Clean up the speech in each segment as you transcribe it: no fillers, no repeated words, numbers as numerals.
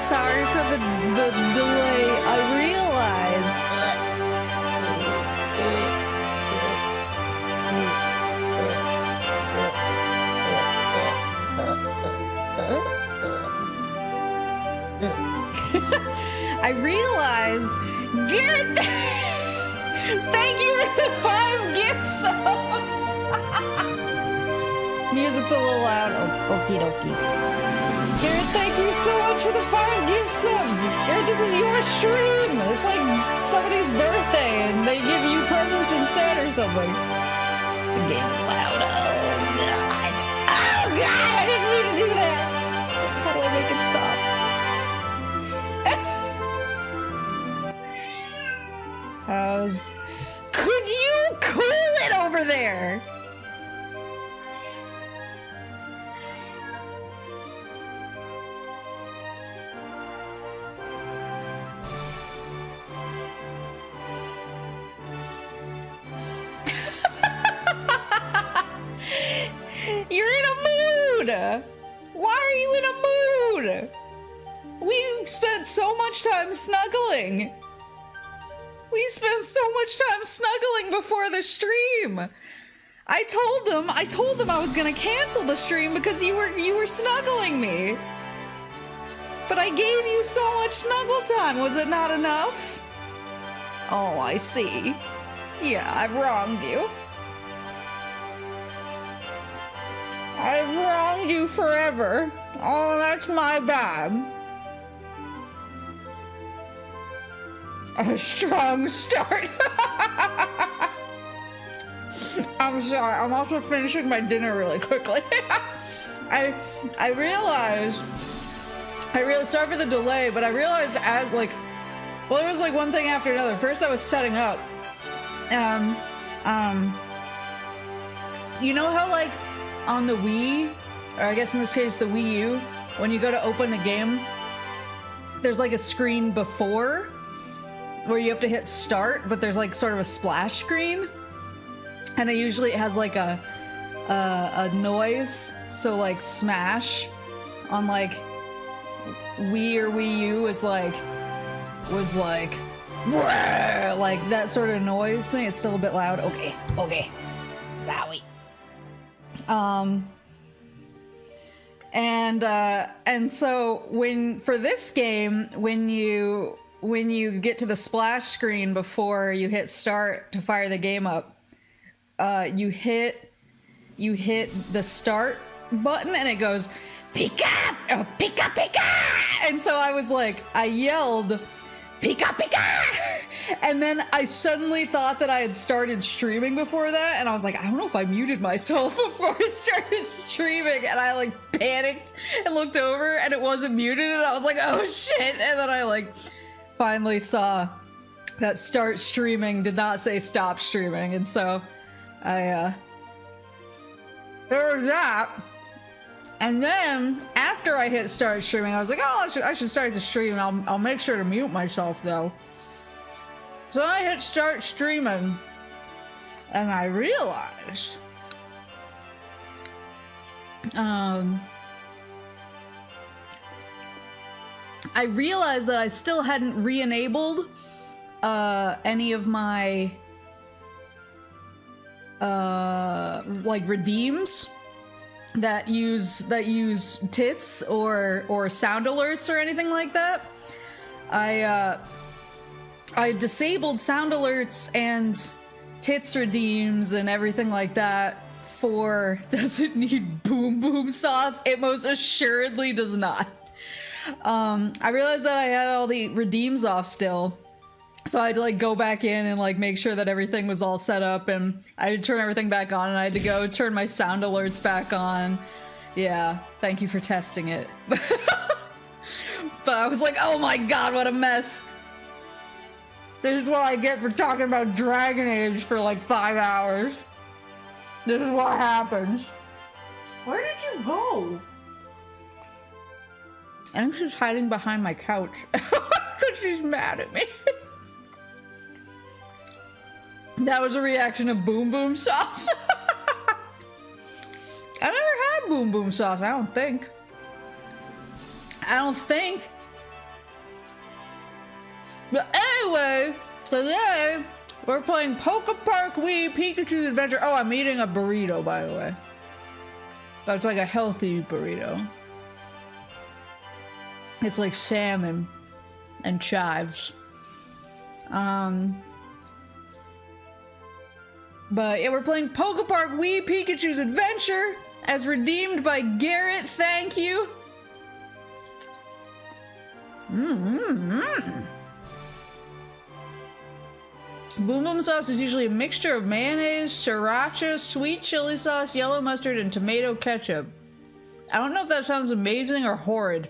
sorry for the delay. I realized. I realized, Garrett, thank you for the 5 gift subs. Music's a little loud. Oh, okie dokie. Garrett, thank you so much for the 5 gift subs. Garrett, this is your stream. It's like somebody's birthday and they give you presents instead or something. The game's loud. Oh, God. Oh, God, I didn't mean to do that. How do I make it stop? Could you cool it over there? You're in a mood! Why are you in a mood? We spent so much time snuggling. We spent so much time snuggling before the stream. I told them I was gonna cancel the stream because you were snuggling me. But I gave you so much snuggle time. Was it not enough? Oh, I see. Yeah, I've wronged you. I've wronged you forever. Oh, that's my bad. A strong start. I'm sorry. I'm also finishing my dinner really quickly. I realized sorry for the delay, but I realized as like, well, it was like one thing after another. First, I was setting up. You know how like on the Wii, or I guess in this case the Wii U, when you go to open a game, there's like a screen before where you have to hit start, but there's like sort of a splash screen, and it usually has like a noise. So like Smash on like Wii or Wii U was like that sort of noise thing. It's still a bit loud. Okay, sorry. And so for this game, when you get to the splash screen before you hit start to fire the game up, you hit the start button and it goes Pika! Oh, Pika Pika! And so I was like, I yelled Pika Pika! And then I suddenly thought that I had started streaming before that, and I was like, I don't know if I muted myself before I started streaming, and I like panicked and looked over and it wasn't muted, and I was like, oh shit! And then I like finally saw that start streaming did not say stop streaming, and so there was that. And then after I hit start streaming, I was like, oh, I should start the stream. I'll make sure to mute myself though. So I hit start streaming, and I realized that I still hadn't re-enabled any of my like redeems that use tits or sound alerts or anything like that. I disabled sound alerts and tits redeems and everything like that for does it need boom boom sauce? It most assuredly does not. I realized that I had all the redeems off still, so I had to like go back in and like make sure that everything was all set up, and I had to turn everything back on, and I had to go turn my sound alerts back on. Yeah, thank you for testing it. But I was like, oh my god, what a mess. This is what I get for talking about Dragon Age for like 5 hours. This is what happens. Where did you go? I think she's hiding behind my couch. Because she's mad at me. That was a reaction of boom boom sauce. I never had boom boom sauce, I don't think. But anyway, today we're playing PARK Pikachu's Adventure. Oh, I'm eating a burrito, by the way. That's like a healthy burrito. It's like salmon and chives. But yeah, we're playing PARK Pikachu's Adventure as redeemed by Garrett. Thank you. Boom Boom sauce is usually a mixture of mayonnaise, sriracha, sweet chili sauce, yellow mustard, and tomato ketchup. I don't know if that sounds amazing or horrid.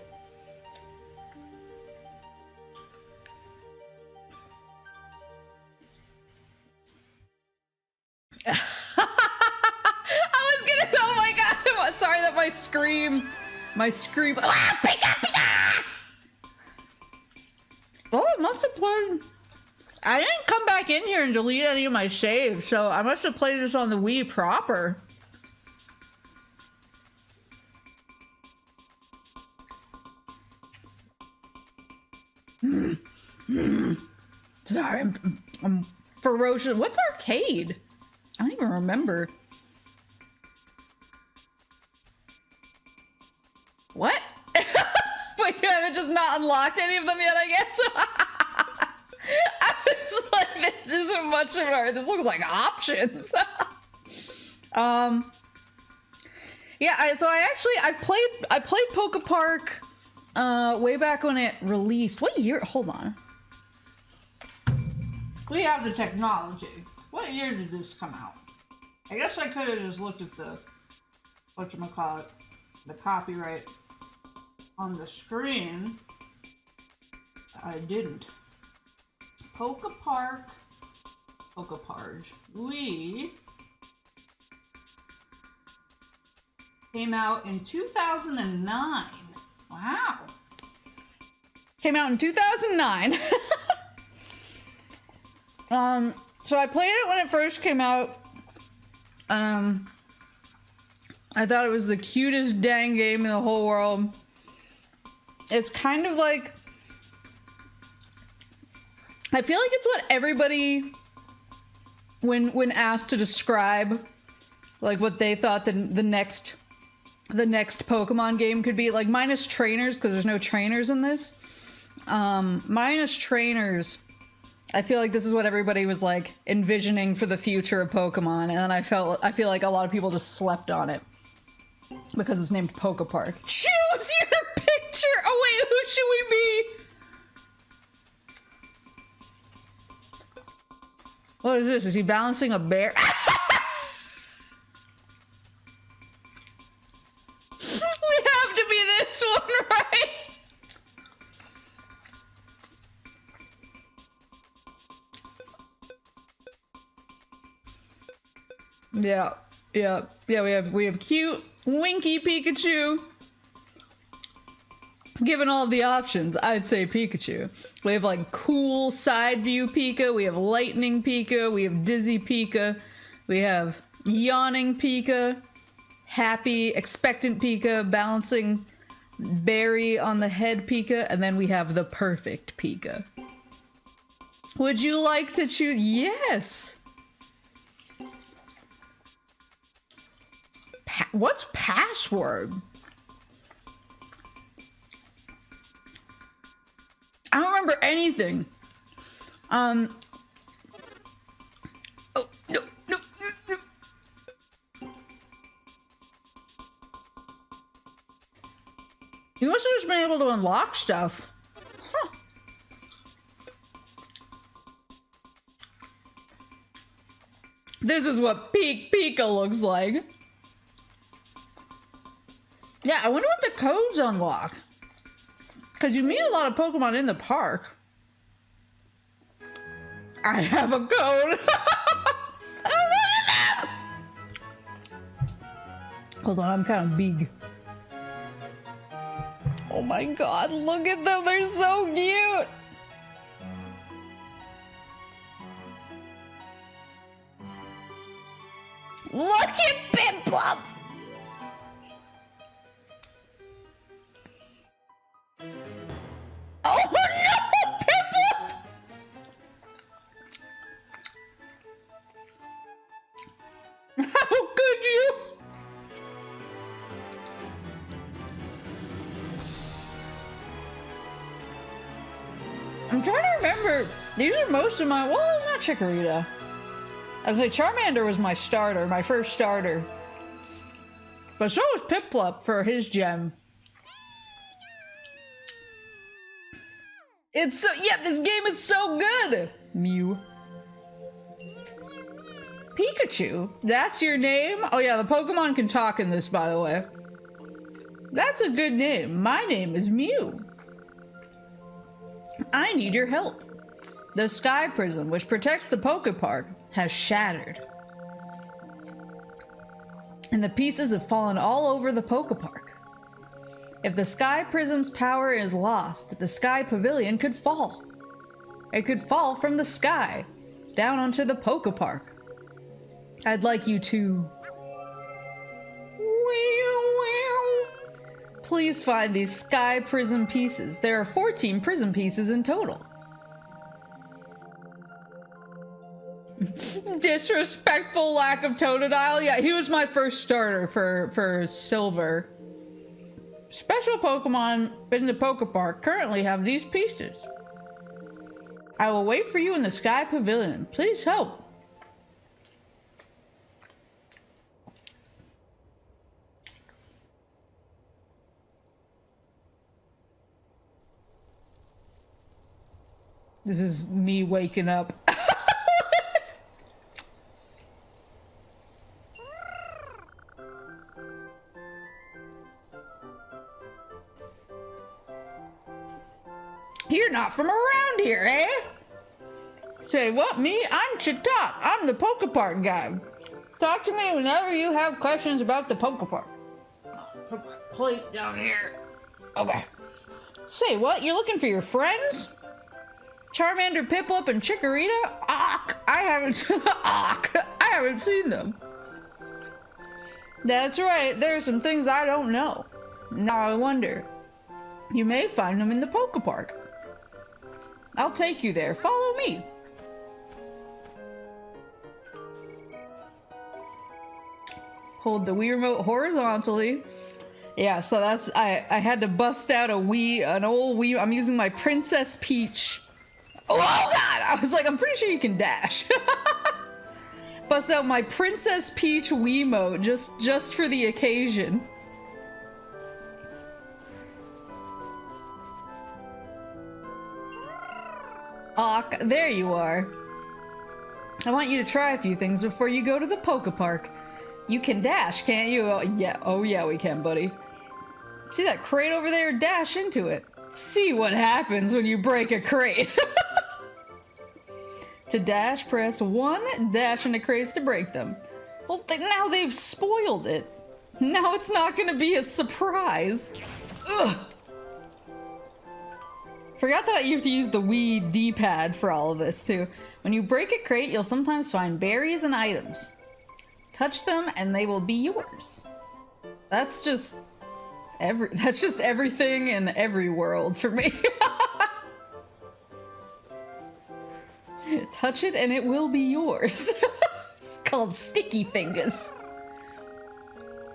Oh my god, sorry that my scream, ah, Pika, Pika! Oh, it must have played. I didn't come back in here and delete any of my saves, so I must have played this on the Wii proper. Sorry, I'm ferocious. What's arcade? I don't even remember. What? Wait, I haven't just not unlocked any of them yet, I guess? I was like, this isn't much of an art. This looks like options. Yeah, so I played PARK way back when it released. What year? Hold on. We have the technology. What year did this come out? I guess I could have just looked at the whatchamacallit, the copyright on the screen. I didn't. PARK, we came out in 2009. Wow. Came out in 2009. So I played it when it first came out. I thought it was the cutest dang game in the whole world. It's kind of like, I feel like it's what everybody, when asked to describe like what they thought the next Pokemon game could be, like minus trainers, because there's no trainers in this. Minus trainers, I feel like this is what everybody was like envisioning for the future of Pokemon, and I feel like a lot of people just slept on it because it's named PARK. Choose your picture. Oh wait, who should we be? What is this? Is he balancing a bear? We have to be this one, right? Yeah. We have cute, winky Pikachu. Given all of the options, I'd say Pikachu. We have like cool side view Pika. We have lightning Pika. We have dizzy Pika. We have yawning Pika. Happy, expectant Pika. Balancing berry on the head Pika. And then we have the perfect Pika. Would you like to choose? Yes. What's password? I don't remember anything. Oh, no. You must have just been able to unlock stuff. Huh. This is what Pika looks like. Yeah, I wonder what the codes unlock. Because you meet a lot of Pokemon in the park. I have a code. Hold on, I'm kind of big. Oh my god, look at them, they're so cute. Look at Piplup. Oh no, Piplup! I'm trying to remember. These are most of my, well, not Chikorita. I was like, Charmander was my starter, my first starter. But so was Piplup for his gem. It's so, yeah, this game is so good! Mew. Pikachu? That's your name? Oh yeah, the Pokemon can talk in this, by the way. That's a good name. My name is Mew. I need your help. The Sky Prism, which protects the Pokepark, has shattered. And the pieces have fallen all over the Pokepark. If the Sky Prism's power is lost, the Sky Pavilion could fall. It could fall from the sky, down onto the Pokepark. I'd like you to... Please find these Sky Prism pieces. There are 14 Prism pieces in total. Disrespectful lack of Totodile. Yeah, he was my first starter for Silver. Special Pokemon in the Pokepark currently have these pieces. I will wait for you in the Sky Pavilion. Please help. This is me waking up. You're not from around here, eh? Say what, me? I'm Chatot. I'm the Pokepark guy. Talk to me whenever you have questions about the Pokepark. Put my plate down here. Okay. Say what? You're looking for your friends? Charmander, Piplup, and Chikorita? I haven't seen them. That's right. There are some things I don't know. Now I wonder. You may find them in the Pokepark. I'll take you there. Follow me. Hold the Wii remote horizontally. Yeah, so that's I had to bust out an old Wii. I'm using my Princess Peach. Oh god! I was like, I'm pretty sure you can dash. Bust out my Princess Peach Wiimote just for the occasion. Aw, there you are. I want you to try a few things before you go to the Pokepark. You can dash, can't you? Oh yeah, we can, buddy. See that crate over there? Dash into it. See what happens when you break a crate. To dash, press 1, dash into crates to break them. Well, now they've spoiled it. Now it's not gonna be a surprise. Ugh. Forgot that you have to use the Wii D-pad for all of this, too. When you break a crate, you'll sometimes find berries and items. Touch them, and they will be yours. That's just everything in every world for me. Touch it, and it will be yours. It's called Sticky Fingers.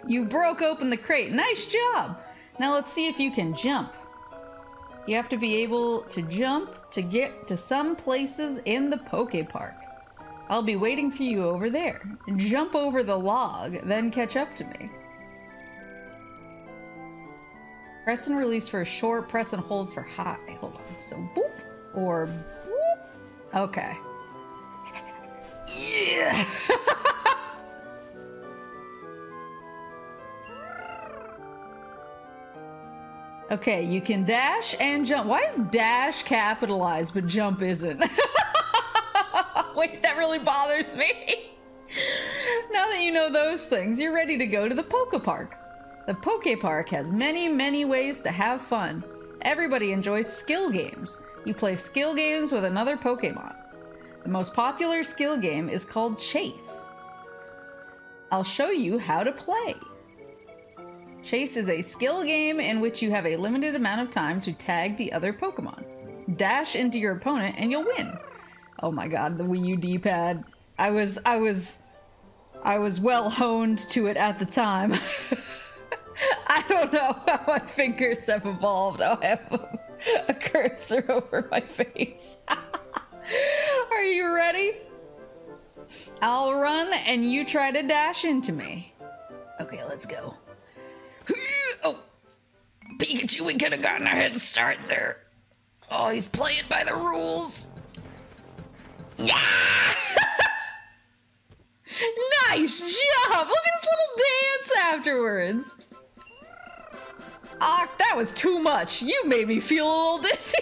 You broke open the crate. Nice job! Now let's see if you can jump. You have to be able to jump to get to some places in the Pokepark. I'll be waiting for you over there. Jump over the log, then catch up to me. Press and release for short, press and hold for high. Hold on. So boop or boop. Okay. Yeah. Okay, you can dash and jump. Why is dash capitalized but jump isn't? Wait, that really bothers me. Now that you know those things, you're ready to go to the Pokepark. The Pokepark has many, many ways to have fun. Everybody enjoys skill games. You play skill games with another Pokemon. The most popular skill game is called Chase. I'll show you how to play. Chase is a skill game in which you have a limited amount of time to tag the other Pokemon. Dash into your opponent and you'll win. Oh my god, the Wii U D-pad. I was well honed to it at the time. I don't know how my fingers have evolved. a cursor over my face. Are you ready? I'll run and you try to dash into me. Okay, let's go. Oh, Pikachu, we could have gotten a head start there. Oh, he's playing by the rules. Yeah! Nice job! Look at his little dance afterwards. Ah, that was too much. You made me feel a little dizzy.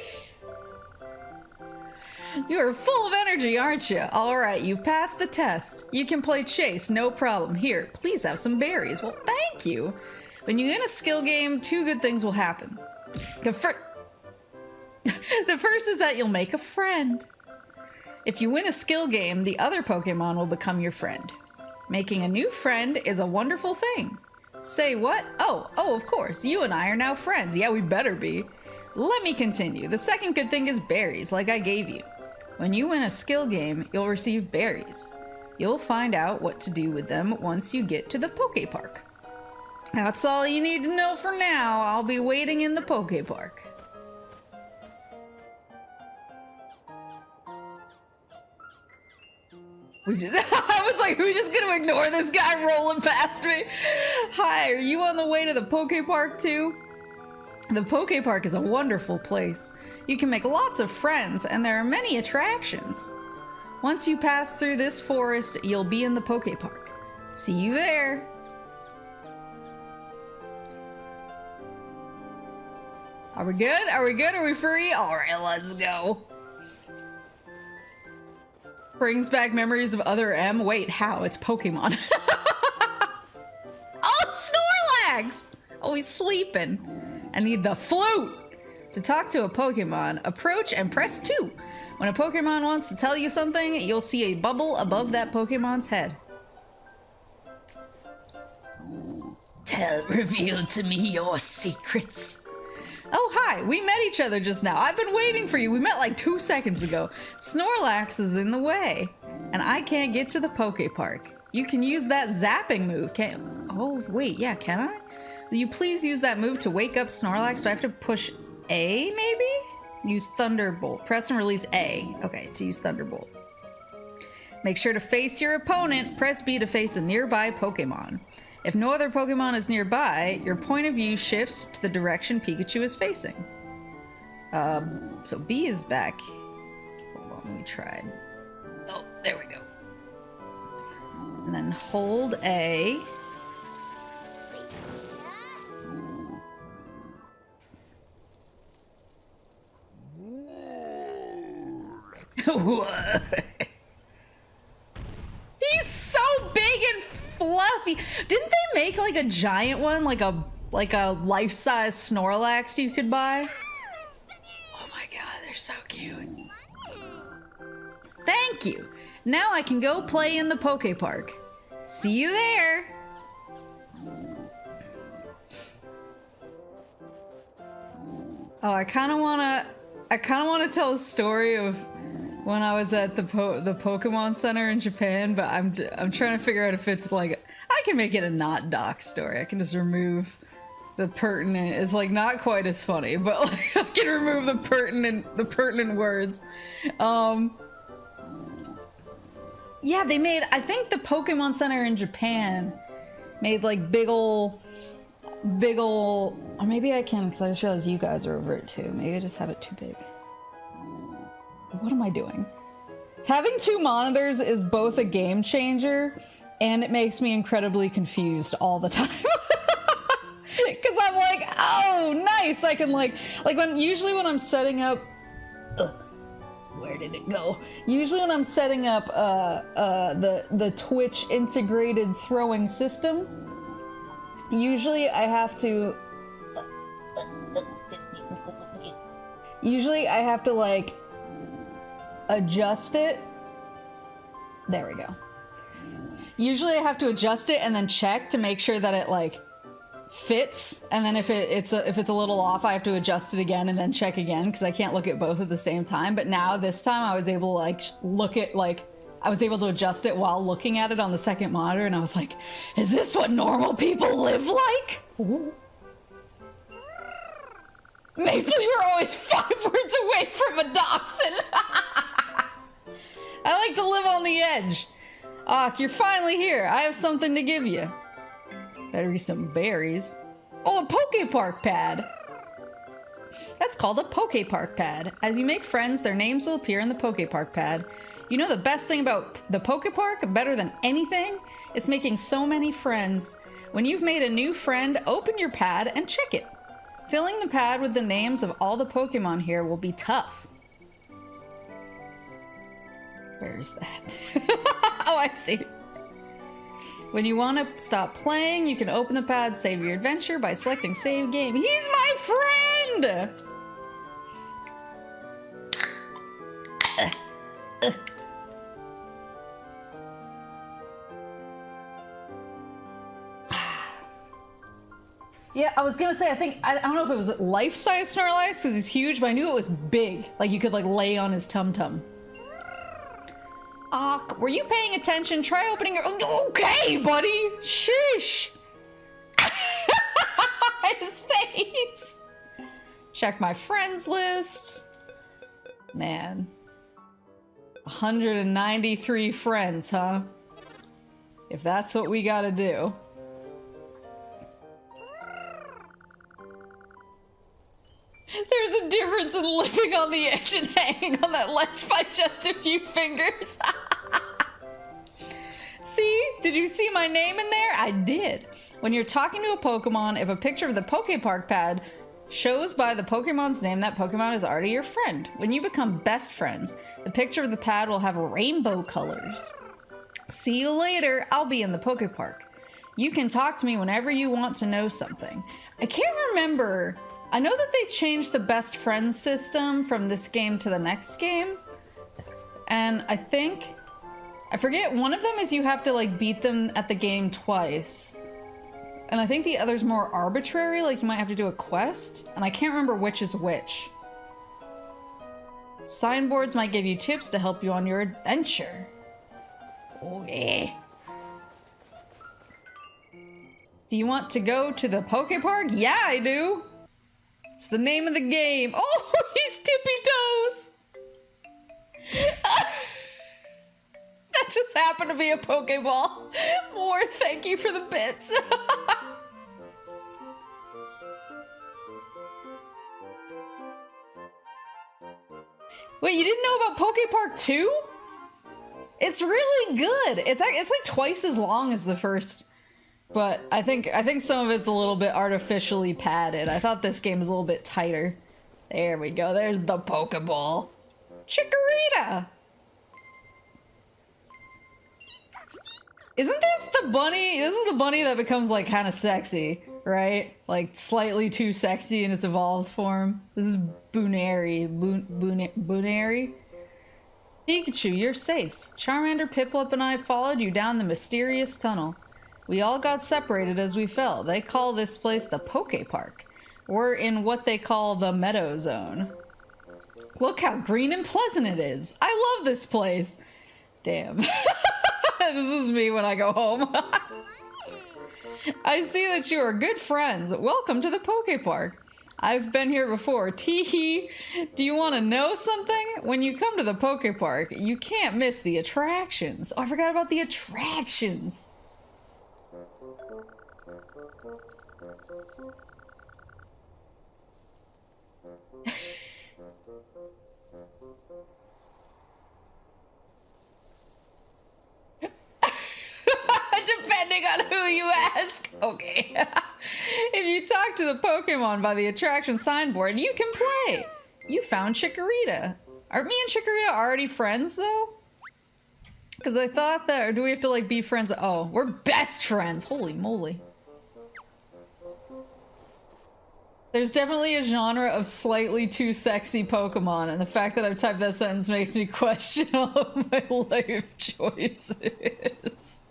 You are full of energy, aren't you? All right, you've passed the test. You can play chase, no problem. Here, please have some berries. Well, thank you. When you win a skill game, two good things will happen. The first is that you'll make a friend. If you win a skill game, the other Pokemon will become your friend. Making a new friend is a wonderful thing. Say what? Oh, of course. You and I are now friends. Yeah, we better be. Let me continue. The second good thing is berries, like I gave you. When you win a skill game, you'll receive berries. You'll find out what to do with them once you get to the Poke Park. That's all you need to know for now. I'll be waiting in the Poke Park. I was like, we're just gonna ignore this guy rolling past me. Hi, are you on the way to the Poke Park too? The Poke Park is a wonderful place. You can make lots of friends, and there are many attractions. Once you pass through this forest, you'll be in the Poke Park. See you there. Are we good? Are we good? Are we free? All right, let's go. Brings back memories of other M. Wait, how? It's Pokemon. Oh, Snorlax! Oh, he's sleeping. I need the flute! To talk to a Pokemon, approach and press 2. When a Pokemon wants to tell you something, you'll see a bubble above that Pokemon's head. Reveal to me your secrets. Oh, hi, we met each other just now. I've been waiting for you. We met like 2 seconds ago. Snorlax is in the way, and I can't get to the Poke Park. You can use that zapping move, can't you? Oh, wait, yeah, can I? Will you please use that move to wake up Snorlax? Do I have to push A, maybe? Use Thunderbolt. Press and release A. Okay, to use Thunderbolt. Make sure to face your opponent. Press B to face a nearby Pokemon. If no other Pokemon is nearby, your point of view shifts to the direction Pikachu is facing. So B is back. Hold on, let me try. Oh, there we go. And then hold A. He's so big and fluffy. Didn't they make like a giant one, like a life-size Snorlax you could buy? Oh my god, they're so cute. Thank you. Now I can go play in the Poke Park. See you there. Oh, I kind of want to tell a story of when I was at the Pokemon Center in Japan, but I'm trying to figure out if it's like, I can make it a not doc story. I can just remove the pertinent. It's like not quite as funny, but like I can remove the pertinent words. Yeah, they made, I think the Pokemon Center in Japan made like big ol', or maybe I can, because I just realized you guys are over it too. Maybe I just have it too big. What am I doing? Having 2 monitors is both a game changer, and it makes me incredibly confused all the time. Because I'm like, oh, nice, I can usually when I'm setting up, where did it go? Usually when I'm setting up the Twitch integrated throwing system, usually I have to like adjust it. There we go. Usually I have to adjust it and then check to make sure that it like fits, and then if it's a little off, I have to adjust it again and then check again, because I can't look at both at the same time. But now this time I was able to I was able to adjust it while looking at it on the second monitor, and I was like, is this what normal people live like? Ooh. Maple, you were always fun! crossing. I like to live on the edge. Ak, you're finally here. I have something to give you. Better be some berries. Oh, a Poke-Park pad. That's called a Poke-Park pad. As you make friends, their names will appear in the Poke-Park pad. You know the best thing about the Poke-Park, better than anything? It's making so many friends. When you've made a new friend, open your pad and check it. Filling the pad with the names of all the Pokemon here will be tough. Where is that? Oh, I see. When you want to stop playing, you can open the pad, save your adventure by selecting save game. He's my friend! Yeah, I was gonna say, I don't know if it was life-size Snorlax because he's huge, but I knew it was big. Like you could like lay on his tum-tum. Were you paying attention? Try opening your... Okay, buddy! Sheesh! His face! Check my friends list. Man. 193 friends, huh? If that's what we gotta do. There's a difference in living on the edge and hanging on that ledge by just a few fingers. See? Did you see my name in there? I did. When you're talking to a Pokemon, if a picture of the Poke-Park pad shows by the Pokemon's name, that Pokemon is already your friend. When you become best friends, the picture of the pad will have rainbow colors. See you later. I'll be in the Poke-Park. You can talk to me whenever you want to know something. I can't remember... I know that they changed the best friends system from this game to the next game. And I forget, one of them is you have to like beat them at the game twice. And I think the other's more arbitrary, like you might have to do a quest. And I can't remember which is which. Signboards might give you tips to help you on your adventure. Oh yeah. Do you want to go to the Poke-Park? Yeah, I do. It's the name of the game. Oh, he's tippy toes. That just happened to be a Pokeball. More, thank you for the bits. Wait, you didn't know about Poke-Park 2? It's really good. It's like twice as long as the first. But I think some of it's a little bit artificially padded. I thought this game was a little bit tighter. There we go. There's the Pokeball. Chikorita! Isn't this the bunny? This is the bunny that becomes like kind of sexy, right? Like slightly too sexy in its evolved form. This is Booneri. Booneri? Pikachu, you're safe. Charmander, Piplup, and I followed you down the mysterious tunnel. We all got separated as we fell. They call this place the Poke-Park. We're in what they call the Meadow Zone. Look how green and pleasant it is. I love this place. Damn. This is me when I go home. I see that you are good friends. Welcome to the Poke-Park. I've been here before. Teehee. Do you want to know something? When you come to the Poke-Park, you can't miss the attractions. Oh, I forgot about the attractions. Depending on who you ask. Okay. If you talk to the Pokemon by the attraction signboard, you can play. You found Chikorita. Aren't me and Chikorita already friends, though? Because I thought that, or do we have to, like, be friends? Oh, we're best friends. Holy moly. There's definitely a genre of slightly too sexy Pokemon, and the fact that I've typed that sentence makes me question all of my life choices.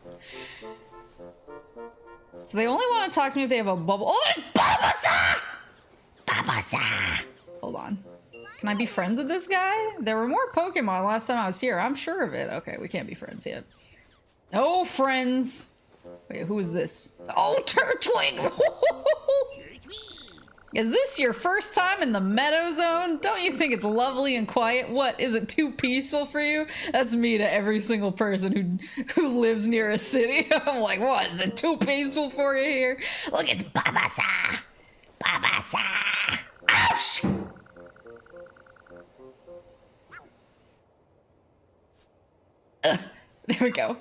So they only want to talk to me if they have a bubble. Oh, there's Bulbasaur! Bulbasaur! Hold on. Can I be friends with this guy? There were more Pokemon last time I was here. I'm sure of it. Okay, we can't be friends yet. No friends. Wait, who is this? Oh, Turtwig! Is this your first time in the Meadow Zone? Don't you think it's lovely and quiet? What, is it too peaceful for you? That's me to every single person who lives near a city. I'm like, what, is it too peaceful for you here? Look, it's Babasa! Babasa! Ouch! There we go.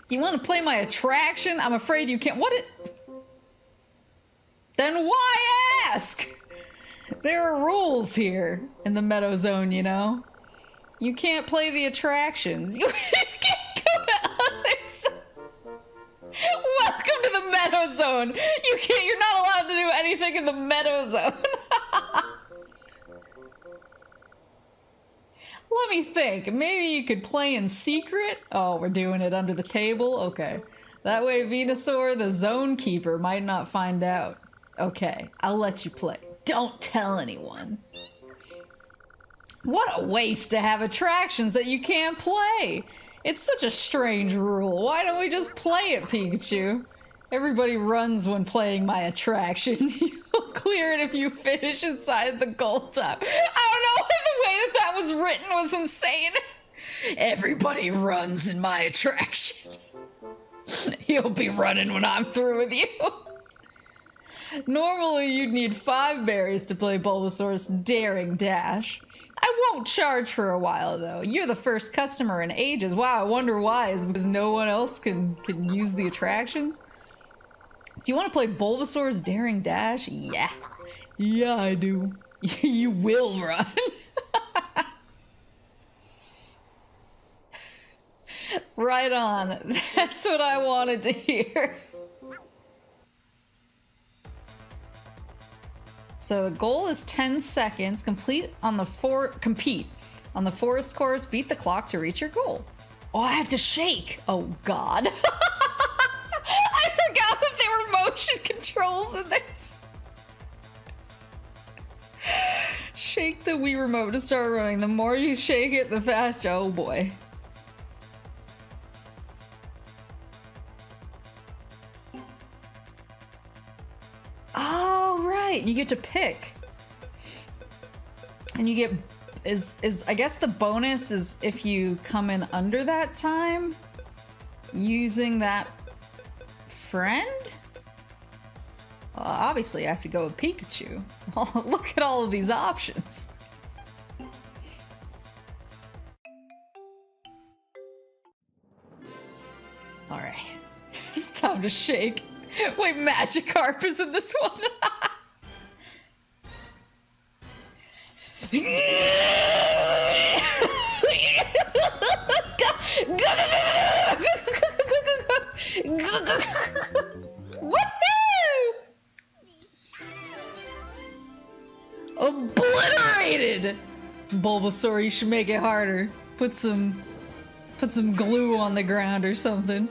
You want to play my attraction? I'm afraid you can't. What it? Then why ask? There are rules here in the Meadow Zone, you know? You can't play the attractions. You can't go to others. Welcome to the Meadow Zone. You're not allowed to do anything in the Meadow Zone. Let me think. Maybe you could play in secret? Oh, we're doing it under the table? Okay. That way Venusaur, the zone keeper, might not find out. Okay, I'll let you play. Don't tell anyone. What a waste to have attractions that you can't play. It's such a strange rule. Why don't we just play it, Pikachu? Everybody runs when playing my attraction. You'll clear it if you finish inside the goal top. I don't know, the way that was written was insane. Everybody runs in my attraction. You'll be running when I'm through with you. Normally, you'd need 5 berries to play Bulbasaur's Daring Dash. I won't charge for a while, though. You're the first customer in ages. Wow, I wonder why. Is it because no one else can use the attractions? Do you want to play Bulbasaur's Daring Dash? Yeah. Yeah, I do. You will run. Right on. That's what I wanted to hear. So the goal is 10 seconds. Compete on the forest course. Beat the clock to reach your goal. Oh, I have to shake. Oh God. I forgot that there were motion controls in this. Shake the Wii remote to start running. The more you shake it, the faster. Oh boy. Oh, right. You get to pick. And you get I guess the bonus is if you come in under that time using that friend? Well, obviously I have to go with Pikachu. Oh, look at all of these options. All right. It's time to shake. Wait, Magikarp is in this one. Woohoo! Obliterated! Bulbasaur, you should make it harder. Put some glue on the ground or something.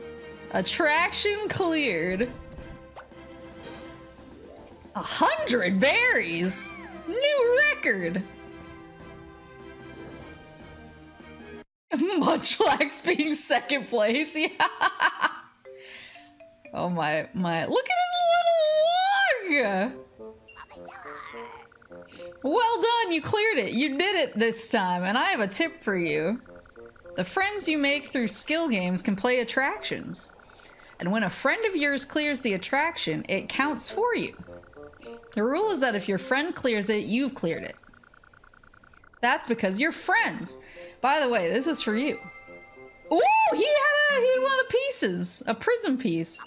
Attraction cleared. 100 berries! New record! Munchlax being second place, yeah. Oh my, look at his little log! Well done, you cleared it. You did it this time, and I have a tip for you. The friends you make through skill games can play attractions. And when a friend of yours clears the attraction, it counts for you. The rule is that if your friend clears it, you've cleared it. That's because you're friends. By the way, this is for you. Ooh, he had one of the pieces. A prism piece.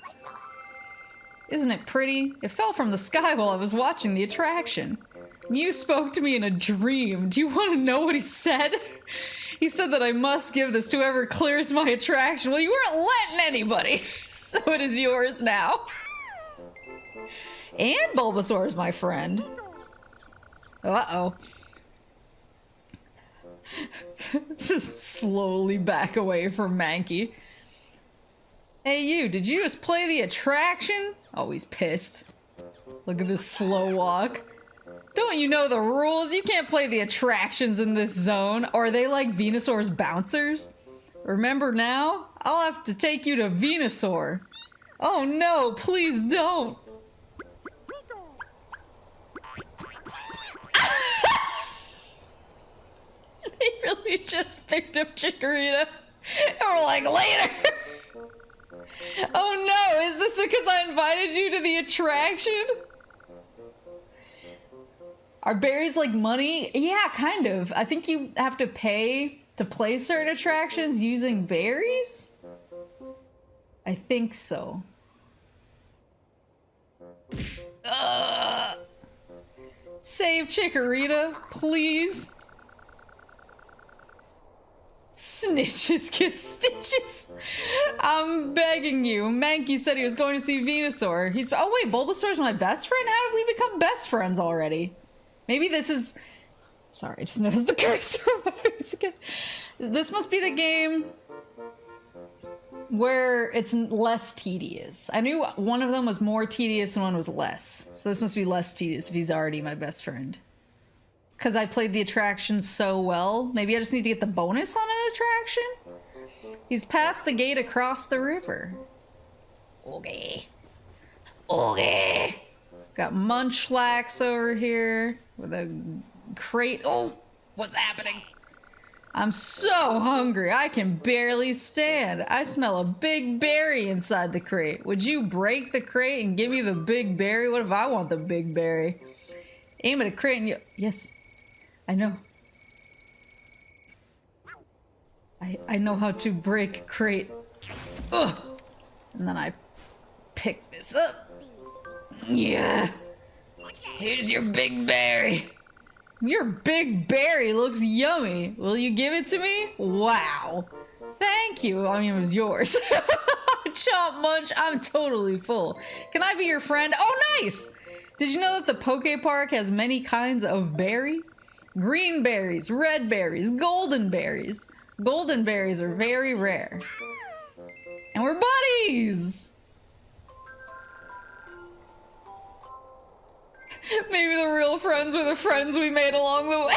Isn't it pretty? It fell from the sky while I was watching the attraction. Mew spoke to me in a dream. Do you want to know what he said? He said that I must give this to whoever clears my attraction. Well, you weren't letting anybody, so it is yours now. And Bulbasaur is my friend. Uh-oh. Just slowly back away from Mankey. Hey you, did you just play the attraction? Oh, he's pissed. Look at this slow walk. Don't you know the rules? You can't play the attractions in this zone. Or are they like Venusaur's bouncers? Remember now? I'll have to take you to Venusaur. Oh no, please don't. We just picked up Chikorita. And we're like, later! Oh no, is this because I invited you to the attraction? Are berries like money? Yeah, kind of. I think you have to pay to play certain attractions using berries? I think so. Save Chikorita, please. Snitches get stitches. I'm begging you. Mankey said he was going to see Venusaur. Oh wait, Bulbasaur's my best friend? How did we become best friends already? Maybe this is... Sorry, I just noticed the cursor on my face again. This must be the game where it's less tedious. I knew one of them was more tedious and one was less. So this must be less tedious if he's already my best friend. Because I played the attraction so well. Maybe I just need to get the bonus on an attraction? He's past the gate across the river. Okay. Okay. Got Munchlax over here with a crate. Oh, what's happening? I'm so hungry. I can barely stand. I smell a big berry inside the crate. Would you break the crate and give me the big berry? What if I want the big berry? Aim at a crate and you... Yes. I know. I know how to break crate. Ugh! And then I pick this up. Yeah. Here's your big berry. Your big berry looks yummy. Will you give it to me? Wow. Thank you. I mean, it was yours. Chomp munch. I'm totally full. Can I be your friend? Oh, nice. Did you know that the Poke Park has many kinds of berry? Green berries, red berries, golden berries. Golden berries are very rare. And we're buddies! Maybe the real friends were the friends we made along the way.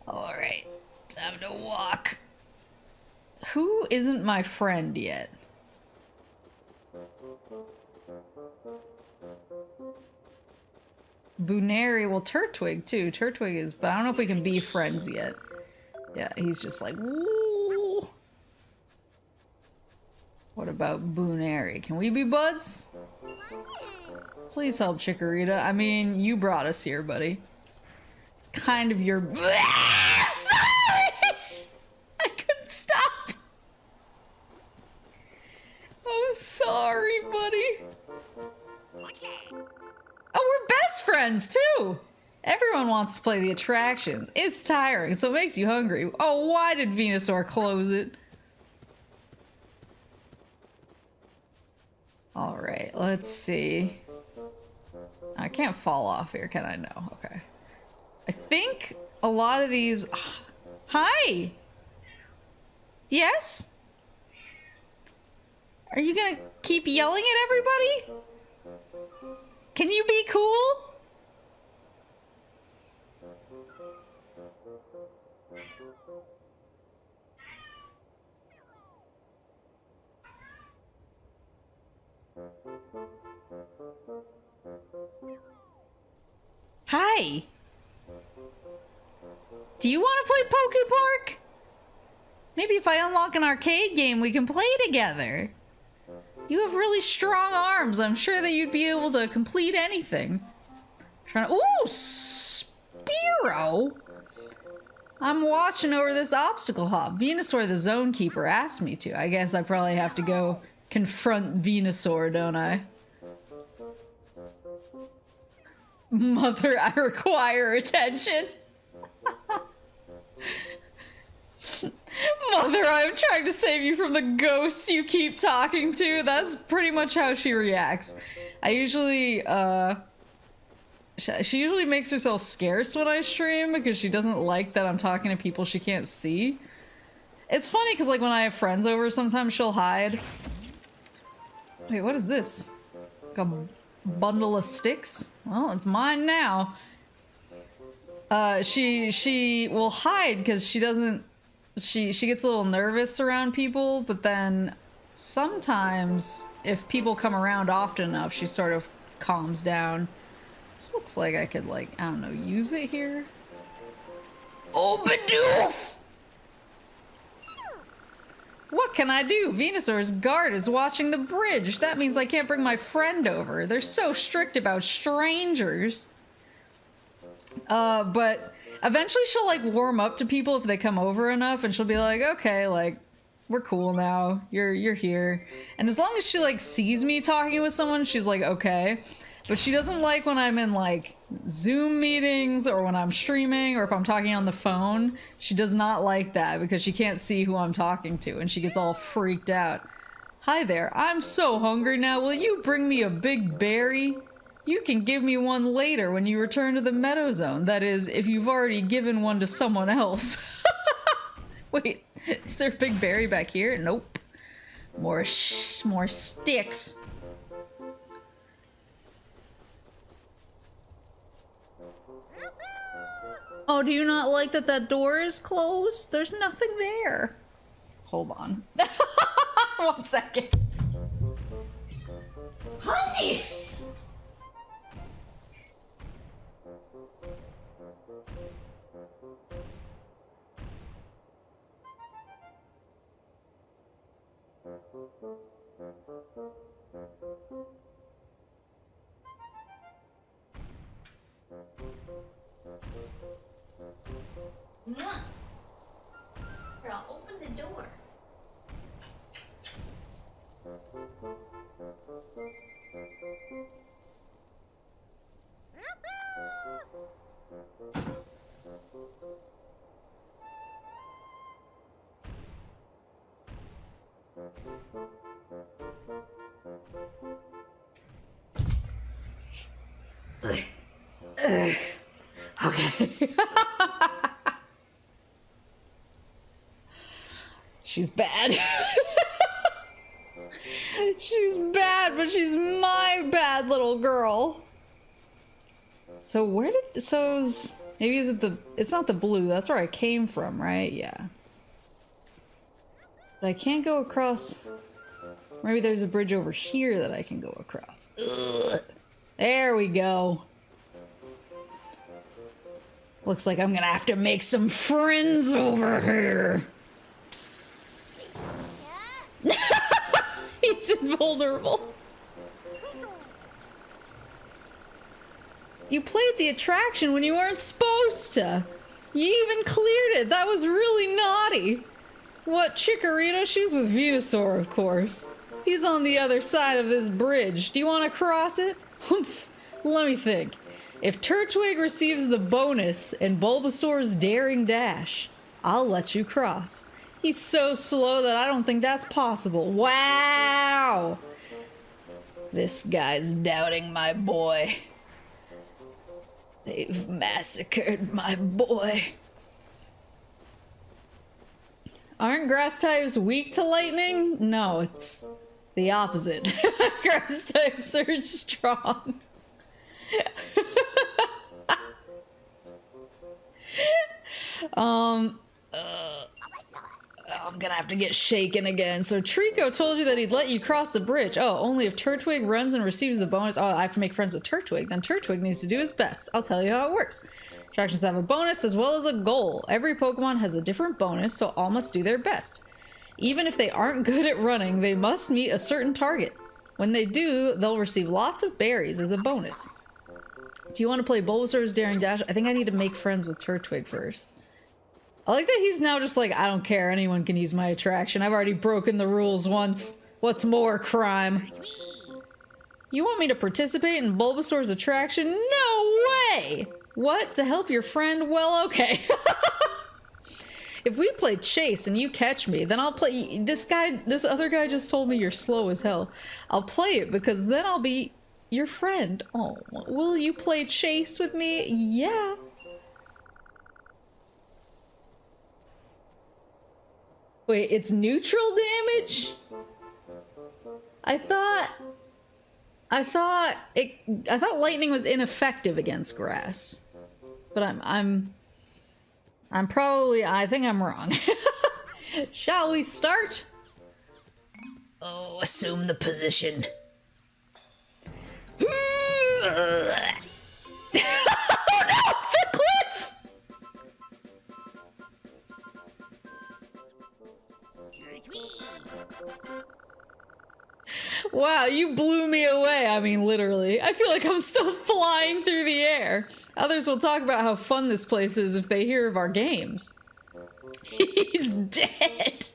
Alright, time to walk. Who isn't my friend yet? Buneri, well, Turtwig too. Turtwig is, but I don't know if we can be friends yet. Yeah, he's just like, woo. What about Buneri? Can we be buds? Please help Chikorita. I mean, you brought us here, buddy. It's kind of your... Sorry! I couldn't stop. I'm sorry, buddy. Oh, we're best friends, too! Everyone wants to play the attractions. It's tiring, so it makes you hungry. Oh, why did Venusaur close it? Alright, let's see. I can't fall off here, can I? No, okay. I think a lot of these... Hi! Yes? Are you gonna keep yelling at everybody? Can you be cool? Hi. Do you want to play Poke Park? Maybe if I unlock an arcade game, we can play together. You have really strong arms. I'm sure that you'd be able to complete anything. Ooh, Spearow. I'm watching over this obstacle hop. Venusaur, the zone keeper, asked me to. I guess I probably have to go confront Venusaur, don't I? Mother, I require attention. Mother, I'm trying to save you from the ghosts you keep talking to. That's pretty much how she reacts. I usually, she usually makes herself scarce when I stream because she doesn't like that I'm talking to people she can't see. It's funny because, like, when I have friends over, sometimes she'll hide. Wait, what is this? Like a bundle of sticks? Well, it's mine now. She will hide because she doesn't... She gets a little nervous around people, but then sometimes if people come around often enough, she sort of calms down. This looks like I could, like, I don't know, use it here? Oh, Bidoof! What can I do? Venusaur's guard is watching the bridge. That means I can't bring my friend over. They're so strict about strangers. But eventually she'll, like, warm up to people if they come over enough, and she'll be like, okay, like, we're cool now. You're here. And as long as she, like, sees me talking with someone, she's like, okay. But she doesn't like when I'm in, like, Zoom meetings or when I'm streaming or if I'm talking on the phone. She does not like that because she can't see who I'm talking to and she gets all freaked out. Hi there, I'm so hungry now. Will you bring me a big berry? You can give me one later when you return to the meadow zone. That is, if you've already given one to someone else. Wait, is there a big berry back here? Nope. More sticks. Oh, do you not like that that door is closed? There's nothing there. Hold on. 1 second. Honey! Here, I'll open the door. Okay. She's bad. She's bad, but she's my bad little girl. So where did, maybe is it it's not the blue, that's where I came from, right? Yeah. But I can't go across. Maybe there's a bridge over here that I can go across. Ugh. There we go. Looks like I'm gonna have to make some friends over here. He's invulnerable. You played the attraction when you weren't supposed to. You even cleared it. That was really naughty. What, Chikorita? She's with Venusaur, of course. He's on the other side of this bridge. Do you want to cross it? Let me think. If Turtwig receives the bonus in Bulbasaur's Daring Dash, I'll let you cross. He's so slow that I don't think that's possible. Wow! This guy's doubting my boy. They've massacred my boy. Aren't grass types weak to lightning? No, it's the opposite. Grass types are strong. I'm gonna have to get shaken again. So Trico told you that he'd let you cross the bridge. Oh, only if Turtwig runs and receives the bonus. Oh, I have to make friends with Turtwig. Then Turtwig needs to do his best. I'll tell you how it works. Attractions have a bonus as well as a goal. Every Pokemon has a different bonus, so all must do their best. Even if they aren't good at running, they must meet a certain target. When they do, they'll receive lots of berries as a bonus. Do you want to play Bulbasaur's Daring Dash? I think I need to make friends with Turtwig first. I like that he's now just like, I don't care, anyone can use my attraction. I've already broken the rules once. What's more, crime? You want me to participate in Bulbasaur's attraction? No way! What? To help your friend? Well, okay. If we play chase and you catch me, then I'll play. This other guy just told me you're slow as hell. I'll play it because then I'll be your friend. Oh, will you play chase with me? Yeah. Wait, it's neutral damage? I thought lightning was ineffective against grass. But I think I'm wrong. Shall we start? Oh, assume the position. Wow, you blew me away. I mean, literally. I feel like I'm still flying through the air. Others will talk about how fun this place is if they hear of our games. He's dead.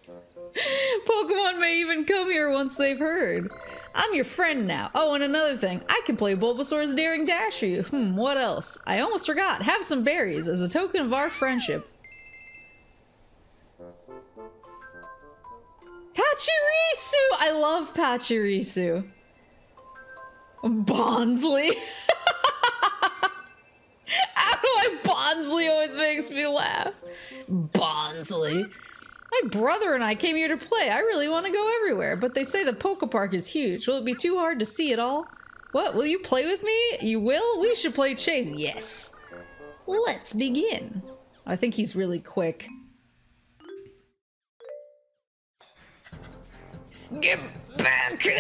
Pokemon may even come here once they've heard. I'm your friend now. Oh, and another thing. I can play Bulbasaur's Daring Dash for you. What else? I almost forgot. Have some berries as a token of our friendship. Pachirisu! I love Pachirisu. Bonsley. How do I Bonsley always makes me laugh. Bonsley. My brother and I came here to play. I really want to go everywhere, but they say the Pokepark is huge. Will it be too hard to see it all? What? Will you play with me? You will? We should play chase. Yes. Let's begin. I think he's really quick. Get back here!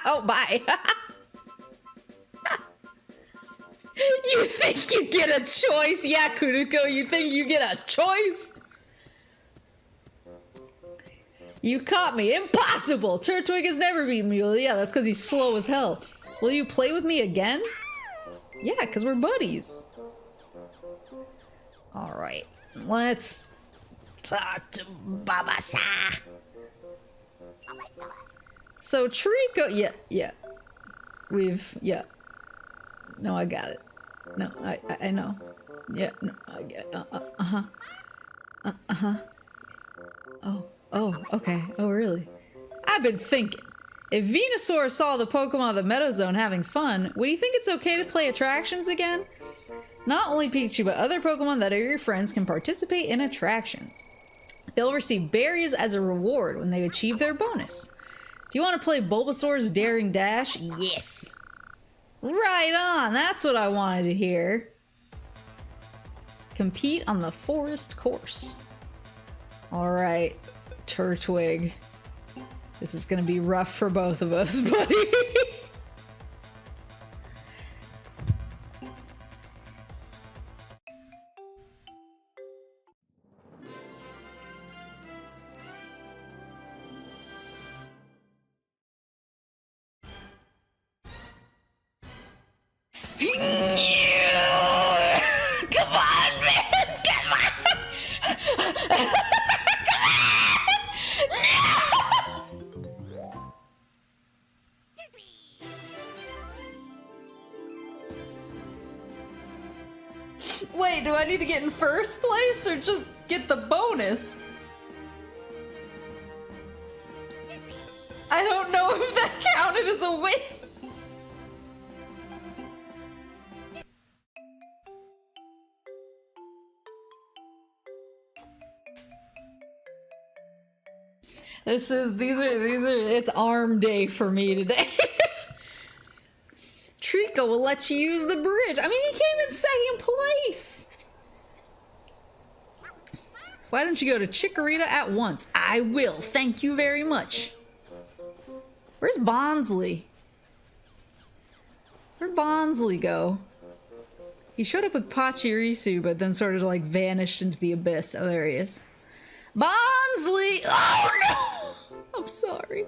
Oh, bye. You think you get a choice? Yeah, Kuriko, you think you get a choice? You caught me. Impossible! Turtwig has never beaten me. Well, yeah, that's because he's slow as hell. Will you play with me again? Yeah, because we're buddies. Alright, let's talk to Babasa. So, Trico, yeah. No, I got it. No, I know. Yeah, no, I get Oh, okay. Oh, really? I've been thinking. If Venusaur saw the Pokemon of the Meadow Zone having fun, would you think it's okay to play attractions again? Not only Pikachu, but other Pokemon that are your friends can participate in attractions. They'll receive berries as a reward when they achieve their bonus. Do you want to play Bulbasaur's Daring Dash? Yes. Right on, that's what I wanted to hear. Compete on the forest course. Alright, Turtwig. This is gonna be rough for both of us, buddy. Come on, man! Come on! Come on! Wait, do I need to get in first place or just get the bonus? I don't know if that counted as a win. These are, it's arm day for me today. Trico will let you use the bridge. I mean, he came in second place. Why don't you go to Chikorita at once? I will, thank you very much. Where's Bonsley? Where'd Bonsley go? He showed up with Pachirisu, but then sort of like vanished into the abyss. Oh, there he is. Bonsley! Oh no! I'm sorry.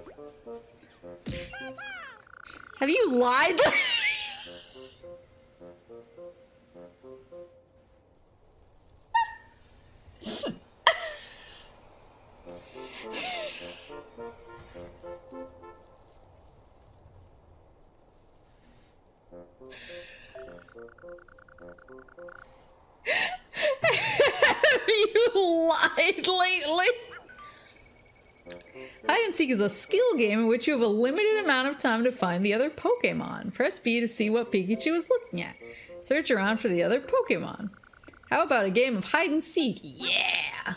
Have you lied? Have you lied lately? Hide and seek is a skill game in which you have a limited amount of time to find the other Pokemon. Press B to see what Pikachu is looking at. Search around for the other Pokemon. How about a game of hide and seek? Yeah!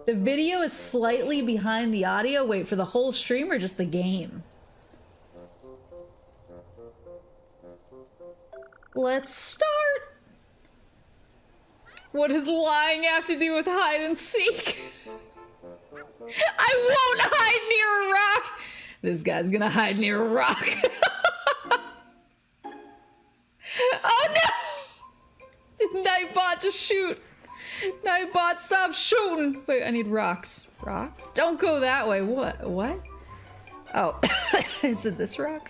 The video is slightly behind the audio. Wait, for the whole stream or just the game? Let's start! What does lying have to do with hide and seek? I won't hide near a rock! This guy's gonna hide near a rock. Oh no! Did Nightbot just shoot? Nightbot, stop shooting! Wait, I need rocks. Rocks? Don't go that way. What? What? Oh, is it this rock?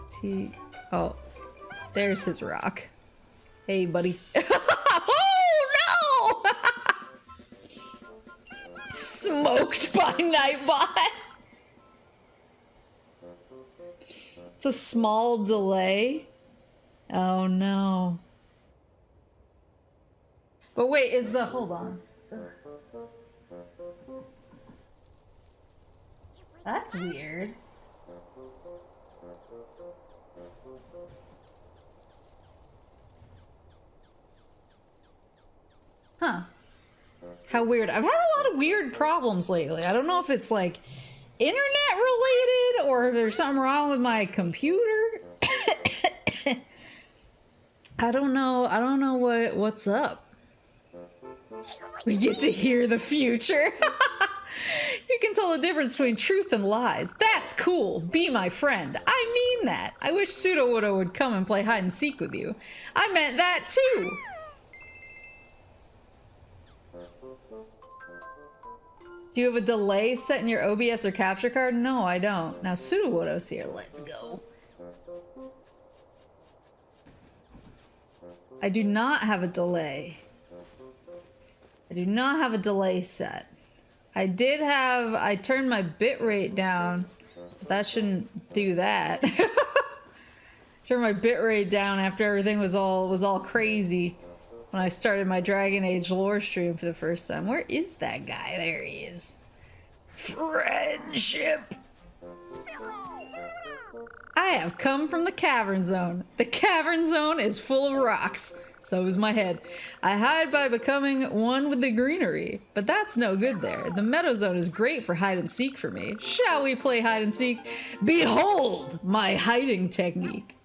See? Oh, there's his rock. Hey, buddy. Oh, no! Smoked by Nightbot. It's a small delay. Oh, no. But wait, is the... Hold on. That's weird. Huh. How weird. I've had a lot of weird problems lately. I don't know if it's like internet related or if there's something wrong with my computer. I don't know. I don't know what's up. We get to hear the future. You can tell the difference between truth and lies. That's cool. Be my friend. I mean that. I wish Sudowoodo would come and play hide and seek with you. I meant that too. Do you have a delay set in your OBS or capture card? No, I don't. Now Sudowoodo's here. Let's go. I do not have a delay. I do not have a delay set. I turned my bitrate down. But that shouldn't do that. Turned my bitrate down after everything was all crazy when I started my Dragon Age lore stream for the first time. Where is that guy? There he is. Friendship. I have come from the cavern zone. The cavern zone is full of rocks. So is my head. I hide by becoming one with the greenery, but that's no good there. The meadow zone is great for hide and seek for me. Shall we play hide and seek? Behold my hiding technique.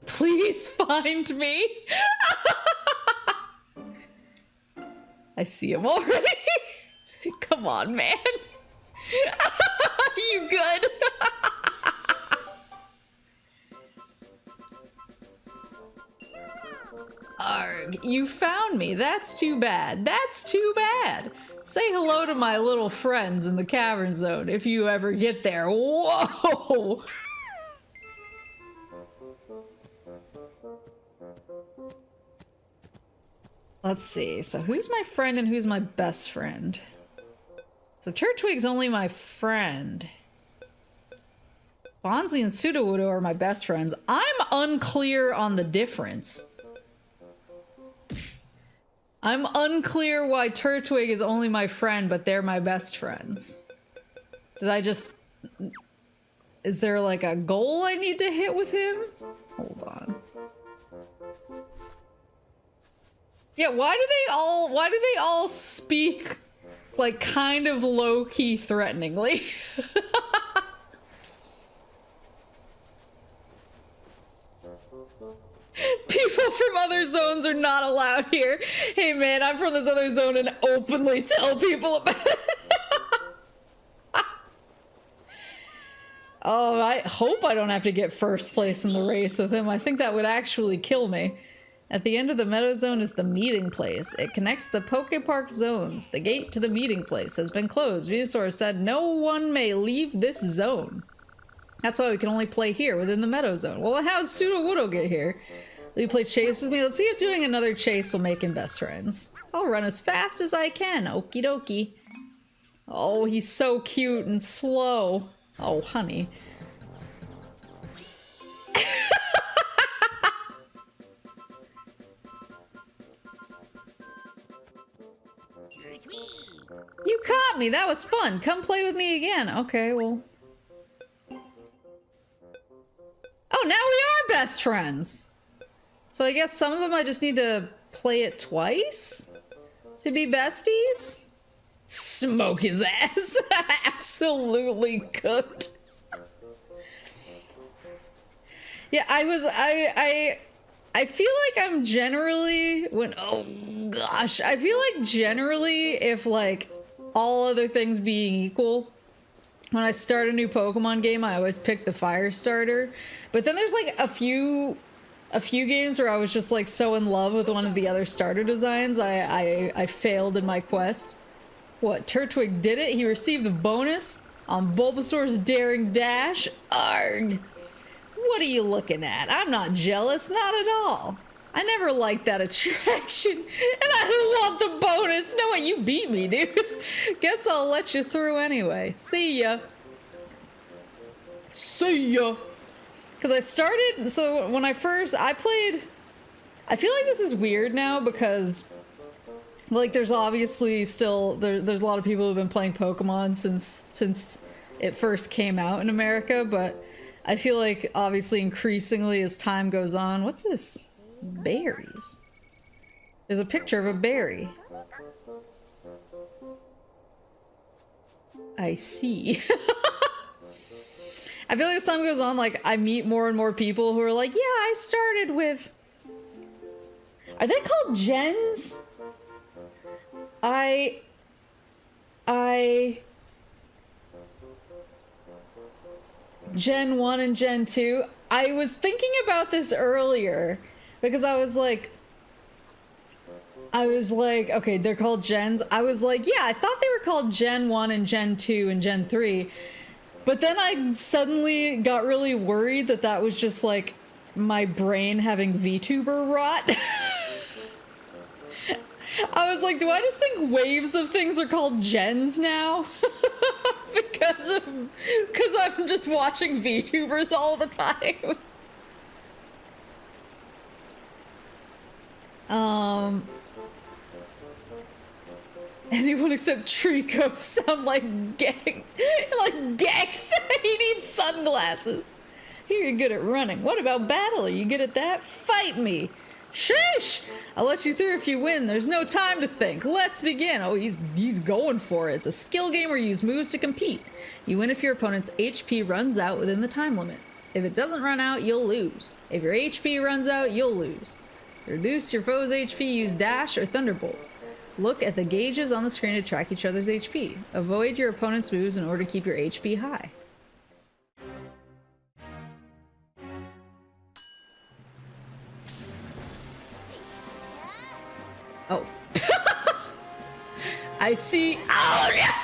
Please find me. I see him already. Come on, man. You good? Arg, you found me. That's too bad. That's too bad. Say hello to my little friends in the cavern zone if you ever get there. Whoa! Let's see. So who's my friend and who's my best friend? So Turtwig's only my friend. Bonsley and Sudowoodo are my best friends. I'm unclear on the difference. I'm unclear why Turtwig is only my friend, but they're my best friends. Did I just... Is there like a goal I need to hit with him? Hold on. Yeah, why do they all speak like kind of low-key threateningly? People from other zones are not allowed here. Hey man, I'm from this other zone and openly tell people about it. Oh, I hope I don't have to get first place in the race with him. I think that would actually kill me. At the end of the meadow zone is the meeting place. It connects the Pokepark zones. The gate to the meeting place has been closed. Venusaur said no one may leave this zone. That's why we can only play here within the meadow zone. Well, how did Sudowoodo get here? Will you play chase with me? Let's see if doing another chase will make him best friends. I'll run as fast as I can. Okie dokie. Oh, he's so cute and slow. Oh, honey. You caught me. That was fun. Come play with me again. Okay, well. Oh, now we are best friends. So I guess some of them I just need to play it twice to be besties. Smoke his ass. Absolutely cooked. Yeah, I feel like I'm generally oh gosh, I feel like generally if like all other things being equal, when I start a new Pokemon game, I always pick the fire starter. But then there's like a few games where I was just like so in love with one of the other starter designs, I failed in my quest. What, Turtwig did it? He received the bonus on Bulbasaur's Daring Dash? Arg! What are you looking at? I'm not jealous, not at all. I never liked that attraction, and I don't want the bonus. No, what, you beat me, dude. Guess I'll let you through anyway. See ya. See ya. Because I started, so when I played, I feel like this is weird now because, like, there's obviously still, there's a lot of people who've been playing Pokemon since it first came out in America, but I feel like obviously increasingly as time goes on, what's this? Berries. There's a picture of a berry. I see. I feel like as time goes on, like, I meet more and more people who are like, yeah, I started with... Are they called gens? Gen 1 and Gen 2. I was thinking about this earlier because I was like, okay, they're called gens. I was like, yeah, I thought they were called Gen 1 and Gen 2 and Gen 3. But then I suddenly got really worried that that was just like my brain having VTuber rot. I was like, do I just think waves of things are called gens now? because I'm just watching VTubers all the time. Anyone except Trico sound like Gex. He needs sunglasses. You're good at running. What about battle? Are you good at that? Fight me. Shush! I'll let you through if you win. There's no time to think. Let's begin. Oh, he's going for it. It's a skill game where you use moves to compete. You win if your opponent's HP runs out within the time limit. If it doesn't run out, you'll lose. If your HP runs out, you'll lose. To reduce your foe's HP, use Dash or Thunderbolt. Look at the gauges on the screen to track each other's HP. Avoid your opponent's moves in order to keep your HP high. Oh. I see. Oh, yeah!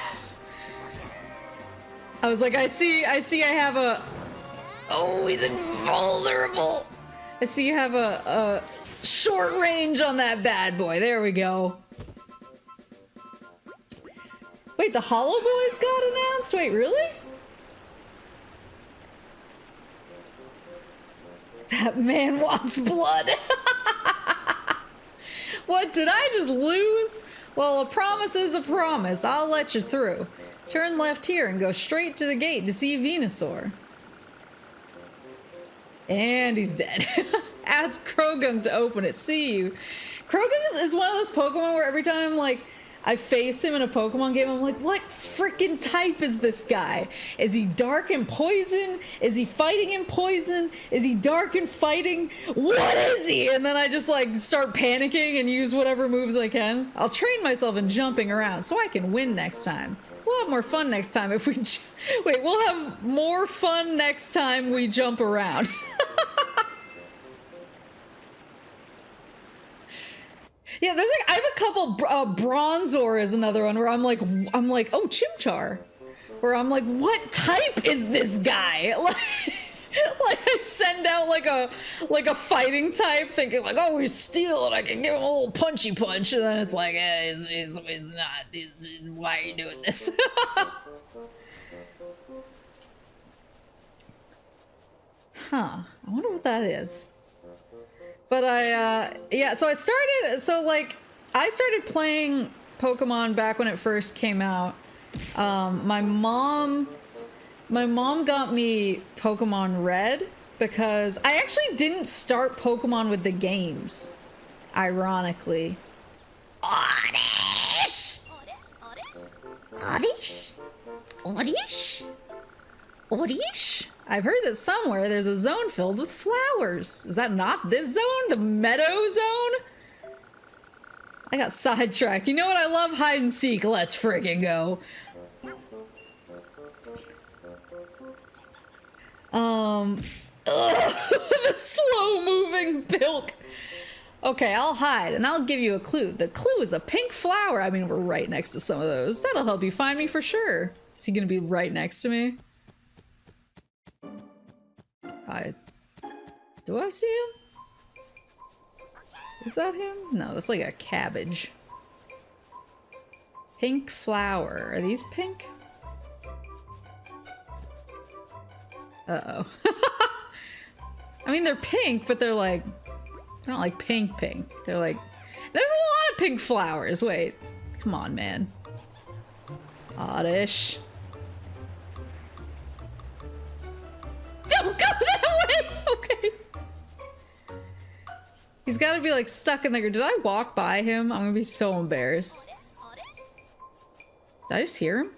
I was like, I see I have a... Oh, he's invulnerable. I see you have a short range on that bad boy. There we go. Wait, the Hollow Boys got announced? Wait, really? That man wants blood. What, did I just lose? Well, a promise is a promise. I'll let you through. Turn left here and go straight to the gate to see Venusaur. And he's dead. Ask Krogunk to open it. See you. Krogunk is one of those Pokemon where every time, like, I face him in a Pokemon game, I'm like, what freaking type is this guy? Is he dark and poison? Is he fighting in poison? Is he dark and fighting? What is he? And then I just like start panicking and use whatever moves I can. I'll train myself in jumping around so I can win next time. We'll have more fun next time if we... Wait, we'll have more fun next time we jump around. Yeah, there's like, I have a couple, Bronzor is another one where I'm like, oh, Chimchar. Where I'm like, what type is this guy? Like I send out like a fighting type thinking like, oh, he's steel and I can give him a little punchy punch. And then it's like, he's not, why are you doing this? Huh, I wonder what that is. But yeah, so I started playing Pokemon back when it first came out. My mom got me Pokemon Red because I actually didn't start Pokemon with the games, ironically. Oddish! Oddish? Oddish? Oddish? I've heard that somewhere there's a zone filled with flowers. Is that not this zone? The Meadow Zone? I got sidetracked. You know what? I love hide and seek. Let's friggin' go. The slow-moving bilk. Okay, I'll hide, and I'll give you a clue. The clue is a pink flower. I mean, we're right next to some of those. That'll help you find me for sure. Is he gonna be right next to me? Do I see him? Is that him? No, that's like a cabbage. Pink flower. Are these pink? Uh-oh. I mean, they're pink, but they're like... They're not like pink pink. They're like... There's a lot of pink flowers. Wait. Come on, man. Oddish. Don't go that way! Okay. He's gotta be like stuck in there. Did I walk by him? I'm gonna be so embarrassed. Did I just hear him?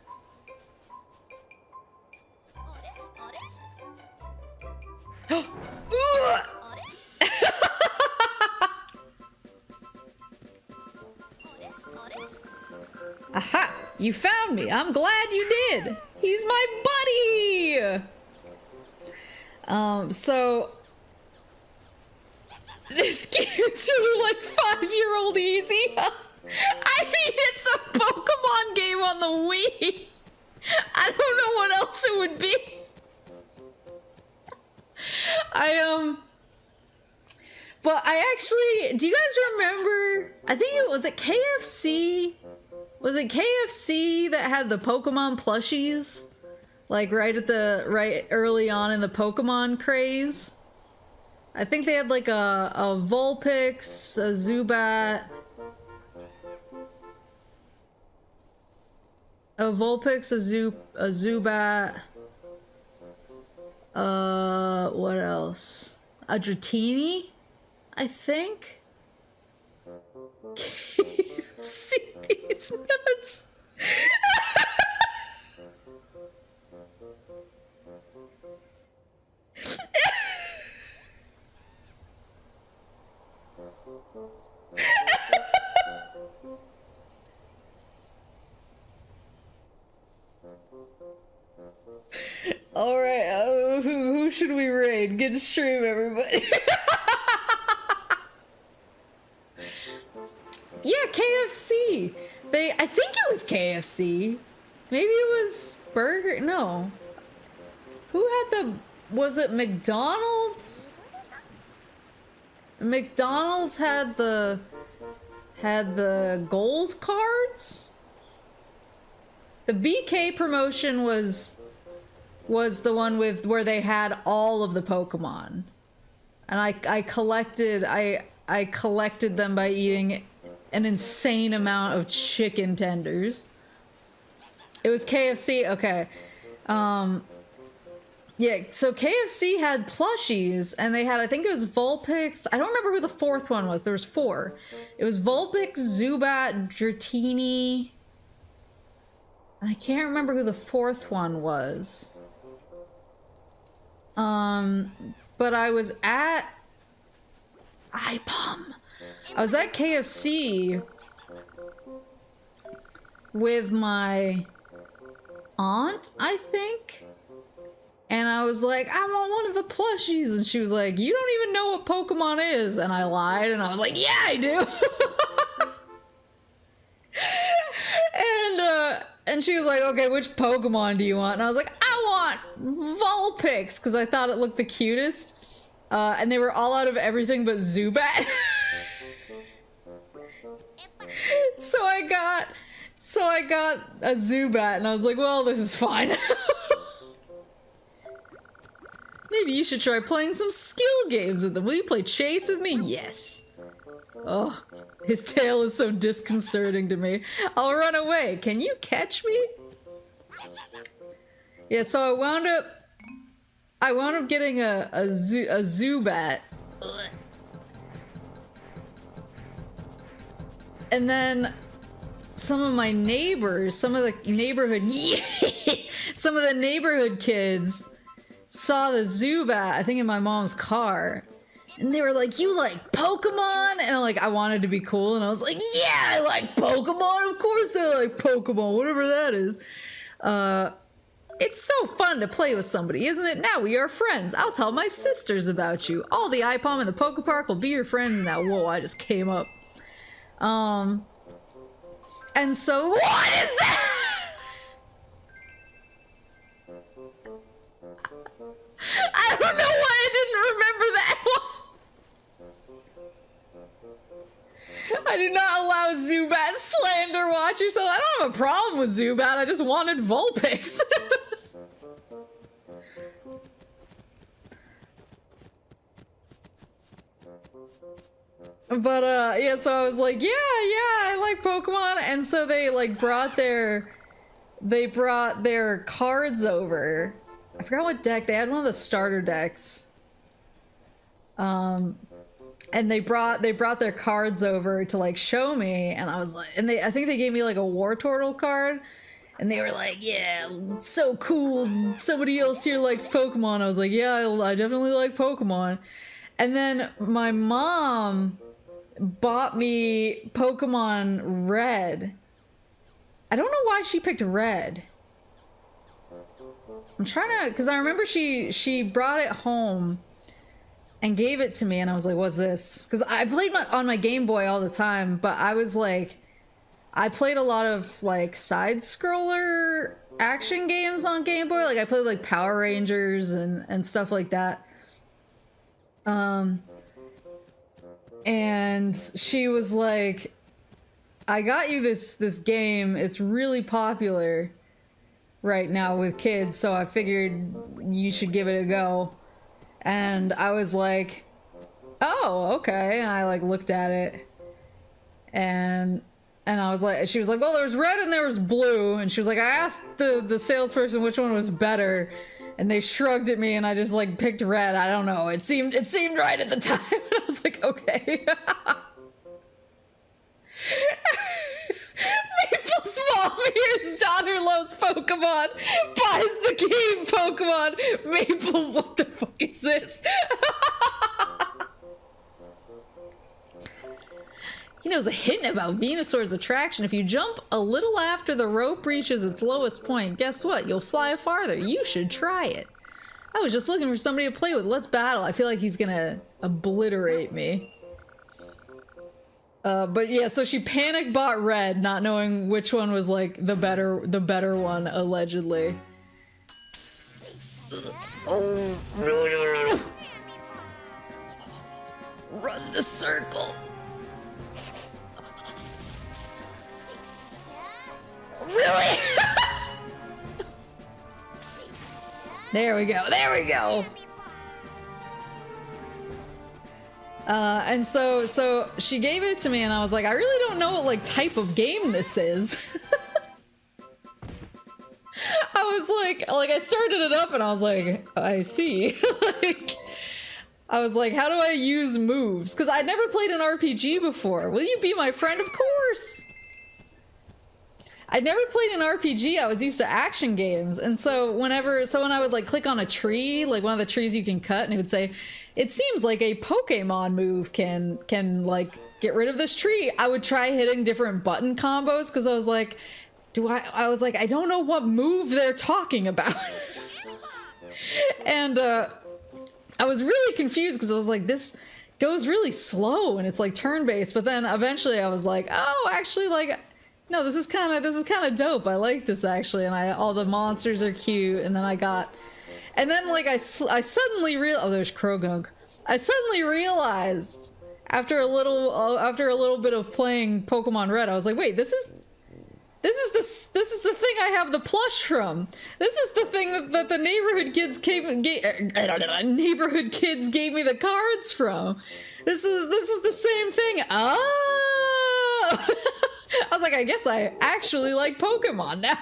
Aha! You found me! I'm glad you did! He's my buddy! So... This game's really like 5-year-old easy. I mean, it's a Pokemon game on the Wii. I don't know what else it would be. But I actually, do you guys remember, I think it was at KFC? Was it KFC that had the Pokemon plushies? Like right early on in the Pokemon craze? I think they had like a Vulpix, a Zubat, a Zubat, what else? A Dratini, I think? KFC, these nuts. All right, who should we raid? Good stream, everybody. Yeah, KFC. I think it was KFC. Maybe it was Burger. No. Who had was it McDonald's? McDonald's had the gold cards. The BK promotion was the one where they had all of the Pokemon, and I collected them by eating an insane amount of chicken tenders. It was KFC. Okay. Yeah, so KFC had plushies, and they had, I think it was Vulpix. I don't remember who the fourth one was. There was 4. It was Vulpix, Zubat, Dratini, and I can't remember who the fourth one was. But I was at IPOM. I was at KFC with my aunt, I think. And I was like, I want one of the plushies. And she was like, you don't even know what Pokemon is. And I lied, and I was like, yeah, I do. And she was like, okay, which Pokemon do you want? And I was like, I want Vulpix, because I thought it looked the cutest. And they were all out of everything but Zubat. So I got a Zubat, and I was like, well, this is fine. Maybe you should try playing some skill games with them. Will you play chase with me? Yes. Oh, his tail is so disconcerting to me. I'll run away. Can you catch me? Yeah, so I wound up getting a Zubat. And then some of the neighborhood kids saw the Zubat, I think in my mom's car, and they were like, you like Pokemon? And I wanted to be cool, and I was like, yeah, I like Pokemon, of course I like Pokemon, whatever that is. It's so fun to play with somebody, isn't it? Now we are friends. I'll tell my sisters about you. All the IPOM in the Poke Park will be your friends now. Whoa, I just came up. And so, what is that? I don't know why I didn't remember that one. I do not allow Zubat slander watcher, so I don't have a problem with Zubat. I just wanted Vulpix. But yeah, so I was like, yeah, I like Pokemon, and so they like brought their cards over. I forgot what deck they had. One of the starter decks. And they brought their cards over to like show me, and I was like, and I think they gave me like a Wartortle card, and they were like, yeah, so cool. Somebody else here likes Pokemon. I was like, yeah, I definitely like Pokemon. And then my mom bought me Pokemon Red. I don't know why she picked Red. I'm trying to, because I remember she brought it home and gave it to me, and I was like, what's this? Because I played on my Game Boy all the time, but I was like, I played a lot of like side-scroller action games on Game Boy. Like I played like Power Rangers and stuff like that. And she was like, I got you this game. It's really popular right now with kids, so I figured you should give it a go. And I was like, oh, okay. And I like looked at it, and I was like, she was like, well, there was red and there was blue. And she was like, I asked the salesperson which one was better, and they shrugged at me, and I just like picked red. I don't know. It seemed right at the time. And I was like, okay. Maple Smallbeer's daughter loves Pokemon, buys the game Pokemon. Maple, what the fuck is this? He knows a hint about Venusaur's attraction. If you jump a little after the rope reaches its lowest point, guess what? You'll fly farther. You should try it. I was just looking for somebody to play with. Let's battle. I feel like he's gonna obliterate me. But yeah, so she panic bought red, not knowing which one was like the better one, allegedly. Oh, no. Run the circle. Really? There we go. And so she gave it to me, and I was like, I really don't know what like type of game this is. I was like I started it up, and I was like, I see. Like, I was like, how do I use moves? Because I'd never played an RPG before. Will you be my friend? Of course. I'd never played an RPG. I was used to action games, and so when I would like click on a tree, like one of the trees you can cut, and it would say, it seems like a Pokemon move can like get rid of this tree. I would try hitting different button combos because I was like, I don't know what move they're talking about. And I was really confused because I was like, this goes really slow and it's like turn-based, but then eventually I was like, oh, actually, like, no, this is kind of dope. I like this actually, and all the monsters are cute. And then like I suddenly realized, oh, there's Krogunk. I suddenly realized after a little bit of playing Pokemon Red, I was like, wait, this is the thing I have the plush from. This is the thing that the neighborhood kids gave me the cards from. This is the same thing. Oh. I was like, I guess I actually like Pokemon now.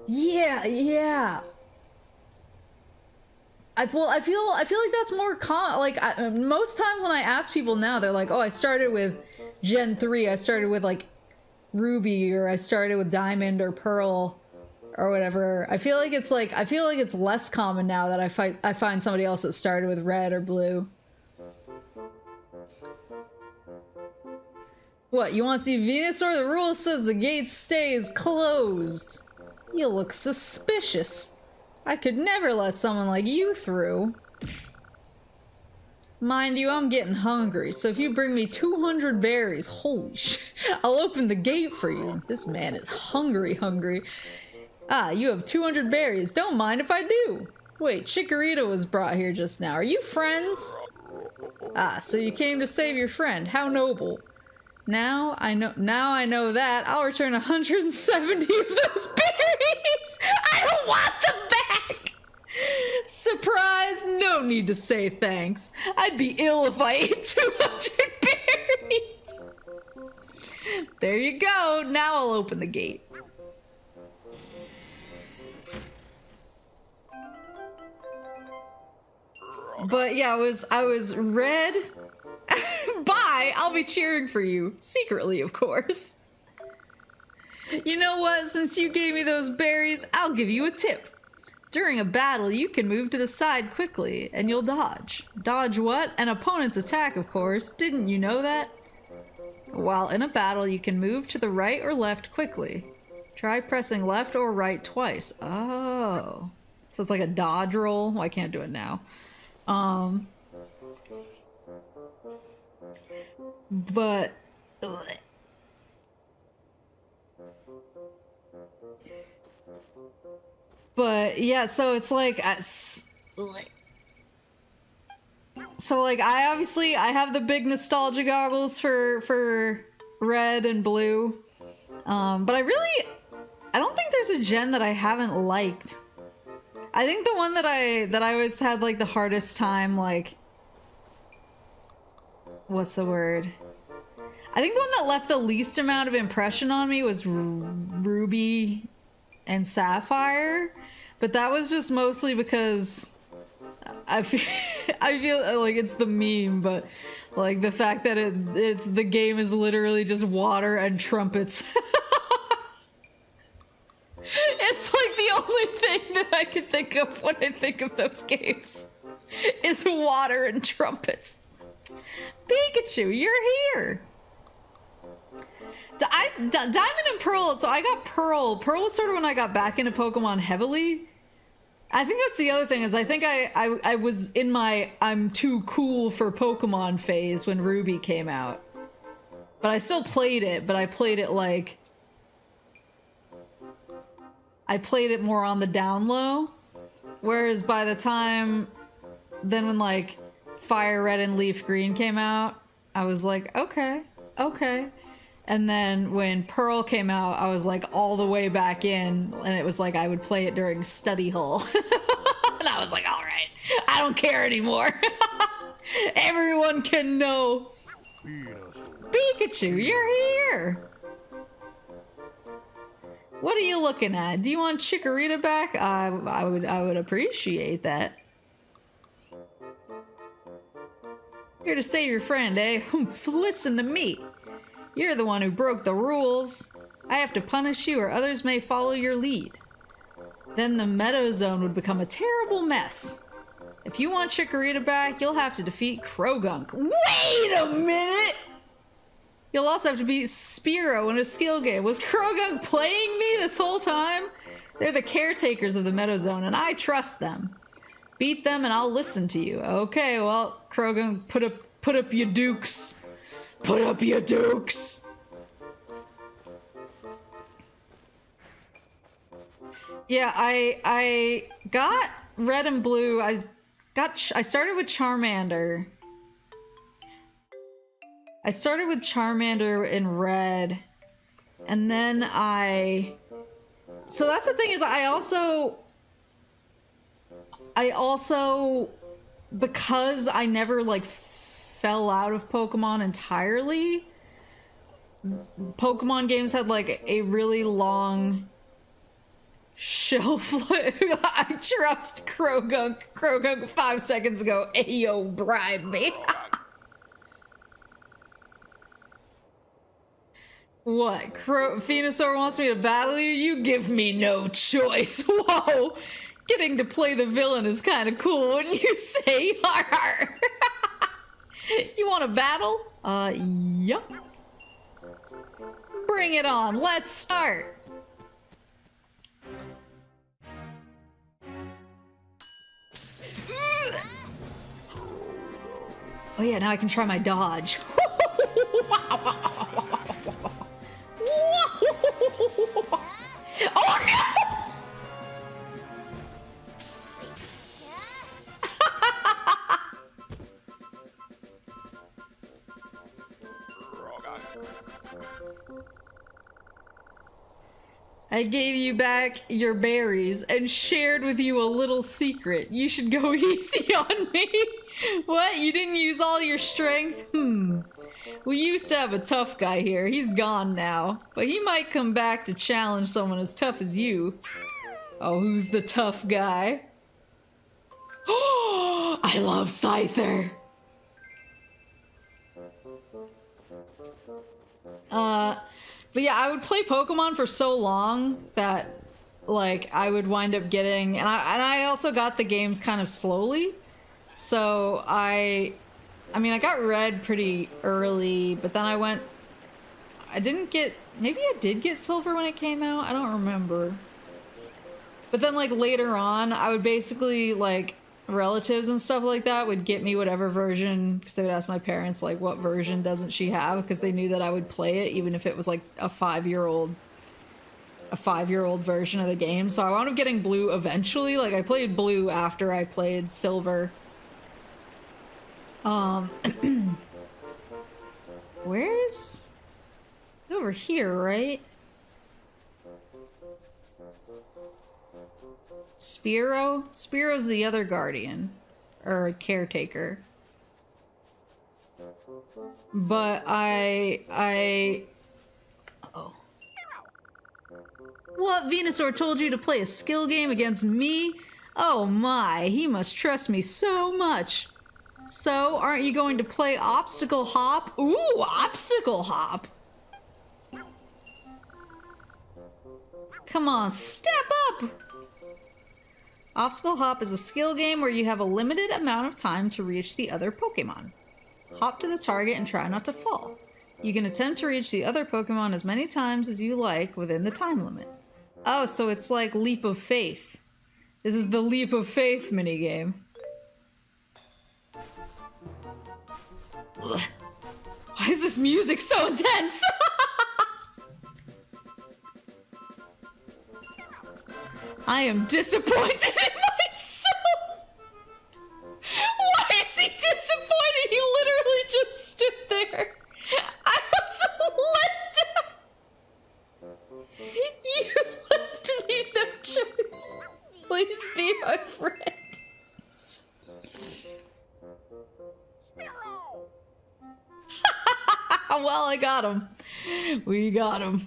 Yeah. I feel like that's more common. Like most times when I ask people now, they're like, "Oh, I started with Gen 3. I started with like Ruby, or I started with Diamond or Pearl." Or whatever. I feel like it's less common now that I find somebody else that started with red or blue. What, you want to see Venusaur? The rule says the gate stays closed. You look suspicious. I could never let someone like you through. Mind you, I'm getting hungry, so if you bring me 200 berries, holy shit, I'll open the gate for you. This man is hungry. Ah, you have 200 berries. Don't mind if I do. Wait, Chikorita was brought here just now. Are you friends? Ah, so you came to save your friend. How noble. Now I know that. I'll return 170 of those berries. I don't want them back. Surprise, no need to say thanks. I'd be ill if I ate 200 berries. There you go. Now I'll open the gate. But yeah, I was red. Bye! I'll be cheering for you. Secretly, of course. You know what? Since you gave me those berries, I'll give you a tip. During a battle, you can move to the side quickly, and you'll dodge. Dodge what? An opponent's attack, of course. Didn't you know that? While in a battle, you can move to the right or left quickly. Try pressing left or right twice. Oh. So it's like a dodge roll? Well, I can't do it now. But yeah, so it's like so like I have the big nostalgia goggles for red and blue, but I don't think there's a gen that I haven't liked. I think the one that I always had like the hardest time, like, what's the word? I think the one that left the least amount of impression on me was Ruby and Sapphire, but that was just mostly because I feel like it's the meme, but like the fact that it's the game is literally just water and trumpets. It's like the only thing that I can think of when I think of those games is water and trumpets. Pikachu, you're here. Diamond and Pearl, so I got Pearl. Pearl was sort of when I got back into Pokemon heavily. I think that's the other thing, is I think I was in my I'm too cool for Pokemon phase when Ruby came out. But I still played it, but I played it like... I played it more on the down low. Whereas by the time... Then when like Fire Red and Leaf Green came out, I was like, okay. And then when Pearl came out, I was like all the way back in, and it was like I would play it during study hall. And I was like, all right, I don't care anymore. Everyone can know. Pikachu, you're here. What are you looking at? Do you want Chikorita back? I would appreciate that. Here to save your friend, eh? Listen to me. You're the one who broke the rules. I have to punish you, or others may follow your lead. Then the Meadow Zone would become a terrible mess. If you want Chikorita back, you'll have to defeat Krogunk. Wait a minute! You'll also have to beat Spearow in a skill game. Was Krogunk playing me this whole time? They're the caretakers of the Meadow Zone, and I trust them. Beat them and I'll listen to you. Okay, well, Krogunk, put up your dukes. Put up your dukes! Yeah, I got red and blue. I started with Charmander. I started with Charmander in red. And then so that's the thing, is I also because I never like fell out of Pokemon entirely, Pokemon games had like a really long shelf life. I trust Krogunk. Krogunk 5 seconds ago, ayo, bribe me. What? Venusaur wants me to battle you? You give me no choice. Whoa! Getting to play the villain is kind of cool, wouldn't you say? You want a battle? Yup. Bring it on. Let's start. Oh yeah, now I can try my dodge. Oh no! I gave you back your berries and shared with you a little secret. You should go easy on me. What? You didn't use all your strength? We used to have a tough guy here. He's gone now. But he might come back to challenge someone as tough as you. Oh, who's the tough guy? Oh, I love Scyther. But yeah, I would play Pokemon for so long that, like, I would wind up getting, and I also got the games kind of slowly. So I mean, I got Red pretty early, but then maybe I did get Silver when it came out. I don't remember. But then, like, later on, I would basically, like, relatives and stuff like that would get me whatever version, because they would ask my parents, like, what version doesn't she have, because they knew that I would play it even if it was like a 5-year-old version of the game. So I wound up getting Blue eventually. Like, I played Blue after I played Silver. Where's it's over here, right? Spearow? Spearow's the other guardian. Or caretaker. But oh. What? Venusaur told you to play a skill game against me? Oh my, he must trust me so much. So, aren't you going to play Obstacle Hop? Ooh, Obstacle Hop! Come on, step up! Obstacle Hop is a skill game where you have a limited amount of time to reach the other Pokemon. Hop to the target and try not to fall. You can attempt to reach the other Pokemon as many times as you like within the time limit. Oh, so it's like Leap of Faith. This is the Leap of Faith minigame. Ugh. Why is this music so intense? I am disappointed in myself. Why is he disappointed? He literally just stood there. I was let down. You left me no choice. Please be my friend. Well, I got him. We got him.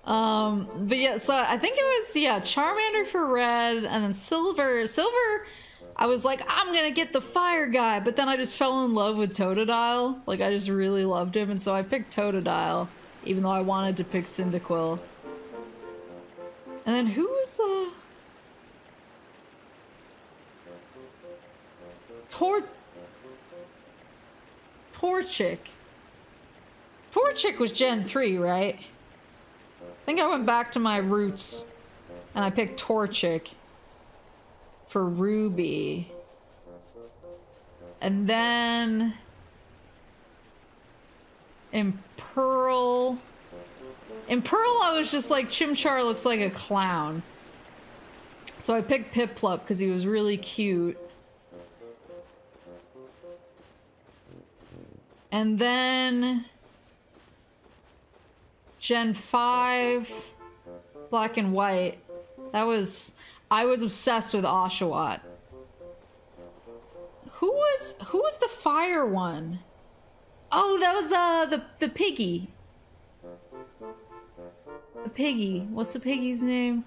But yeah, so I think it was, yeah, Charmander for Red, and then Silver, I was like, I'm gonna get the fire guy, but then I just fell in love with Totodile. Like, I just really loved him, and so I picked Totodile, even though I wanted to pick Cyndaquil. And then who was the... Torchic. Torchic was Gen 3, right? I think I went back to my roots and I picked Torchic for Ruby. And then in Pearl I was just like, Chimchar looks like a clown. So I picked Piplup because he was really cute. And then Gen 5, Black and White. I was obsessed with Oshawott. Who was the fire one? Oh, that was the piggy. The piggy. What's the piggy's name?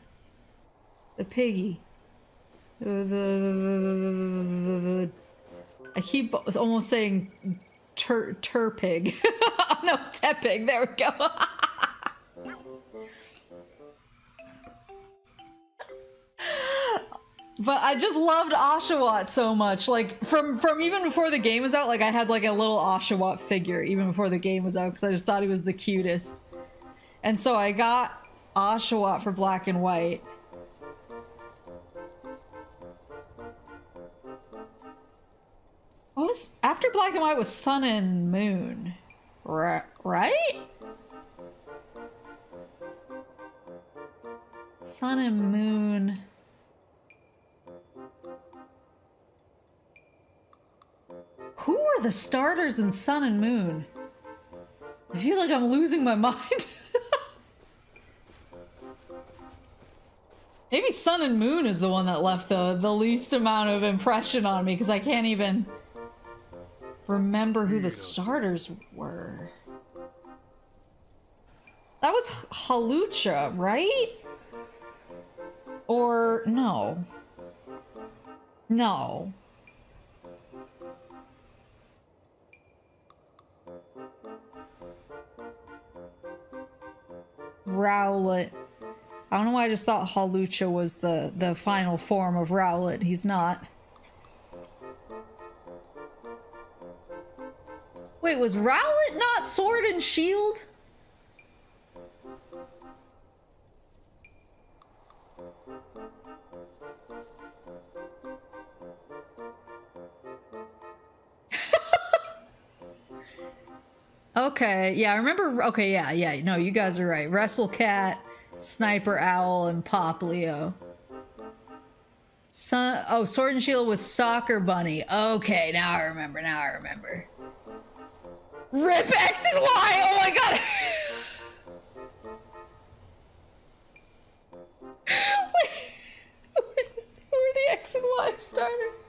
The piggy. I keep almost saying Turpig. No, Tepig. There we go. But I just loved Oshawott so much. Like, from even before the game was out, like, I had, like, a little Oshawott figure even before the game was out because I just thought he was the cutest. And so I got Oshawott for Black and White. What was... After Black and White was Sun and Moon. Right? Sun and Moon... Who are the starters in Sun and Moon? I feel like I'm losing my mind. Maybe Sun and Moon is the one that left the least amount of impression on me because I can't even remember who the starters were. That was Halucha, right? Or no. No. Rowlet. I don't know why I just thought Halucha was the final form of Rowlet. He's not. Wait, was Rowlet not Sword and Shield? Okay, yeah, I remember. Okay, yeah, no, you guys are right. Wrestlecat, Sniper Owl, and Poplio. Oh, Sword and Shield was Soccer Bunny. Okay, now I remember. Rip X and Y! Oh my god! Wait, who are the X and Y starters?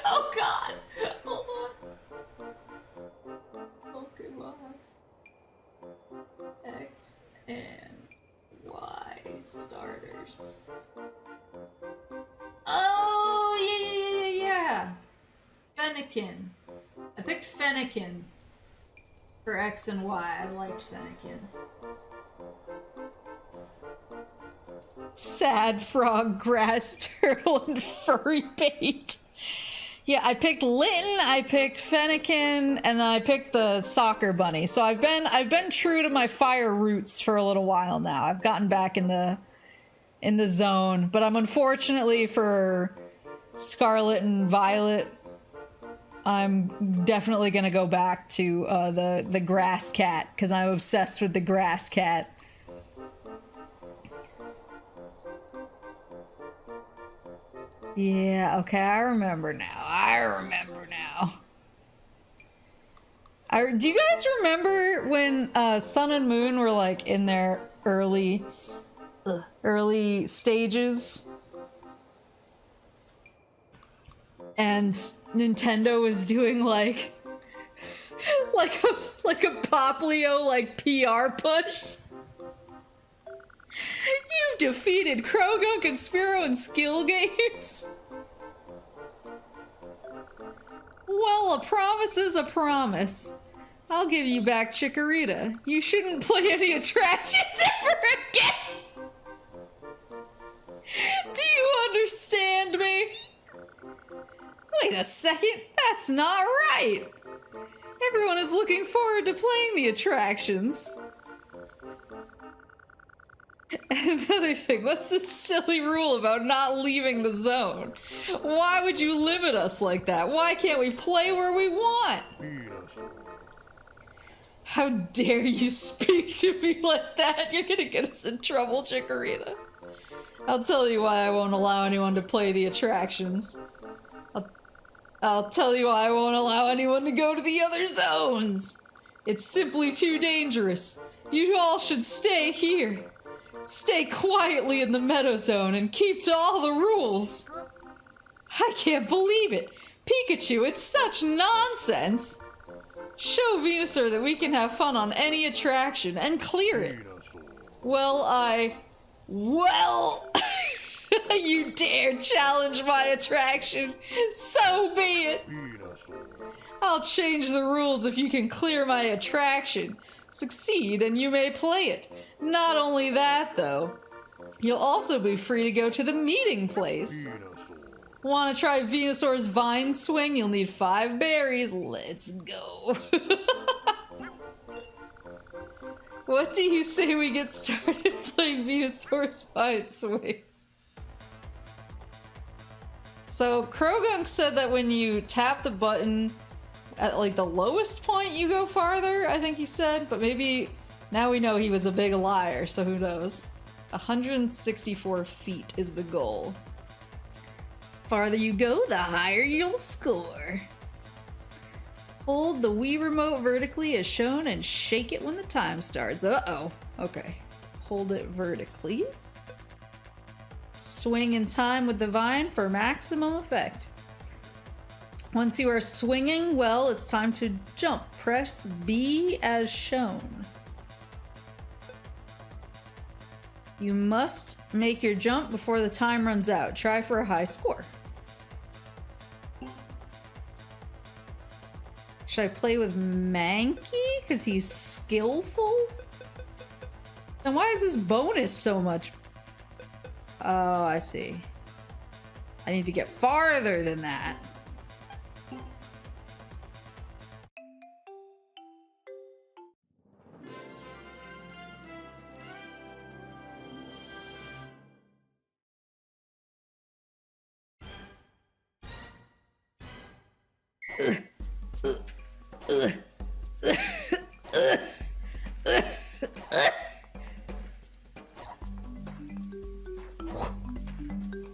Oh god! Hold on. X and Y starters. Oh, yeah. Fennekin. I picked Fennekin for X and Y. I liked Fennekin. Sad Frog, Grass Turtle, and Furry Bait. Yeah, I picked Litten, I picked Fennekin, and then I picked the Soccer Bunny. So I've been true to my fire roots for a little while now. I've gotten back in the zone, but I'm unfortunately for Scarlet and Violet, I'm definitely gonna go back to the Grass Cat because I'm obsessed with the Grass Cat. Yeah, okay, I remember now. Do you guys remember when Sun and Moon were like in their early stages? And Nintendo was doing like a Poplio like PR push? You've defeated Krogunk and Spearow in skill games? Well, a promise is a promise. I'll give you back Chikorita. You shouldn't play any attractions ever again! Do you understand me? Wait a second, that's not right! Everyone is looking forward to playing the attractions. Another thing, what's this silly rule about not leaving the zone? Why would you limit us like that? Why can't we play where we want? How dare you speak to me like that? You're gonna get us in trouble, Chikorita. I'll tell you why I won't allow anyone to play the attractions. I'll tell you why I won't allow anyone to go to the other zones. It's simply too dangerous. You all should stay here. Stay quietly in the Meadow Zone and keep to all the rules. I can't believe it. Pikachu, it's such nonsense. Show Venusaur that we can have fun on any attraction and clear it. Well, you dare challenge my attraction? So be it. I'll change the rules if you can clear my attraction. Succeed and you may play it. Not only that, though, you'll also be free to go to the meeting place. Want to try Venusaur's vine swing? You'll need 5 berries. Let's go. What do you say we get started playing Venusaur's vine swing? So Krogunk said that when you tap the button at like the lowest point you go farther, I think he said, but maybe now we know he was a big liar, so who knows. 164 feet is the goal. Farther you go, the higher you'll score. Hold the Wii remote vertically as shown and shake it when the time starts. Uh-oh. Okay. Hold it vertically. Swing in time with the vine for maximum effect. Once you are swinging well, it's time to jump. Press B as shown. You must make your jump before the time runs out. Try for a high score. Should I play with Mankey? Because he's skillful? And why is this bonus so much? Oh, I see. I need to get farther than that.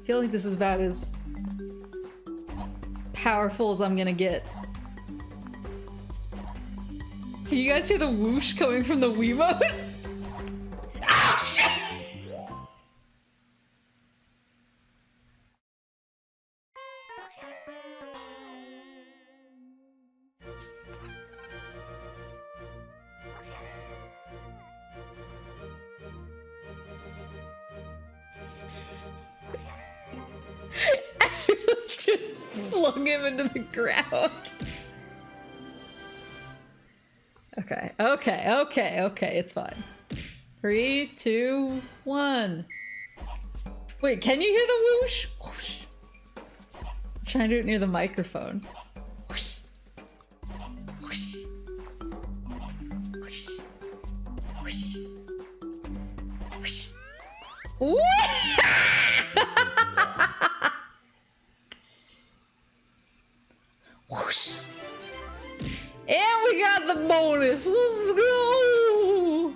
I feel like this is about as powerful as I'm gonna get. Can you guys hear the whoosh coming from the Wiimote? Oh shit! Just flung him into the ground. Okay, it's fine. 3, 2, 1. Wait, can you hear the whoosh? Whoosh. I'm trying to do it near the microphone. Whoosh. Whoosh. Whoosh. Whoosh. Whoosh. Whoosh. Whoosh. And we got the bonus. Let's go.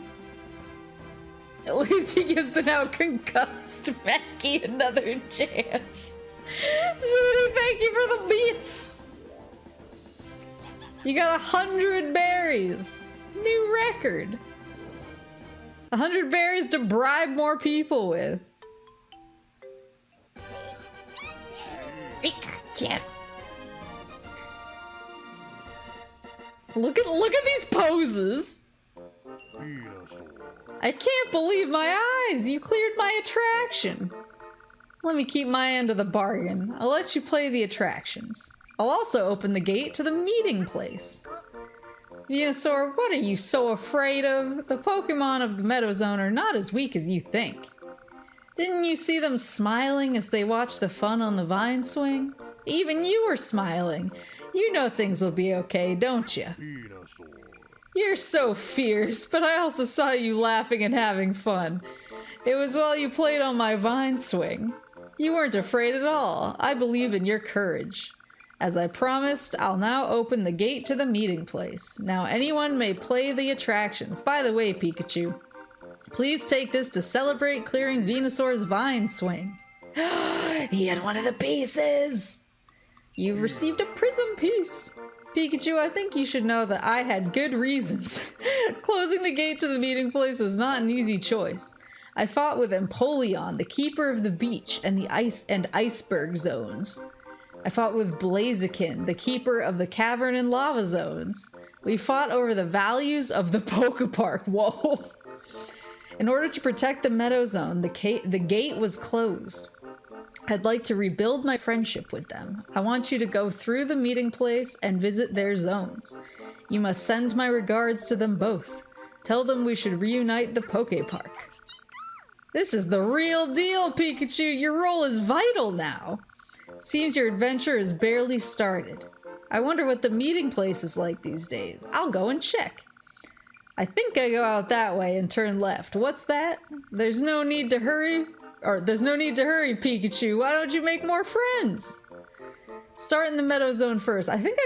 At least he gives the now concussed Mackie another chance. Zooty, thank you for the beats. You got 100 berries. New record. 100 berries to bribe more people with. Pikachu. Look at these poses. I can't believe my eyes. You cleared my attraction. Let me keep my end of the bargain. I'll let you play the attractions. I'll also open the gate to the meeting place. Venusaur, what are you so afraid of? The Pokemon of the Meadow Zone are not as weak as you think. Didn't you see them smiling as they watched the fun on the vine swing? Even you were smiling. You know things will be okay, don't you? You're so fierce, but I also saw you laughing and having fun. It was while you played on my vine swing. You weren't afraid at all. I believe in your courage. As I promised, I'll now open the gate to the meeting place. Now anyone may play the attractions. By the way, Pikachu, please take this to celebrate clearing Venusaur's vine swing. He had one of the pieces! You've received a prism piece. Pikachu, I think you should know that I had good reasons. Closing the gate to the meeting place was not an easy choice. I fought with Empoleon, the keeper of the beach and the ice and iceberg zones. I fought with Blaziken, the keeper of the cavern and lava zones. We fought over the values of the Pokepark. Whoa. In order to protect the Meadow Zone, the gate was closed. I'd like to rebuild my friendship with them. I want you to go through the meeting place and visit their zones. You must send my regards to them both. Tell them we should reunite the Pokepark. This is the real deal, Pikachu. Your role is vital now. Seems your adventure is barely started. I wonder what the meeting place is like these days. I'll go and check. I think I go out that way and turn left. What's that? There's no need to hurry. Or, there's no need to hurry, Pikachu. Why don't you make more friends? Start in the Meadow Zone first. I think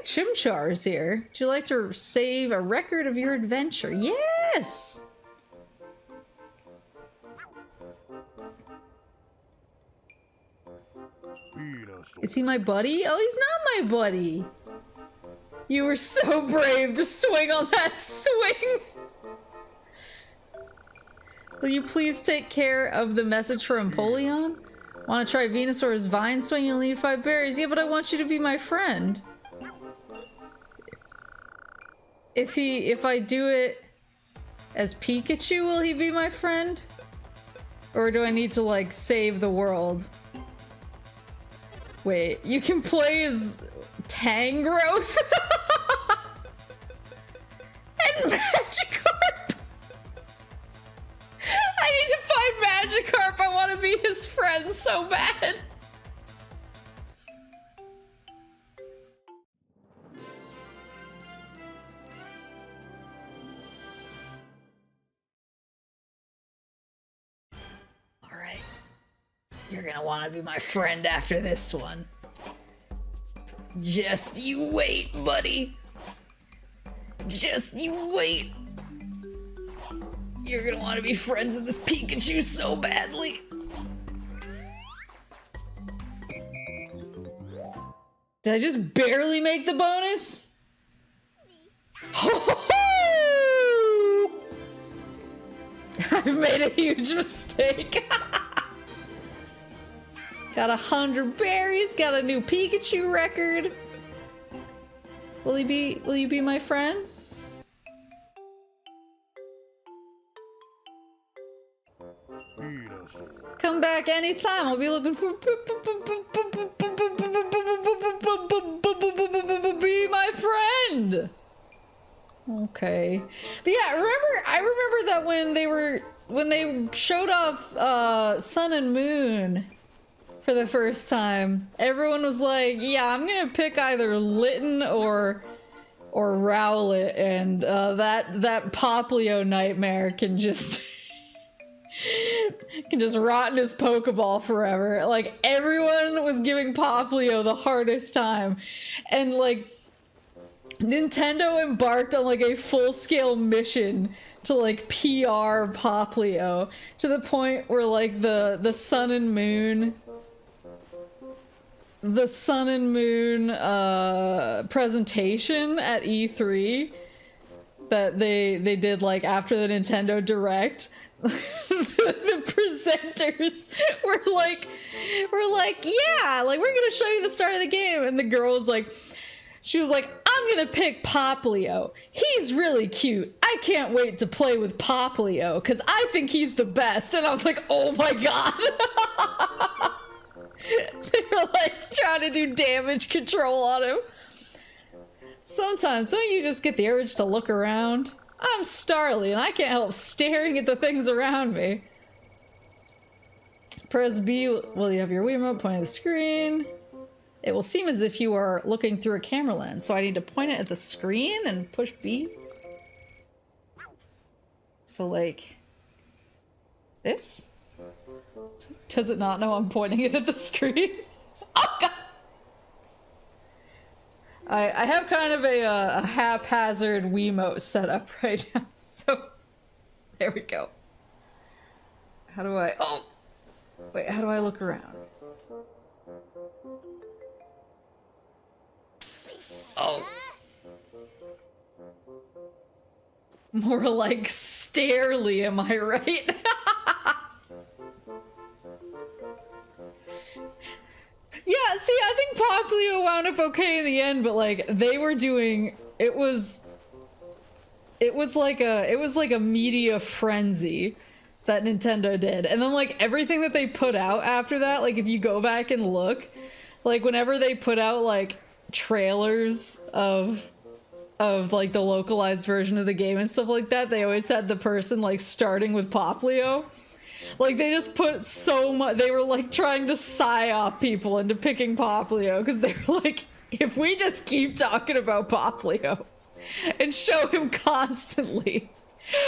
Chimchar's here. Would you like to save a record of your adventure? Yes! Is he my buddy? Oh, he's not my buddy. You were so brave to swing on that swing. Will you please take care of the message for Empoleon? Want to try Venusaur's vine swing? You'll need 5 berries. Yeah, but I want you to be my friend. If I do it as Pikachu, will he be my friend? Or do I need to, like, save the world? Wait, you can play as Tangrowth? And Magikarp! I need to find Magikarp! I want to be his friend so bad! Alright. You're gonna want to be my friend after this one. Just you wait, buddy. Just you wait. You're gonna want to be friends with this Pikachu so badly. Did I just barely make the bonus? I've made a huge mistake. Got 100 berries, got a new Pikachu record. Will you be my friend? Come back anytime. I'll be looking for be my friend. Okay. But yeah, I remember that when they showed off Sun and Moon for the first time, everyone was like, yeah, I'm gonna pick either Litten or Rowlet, and that Poplio nightmare can just rot in his Pokeball forever. Like, everyone was giving Poplio the hardest time, and like Nintendo embarked on like a full-scale mission to like PR Poplio to the point where like the Sun and Moon presentation at E3 that they did like after the Nintendo Direct, the presenters were like, yeah, like, we're gonna show you the start of the game, and the girl was like, she was like, I'm gonna pick Poplio. He's really cute. I can't wait to play with Poplio because I think he's the best. And I was like, oh my god. They were like trying to do damage control on him. Sometimes don't you just get the urge to look around? I'm Starly and I can't help staring at the things around me. Press B while you have your Wiimote pointing at the screen. It will seem as if you are looking through a camera lens, so I need to point it at the screen and push B. So like this? Does it not know I'm pointing it at the screen? Oh god! I have kind of a haphazard Wiimote setup right now, so there we go. How do I... Oh! Wait, how do I look around? Oh. More like Starely, am I right? Yeah, see, I think Poplio wound up okay in the end, but like they were doing, it was like a media frenzy that Nintendo did. And then like everything that they put out after that, like if you go back and look, like whenever they put out like trailers of like the localized version of the game and stuff like that, they always had the person like starting with Poplio. Like, they just put so much, they were like trying to psyop people into picking Poplio, because they were like, if we just keep talking about Poplio and show him constantly,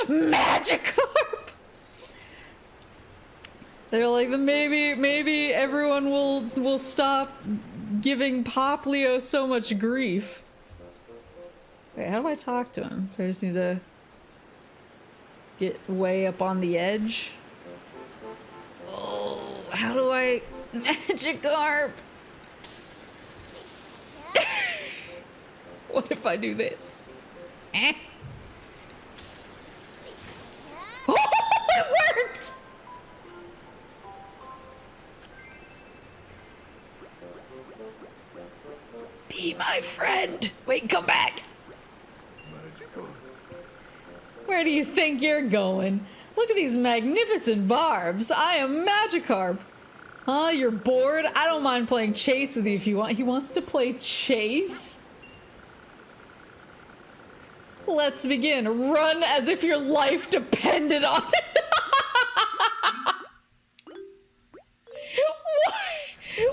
Magikarp! They're like, maybe everyone will stop giving Poplio so much grief. Wait, how do I talk to him? So I just need to get way up on the edge. Oh, how do I... Magikarp! What if I do this? Eh? Oh, it worked! Be my friend. Wait, come back. Where do you think you're going? Look at these magnificent barbs. I am Magikarp. Huh? You're bored? I don't mind playing chase with you if you want. He wants to play chase? Let's begin. Run as if your life depended on it.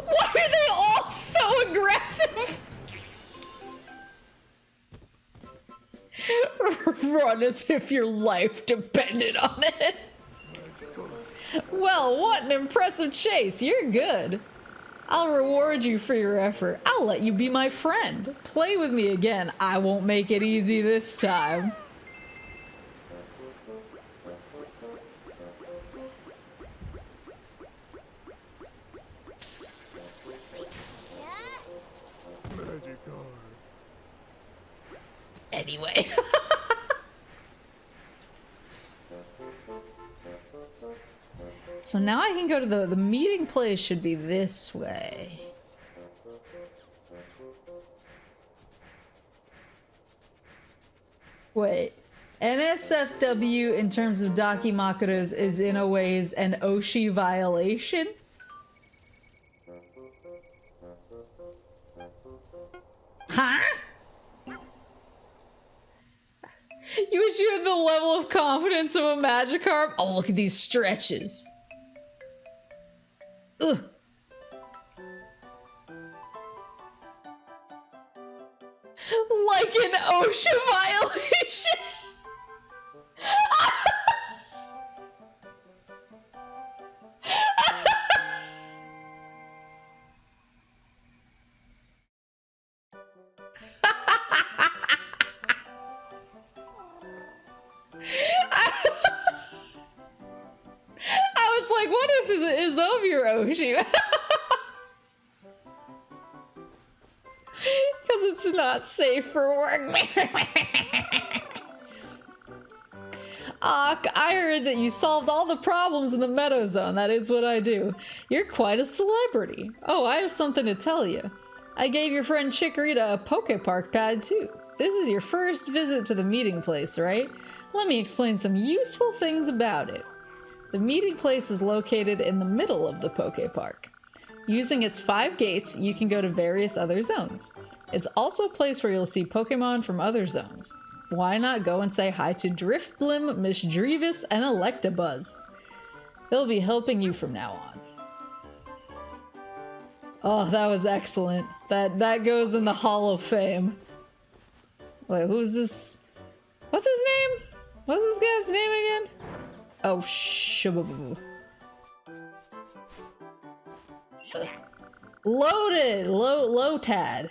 Why are they all so aggressive? Run as if your life depended on it. Well, what an impressive chase. You're good. I'll reward you for your effort. I'll let you be my friend. Play with me again. I won't make it easy this time. Anyway. So now I can go to the meeting place should be this way. Wait. NSFW in terms of Dakimakuras is in a ways an Oshi violation? Huh? You wish you had the level of confidence of a Magikarp? Oh, look at these stretches. Ugh. Like an OSHA violation. I was like, what if it is of your Oshi? Because it's not safe for work. I heard that you solved all the problems in the Meadow Zone. That is what I do. You're quite a celebrity. Oh, I have something to tell you. I gave your friend Chikorita a PokePark pad too. This is your first visit to the meeting place, right? Let me explain some useful things about it. The meeting place is located in the middle of the Pokepark. Using its 5 gates, you can go to various other zones. It's also a place where you'll see Pokemon from other zones. Why not go and say hi to Driftblim, Misdreavus, and Electabuzz? They'll be helping you from now on. Oh, that was excellent. That goes in the Hall of Fame. Wait, who's this? What's his name? What's this guy's name again? Oh, shubabu. Loaded! Lotad.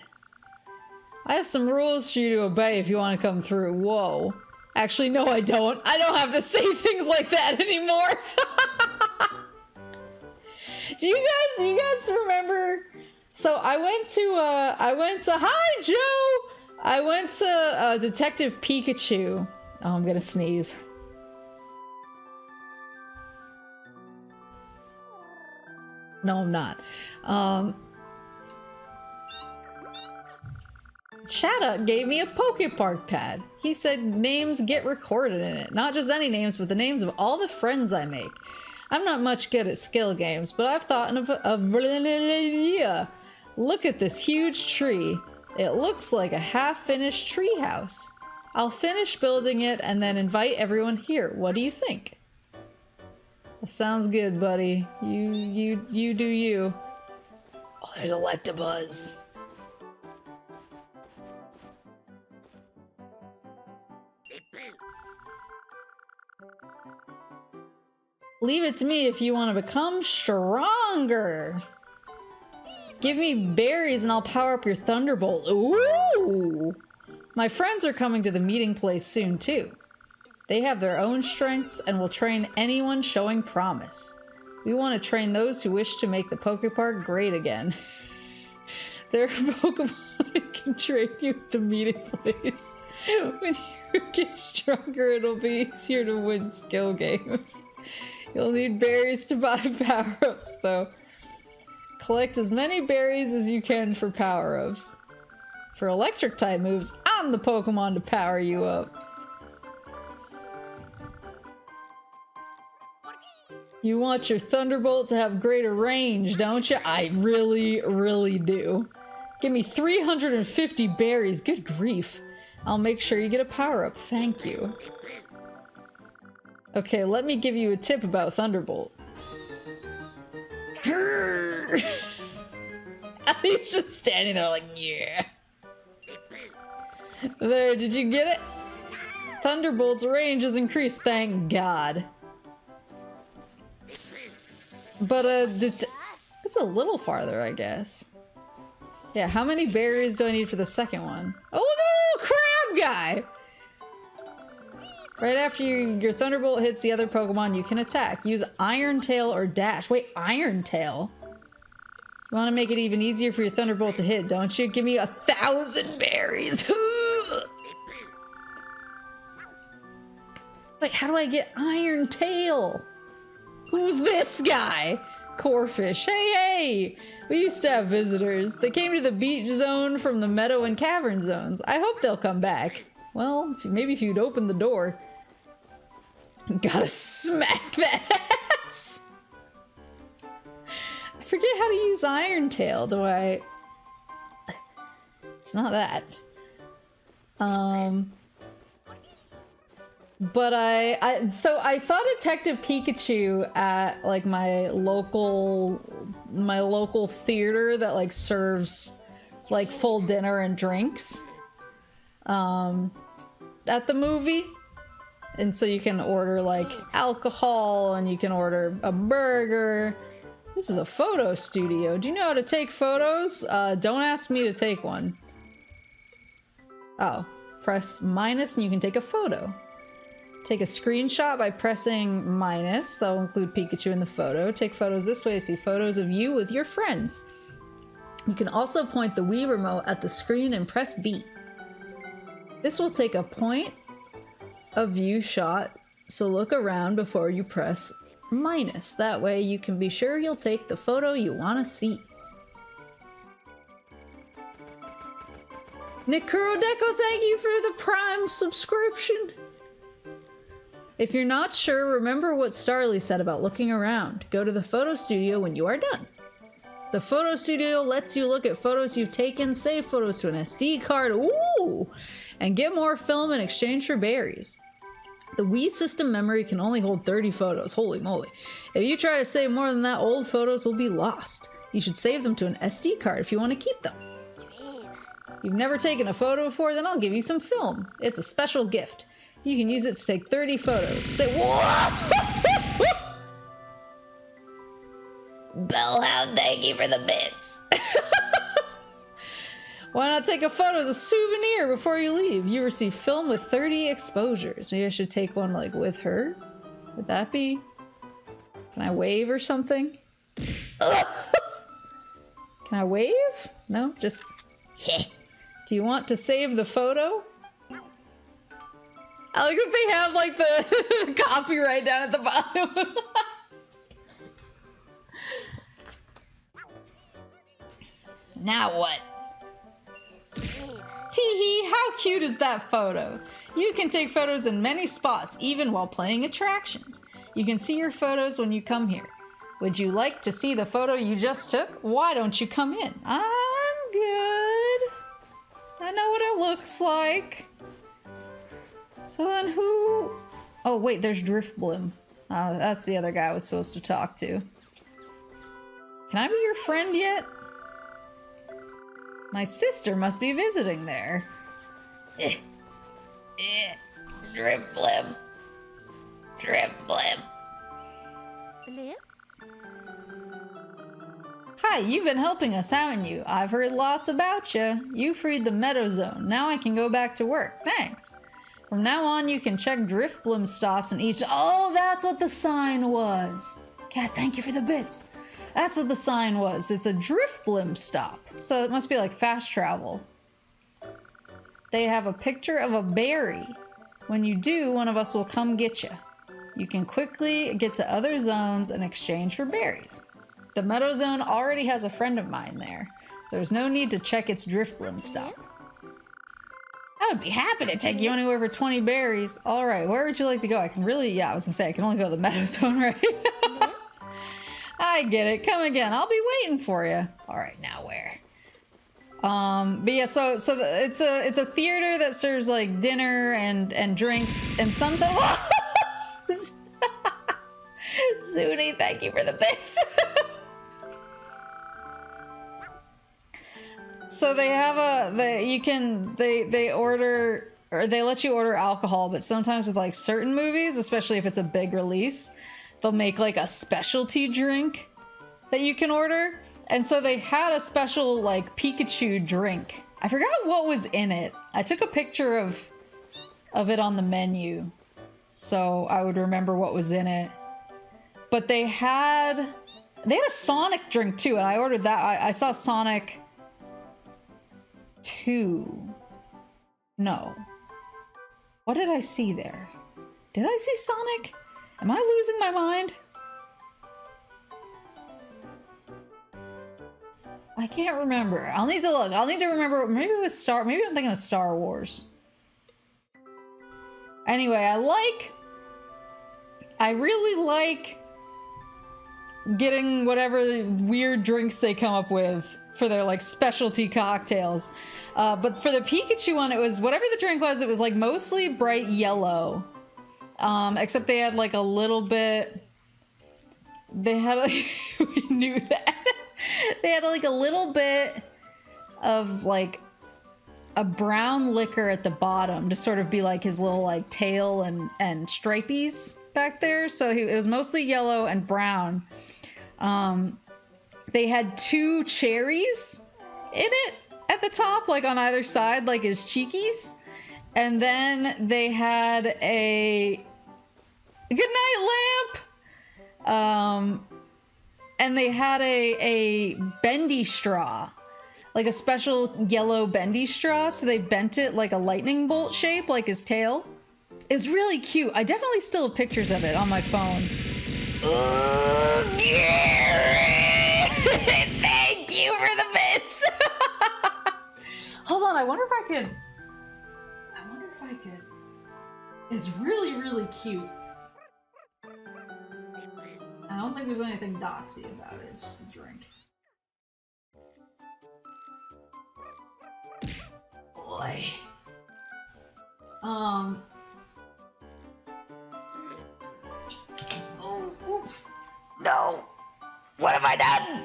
I have some rules for you to obey if you want to come through. Whoa. Actually, no, I don't. I don't have to say things like that anymore. Do you guys remember? So I went to, hi, Joe! I went to, Detective Pikachu. Oh, I'm gonna sneeze. No, I'm not. Chatta gave me a Pokepark pad. He said names get recorded in it. Not just any names, but the names of all the friends I make. I'm not much good at skill games, but I've thought of a... Look at this huge tree. It looks like a half-finished treehouse. I'll finish building it and then invite everyone here. What do you think? Sounds good, buddy. You do you. Oh, there's Electabuzz. Leave it to me if you want to become stronger. Give me berries and I'll power up your Thunderbolt. Ooh! My friends are coming to the meeting place soon, too. They have their own strengths and will train anyone showing promise. We want to train those who wish to make the Pokepark great again. There are Pokemon who can train you at the meeting place. When you get stronger, it'll be easier to win skill games. You'll need berries to buy power-ups, though. Collect as many berries as you can for power-ups. For electric-type moves, I'm the Pokemon to power you up. You want your Thunderbolt to have greater range, don't you? I really, really do. Give me 350 berries. Good grief. I'll make sure you get a power-up. Thank you. Okay, let me give you a tip about Thunderbolt. He's just standing there like, yeah. There, did you get it? Thunderbolt's range is increased, thank God. But, it's a little farther, I guess. Yeah, how many berries do I need for the second one? Oh, look at the little crab guy! Right after your Thunderbolt hits the other Pokemon, you can attack. Use Iron Tail or Dash. Wait, Iron Tail? You want to make it even easier for your Thunderbolt to hit, don't you? Give me 1,000 berries! Wait, how do I get Iron Tail? Who's this guy? Corfish. Hey, hey! We used to have visitors. They came to the beach zone from the meadow and cavern zones. I hope they'll come back. Well, maybe if you'd open the door. Gotta smack that ass! I forget how to use Iron Tail, do I? It's not that. But so I saw Detective Pikachu at like my local theater that like serves like full dinner and drinks at the movie. And so you can order like alcohol and you can order a burger. This is a photo studio. Do you know how to take photos? Don't ask me to take one. Oh, press minus and you can take a photo. Take a screenshot by pressing minus. That'll include Pikachu in the photo. Take photos this way to see photos of you with your friends. You can also point the Wii remote at the screen and press B. This will take a point of view shot, so look around before you press minus. That way you can be sure you'll take the photo you want to see. Nicurodeco, thank you for the Prime subscription. If you're not sure, remember what Starly said about looking around. Go to the photo studio when you are done. The photo studio lets you look at photos you've taken, save photos to an SD card, ooh, and get more film in exchange for berries. The Wii system memory can only hold 30 photos, holy moly. If you try to save more than that, old photos will be lost. You should save them to an SD card if you want to keep them. If you've never taken a photo before, then I'll give you some film. It's a special gift. You can use it to take 30 photos. Say, whoa! Bellhound, thank you for the bits. Why not take a photo as a souvenir before you leave? You receive film with 30 exposures. Maybe I should take one like with her. Would that be? Can I wave or something? Can I wave? No, just. Do you want to save the photo? I like that they have like the copyright down at the bottom. Now what? Teehee, how cute is that photo? You can take photos in many spots, even while playing attractions. You can see your photos when you come here. Would you like to see the photo you just took? Why don't you come in? I'm good. I know what it looks like. So then who... Oh wait, there's Drifblim. Oh, that's the other guy I was supposed to talk to. Can I be your friend yet? My sister must be visiting there. Drip blim. Drip blim. Hi, you've been helping us, haven't you? I've heard lots about you. You freed the Meadow Zone. Now I can go back to work. Thanks. From now on, you can check Driftblim stops in each... Oh, that's what the sign was. Cat, thank you for the bits. That's what the sign was. It's a Driftblim stop. So it must be like fast travel. They have a picture of a berry. When you do, one of us will come get you. You can quickly get to other zones in exchange for berries. The Meadow Zone already has a friend of mine there, so there's no need to check its Driftblim stop. I would be happy to take you anywhere for 20 berries. All right, where would you like to go? I can really, yeah, I was gonna say, I can only go to the Meadow Zone, right? I get it. Come again. I'll be waiting for you. All right, now where? But yeah, so it's a theater that serves like dinner and drinks and sometimes. Zuni, thank you for the bits. So they have they order, or they let you order alcohol, but sometimes with like certain movies, especially if it's a big release, they'll make like a specialty drink that you can order. And so they had a special like Pikachu drink. I forgot what was in it. I took a picture of it on the menu so I would remember what was in it. But they had a Sonic drink too, and I ordered that. I saw Sonic 2. No. What did I see there? Did I see Sonic? Am I losing my mind? I can't remember. I'll need to look. I'll need to remember. Maybe it was maybe I'm thinking of Star Wars. Anyway, I really like getting whatever weird drinks they come up with for their like specialty cocktails. But for the Pikachu one, it was whatever the drink was, it was like mostly bright yellow. Except they had like a little bit, they had like, we knew that. They had like a little bit of like a brown liquor at the bottom to sort of be like his little like tail and stripies back there. So it was mostly yellow and brown. They had 2 cherries in it at the top, like on either side, like his cheekies. And then they had a goodnight lamp. And they had a bendy straw, like a special yellow bendy straw. So they bent it like a lightning bolt shape, like his tail. It's really cute. I definitely still have pictures of it on my phone. Oh, Garrett! Thank you for the bits. Hold on, I wonder if I could. It's really, really cute. I don't think there's anything doxy about it. It's just a drink. Boy. Oh, oops. No. What have I done?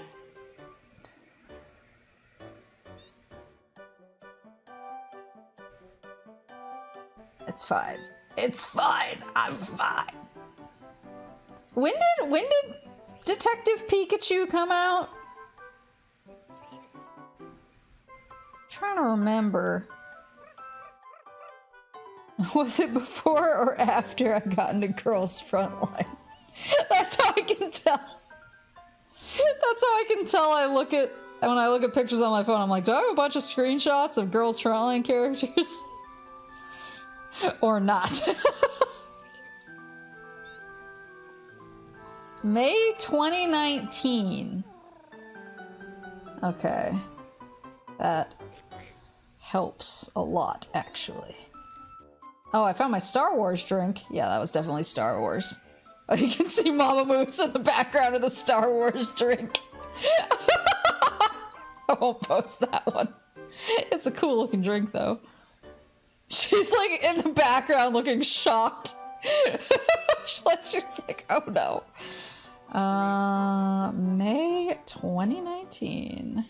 It's fine. It's fine. I'm fine. When did Detective Pikachu come out? I'm trying to remember. Was it before or after I got into Girls Frontline? That's how I can tell. That's how I can tell. When I look at pictures on my phone, I'm like, do I have a bunch of screenshots of Girls Frontline characters? Or not. May 2019. Okay. That helps a lot, actually. Oh, I found my Star Wars drink. Yeah, that was definitely Star Wars. Oh, you can see Mama Moose in the background of the Star Wars drink. I won't post that one. It's a cool looking drink, though. She's like in the background looking shocked. She's like, oh no. May 2019.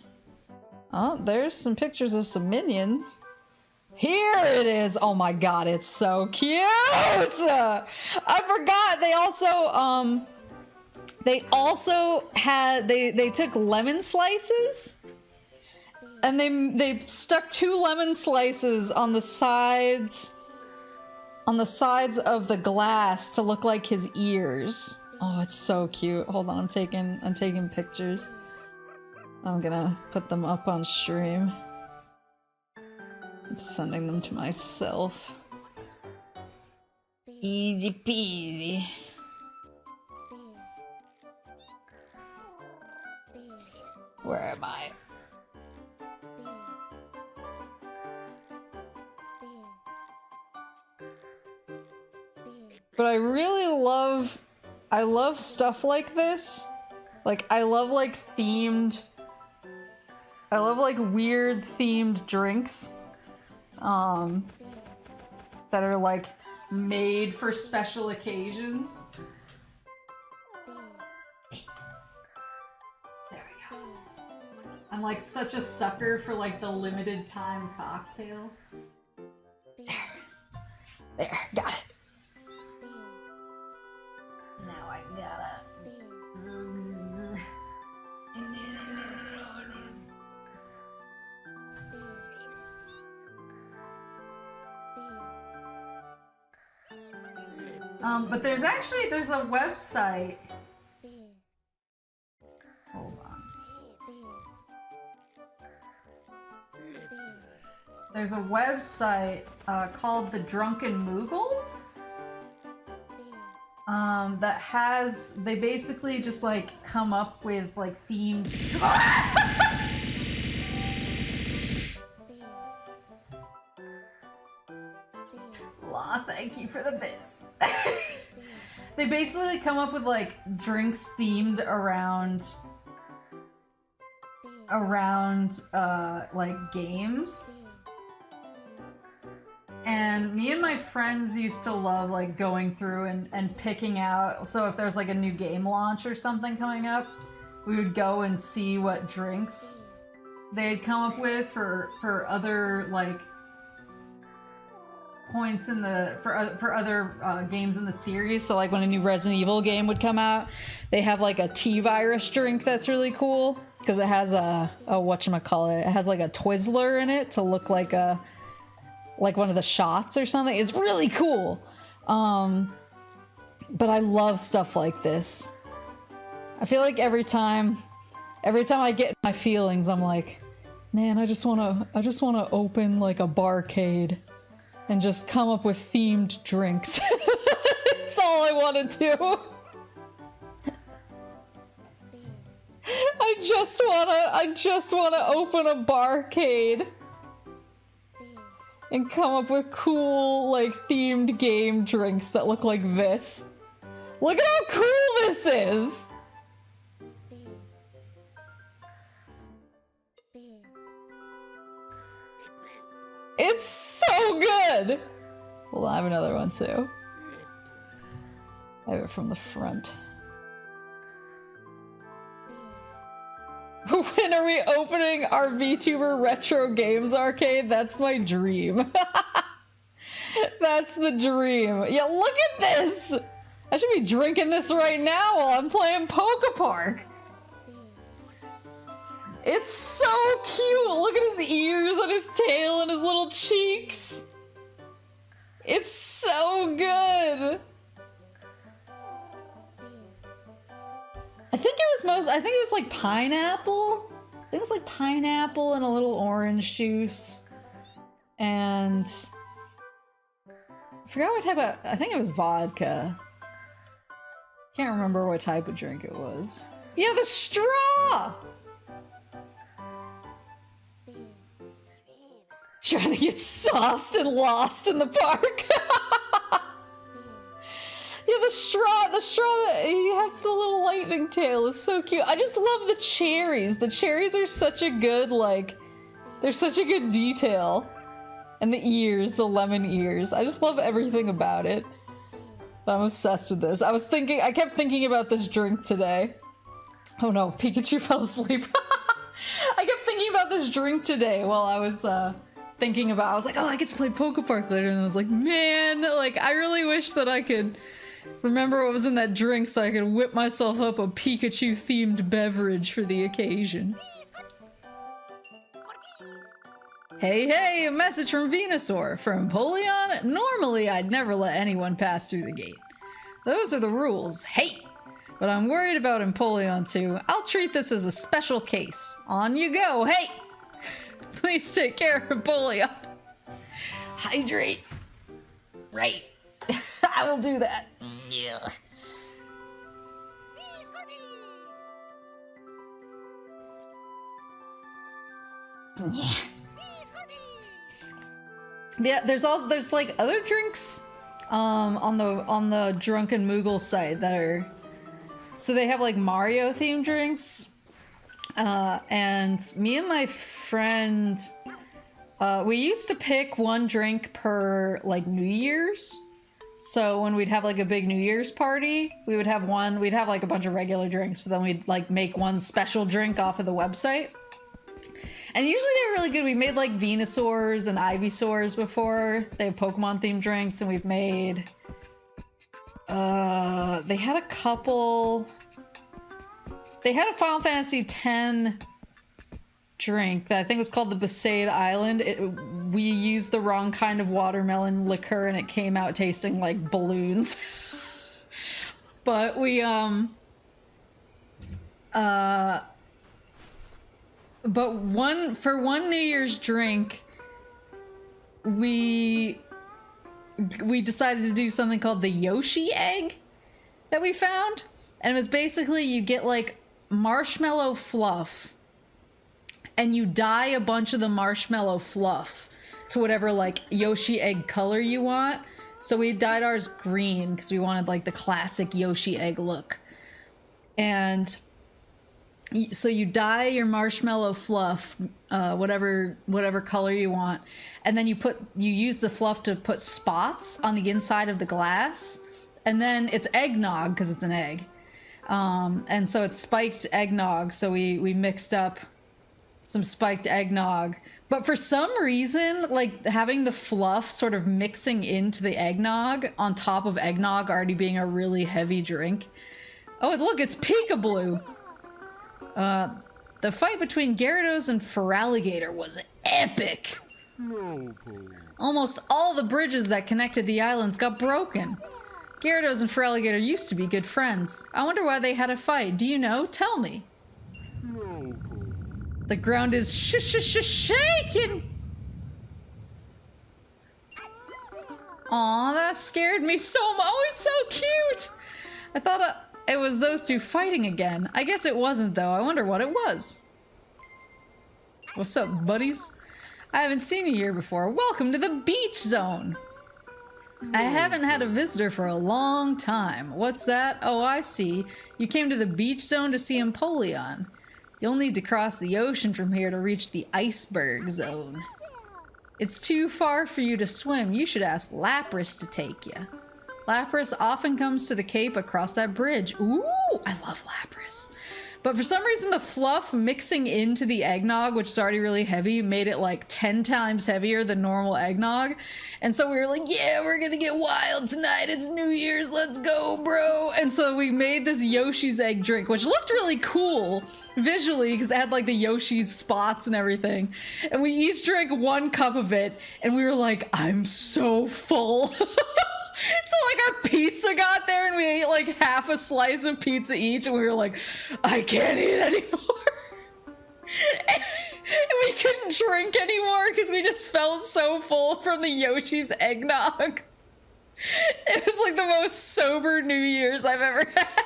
Oh, there's some pictures of some minions. Here it is. Oh my god, it's so cute. I forgot they also had they took lemon slices and they stuck 2 lemon slices on the sides of the glass to look like his ears. Oh, it's so cute. Hold on, I'm taking pictures. I'm gonna put them up on stream. I'm sending them to myself. Easy peasy. Where am I? But I really love stuff like this. Like, I love like weird themed drinks. That are like made for special occasions. There we go. I'm like such a sucker for like the limited time cocktail. There, got it. Now I gotta. But there's a website. Hold on. There's a website called The Drunken Moogle. That has, they basically just like come up with like themed. Aw, thank you for the bits. They basically come up with like drinks themed around like games. And me and my friends used to love like going through and picking out, so if there's like a new game launch or something coming up, we would go and see what drinks they'd come up with for other like points in the for other games in the series. So like when a new Resident Evil game would come out, they have like a T-virus drink that's really cool because it has a whatchamacallit, it has like a Twizzler in it to look like one of the shots or something. It's really cool. But I love stuff like this. I feel like every time I get my feelings, I'm like, man, I just wanna open like a barcade and just come up with themed drinks. It's all I want to do. I just wanna open a barcade and come up with cool, like, themed game drinks that look like this. Look at how cool this is! It's so good! Well, I have another one too. I have it from the front. When are we opening our VTuber Retro Games Arcade? That's my dream. That's the dream. Yeah, look at this! I should be drinking this right now while I'm playing Park. It's so cute! Look at his ears and his tail and his little cheeks! It's so good! I think it was like pineapple. I think it was like pineapple and a little orange juice. And I forgot what type of, I think it was vodka. Can't remember what type of drink it was. Yeah, the straw! Trying to get sauced and lost in the park. Yeah, the straw that he has, the little lightning tail, is so cute. I just love the cherries. The cherries are such a good, like, they're such a good detail. And the ears, the lemon ears. I just love everything about it. I'm obsessed with this. I kept thinking about this drink today. Oh no, Pikachu fell asleep. I kept thinking about this drink today while I was I was like, oh, I get to play Poke Park later, and I was like, man, like, I really wish that I could remember what was in that drink so I could whip myself up a Pikachu-themed beverage for the occasion. Hey, a message from Venusaur. From Empoleon, normally I'd never let anyone pass through the gate. Those are the rules. Hey! But I'm worried about Empoleon too. I'll treat this as a special case. On you go, hey! Please take care of Empoleon. Hydrate. Right. I will do that. Yeah. Yeah. Yeah, there's like other drinks on the Drunken Moogle site that are, so they have like Mario themed drinks, and me and my friend, we used to pick one drink per like New Year's. So when we'd have like a big New Year's party, we'd have like a bunch of regular drinks, but then we'd like make one special drink off of the website. And usually they're really good. We made like Venusaurs and Ivysaurs before. They have Pokemon themed drinks, and we've made, they had a couple, they had a Final Fantasy X drink that I think was called the Besaid Island. We used the wrong kind of watermelon liquor and it came out tasting like balloons. But we, but for one New Year's drink, we decided to do something called the Yoshi egg that we found. And it was basically, you get like marshmallow fluff and you dye a bunch of the marshmallow fluff to whatever like Yoshi egg color you want. So we dyed ours green because we wanted like the classic Yoshi egg look. And so you dye your marshmallow fluff, whatever color you want, and then you use the fluff to put spots on the inside of the glass, and then it's eggnog because it's an egg, and so it's spiked eggnog. So we mixed up some spiked eggnog, but for some reason, like having the fluff sort of mixing into the eggnog on top of eggnog already being a really heavy drink. Oh, look, it's Peekaboo. The fight between Gyarados and Feraligatr was epic. Almost all the bridges that connected the islands got broken. Gyarados and Feraligatr used to be good friends. I wonder why they had a fight. Do you know? Tell me. The ground is shaking. Aw, that scared me so much. Oh, it's so cute. I thought it was those two fighting again. I guess it wasn't, though. I wonder what it was. What's up, buddies? I haven't seen you here before. Welcome to the beach zone. I haven't had a visitor for a long time. What's that? Oh, I see. You came to the beach zone to see Empoleon. You'll need to cross the ocean from here to reach the iceberg zone. It's too far for you to swim. You should ask Lapras to take you. Lapras often comes to the cape across that bridge. Ooh, I love Lapras. But for some reason, the fluff mixing into the eggnog, which is already really heavy, made it like 10 times heavier than normal eggnog. And so we were like, yeah, we're gonna get wild tonight. It's New Year's. Let's go, bro. And so we made this Yoshi's egg drink, which looked really cool visually because it had like the Yoshi's spots and everything. And we each drank 1 cup of it. And we were like, I'm so full. So like our pizza got there and we ate like half a slice of pizza each and we were like, I can't eat anymore. And we couldn't drink anymore because we just felt so full from the Yoshi's eggnog. It was like the most sober New Year's I've ever had.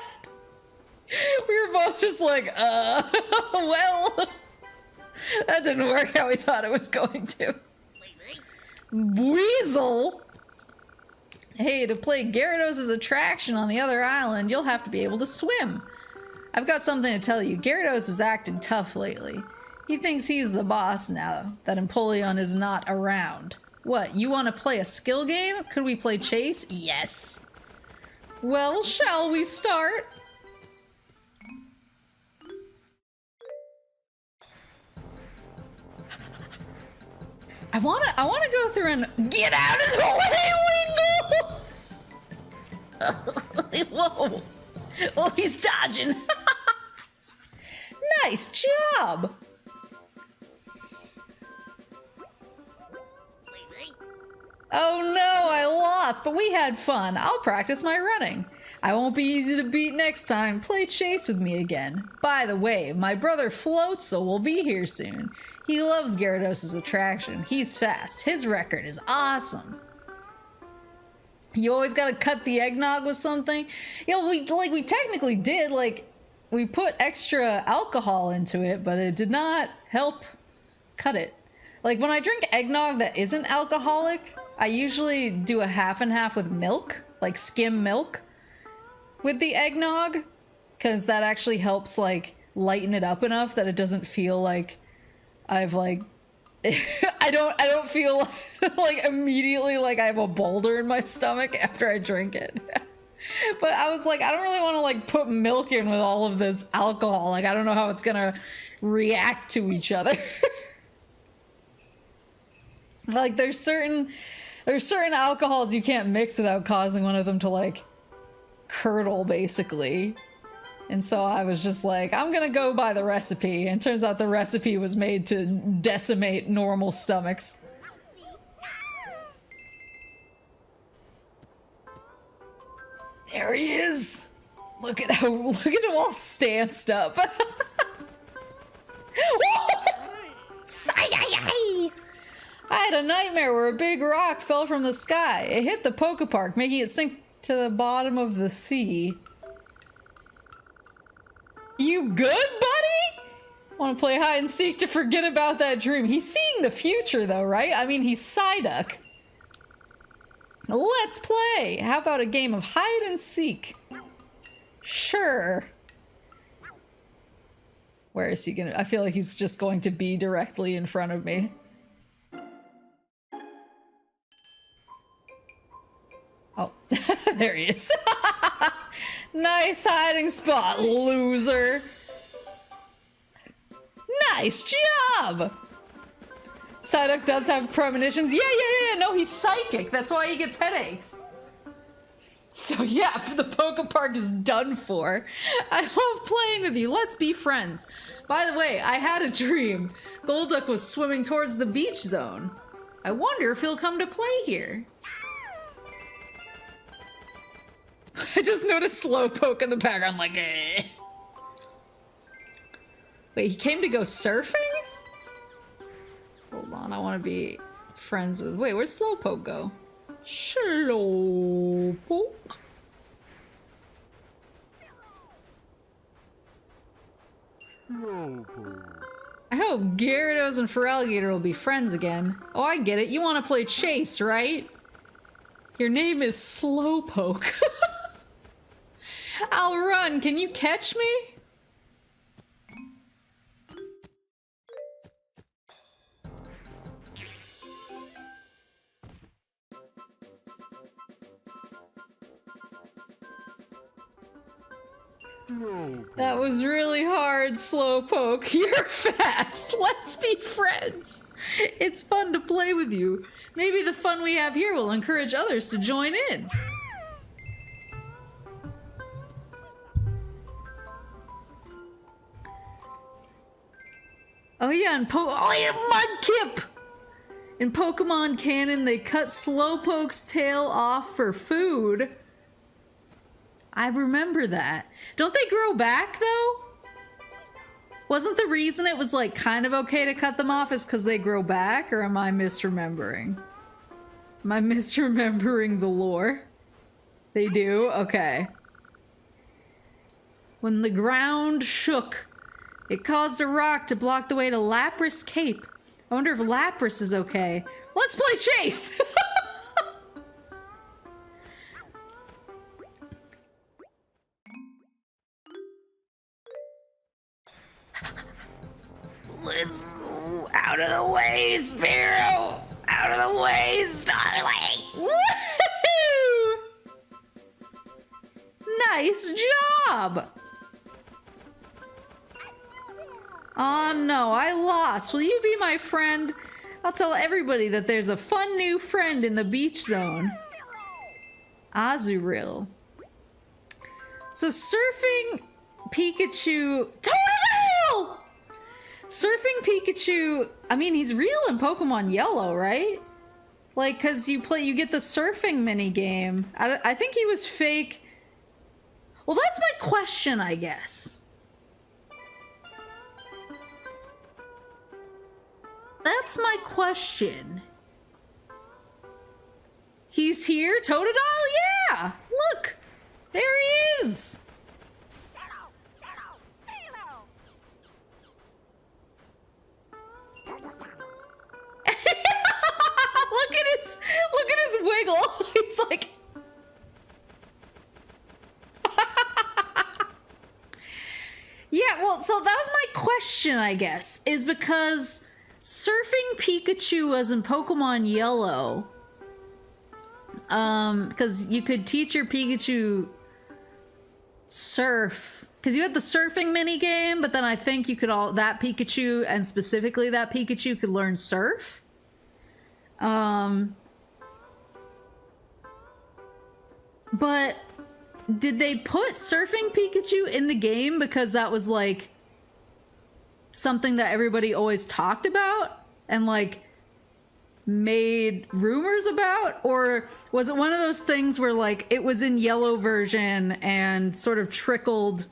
We were both just like, well, that didn't work how we thought it was going to. Weasel? Hey, to play Gyarados' attraction on the other island, you'll have to be able to swim. I've got something to tell you. Gyarados is acting tough lately. He thinks he's the boss now, that Empoleon is not around. What, you want to play a skill game? Could we play chase? Yes. Well, shall we start? I wanna go through and get out of the way, Wingle! Whoa! Oh, he's dodging. Nice job! Oh no, I lost, but we had fun. I'll practice my running. I won't be easy to beat next time. Play chase with me again. By the way, my brother Floatzel will be here soon. He loves Gyarados' attraction. He's fast. His record is awesome. You always gotta cut the eggnog with something. You know, we technically did, like, we put extra alcohol into it, but it did not help cut it. Like, when I drink eggnog that isn't alcoholic, I usually do a half and half with milk, like skim milk with the eggnog, because that actually helps, like, lighten it up enough that it doesn't feel like I've, like, I don't feel like immediately like I have a boulder in my stomach after I drink it. But I was like, I don't really want to, like, put milk in with all of this alcohol. Like, I don't know how it's gonna react to each other. Like, there's certain alcohols you can't mix without causing one of them to, like, curdle, basically. And so I was just like, I'm gonna go by the recipe. And turns out the recipe was made to decimate normal stomachs. There he is! Look at him all stanced up. I had a nightmare where a big rock fell from the sky. It hit the Poke Park, making it sink to the bottom of the sea. You good, buddy? Want to play hide and seek to forget about that dream. He's seeing the future, though, right? I mean, he's Psyduck. Let's play. How about a game of hide and seek? Sure. Where is he gonna? I feel like he's just going to be directly in front of me. Oh, there he is. Nice hiding spot, loser. Nice job. Psyduck does have premonitions. Yeah. No, he's psychic. That's why he gets headaches. So yeah, the Poke Park is done for. I love playing with you. Let's be friends. By the way, I had a dream. Golduck was swimming towards the beach zone. I wonder if he'll come to play here. I just noticed Slowpoke in the background, like, eh. Wait, he came to go surfing? Hold on, I want to be friends with... Wait, where'd Slowpoke go? Slowpoke? I hope Gyarados and Feraligatr will be friends again. Oh, I get it. You want to play chase, right? Your name is Slowpoke. I'll run. Can you catch me? That was really hard, Slowpoke. You're fast. Let's be friends. It's fun to play with you. Maybe the fun we have here will encourage others to join in. Oh yeah, and Mudkip! In Pokemon canon, they cut Slowpoke's tail off for food. I remember that. Don't they grow back, though? Wasn't the reason it was, like, kind of okay to cut them off is because they grow back, or am I misremembering? Am I misremembering the lore? They do? Okay. When the ground shook, it caused a rock to block the way to Lapras Cape. I wonder if Lapras is okay. Let's play chase! Let's go out of the way, Sparrow! Out of the way, Starlight! Woohoo! Nice job! Oh no, I lost. Will you be my friend? I'll tell everybody that there's a fun new friend in the beach zone. Azuril. So surfing Pikachu... Totodile! Surfing Pikachu... I mean, he's real in Pokemon Yellow, right? Like, cause you get the surfing mini game. I think he was fake. Well, that's my question, I guess. That's my question. He's here, Totodile? Yeah! Look! There he is! Look at his wiggle. He's like... Yeah, well, so that was my question, I guess, is because surfing Pikachu as in Pokemon Yellow, because you could teach your Pikachu surf, because you had the surfing mini game, but then I think you could that Pikachu, and specifically that Pikachu, could learn surf. But did they put surfing Pikachu in the game because that was like something that everybody always talked about and like made rumors about? Or was it one of those things where like it was in Yellow version and sort of trickled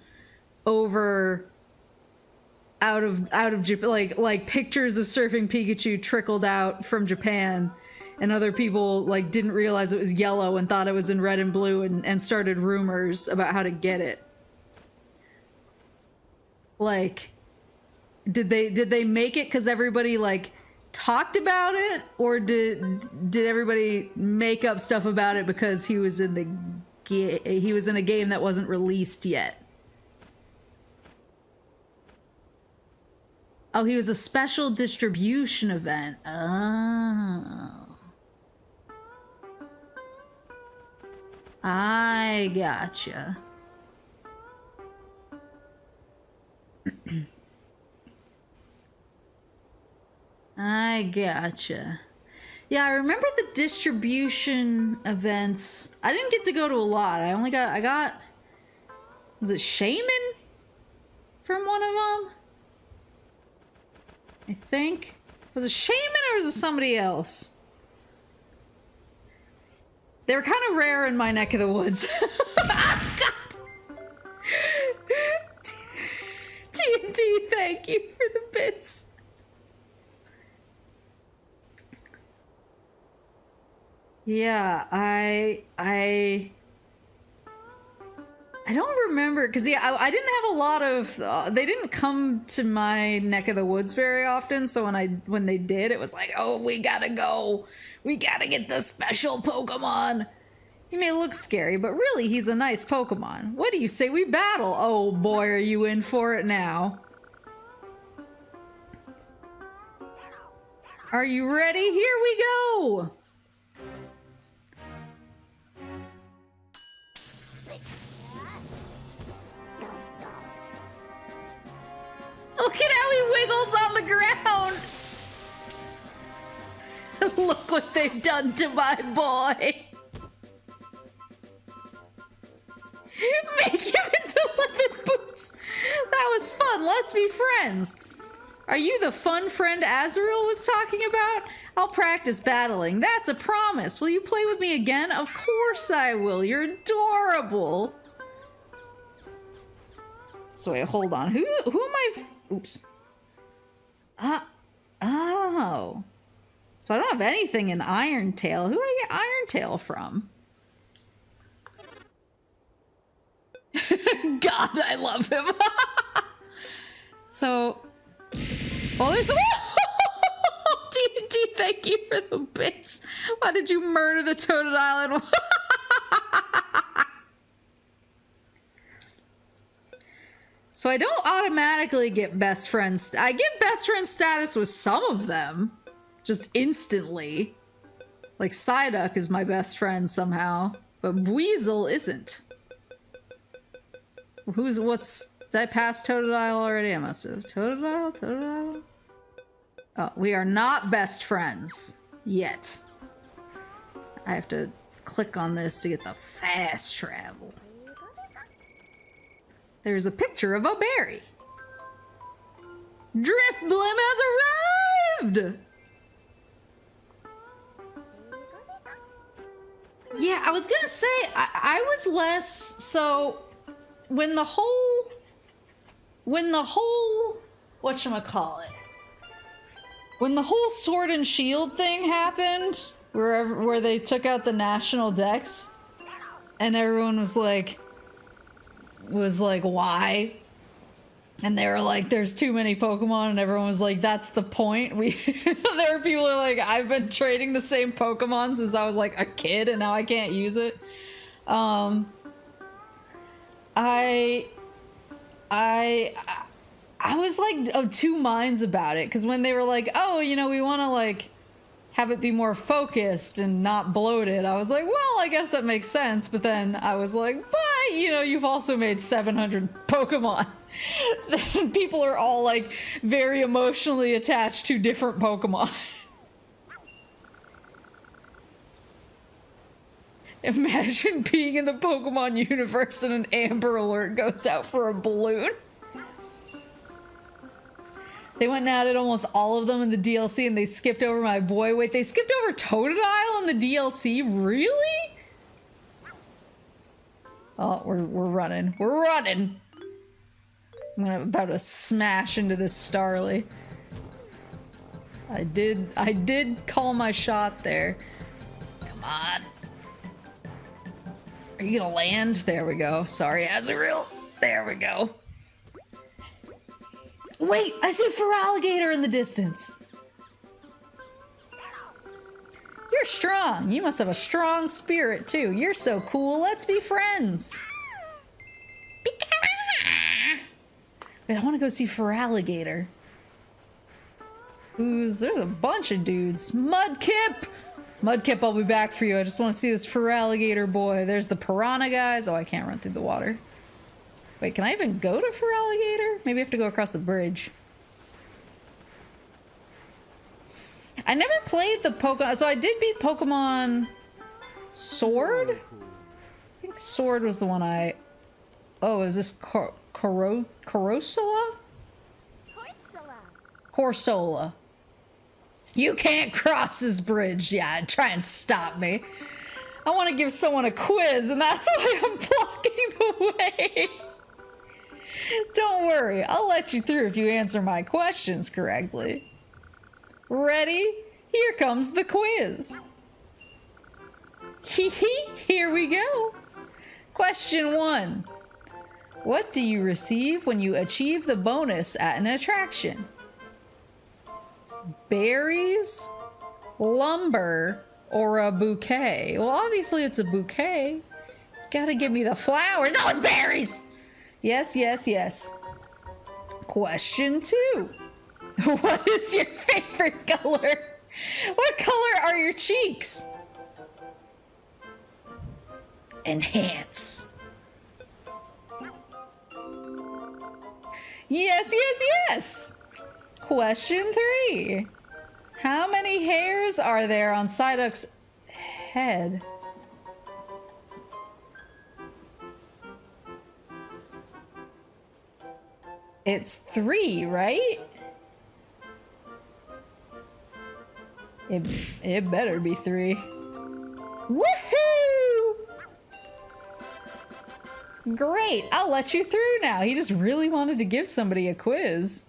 over out of Japan, like pictures of surfing Pikachu trickled out from Japan, and other people like didn't realize it was yellow and thought it was in red and blue and started rumors about how to get it? Like, did they make it because everybody like talked about it, or did everybody make up stuff about it because he was in a game that wasn't released yet? Oh, he was a special distribution event. Oh. I gotcha. I gotcha. Yeah, I remember the distribution events. I didn't get to go to a lot. I got, was it Shaman from one of them? I think. Was it Shaman or was it somebody else? They were kind of rare in my neck of the woods. Oh, God. TNT, thank you for the bits. Yeah, I don't remember, because yeah, I didn't have a lot of, they didn't come to my neck of the woods very often, so when they did, it was like, oh, we gotta go. We gotta get the special Pokemon. He may look scary, but really he's a nice Pokemon. What do you say we battle? Oh boy, are you in for it now. Are you ready? Here we go! Look at how he wiggles on the ground! Look what they've done to my boy! Make him into leather boots! That was fun, let's be friends! Are you the fun friend Azurill was talking about? I'll practice battling, that's a promise! Will you play with me again? Of course I will, you're adorable! So wait, hold on, who am I oops. Oh. So I don't have anything in Iron Tail. Who do I get Iron Tail from? God, I love him. So, oh, there's D&D, thank you for the bits. Why did you murder the Toaded Island? So I don't automatically get best friends. I get best friend status with some of them. Just instantly. Like Psyduck is my best friend somehow. But Weasel isn't. Did I pass Totodile already? I must have. Totodile? Oh, we are not best friends. Yet. I have to click on this to get the fast travel. There's a picture of a berry. Driftblim has arrived! Yeah, I was gonna say, I was less, so, when the whole, whatchamacallit, when the whole Sword and Shield thing happened, where they took out the national decks, and everyone was like, why? And they were like, there's too many Pokemon, and everyone was like, that's the point. There were people who are like, I've been trading the same Pokemon since I was like a kid, and now I can't use it. I was like of two minds about it, because when they were like, oh, you know, we want to like have it be more focused and not bloated, I was like, well, I guess that makes sense. But then I was like, but you know, you've also made 700 Pokemon. People are all like very emotionally attached to different Pokemon. Imagine being in the Pokemon universe and an Amber Alert goes out for a balloon. They went and added almost all of them in the DLC, and they skipped over my boy. Wait, they skipped over Totodile in the DLC? Really? Oh, we're running. We're running! I'm about to smash into this Starly. I did call my shot there. Come on. Are you gonna land? There we go. Sorry, Azurill. There we go. Wait, I see Feraligatr in the distance. You're strong. You must have a strong spirit too. You're so cool. Let's be friends. Wait, I want to go see Feraligatr. There's a bunch of dudes. Mudkip! Mudkip, I'll be back for you. I just want to see this Feraligatr boy. There's the piranha guys. Oh, I can't run through the water. Wait, can I even go to Feraligatr? Maybe I have to go across the bridge. I never played the Pokemon, so I did beat Pokemon Sword? I think Sword was the one I... Oh, is this Corsola? Corsola. You can't cross this bridge. Yeah, try and stop me. I want to give someone a quiz, and that's why I'm blocking the way. Don't worry, I'll let you through if you answer my questions correctly. Ready? Here comes the quiz. Hee hee, here we go. Question 1. What do you receive when you achieve the bonus at an attraction? Berries, lumber, or a bouquet? Well, obviously it's a bouquet. Gotta give me the flowers. No, it's berries! Yes, yes, yes. Question 2. What is your favorite color? What color are your cheeks? Enhance. Yes, yes, yes! Question 3. How many hairs are there on Psyduck's head? It's 3, right? It better be 3. Woohoo! Great, I'll let you through now. He just really wanted to give somebody a quiz.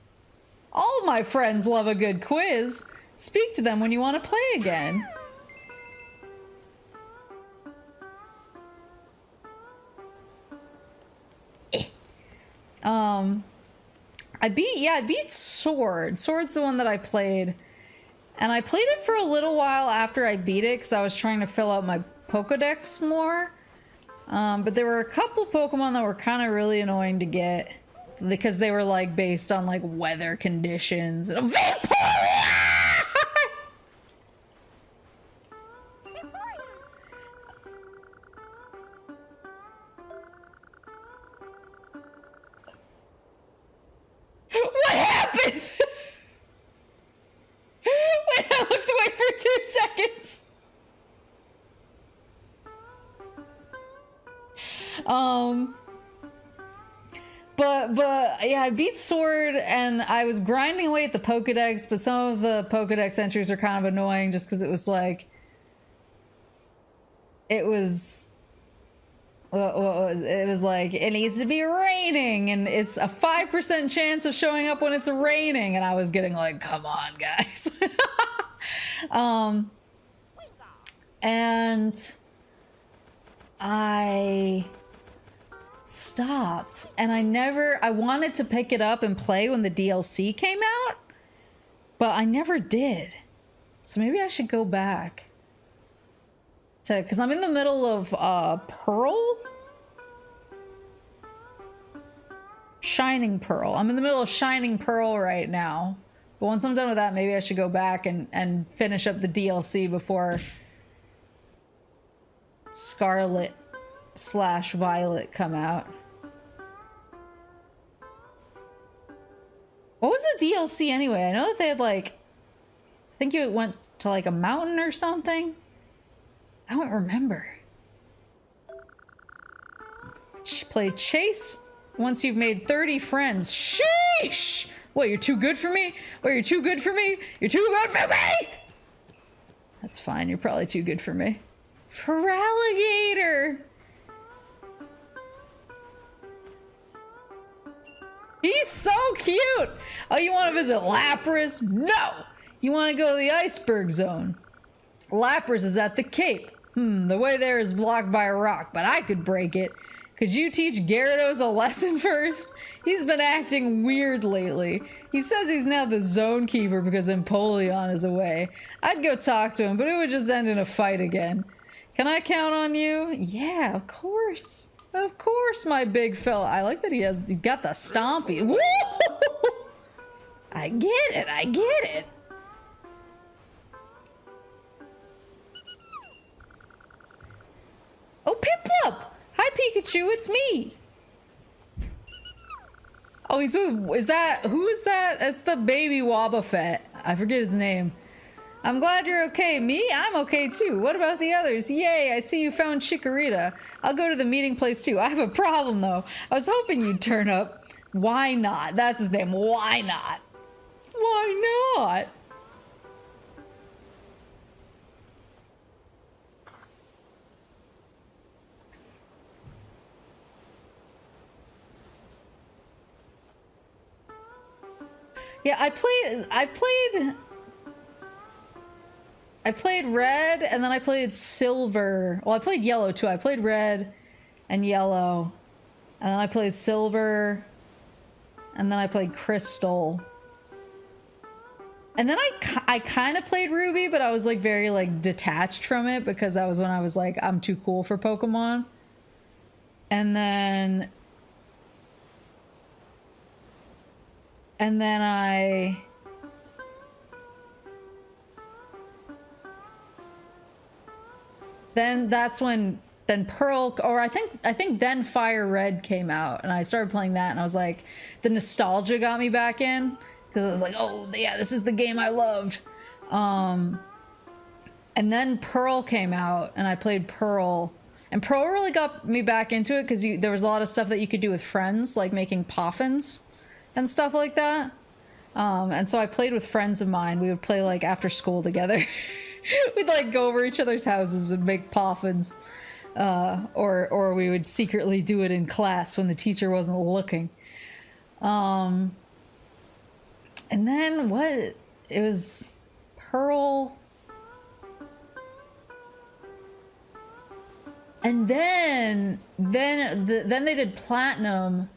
All my friends love a good quiz. Speak to them when you want to play again. I beat Sword. Sword's the one that I played. And I played it for a little while after I beat it because I was trying to fill out my Pokedex more. But there were a couple Pokemon that were kind of really annoying to get because they were like based on like weather conditions. Vaporeon! But yeah, I beat Sword, and I was grinding away at the Pokedex, but some of the Pokedex entries are kind of annoying just because it was like, it was like, it needs to be raining, and it's a 5% chance of showing up when it's raining, and I was getting like, come on, guys. And I stopped, and I wanted to pick it up and play when the DLC came out, but I never did. So maybe I should go back to, because I'm in the middle of Pearl? Shining Pearl. I'm in the middle of Shining Pearl right now. But once I'm done with that, maybe I should go back and finish up the DLC before Scarlet/Violet come out. What was the DLC anyway? I know that they had like, I think it went to like a mountain or something. I don't remember. Play Chase once you've made 30 friends. Sheesh! What, you're too good for me? What, you're too good for me? You're too good for me! That's fine, you're probably too good for me. Feraligatr! He's so cute! Oh, you want to visit Lapras? No! You want to go to the Iceberg Zone. Lapras is at the Cape. The way there is blocked by a rock, but I could break it. Could you teach Gyarados a lesson first? He's been acting weird lately. He says he's now the zone keeper because Empoleon is away. I'd go talk to him, but it would just end in a fight again. Can I count on you? Yeah, of course. Of course, my big fella. I like that he got the stompy. Woo! I get it, I get it. Oh, Piplup! Hi, Pikachu, it's me! Oh, he's with, who is that? It's the baby Wobbuffet. I forget his name. I'm glad you're okay. Me? I'm okay too. What about the others? Yay, I see you found Chikorita. I'll go to the meeting place too. I have a problem though. I was hoping you'd turn up. Why not? That's his name. Why not? Why not? Yeah, I played red, and then I played silver. Well, I played yellow too. I played red and yellow, and then I played silver, and then I played crystal. And then I kind of played ruby, but I was like very like detached from it because that was when I was like, I'm too cool for Pokemon. And then that's when Pearl, or I think then Fire Red came out, and I started playing that, and I was like, the nostalgia got me back in because I was like, oh yeah, this is the game I loved. And then Pearl came out, and I played Pearl, and Pearl really got me back into it because there was a lot of stuff that you could do with friends, like making poffins and stuff like that. And so I played with friends of mine. We would play like after school together. We'd like go over each other's houses and make poffins. Or we would secretly do it in class when the teacher wasn't looking. And then it was Pearl. And then they did Platinum.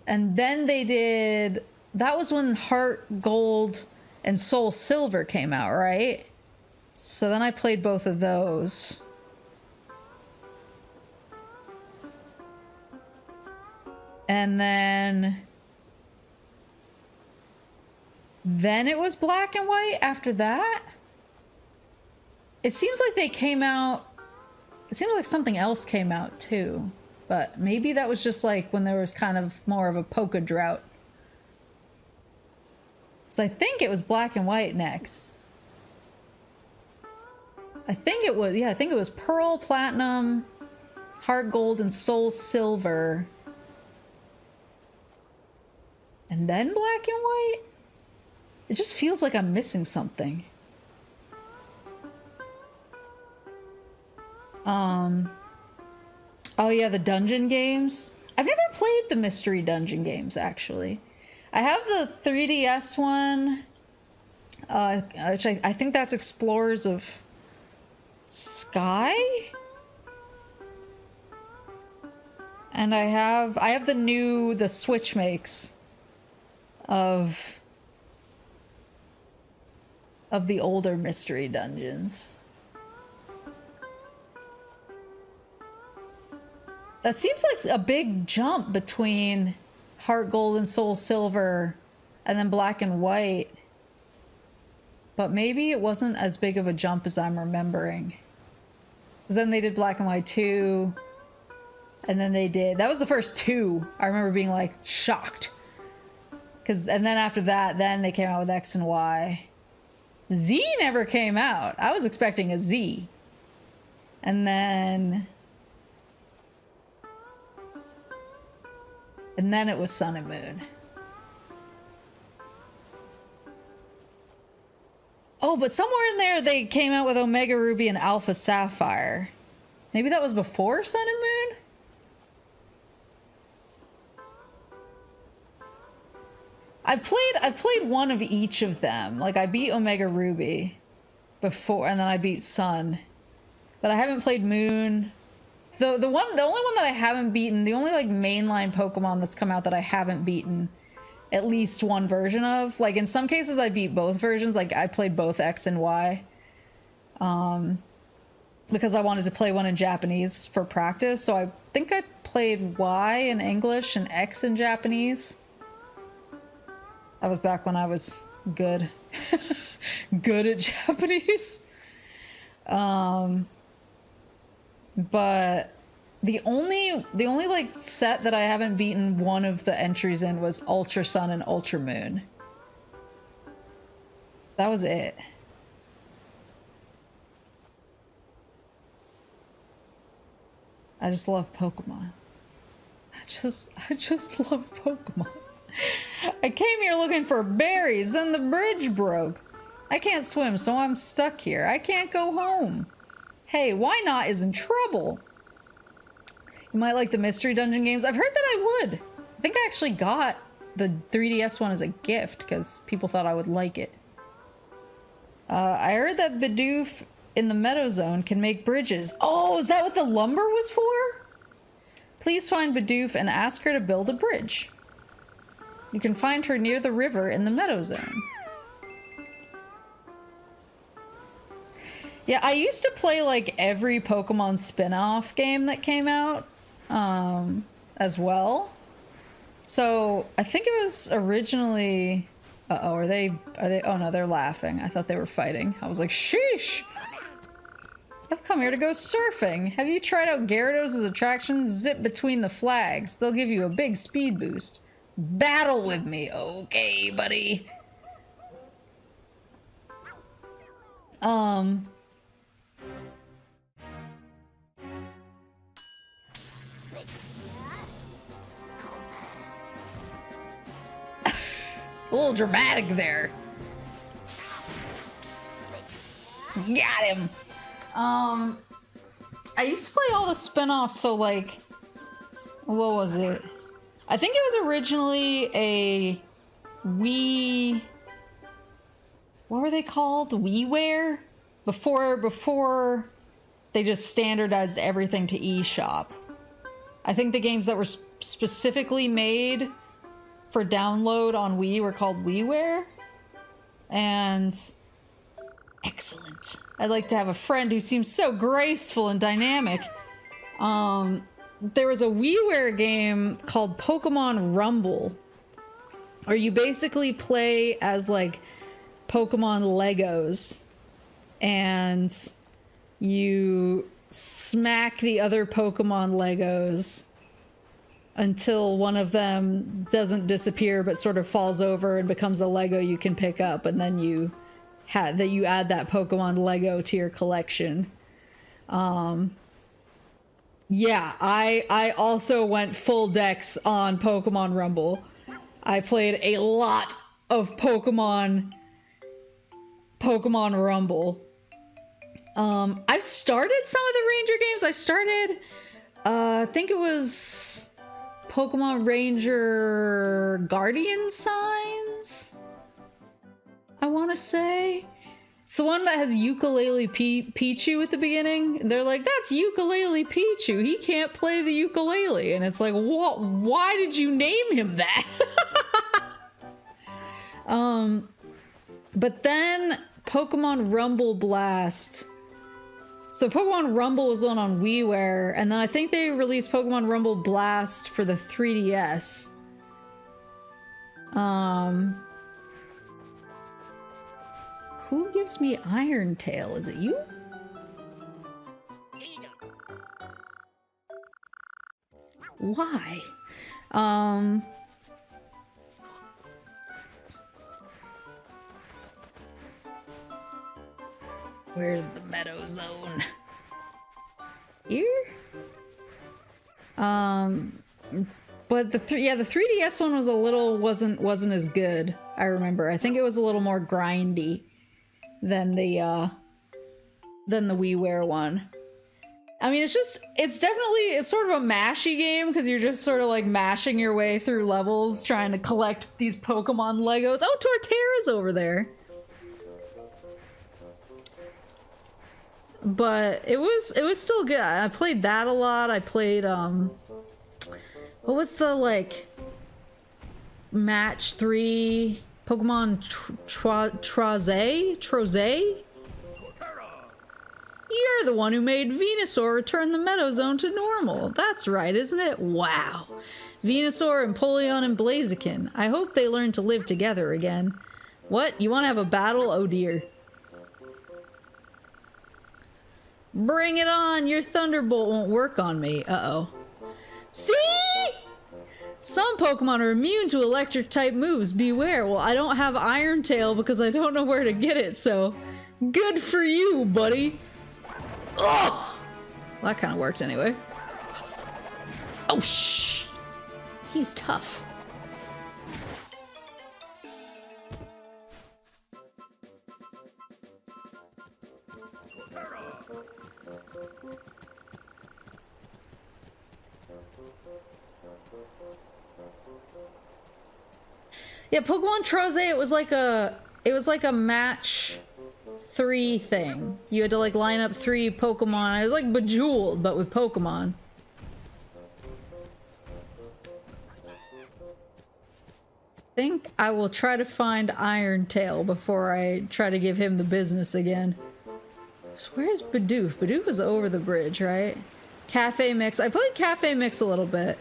And then they did, that was when Heart Gold and Soul Silver came out, right? So then I played both of those. And then it was Black and White after that. It seems like they came out, it seems like something else came out too. But maybe that was just like when there was kind of more of a Poke drought. So I think it was Black and White next. I think it was Pearl, Platinum, Heart Gold and Soul Silver. And then Black and White? It just feels like I'm missing something. Oh yeah, the dungeon games. I've never played the mystery dungeon games, actually. I have the 3DS one, which I think that's Explorers of Sky? And I have the Switch makes of the older mystery dungeons. That seems like a big jump between Heart Gold and Soul Silver and then Black and White. But maybe it wasn't as big of a jump as I'm remembering. Because then they did Black and White 2. And then they did... That was the first 2. I remember being like shocked. And then after that, then they came out with X and Y. Z never came out. I was expecting a Z. And then it was Sun and Moon. Oh, but somewhere in there they came out with Omega Ruby and Alpha Sapphire. Maybe that was before Sun and Moon? I've played one of each of them. Like I beat Omega Ruby before, and then I beat Sun. But I haven't played Moon. The only one that I haven't beaten, the only like mainline Pokemon that's come out that I haven't beaten at least one version of. Like in some cases I beat both versions. Like I played both X and Y. Because I wanted to play one in Japanese for practice. So I think I played Y in English and X in Japanese. That was back when I was good. Good at Japanese. But the only like set that I haven't beaten one of the entries in was Ultra Sun and Ultra Moon. That was it. I just love Pokemon. I just love Pokemon. I came here looking for berries, then the bridge broke. I can't swim, so I'm stuck here. I can't go home. Hey, why not is in trouble. You might like the mystery dungeon games. I've heard that I would. I think I actually got the 3DS one as a gift because people thought I would like it. I heard that Bidoof in the Meadow Zone can make bridges. Oh, is that what the lumber was for? Please find Bidoof and ask her to build a bridge. You can find her near the river in the Meadow Zone. Yeah, I used to play like every Pokemon spin-off game that came out as well. So I think it was originally... Uh-oh, are they... Oh no, they're laughing. I thought they were fighting. I was like, sheesh! I've come here to go surfing. Have you tried out Gyarados' attraction? Zip between the flags. They'll give you a big speed boost. Battle with me. Okay, buddy. A little dramatic there. Got him. I used to play all the spin-offs, so like, what was it? I think it was originally a Wii... What were they called? WiiWare? Before they just standardized everything to eShop. I think the games that were specifically made for download on Wii were called WiiWare. And... excellent. I'd like to have a friend who seems so graceful and dynamic. There was a WiiWare game called Pokemon Rumble, where you basically play as like Pokemon Legos, and you smack the other Pokemon Legos until one of them doesn't disappear but sort of falls over and becomes a Lego you can pick up, and then you add that Pokemon Lego to your collection. Yeah, I also went full dex on Pokemon Rumble. I played a lot of Pokemon Rumble. I've started some of the Ranger games. I started, I think it was Pokemon Ranger Guardian Signs, I want to say. It's the one that has Ukulele Pichu at the beginning. And they're like, that's Ukulele Pichu. He can't play the ukulele. And it's like, what? Why did you name him that? But then Pokemon Rumble Blast. So Pokemon Rumble was one on WiiWare, and then I think they released Pokemon Rumble Blast for the 3DS. Who gives me Iron Tail? Is it you? Why? Where's the Meadow Zone? Here? But the 3DS one was a little wasn't as good. I remember. I think it was a little more grindy than the WiiWare one. I mean, it's sort of a mashy game because you're just sort of like mashing your way through levels trying to collect these Pokemon Legos. Oh, Torterra's over there. But it was still good. I played that a lot. I played what was the like match 3 Pokemon Troze? You're the one who made Venusaur return the Meadow Zone to normal. That's right, isn't it? Wow. Venusaur, Empoleon, and Blaziken. I hope they learn to live together again. What? You want to have a battle? Oh dear. Bring it on! Your Thunderbolt won't work on me. Uh-oh. See? Some Pokemon are immune to electric-type moves. Beware. Well, I don't have Iron Tail because I don't know where to get it, so... Good for you, buddy! Oh! Well, that kind of worked anyway. Oh, shh! He's tough. Yeah, Pokemon Troze, it was like a match 3 thing. You had to like line up 3 Pokemon. It was like Bejeweled, but with Pokemon. I think I will try to find Iron Tail before I try to give him the business again. So where's Bidoof? Bidoof is over the bridge, right? Cafe Mix. I played Cafe Mix a little bit.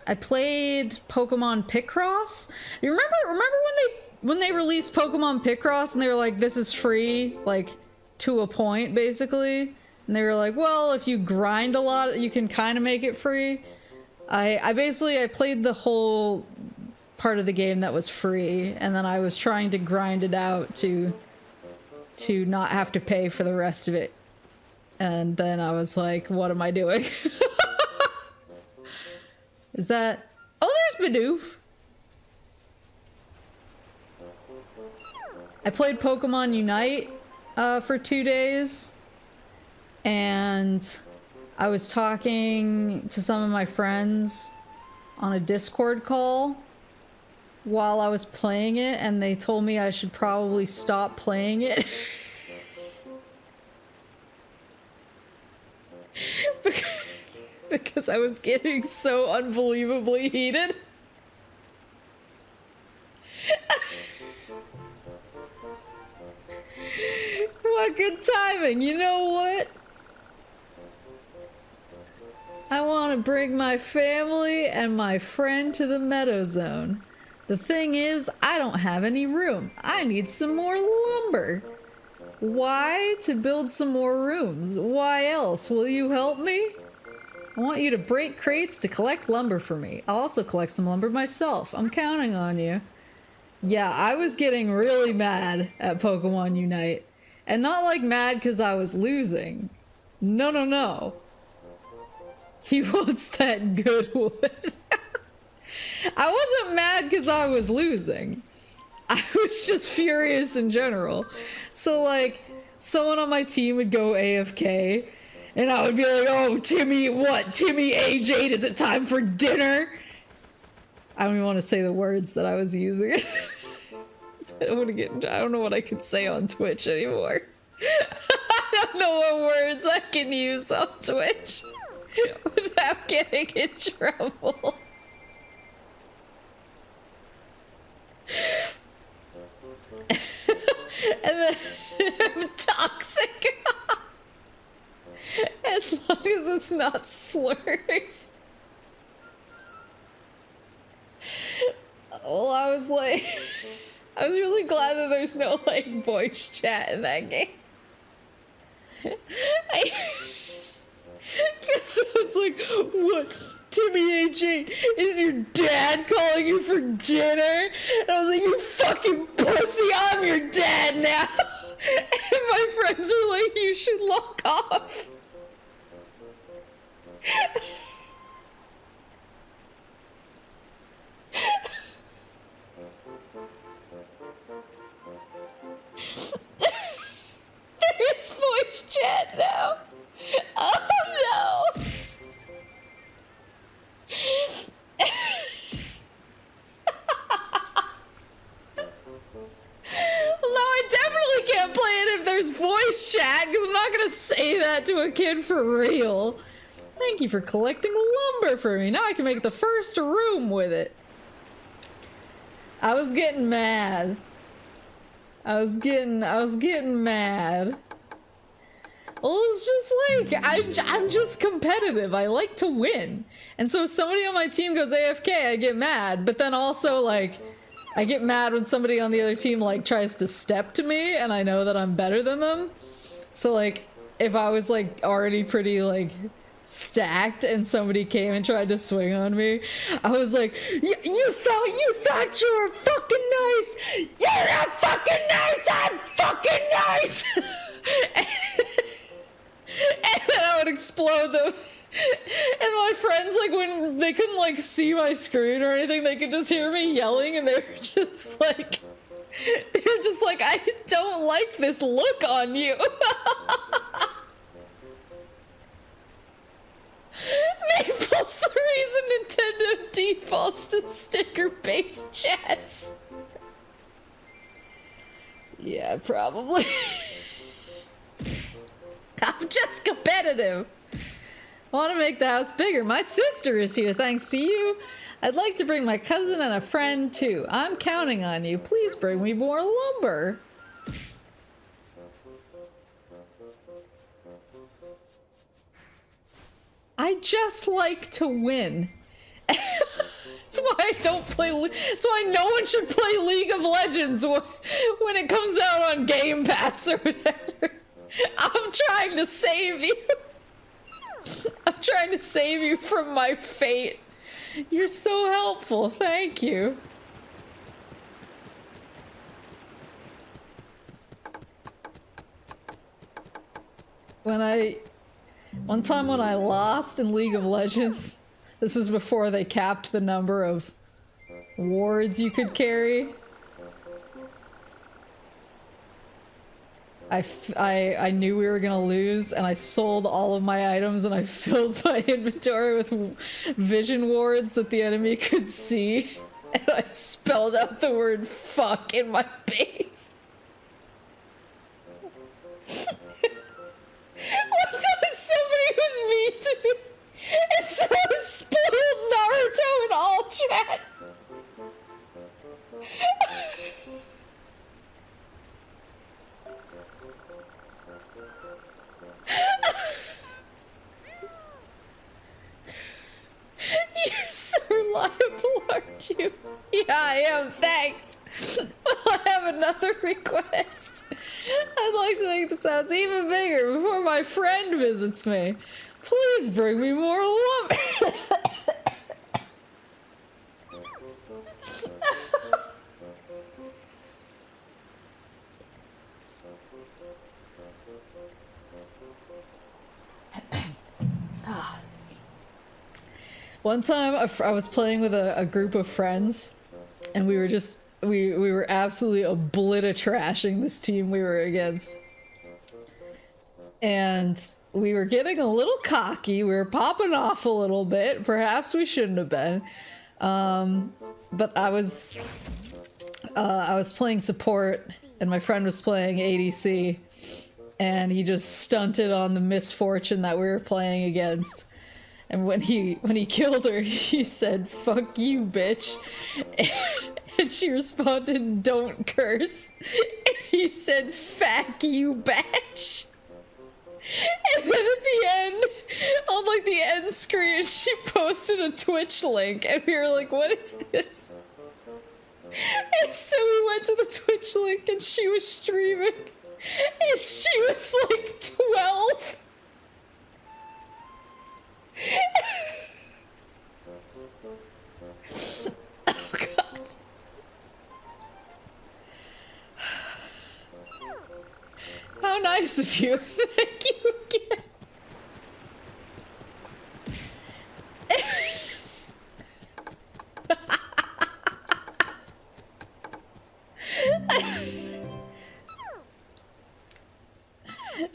I played Pokemon Picross. You remember when they released Pokemon Picross and they were like, this is free, like to a point basically, and they were like, well, if you grind a lot you can kind of make it free. I played the whole part of the game that was free, and then I was trying to grind it out to not have to pay for the rest of it, and then I was like, what am I doing? Is that... Oh, there's Bidoof! I played Pokemon Unite for 2 days, and I was talking to some of my friends on a Discord call while I was playing it, and they told me I should probably stop playing it. Because I was getting so unbelievably heated. What good timing, you know what? I want to bring my family and my friend to the Meadow Zone. The thing is, I don't have any room. I need some more lumber. Why? To build some more rooms. Why else? Will you help me? I want you to break crates to collect lumber for me. I'll also collect some lumber myself. I'm counting on you. Yeah, I was getting really mad at Pokemon Unite. And not like mad because I was losing. No, no, no. He wants that good wood. I wasn't mad because I was losing. I was just furious in general. So, like, someone on my team would go AFK, and I would be like, oh, Timmy, what? Timmy age 8, is it time for dinner? I don't even want to say the words that I was using. I don't know what I can say on Twitch anymore. I don't know what words I can use on Twitch without getting in trouble. And then I'm toxic. As long as it's not slurs. Well, I was really glad that there's no, like, voice chat in that game. Because I was like, what? Timmy AJ, is your dad calling you for dinner? And I was like, you fucking pussy, I'm your dad now. And my friends were like, you should log off. There is voice chat now. Oh no. Although I definitely can't play it if there's voice chat, because I'm not gonna say that to a kid for real. Thank you for collecting lumber for me. Now I can make the first room with it. I was getting mad. I was getting mad. Well, it's just like, I'm just competitive. I like to win. And so if somebody on my team goes AFK, I get mad. But then also, like, I get mad when somebody on the other team, like, tries to step to me and I know that I'm better than them. So, like, if I was, like, already pretty, like, stacked and somebody came and tried to swing on me, I was like, you thought you were fucking nice. You're not fucking nice. I'm fucking nice. And then I would explode them. And my friends, like, when they couldn't, like, see my screen or anything, they could just hear me yelling, and they were just like, I don't like this look on you. Maple's the reason Nintendo defaults to sticker-based chats. Yeah, probably. I'm just competitive. I want to make the house bigger. My sister is here thanks to you. I'd like to bring my cousin and a friend too. I'm counting on you. Please bring me more lumber. I just like to win. That's why I don't play. That's why no one should play League of Legends when it comes out on Game Pass or whatever. I'm trying to save you. I'm trying to save you from my fate. You're so helpful. Thank you. One time when I lost in League of Legends, this was before they capped the number of wards you could carry. I knew we were gonna lose, and I sold all of my items, and I filled my inventory with vision wards that the enemy could see, and I spelled out the word fuck in my base. One time somebody was mean to me, and so I spoiled Naruto in all chat. You're so reliable, aren't you? Yeah, I am, thanks. Well, I have another request. I'd like to make this house even bigger before my friend visits me. Please bring me more lumber. One time I was playing with a group of friends, and we were just we were absolutely trashing this team we were against. And we were getting a little cocky, we were popping off a little bit, perhaps we shouldn't have been. But I was playing support and my friend was playing ADC, and he just stunted on the misfortune that we were playing against. And when he killed her, he said, "Fuck you, bitch." And she responded, "Don't curse." And he said, "Fuck you, bitch." And then at the end, on like the end screen, she posted a Twitch link, and we were like, "What is this?" And so we went to the Twitch link, and she was streaming, and she was like 12. Oh god. How nice of you. Thank you again.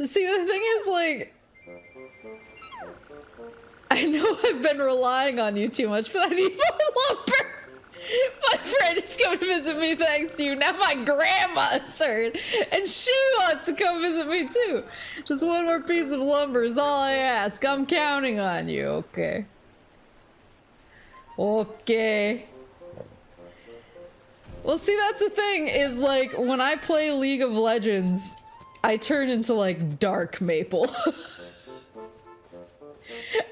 See, the thing is, like, I know I've been relying on you too much, but I need more lumber. My friend is coming to visit me thanks to you. Now my grandma's heard, and she wants to come visit me too. Just one more piece of lumber is all I ask. I'm counting on you, okay? Okay. Well, see, that's the thing, is like, when I play League of Legends, I turn into like Dark Maple.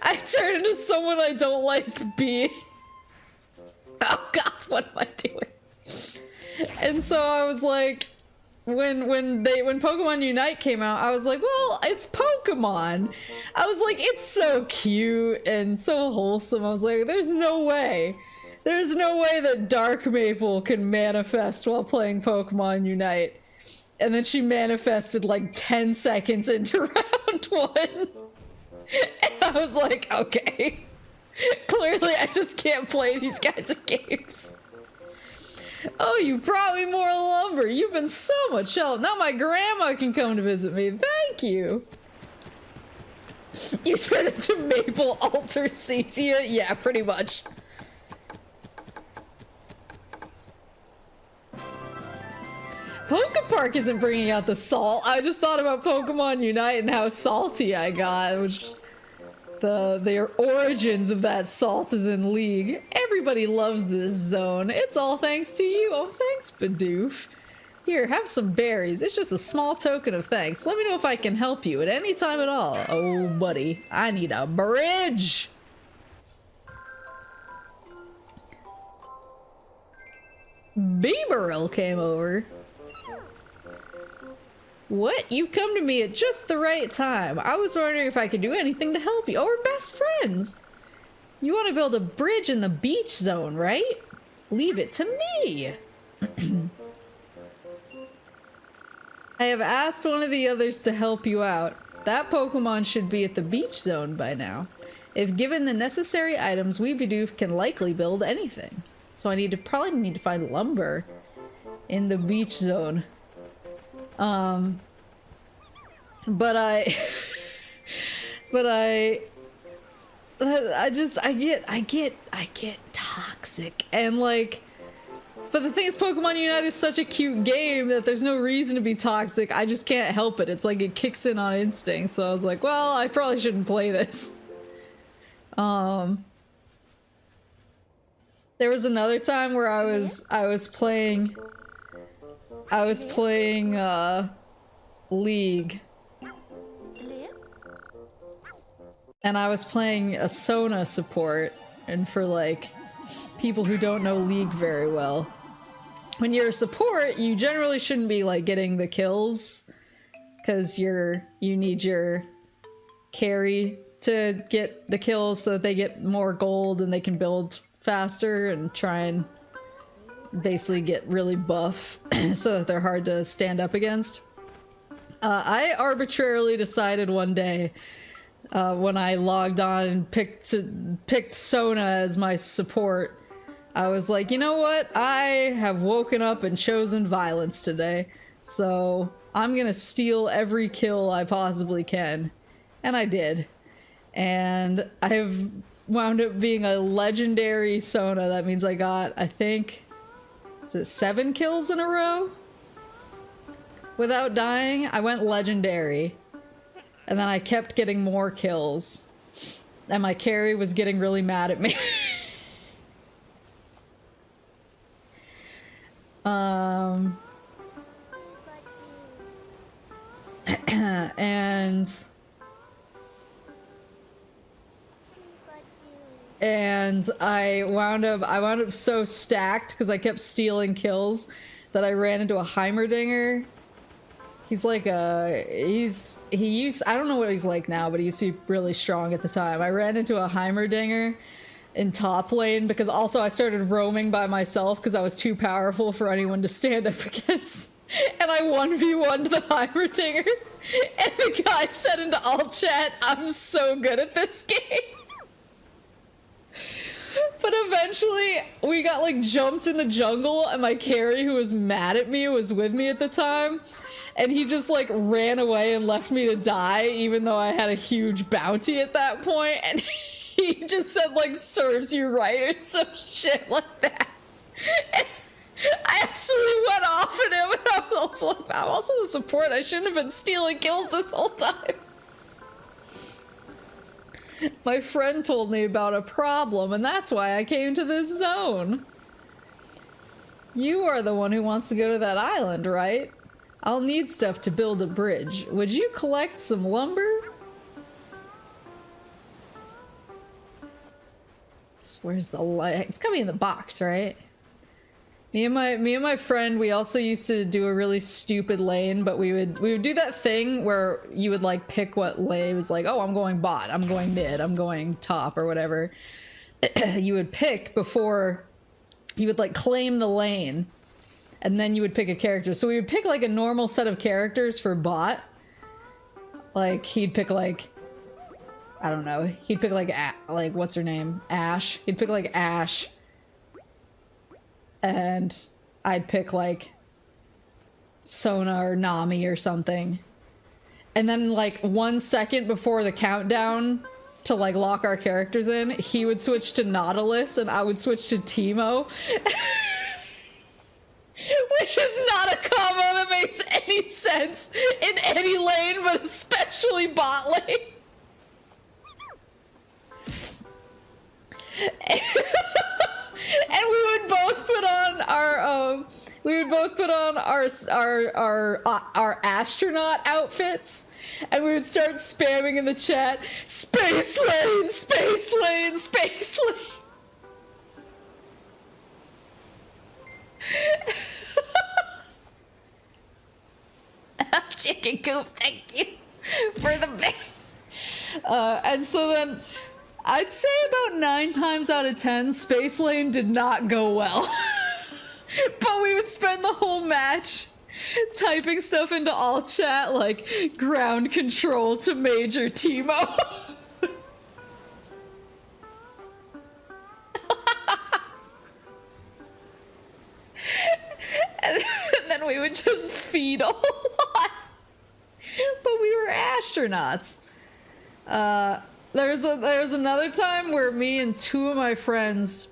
I turn into someone I don't like being. Oh god, what am I doing? And so I was like, when Pokemon Unite came out, I was like, well, it's Pokemon. I was like, it's so cute and so wholesome. I was like, there's no way that Dark Maple can manifest while playing Pokemon Unite. And then she manifested like 10 seconds into round 1. And I was like, okay. Clearly I just can't play these kinds of games. Oh, you brought me more lumber. You've been so much help. Now my grandma can come to visit me. Thank you. You turned into Maple Alcesia? Yeah, pretty much. Park isn't bringing out the salt. I just thought about Pokemon Unite and how salty I got, which the origins of that salt is in League. Everybody loves this zone. It's all thanks to you. Oh, thanks, Bidoof. Here, have some berries. It's just a small token of thanks. Let me know if I can help you at any time at all. Oh, buddy, I need a bridge. Beaveril came over. What? You've come to me at just the right time. I was wondering if I could do anything to help you. Oh, we're best friends. You want to build a bridge in the beach zone, right? Leave it to me. I have asked one of the others to help you out. That Pokemon should be at the beach zone by now. If given the necessary items, Weebidoof can likely build anything. So I probably need to find lumber in the beach zone. But I get toxic, and like, but the thing is, Pokemon Unite is such a cute game that there's no reason to be toxic. I just can't help it. It's like it kicks in on instinct. So I was like, well, I probably shouldn't play this. There was another time where I was playing League. And I was playing a Sona support, and for like people who don't know League very well, when you're a support, you generally shouldn't be like getting the kills, because you need your carry to get the kills so that they get more gold and they can build faster and try and basically get really buff so that they're hard to stand up against. I arbitrarily decided one day when I logged on and picked Sona as my support. I was like, you know what? I have woken up and chosen violence today, so I'm gonna steal every kill I possibly can. And I did. And I have wound up being a legendary Sona. That means I got, I think, is it 7 kills in a row? Without dying? I went legendary. And then I kept getting more kills. And my carry was getting really mad at me. and I wound up so stacked because I kept stealing kills that I ran into a Heimerdinger. He's like I don't know what he's like now, but he used to be really strong at the time. I ran into a Heimerdinger in top lane because also I started roaming by myself because I was too powerful for anyone to stand up against. And I 1v1'd the Heimerdinger. And the guy said into all chat, I'm so good at this game. But eventually, we got like jumped in the jungle and my carry, who was mad at me, was with me at the time. And he just like ran away and left me to die, even though I had a huge bounty at that point. And he just said like, serves you right, or some shit like that. And I absolutely went off at him, and I was also like, I'm also the support. I shouldn't have been stealing kills this whole time. My friend told me about a problem, and that's why I came to this zone. You are the one who wants to go to that island, right? I'll need stuff to build a bridge. Would you collect some lumber? Where's the light? It's coming in the box, right? Me and my friend, we also used to do a really stupid lane, but we would do that thing where you would like pick what lane. It was like, oh, I'm going bot, I'm going mid, I'm going top, or whatever. You would pick before you would like claim the lane, and then you would pick a character. So we would pick like a normal set of characters for bot. Like he'd pick like, I don't know, he'd pick like what's her name? Ash. He'd pick like Ash. And I'd pick like Sona or Nami or something. And then like 1 second before the countdown to like lock our characters in, he would switch to Nautilus and I would switch to Teemo. Which is not a combo that makes any sense in any lane, but especially bot lane. And we would both put on our astronaut outfits, and we would start spamming in the chat, space lane, space lane, space lane. Chicken coop, thank you for the bit. And so then I'd say about 9 times out of 10, Space Lane did not go well. But we would spend the whole match typing stuff into all chat like ground control to Major Teemo. And then we would just feed a whole lot. But we were astronauts. There's another time where me and 2 of my friends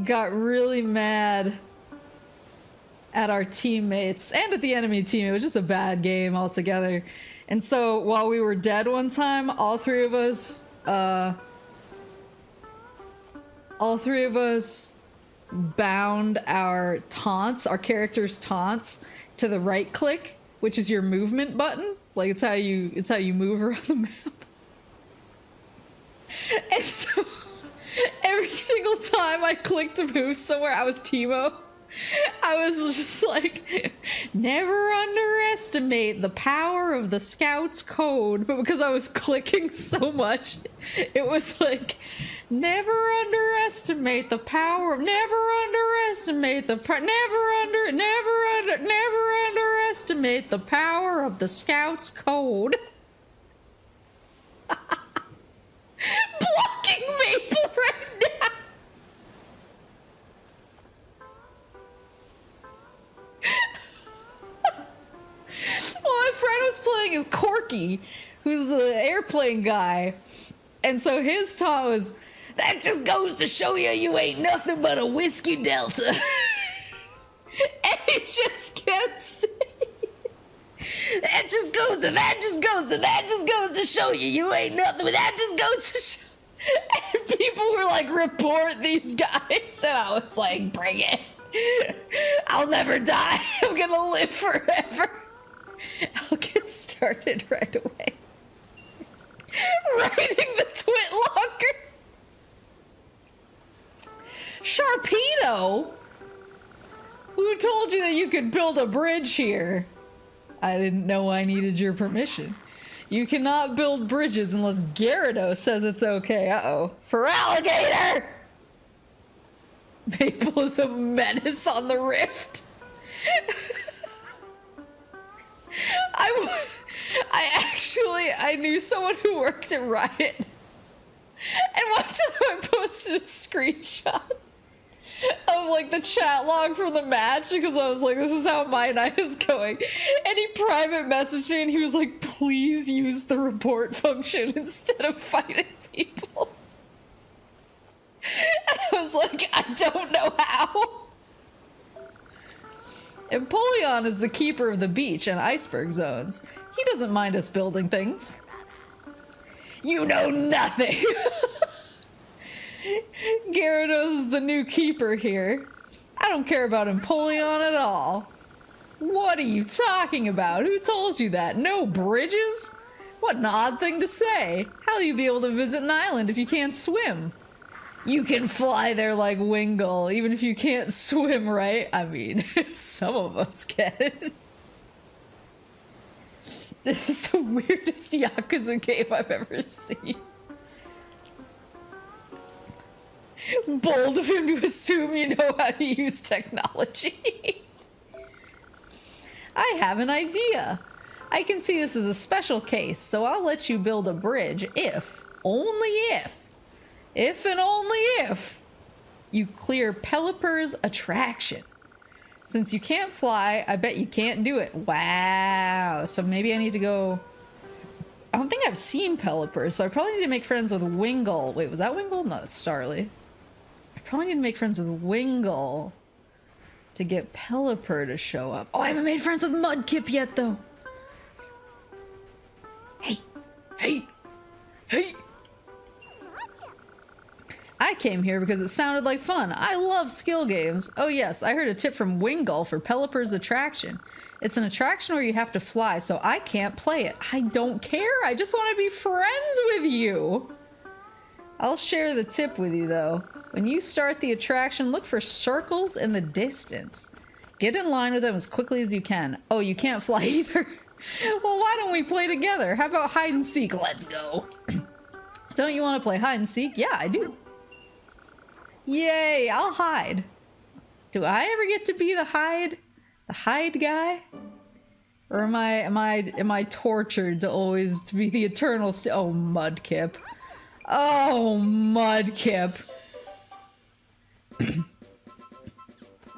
got really mad at our teammates and at the enemy team. It was just a bad game altogether. And so while we were dead one time, all three of us bound our taunts, our character's taunts, to the right click, which is your movement button. Like it's how you move around the map. And so every single time I clicked to move somewhere, I was Teemo. I was just like, never underestimate the power of the Scouts code. But because I was clicking so much, it was like, never underestimate the power, never underestimate the never underestimate the power of the Scouts code. cosplaying as Corky, who's the airplane guy. And so his taunt was, that just goes to show you ain't nothing but a whiskey delta. And he just kept saying, that just goes to show you ain't nothing but that just goes to show. And people were like, report these guys. And I was like, bring it. I'll never die. I'm gonna live forever. I'll get started right away. Writing the twit locker. Sharpedo? Who told you that you could build a bridge here? I didn't know I needed your permission. You cannot build bridges unless Gyarados says it's okay. Uh-oh. For alligator! Maple is a menace on the rift. I knew someone who worked at Riot. And one time I posted a screenshot of like the chat log from the match because I was like, this is how my night is going. And he private messaged me and he was like, please use the report function instead of fighting people. And I was like, I don't know how. Empoleon is the keeper of the beach and iceberg zones. He doesn't mind us building things. You know nothing. Gyarados is the new keeper here. I don't care about Empoleon at all. What are you talking about? Who told you that? No bridges? What an odd thing to say. How'll you be able to visit an island if you can't swim? You can fly there like Wingull, even if you can't swim, right? I mean, some of us can. This is the weirdest Yakuza game I've ever seen. Bold of him to assume you know how to use technology. I have an idea. I can see this as a special case, so I'll let you build a bridge if, only if and only if, you clear Pelipper's attraction. Since you can't fly, I bet you can't do it. Wow. So maybe I need to go... I don't think I've seen Pelipper, so I probably need to make friends with Wingull. Wait, was that Wingull? No, that's Starly. I probably need to make friends with Wingull to get Pelipper to show up. Oh, I haven't made friends with Mudkip yet, though. Hey! Hey! Hey! I came here because it sounded like fun. I love skill games. Oh yes, I heard a tip from Wingull for Pelipper's attraction. It's an attraction where you have to fly, so I can't play it. I don't care. I just want to be friends with you. I'll share the tip with you though. When you start the attraction, look for circles in the distance. Get in line with them as quickly as you can. Oh, you can't fly either. Well, why don't we play together? How about hide and seek? Let's go. Don't you want to play hide and seek? Yeah, I do. Yay, I'll hide. Do I ever get to be the hide guy? Or am I tortured to always to be the eternal oh, Mudkip. Oh, Mudkip.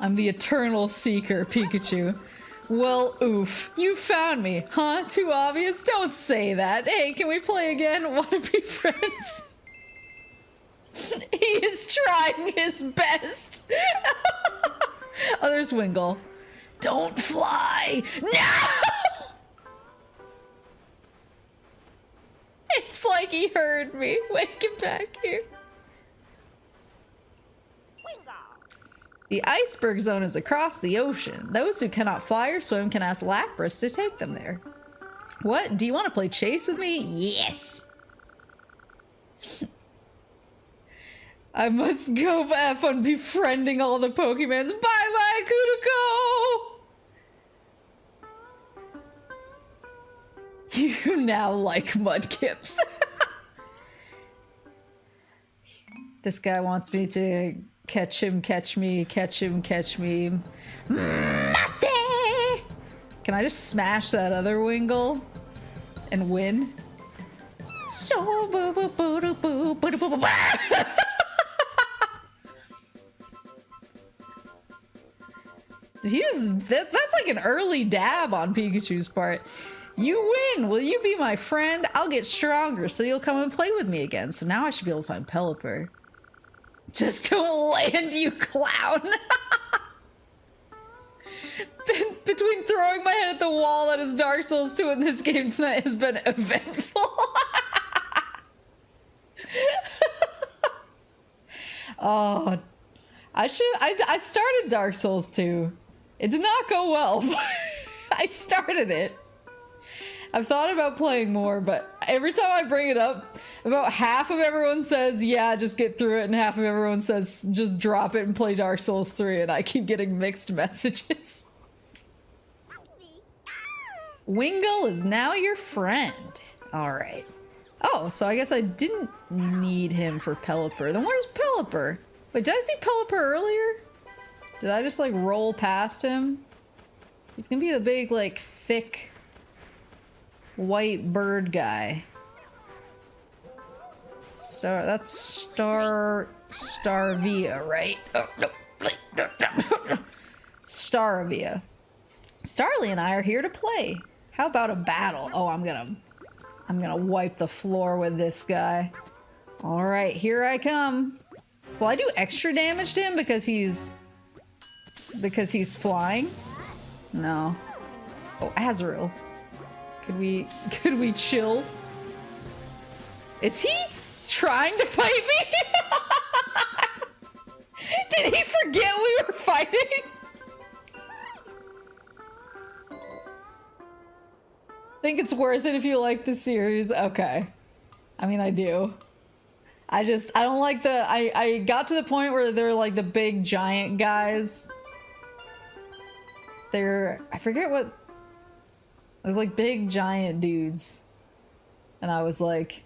I'm the eternal seeker, Pikachu. Well, oof. You found me, huh? Too obvious? Don't say that. Hey, can we play again? Wanna be friends? He is trying his best. Oh, there's Wingull. Don't fly. No! It's like he heard me. Wait, get back here. The iceberg zone is across the ocean. Those who cannot fly or swim can ask Lapras to take them there. What? Do you want to play chase with me? Yes! I must go have fun befriending all the Pokemons. Bye-bye, Kudiko! You now like Mudkips. This guy wants me to catch him, catch me, catch him, catch me. Mate! Can I just smash that other Wingull and win? So boo boo boo boo boo boo boo boo. that's like an early dab on Pikachu's part. You win! Will you be my friend? I'll get stronger so you'll come and play with me again. So now I should be able to find Pelipper. Just don't land, you clown! Between throwing my head at the wall that is Dark Souls 2 in this game tonight has been eventful. Oh, I started Dark Souls 2. It did not go well. I started it. I've thought about playing more, but every time I bring it up, about half of everyone says, yeah, just get through it, and half of everyone says, just drop it and play Dark Souls 3, and I keep getting mixed messages. Wingull is now your friend. Alright. Oh, so I guess I didn't need him for Pelipper. Then where's Pelipper? Wait, did I see Pelipper earlier? Did I just, like, roll past him? He's gonna be the big, like, thick white bird guy. That's Staravia, right? Oh, no. Staravia. Starly and I are here to play. How about a battle? Oh, I'm gonna wipe the floor with this guy. All right, here I come. Will I do extra damage to him because he's flying? No. Oh, Azrael. Could we chill? Is he trying to fight me? Did he forget we were fighting? Think it's worth it if you like the series. Okay. I mean, I do. I don't like I got to the point where they're like the big giant guys. I forget what, it was like big giant dudes. And I was like,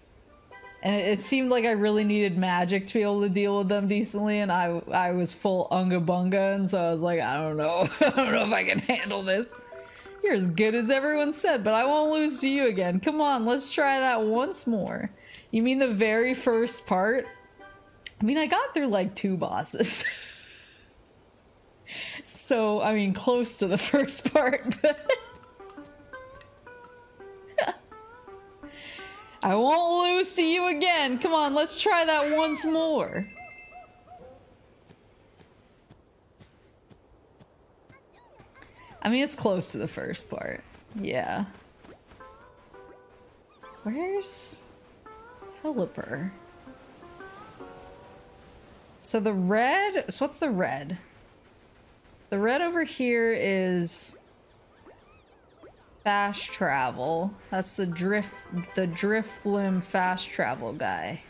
and it seemed like I really needed magic to be able to deal with them decently, and I was full unga bunga, and so I was like, I don't know. I don't know if I can handle this. You're as good as everyone said, but I won't lose to you again. Come on, let's try that once more. You mean the very first part? I mean, I got through like 2 bosses. So, I mean, close to the first part, but... I won't lose to you again. Come on, let's try that once more. I mean, it's close to the first part. Yeah. Where's Pelipper? So the red... So what's the red? The red over here is... fast travel. That's the drift bloom fast travel guy.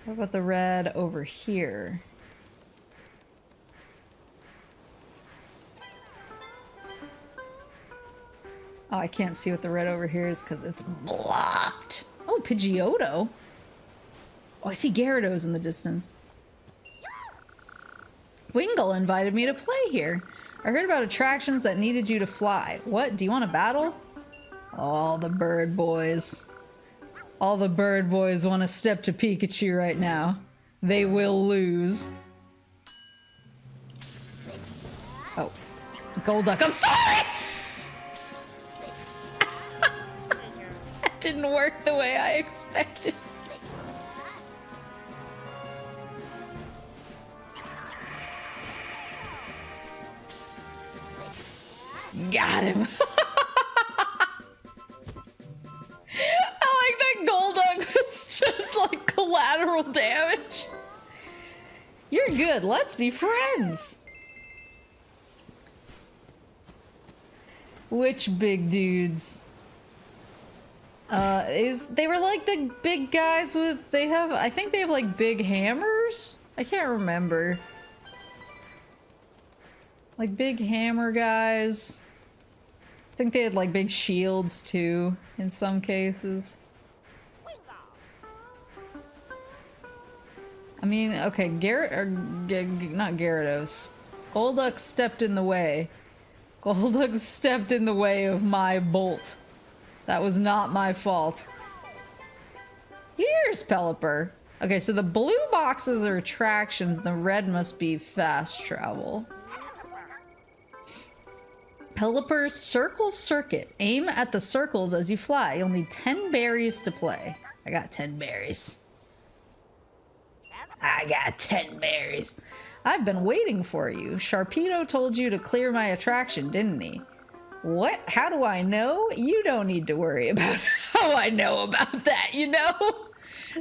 What about the red over here? Oh, I can't see what the red over here is because it's blocked. Oh, Pidgeotto. Oh, I see Gyarados in the distance. Wingull invited me to play here. I heard about attractions that needed you to fly. What? Do you want to battle? Oh, all the bird boys. All the bird boys want to step to Pikachu right now. They will lose. Oh. Golduck, I'm sorry! That didn't work the way I expected. Got him. I like that Golduck was just like collateral damage. You're good. Let's be friends. Which big dudes? They were like the big guys with, I think they have like big hammers? I can't remember. Like big hammer guys. I think they had like big shields too, in some cases. I mean, okay, not Gyarados. Golduck stepped in the way. Golduck stepped in the way of my bolt. That was not my fault. Here's Pelipper. Okay, so the blue boxes are attractions, and the red must be fast travel. Pelipper's Circle Circuit. Aim at the circles as you fly. You'll need 10 berries to play. I got 10 berries. I got 10 berries. I've been waiting for you. Sharpedo told you to clear my attraction, didn't he? What? How do I know? You don't need to worry about how I know about that, you know?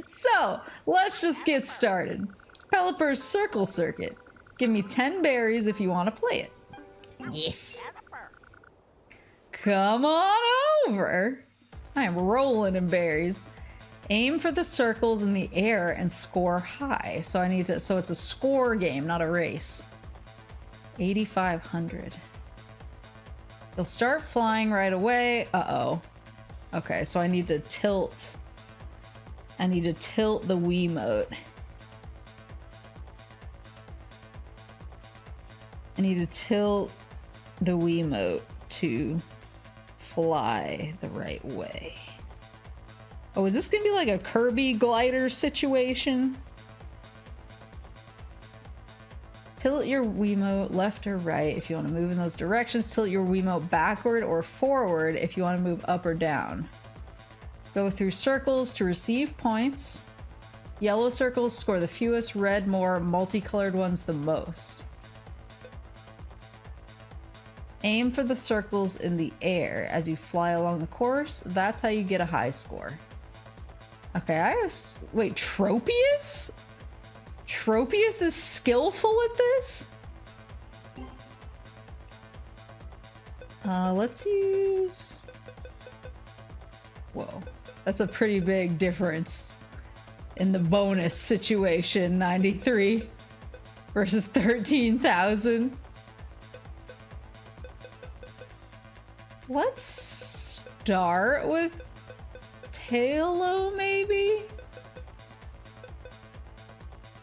So, let's just get started. Pelipper's Circle Circuit. Give me 10 berries if you want to play it. Yes. Come on over. I am rolling in berries. Aim for the circles in the air and score high. So I need to, so it's a score game, not a race. 8,500. You'll start flying right away. Uh-oh. Okay, so I need to tilt. I need to tilt the Wiimote. I need to tilt the Wiimote to fly the right way. Oh, is this gonna be like a Kirby glider situation? Tilt your Wiimote left or right if you want to move in those directions. Tilt your Wiimote backward or forward if you want to move up or down. Go through circles to receive points. Yellow circles score the fewest, red more, multicolored ones the most. Aim for the circles in the air as you fly along the course. That's how you get a high score. Okay, I have... Wait, Tropius? Tropius is skillful at this? Let's use... Whoa. That's a pretty big difference in the bonus situation. 93 versus 13,000. Let's start with Tailo, maybe?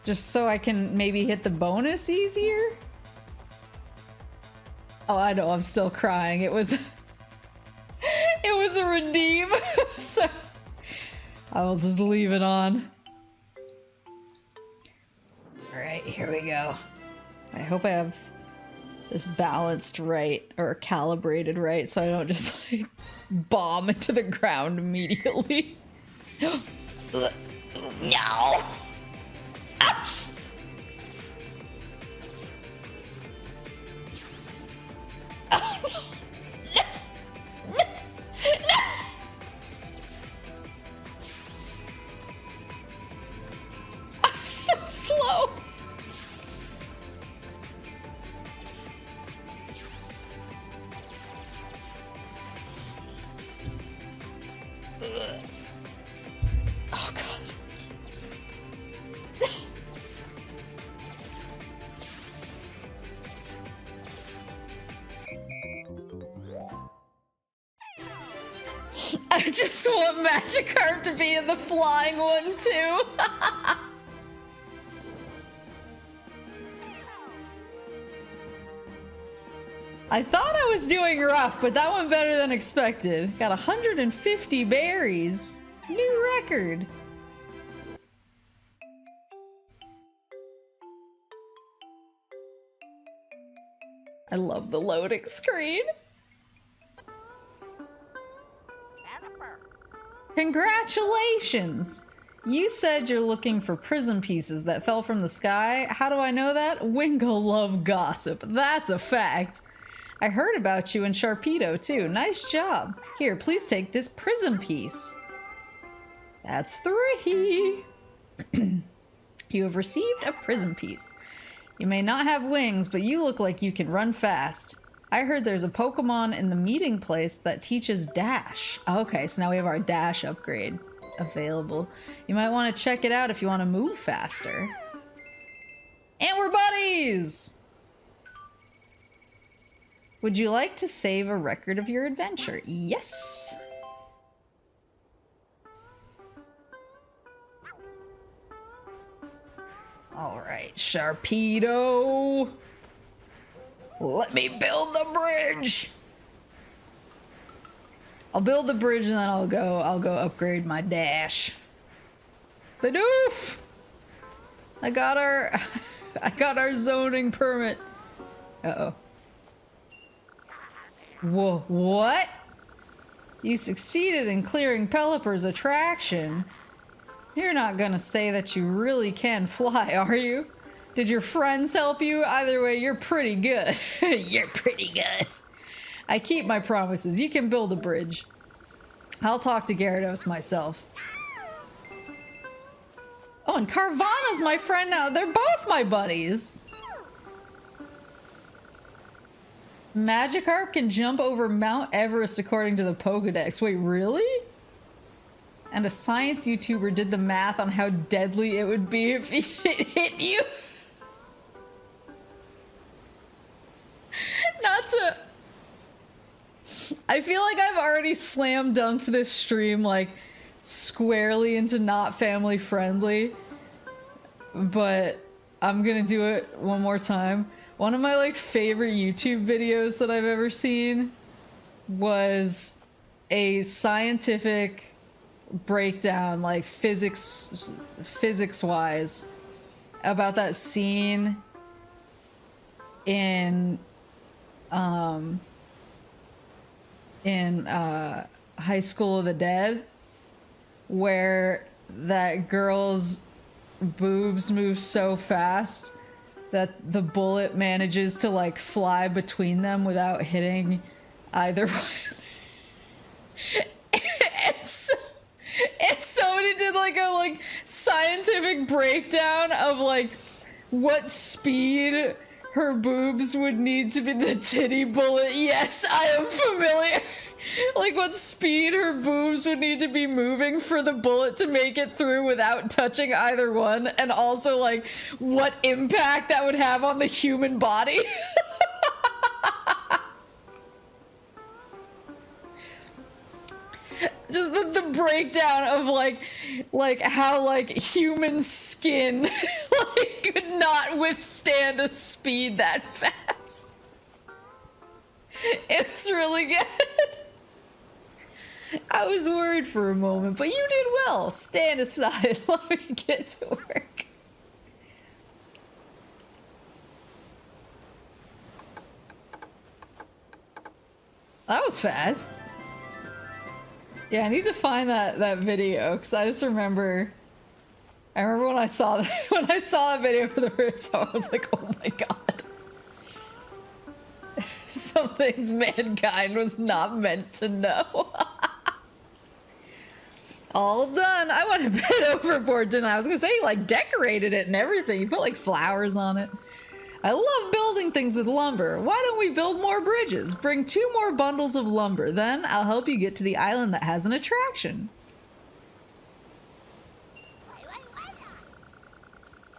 Just so I can maybe hit the bonus easier? Oh, I know, I'm still crying. It was... it was a redeem, so... I will just leave it on. Alright, here we go. I hope I have this balanced right, or calibrated right, so I don't just, like, bomb into the ground immediately. No! Ouch! Oh no! No! No! No! I'm so slow! Oh god. I just want Magikarp to be in the flying one too. I thought I was doing rough, but that went better than expected. Got 150 berries. New record. I love the loading screen. Congratulations! You said you're looking for prism pieces that fell from the sky. How do I know that? Wingo love gossip. That's a fact. I heard about you and Sharpedo too. Nice job. Here, please take this prism piece. That's 3. You have received a prism piece. You may not have wings, but you look like you can run fast. I heard there's a Pokemon in the meeting place that teaches Dash. Okay, so now we have our Dash upgrade available. You might want to check it out if you want to move faster. And we're buddies! Would you like to save a record of your adventure? Yes! Alright, Sharpedo! Let me build the bridge! I'll build the bridge and then I'll go upgrade my Dash. Badoof! I got our I got our zoning permit. Uh-oh. Whoa, what? You succeeded in clearing Pelipper's attraction. You're not gonna say that you really can fly, are you? Did your friends help you? Either way, you're pretty good. You're pretty good. I keep my promises. You can build a bridge. I'll talk to Gyarados myself. Oh, and Carvana's my friend now. They're both my buddies. Magikarp can jump over Mount Everest according to the Pokedex. Wait, really? And a science YouTuber did the math on how deadly it would be if it hit you. Not to... I feel like I've already slam dunked this stream like squarely into not family friendly, but I'm gonna do it one more time. One of my like favorite YouTube videos that I've ever seen was a scientific breakdown, like physics wise, about that scene in High School of the Dead, where that girl's boobs move so fast that the bullet manages to like fly between them without hitting either one. and somebody did like a scientific breakdown of like what speed her boobs would need to be the titty bullet. Yes, I am familiar. Like what speed her boobs would need to be moving for the bullet to make it through without touching either one, and also like what impact that would have on the human body. Just the breakdown of like how like human skin like could not withstand a speed that fast. It was really good. I was worried for a moment, but you did well. Stand aside. Let me get to work. That was fast. Yeah, I need to find that video because I just remember. I remember when I saw that video for the first time, I was like, "Oh my god!" Some things mankind was not meant to know. All done. I went a bit overboard, didn't I? I was gonna say you like decorated it and everything. You put like flowers on it. I love building things with lumber. Why don't we build more bridges? Bring 2 more bundles of lumber. Then I'll help you get to the island that has an attraction.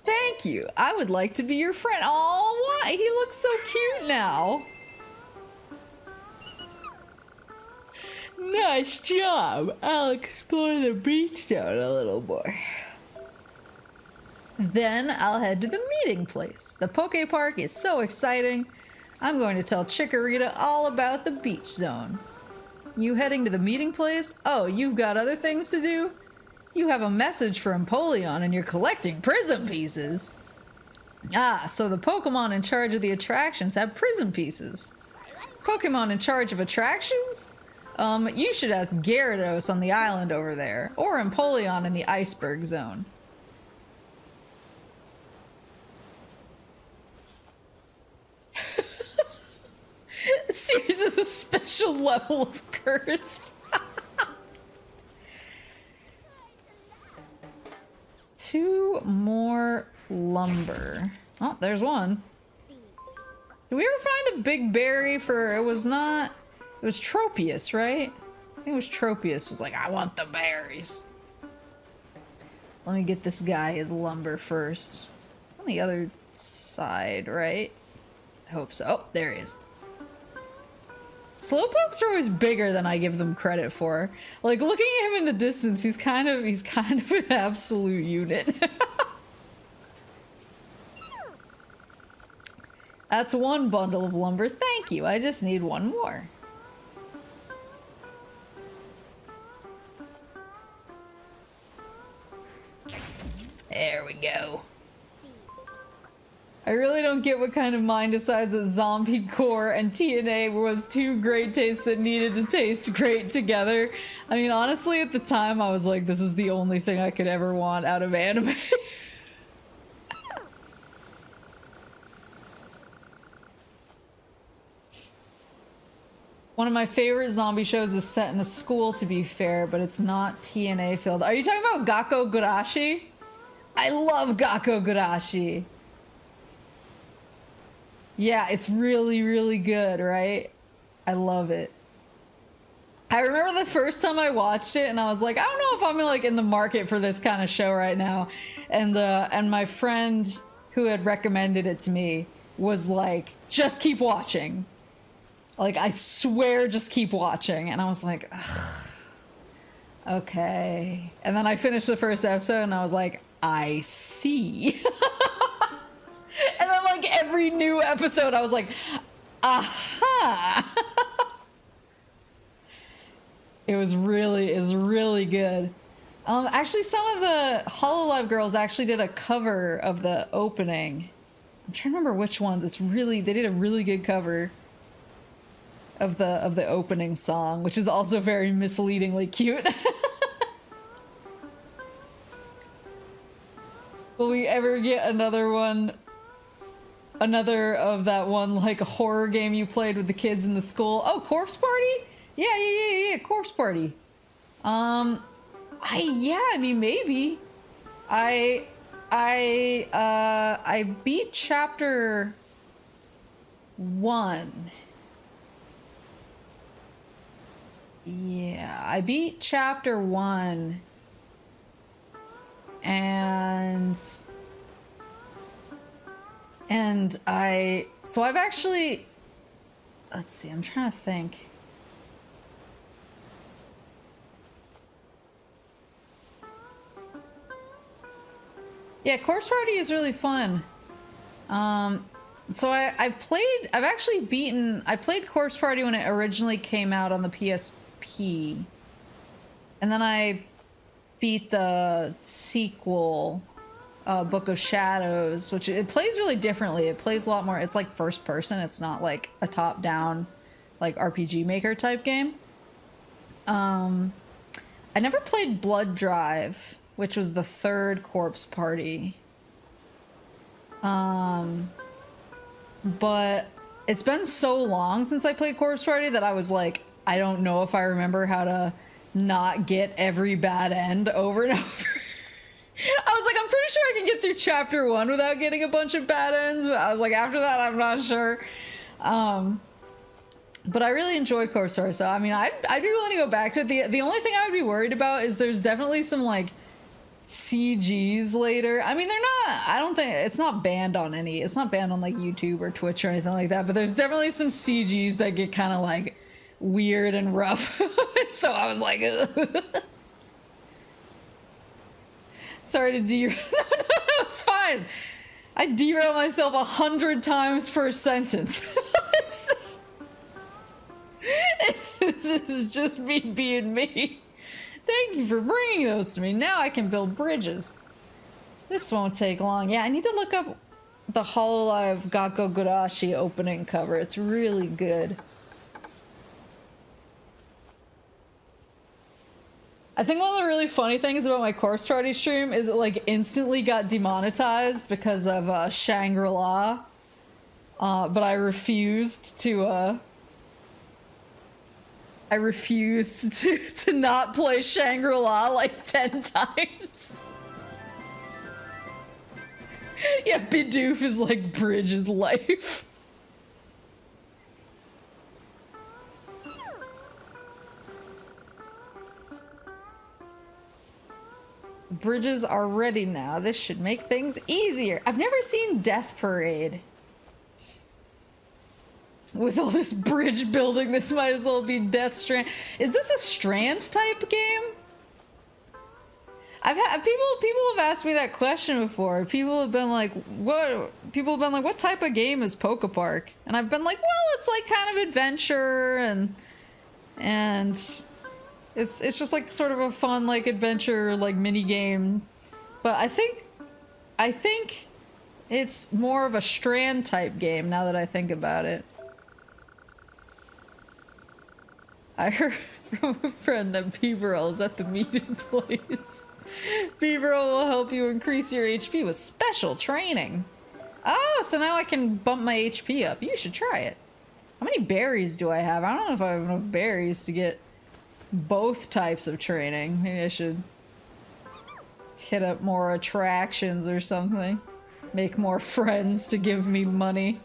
Thank you. I would like to be your friend. Oh, why? He looks so cute now. Nice job. I'll explore the beach down a little more. Then I'll head to the meeting place. The Poke Park is so exciting. I'm going to tell Chikorita all about the beach zone. You heading to the meeting place? Oh, you've got other things to do? You have a message for Empoleon and you're collecting prism pieces. Ah, so the Pokemon in charge of the attractions have prism pieces. Pokemon in charge of attractions? You should ask Gyarados on the island over there, or Empoleon in the iceberg zone. Series is a special level of cursed. 2 more lumber. Oh, there's one. Did we ever find a big berry for, it was Tropius, right? I think it was Tropius was like, I want the berries. Let me get this guy his lumber first. On the other side, right? I hope so. Oh, there he is. Slowpokes are always bigger than I give them credit for. Like, looking at him in the distance, he's kind of an absolute unit. That's 1 bundle of lumber. Thank you. I just need 1 more. There we go. I really don't get what kind of mind decides that Zombie Core and TNA was two great tastes that needed to taste great together. I mean, honestly, at the time, I was like, this is the only thing I could ever want out of anime. One of my favorite zombie shows is set in a school, to be fair, but it's not TNA filled. Are you talking about Gakko Gurashi? I love Gakko Gurashi. Yeah, it's really, really good, right? I love it. I remember the first time I watched it and I was like, I don't know if I'm like in the market for this kind of show right now. And my friend who had recommended it to me was like, just keep watching. Like, I swear, just keep watching. And I was like, ugh, okay. And then I finished the first episode and I was like, I see. And then like every new episode I was like, aha. It was really good. Actually, some of the Hololive girls actually did a cover of the opening. I'm trying to remember which ones. They did a really good cover of the opening song, which is also very misleadingly cute. Will we ever get another of that one like a horror game you played with the kids in the school? Oh, Corpse Party? Yeah, Corpse Party. I mean, maybe. I beat chapter 1. Yeah, I beat chapter 1. And I've actually, let's see, I'm trying to think. Yeah, Corpse Party is really fun. So I played Corpse Party when it originally came out on the PSP. And then I beat the sequel, Book of Shadows, which it plays really differently. It plays a lot more, it's like first person. It's not like a top-down, like RPG Maker type game. I never played Blood Drive, which was the third Corpse Party. But it's been so long since I played Corpse Party that I was like, I don't know if I remember how to not get every bad end over and over. I was like, I'm pretty sure I can get through chapter 1 without getting a bunch of bad ends, but I was like, after that, I'm not sure. But I really enjoy Corpse Party, so I mean, I'd be willing to go back to it. The only thing I would be worried about is there's definitely some like CGs later. I mean, I don't think it's not banned on like YouTube or Twitch or anything like that, but there's definitely some CGs that get kind of like weird and rough. So I was like, ugh. Sorry to derail. No, it's fine. I derail myself 100 times per sentence. This is just me being me. Thank you for bringing those to me. Now I can build bridges. This won't take long. Yeah, I need to look up the Hololive Gakko Gurashi opening cover. It's really good. I think one of the really funny things about my Corpse Party stream is it like instantly got demonetized because of Shangri-La. But I refused to not play Shangri-La like 10 times. Yeah, Bidoof is like Bridge's life. Bridges are ready now. This should make things easier. I've never seen Death Parade. With all this bridge building, this might as well be Death Strand. Is this a Strand type game? I've had people have asked me that question before. People have been like, what type of game is Poke Park? And I've been like, well, it's like kind of adventure and it's just like sort of a fun like adventure like mini game. But I think It's more of a strand type game now that I think about it. I heard from a friend that Beaverell is at the meeting place. Beaverell will help you increase your HP with special training. Oh, so now I can bump my HP up. You should try it. How many berries do I have? I don't know if I have enough berries to get both types of training. Maybe I should hit up more attractions or something. Make more friends to give me money.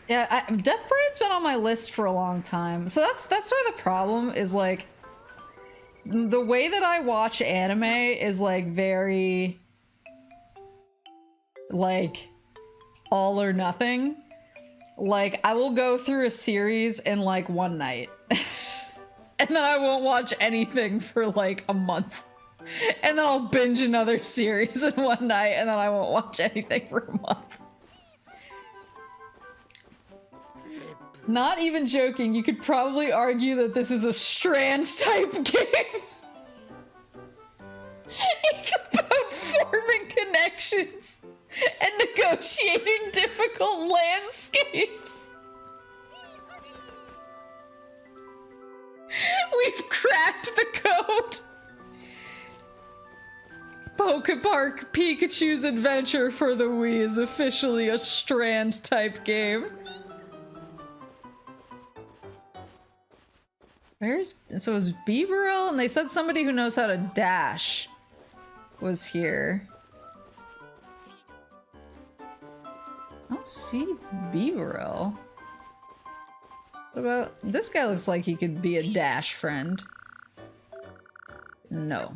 Yeah, Death Parade's been on my list for a long time. So that's sort of the problem is like the way that I watch anime is like very like all or nothing. Like I will go through a series in like one night. And then I won't watch anything for like a month. And then I'll binge another series in one night and then I won't watch anything for a month. Not even joking, you could probably argue that this is a strand type game. It's about forming connections and negotiating difficult landscapes. We've cracked the code. PARK Pikachu's Adventure for the Wii is officially a strand type game. So it was Beaverell, and they said somebody who knows how to dash was here. I don't see Beaverell. What about this guy? Looks like he could be a dash friend. No.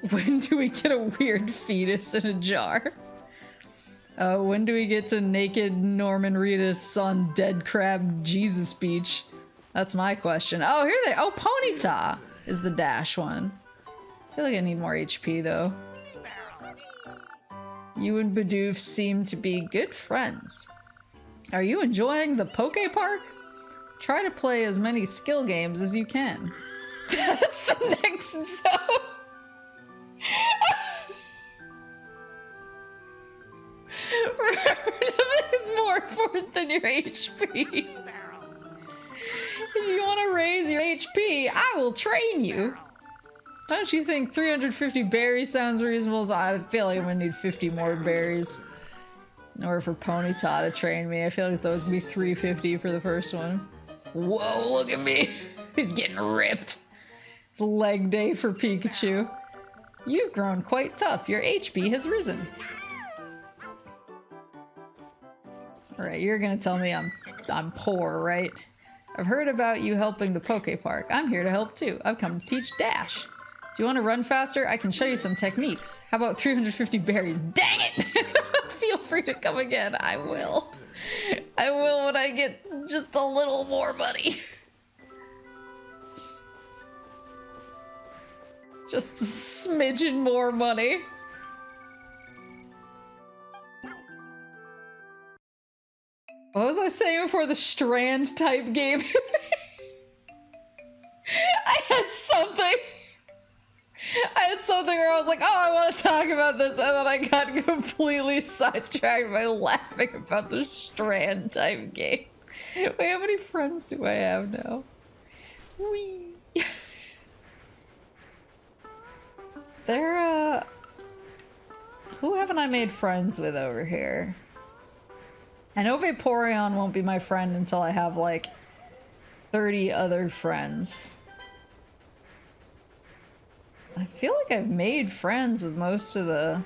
When do we get a weird fetus in a jar? When do we get to naked Norman Reedus on Dead Crab Jesus Beach? That's my question. Oh, here they- oh, Ponyta is the dash one. I feel like I need more HP though. You and Bidoof seem to be good friends. Are you enjoying the Poke Park? Try to play as many skill games as you can. That's the next zone. Remember, nothing is more important than your HP. If you want to raise your HP, I will train you. Don't you think 350 berries sounds reasonable? So I feel like I'm gonna need 50 more berries in order for Ponyta to train me. I feel like it's always gonna be 350 for the first one. Whoa, look at me. He's getting ripped. It's leg day for Pikachu. You've grown quite tough. Your HP has risen. Alright, you're gonna tell me I'm poor, right? I've heard about you helping the Poke Park. I'm here to help too. I've come to teach Dash. Do you want to run faster? I can show you some techniques. How about 350 berries? Dang it! Feel free to come again. I will. I will when I get just a little more money. Just a smidgen more money. What was I saying before the strand type game? I had something where I was like, oh, I want to talk about this, and then I got completely sidetracked by laughing about the strand type game. Wait, how many friends do I have now? Whee! Is there who haven't I made friends with over here? I know Vaporeon won't be my friend until I have like 30 other friends. I feel like I've made friends with most of the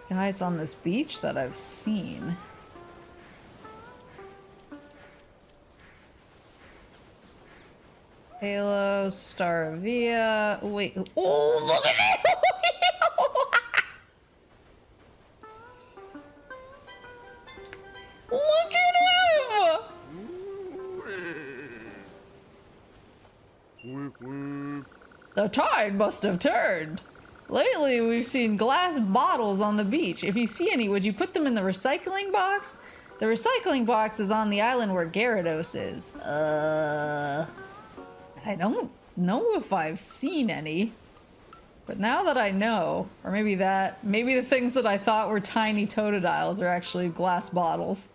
guys on this beach that I've seen. Halo, Staravia. Wait. Oh, look at that! Look at him! The tide must have turned. Lately, we've seen glass bottles on the beach. If you see any, would you put them in the recycling box? The recycling box is on the island where Gyarados is. I don't know if I've seen any. But now that I know, or maybe the things that I thought were tiny totodiles are actually glass bottles.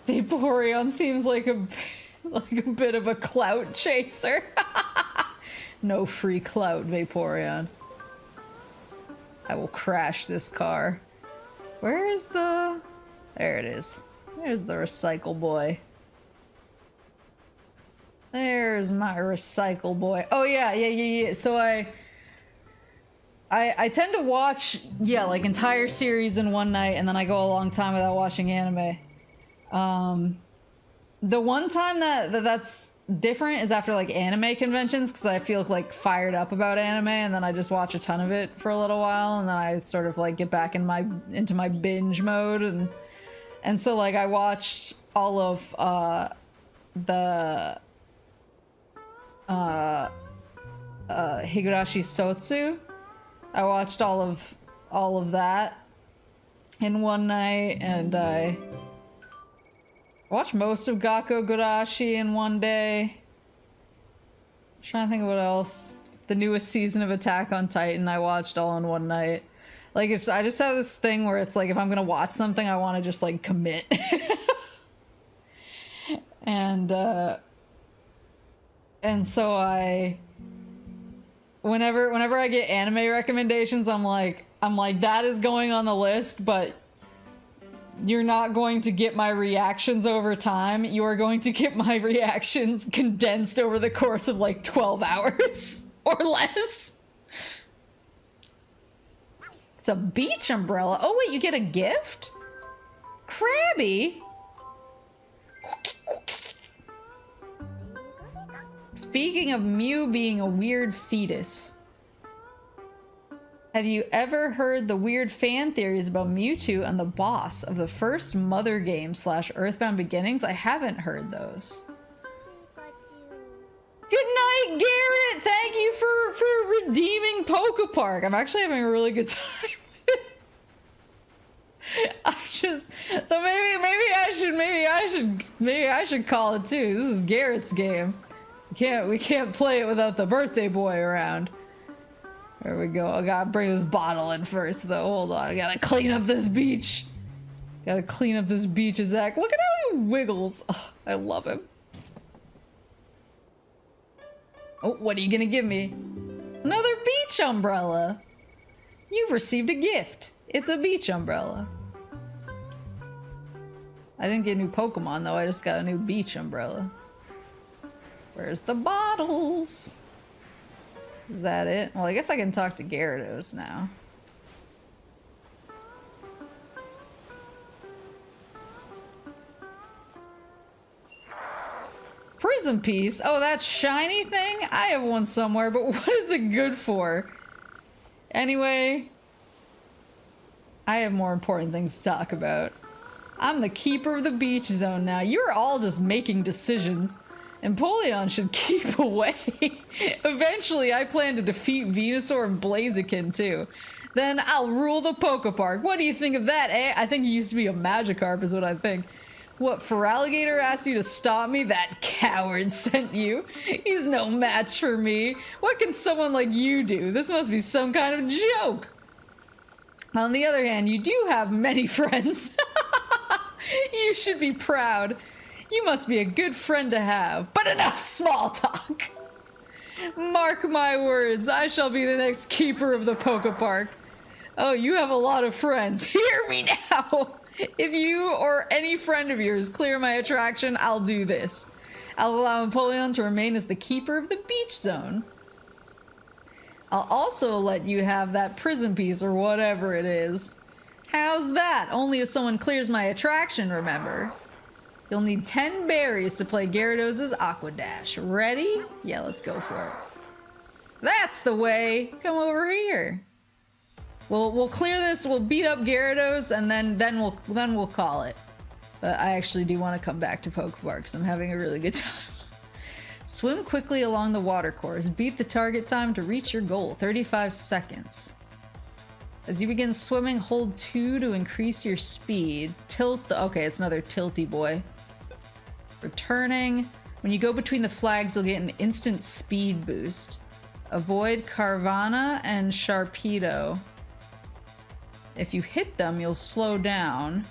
Vaporeon seems like a bit of a clout chaser. No free clout, Vaporeon. I will crash this car. Where is the... There it is. There's the recycle boy. There's my recycle boy. Oh yeah. So I tend to watch, like entire series in one night, and then I go a long time without watching anime. The one time that's different is after like anime conventions, because I feel like fired up about anime, and then I just watch a ton of it for a little while, and then I sort of like get back into my binge mode, and so like I watched all of the Higurashi Sotsu. I watched all of that in one night, and I watched most of Gakko Gurashi in one day. I'm trying to think of what else. The newest season of Attack on Titan I watched all in one night. Like, I just have this thing where it's like, if I'm gonna watch something, I want to just like commit. And so whenever I get anime recommendations, I'm like, that is going on the list, but you're not going to get my reactions over time. You are going to get my reactions condensed over the course of like 12 hours or less. It's a beach umbrella. Oh wait, you get a gift? Krabby? Speaking of Mew being a weird fetus, have you ever heard the weird fan theories about Mewtwo and the boss of the first Mother game / Earthbound Beginnings? I haven't heard those. Good night, Garrett! Thank you for redeeming Pokepark. I'm actually having a really good time with it. Maybe I should call it too. This is Garrett's game. We can't play it without the birthday boy around. There we go. I gotta bring this bottle in first, though. Hold on. I gotta clean up this beach. Zach. Look at how he wiggles. Oh, I love him. Oh, what are you gonna give me? Another beach umbrella. You've received a gift. It's a beach umbrella. I didn't get a new Pokemon, though. I just got a new beach umbrella. Where's the bottles? Is that it? Well, I guess I can talk to Gyarados now. Prism piece? Oh, that shiny thing? I have one somewhere, but what is it good for? Anyway, I have more important things to talk about. I'm the keeper of the beach zone now. You're all just making decisions. Empoleon should keep away. Eventually, I plan to defeat Venusaur and Blaziken, too. Then I'll rule the Pokepark. What do you think of that, eh? I think he used to be a Magikarp, is what I think. What, Feraligatr asked you to stop me? That coward sent you. He's no match for me. What can someone like you do? This must be some kind of joke. On the other hand, you do have many friends. You should be proud. You must be a good friend to have. But enough small talk. Mark my words, I shall be the next keeper of the Pokepark. Oh, you have a lot of friends. Hear me now. If you or any friend of yours clear my attraction, I'll do this. I'll allow Empoleon to remain as the keeper of the beach zone. I'll also let you have that prism piece or whatever it is. How's that? Only if someone clears my attraction, remember? You'll need 10 berries to play Gyarados' Aqua Dash. Ready? Yeah, let's go for it. That's the way. Come over here. We'll clear this. We'll beat up Gyarados, and then we'll call it. But I actually do want to come back to Pokepark because I'm having a really good time. Swim quickly along the watercourse. Beat the target time to reach your goal. 35 seconds. As you begin swimming, hold 2 to increase your speed. Tilt the... Okay, it's another tilty boy. Returning. When you go between the flags, you'll get an instant speed boost. Avoid Carvana and Sharpedo. If you hit them, you'll slow down.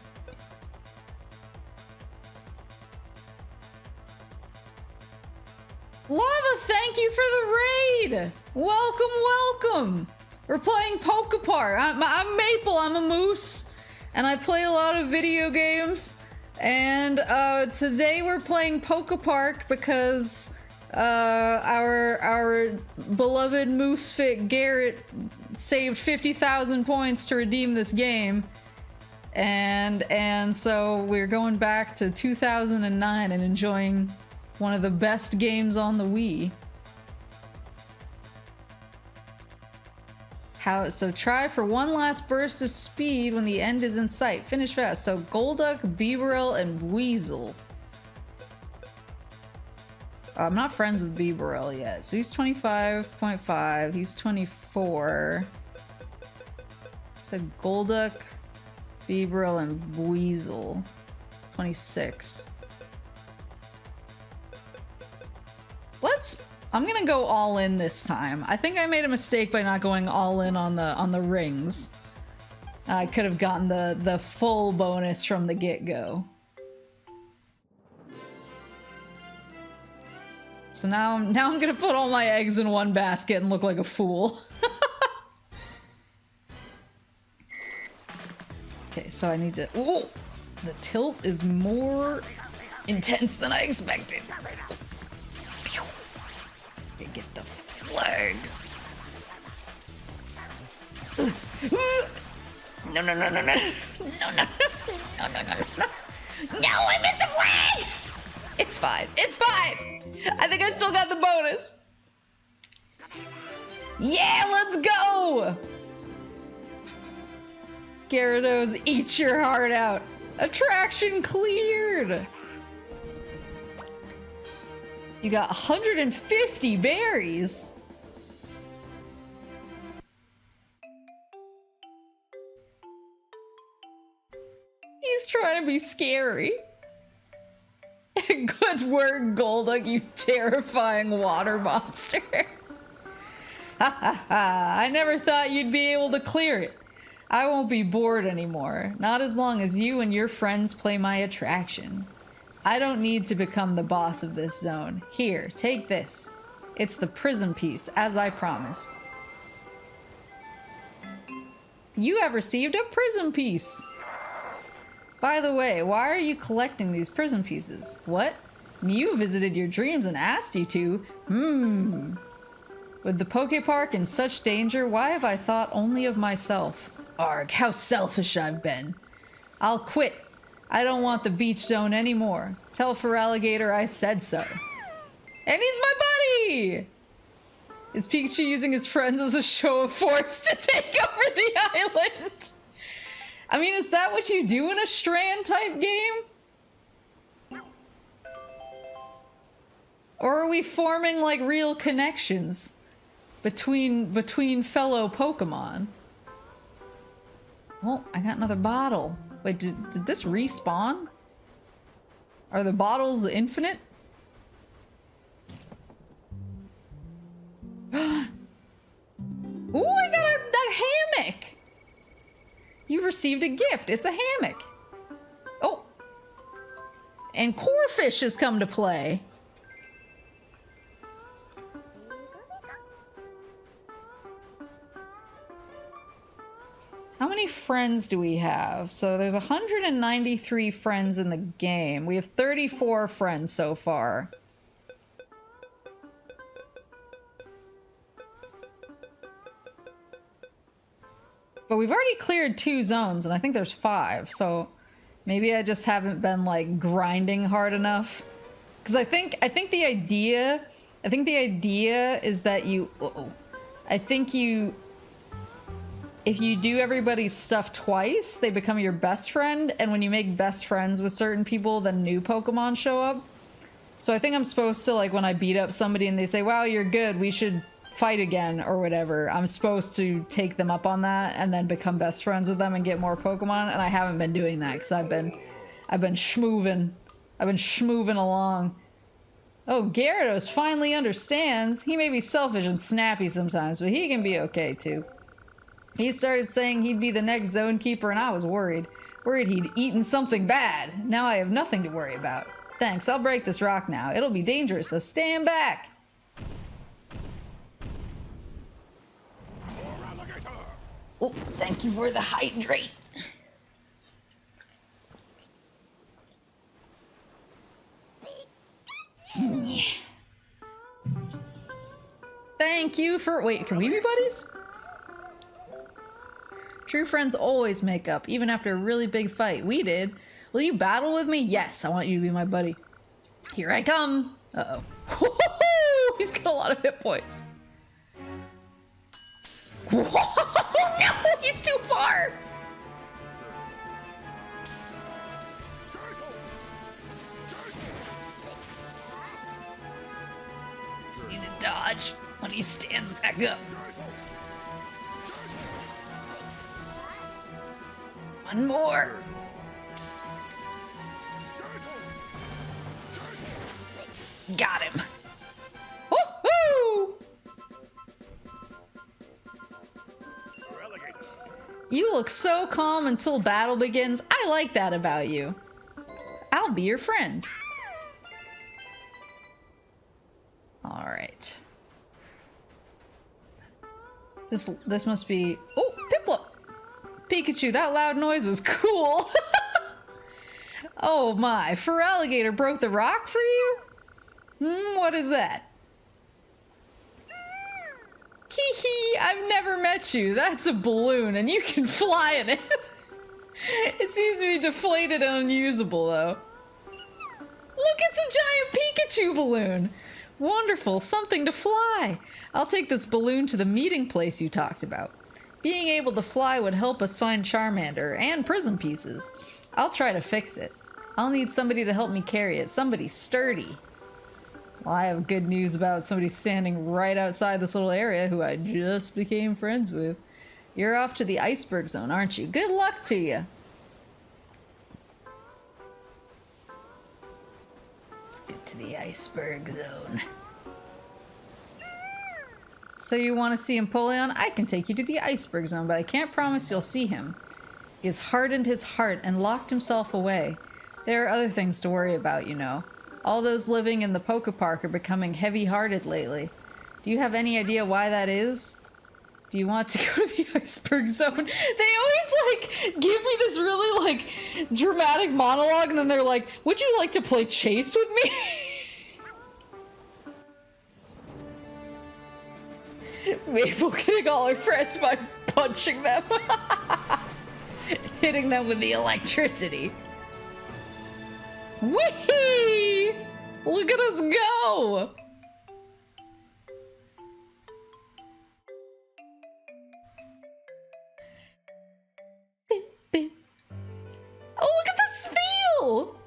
Lava, thank you for the raid! Welcome, welcome! We're playing PokePark. I'm Maple, I'm a moose, and I play a lot of video games. And today we're playing PokePark because our beloved Moosefit Garrett saved 50,000 points to redeem this game. And so we're going back to 2009 and enjoying one of the best games on the Wii. So try for one last burst of speed when the end is in sight. Finish fast. So Golduck, Beaverell, and Weasel. I'm not friends with Beaverell yet. So he's 25.5. He's 24. Said Golduck, Beaverell, and Weasel. 26. I'm gonna go all in this time. I think I made a mistake by not going all in on the rings. I could have gotten the full bonus from the get-go. So now I'm gonna put all my eggs in one basket and look like a fool. Okay, so I need to. Ooh, the tilt is more intense than I expected. Get the flags. No, no, no, no, no. No, no, no, no, no, no, no. No, I missed a flag! It's fine. It's fine. I think I still got the bonus. Yeah, let's go! Gyarados, eat your heart out. Attraction cleared. You got 150 berries. He's trying to be scary. Good work, Golduck, you terrifying water monster. Ha ha ha, I never thought you'd be able to clear it. I won't be bored anymore. Not as long as you and your friends play my attraction. I don't need to become the boss of this zone. Here, take this. It's the prism piece, as I promised. You have received a prism piece. By the way, why are you collecting these prism pieces? What? Mew visited your dreams and asked you to? With the PokePark in such danger, why have I thought only of myself? Arg, how selfish I've been. I'll quit. I don't want the beach zone anymore. Tell Feraligatr I said so. And he's my buddy! Is Pikachu using his friends as a show of force to take over the island? I mean, is that what you do in a Strand type game? Or are we forming like real connections between fellow Pokemon? Oh, I got another bottle. Wait, did this respawn? Are the bottles infinite? Ooh, I got a hammock! You've received a gift. It's a hammock. Oh. And Corphish has come to play. How many friends do we have? So there's 193 friends in the game. We have 34 friends so far. But we've already cleared 2 zones, and I think there's 5. So maybe I just haven't been like grinding hard enough. Because I think the idea is that if you do everybody's stuff twice, they become your best friend, and when you make best friends with certain people, then new Pokemon show up. So I think I'm supposed to, like, when I beat up somebody and they say, wow, you're good, we should fight again, or whatever, I'm supposed to take them up on that and then become best friends with them and get more Pokemon, and I haven't been doing that because I've been schmoovin'. I've been schmoving along. Oh, Gyarados finally understands. He may be selfish and snappy sometimes, but he can be okay too. He started saying he'd be the next zone keeper and I was worried. Worried he'd eaten something bad. Now I have nothing to worry about. Thanks, I'll break this rock now. It'll be dangerous, so stand back. Oh, thank you for the hydrate. Yeah. Thank you for- wait, can we be buddies? True friends always make up, even after a really big fight. We did. Will you battle with me? Yes, I want you to be my buddy. Here I come. Uh-oh. He's got a lot of hit points. No, he's too far. Just need to dodge when he stands back up. One more. Got him. Woohoo! You look so calm until battle begins. I like that about you. I'll be your friend. All right. This must be. Oh, Piplup! Pikachu, that loud noise was cool. Oh my, Feraligatr broke the rock for you? What is that? Hee, I've never met you. That's a balloon and you can fly in it. It seems to be deflated and unusable though. Look, it's a giant Pikachu balloon. Wonderful, something to fly. I'll take this balloon to the meeting place you talked about. Being able to fly would help us find Charmander and prism pieces. I'll try to fix it. I'll need somebody to help me carry it. Somebody sturdy. Well, I have good news about somebody standing right outside this little area who I just became friends with. You're off to the iceberg zone, aren't you? Good luck to you. Let's get to the iceberg zone. So you want to see Empoleon? I can take you to the iceberg zone, but I can't promise you'll see him. He has hardened his heart and locked himself away. There are other things to worry about, you know. All those living in the Poke Park are becoming heavy-hearted lately. Do you have any idea why that is? Do you want to go to the iceberg zone? They always, like, give me this really, like, dramatic monologue, and then they're like, would you like to play chase with me? Maple getting all her friends by punching them. Hitting them with the electricity. Whee! Look at us go! Beep, beep. Oh, look at this feel!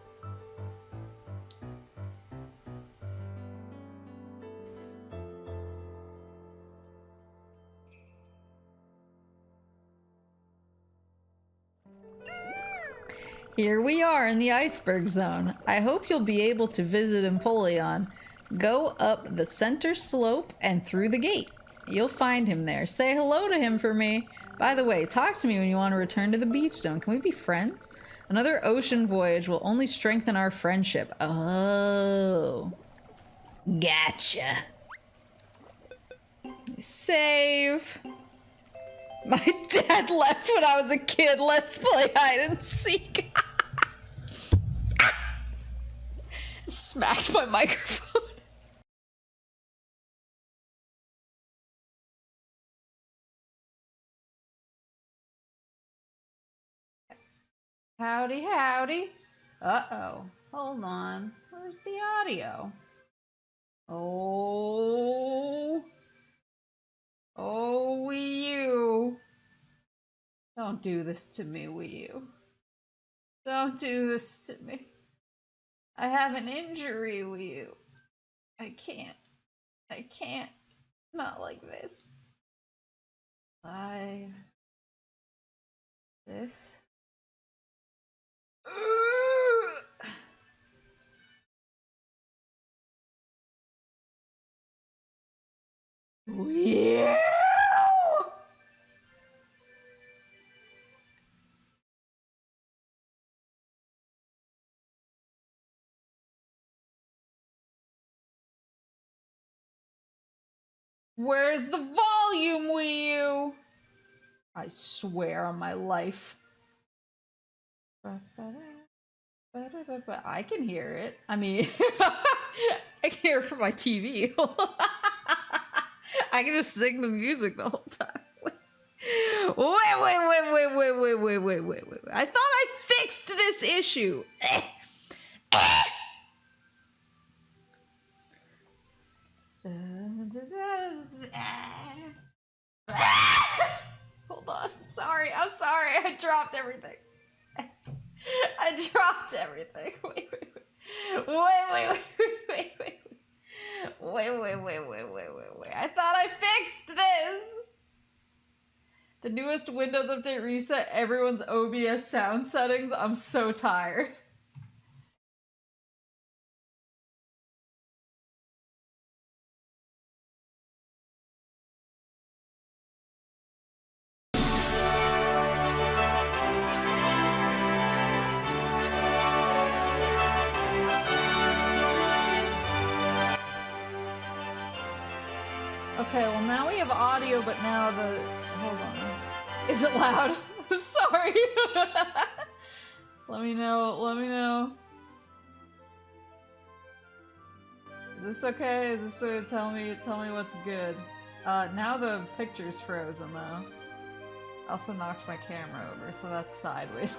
Here we are in the iceberg zone. I hope you'll be able to visit Empoleon. Go up the center slope and through the gate. You'll find him there. Say hello to him for me. By the way, talk to me when you want to return to the beach zone. Can we be friends? Another ocean voyage will only strengthen our friendship. Oh. Gotcha. Save. My dad left when I was a kid. Let's play hide and seek. Smacked my microphone. Howdy, howdy. Uh-oh. Hold on. Where's the audio? Oh. Oh, Wii U. Don't do this to me, Wii U. Don't do this to me. I have an injury, Wii U. I can't. I can't. Not like this. This. Yeah. Where's the volume, Wii U? I swear on my life. I can hear it. I mean, I can hear it from my TV. I can just sing the music the whole time. Wait. I thought I fixed this issue. Hold on. Sorry. I'm sorry. I dropped everything. I dropped everything. Wait. I thought I fixed this. The newest Windows update reset everyone's OBS sound settings. I'm so tired. Okay, well now we have audio, but now the... Hold on. Is it loud? Sorry. Let me know. Is this okay? Is this tell me what's good. Now the picture's frozen though. I also knocked my camera over, so that's sideways.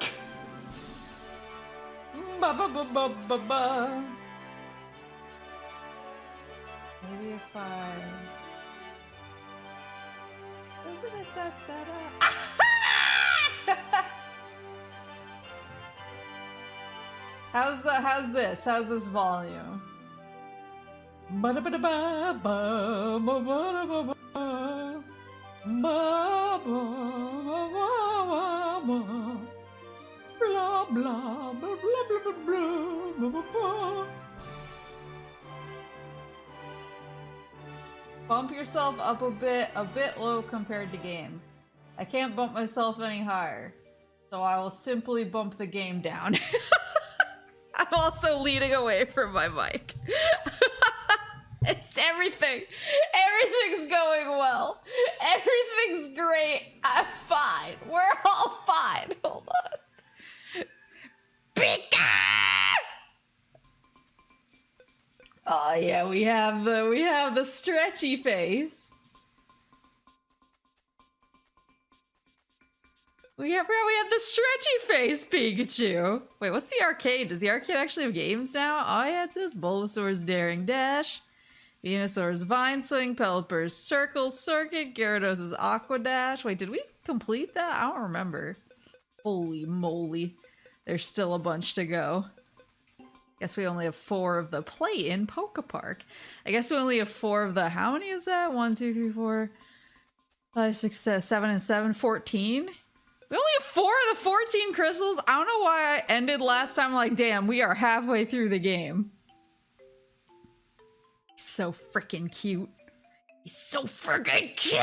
Maybe if I... How's this volume? Bump yourself up a bit low compared to game. I can't bump myself any higher, so I will simply bump the game down. I'm also leaning away from my mic. It's everything. Everything's going well. Everything's great. I'm fine. We're all fine. Hold on. Pika! Oh yeah, we have the stretchy face. We have the stretchy face Pikachu. Wait, what's the arcade? Does the arcade actually have games now? Oh yeah, it does. Bulbasaur's Daring Dash, Venusaur's Vine Swing, Pelipper's Circle Circuit, Gyarados' Aqua Dash. Wait, did we complete that? I don't remember. Holy moly. There's still a bunch to go. Guess we only have 4 of the play-in Poke Park. I guess we only have 4 of the... How many is that? 1, 2, 3, 4, 5, 6, 7, and 7. 14? We only have 4 of the 14 crystals? I don't know why I ended last time like, damn, we are halfway through the game. He's so freaking cute. He's so freaking cute!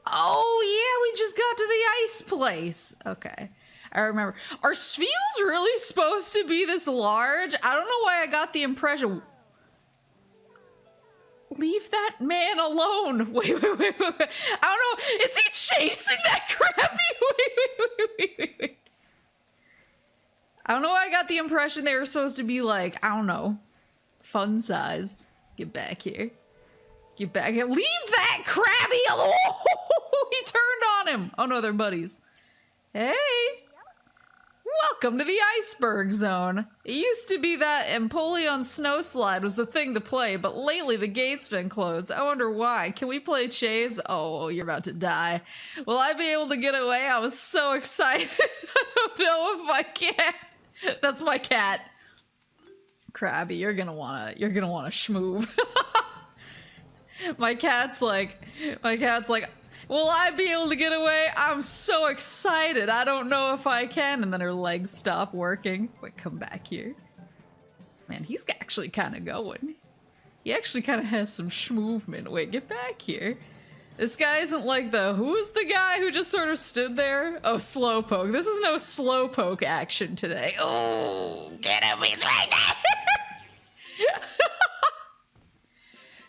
Oh, yeah, we just got to the ice place. Okay. I remember. Are Spheals really supposed to be this large? I don't know why I got the impression. Leave that man alone. Wait. I don't know. Is he chasing that Krabby? Wait. I don't know why I got the impression they were supposed to be like, I don't know, fun sized. Get back here. Get back here. Leave that Krabby alone. He turned on him. Oh no, they're buddies. Hey. Welcome to the Iceberg Zone. It used to be that Empoleon Snow Slide was the thing to play, but lately the gate's been closed. I wonder why. Can we play Chase? Oh, you're about to die. Will I be able to get away? I was so excited. I don't know if I can. That's my cat. Krabby, you're gonna wanna schmoove. My cat's like, will I be able to get away? I'm so excited. I don't know if I can. And then her legs stop working. Wait, come back here. Man, he's actually kind of going. He actually kind of has some schmovement. Wait, get back here. This guy isn't like who's the guy who just sort of stood there? Oh, Slowpoke. This is no Slowpoke action today. Oh, get him, he's right there!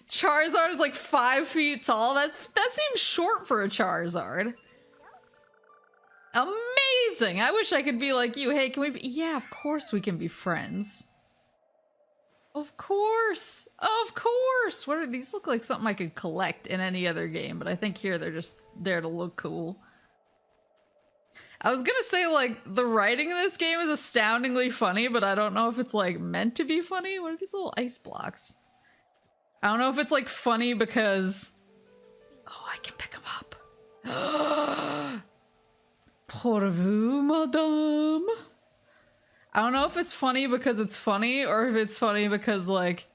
Charizard is like 5 feet tall. That seems short for a Charizard. Amazing! I wish I could be like you. Hey, can we be— yeah, of course we can be friends. Of course! Of course! What are these? Look like something I could collect in any other game, but I think here they're just there to look cool. I was gonna say, like, the writing in this game is astoundingly funny, but I don't know if it's, like, meant to be funny. What are these little ice blocks? I don't know if it's, like, funny because... oh, I can pick them up. Pour vous, madame? I don't know if it's funny because it's funny, or if it's funny because, like...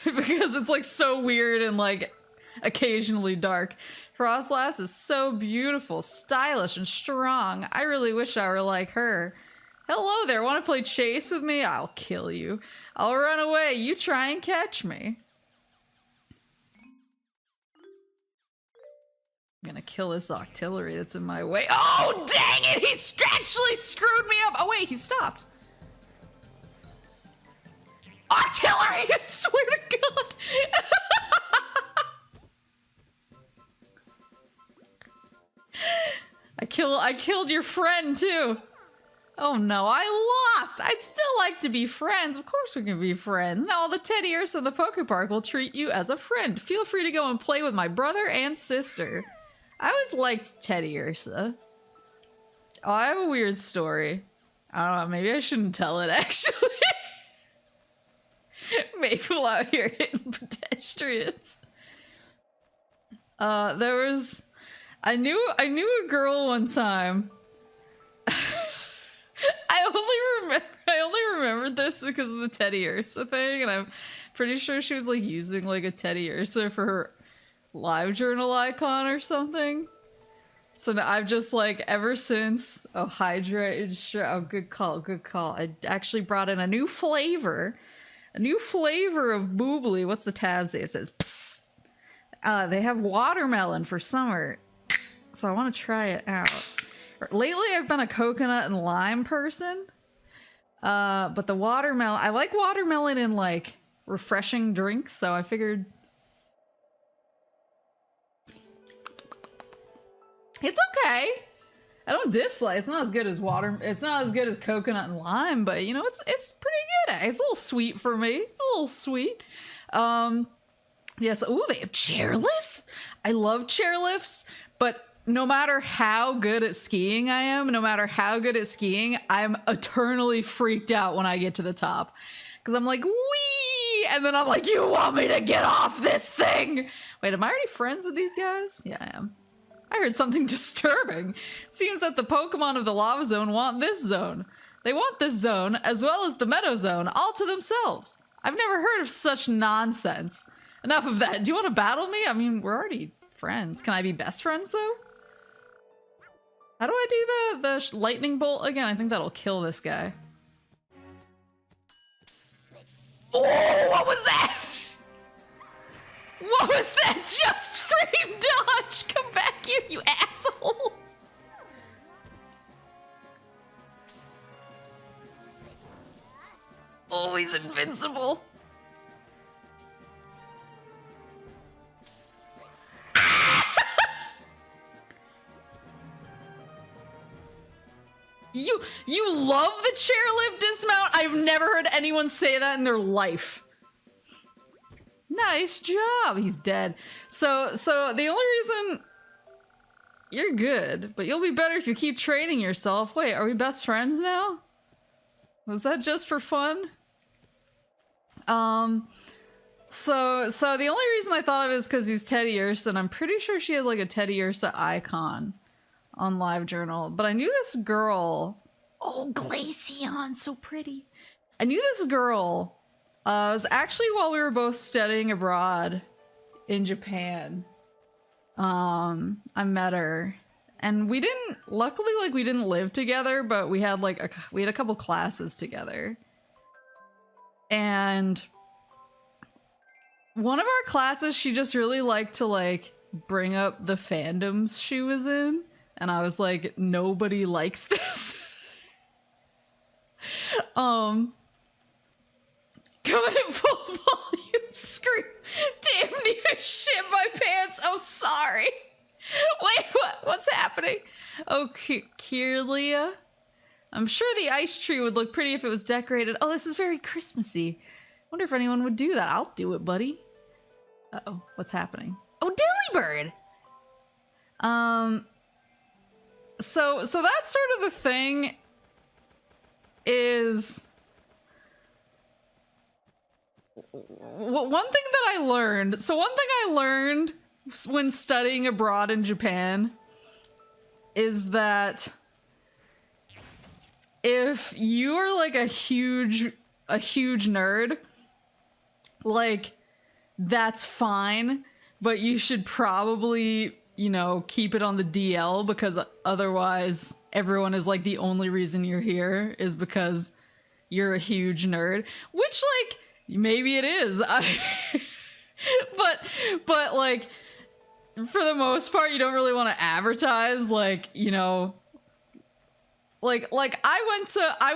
because it's, like, so weird and, like, occasionally dark. Frostlass is so beautiful, stylish, and strong. I really wish I were like her. Hello there, want to play chase with me? I'll kill you. I'll run away, you try and catch me. I'm gonna kill this Octillery that's in my way. Oh, dang it! He actually screwed me up! Oh, wait, he stopped. Octillery, I swear to God! I killed your friend, too. Oh, no, I lost! I'd still like to be friends. Of course we can be friends. Now all the teddy bears in the Poke Park will treat you as a friend. Feel free to go and play with my brother and sister. I always liked Teddy Ursa. Oh, I have a weird story. I don't know, maybe I shouldn't tell it, actually. Maple out here hitting pedestrians. I knew a girl one time. I only remembered this because of the Teddy Ursa thing, and I'm pretty sure she was like using like a Teddy Ursa for her LiveJournal icon or something. So now I've just like ever since Hydra. Oh, good call, good call. I actually brought in a new flavor of Boobly. What's the tab say? It says psst. They have watermelon for summer, so I want to try it out. Lately I've been a coconut and lime person, but the watermelon, I like watermelon in like refreshing drinks, so I figured it's okay. I don't dislike. It's not as good as it's not as good as coconut and lime, but you know, it's pretty good. It's a little sweet for me. It's a little sweet. Yes. Ooh, they have chairlifts. I love chairlifts, but no matter how good at skiing I am, I'm eternally freaked out when I get to the top. Because I'm like, wee! And then I'm like, you want me to get off this thing? Wait, am I already friends with these guys? Yeah, I am. I heard something disturbing. Seems that the Pokemon of the Lava Zone want this zone. They want this zone, as well as the Meadow Zone, all to themselves. I've never heard of such nonsense. Enough of that. Do you want to battle me? I mean, we're already friends. Can I be best friends, though? How do I do the lightning bolt again? I think that'll kill this guy. Oh, what was that? What was that? Just frame dodge! Come back here, you asshole! Oh, he's invincible. You love the chairlift dismount? I've never heard anyone say that in their life. Nice job. He's dead. So the only reason you're good, but you'll be better if you keep training yourself. Wait, are we best friends now? Was that just for fun? So the only reason I thought of it is because he's Teddy Ursa, and I'm pretty sure she had like a Teddy Ursa icon on LiveJournal. But I knew this girl. Oh, Glaceon, so pretty. I knew this girl. It was actually while we were both studying abroad in Japan. I met her, and we didn't. Luckily, like we didn't live together, but we had like a couple classes together, and one of our classes, she just really liked to like bring up the fandoms she was in, and I was like, nobody likes this. Coming at full volume, scream, damn near shit my pants, oh sorry. Wait, what's happening? Oh, Kirlia? I'm sure the ice tree would look pretty if it was decorated. Oh, this is very Christmassy. Wonder if anyone would do that. I'll do it, buddy. Uh-oh, what's happening? Oh, Dillybird! So that's sort of the thing is... One thing that I learned... So one thing I learned when studying abroad in Japan is that if you're like a huge nerd, like, that's fine, but you should probably, you know, keep it on the DL, because otherwise everyone is like, the only reason you're here is because you're a huge nerd, which, like, maybe it is. But like, for the most part, you don't really want to advertise, like, you know, like I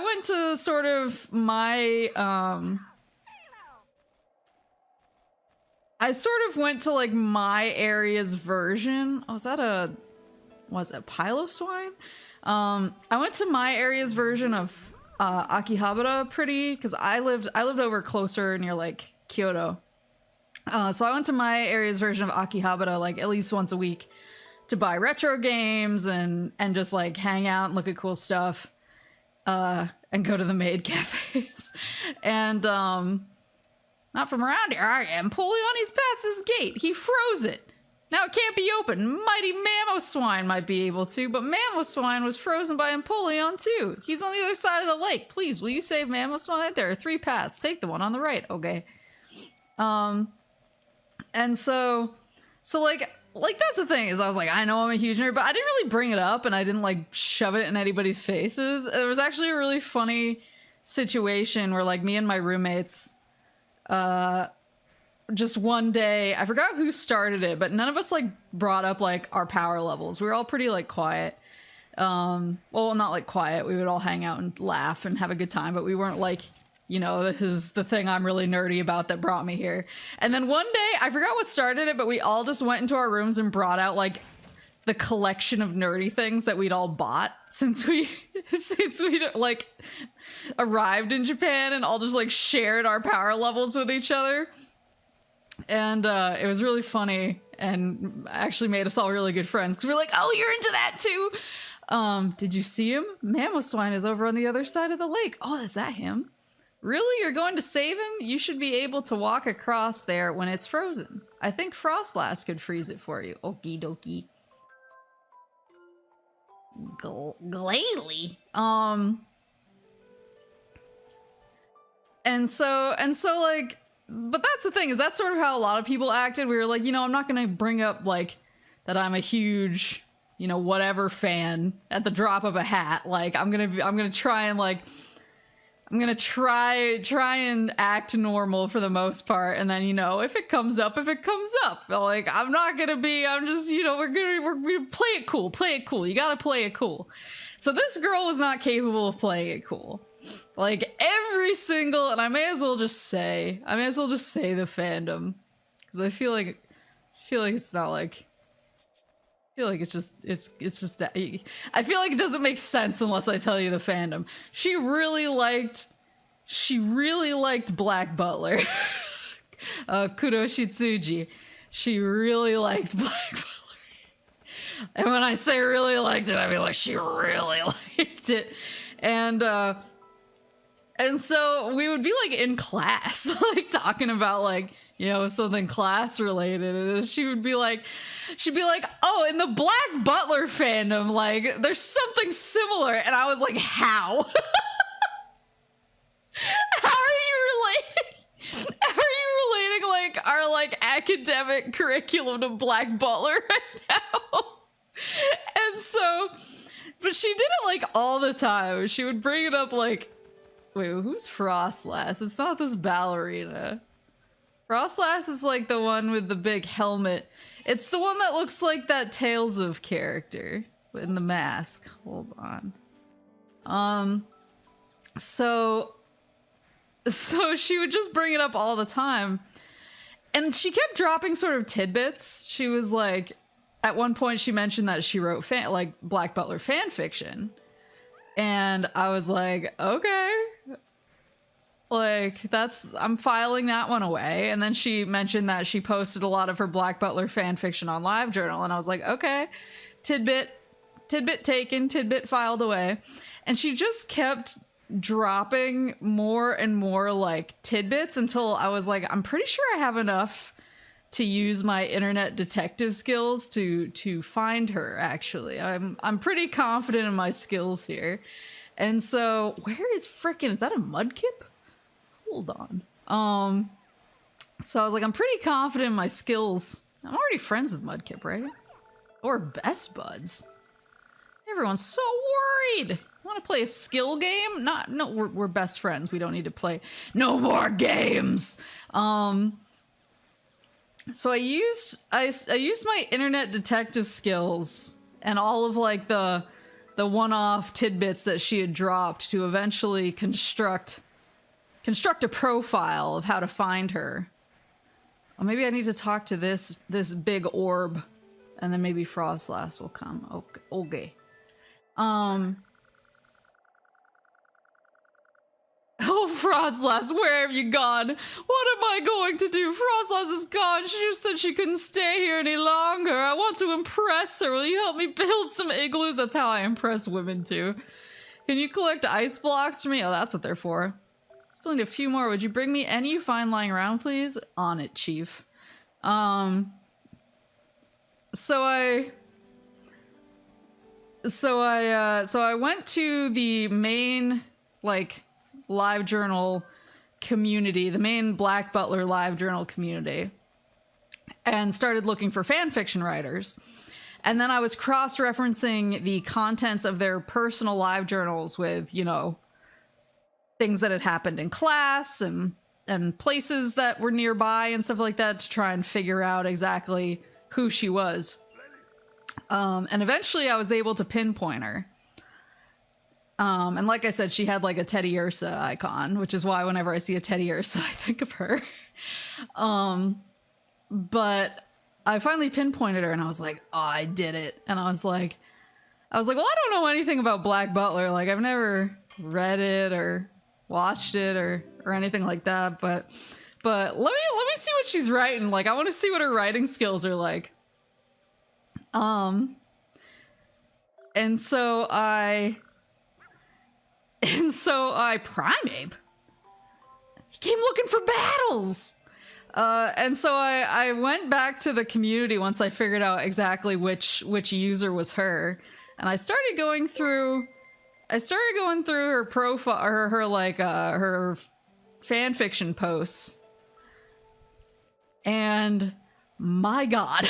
went to sort of my I sort of went to like my area's version. Oh, is that a, what's that, Piloswine? I went to my area's version of Akihabara pretty, because I lived over closer near like Kyoto. So I went to my area's version of Akihabara like at least once a week to buy retro games and just like hang out and look at cool stuff, and go to the maid cafes. And not from around here, I am. Poliani's past his gate. He froze it. Now it can't be opened. Mighty Mamoswine might be able to, but Mamoswine was frozen by Empoleon too. He's on the other side of the lake. Please, will you save Mamoswine? There are 3 paths. Take the one on the right. Okay. And so like that's the thing, is I was like, I know I'm a huge nerd, but I didn't really bring it up and I didn't like shove it in anybody's faces. It was actually a really funny situation where like me and my roommates, just one day, I forgot who started it, but none of us like brought up like our power levels. We were all pretty like quiet. Well, not like quiet. We would all hang out and laugh and have a good time, but we weren't like, you know, this is the thing I'm really nerdy about that brought me here. And then one day, I forgot what started it, but we all just went into our rooms and brought out like the collection of nerdy things that we'd all bought since we like arrived in Japan, and all just like shared our power levels with each other. And it was really funny and actually made us all really good friends, because we're like, oh, you're into that too. Did you see him? Mamoswine is over on the other side of the lake. Oh, is that him? Really? You're going to save him? You should be able to walk across there when it's frozen. I think Frostlass could freeze it for you. Okie dokie. Glalie. And so like, but that's the thing, is that's sort of how a lot of people acted. We were like, you know, I'm not gonna bring up like that I'm a huge, you know, whatever fan at the drop of a hat. Like I'm gonna try and like, I'm gonna try and act normal for the most part, and then, you know, if it comes up, it comes up. Like, I'm not gonna be, I'm just, you know, we're gonna play it cool, you gotta play it cool. So this girl was not capable of playing it cool. Like, every single, and I may as well just say the fandom, because I feel like it's not like, I feel like it's just I feel like it doesn't make sense unless I tell you the fandom. She really liked Black Butler. Kuroshitsuji. She really liked Black Butler. And when I say really liked it, I mean like she really liked it. And so we would be like in class, like talking about like, you know, something class related, and she'd be like, oh, in the Black Butler fandom, like, there's something similar, and I was like, how? How are you relating, like, our, like, academic curriculum to Black Butler right now? And so, but she did it, like, all the time. She would bring it up, like, wait, who's Frostlass? It's not this ballerina. Frostlass is like the one with the big helmet. It's the one that looks like that Tales of character in the mask. Hold on. So she would just bring it up all the time. And she kept dropping sort of tidbits. She was like, at one point she mentioned that she wrote Black Butler fan fiction. And I was like, okay. Like, I'm filing that one away. And then she mentioned that she posted a lot of her Black Butler fan fiction on LiveJournal. And I was like, okay, tidbit taken, tidbit filed away. And she just kept dropping more and more like tidbits until I was like, I'm pretty sure I have enough to use my internet detective skills to find her. Actually, I'm pretty confident in my skills here. And so where is is that a Mudkip? Hold on. So I was like, I'm pretty confident in my skills. I'm already friends with Mudkip, right? Or best buds. Everyone's so worried. Want to play a skill game? No, we're best friends. We don't need to play no more games. So I used my internet detective skills and all of like the one-off tidbits that she had dropped to eventually construct a profile of how to find her. Or maybe I need to talk to this big orb, and then maybe Frostlass will come. Okay. Oh, Frostlass, where have you gone? What am I going to do? Frostlass is gone. She just said she couldn't stay here any longer. I want to impress her. Will you help me build some igloos? That's how I impress women, too. Can you collect ice blocks for me? Oh, that's what they're for. Still need a few more. Would you bring me any you find lying around, please? On it, Chief. So I went to the main, like, LiveJournal community, the main Black Butler LiveJournal community, and started looking for fan fiction writers. And then I was cross-referencing the contents of their personal LiveJournals with, you know, things that had happened in class and places that were nearby and stuff like that to try and figure out exactly who she was. And eventually I was able to pinpoint her. And like I said, she had like a Teddy Ursa icon, which is why whenever I see a Teddy Ursa, I think of her. But I finally pinpointed her and I was like, oh, I did it. And I was like, well, I don't know anything about Black Butler. Like, I've never read it or watched it or anything like that. But let me see what she's writing. Like, I want to see what her writing skills are like. And so I Primeape. He came looking for battles. And so I went back to the community once I figured out exactly which user was her, and I started going through her profile, her fan fiction posts, and my God.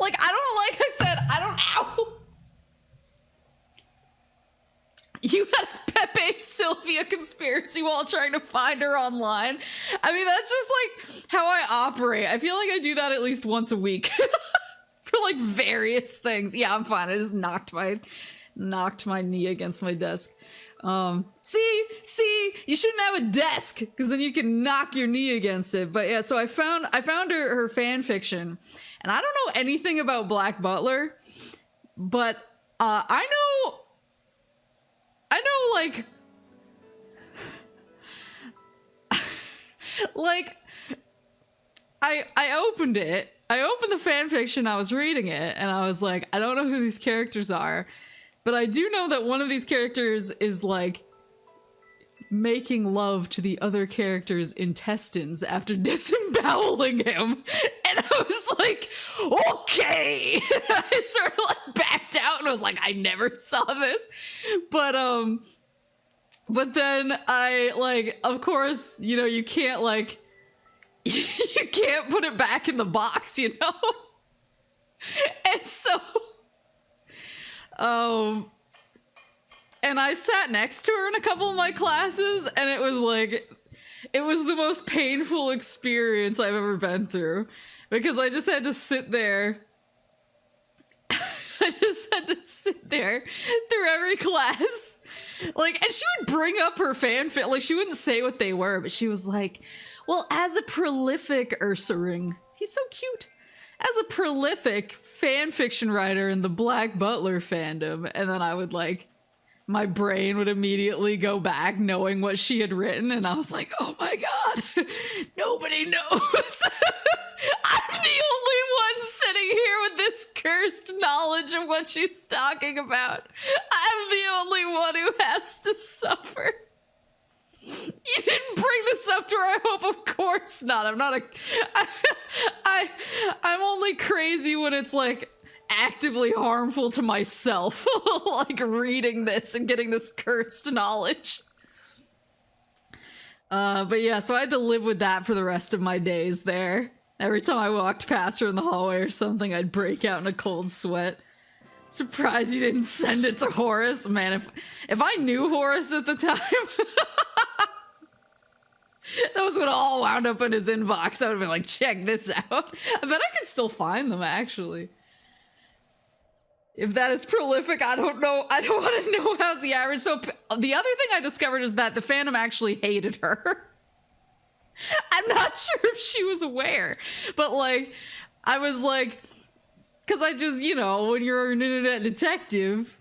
like I don't know. You had a Pepe Sylvia conspiracy while trying to find her online. I mean, that's just like how I operate. I feel like I do that at least once a week for like various things. Yeah, I'm fine. I just knocked my knee against my desk. See, you shouldn't have a desk because then you can knock your knee against it. But yeah, so I found her fan fiction, and I don't know anything about Black Butler, but I know like I opened it. I opened the fan fiction, I was reading it, and I was like, I don't know who these characters are, but I do know that one of these characters is like making love to the other character's intestines after disemboweling him. And I was like, okay. I sort of like backed out and was like, I never saw this. But then I like, of course, you know, you can't like, you can't put it back in the box, you know? And so, and I sat next to her in a couple of my classes, and it was like, it was the most painful experience I've ever been through, because I just had to sit there. I just had to sit there through every class. Like, and she would bring up her fanfic. Like, she wouldn't say what they were, but she was like, well, as a prolific Ursaring, he's so cute. As a prolific fanfiction writer in the Black Butler fandom. And then I would like, my brain would immediately go back knowing what she had written. And I was like, oh my God, nobody knows. I'm the only one sitting here with this cursed knowledge of what she's talking about. I'm the only one who has to suffer. You didn't bring this up to her, I hope. Of course not. I'm not a... I'm only crazy when it's, like, actively harmful to myself. Like, reading this and getting this cursed knowledge. But yeah, so I had to live with that for the rest of my days there. Every time I walked past her in the hallway or something, I'd break out in a cold sweat. Surprised you didn't send it to Horace. Man, if I knew Horace at the time... Those would all wound up in his inbox. I would have been like, check this out. I bet I can still find them, actually. If that is prolific, I don't know. I don't want to know how's the average. So the other thing I discovered is that the fandom actually hated her. I'm not sure if she was aware. But, like, I was like... Because I just, you know, when you're an internet detective...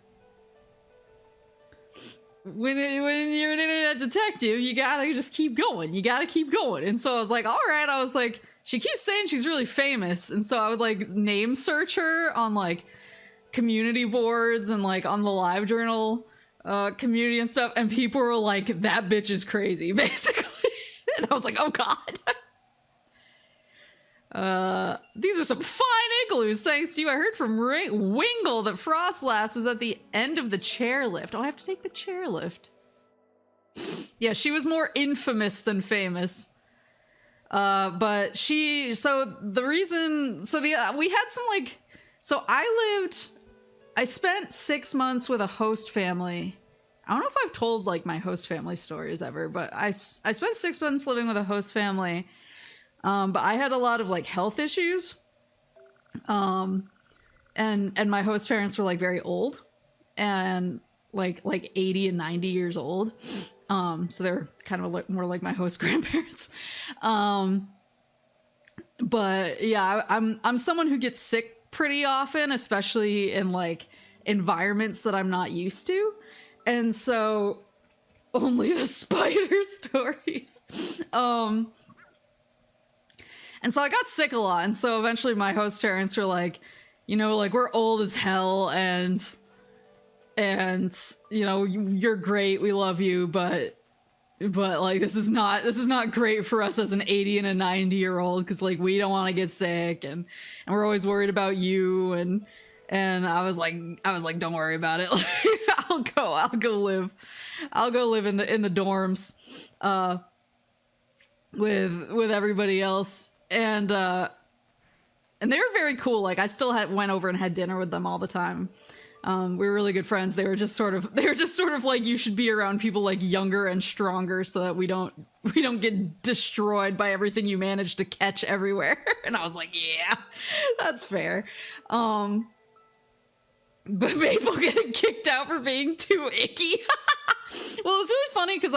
When you're an internet detective, you gotta just keep going. You gotta keep going. And so I was like, all right. I was like, she keeps saying she's really famous. And so I would like name search her on like community boards and like on the LiveJournal community and stuff. And people were like, that bitch is crazy, basically. And I was like, oh God. These are some fine igloos, thanks to you. I heard from Wingle that Frostlass was at the end of the chairlift. Oh, I have to take the chairlift. Yeah, she was more infamous than famous. But we had some like, so I spent 6 months with a host family. I don't know if I've told like my host family stories ever, but I spent 6 months living with a host family. But I had a lot of like health issues. And my host parents were like very old and like 80 and 90 years old. So they're kind of more like my host grandparents. But yeah, I'm someone who gets sick pretty often, especially in like environments that I'm not used to. And so only the spider stories. And so I got sick a lot. And so eventually my host parents were like, you know, like we're old as hell and you know, you're great. We love you. But like, this is not great for us as an 80 and a 90-year-old. Cause like, we don't want to get sick and we're always worried about you. And I was like, don't worry about it. Like, I'll go live in the dorms, with everybody else. And they were very cool. Like I still went over and had dinner with them all the time. We were really good friends. They were just sort of like, you should be around people like younger and stronger so that we don't get destroyed by everything you manage to catch everywhere. And I was like, yeah, that's fair. But Maple getting kicked out for being too icky. Well, it was really funny because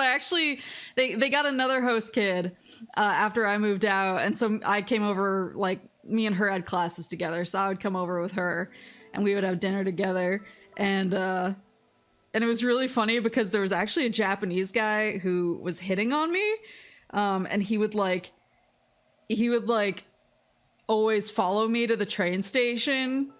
they got another host kid after I moved out. And so I came over, like me and her had classes together. So I would come over with her and we would have dinner together. And it was really funny because there was actually a Japanese guy who was hitting on me. And he would always follow me to the train station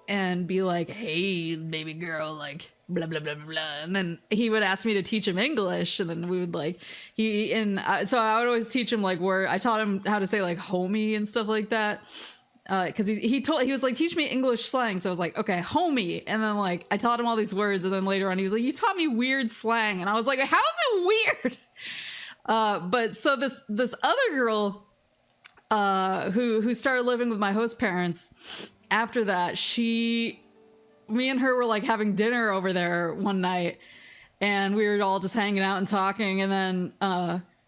and be like, hey, baby girl, like, blah, blah, blah, blah, blah. And then he would ask me to teach him English. And then we would like, so I would always teach him like I taught him how to say like homie and stuff like that. Cause he was like, teach me English slang. So I was like, okay, homie. And then like, I taught him all these words. And then later on he was like, you taught me weird slang. And I was like, how's it weird? But so this other girl, who started living with my host parents, after that, me and her were like having dinner over there one night and we were all just hanging out and talking. And then,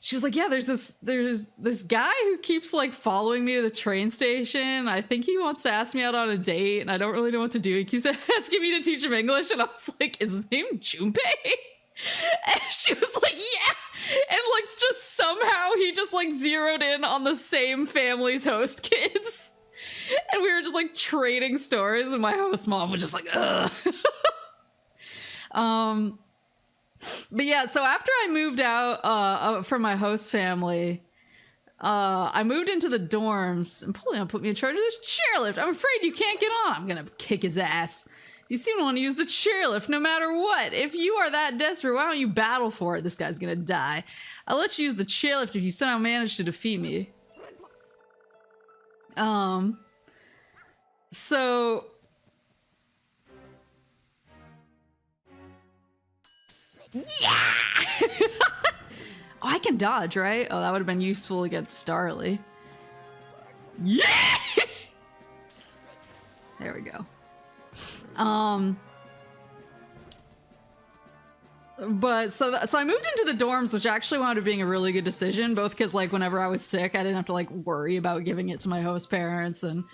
she was like, yeah, there's this guy who keeps like following me to the train station. I think he wants to ask me out on a date, and I don't really know what to do. He keeps asking me to teach him English, and I was like, is his name Junpei? And she was like, yeah. And like just somehow he just like zeroed in on the same family's host kids. And we were just like trading stories, and my host mom was just like, ugh. But yeah, so after I moved out from my host family, I moved into the dorms, and Napoleon put me in charge of this chairlift. I'm afraid you can't get on. I'm gonna kick his ass. You seem to want to use the chairlift no matter what. If you are that desperate, why don't you battle for it? This guy's gonna die. I'll let you use the chairlift if you somehow manage to defeat me. So... yeah! Oh, I can dodge, right? Oh, that would have been useful against Starly. Yeah! There we go. But so I moved into the dorms, which actually wound up being a really good decision, both because like whenever I was sick, I didn't have to like worry about giving it to my host parents, and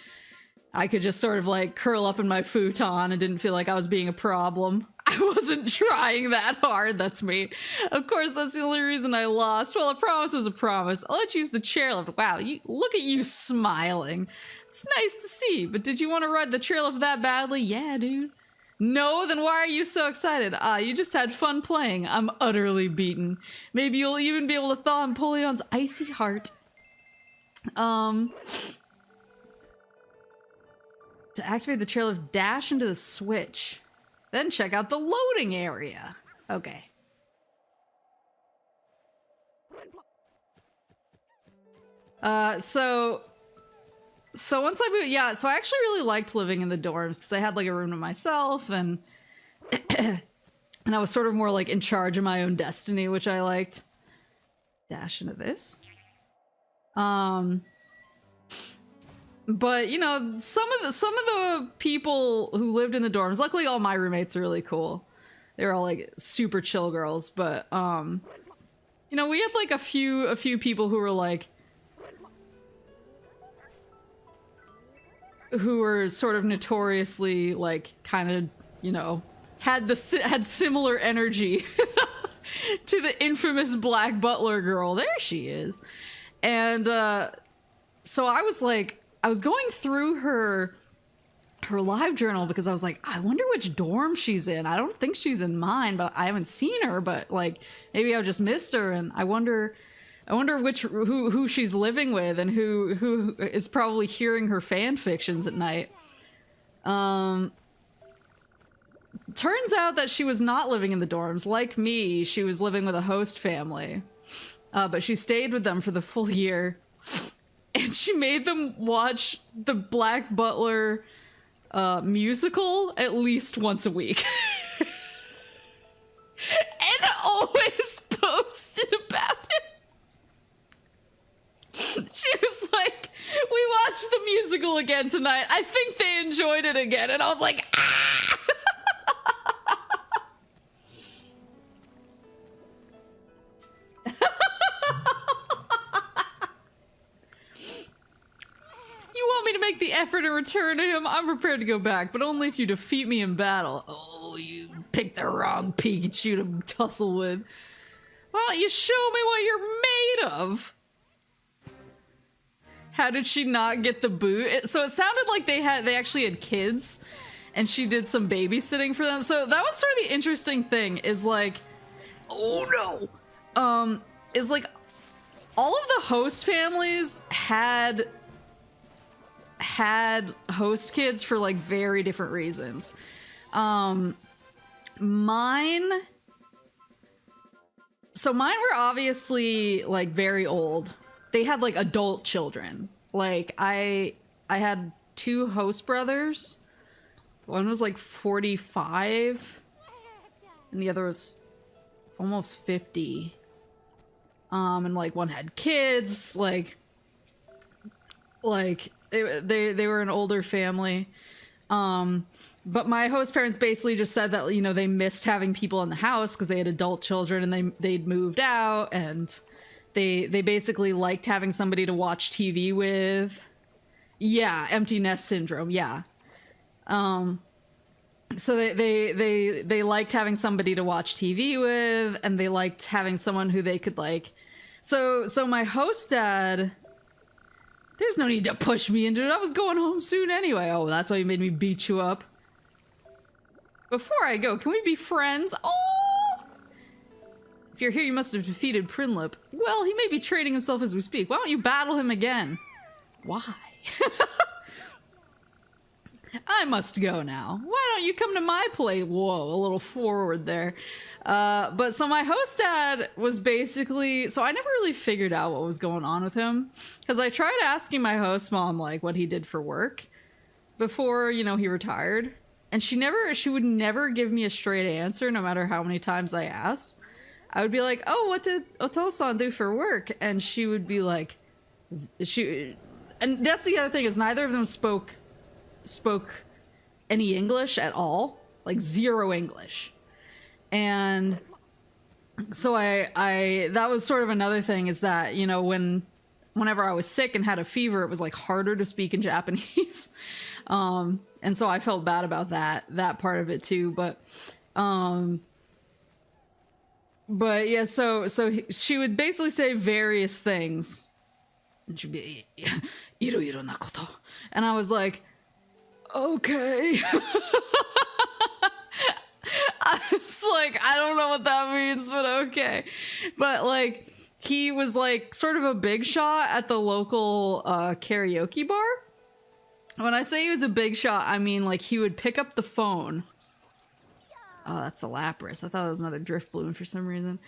I could just sort of like curl up in my futon and didn't feel like I was being a problem. I wasn't trying that hard, that's me. Of course, that's the only reason I lost. Well, a promise is a promise. I'll let you use the chairlift. Wow, look at you smiling. It's nice to see, but did you want to ride the chairlift that badly? Yeah, dude. No? Then why are you so excited? You just had fun playing. I'm utterly beaten. Maybe you'll even be able to thaw Napoleon's icy heart. To activate the chairlift, dash into the switch. Then check out the loading area. Okay. So once I moved, yeah, so I actually really liked living in the dorms because I had like a room to myself, and and I was sort of more like in charge of my own destiny, which I liked. Dash into this. But you know, some of the people who lived in the dorms, luckily all my roommates are really cool. They were all like super chill girls, but you know, we had like a few people who were like who were sort of notoriously like kind of, you know, had similar energy to the infamous Black Butler girl. There she is. And so I was like, I was going through her live journal because I was like, I wonder which dorm she's in. I don't think she's in mine, but I haven't seen her, but like maybe I just missed her, and I wonder who she's living with and who is probably hearing her fan fictions at night. Turns out that she was not living in the dorms. Like me, she was living with a host family. But she stayed with them for the full year. And she made them watch the Black Butler musical at least once a week. And always posted about it. She was like, we watched the musical again tonight. I think they enjoyed it again. And I was like, ah! You want me to make the effort and return to him? I'm prepared to go back, but only if you defeat me in battle. Oh, you picked the wrong Pikachu to tussle with. Why don't you show me what you're made of? How did she not get the boot? So it sounded like they actually had kids, and she did some babysitting for them. So that was sort of the interesting thing, is like, oh no, is like all of the host families had host kids for like very different reasons. Mine were obviously like very old. They had like adult children. Like I had two host brothers. One was like 45 and the other was almost 50. And like one had kids, like they were an older family. But my host parents basically just said that, you know, they missed having people in the house because they had adult children and they'd moved out, and they basically liked having somebody to watch TV with. Yeah, empty nest syndrome. Yeah. So they liked having somebody to watch TV with, and they liked having someone who they could like. So my host dad, there's no need to push me into it. I was going home soon anyway. Oh, that's why you made me beat you up. Before I go, can we be friends? Oh! If you're here, you must have defeated Prinlip. Well, he may be training himself as we speak. Why don't you battle him again? Why? I must go now. Why don't you come to my place? Whoa, a little forward there. But so my host dad was basically... So I never really figured out what was going on with him. Because I tried asking my host mom, like, what he did for work before, you know, he retired. And she would never give me a straight answer, no matter how many times I asked. I would be like, oh, what did Oto-san do for work? And she would be like... And that's the other thing, is neither of them spoke any English at all, like zero English. And so I that was sort of another thing, is that, you know, whenever I was sick and had a fever, it was like harder to speak in Japanese. And so I felt bad about that part of it too. But yeah, so she would basically say various things. And I was like, okay. I was like, I don't know what that means, but okay. But like, he was like sort of a big shot at the local karaoke bar. When I say he was a big shot, I mean like he would pick up the phone. Oh, that's the Lapras. I thought it was another drift balloon for some reason.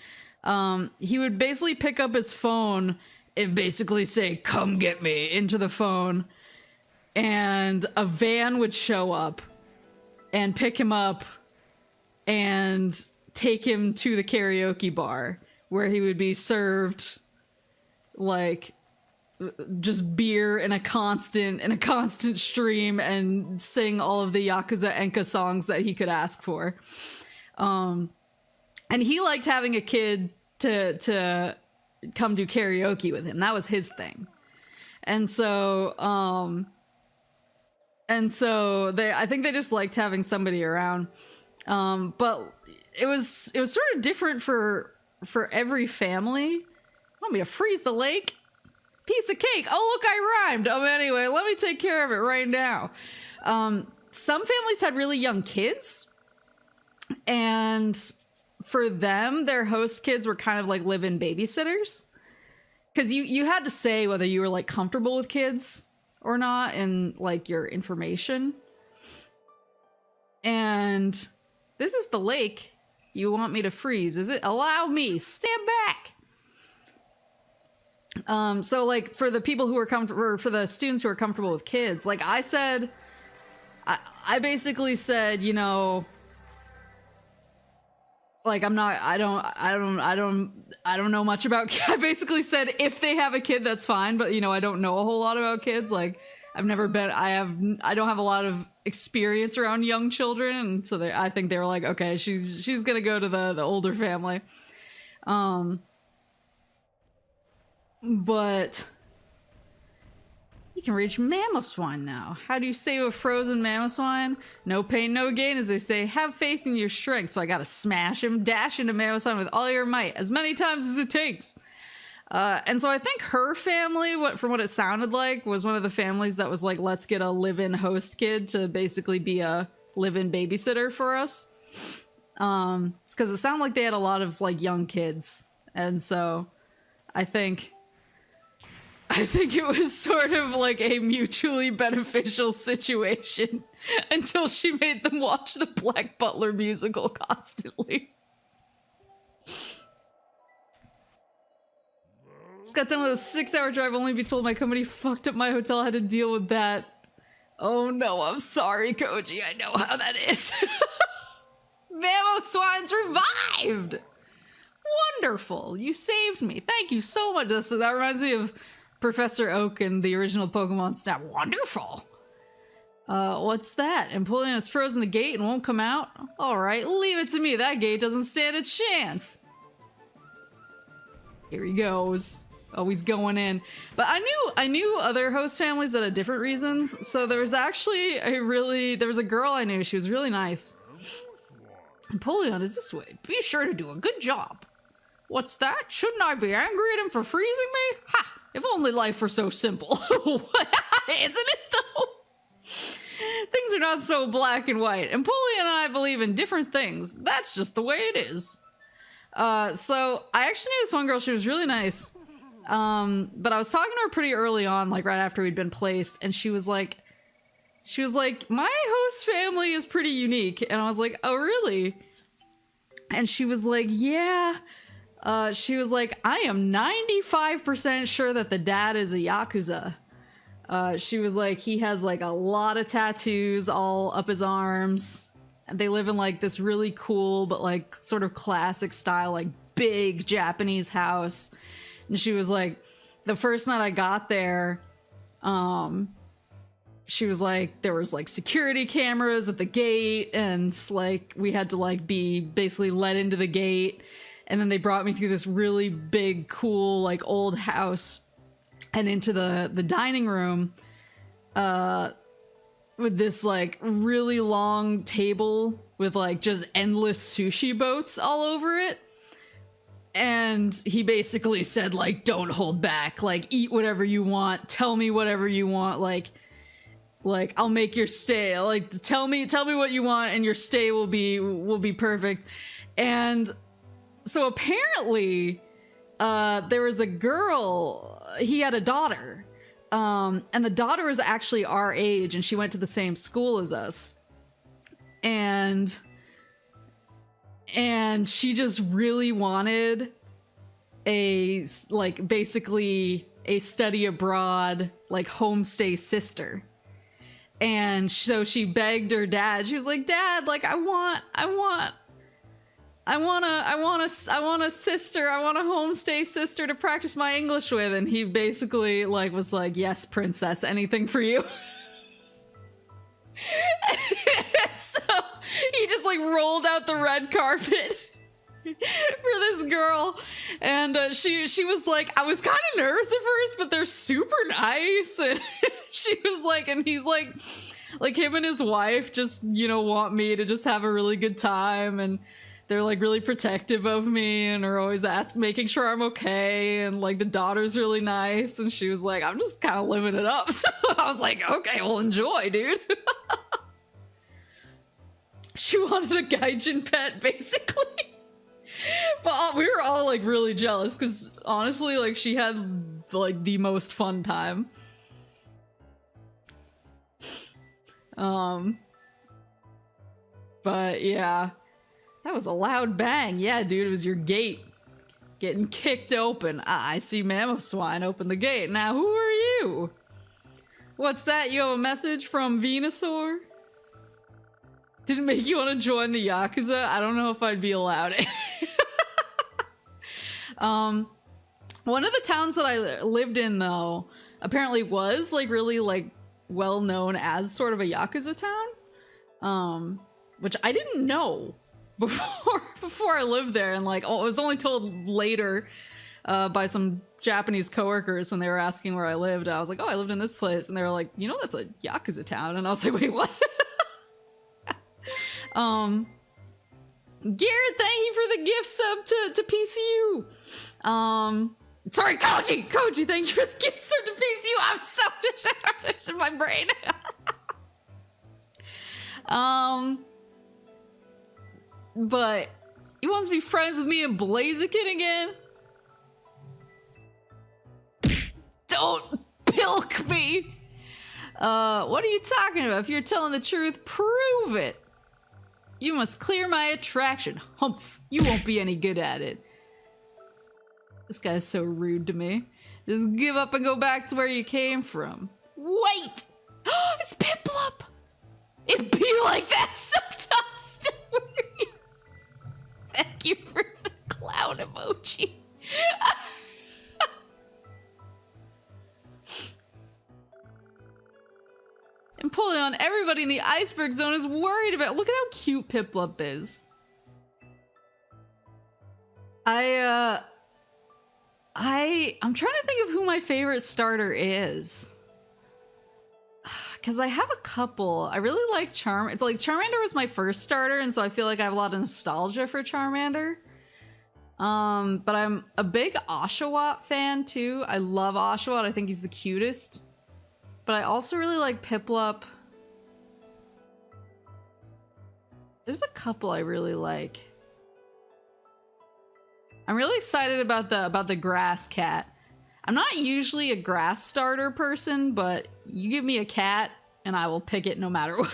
He would basically pick up his phone and basically say, come get me, into the phone. And a van would show up and pick him up and take him to the karaoke bar, where he would be served like just beer in a constant stream, and sing all of the Yakuza Enka songs that he could ask for. And he liked having a kid to come do karaoke with him. That was his thing. And so I think they just liked having somebody around. But it was sort of different for every family. Want me to freeze the lake? Piece of cake. Oh, look, I rhymed. Anyway, let me take care of it right now. Some families had really young kids, and for them, their host kids were kind of like live-in babysitters. Because you had to say whether you were like comfortable with kids or not in like your information. And this is the lake you want me to freeze. Is it? Allow me. Stand back. So like for the people who are comfortable, or for the students who are comfortable with kids, like I said, I basically said, you know, like I don't know much about kids. I basically said if they have a kid, that's fine, but you know, I don't know a whole lot about kids. Like I don't have a lot of experience around young children, and so I think they were like, okay, she's gonna go to the older family. But you can reach Mamoswine now. How do you save a frozen Mamoswine? No pain, no gain, as they say. Have faith in your strength. So I gotta smash him, dash into Mamoswine with all your might, as many times as it takes. And so I think her family, from what it sounded like, was one of the families that was like, let's get a live-in host kid to basically be a live-in babysitter for us. It's because it sounded like they had a lot of like young kids. And so I think it was sort of like a mutually beneficial situation until she made them watch the Black Butler musical constantly. Just got done with a 6-hour drive, only to be told my company fucked up my hotel. I had to deal with that. Oh no, I'm sorry, Koji. I know how that is. Mamoswine's revived! Wonderful. You saved me. Thank you so much. That reminds me of Professor Oak in the original Pokemon Snap. Wonderful. What's that? Empoleon has frozen the gate and won't come out? Alright, leave it to me. That gate doesn't stand a chance. Here he goes. Always going in. But I knew other host families that had different reasons. So there was actually there was a girl I knew. She was really nice. Napoleon is this way. Be sure to do a good job. What's that? Shouldn't I be angry at him for freezing me? Ha! If only life were so simple. Isn't it though? Things are not so black and white. Napoleon and I believe in different things. That's just the way it is. So I actually knew this one girl. She was really nice. But I was talking to her pretty early on, like right after we'd been placed, and she was like, my host family is pretty unique. And I was like, oh, really? And she was like, yeah. She was like, I am 95% sure that the dad is a Yakuza. She was like, he has like a lot of tattoos all up his arms. And they live in like this really cool, but like sort of classic style, like big Japanese house. And she was like, the first night I got there, she was like, there was like security cameras at the gate, and like we had to like be basically let into the gate. And then they brought me through this really big, cool, like old house and into the dining room, with this like really long table with like just endless sushi boats all over it. And he basically said, like, don't hold back, like, eat whatever you want, tell me whatever you want, like, I'll make your stay, like, tell me what you want and your stay will be perfect. And so apparently, there was a girl, he had a daughter, and the daughter was actually our age, and she went to the same school as us. And she just really wanted basically a study abroad, like homestay sister. And so she begged her dad. She was like, Dad, like I want a sister. I want a homestay sister to practice my English with. And he basically like was like, yes, princess, anything for you. So he just like rolled out the red carpet for this girl, and she was like, I was kind of nervous at first, but they're super nice. And she was like, and he's like him and his wife just, you know, want me to just have a really good time, and they're like really protective of me and are always making sure I'm okay. And like the daughter's really nice, and she was like, I'm just kind of living it up. So I was like, okay, well, enjoy, dude. She wanted a gaijin pet, basically. But we were all like really jealous because honestly, like she had like the most fun time. But yeah, that was a loud bang. Yeah, dude, it was your gate getting kicked open. I see Mammoth Swine open the gate. Now, who are you? What's that? You have a message from Venusaur? Didn't make you want to join the Yakuza? I don't know if I'd be allowed it. One of the towns that I lived in, though, apparently was like really like well known as sort of a Yakuza town, which I didn't know before I lived there, and like I was only told later by some Japanese coworkers when they were asking where I lived. I was like, oh, I lived in this place, and they were like, you know, that's a Yakuza town, and I was like, wait, what? Garrett, thank you for the gift sub to PCU. Sorry, Koji, thank you for the gift sub to PCU. I'm so distracted in my brain. But he wants to be friends with me and Blaziken again. Don't pilk me. What are you talking about? If you're telling the truth, prove it. You must clear my attraction. Humph, you won't be any good at it. This guy's so rude to me. Just give up and go back to where you came from. Wait! It's Piplup! It'd be like that sometimes, don't worry. Thank you for the clown emoji. Napoleon, everybody in the iceberg zone is worried about. Look at how cute Piplup is. I'm trying to think of who my favorite starter is. Because I have a couple. I really like Charmander was my first starter, and so I feel like I have a lot of nostalgia for Charmander. But I'm a big Oshawott fan too. I love Oshawott. I think he's the cutest. But I also really like Piplup. There's a couple I really like. I'm really excited about the grass cat. I'm not usually a grass starter person, but you give me a cat and I will pick it no matter what.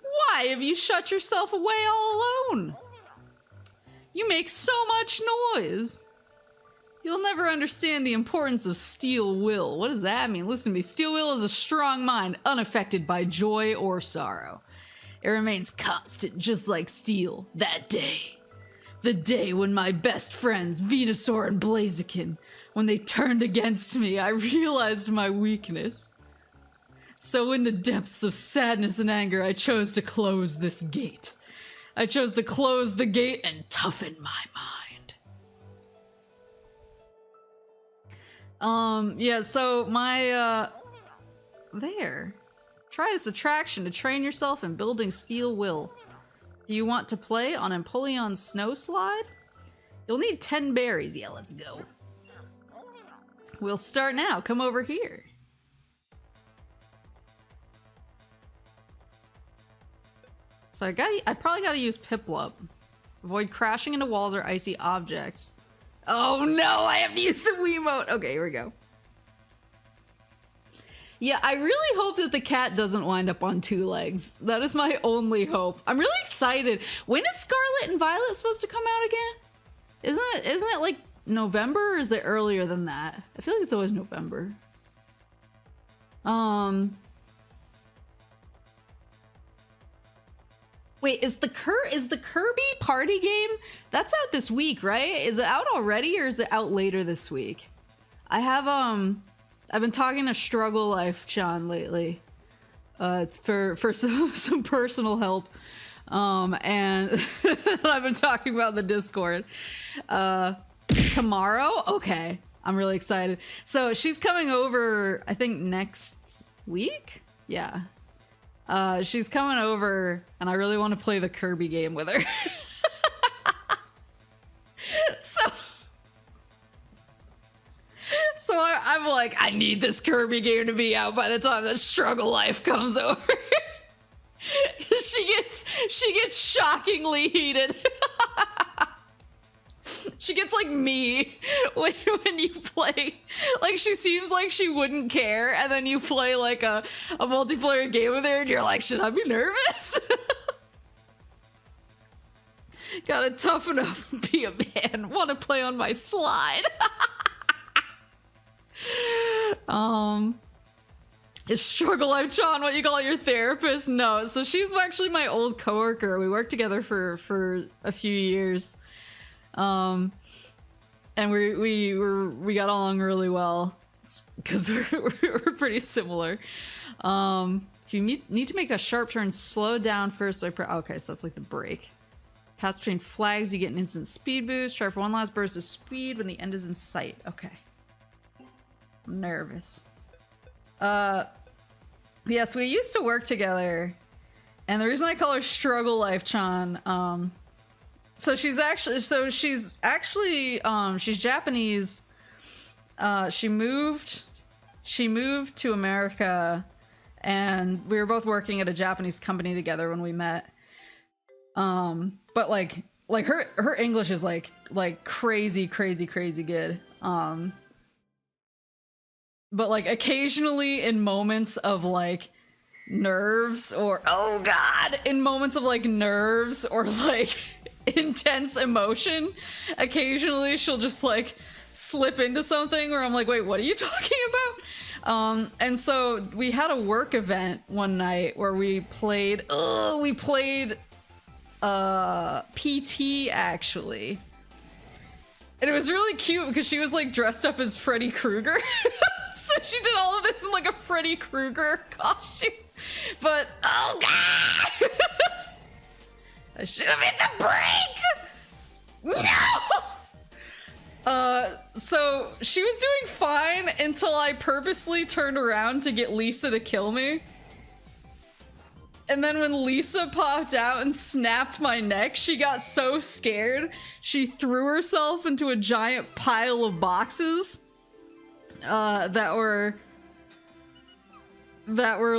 Why have you shut yourself away all alone? You make so much noise. You'll never understand the importance of steel will. What does that mean? Listen to me. Steel will is a strong mind, unaffected by joy or sorrow. It remains constant, just like steel. That day. The day when my best friends, Venusaur and Blaziken, when they turned against me, I realized my weakness. So in the depths of sadness and anger, I chose to close this gate. I chose to close the gate and toughen my mind. Yeah, so my, there. Try this attraction to train yourself in building steel will. Do you want to play on Empoleon's snow slide? You'll need 10 berries. Yeah, let's go. We'll start now. Come over here. So I probably gotta use Piplup. Avoid crashing into walls or icy objects. Oh no, I have to use the Wiimote. Okay, here we go. Yeah, I really hope that the cat doesn't wind up on 2 legs. That is my only hope. I'm really excited. When is Scarlet and Violet supposed to come out again? Isn't it like November, or is it earlier than that? I feel like it's always November. Wait, is the Kirby party game? That's out this week, right? Is it out already, or is it out later this week? I have I've been talking to Struggle Life John lately. It's for some personal help. And I've been talking about the Discord. Tomorrow? Okay. I'm really excited. So she's coming over, I think next week? Yeah. She's coming over and I really want to play the Kirby game with her. So I'm like, I need this Kirby game to be out by the time that Struggle Life comes over. She gets shockingly heated. She gets like me when you play. Like, she seems like she wouldn't care, and then you play like a multiplayer game with her and you're like, should I be nervous? Gotta toughen up and be a man. Want to play on my slide. Is Struggle Life John what you call your therapist? No. So she's actually my old coworker. We worked together for a few years. And we got along really well because we're pretty similar. If you need to make a sharp turn, slow down first by okay, so that's like the brake. Pass between flags, you get an instant speed boost. Try for one last burst of speed when the end is in sight. Okay. I'm nervous. Yes, we used to work together, and the reason I call her Struggle Life Chan, she's Japanese. She moved to America, and we were both working at a Japanese company together when we met. But like her English is like crazy good. But like occasionally in moments of like nerves or in moments of like nerves or like intense emotion, occasionally she'll just like slip into something where I'm like, wait, what are you talking about? And so we had a work event one night where we played PT actually. And it was really cute because she was like dressed up as Freddy Krueger. So she did all of this in like a Freddy Krueger costume. But oh god! I should have hit the brake! No! So she was doing fine until I purposely turned around to get Lisa to kill me. And then when Lisa popped out and snapped my neck, she got so scared, she threw herself into a giant pile of boxes that were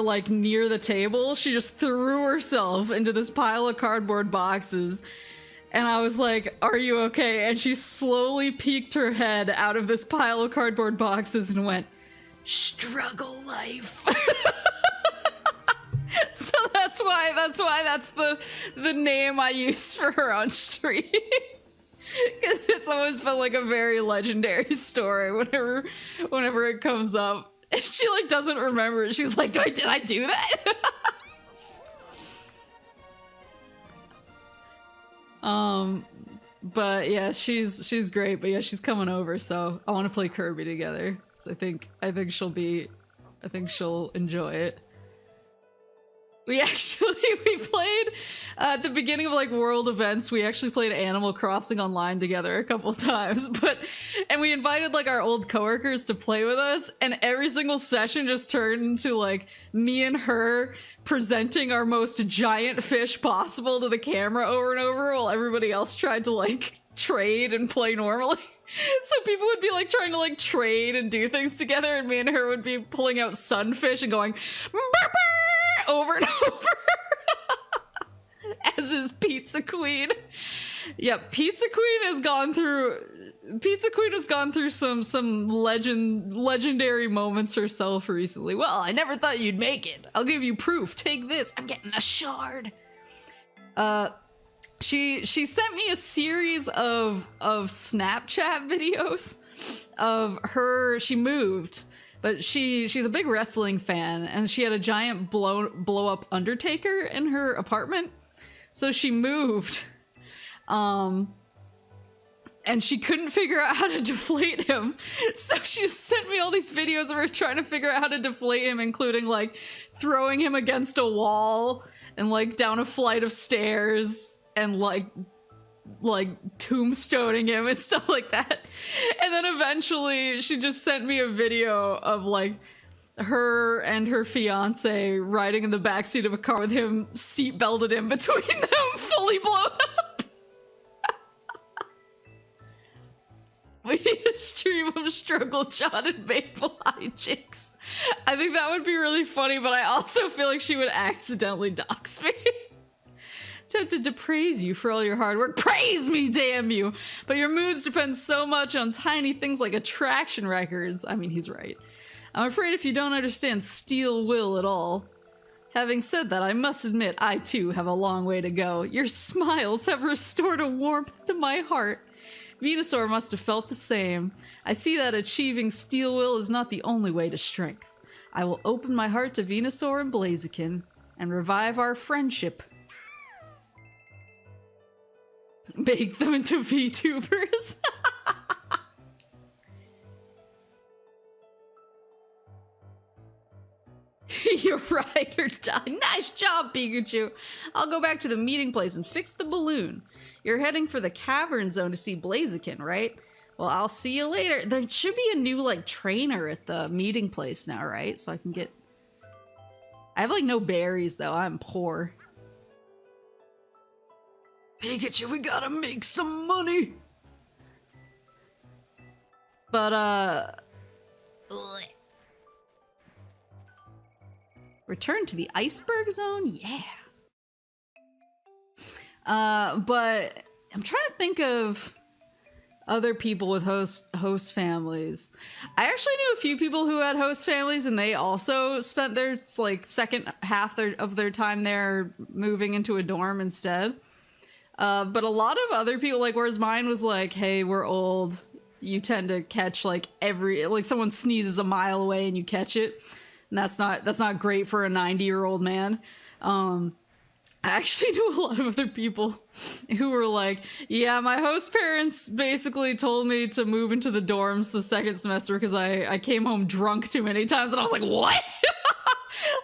like near the table. She just threw herself into this pile of cardboard boxes. And I was like, are you okay? And she slowly peeked her head out of this pile of cardboard boxes and went, struggle life. So that's why that's the name I use for her on stream. Cause it's always been like a very legendary story whenever it comes up. And she like doesn't remember it. She's like, did I do that? But yeah, she's great, but yeah, she's coming over, so I want to play Kirby together. So I think she'll enjoy it. We played at the beginning of like world events, we actually played Animal Crossing online together a couple times, and we invited like our old coworkers to play with us, and every single session just turned into like me and her presenting our most giant fish possible to the camera over and over while everybody else tried to like trade and play normally. So people would be like trying to like trade and do things together, and me and her would be pulling out sunfish and going over and over as his Pizza Queen. Yep, Pizza Queen has gone through some legendary moments herself recently. Well, I never thought you'd make it. I'll give you proof. Take this. I'm getting a shard. She sent me a series of Snapchat videos of her. She moved. But she's a big wrestling fan, and she had a giant blow up Undertaker in her apartment. So she moved. And she couldn't figure out how to deflate him. So she sent me all these videos of her trying to figure out how to deflate him, including like throwing him against a wall and like down a flight of stairs and like tombstoning him and stuff like that. And then eventually she just sent me a video of like her and her fiance riding in the backseat of a car with him seat belted in between them, fully blown up. We need a stream of Struggle John and Maple hijinks. I think that would be really funny, but I also feel like she would accidentally dox me. Tempted to praise you for all your hard work. Praise me, damn you! But your moods depend so much on tiny things like attraction records. I mean, he's right. I'm afraid if you don't understand steel will at all. Having said that, I must admit I too have a long way to go. Your smiles have restored a warmth to my heart. Venusaur must have felt the same. I see that achieving steel will is not the only way to strength. I will open my heart to Venusaur and Blaziken and revive our friendship. Make them into VTubers. You're right or die. Nice job, Pikachu. I'll go back to the meeting place and fix the balloon. You're heading for the cavern zone to see Blaziken, right? Well, I'll see you later. There should be a new, like, trainer at the meeting place now, right? So I can get... I have, like, no berries, though. I'm poor. Pikachu, we gotta make some money. But, return to the iceberg zone? Yeah. But I'm trying to think of other people with host families. I actually knew a few people who had host families, and they also spent their, like, second half of their time there moving into a dorm instead. But a lot of other people, like, whereas mine was like, hey, we're old. You tend to catch, like, like, someone sneezes a mile away and you catch it. And that's not great for a 90-year-old man. I actually knew a lot of other people who were like, yeah, my host parents basically told me to move into the dorms the second semester because I came home drunk too many times. And I was like, what?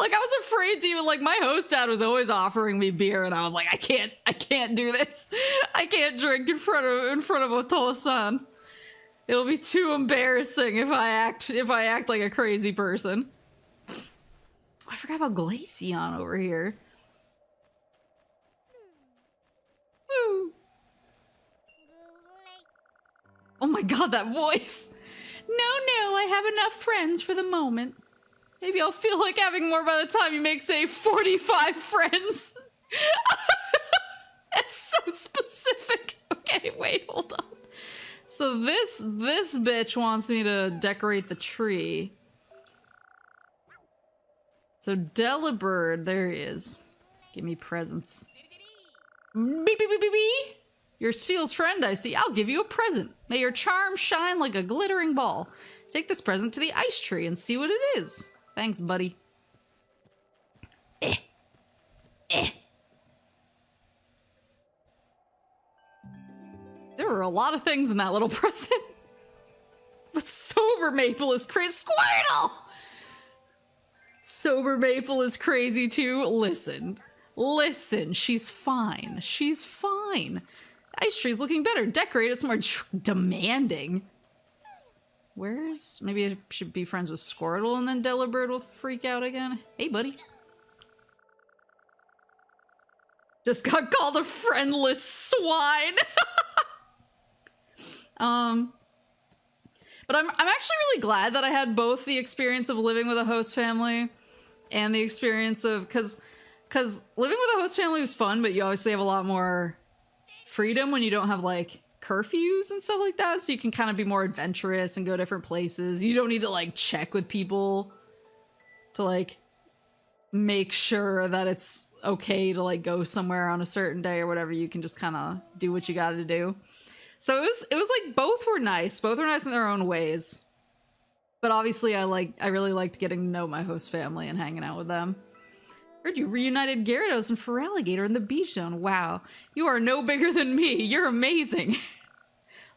Like, I was afraid to even, like, my host dad was always offering me beer, and I was like, I can't do this. I can't drink in front of Otosan. It'll be too embarrassing if I act like a crazy person. I forgot about Glaceon over here. Woo. Oh my god, that voice. No, I have enough friends for the moment. Maybe I'll feel like having more by the time you make, say, 45 friends. That's so specific. Okay, wait, hold on. So this bitch wants me to decorate the tree. So Delibird, there he is. Give me presents. Beep, beep, beep, beep, beep. You're Spheel's friend, I see. I'll give you a present. May your charm shine like a glittering ball. Take this present to the ice tree and see what it is. Thanks, buddy. There were a lot of things in that little present. But Sober Maple is crazy. Squirtle! Sober Maple is crazy too. Listen, she's fine. She's fine. Ice tree's looking better. Decorate it's more demanding. Maybe I should be friends with Squirtle and then Delibird will freak out again. Hey, buddy. Just got called a friendless swine. But I'm actually really glad that I had both the experience of living with a host family and the experience of, because living with a host family was fun, but you obviously have a lot more freedom when you don't have like curfews and stuff like that, so you can kind of be more adventurous and go different places. You don't need to like check with people to like make sure that it's okay to like go somewhere on a certain day or whatever. You can just kind of do what you got to do. So it was like both were nice in their own ways, but obviously I really liked getting to know my host family and hanging out with them. Heard you reunited Gyarados and Feraligatr in the beach zone. Wow, you are no bigger than me. You're amazing.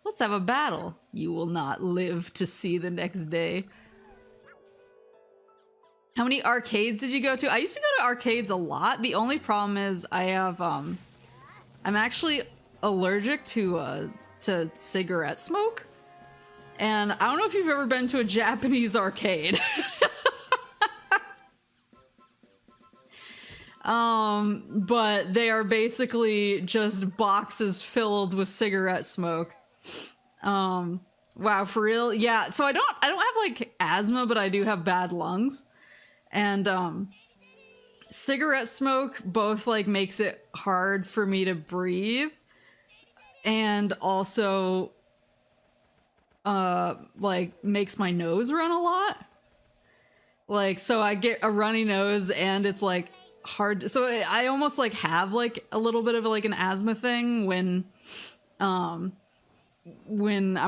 Let's have a battle. You will not live to see the next day. How many arcades did you go to? I used to go to arcades a lot. The only problem is I have I'm actually allergic to cigarette smoke. And I don't know if you've ever been to a Japanese arcade. But they are basically just boxes filled with cigarette smoke. Wow, for real? Yeah, so I don't have like asthma, but I do have bad lungs. And cigarette smoke both like makes it hard for me to breathe and also like makes my nose run a lot. Like, so I get a runny nose and it's like hard so I almost like have like a little bit of like an asthma thing when I'm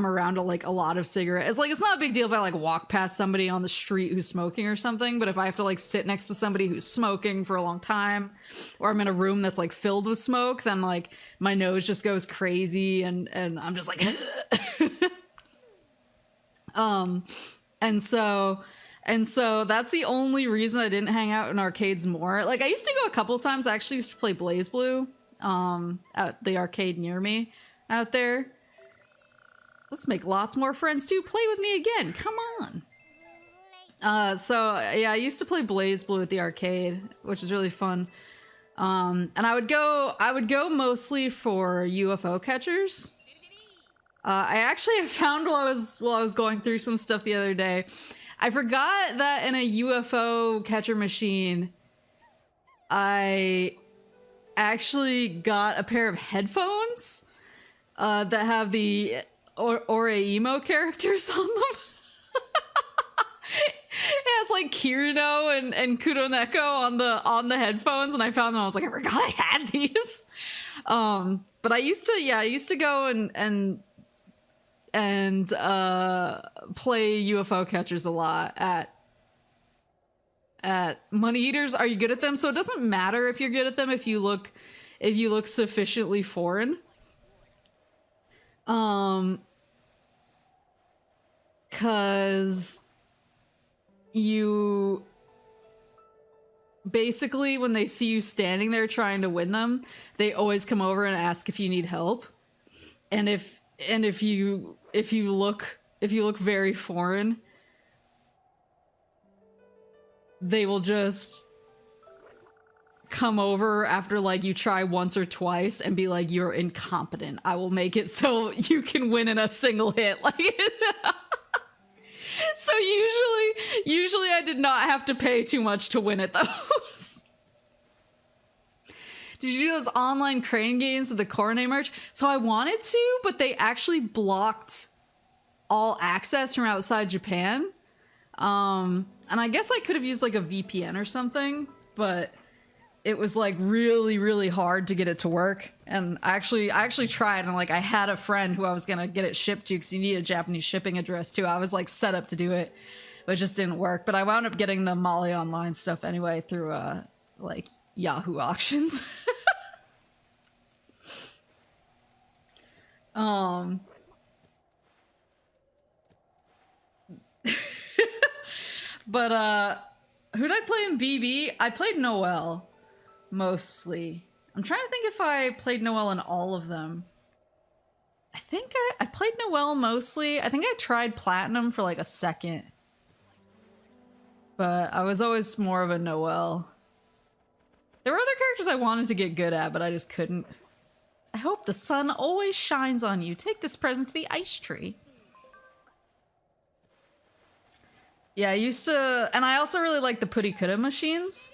around like a lot of cigarettes. It's like, it's not a big deal if I like walk past somebody on the street who's smoking or something, but if I have to like sit next to somebody who's smoking for a long time, or I'm in a room that's like filled with smoke, then like my nose just goes crazy and I'm just like and so that's the only reason I didn't hang out in arcades more. Like, I used to go a couple times. I actually used to play Blaze Blue at the arcade near me out there. Let's make lots more friends too. Play with me again. Come on. So yeah, I used to play Blaze Blue at the arcade, which was really fun. And I would go mostly for UFO catchers. I actually found while I was going through some stuff the other day, I forgot that in a UFO catcher machine, I actually got a pair of headphones that have the Oreimo characters on them. It has like Kirino and Kuroneko on the headphones, and I found them. I was like, I forgot I had these. But I used to go and play UFO catchers a lot at Money Eaters. Are you good at them? So it doesn't matter if you're good at them if you look sufficiently foreign. Cause you basically when they see you standing there trying to win them, they always come over and ask if you need help. And if you look very foreign, they will just come over after like you try once or twice and be like, you're incompetent. I will make it so you can win in a single hit. Like so usually I did not have to pay too much to win at those. Did you do those online crane games with the Cornet merch? So I wanted to, but they actually blocked all access from outside Japan. And I guess I could have used like a VPN or something, but it was like really, really hard to get it to work. And I actually tried, and like I had a friend who I was gonna get it shipped to because you need a Japanese shipping address too. I was like set up to do it, but it just didn't work. But I wound up getting the Molly Online stuff anyway through like Yahoo auctions. But who'd I play in BB? I played Noelle mostly. I'm trying to think if I played Noelle in all of them. I think I played Noelle mostly. I think I tried Platinum for like a second, but I was always more of a Noelle. There were other characters I wanted to get good at, but I just couldn't. I hope the sun always shines on you. Take this present to the ice tree. Yeah, I used to, and I also really like the Purikuta machines.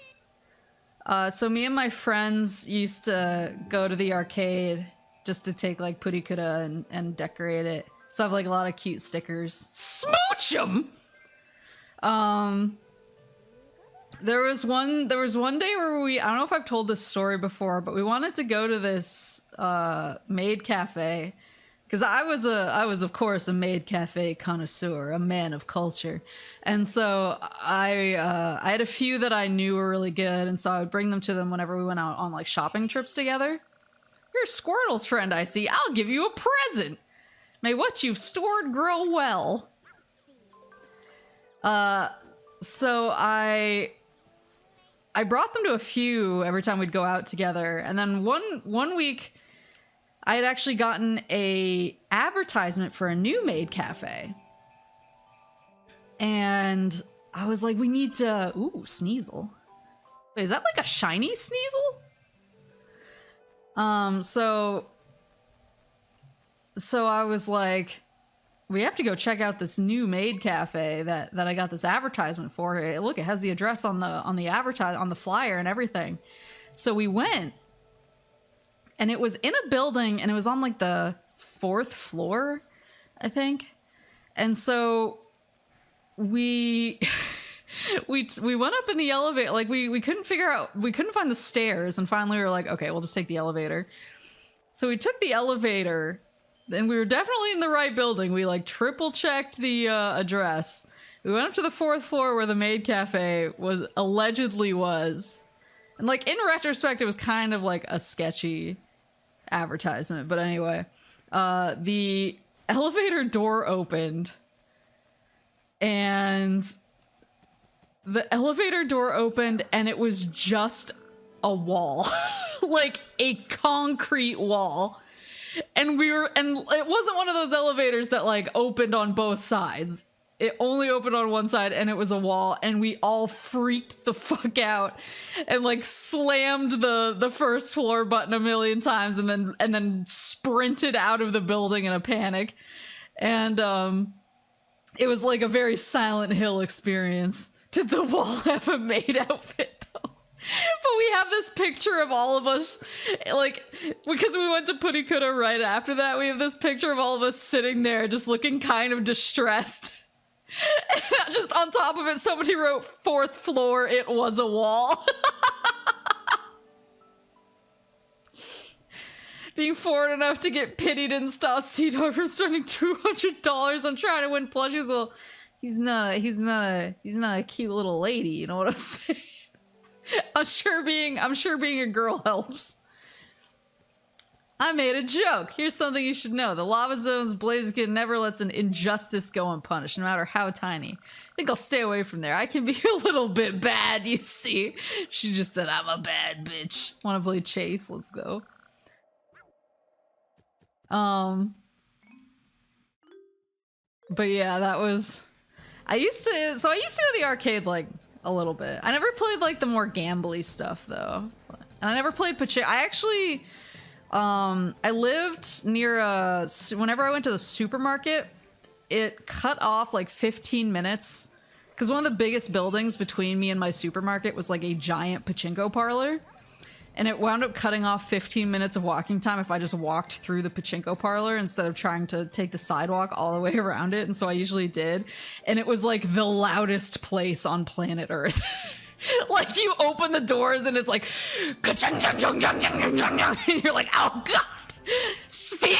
So me and my friends used to go to the arcade just to take like Purikuta and decorate it. So I have like a lot of cute stickers. Smooch 'em! There was one day where I don't know if I've told this story before, but we wanted to go to this maid cafe. Because I was of course a maid cafe connoisseur, a man of culture, and so I had a few that I knew were really good, and so I would bring them to them whenever we went out on like shopping trips together. You're Squirtle's friend, I see. I'll give you a present. May what you've stored grow well. So I brought them to a few every time we'd go out together, and then one week, I had actually gotten a advertisement for a new maid cafe. And I was like, we need to... Ooh, Sneasel. Wait, is that like a shiny Sneasel? So I was like, we have to go check out this new maid cafe that I got this advertisement for. Look, it has the address on the flyer and everything. So we went. And it was in a building, and it was on like the 4th floor, I think. And so we went up in the elevator. Like we couldn't find the stairs, and finally we were like, okay, we'll just take the elevator. So we took the elevator, and we were definitely in the right building. We like triple checked the address. We went up to the 4th floor where the maid cafe allegedly was. And like in retrospect, it was kind of like a sketchy advertisement, but anyway, the elevator door opened, and it was just a wall. Like a concrete wall, and it wasn't one of those elevators that like opened on both sides. It only opened on one side, and it was a wall, and we all freaked the fuck out and like slammed the 1st floor button a million times, and then sprinted out of the building in a panic. And it was like a very Silent Hill experience. Did the wall have a maid outfit though? But we have this picture of all of us, like, because we went to Purikuta right after that, we have this picture of all of us sitting there just looking kind of distressed. And just on top of it, somebody wrote 4th floor, it was a wall. Being foreign enough to get pitied in Staucito for spending $200 on trying to win plushies. Well, he's not a cute little lady, you know what I'm saying? I'm sure being a girl helps. I made a joke. Here's something you should know. The Lava Zone's Blaziken never lets an injustice go unpunished, no matter how tiny. I think I'll stay away from there. I can be a little bit bad, you see. She just said, I'm a bad bitch. Wanna play Chase? Let's go. But yeah, that was... I used to go to the arcade, like, a little bit. I never played, like, the more gambly stuff, though. And I never played Pachinko. I actually... I lived near whenever I went to the supermarket, it cut off like 15 minutes because one of the biggest buildings between me and my supermarket was like a giant pachinko parlor, and it wound up cutting off 15 minutes of walking time if I just walked through the pachinko parlor instead of trying to take the sidewalk all the way around it. And so I usually did, and it was like the loudest place on planet Earth. Like, you open the doors and it's like, ka-chung, chung, chung, chung, chung, chung, chung, chung, and you're like, oh god, speed!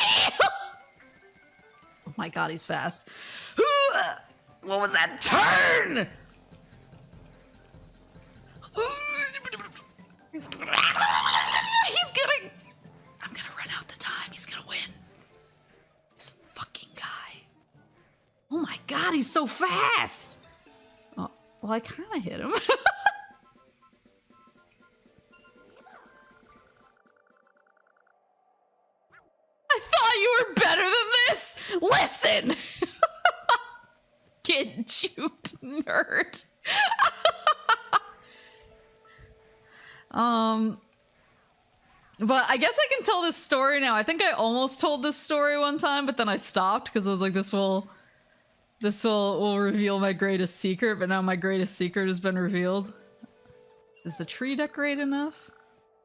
Oh my god, he's fast. What was that turn? I'm gonna run out the time. He's gonna win. This fucking guy. Oh my god, he's so fast. Oh, well, I kind of hit him. I thought you were better than this! Listen! Get juked, nerd. But I guess I can tell this story now. I think I almost told this story one time, but then I stopped because I was like, this will reveal my greatest secret, but now my greatest secret has been revealed. Is the tree decorated enough?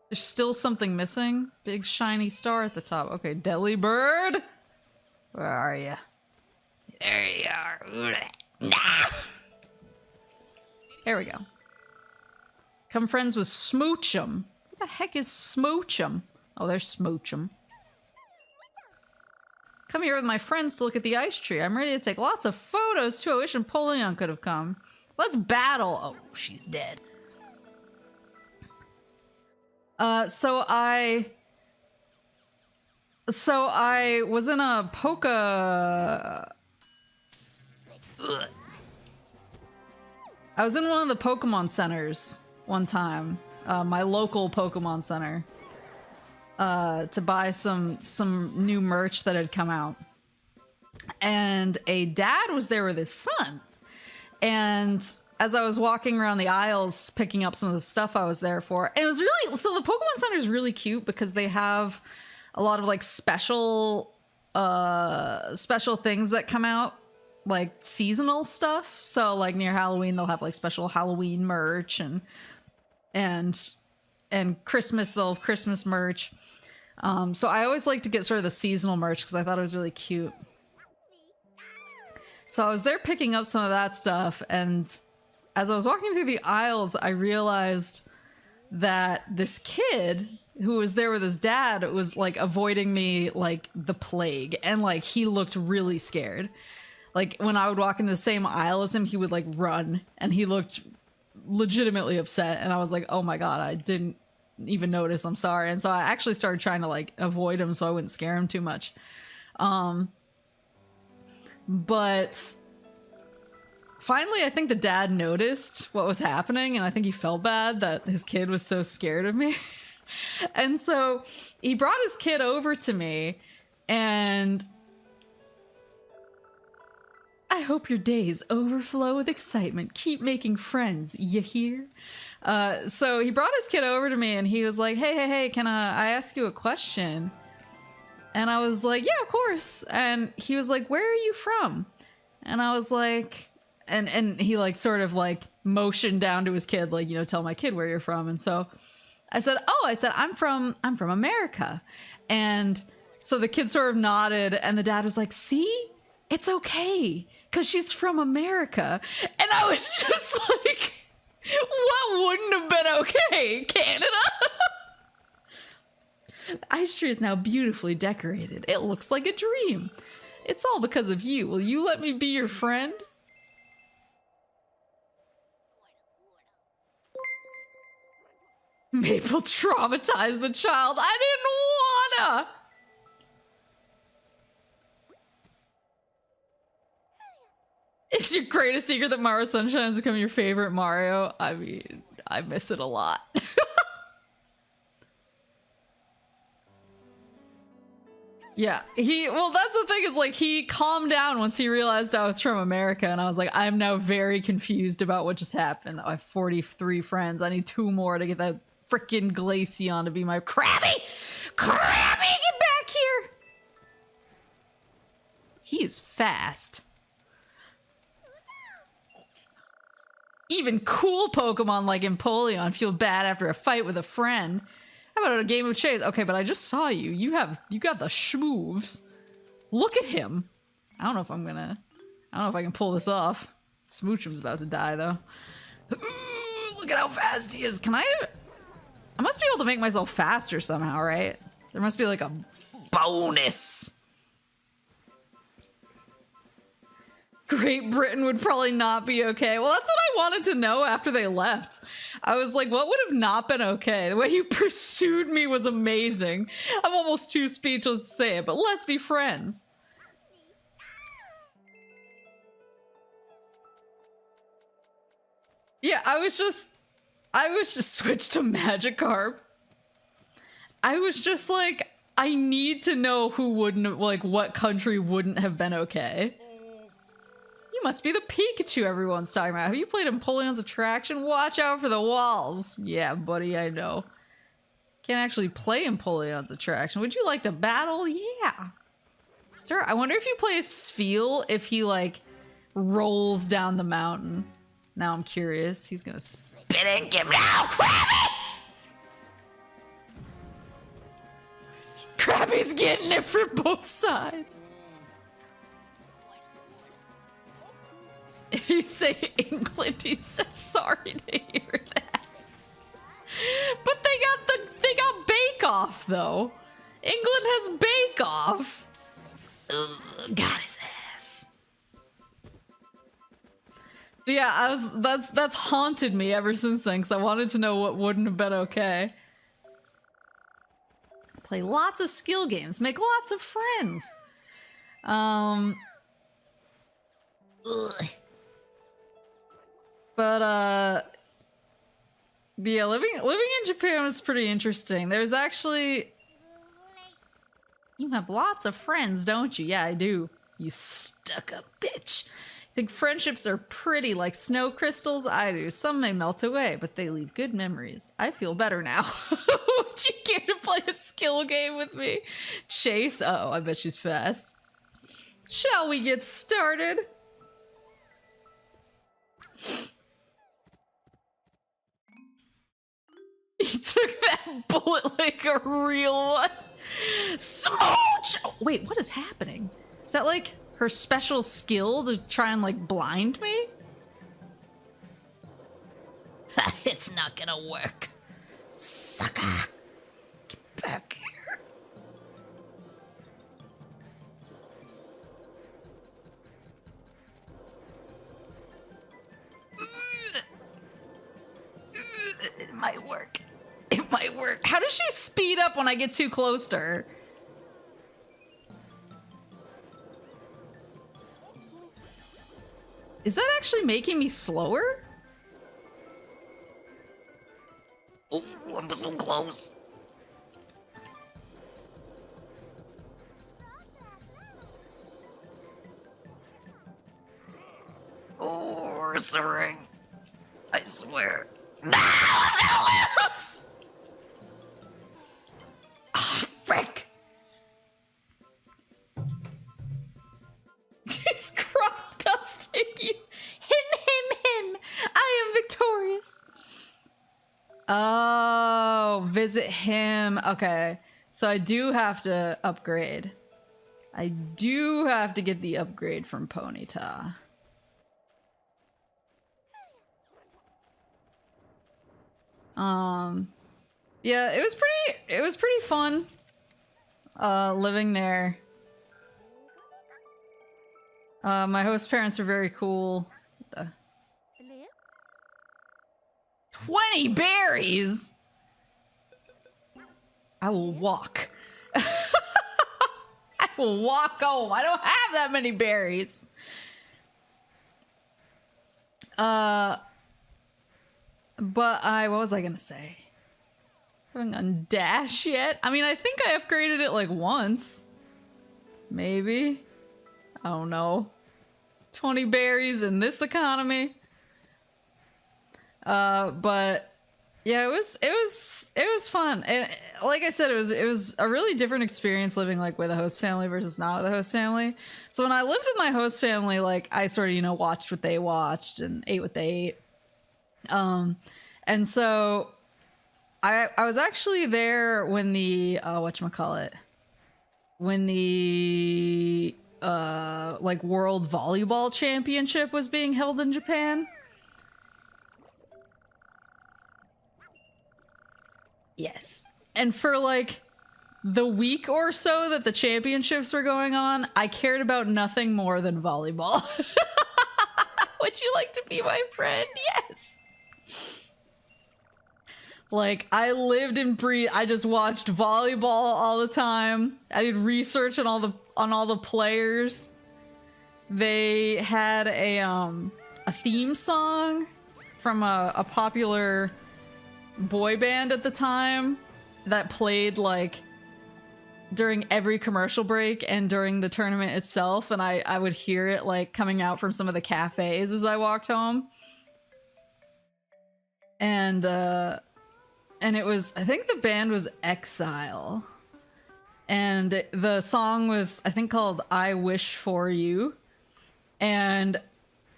There's still something missing. Big shiny star at the top. Okay, Deli Bird. Where are you? There you are. There we go. Come friends with Smoochum. What the heck is Smoochum? Oh, there's Smoochum. Come here with my friends to look at the ice tree. I'm ready to take lots of photos too. I wish Napoleon could have come. Let's battle. Oh, she's dead. So I was in a I was in one of the Pokemon centers one time, my local Pokemon center, to buy some new merch that had come out. And a dad was there with his son. And as I was walking around the aisles picking up some of the stuff I was there for, and it was really, so the Pokemon Center is really cute because they have a lot of like special things that come out, like seasonal stuff. So like near Halloween, they'll have like special Halloween merch, and Christmas, they'll have Christmas merch. So I always like to get sort of the seasonal merch because I thought it was really cute. So I was there picking up some of that stuff, and as I was walking through the aisles, I realized that this kid who was there with his dad was like avoiding me like the plague, and like he looked really scared. Like when I would walk into the same aisle as him, he would like run, and he looked legitimately upset, and I was like, oh my god, I didn't even notice, I'm sorry. And so I actually started trying to like avoid him so I wouldn't scare him too much. But finally, I think the dad noticed what was happening, and I think he felt bad that his kid was so scared of me. And so he brought his kid over to me, and I hope your days overflow with excitement. Keep making friends, you hear? So he brought his kid over to me, and he was like, hey, can I ask you a question? And I was like, yeah, of course. And he was like, where are you from? And I was like, and he like sort of like motioned down to his kid, like, you know, tell my kid where you're from. And so I said, I'm from America. And so the kid sort of nodded, and the dad was like, see, it's okay, because she's from America. And I was just like, what wouldn't have been okay? Canada? The ice tree is now beautifully decorated. It looks like a dream. It's all because of you. Will you let me be your friend? Maple traumatized the child. I didn't wanna. your greatest secret that Mario Sunshine has become your favorite Mario? I mean, I miss it a lot. Yeah, well, that's the thing is, like, he calmed down once he realized I was from America, and I was like, I'm now very confused about what just happened. I have 43 friends. I need 2 more to get that freaking Glaceon to be my Krabby! Krabby, get back here! He is fast. Even cool Pokemon like Empoleon feel bad after a fight with a friend. How about a game of chase? Okay, but I just saw you. You got the schmoves. Look at him. I don't know if I can pull this off. Smoochum's about to die though. Ooh, look at how fast he is. I must be able to make myself faster somehow, right? There must be like a bonus. Great Britain would probably not be okay. Well, that's what I wanted to know after they left. I was like, what would have not been okay? The way you pursued me was amazing. I'm almost too speechless to say it, but let's be friends. Yeah, I was just switched to Magikarp. I was just like, I need to know who wouldn't, like, what country wouldn't have been okay. You must be the Pikachu everyone's talking about. Have you played Empoleon's Attraction? Watch out for the walls. Yeah, buddy, I know. Can't actually play Empoleon's Attraction. Would you like to battle? Yeah. I wonder if you play a Spheal, if he, like, rolls down the mountain. Now I'm curious. He's gonna spit and give now, Krabby! Krabby's getting it for both sides. If you say England, he says sorry to hear that. But they got Bake Off though. England has Bake Off. Ugh, got his ass. But yeah, that's haunted me ever since then, because I wanted to know what wouldn't have been okay. Play lots of skill games, make lots of friends. Ugh. But yeah, living in Japan was pretty interesting. There's actually, you have lots of friends, don't you? Yeah, I do. You stuck-up bitch. Think friendships are pretty like snow crystals? I do. Some may melt away, but they leave good memories. I feel better now. Would you care to play a skill game with me? Chase? Oh, I bet she's fast. Shall we get started? He took that bullet like a real one. Smooch! Wait, what is happening? Is that like her special skill to try and like blind me? It's not gonna work. Sucker. Get back here. It might work. It might work. How does she speed up when I get too close to her? Is that actually making me slower? Oh, I'm so close. Oh, we're soaring. I swear. No, I'm gonna lose! Ah, oh, frick. He's crop dusting you. Him. I am victorious. Oh, visit him. Okay, so I do have to upgrade. I do have to get the upgrade from Ponyta. Yeah, it was pretty fun living there. My host parents are very cool. 20 berries? I will walk. I will walk home. I don't have that many berries. But what was I gonna say? Haven't gotten Dash yet. I mean, I think I upgraded it like once. Maybe. I don't know. 20 berries in this economy. But yeah, it was fun. And like I said, it was a really different experience living like with a host family versus not with a host family. So when I lived with my host family, like I sort of, you know, watched what they watched and ate what they ate. And so I was actually there when the whatchamacallit, when the like World Volleyball Championship was being held in Japan. Yes. And for like the week or so that the championships were going on, I cared about nothing more than volleyball. Would you like to be my friend? Yes. Like, I lived and breathed. I just watched volleyball all the time. I did research on all the players. They had a theme song from a popular boy band at the time that played like during every commercial break and during the tournament itself, and I would hear it like coming out from some of the cafes as I walked home. And it was, I think the band was Exile. And the song was, I think, called I Wish For You. And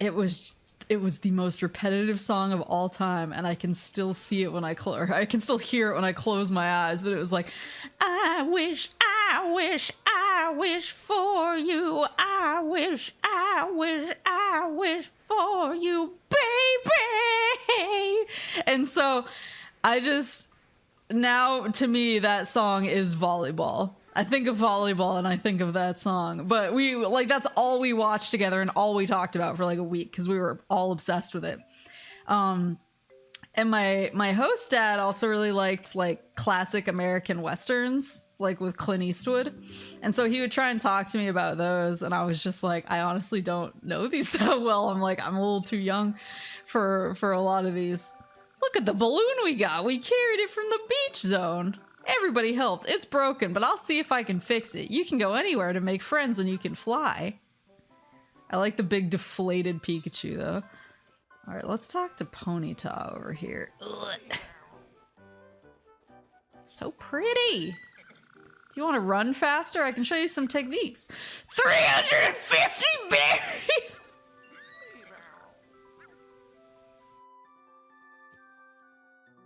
it was the most repetitive song of all time, and I can still see it when I can still hear it when I close my eyes, but it was like, I wish for you. I wish for you, baby. And so now to me that song is volleyball. I think of volleyball and I think of that song, but that's all we watched together and all we talked about for like a week because we were all obsessed with it. And my host dad also really liked like classic American Westerns, like with Clint Eastwood. And so he would try and talk to me about those. And I was just like, I honestly don't know these that well. I'm a little too young for a lot of these. Look at the balloon we got. We carried it from the beach zone. Everybody helped. It's broken, but I'll see if I can fix it. You can go anywhere to make friends when you can fly. I like the big deflated Pikachu, though. All right, let's talk to Ponyta over here. Ugh. So pretty. Do you want to run faster? I can show you some techniques. 350 berries!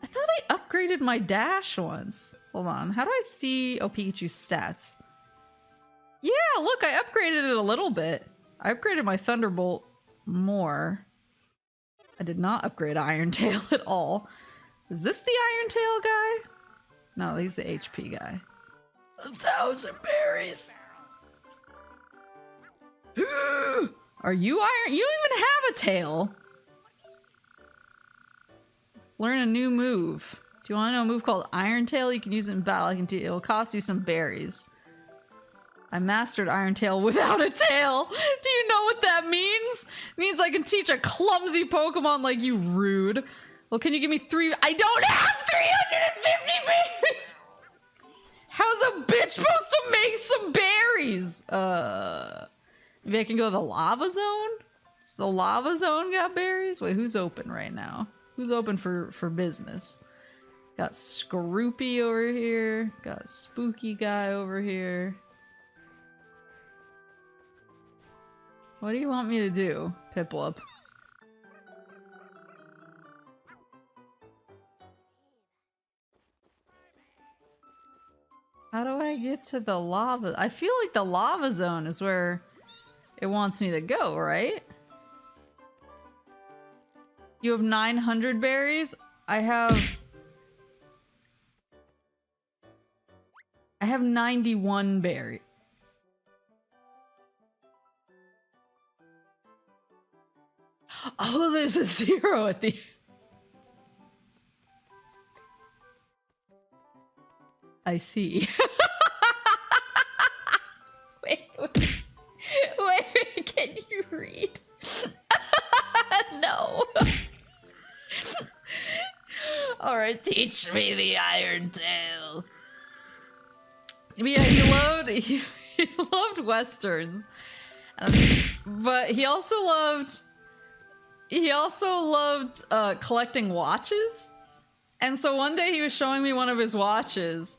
I thought I upgraded my dash once. Hold on. How do I see Pikachu's stats? Yeah, look, I upgraded it a little bit. I upgraded my Thunderbolt more. I did not upgrade Iron Tail at all. Is this the Iron Tail guy? No, he's the HP guy. 1,000 berries. Are you Iron? You don't even have a tail. Learn a new move. Do you want to know a move called Iron Tail? You can use it in battle. It'll cost you some berries. I mastered Iron Tail without a tail. Do you know what that means? It means I can teach a clumsy Pokemon like you, rude. Well, can you give me 3? I don't have 350 berries! How's a bitch supposed to make some berries? Maybe I can go to the Lava Zone? Is the Lava Zone got berries? Wait, who's open right now? Who's open for business? Got Scroopy over here. Got Spooky Guy over here. What do you want me to do, Piplup? How do I get to the lava? I feel like the Lava Zone is where it wants me to go, right? You have 900 berries? I have 91 berries. Oh, there's a 0 at the... I see. wait, can you read? No. Alright, teach me the Iron Tail. Yeah, he loved westerns, but he also loved collecting watches. And so one day he was showing me one of his watches,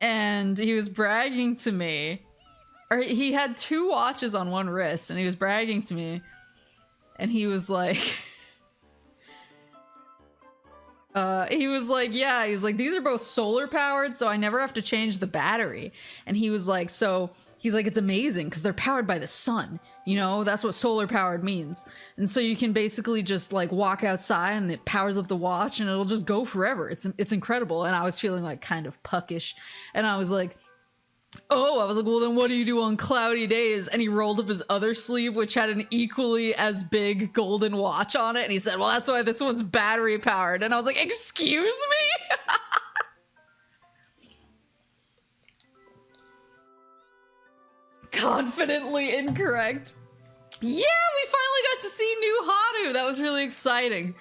and he was bragging to me, or he had 2 watches on one wrist, and he was bragging to me, and he was like, yeah, he was like, these are both solar powered, so I never have to change the battery. And he was like, it's amazing because they're powered by the sun. You know, that's what solar powered means. And so you can basically just like walk outside and it powers up the watch and it'll just go forever. It's incredible. And I was feeling like kind of puckish. And I was like, well, then what do you do on cloudy days? And he rolled up his other sleeve, which had an equally as big golden watch on it. And he said, well, that's why this one's battery powered. And I was like, excuse me? Confidently incorrect. Yeah, we finally got to see new HOWDY. That was really exciting.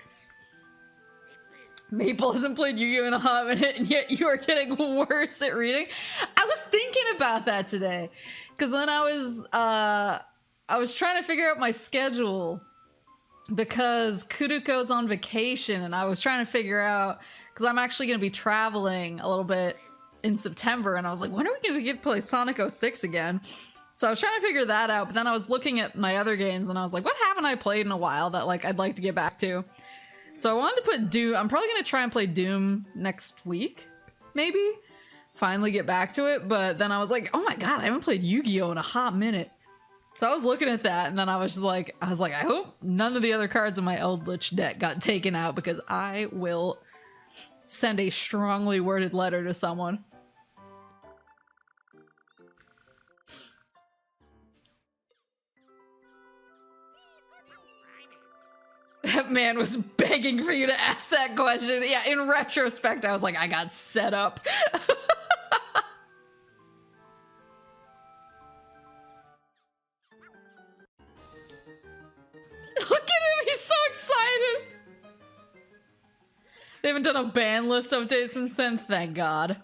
Maple hasn't played Yu-Gi-Oh! In a hot minute, and yet you are getting worse at reading. I was thinking about that today, because when I was trying to figure out my schedule, because Kuruko's on vacation, and I was trying to figure out, because I'm actually going to be traveling a little bit in September, and I was like, when are we going to get to play Sonic 06 again? So I was trying to figure that out, but then I was looking at my other games, and I was like, what haven't I played in a while that like I'd like to get back to? So I wanted to put Doom. I'm probably going to try and play Doom next week, maybe. Finally get back to it, but then I was like, oh my god, I haven't played Yu-Gi-Oh! In a hot minute. So I was looking at that, and then I was like, I hope none of the other cards in my Eldritch deck got taken out, because I will send a strongly worded letter to someone. That man was begging for you to ask that question. Yeah, in retrospect, I was like, I got set up. Look at him, he's so excited. They haven't done a ban list update since then, thank God.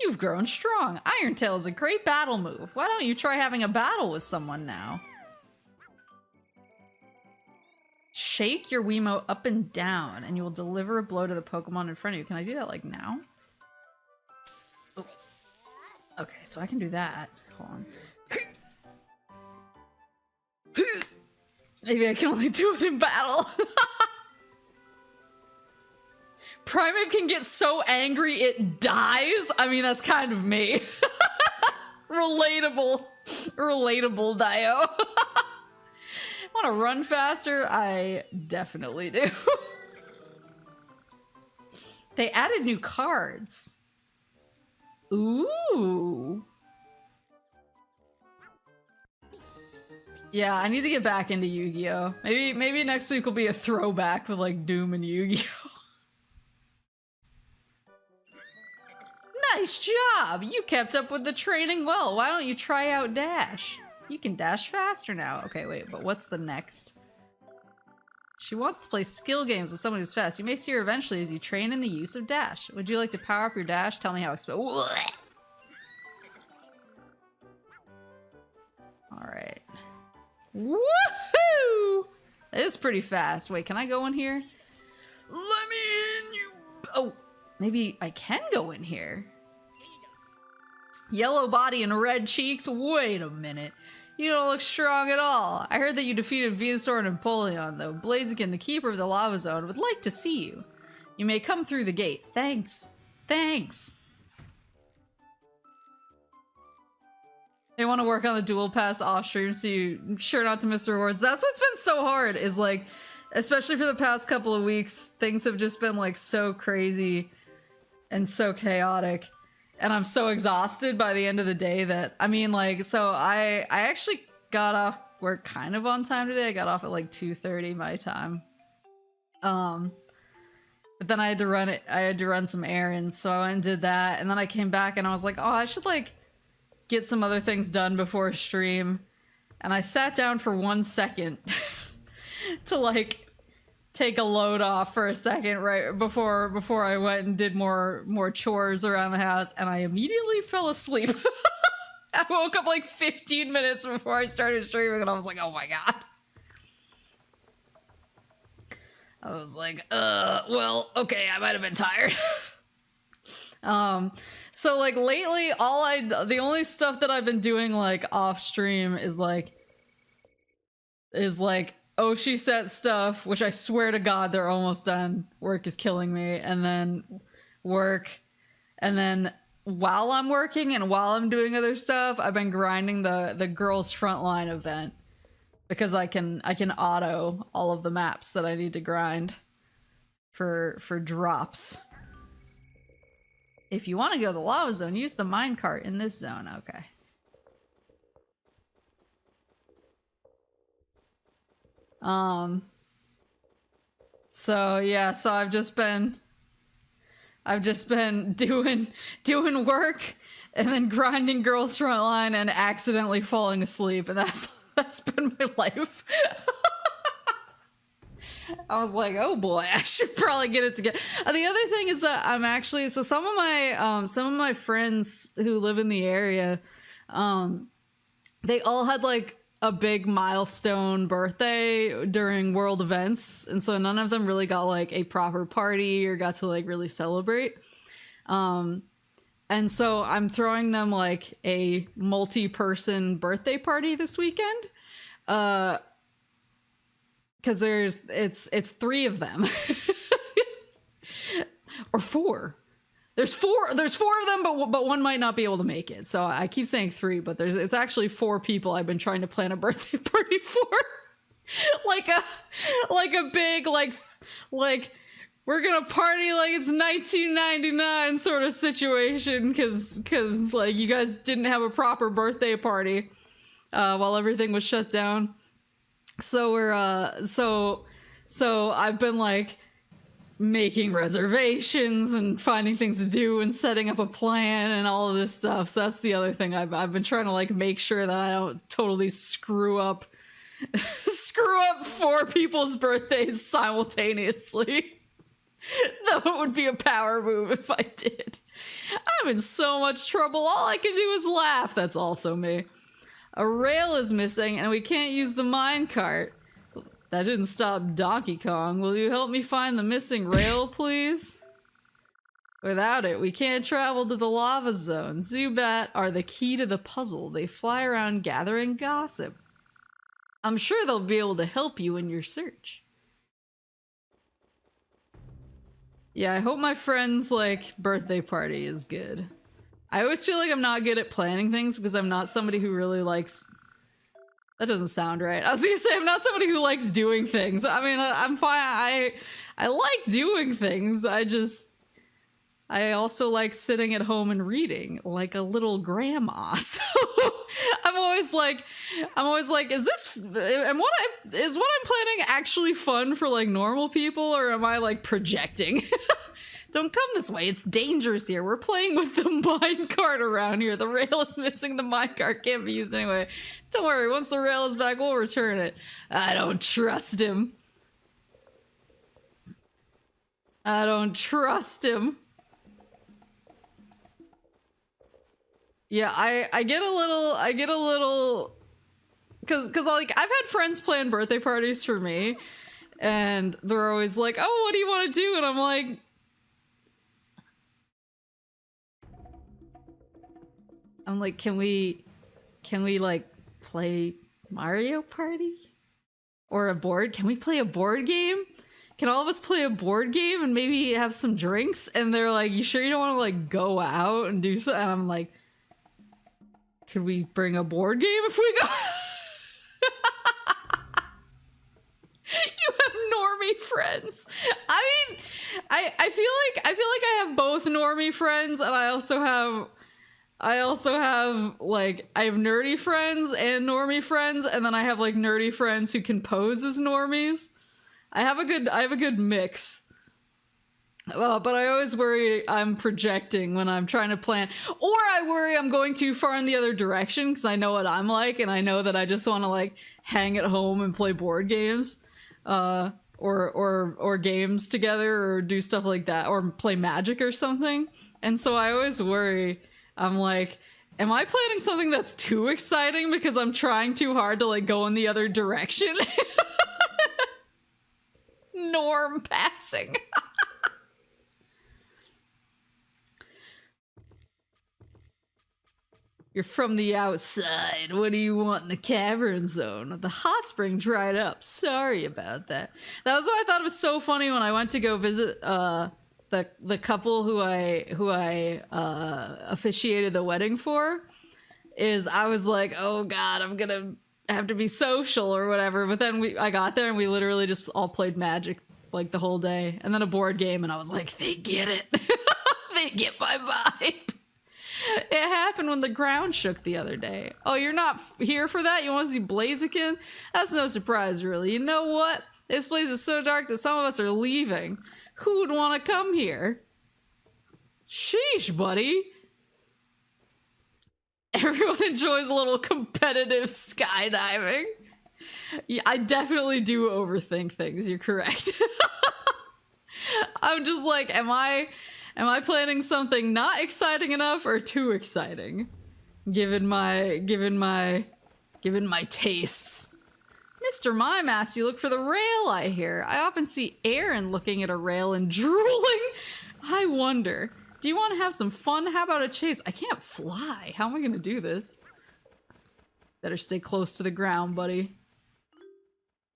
You've grown strong. Iron Tail is a great battle move. Why don't you try having a battle with someone now? Shake your Wiimote up and down, and you will deliver a blow to the Pokemon in front of you. Can I do that, like, now? Oh. Okay, so I can do that. Hold on. Maybe I can only do it in battle. Primeape can get so angry it dies? I mean, that's kind of me. Relatable. Relatable, Dio. Want to run faster? I definitely do. They added new cards. Ooh. Yeah, I need to get back into Yu-Gi-Oh! Maybe next week will be a throwback with like Doom and Yu-Gi-Oh! Nice job! You kept up with the training well. Why don't you try out Dash? You can dash faster now. Okay, wait, but what's the next? She wants to play skill games with someone who's fast. You may see her eventually as you train in the use of Dash. Would you like to power up your Dash? Tell me how Alright. Woohoo! That is pretty fast. Wait, can I go in here? Let me in, you... Oh, maybe I can go in here. Yellow body and red cheeks? Wait a minute. You don't look strong at all. I heard that you defeated Venusaur and Empoleon, though. Blaziken, the keeper of the Lava Zone, would like to see you. You may come through the gate. Thanks. Thanks. They want to work on the dual pass off stream, so you're sure not to miss the rewards. That's what's been so hard, is like, especially for the past couple of weeks, things have just been like so crazy and so chaotic. And I'm so exhausted by the end of the day that, I mean, like, so I actually got off work kind of on time today. I got off at like 2:30 my time. But then I had to run some errands, so I went and did that. And then I came back and I was like, oh, I should like get some other things done before a stream. And I sat down for 1 second to like take a load off for a second right before I went and did more chores around the house, and I immediately fell asleep. I woke up like 15 minutes before I started streaming, and I was like, oh my god. I was like, well, okay, I might have been tired. So like lately, the only stuff that I've been doing like off stream is like Oshi set stuff, which I swear to God they're almost done. Work is killing me, and then work, and then while I'm working and while I'm doing other stuff, I've been grinding the girls frontline event because I can auto all of the maps that I need to grind for drops. If you want to go to the lava zone, use the minecart in this zone. Okay. So yeah, so I've just been doing work and then grinding girls frontline and accidentally falling asleep, and that's been my life. I was like, oh boy, I should probably get it together. The other thing is that I'm actually, so some of my friends who live in the area, they all had like a big milestone birthday during world events, and so none of them really got like a proper party or got to like really celebrate. And so I'm throwing them like a multi-person birthday party this weekend. Because it's 3 of them. Or 4. There's four of them, but one might not be able to make it. So I keep saying 3, but it's actually 4 people I've been trying to plan a birthday party for. like a big like we're gonna party like it's 1999 sort of situation, because like you guys didn't have a proper birthday party while everything was shut down. So we're so I've been like making reservations and finding things to do and setting up a plan and all of this stuff. So that's the other thing I've been trying to like make sure that I don't totally screw up 4 people's birthdays simultaneously. Though it would be a power move if I did. I'm in so much trouble. All I can do is laugh. That's also me. A rail is missing and we can't use the minecart. That didn't stop Donkey Kong. Will you help me find the missing rail, please? Without it, we can't travel to the lava zone. Zubat are the key to the puzzle. They fly around gathering gossip. I'm sure they'll be able to help you in your search. Yeah, I hope my friend's, like, birthday party is good. I always feel like I'm not good at planning things because I'm not somebody who really likes... That doesn't sound right. I was gonna say I'm not somebody who likes doing things. I mean, I'm fine. I like doing things. I also like sitting at home and reading like a little grandma. So I'm always like, is what I'm planning actually fun for like normal people, or am I like projecting? Don't come this way. It's dangerous here. We're playing with the minecart around here. The rail is missing. The minecart can't be used anyway. Don't worry. Once the rail is back, we'll return it. I don't trust him. I don't trust him. Yeah, I get a little, cause like I've had friends plan birthday parties for me, and they're always like, "Oh, what do you want to do?" And I'm like, can we like play Mario Party? Or a board? Can we play a board game? Can all of us play a board game and maybe have some drinks? And they're like, you sure you don't want to like go out and do something? And I'm like, could we bring a board game if we go? You have normie friends. I mean, I feel like I have both normie friends, and I also have like, I have nerdy friends and normie friends, and then I have like nerdy friends who can pose as normies. I have a good mix. But I always worry I'm projecting when I'm trying to plan, or I worry I'm going too far in the other direction because I know what I'm like, and I know that I just want to like hang at home and play board games. or games together or do stuff like that or play Magic or something. And so I always worry. I'm like, am I planning something that's too exciting because I'm trying too hard to like go in the other direction? Norm passing. You're from the outside. What do you want in the cavern zone? The hot spring dried up. Sorry about that. That was why I thought it was so funny when I went to go visit the couple who I officiated the wedding for. Is I was like, oh god, I'm gonna have to be social or whatever. But then I got there and we literally just all played Magic like the whole day, and then a board game, and I was like, they get it. They get my vibe. It happened when the ground shook the other day. Oh, you're not here for that? You want to see Blaziken? That's no surprise, really. You know what? This place is so dark that some of us are leaving. Who would want to come here? Sheesh, buddy. Everyone enjoys a little competitive skydiving. Yeah, I definitely do overthink things. You're correct. I'm just like, am I planning something not exciting enough or too exciting? Given my tastes. Mr. Mime asks, you look for the rail, I hear. I often see Aaron looking at a rail and drooling. I wonder, do you want to have some fun? How about a chase? I can't fly. How am I gonna do this? Better stay close to the ground, buddy.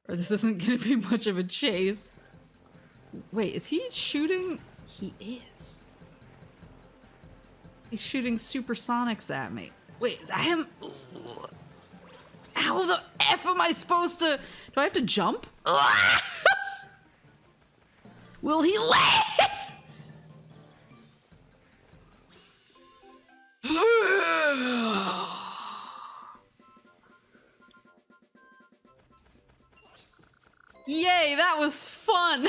Or this isn't gonna be much of a chase. Wait, is he shooting? He is. He's shooting supersonics at me. Wait, is that him? Ooh. How the F am I supposed to... Do I have to jump? Will he land? Yay, that was fun!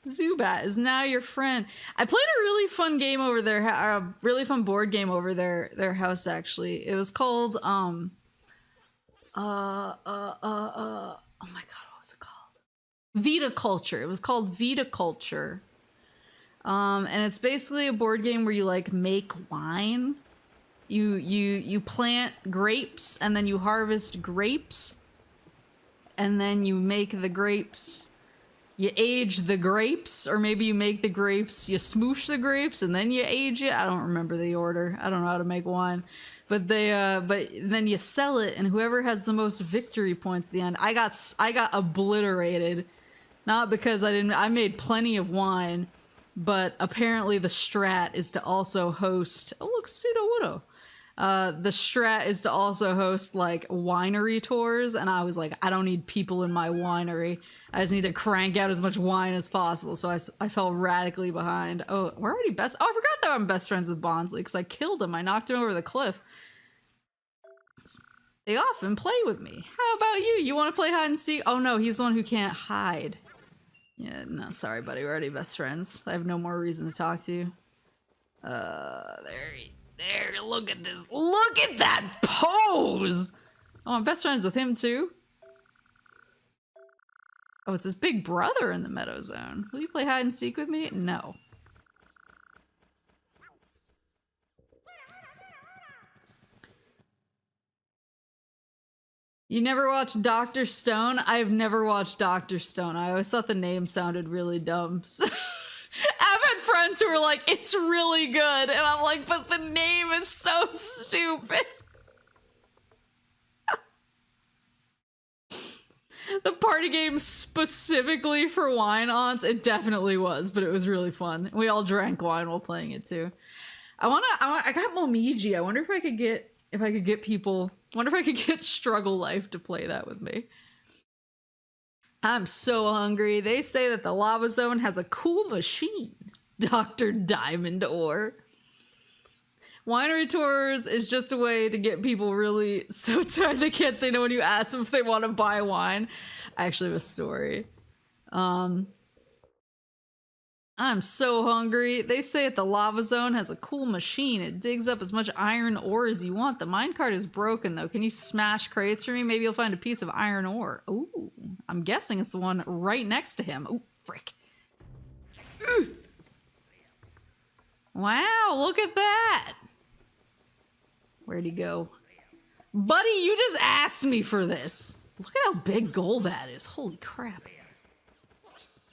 Zubat is now your friend. I played a really fun game over there, a really fun board game over their house, actually. It was called, oh my god, what was it called? Viticulture. It was called Viticulture. And it's basically a board game where you, like, make wine. You plant grapes, and then you harvest grapes. And then you make the grapes... You age the grapes, or maybe you make the grapes, you smoosh the grapes, and then you age it. I don't remember the order. I don't know how to make wine. But but then you sell it, and whoever has the most victory points at the end. I got obliterated. Not because I made plenty of wine, but apparently the strat is to also host... Oh, look, Pseudo-Widow. The strat is to also host, like, winery tours, and I was like, I don't need people in my winery. I just need to crank out as much wine as possible, so I fell radically behind. Oh, we're already best... Oh, I forgot that I'm best friends with Bonsly, because I killed him. I knocked him over the cliff. They often play with me. How about you? You want to play hide and seek? Oh no, he's the one who can't hide. Yeah, no, sorry, buddy. We're already best friends. I have no more reason to talk to you. There, look at this. Look at that pose! Oh, I'm best friends with him too. Oh, it's his big brother in the Meadow Zone. Will you play hide and seek with me? No. You never watched Dr. Stone? I have never watched Dr. Stone. I always thought the name sounded really dumb. So I've had friends who were like, it's really good. And I'm like, but the name is so stupid. The party game specifically for wine aunts, it definitely was, but it was really fun. We all drank wine while playing it too. I got Momiji. I wonder if I could get people, wonder if I could get Struggle Life to play that with me. I'm so hungry. They say that the Lava Zone has a cool machine. Dr. Diamond Ore. Winery tours is just a way to get people really so tired they can't say no when you ask them if they want to buy wine. I actually have a story. I'm so hungry. They say that the lava zone has a cool machine. It digs up as much iron ore as you want. The minecart is broken, though. Can you smash crates for me? Maybe you'll find a piece of iron ore. Ooh, I'm guessing it's the one right next to him. Ooh, frick. Ugh. Wow, look at that. Where'd he go? Buddy, you just asked me for this. Look at how big Golbat is. Holy crap.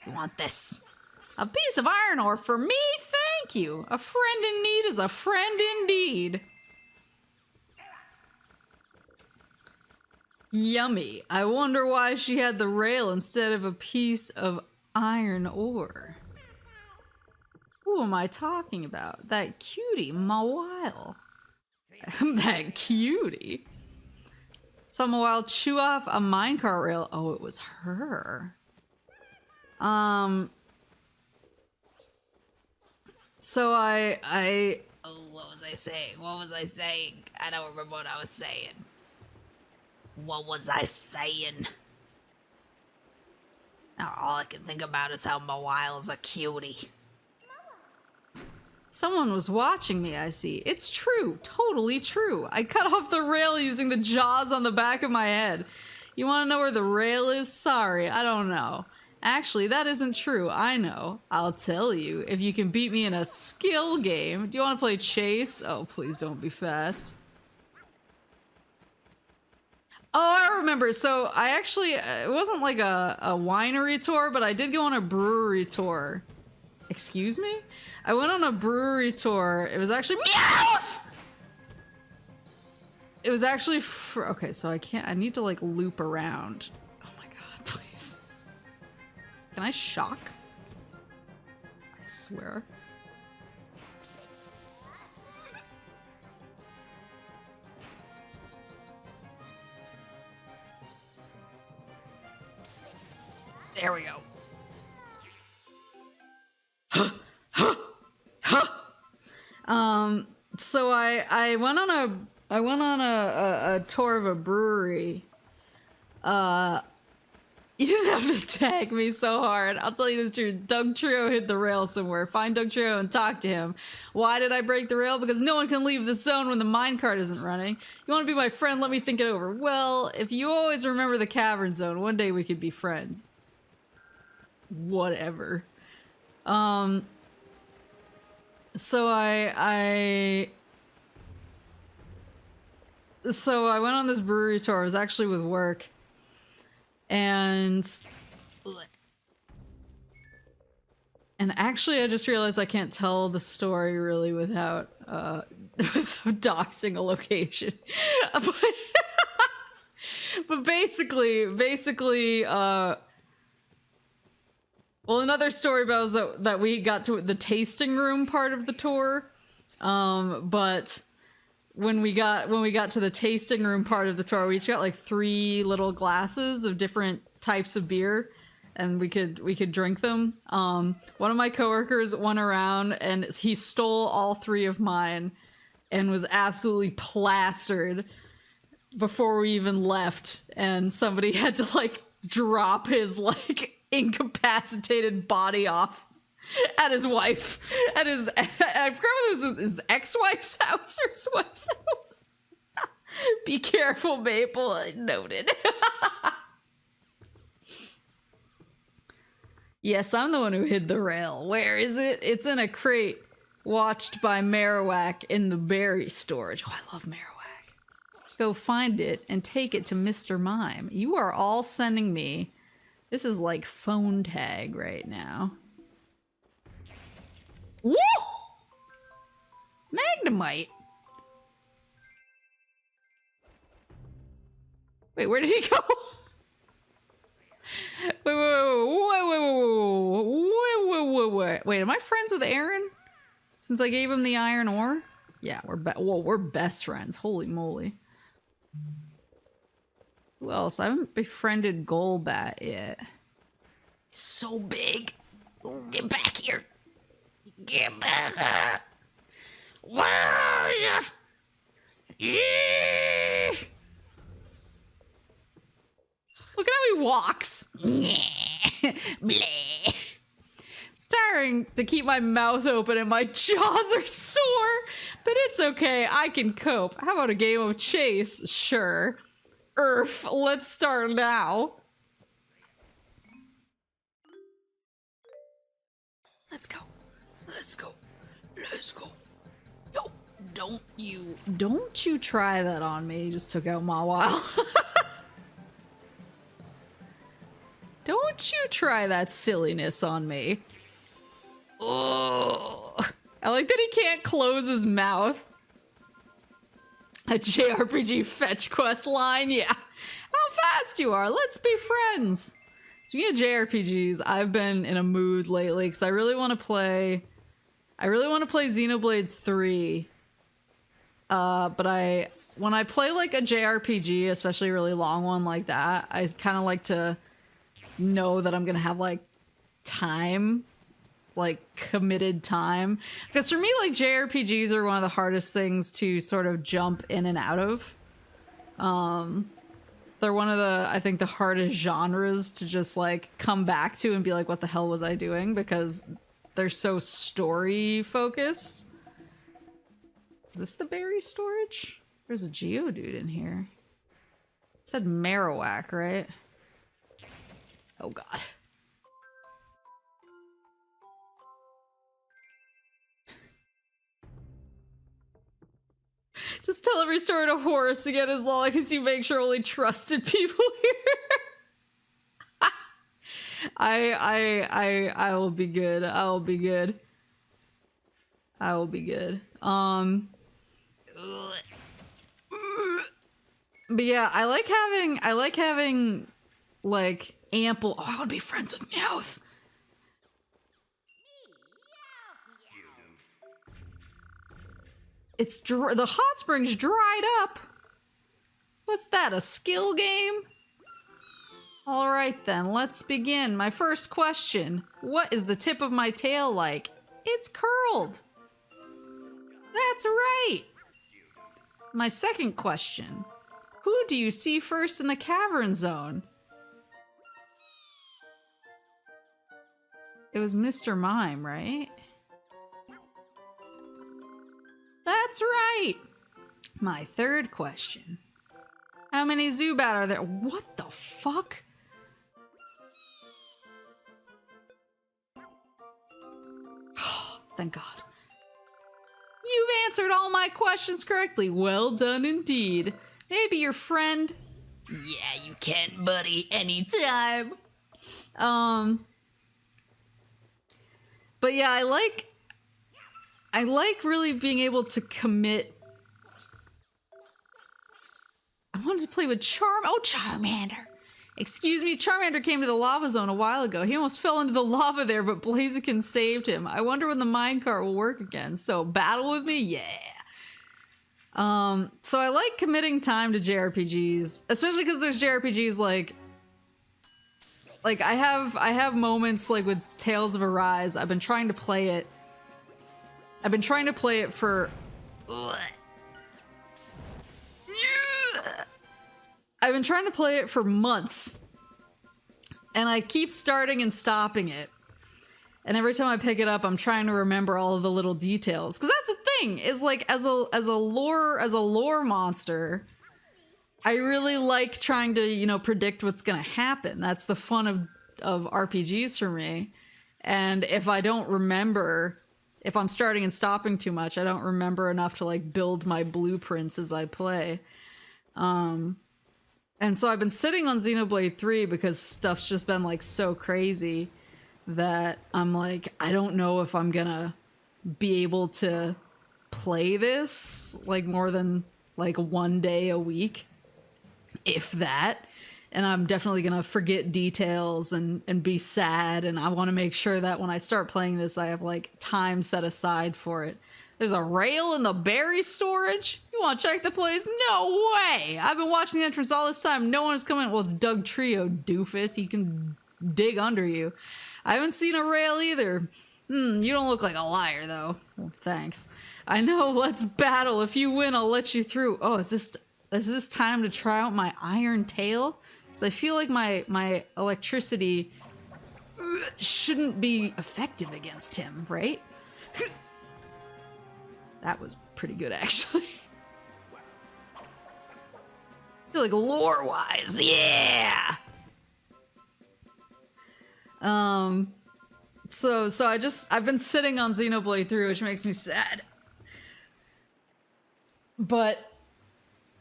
You want this? A piece of iron ore for me? Thank you. A friend in need is a friend indeed. Yummy. I wonder why she had the rail instead of a piece of iron ore. Who am I talking about? That cutie, Mawile. That cutie. Saw Mawile chew off a minecart rail. Oh, it was her. So oh, what was I saying? I don't remember what I was saying. What was I saying? Now all I can think about is how Mawile's a cutie. Someone was watching me, I see. It's true, totally true. I cut off the rail using the jaws on the back of my head. You want to know where the rail is? Sorry, I don't know. Actually, that isn't true. I know. I'll tell you if you can beat me in a skill game. Do you want to play chase? Oh, please don't be fast. Oh, I remember. So I actually, it wasn't like a winery tour, but I did go on a brewery tour. Excuse me? I went on a brewery tour. It was actually Meowth! It was actually okay, so I need to like loop around. Oh my god, please. Can I shock? I swear. There we go. So I went on a tour of a brewery. You didn't have to tag me so hard. I'll tell you the truth. Doug Trio hit the rail somewhere. Find Doug Trio and talk to him. Why did I break the rail? Because no one can leave the zone when the minecart isn't running. You want to be my friend? Let me think it over. Well, if you always remember the cavern zone, one day we could be friends. Whatever. So I went on this brewery tour. I was actually with work. And actually I just realized I can't tell the story really without doxing a location. But basically well, another story about was that we got to the tasting room part of the tour. But when we got to the tasting room part of the tour, we each got like 3 little glasses of different types of beer, and we could drink them. One of my coworkers went around and he stole all 3 of mine and was absolutely plastered before we even left, and somebody had to like drop his like incapacitated body off at his wife, at his, I forgot whether it was his ex-wife's house or his wife's house. Be careful, Maple. Noted. Yes, I'm the one who hid the rail. Where is it? It's in a crate watched by Marowak in the berry storage. Oh, I love Marowak. Go find it and take it to Mr. Mime. You are all sending me. This is like phone tag right now. Woo! Magnemite. Wait, where did he go? Wait, am I friends with Aaron? Since I gave him the iron ore? Yeah, we're best friends. Holy moly. Who else? I haven't befriended Golbat yet. It's so big. Get back here. Get back. Wow. Yeah. Look at how he walks. Bleh. It's tiring to keep my mouth open and my jaws are sore, but it's okay. I can cope. How about a game of chase? Sure. Let's start now. Let's go. Let's go. Let's go. Yo, don't you try that on me. You just took out my while. Don't you try that silliness on me. Oh, I like that he can't close his mouth. A JRPG fetch quest line, yeah. How fast you are, let's be friends. Speaking of JRPGs, I've been in a mood lately because I really want to play Xenoblade 3. But when I play like a JRPG, especially a really long one like that, I kind of like to know that I'm gonna have like time, like committed time, because for me, like, JRPGs are one of the hardest things to sort of jump in and out of. They're one of the, I think, the hardest genres to just like come back to and be like, what the hell was I doing? Because they're so story focused. Is this the berry storage? There's a Geodude in here. It said Marowak, right? Oh god. Just tell every story to Horace again as long as you make sure only trusted people here. I will be good. I will be good. I will be good. But yeah, I like having like ample. Oh, I want to be friends with Meowth. It's the hot springs dried up. What's that, a skill game? All right then, let's begin. My first question. What is the tip of my tail like? It's curled. That's right. My second question. Who do you see first in the cavern zone? It was Mr. Mime, right? That's right! My third question. How many Zubat are there? What the fuck? Thank God. You've answered all my questions correctly. Well done indeed. Maybe your friend... Yeah, you can, buddy, anytime. But yeah, I like really being able to commit. I wanted to play with Charmander. Excuse me, Charmander came to the lava zone a while ago. He almost fell into the lava there, but Blaziken saved him. I wonder when the minecart will work again. So, battle with me? Yeah. So I like committing time to JRPGs, especially because there's JRPGs like I have moments like with Tales of Arise. I've been trying to play it for months, and I keep starting and stopping it, and every time I pick it up I'm trying to remember all of the little details, because that's the thing, is like as a lore monster, I really like trying to, you know, predict what's gonna happen. That's the fun of RPGs for me. And if I don't remember, if I'm starting and stopping too much, I don't remember enough to like build my blueprints as I play. And so I've been sitting on Xenoblade 3 because stuff's just been like so crazy that I'm like, I don't know if I'm gonna be able to play this like more than like one day a week, if that. And I'm definitely gonna forget details and be sad, and I want to make sure that when I start playing this I have like time set aside for it. There's a rail in the berry storage? You want to check the place? No way! I've been watching the entrance all this time. No one is coming. Well, it's Doug Trio, doofus. He can dig under you. I haven't seen a rail either. You don't look like a liar, though. Well, thanks. I know, let's battle. If you win, I'll let you through. Oh, is this time to try out my iron tail? So I feel like my electricity... shouldn't be effective against him, right? That was pretty good, actually. I feel like lore-wise, yeah! So I've been sitting on Xenoblade 3, which makes me sad. But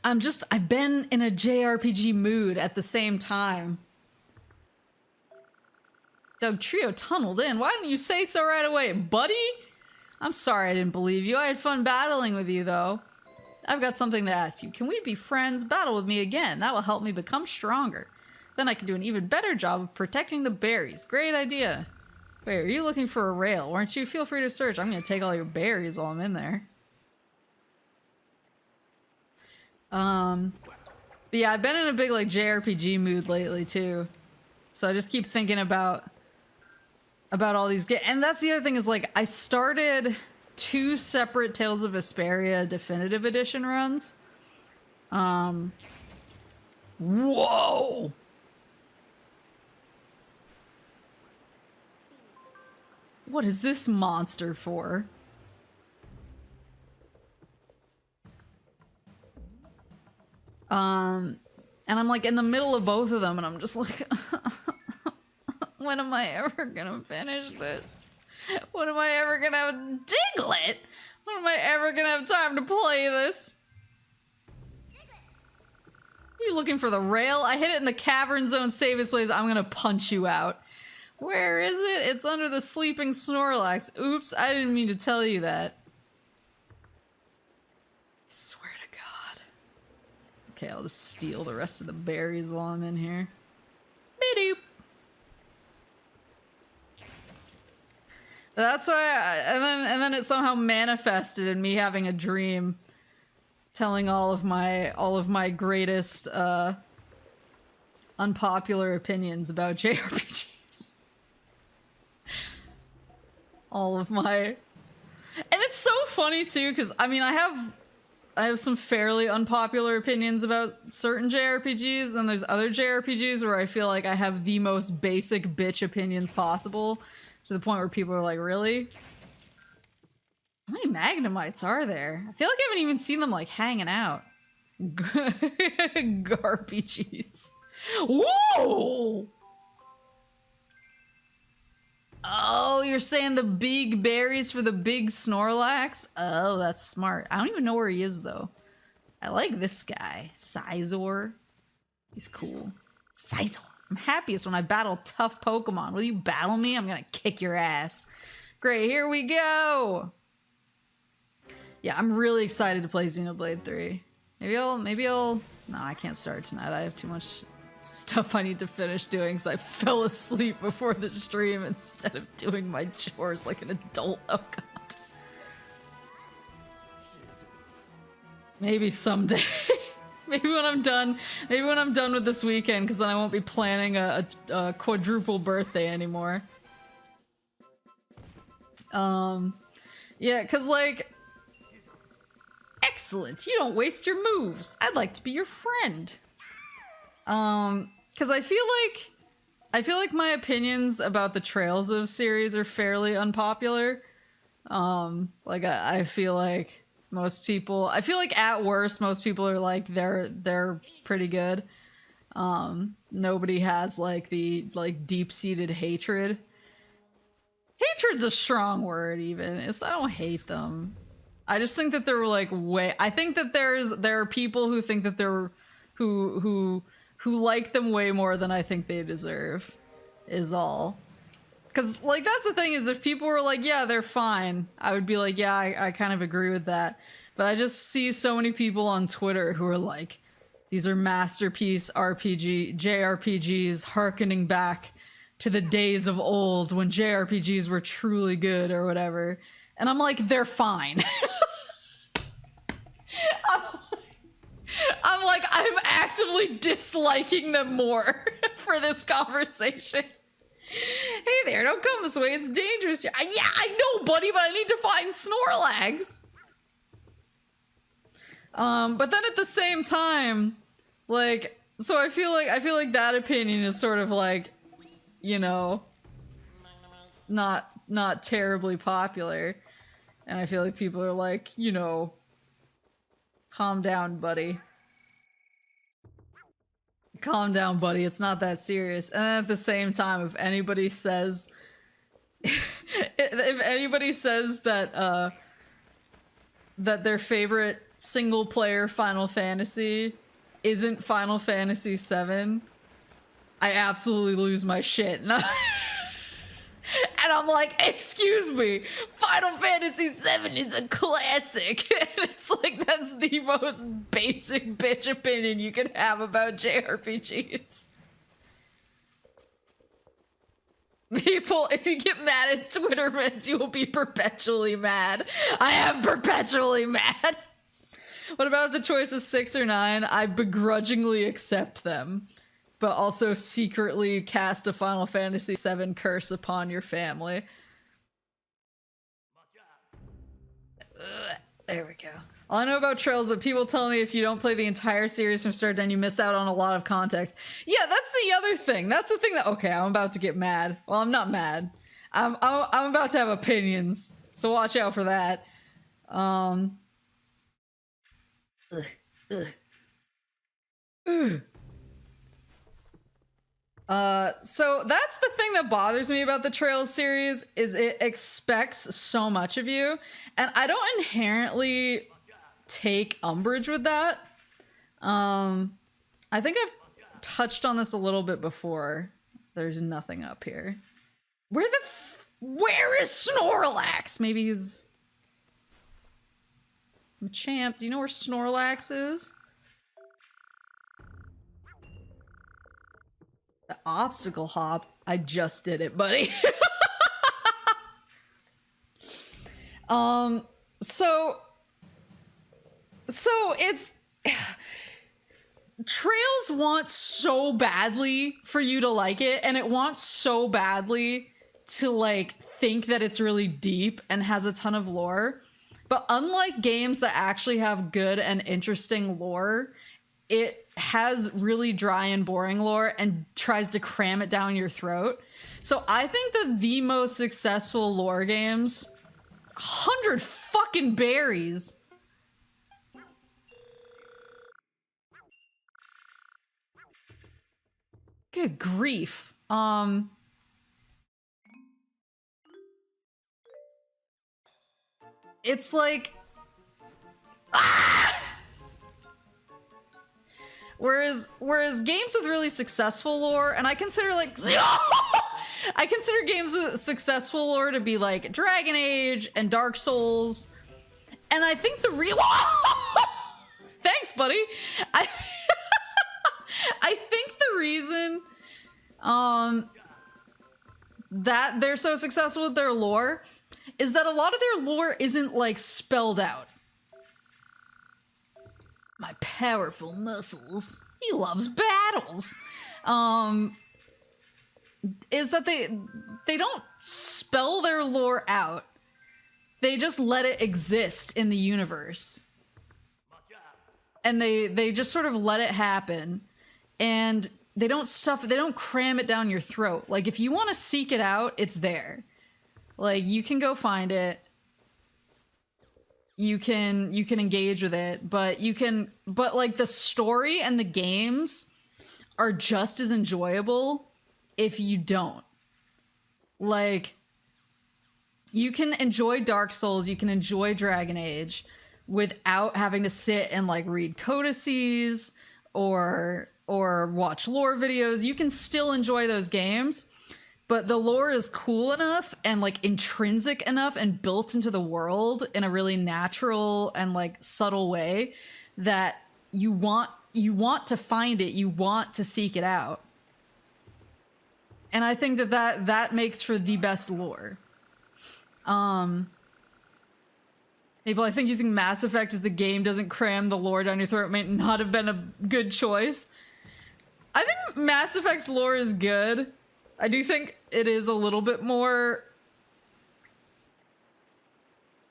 I've been in a JRPG mood at the same time. Doug Trio tunneled in. Why didn't you say so right away, buddy? I'm sorry I didn't believe you. I had fun battling with you, though. I've got something to ask you. Can we be friends? Battle with me again. That will help me become stronger. Then I can do an even better job of protecting the berries. Great idea. Wait, are you looking for a rail? Weren't you? Feel free to search. I'm going to take all your berries while I'm in there. But yeah, I've been in a big, like, JRPG mood lately, too. So I just keep thinking about all these games. And that's the other thing is, like, I started 2 separate Tales of Vesperia Definitive Edition runs. Whoa! What is this monster for? And I'm like in the middle of both of them and I'm just like, when am I ever gonna finish this? When am I ever gonna have Diglett? When am I ever gonna have time to play this? Are you looking for the rail? I hit it in the cavern zone safest ways. I'm gonna punch you out. Where is it? It's under the sleeping Snorlax. Oops, I didn't mean to tell you that. I swear to God. Okay, I'll just steal the rest of the berries while I'm in here. Bidoop. That's why, and then it somehow manifested in me having a dream, telling all of my greatest unpopular opinions about JRPGs. All of my, and it's so funny too, because I mean I have some fairly unpopular opinions about certain JRPGs, and then there's other JRPGs where I feel like I have the most basic bitch opinions possible. To the point where people are like, really? How many Magnemites are there? I feel like I haven't even seen them, like, hanging out. Garpgs. Whoa! Oh, you're saying the big berries for the big Snorlax? Oh, that's smart. I don't even know where he is, though. I like this guy. Sizor. He's cool. Sizor. I'm happiest when I battle tough Pokemon. Will you battle me? I'm gonna kick your ass. Great, here we go! Yeah, I'm really excited to play Xenoblade 3. Maybe I'll... No, I can't start tonight. I have too much stuff I need to finish doing because I fell asleep before the stream instead of doing my chores like an adult. Oh god. Maybe someday. Maybe when I'm done with this weekend, because then I won't be planning a quadruple birthday anymore. Yeah, because like, excellent, you don't waste your moves. I'd like to be your friend. Because I feel like my opinions about the Trails of series are fairly unpopular. Like I feel like most people, I feel like at worst, most people are like, they're pretty good. Nobody has like the deep-seated hatred. Hatred's a strong word even. I don't hate them. I just think that they're like I think that there are people who think that they're, who like them way more than I think they deserve, is all. Because, like, that's the thing, is if people were like, yeah, they're fine, I would be like, yeah, I kind of agree with that. But I just see so many people on Twitter who are like, these are masterpiece JRPGs hearkening back to the days of old when JRPGs were truly good or whatever. And I'm like, they're fine. I'm actively disliking them more for this conversation. Hey there, don't come this way, it's dangerous. Yeah, I know, buddy, but I need to find Snorlax. But then at the same time, like, so I feel like that opinion is sort of like, you know, not terribly popular. And I feel like people are like, you know, calm down, buddy. Calm down, buddy. It's not that serious. And at the same time, if anybody says if anybody says that that their favorite single player Final Fantasy isn't Final Fantasy VII, I absolutely lose my shit. And I'm like, excuse me, Final Fantasy VII is a classic. And it's like, that's the most basic bitch opinion you can have about JRPGs. People, if you get mad at Twitter memes, you will be perpetually mad. I am perpetually mad. What about if the choice is 6 or 9? I begrudgingly accept them, but also secretly cast a Final Fantasy VII curse upon your family. There we go. All I know about Trails is that people tell me if you don't play the entire series from start to end, you miss out on a lot of context. Yeah, that's the other thing. That's the thing that, okay, I'm about to get mad. Well, I'm not mad. I'm about to have opinions, so watch out for that. So that's the thing that bothers me about the Trails series, is it expects so much of you, and I don't inherently take umbrage with that. I think I've touched on this a little bit before. There's nothing up here. Where is Snorlax? Maybe he's Machamp. Do you know where Snorlax is? The obstacle hop. I just did it, buddy. So it's Trails wants so badly for you to like it, and it wants so badly to like think that it's really deep and has a ton of lore. But unlike games that actually have good and interesting lore, it has really dry and boring lore and tries to cram it down your throat. So I think that the most successful lore games, 100 fucking berries. Good grief. It's like, Whereas games with really successful lore, and I consider like I consider games with successful lore to be like Dragon Age and Dark Souls, and I think the real thanks, buddy. I think the reason that they're so successful with their lore is that a lot of their lore isn't like spelled out. My powerful muscles. He loves battles. Is that they don't spell their lore out. They just let it exist in the universe. And they just sort of let it happen. And they don't cram it down your throat. Like if you want to seek it out, it's there. Like you can go find it. You can engage with it, but like the story and the games are just as enjoyable if you don't. Like you can enjoy Dark Souls, you can enjoy Dragon Age without having to sit and like read codices or watch lore videos. You can still enjoy those games. But the lore is cool enough and like intrinsic enough and built into the world in a really natural and like subtle way that you want to find it, you want to seek it out. And I think that makes for the best lore. People, I think using Mass Effect as the game doesn't cram the lore down your throat may not have been a good choice. I think Mass Effect's lore is good. I do think it is a little bit more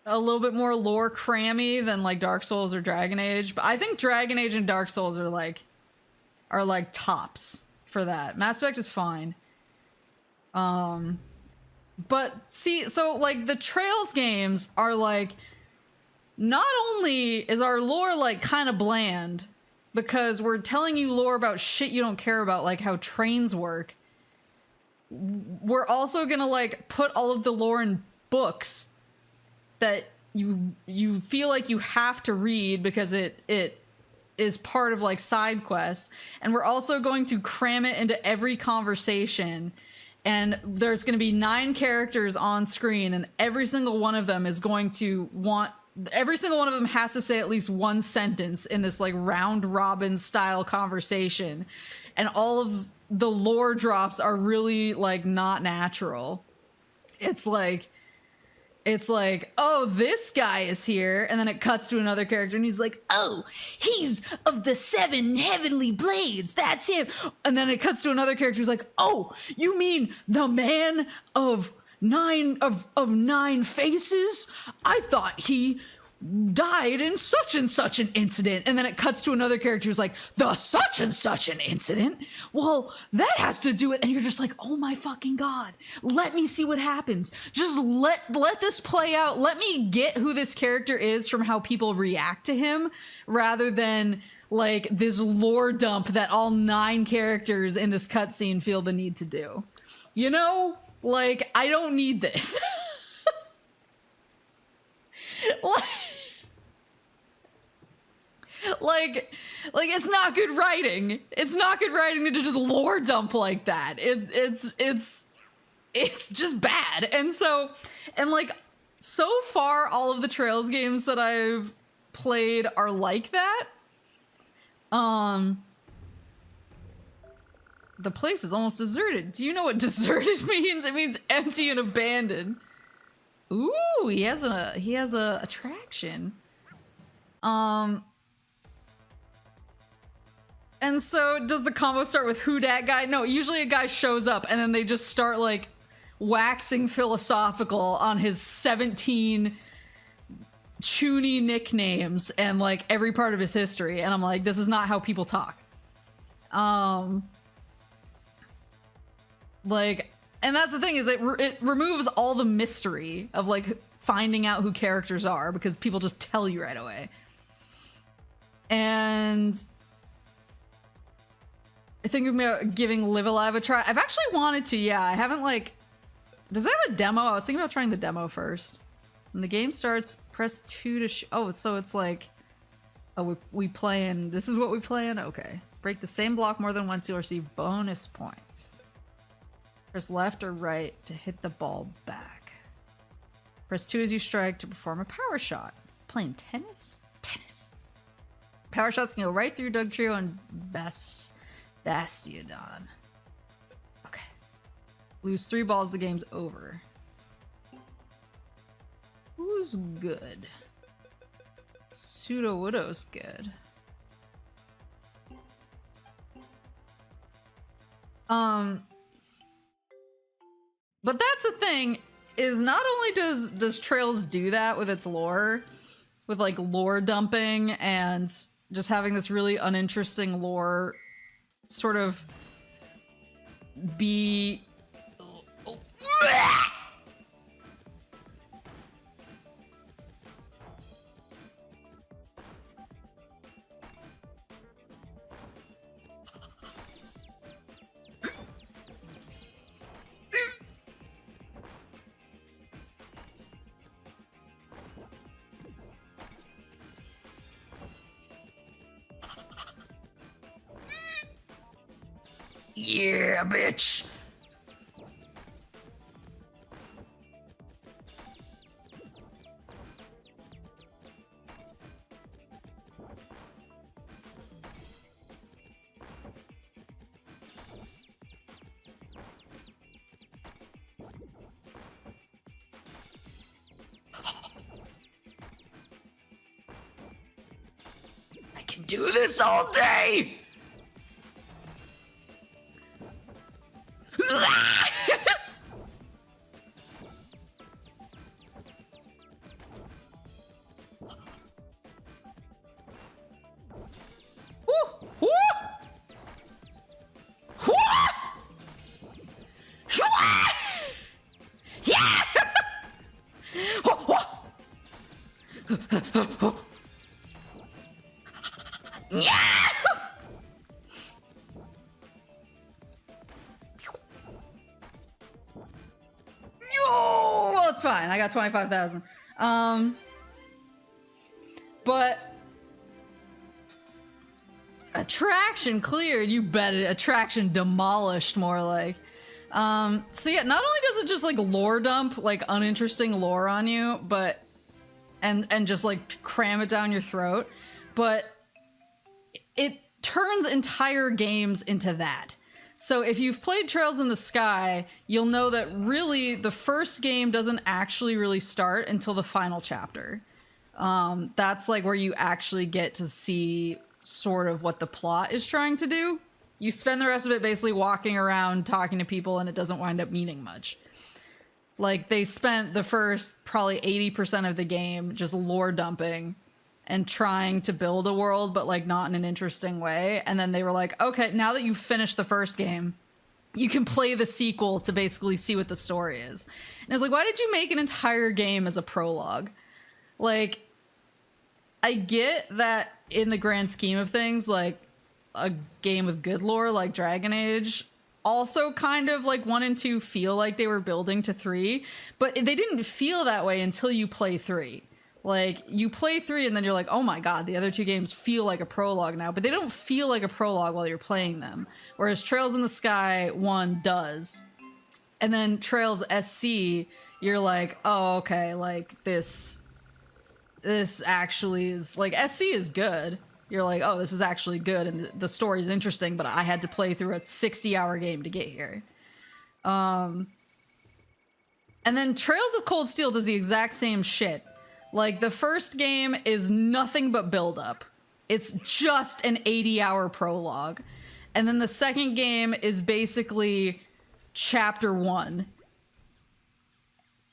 lore crammy than like Dark Souls or Dragon Age, but I think Dragon Age and Dark Souls are like tops for that. Mass Effect is fine. But see, so like the Trails games are like, not only is our lore like kind of bland because we're telling you lore about shit you don't care about, like how trains work, we're also gonna like put all of the lore in books that you feel like you have to read because it is part of like side quests, and we're also going to cram it into every conversation. And there's going to be 9 characters on screen, and every single one of them is going to every single one of them has to say at least one sentence in this like round robin style conversation. And all of the lore drops are really like not natural. It's like, oh, this guy is here. And then it cuts to another character and he's like, oh, he's of the 7 heavenly blades. That's him. And then it cuts to another character who's like, oh, you mean the man of 9 faces? I thought he died in such and such an incident. And then it cuts to another character who's like, the such and such an incident? Well, that has to do it. And you're just like, oh my fucking God, let me see what happens. Just let this play out. Let me get who this character is from how people react to him, rather than like this lore dump that all 9 characters in this cutscene feel the need to do. You know, like, I don't need this. Like it's not good writing. It's not good writing to just lore dump like that. It's just bad. And so far all of the Trails games that I've played are like that. The place is almost deserted. Do you know what deserted means? It means empty and abandoned. Ooh, he has a attraction. And so does the combo start with who dat guy? No, usually a guy shows up and then they just start like waxing philosophical on his 17 chuny nicknames and like every part of his history. And I'm like, this is not how people talk. Like, and that's the thing, is it removes all the mystery of like finding out who characters are, because people just tell you right away. And I think about giving Live Alive a try. I've actually wanted to, yeah. I haven't like... Does it have a demo? I was thinking about trying the demo first. When the game starts, press 2 to... Oh, so it's like... Oh, we playing... This is what we playing? Okay. Break the same block more than once, you'll receive bonus points. Press left or right to hit the ball back. Press 2 as you strike to perform a power shot. Playing tennis? Tennis. Power shots can go right through Doug Trio and Bastiodon. Okay. Lose 3 balls, the game's over. Who's good? Sudowoodo's good. But that's the thing, is not only does Trails do that with its lore, with like lore dumping and just having this really uninteresting lore sort of be... Yeah, bitch. I can do this all day. Yeah! Well, it's fine. I got 25,000. But attraction cleared. You bet it. Attraction demolished, more like. So yeah, not only does it just like lore dump like uninteresting lore on you, but and just like cram it down your throat, but it turns entire games into that. So if you've played Trails in the Sky, you'll know that really the first game doesn't actually really start until the final chapter. That's like where you actually get to see sort of what the plot is trying to do. You spend the rest of it basically walking around talking to people, and it doesn't wind up meaning much. Like, they spent the first probably 80% of the game just lore dumping and trying to build a world, but like not in an interesting way. And then they were like, okay, now that you've finished the first game, you can play the sequel to basically see what the story is. And I was like, why did you make an entire game as a prologue? Like, I get that in the grand scheme of things, like a game with good lore like Dragon Age also kind of like 1 and 2 feel like they were building to 3, but they didn't feel that way until you play 3. Like, you play 3 and then you're like, oh my god, the other 2 games feel like a prologue now, but they don't feel like a prologue while you're playing them. Whereas Trails in the Sky 1 does. And then Trails SC, you're like, oh, okay, like, this actually is, like, SC is good. You're like, oh, this is actually good, and the story's interesting, but I had to play through a 60-hour game to get here. And then Trails of Cold Steel does the exact same shit. Like, the first game is nothing but build-up. It's just an 80-hour prologue. And then the second game is basically chapter 1.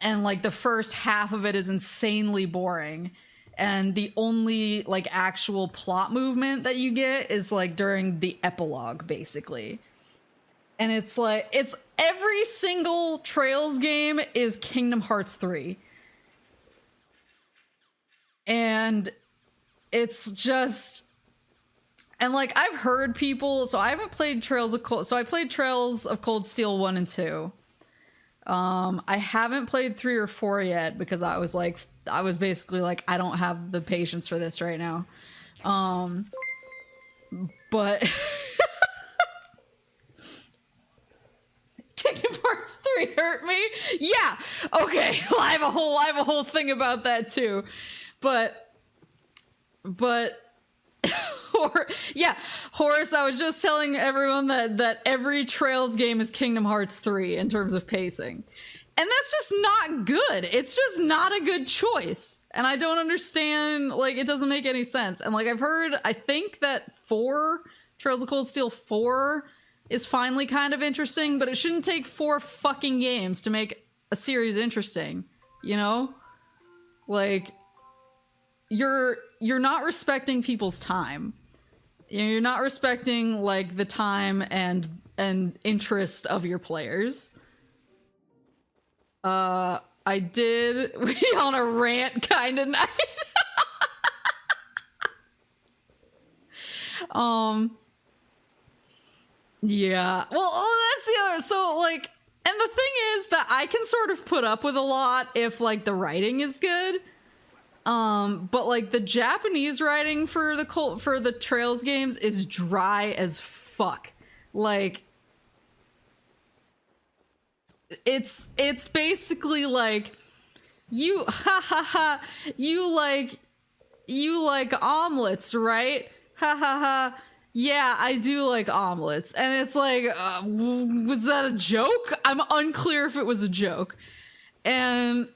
And, like, the first half of it is insanely boring. And the only, like, actual plot movement that you get is, like, during the epilogue, basically. And it's, like, it's every single Trails game is Kingdom Hearts 3. And it's just, and like, I've heard people, so I haven't played Trails of Cold, so I played Trails of Cold Steel 1 and 2. I haven't played 3 or 4 yet because I was basically like, I don't have the patience for this right now. But Kingdom Hearts 3 hurt me. Yeah. Okay. Well, I have a whole thing about that too. But yeah, Horace, I was just telling everyone that every Trails game is Kingdom Hearts 3 in terms of pacing. And that's just not good. It's just not a good choice. And I don't understand, like, it doesn't make any sense. And like, I think that 4, Trails of Cold Steel 4 is finally kind of interesting, but it shouldn't take 4 fucking games to make a series interesting, you know? Like, you're not respecting people's time. You're not respecting, like, the time and interest of your players. I did be on a rant kind of night. Yeah. Well, that's the other, so, like, and the thing is that I can sort of put up with a lot if, like, the writing is good. But like the Japanese writing for the Trails games is dry as fuck. Like, it's basically like, you you like omelets, right? Ha ha ha. Yeah, I do like omelets. And it's like, was that a joke? I'm unclear if it was a joke. And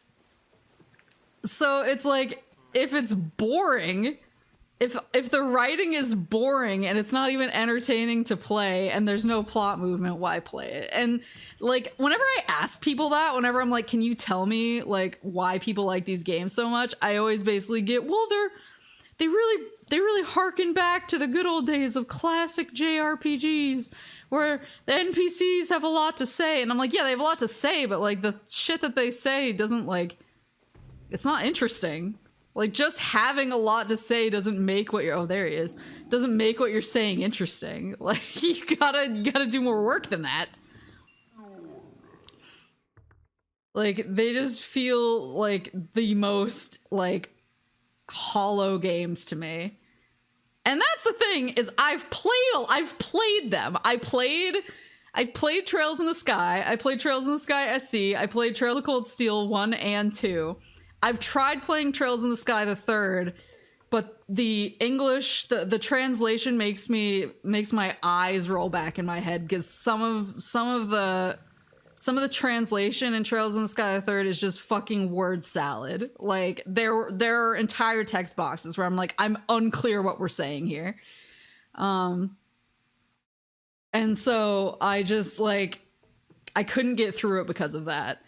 so it's like, if it's boring, if the writing is boring and it's not even entertaining to play and there's no plot movement, why play it? And like, whenever I ask people that, whenever I'm like, can you tell me like why people like these games so much? I always basically get, well, they really harken back to the good old days of classic JRPGs where the NPCs have a lot to say. And I'm like, yeah, they have a lot to say, but like the shit that they say doesn't, like, it's not interesting. Like, just having a lot to say doesn't make what you're, oh, there he is, doesn't make what you're saying interesting. Like, you gotta do more work than that. Like, they just feel like the most, like, hollow games to me. And that's the thing, is I've played them. I've played Trails in the Sky. I played Trails in the Sky SC. I played Trails of Cold Steel 1 and 2. I've tried playing Trails in the Sky the third, but the English, the translation makes my eyes roll back in my head, because some of the translation in Trails in the Sky the third is just fucking word salad. Like, there are entire text boxes where I'm like, I'm unclear what we're saying here. And so I just, like, I couldn't get through it because of that.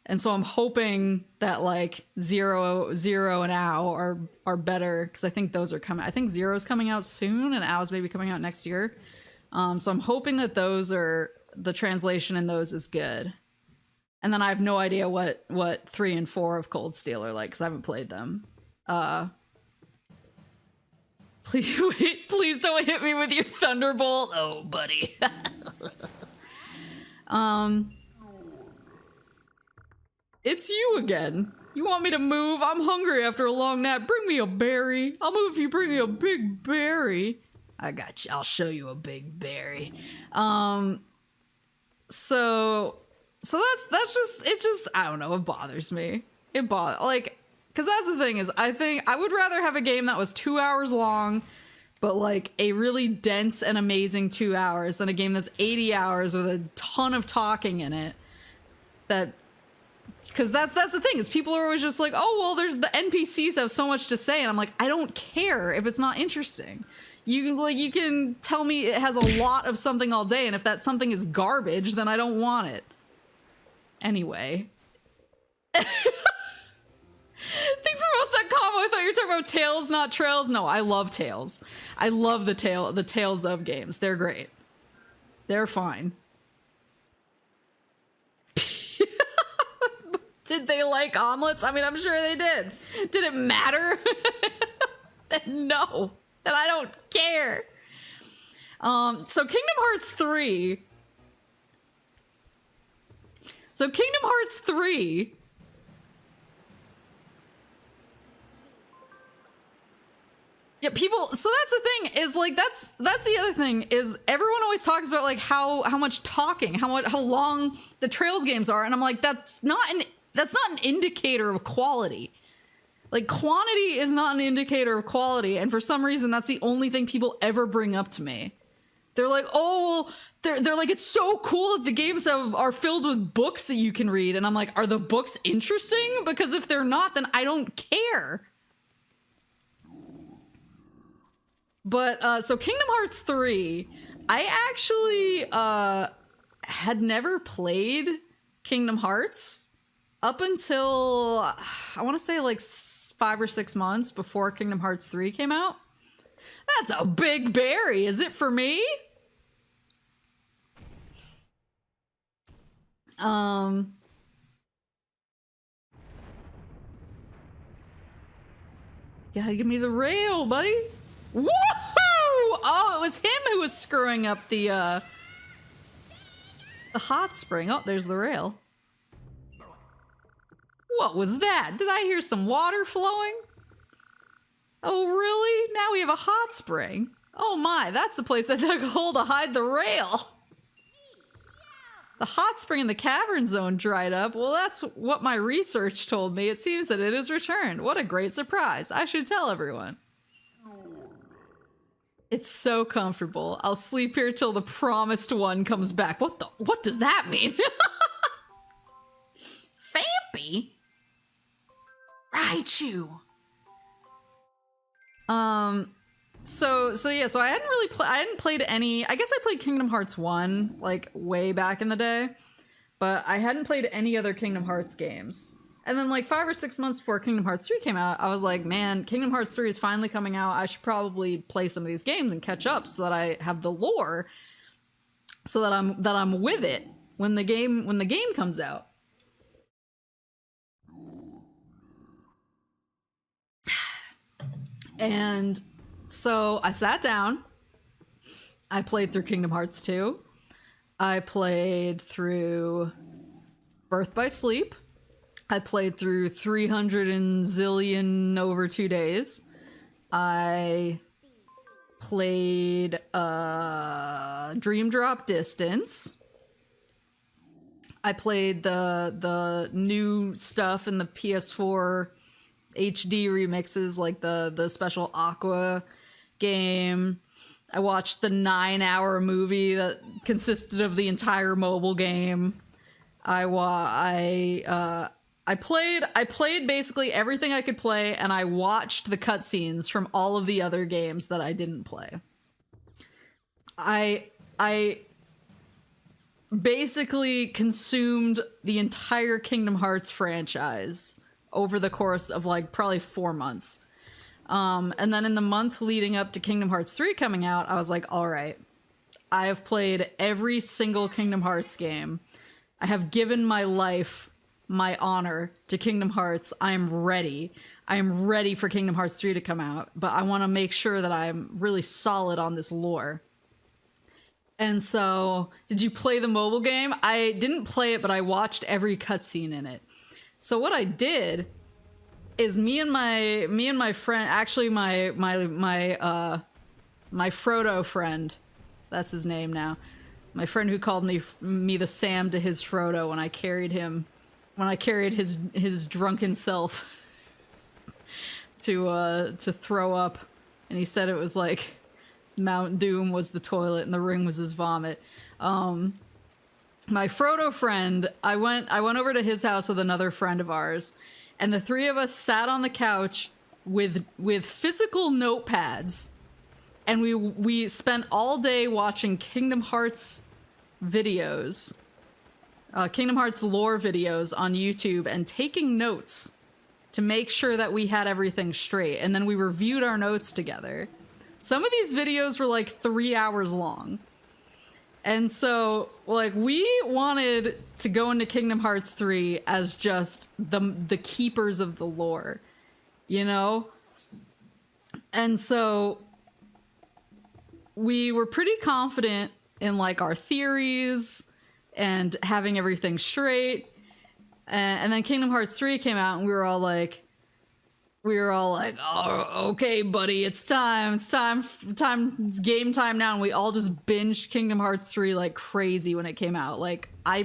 And so I'm hoping that, like, Zero and OW are better, because I think those are coming. I think Zero's coming out soon and OW's maybe coming out next year. So I'm hoping that the translation in those is good. And then I have no idea what 3 and 4 of Cold Steel are like, because I haven't played them. Please don't hit me with your Thunderbolt. Oh, buddy. It's you again. You want me to move? I'm hungry after a long nap. Bring me a berry. I'll move if you bring me a big berry. I got you. I'll show you a big berry. So that's just, I don't know, it bothers me. Like, because that's the thing, is I think I would rather have a game that was 2 hours long, but like a really dense and amazing 2 hours, than a game that's 80 hours with a ton of talking in it. Because that's the thing, is people are always just like, oh, well, there's the NPCs have so much to say, and I'm like, I don't care if it's not interesting. You can tell me it has a lot of something all day, and if that something is garbage, then I don't want it. Anyway. I think for most of that combo, I thought you were talking about Tales, not Trails. No, I love Tales. I love the Tales of games. They're great. They're fine. Did they like omelets? I mean, I'm sure they did. Did it matter? No. Then I don't care. So Kingdom Hearts 3. So Kingdom Hearts 3. Yeah, people, so that's the thing, is like, that's the other thing, is everyone always talks about like how much talking, how long the Trails games are, and I'm like, that's not an indicator of quality. Like, quantity is not an indicator of quality, and for some reason that's the only thing people ever bring up to me. They're like, oh, well, they're like, it's so cool that the games are filled with books that you can read, and I'm like, are the books interesting? Because if they're not, then I don't care. But so Kingdom Hearts 3, I actually had never played Kingdom Hearts up until, I want to say, like 5 or 6 months before Kingdom Hearts 3 came out. That's a big berry. Is it for me? Gotta give me the rail, buddy. Woohoo! Oh, it was him who was screwing up the hot spring. Oh, there's the rail. What was that? Did I hear some water flowing? Oh, really? Now we have a hot spring. Oh my, that's the place I dug a hole to hide the rail. The hot spring in the cavern zone dried up. Well, that's what my research told me. It seems that it has returned. What a great surprise. I should tell everyone. It's so comfortable. I'll sleep here till the promised one comes back. What does that mean? Fampy? Raichu. So yeah, so I hadn't played any, I guess I played Kingdom Hearts 1, like, way back in the day, but I hadn't played any other Kingdom Hearts games. And then, like, 5 or 6 months before Kingdom Hearts 3 came out, I was like, man, Kingdom Hearts 3 is finally coming out. I should probably play some of these games and catch up so that I have the lore, so that I'm with it when the game comes out. And so I sat down. I played through Kingdom Hearts 2. I played through Birth by Sleep. I played through 300 and zillion over 2 days. I played Dream Drop Distance. I played the new stuff in the PS4 HD remixes, like the special Aqua game. I watched the 9-hour movie that consisted of the entire mobile game. I played basically everything I could play, and I watched the cutscenes from all of the other games that I didn't play. I basically consumed the entire Kingdom Hearts franchise over the course of like probably 4 months. And then in the month leading up to Kingdom Hearts 3 coming out, I was like, all right, I have played every single Kingdom Hearts game. I have given my life, my honor to Kingdom Hearts. I am ready. I am ready for Kingdom Hearts 3 to come out, but I want to make sure that I'm really solid on this lore. And so, did you play the mobile game? I didn't play it, but I watched every cutscene in it. So what I did is me and my friend, actually my Frodo friend, that's his name now. My friend who called me the Sam to his Frodo when I carried his drunken self to throw up, and he said it was like Mount Doom was the toilet and the ring was his vomit. My Frodo friend, I went over to his house with another friend of ours, and the three of us sat on the couch with physical notepads, and we spent all day watching Kingdom Hearts videos, Kingdom Hearts lore videos on YouTube, and taking notes to make sure that we had everything straight, and then we reviewed our notes together. Some of these videos were like 3 hours long. And so, like, we wanted to go into Kingdom Hearts 3 as just the keepers of the lore, you know? And so we were pretty confident in, like, our theories and having everything straight. And then Kingdom Hearts 3 came out, and we were all like, oh, okay, buddy, it's game time now. And we all just binged Kingdom Hearts 3 like crazy when it came out. Like, I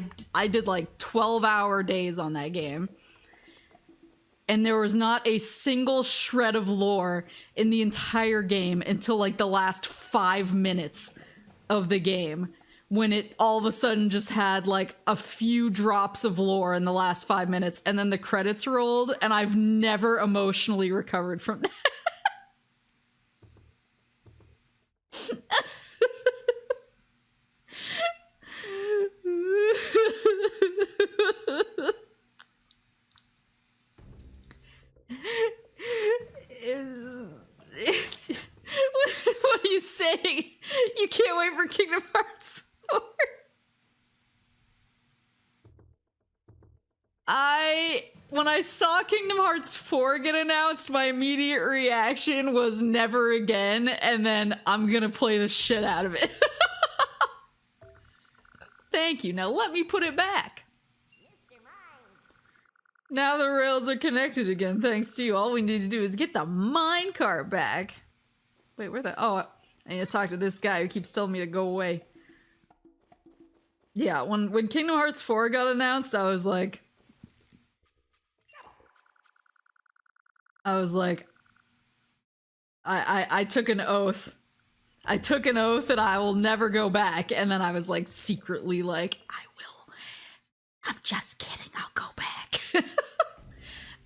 did like 12-hour days on that game. And there was not a single shred of lore in the entire game until like the last 5 minutes of the game, when it all of a sudden just had like a few drops of lore in the last 5 minutes, and then the credits rolled, and I've never emotionally recovered from that. What are you saying? You can't wait for Kingdom Hearts 4? When I saw Kingdom Hearts 4 get announced, my immediate reaction was never again, and then I'm gonna play the shit out of it. Thank you. Now let me put it back. Now the rails are connected again, thanks to you. All we need to do is get the minecart back. Wait, where the... Oh, I need to talk to this guy who keeps telling me to go away. Yeah, when Kingdom Hearts 4 got announced, I was like... I took an oath. I took an oath and I will never go back. And then I was like secretly like, I will. I'm just kidding, I'll go back.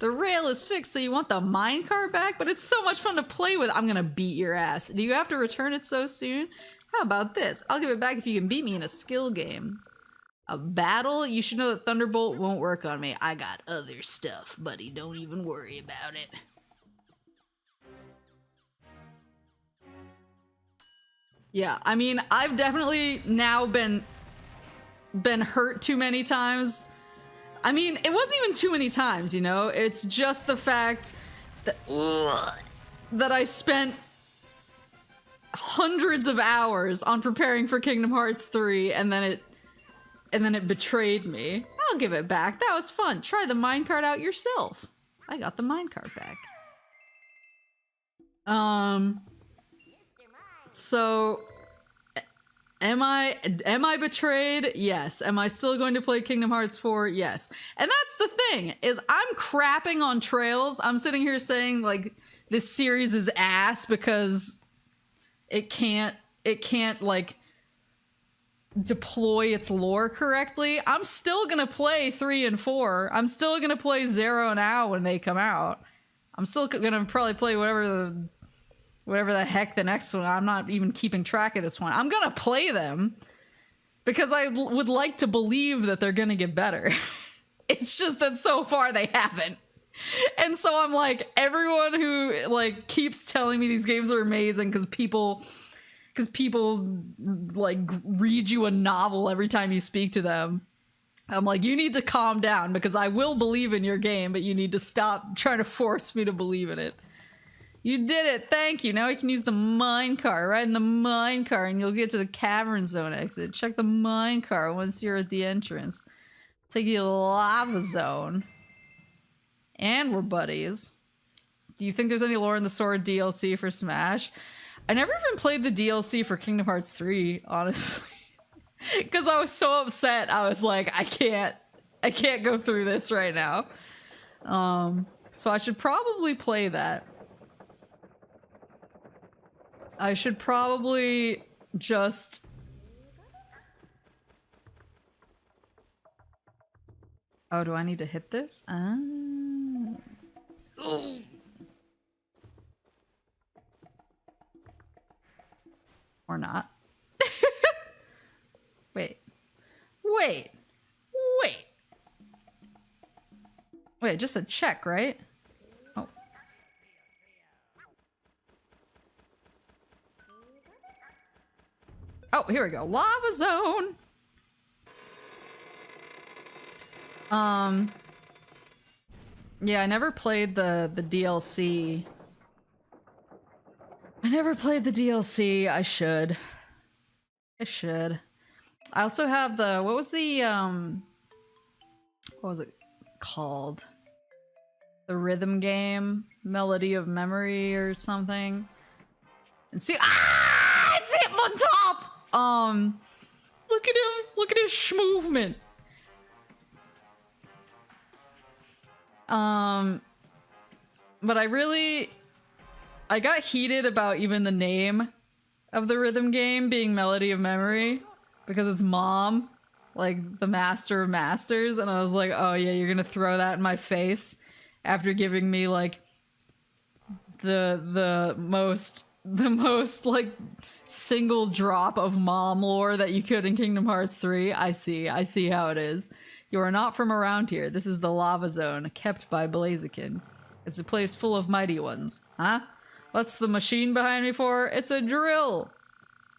The rail is fixed, so you want the minecart back? But it's so much fun to play with. I'm gonna beat your ass. Do you have to return it so soon? How about this? I'll give it back if you can beat me in a skill game. A battle? You should know that Thunderbolt won't work on me. I got other stuff, buddy. Don't even worry about it. Yeah, I mean, I've definitely now been hurt too many times. I mean, it wasn't even too many times, you know? It's just the fact that... Ugh, that I spent hundreds of hours on preparing for Kingdom Hearts 3 and then it betrayed me. I'll give it back. That was fun. Try the minecart out yourself. I got the minecart back. So am I betrayed? Yes. Am I still going to play Kingdom Hearts 4? Yes. And that's the thing, is I'm crapping on Trails. I'm sitting here saying like this series is ass because it can't like deploy its lore correctly. I'm still gonna play 3 and 4. I'm still gonna play 0 and OW when they come out. I'm still gonna probably play whatever the heck the next one. I'm not even keeping track of this one. I'm gonna play them because I would like to believe that they're gonna get better. It's just that so far they haven't. And so I'm like, everyone who like keeps telling me these games are amazing because people like read you a novel every time you speak to them. I'm like, you need to calm down because I will believe in your game, but you need to stop trying to force me to believe in it. You did it. Thank you. Now we can use the minecart. Ride in the minecart and you'll get to the cavern zone exit. Check the minecart once you're at the entrance. Take you to the lava zone. And we're buddies. Do you think there's any lore in the Sword DLC for Smash? I never even played the DLC for Kingdom Hearts 3, honestly. Because I was so upset. I was like, I can't go through this right now. So I should probably play that. I should probably just... Oh, do I need to hit this? Ooh. Or not. Wait, just a check, right? Oh. Oh, here we go. Lava zone. Yeah, I never played the DLC. I never played the DLC. I should. I also have the, what was it called? The rhythm game? Melody of Memory or something? And see, it's him on top! Look at him! Look at his schmovement! But I got heated about even the name of the rhythm game being Melody of Memory because it's Mom, like the master of masters, and I was like, oh yeah, you're gonna throw that in my face after giving me like the most like single drop of Mom lore that you could in Kingdom Hearts 3. I see how it is. You are not from around here. This is the lava zone kept by Blaziken. It's a place full of mighty ones. Huh? What's the machine behind me for? It's a drill!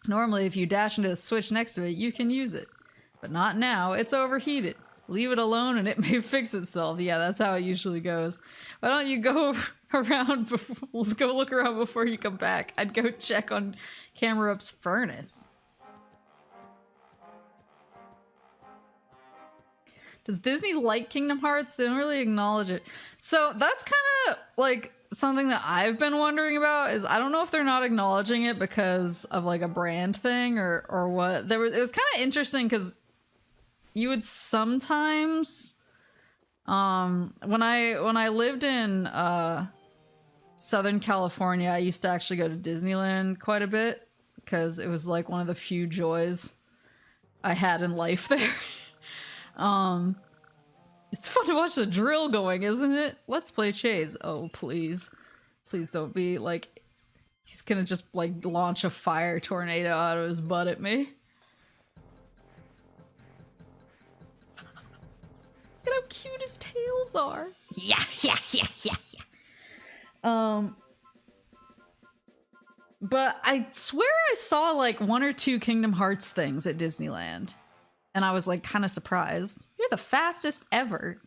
Normally, if you dash into the switch next to it, you can use it. But not now. It's overheated. Leave it alone and it may fix itself. Yeah, that's how it usually goes. Why don't you go around go look around before you come back? I'd go check on Camerup's furnace. Does Disney like Kingdom Hearts? They don't really acknowledge it. So that's kind of like something that I've been wondering about, is I don't know if they're not acknowledging it because of like a brand thing or what. It was kind of interesting because you would sometimes when I lived in Southern California, I used to actually go to Disneyland quite a bit because it was like one of the few joys I had in life there. It's fun to watch the drill going, isn't it? Let's play Chase. Oh, please. Please don't be like, he's gonna just like launch a fire tornado out of his butt at me. Look at how cute his tails are. Yeah. But I swear I saw like 1 or 2 Kingdom Hearts things at Disneyland. And I was like kind of surprised. You're the fastest ever.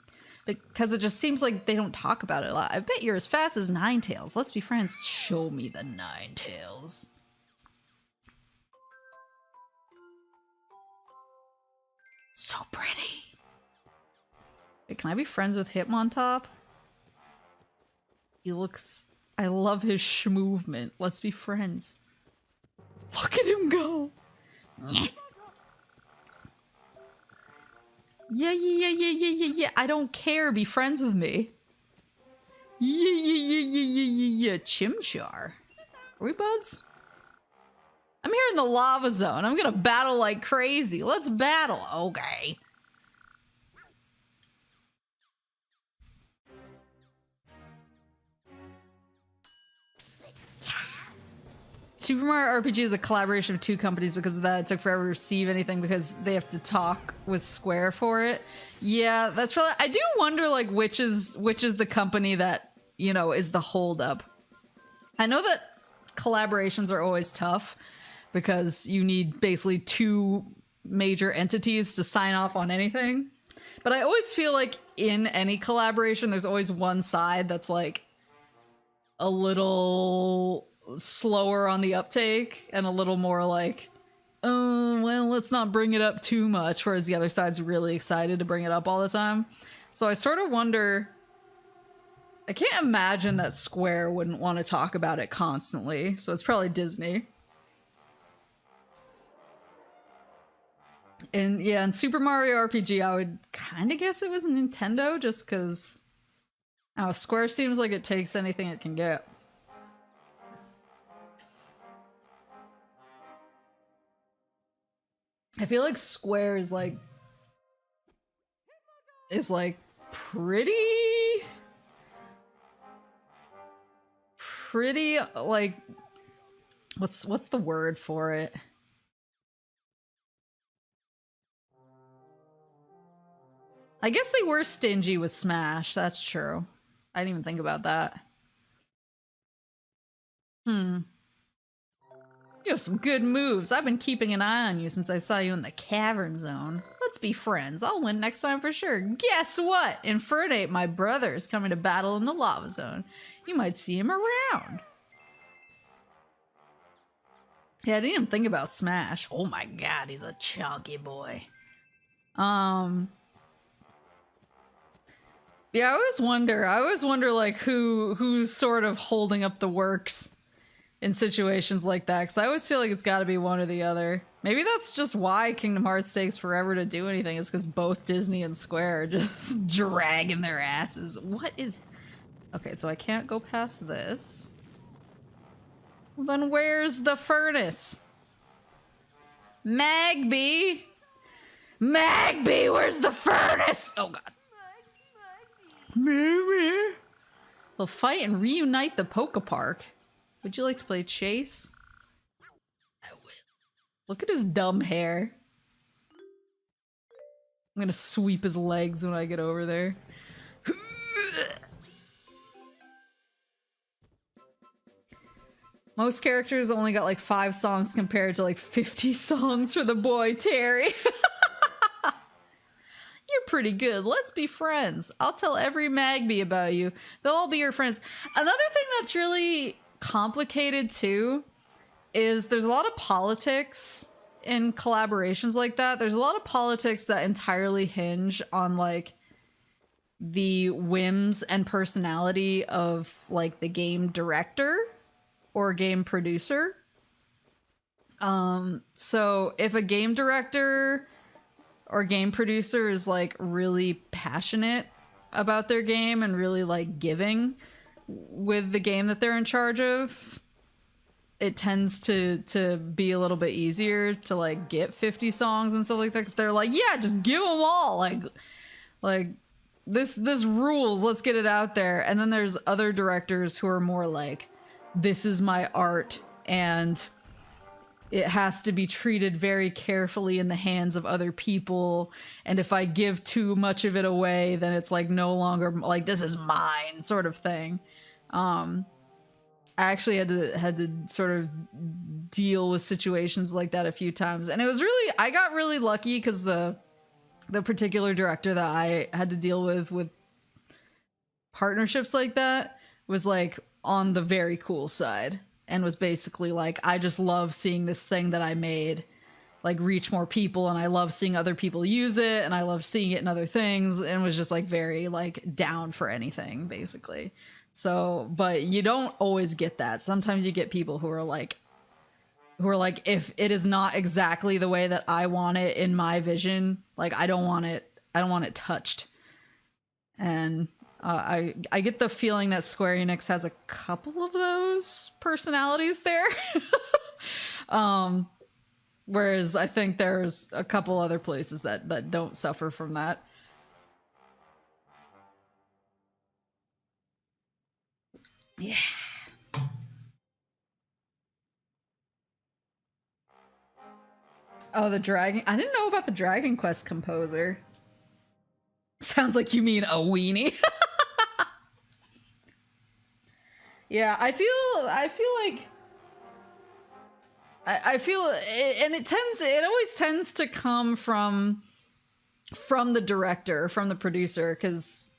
because it just seems like they don't talk about it a lot. I bet you're as fast as Ninetales. Let's be friends. Show me the Ninetales. So pretty. Wait, can I be friends with Hitmontop? He looks... I love his schmovement. Let's be friends. Look at him go. Yeah. I don't care. Be friends with me. Yeah. Chimchar. Are we buds? I'm here in the lava zone. I'm gonna battle like crazy. Let's battle. Okay. Super Mario RPG is a collaboration of two companies. Because of that, it took forever to receive anything because they have to talk with Square for it. Yeah, that's probably... I do wonder, like, which is the company that, you know, is the holdup. I know that collaborations are always tough because you need basically two major entities to sign off on anything. But I always feel like in any collaboration, there's always one side that's, like, a little... slower on the uptake and a little more like, oh, well, let's not bring it up too much, whereas the other side's really excited to bring it up all the time. So I sort of wonder, I can't imagine that Square wouldn't want to talk about it constantly, so it's probably Disney. And yeah, in Super Mario RPG, I would kind of guess it was Nintendo, just because Square seems like it takes anything it can get. I feel like Square is like pretty like what's the word for it? I guess they were stingy with Smash, that's true. I didn't even think about that. You have some good moves. I've been keeping an eye on you since I saw you in the cavern zone. Let's be friends. I'll win next time for sure. Guess what? Infernate, my brother, is coming to battle in the lava zone. You might see him around. Yeah, I didn't even think about Smash. Oh my god, he's a chunky boy. Yeah, I always wonder like who's sort of holding up the works in situations like that, because I always feel like it's got to be one or the other. Maybe that's just why Kingdom Hearts takes forever to do anything, is because both Disney and Square are just dragging their asses. What is... Okay, so I can't go past this. Well, then where's the furnace? Magby! Magby, where's the furnace? Oh god. We'll fight and reunite the Poke Park. Would you like to play chase? I will. Look at his dumb hair. I'm gonna sweep his legs when I get over there. Most characters only got like 5 songs compared to like 50 songs for the boy Terry. You're pretty good. Let's be friends. I'll tell every Magby about you. They'll all be your friends. Another thing that's really complicated too is there's a lot of politics in collaborations like that. There's a lot of politics that entirely hinge on like the whims and personality of like the game director or game producer. So if a game director or game producer is like really passionate about their game and really like giving with the game that they're in charge of, it tends to be a little bit easier to like get 50 songs and stuff like that, because they're like, yeah, just give them all, like this rules, let's get it out there. And then there's other directors who are more like, this is my art and it has to be treated very carefully in the hands of other people, and if I give too much of it away, then it's like no longer like this is mine sort of thing. I actually had to sort of deal with situations like that a few times, and it was really, I got really lucky because the particular director that I had to deal with partnerships like that was like on the very cool side, and was basically like, I just love seeing this thing that I made like reach more people, and I love seeing other people use it, and I love seeing it in other things, and was just like very like down for anything basically. So, but you don't always get that. Sometimes you get people who are like, if it is not exactly the way that I want it in my vision, like I don't want it touched. And I get the feeling that Square Enix has a couple of those personalities there. Whereas I think there's a couple other places that don't suffer from that. Yeah. Oh, the Dragon... I didn't know about the Dragon Quest composer. Sounds like you mean a weenie. Yeah, I feel like... I feel... And it always tends to come from the director, from the producer, because...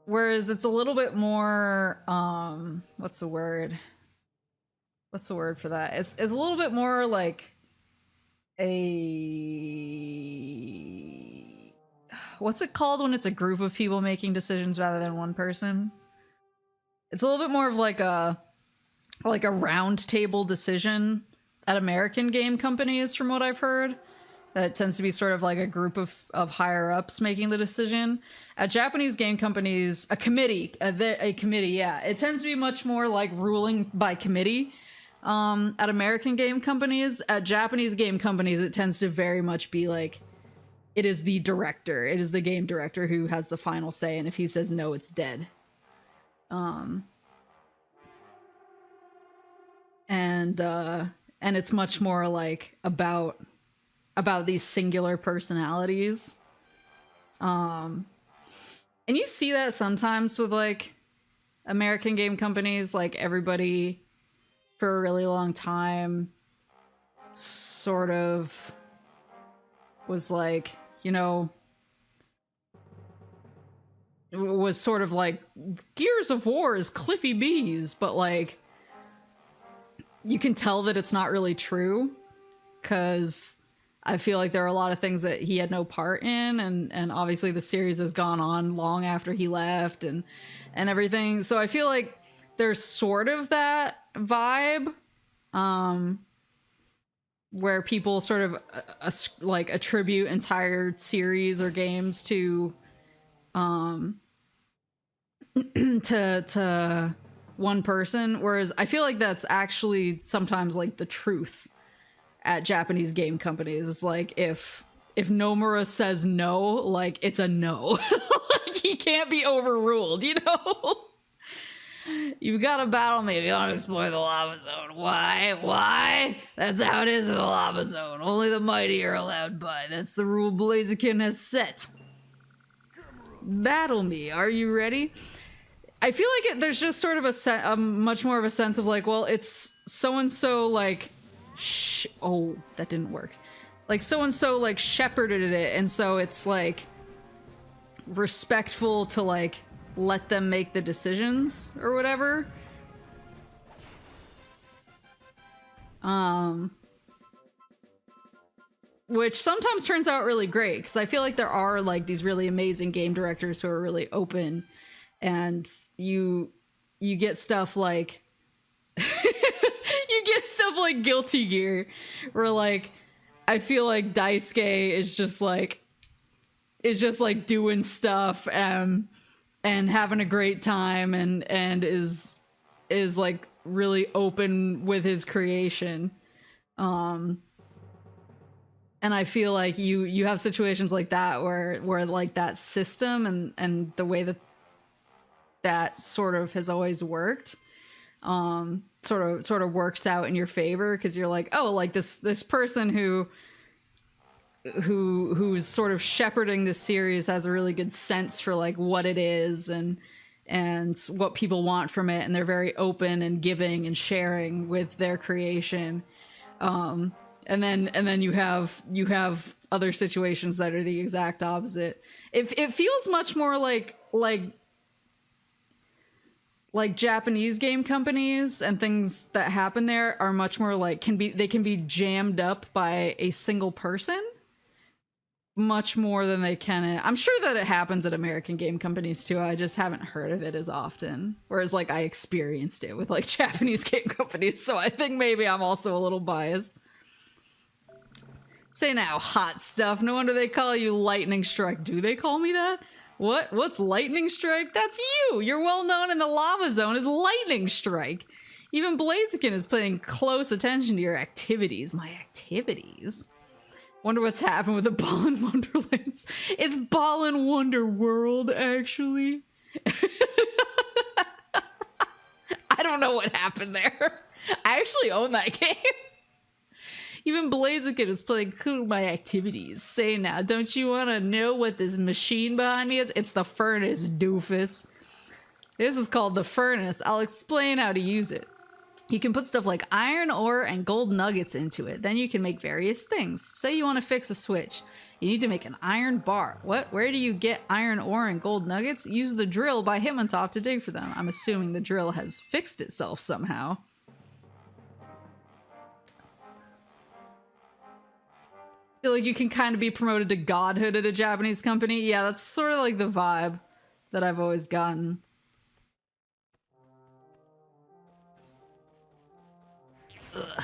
Whereas it's a little bit more... what's the word? What's the word for that? It's a little bit more like... What's it called when it's a group of people making decisions rather than one person? It's a little bit more of like a round table decision at American game companies, from what I've heard. That tends to be sort of like a group of higher ups making the decision. At Japanese game companies, a committee, yeah. It tends to be much more like ruling by committee. At American game companies, at Japanese game companies, it tends to very much be like, it is the director, it is the game director who has the final say, and if he says no, it's dead. And it's much more like about these singular personalities. And you see that sometimes with like American game companies, like everybody for a really long time sort of was like, you know, was sort of like Gears of War is Cliffy B's, but like you can tell that it's not really true, because I feel like there are a lot of things that he had no part in, and obviously the series has gone on long after he left and everything. So I feel like there's sort of that vibe, where people sort of like attribute entire series or games to to one person, whereas I feel like that's actually sometimes like the truth at Japanese game companies. It's like if Nomura says no, like it's a no. Like he can't be overruled, you know? You've got to battle me if you want to explore the lava zone. Why? That's how it is in the lava zone. Only the mighty are allowed by. That's the rule Blaziken has set. Battle me. Are you ready? I feel like there's just sort of a much more of a sense of like, well, it's so-and-so like... oh, that didn't work. Like so-and-so like shepherded it, and so it's like respectful to like let them make the decisions or whatever. Which sometimes turns out really great, because I feel like there are like these really amazing game directors who are really open, and you get stuff like you get stuff like Guilty Gear, where like I feel like Daisuke is just like doing stuff and having a great time and is like really open with his creation. And I feel like you have situations like that where like that system and the way that sort of has always worked sort of works out in your favor, because you're like, oh, like this person who's sort of shepherding this series has a really good sense for like what it is and what people want from it, and they're very open and giving and sharing with their creation. And then you have other situations that are the exact opposite. It feels much more like like Japanese game companies and things that happen there are much more like they can be jammed up by a single person much more than they can. I'm sure that it happens at American game companies too. I just haven't heard of it as often. Whereas like I experienced it with like Japanese game companies, so I think maybe I'm also a little biased. Say now, hot stuff. No wonder they call you Lightning Strike. Do they call me that? What's Lightning Strike? That's you! You're well known in the lava zone as Lightning Strike. Even Blaziken is paying close attention to your activities. My activities? Wonder what's happened with the Ballin' Wonderlands. It's Ballin' Wonder World, actually. I don't know what happened there. I actually own that game. Even Blaziken is playing cool my activities. Say now, don't you want to know what this machine behind me is? It's the furnace, doofus. This is called the furnace. I'll explain how to use it. You can put stuff like iron ore and gold nuggets into it. Then you can make various things. Say you want to fix a switch. You need to make an iron bar. What? Where do you get iron ore and gold nuggets? Use the drill by Hitmontop to dig for them. I'm assuming the drill has fixed itself somehow. I feel like you can kind of be promoted to godhood at a Japanese company. Yeah, that's sort of like the vibe that I've always gotten. Ugh.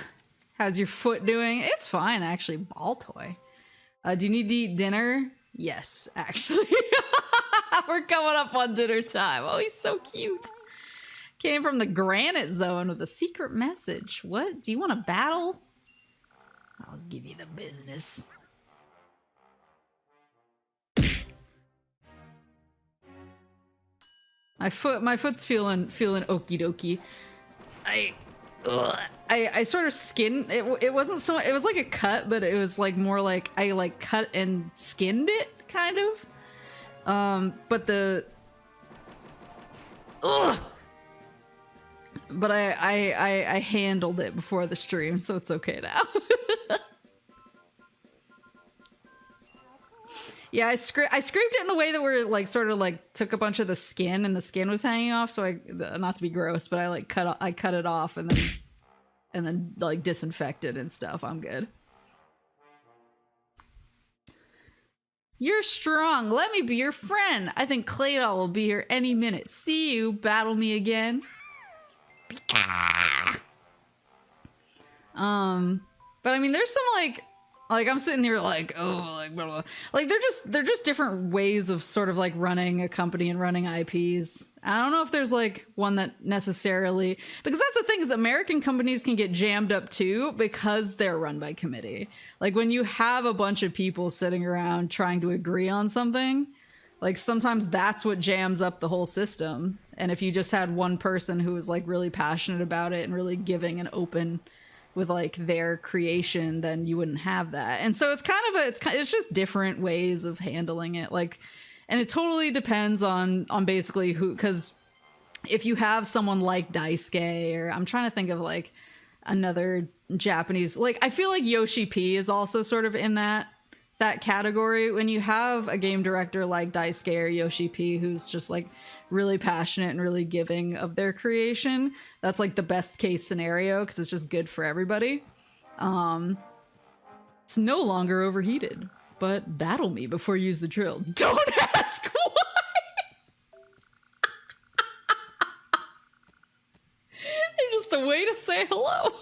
How's your foot doing? It's fine, actually. Ball toy. Do you need to eat dinner? Yes, actually. We're coming up on dinner time. Oh, he's so cute. Came from the granite zone with a secret message. What? Do you want to battle? I'll give you the business. My foot's feeling okie dokie. I sort of skinned it. It wasn't so. It was like a cut, but it was like more like I like cut and skinned it, kind of. But the. Ugh. But I handled it before the stream, so it's okay now. Yeah, I scraped it in the way that we're like sort of like took a bunch of the skin and the skin was hanging off. So not to be gross, but I cut it off and then like disinfected and stuff. I'm good. You're strong. Let me be your friend. I think Claydol will be here any minute. See you. Battle me again. But I mean, there's some like I'm sitting here like, oh, like blah, blah. Like they're just different ways of sort of like running a company and running IPs. I don't know if there's like one that necessarily, because that's the thing is American companies can get jammed up too because they're run by committee. Like when you have a bunch of people sitting around trying to agree on something, like sometimes that's what jams up the whole system. And if you just had one person who was like really passionate about it and really giving and open with like their creation, then you wouldn't have that. And so it's kind of it's just different ways of handling it. Like, and it totally depends on basically who, because if you have someone like Daisuke, or I'm trying to think of like another Japanese, like I feel like Yoshi P is also sort of in that category. When you have a game director like Daisuke or Yoshi P who's just like really passionate and really giving of their creation, that's like the best case scenario because it's just good for everybody. It's no longer overheated, but battle me before you use the drill. Don't ask why. It's just a way to say hello.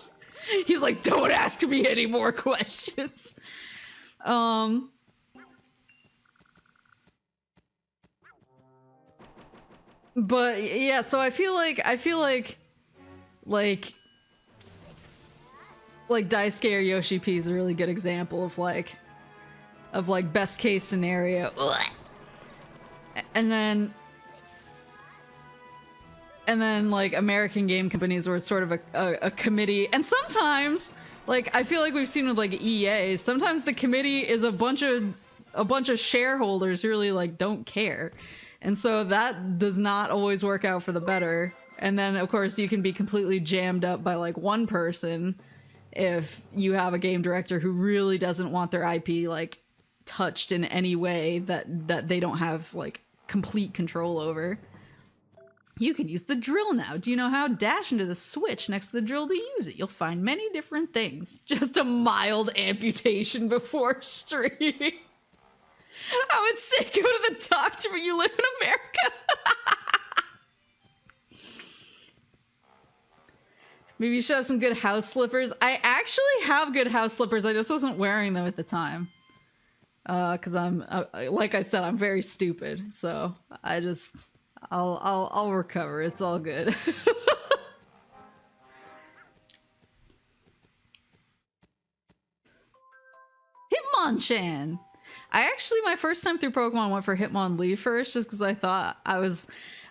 He's like, don't ask me any more questions. But yeah, so I feel like Daisuke or Yoshi P is a really good example of like best case scenario. And then like American game companies where it's sort of a committee, and sometimes like I feel like we've seen with like EA, sometimes the committee is a bunch of shareholders who really like don't care. And so that does not always work out for the better. And then of course you can be completely jammed up by like one person if you have a game director who really doesn't want their IP like touched in any way that they don't have like complete control over. You can use the drill now. Do you know how? Dash into the switch next to the drill to use it. You'll find many different things. Just a mild amputation before streaming. I would say go to the doctor, but you live in America. Maybe you should have some good house slippers. I actually have good house slippers. I just wasn't wearing them at the time. Because I'm, like I said, I'm very stupid. So I'll recover. It's all good. Hitmonchan. My first time through Pokemon went for Hitmonlee first, just because I thought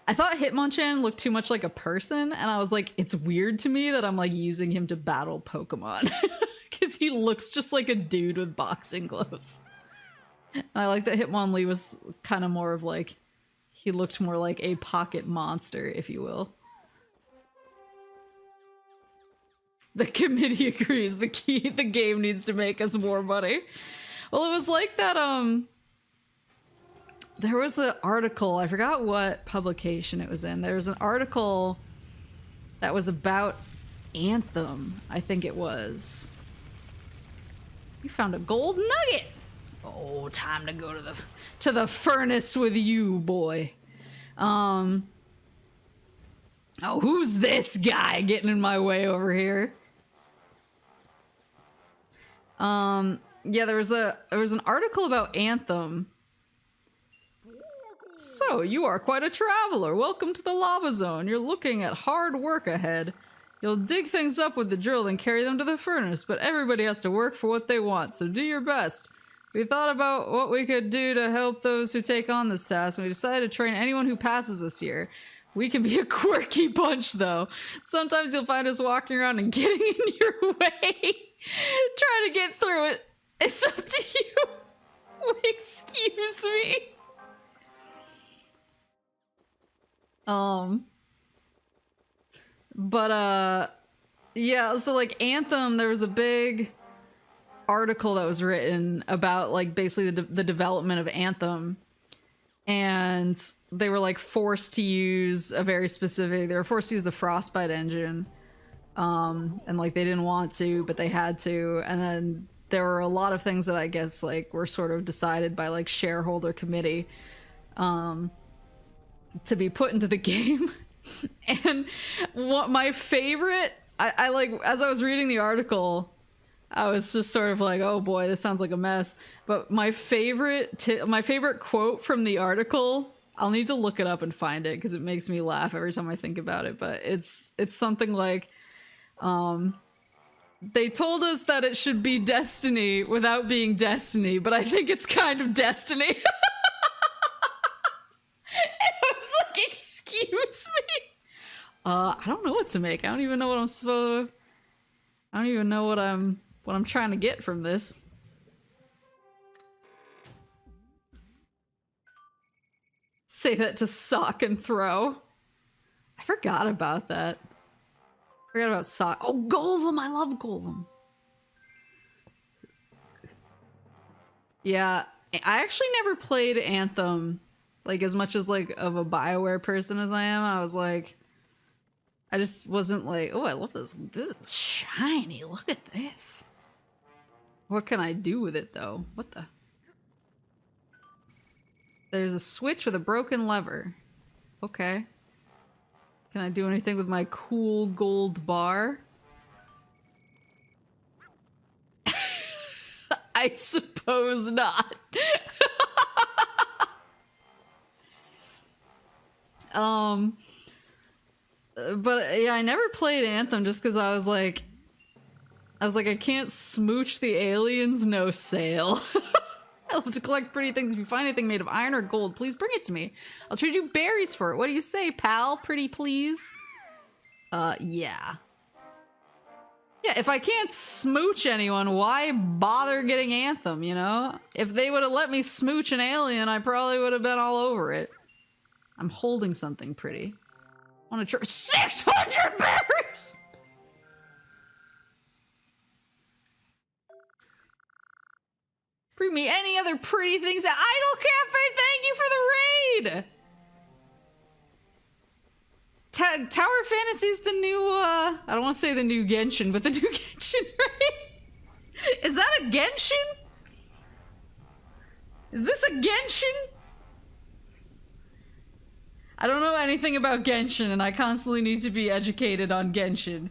Hitmonchan looked too much like a person, and I was like, it's weird to me that I'm like using him to battle Pokemon. Because he looks just like a dude with boxing gloves. And I like that Hitmonlee was kind of more of like, he looked more like a pocket monster, if you will. The committee agrees. The game needs to make us more money. Well, it was like that, there was an article, I forgot what publication it was in. There was an article that was about Anthem, I think it was. You found a gold nugget! Oh, time to go to the furnace with you, boy. Oh, who's this guy getting in my way over here? Yeah, there was an article about Anthem. So, you are quite a traveler. Welcome to the lava zone. You're looking at hard work ahead. You'll dig things up with the drill and carry them to the furnace, but everybody has to work for what they want, so do your best. We thought about what we could do to help those who take on this task, and we decided to train anyone who passes us here. We can be a quirky bunch, though. Sometimes you'll find us walking around and getting in your way. Try to get through it. It's up to you. Excuse me. Yeah, so like Anthem, there was a big article that was written about like basically the development of Anthem, and they were like forced to use they were forced to use the Frostbite engine, and like they didn't want to, but they had to, and then there were a lot of things that I guess like were sort of decided by like shareholder committee to be put into the game. And what my favorite, I like, as I was reading the article, I was just sort of like, oh boy, this sounds like a mess. But my favorite quote from the article, I'll need to look it up and find it because it makes me laugh every time I think about it. But it's something like, they told us that it should be destiny without being destiny, but I think it's kind of destiny. And I was like, excuse me? I don't know what to make. I don't even know what I'm supposed to... I don't even know what I'm trying to get from this. Say that to sock and throw. I forgot about that. Forgot about sock. Oh, Golem! I love Golem. Yeah, I actually never played Anthem, like, as much as, like, of a BioWare person as I am. I was like... I just wasn't like, oh, I love this. This is shiny. Look at this. What can I do with it, though? What the? There's a switch with a broken lever. Okay. Can I do anything with my cool gold bar? I suppose not. But yeah, I never played Anthem just because I was like, I can't smooch the aliens, no sale. I love to collect pretty things. If you find anything made of iron or gold, please bring it to me. I'll trade you berries for it. What do you say, pal? Pretty please? Yeah. Yeah, if I can't smooch anyone, why bother getting Anthem, you know? If they would have let me smooch an alien, I probably would have been all over it. I'm holding something pretty. I want to try 600 berries! Bring me any other pretty things at Idle Cafe. Thank you for the raid! Tower of Fantasy is the new, I don't want to say the new Genshin, but the new Genshin, right? Is that a Genshin? Is this a Genshin? I don't know anything about Genshin, and I constantly need to be educated on Genshin.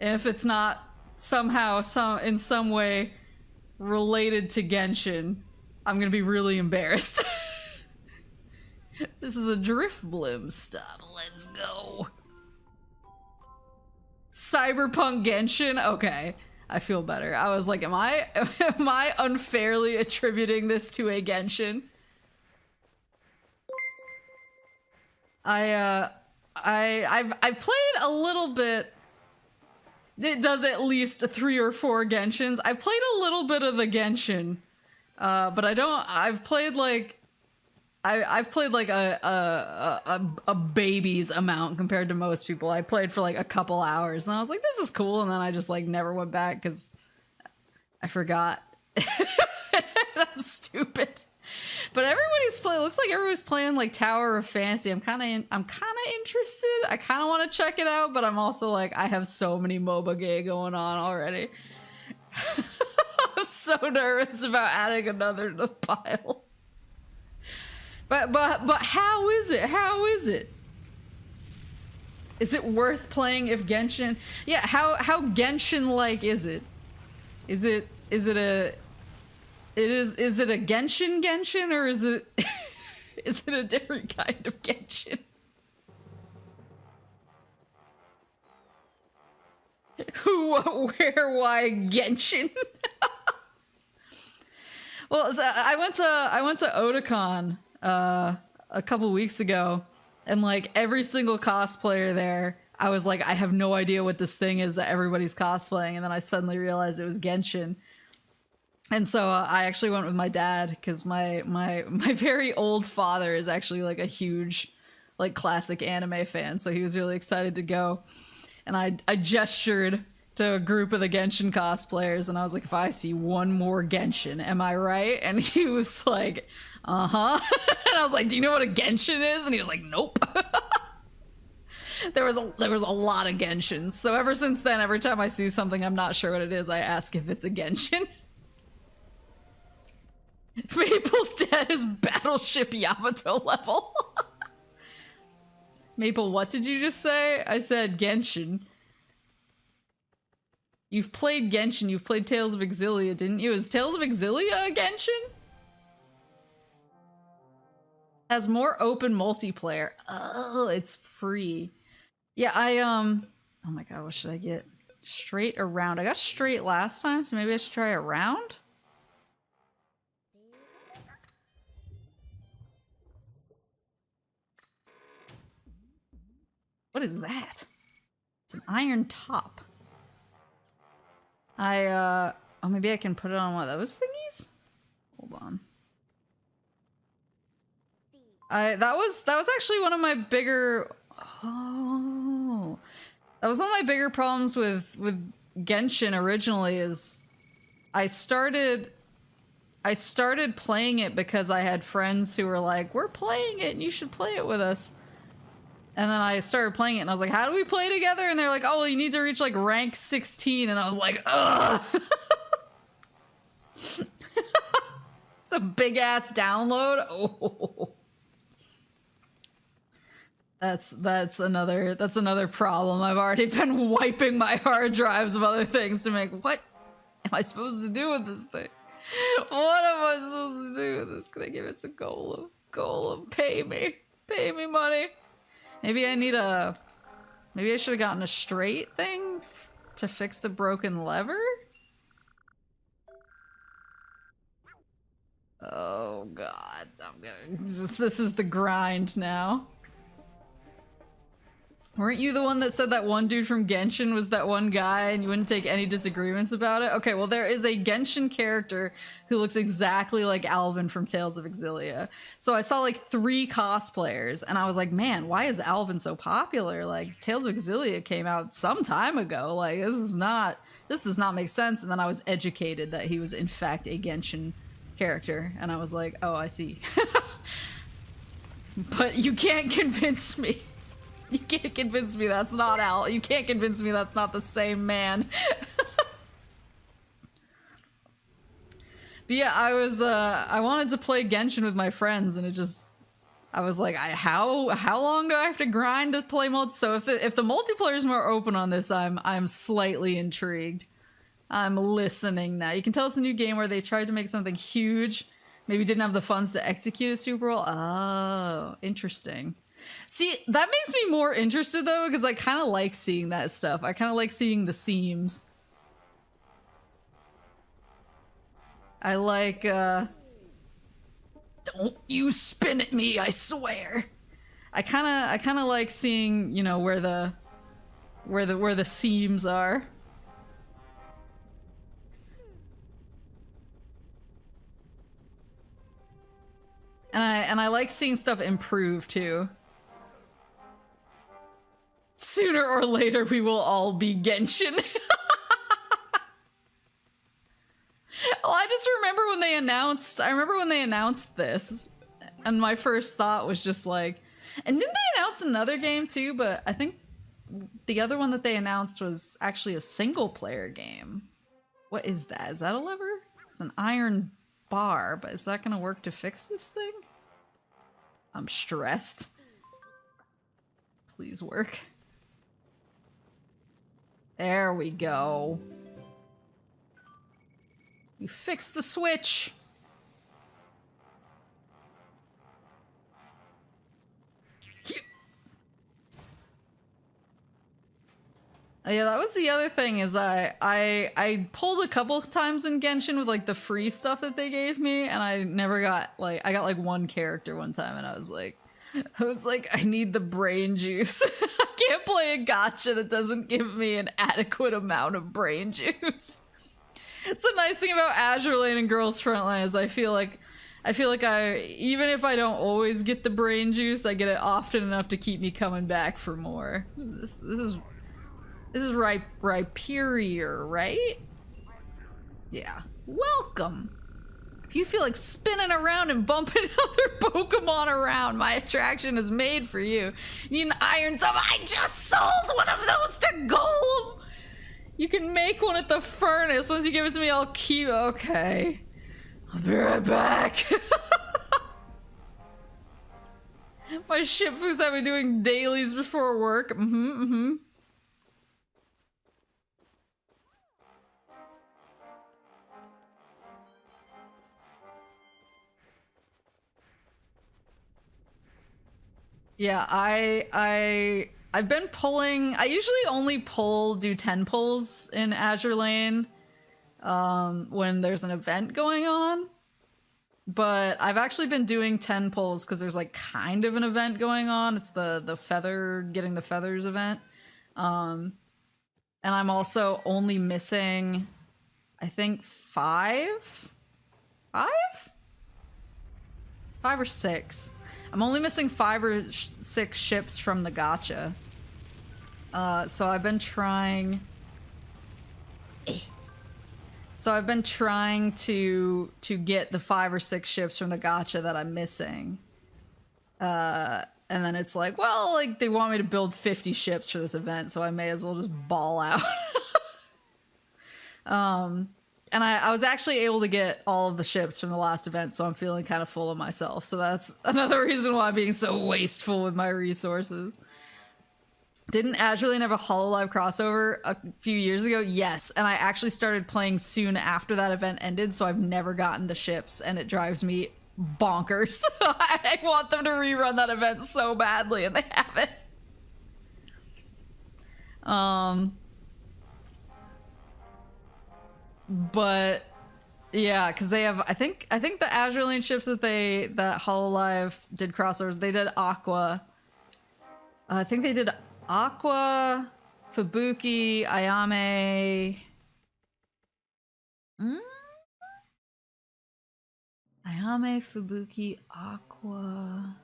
And if it's not somehow, in some way related to Genshin, I'm gonna be really embarrassed. This is a Driftblim stop. Let's go. Cyberpunk Genshin? Okay. I feel better. I was like, am I unfairly attributing this to a Genshin? I've played a little bit. It does at least 3 or 4 Genshins. I played a little bit of the Genshin, but I've played like a baby's amount compared to most people. I played for like a couple hours and I was like, this is cool, and then I just like never went back because I forgot. I'm stupid. But everybody's playing. Looks like everybody's playing like Tower of Fantasy. I'm kind of interested. I kind of want to check it out, but I'm also like, I have so many MOBA gay going on already. I'm so nervous about adding another to the pile. But how is it? How is it? Is it worth playing if Genshin? Yeah, how Genshin-like is it? Is it a Genshin or is it is it a different kind of Genshin? Who, what, where, why Genshin? Well, so I went to Otakon a couple weeks ago, and like every single cosplayer there, I was like, I have no idea what this thing is that everybody's cosplaying, and then I suddenly realized it was Genshin. And so I actually went with my dad because my very old father is actually like a huge like classic anime fan, so he was really excited to go. And I gestured to a group of the Genshin cosplayers, and I was like, if I see one more Genshin, am I right? And he was like, uh-huh. And I was like, do you know what a Genshin is? And he was like, nope. There was a lot of Genshins. So ever since then, every time I see something I'm not sure what it is, I ask if it's a Genshin. Maple's dad is Battleship Yamato level. Maple, what did you just say? I said Genshin. You've played Genshin, you've played Tales of Exilia, didn't you? Is Tales of Exilia a Genshin? Has more open multiplayer. Oh, it's free. Yeah, oh my god, what should I get? Straight around. I got straight last time, so maybe I should try a round? What is that? It's an iron top. Oh, maybe I can put it on one of those thingies? Hold on. That was actually one of my bigger... Oh. That was one of my bigger problems with Genshin originally is I started playing it because I had friends who were like, we're playing it and you should play it with us. And then I started playing it and I was like, how do we play together? And they're like, oh, well, you need to reach like rank 16. And I was like, ugh. It's a big ass download. Oh. That's another problem. I've already been wiping my hard drives of other things to make, what am I supposed to do with this thing? What am I supposed to do with this? Can I give it to Golem? Pay me money. Maybe I should have gotten a straight thing to fix the broken lever? Oh god, this is the grind now. Weren't you the one that said that one dude from Genshin was that one guy and you wouldn't take any disagreements about it? Okay, well there is a Genshin character who looks exactly like Alvin from Tales of Exilia. So I saw like 3 cosplayers and I was like, man, why is Alvin so popular? Like Tales of Exilia came out some time ago. Like this does not make sense. And then I was educated that he was in fact a Genshin character and I was like, oh, I see. But you can't convince me. You can't convince me that's not Al. You can't convince me that's not the same man. But yeah, I wanted to play Genshin with my friends, and I was like, how long do I have to grind to play multi? So if the multiplayer is more open on this, I'm slightly intrigued. I'm listening now. You can tell it's a new game where they tried to make something huge, maybe didn't have the funds to execute a super well. Oh, interesting. See, that makes me more interested though, because I kind of like seeing that stuff. I kind of like seeing the seams. I like, don't you spin at me, I swear. I kind of like seeing, you know, where the seams are. And I like seeing stuff improve too. Sooner or later, we will all be Genshin. Well, I just remember when they announced. I remember when they announced this, and my first thought was just like, and didn't they announce another game too? But I think the other one that they announced was actually a single-player game. What is that? Is that a lever? It's an iron bar, but is that gonna work to fix this thing? I'm stressed. Please work. There we go. You fixed the switch. Yeah, that was the other thing is I pulled a couple of times in Genshin with like the free stuff that they gave me, and I never got like I got like one character one time, and I was like I need the brain juice. I can't play a gacha that doesn't give me an adequate amount of brain juice. It's the nice thing about Azure Lane and Girls Frontline is I feel like even if I don't always get the brain juice, I get it often enough to keep me coming back for more. This is Rhyperior, right? Yeah. Welcome. If you feel like spinning around and bumping other Pokemon around, my attraction is made for you. You need an iron tub. I just sold one of those to Golem. You can make one at the furnace. Once you give it to me, I'll keep. Okay. I'll be right back. My shipfoos have me doing dailies before work. Yeah, I've been pulling. I usually only do 10 pulls in Azure Lane when there's an event going on. But I've actually been doing 10 pulls because there's like kind of an event going on. It's the feather, getting the feathers event. And I'm also only missing, I think, 5 or 6. I'm only missing 5 or 6 ships from the gacha. So I've been trying... So I've been trying to get the 5 or 6 ships from the gacha that I'm missing. And then it's like, well, like they want me to build 50 ships for this event, so I may as well just ball out. And I was actually able to get all of the ships from the last event, so I'm feeling kind of full of myself. So that's another reason why I'm being so wasteful with my resources. Didn't Azure Lane have a HoloLive crossover a few years ago? Yes, and I actually started playing soon after that event ended, so I've never gotten the ships, and it drives me bonkers. I want them to rerun that event so badly, and they haven't. But yeah, because they have, I think the Azure Lane ships that HoloLive did crossovers, they did Aqua. I think they did Aqua, Fubuki, Ayame. Ayame, Fubuki, Aqua.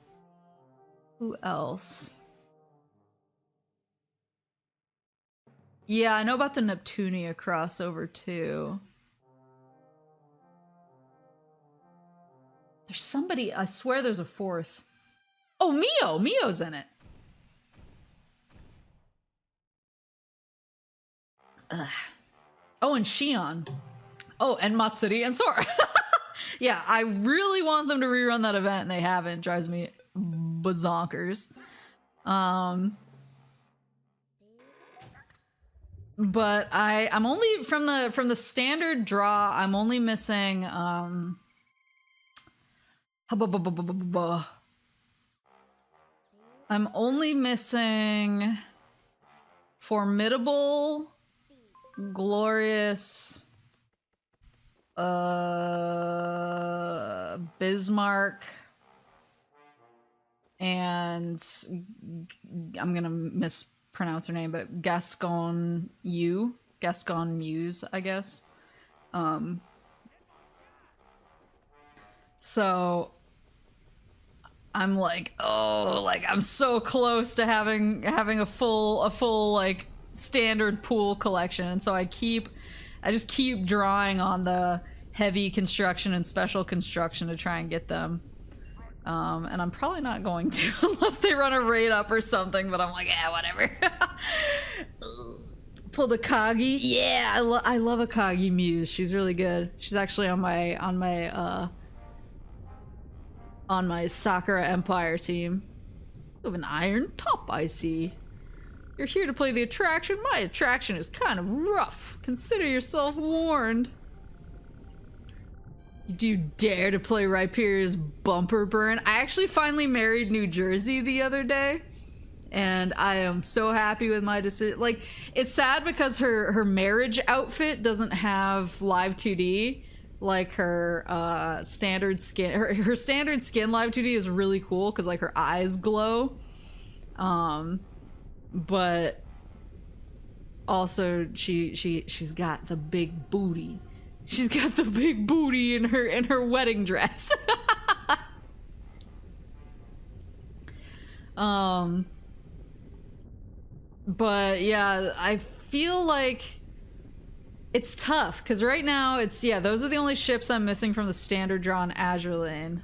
Who else? Yeah, I know about the Neptunia crossover too. There's somebody, I swear there's a 4th. Oh, Mio! Mio's in it. Oh, and Shion. Oh, and Matsuri and Sora. Yeah, I really want them to rerun that event, and they haven't. It drives me bazonkers. But I'm only from the standard draw. I'm only missing I'm only missing Formidable, Glorious, Bismarck, and I'm gonna mispronounce her name, but Gascon Muse, I guess. So I'm like, oh, like I'm so close to having a full like standard pool collection, and so I just keep drawing on the heavy construction and special construction to try and get them. And I'm probably not going to unless they run a raid up or something, but I'm like, yeah, whatever. Pull the Kagi. Yeah, I love a Kagi Muse. She's really good. She's actually on my Sakura Empire team. You have an iron top, I see. You're here to play the attraction? My attraction is kind of rough. Consider yourself warned. Do you dare to play Rhyperior's Bumper Burn? I actually finally married New Jersey the other day, and I am so happy with my decision. Like, it's sad because her marriage outfit doesn't have live 2D. Like her standard skin, her standard skin live 2D is really cool because like her eyes glow. But also she's got the big booty. She's got the big booty in her wedding dress. But yeah, I feel like it's tough because right now those are the only ships I'm missing from the standard draw in Azure Lane.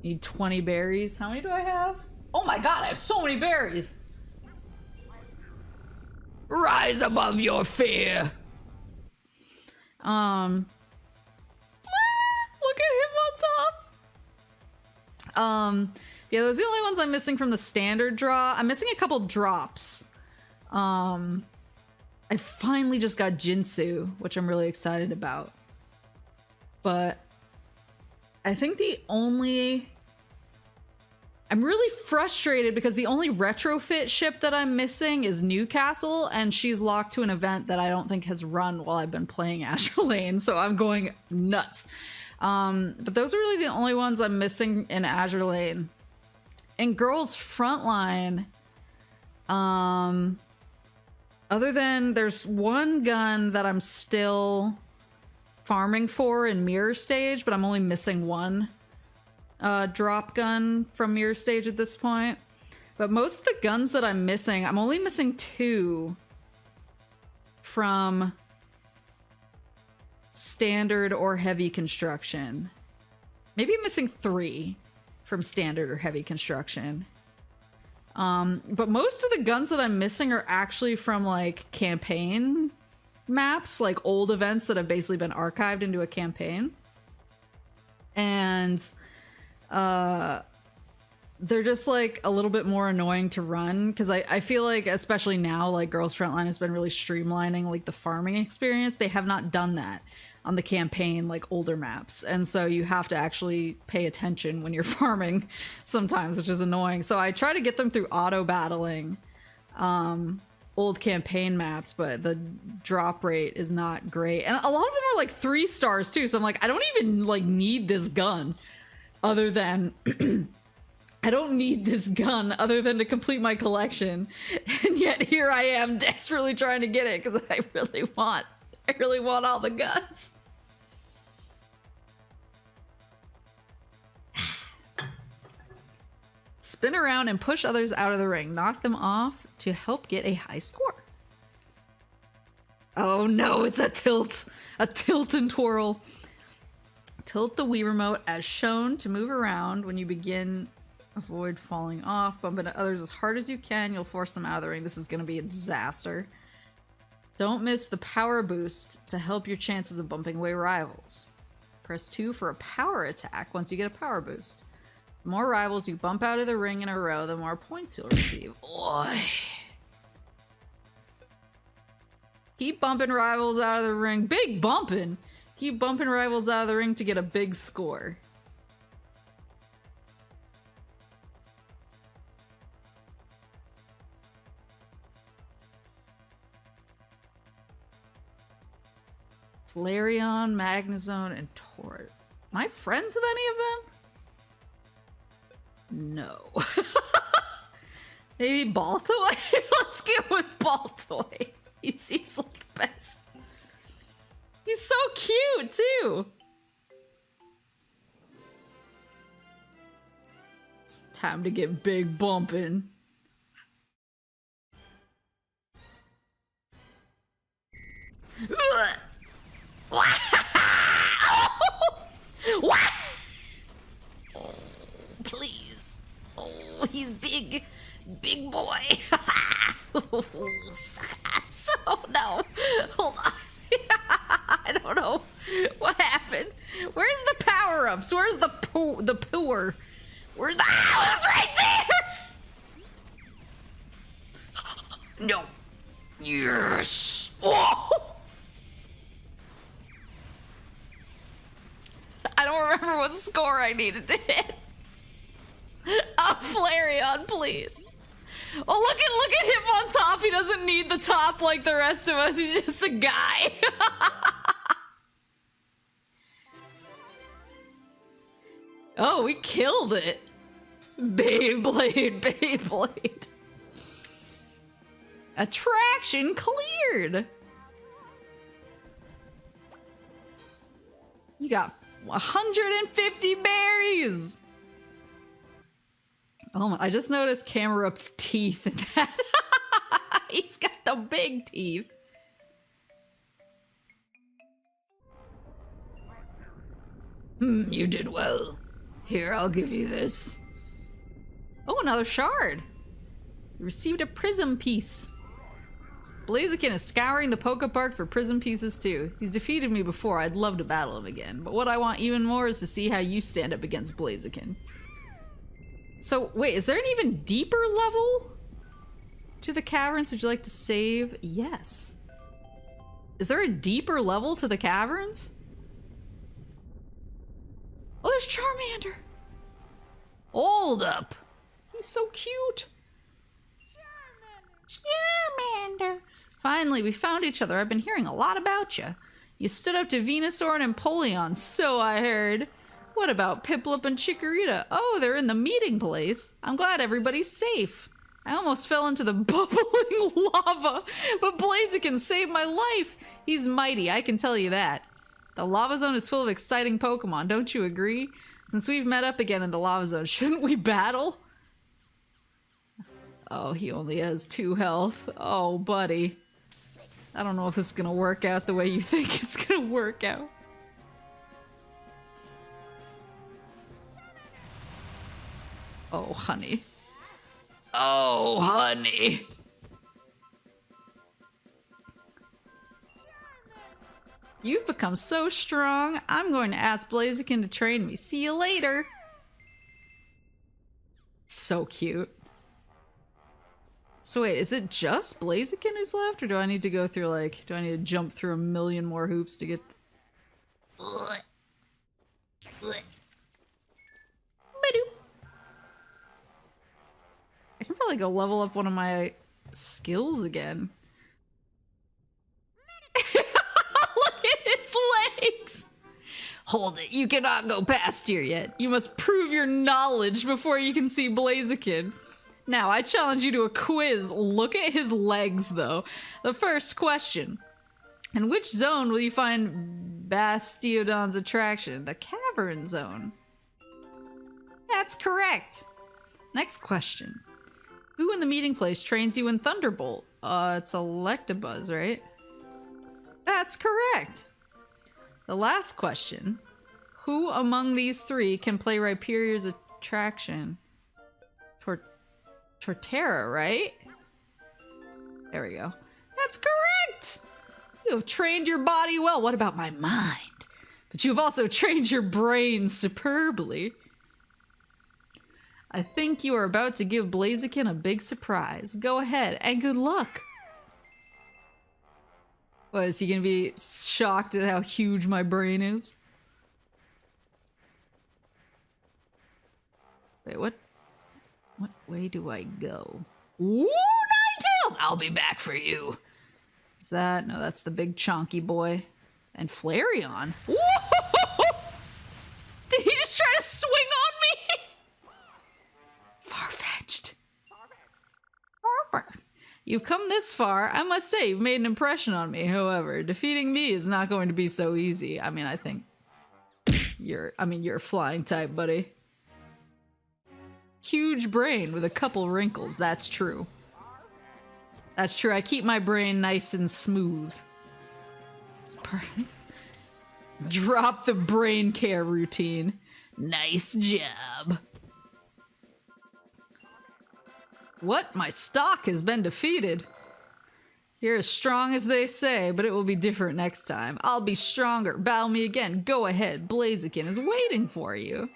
Need 20 berries. How many do I have? Oh my god, I have so many berries. Rise above your fear. Look at him on top. Yeah, those are the only ones I'm missing from the standard draw. I'm missing a couple drops. I finally just got Jinsu, which I'm really excited about. But I think I'm really frustrated because the only retrofit ship that I'm missing is Newcastle, and she's locked to an event that I don't think has run while I've been playing Azure Lane, so I'm going nuts. But those are really the only ones I'm missing in Azure Lane. In Girls Frontline, other than there's one gun that I'm still farming for in Mirror Stage, but I'm only missing one drop gun from Mirror Stage at this point. But most of the guns that I'm missing, I'm only missing 2 from standard or heavy construction. Maybe I'm missing 3 from standard or heavy construction. But most of the guns that I'm missing are actually from like campaign maps, like old events that have basically been archived into a campaign. And they're just like a little bit more annoying to run because I feel like, especially now, like Girls Frontline has been really streamlining like the farming experience. They have not done that on the campaign, like older maps, and so you have to actually pay attention when you're farming sometimes, which is annoying. So I try to get them through auto battling old campaign maps, but the drop rate is not great, and a lot of them are like 3 stars too, so I'm like, I don't even like need this gun other than I don't need this gun other than to complete my collection, and yet here I am desperately trying to get it because I really want all the guns. Spin around and push others out of the ring. Knock them off to help get a high score. Oh no, it's a tilt. A tilt and twirl. Tilt the Wii remote as shown to move around when you begin. Avoid falling off. Bump into others as hard as you can. You'll force them out of the ring. This is going to be a disaster. Don't miss the power boost to help your chances of bumping away rivals. Press 2 for a power attack once you get a power boost. The more rivals you bump out of the ring in a row, the more points you'll receive. Oy. Keep bumping rivals out of the ring. Big bumping! Keep bumping rivals out of the ring to get a big score. Flareon, Magnezone, and Tauros. Am I friends with any of them? No. Maybe Baltoy? Let's get with Baltoy. He seems like the best. He's so cute, too. It's time to get big bumping. What? Oh, please. Oh, he's big. Big boy. Oh, no. Hold on. I don't know what happened. Where's the power-ups? Where's the pooer? Where's the... Oh, it's right there! No. Yes. Oh. I don't remember what score I needed to hit. Flareon, please. Oh, look at him on top. He doesn't need the top like the rest of us. He's just a guy. Oh, we killed it. Beyblade. Attraction cleared. You got 150 berries. Oh my, I just noticed Camerup's teeth in that. He's got the big teeth. You did well. Here, I'll give you this. Oh, another shard. You received a prism piece. Blaziken is scouring the Poke Park for prism pieces too. He's defeated me before. I'd love to battle him again. But what I want even more is to see how you stand up against Blaziken. So, wait, is there an even deeper level to the caverns? Would you like to save? Yes. Is there a deeper level to the caverns? Oh, there's Charmander. Hold up. He's so cute. Charmander. Finally, we found each other. I've been hearing a lot about you. You stood up to Venusaur and Empoleon, so I heard. What about Piplup and Chikorita? Oh, they're in the meeting place. I'm glad everybody's safe. I almost fell into the bubbling lava, but Blaziken saved my life. He's mighty, I can tell you that. The Lava Zone is full of exciting Pokemon, don't you agree? Since we've met up again in the Lava Zone, shouldn't we battle? Oh, he only has 2 health. Oh, buddy. I don't know if this is gonna work out the way you think it's gonna work out. Oh, honey. Oh, honey. You've become so strong, I'm going to ask Blaziken to train me. See you later. So cute. So wait, is it just Blaziken who's left? Or do I need to go through like, do I need to jump through a million more hoops to get... I can probably go level up one of my skills again. Look at its legs! Hold it, you cannot go past here yet. You must prove your knowledge before you can see Blaziken. Now, I challenge you to a quiz. Look at his legs, though. The first question. In which zone will you find Bastiodon's attraction? The Cavern Zone. That's correct. Next question. Who in the meeting place trains you in Thunderbolt? It's Electabuzz, right? That's correct. The last question. Who among these 3 can play Rhyperior's attraction? Torterra, right? There we go. That's correct! You have trained your body well. What about my mind? But you have also trained your brain superbly. I think you are about to give Blaziken a big surprise. Go ahead, and good luck. What, is he gonna be shocked at how huge my brain is? Wait, what? What way do I go? Ooh, Ninetales! I'll be back for you. Is that? No, that's the big chonky boy. And Flareon. Whoa! Did he just try to swing on me? Far-fetched. You've come this far. I must say, you've made an impression on me. However, defeating me is not going to be so easy. I mean, I think you're a flying type, buddy. Huge brain with a couple wrinkles. That's true. That's true. I keep my brain nice and smooth. It's perfect. Drop the brain care routine. Nice job. What? My stock has been defeated. You're as strong as they say, but it will be different next time. I'll be stronger. Battle me again. Go ahead. Blaziken is waiting for you.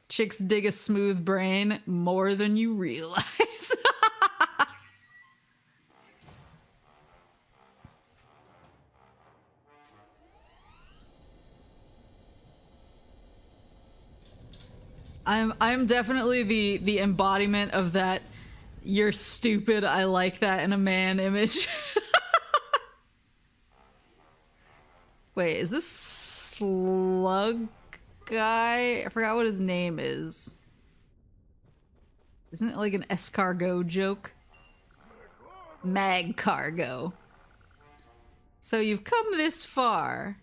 Chicks dig a smooth brain more than you realize. I'm definitely the embodiment of that "you're stupid, I like that in a man" image. Wait, is this Slug guy? I forgot what his name is. Isn't it like an escargot joke? Mag cargo. So you've come this far.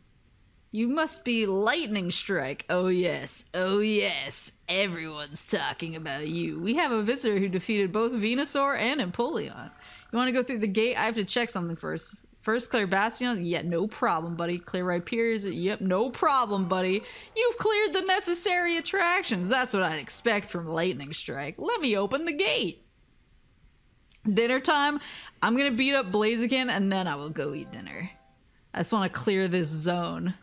You must be Lightning Strike. Oh yes, oh yes. Everyone's talking about you. We have a visitor who defeated both Venusaur and Empoleon. You want to go through the gate? I have to check something first. First, clear Bastion. Yeah, no problem, buddy. Clear Rhyperiors. Yep, no problem, buddy. You've cleared the necessary attractions. That's what I'd expect from Lightning Strike. Let me open the gate. Dinner time. I'm gonna beat up Blaziken and then I will go eat dinner. I just want to clear this zone.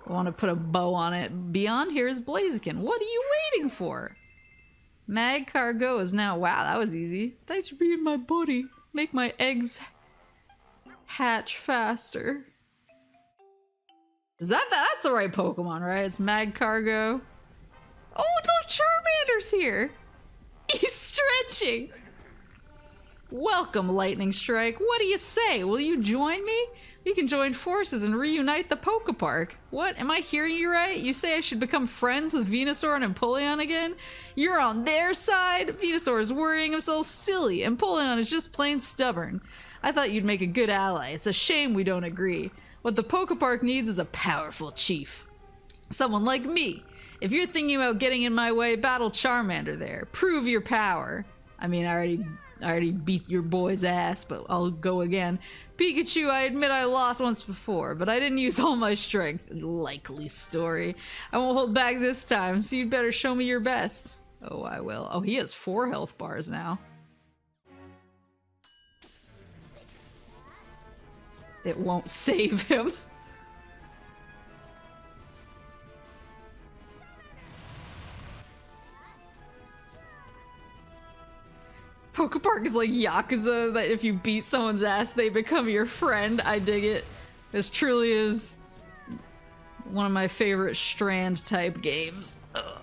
I want to put a bow on it. Beyond here is Blaziken. What are you waiting for? Mag Cargo is now... Wow, that was easy. Thanks for being my buddy. Make my eggs hatch faster. Is that's the right Pokemon, right? It's Mag Cargo. Oh, look, Charmander's here. He's stretching. Welcome, Lightning Strike. What do you say? Will you join me? We can join forces and reunite the Pokepark. What? Am I hearing you right? You say I should become friends with Venusaur and Empoleon again? You're on their side? Venusaur is worrying himself silly. Empoleon is just plain stubborn. I thought you'd make a good ally. It's a shame we don't agree. What the Pokepark needs is a powerful chief. Someone like me. If you're thinking about getting in my way, battle Charmander there. Prove your power. I mean, I already beat your boy's ass, but I'll go again. Pikachu, I admit I lost once before, but I didn't use all my strength. Likely story. I won't hold back this time, so you'd better show me your best. Oh, I will. Oh, he has 4 health bars now. It won't save him. Pokepark is like Yakuza, that if you beat someone's ass, they become your friend. I dig it. This truly is one of my favorite Strand-type games. Ugh.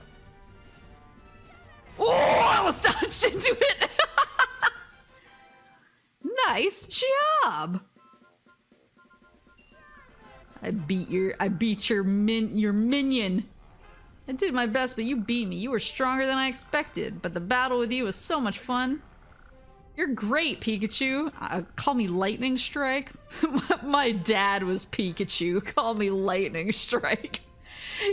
Oh, I almost dodged into it! Nice job! I beat your minion. I did my best, but you beat me. You were stronger than I expected, but the battle with you was so much fun. You're great, Pikachu. Call me Lightning Strike. My dad was Pikachu. Call me Lightning Strike.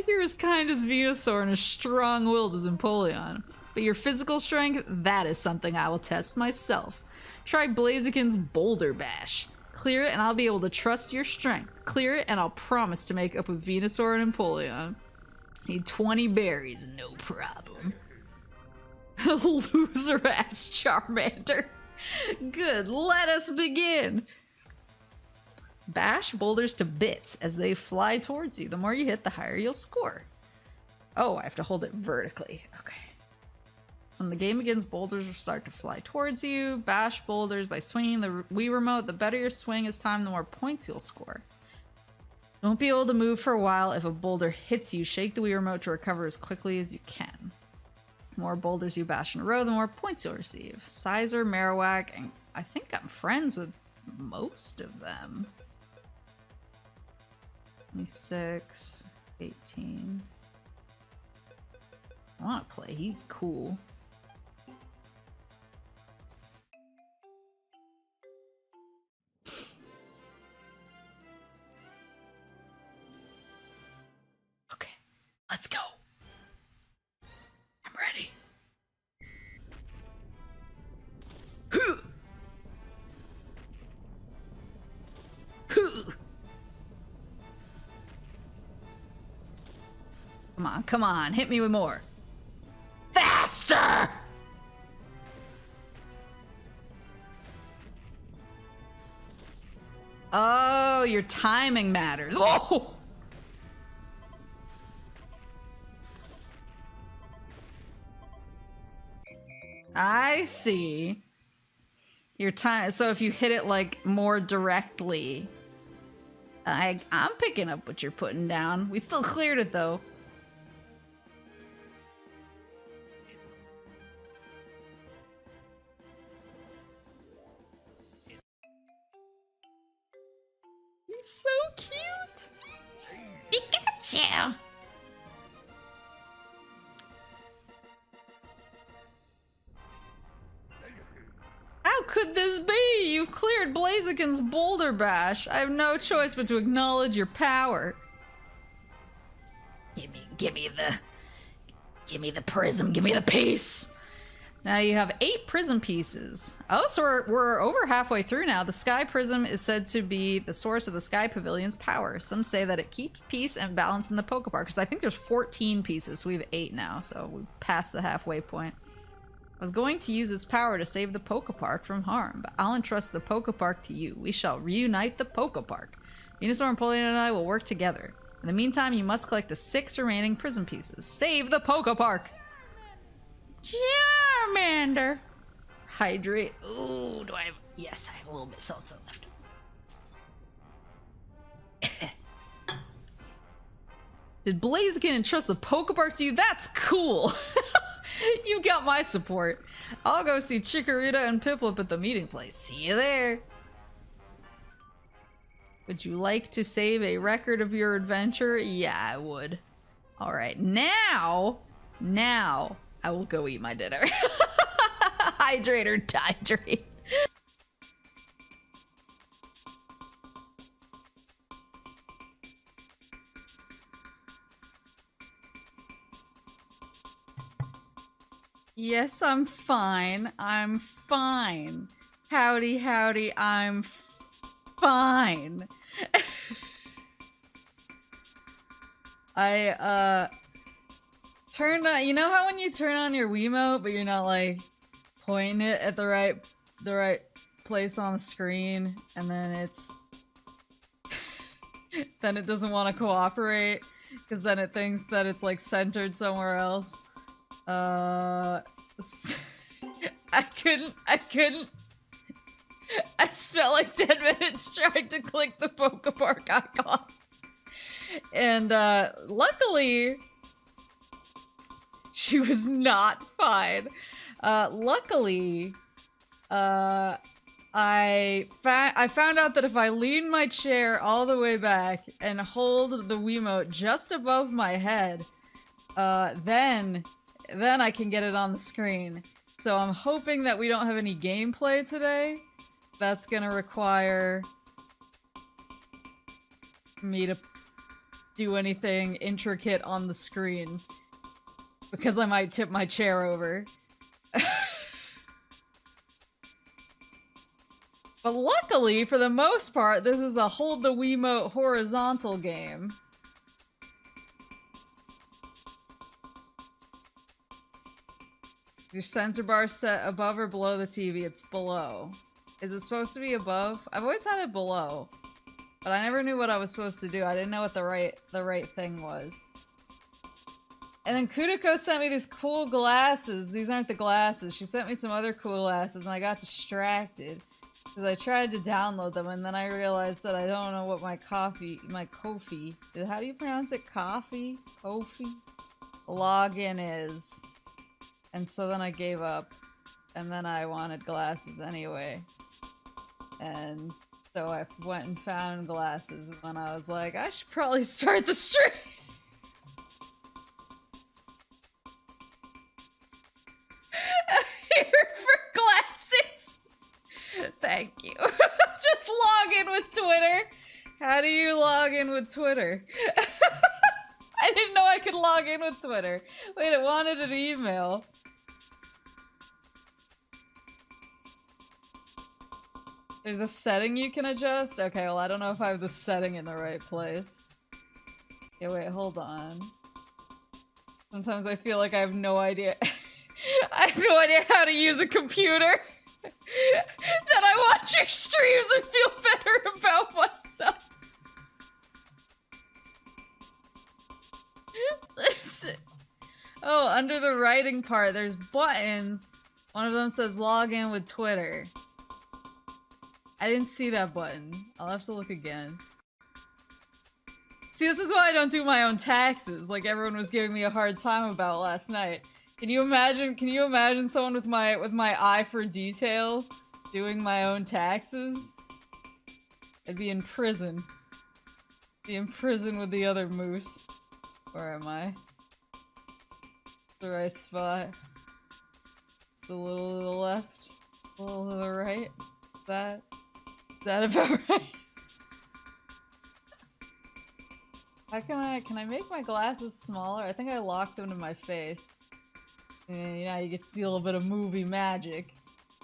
You're as kind as Venusaur and as strong-willed as Empoleon. But your physical strength, that is something I will test myself. Try Blaziken's Boulder Bash. Clear it and I'll be able to trust your strength. Clear it and I'll promise to make up with Venusaur and Empoleon. Need 20 berries, no problem. Loser-ass Charmander. Good, let us begin. Bash boulders to bits as they fly towards you. The more you hit, the higher you'll score. Oh, I have to hold it vertically. Okay. When the game begins, boulders will start to fly towards you. Bash boulders by swinging the Wii remote. The better your swing is timed, the more points you'll score. You won't be able to move for a while. If a boulder hits you, shake the Wii remote to recover as quickly as you can. The more boulders you bash in a row, the more points you'll receive. Sizer, Marowak, and I think I'm friends with most of them. 26, 18. I want to play. He's cool. Okay, let's go. I'm ready. Come on, come on, hit me with more. Faster! Oh, your timing matters. Oh! I see. Your time. So if you hit it like more directly, I'm picking up what you're putting down. We still cleared it though. He's so cute. Pikachu. How could this be? You've cleared Blaziken's Boulder Bash. I have no choice but to acknowledge your power. Give me the prism, give me the piece. Now you have 8 prism pieces. Oh, so we're over halfway through now. The Sky Prism is said to be the source of the Sky Pavilion's power. Some say that it keeps peace and balance in the Pokepark, because I think there's 14 pieces, so we have 8 now, so we passed the halfway point. I was going to use its power to save the Pokepark from harm, but I'll entrust the Pokepark to you. We shall reunite the Pokepark. Venusaur, Napoleon, and I will work together. In the meantime, you must collect the 6 remaining prism pieces. Save the Pokepark! Charmander! Hydrate. Ooh, do I have... Yes, I have a little bit of salsa left. Did Blaziken entrust the Pokepark to you? That's cool! You've got my support. I'll go see Chikorita and Piplup at the meeting place. See you there. Would you like to save a record of your adventure? Yeah, I would. All right, now I will go eat my dinner. Hydrate or dehydrate. Yes, I'm fine. I'm fine. Howdy, howdy, I'm fine. I turned on, you know how when you turn on your Wiimote but you're not like pointing it at the right place on the screen, and then it's then it doesn't want to cooperate because then it thinks that it's like centered somewhere else. I couldn't. I spent like 10 minutes trying to click the Pokepark icon. And luckily, she was not fine. Luckily, I found out that if I lean my chair all the way back and hold the Wiimote just above my head, then I can get it on the screen. So I'm hoping that we don't have any gameplay today. That's gonna require me to do anything intricate on the screen, because I might tip my chair over. But luckily, for the most part, this is a hold the Wiimote horizontal game. Your sensor bar set above or below the TV? It's below. Is it supposed to be above? I've always had it below. But I never knew what I was supposed to do. I didn't know what the right thing was. And then Kudiko sent me these cool glasses. These aren't the glasses. She sent me some other cool glasses and I got distracted. Because I tried to download them and then I realized that I don't know what my Kofi, how do you pronounce it? Kofi? Login is. And so then I gave up. And then I wanted glasses anyway. And so I went and found glasses and then I was like, I should probably start the stream. Here for glasses. Thank you. Just log in with Twitter. How do you log in with Twitter? I didn't know I could log in with Twitter. Wait, it wanted an email. There's a setting you can adjust? Okay, well I don't know if I have the setting in the right place. Okay, wait, hold on. Sometimes I feel like I have no idea. I have no idea how to use a computer. Then I watch your streams and feel better about myself. Listen. Oh, under the writing part, there's buttons. One of them says log in with Twitter. I didn't see that button. I'll have to look again. See, this is why I don't do my own taxes, like everyone was giving me a hard time about last night. Can you imagine someone with my eye for detail doing my own taxes? I'd be in prison. Be in prison with the other moose. Where am I? The right spot. Just a little to the left. A little to the right. Is that about right? How can I make my glasses smaller? I think I locked them to my face. And, you know, you get to see a little bit of movie magic.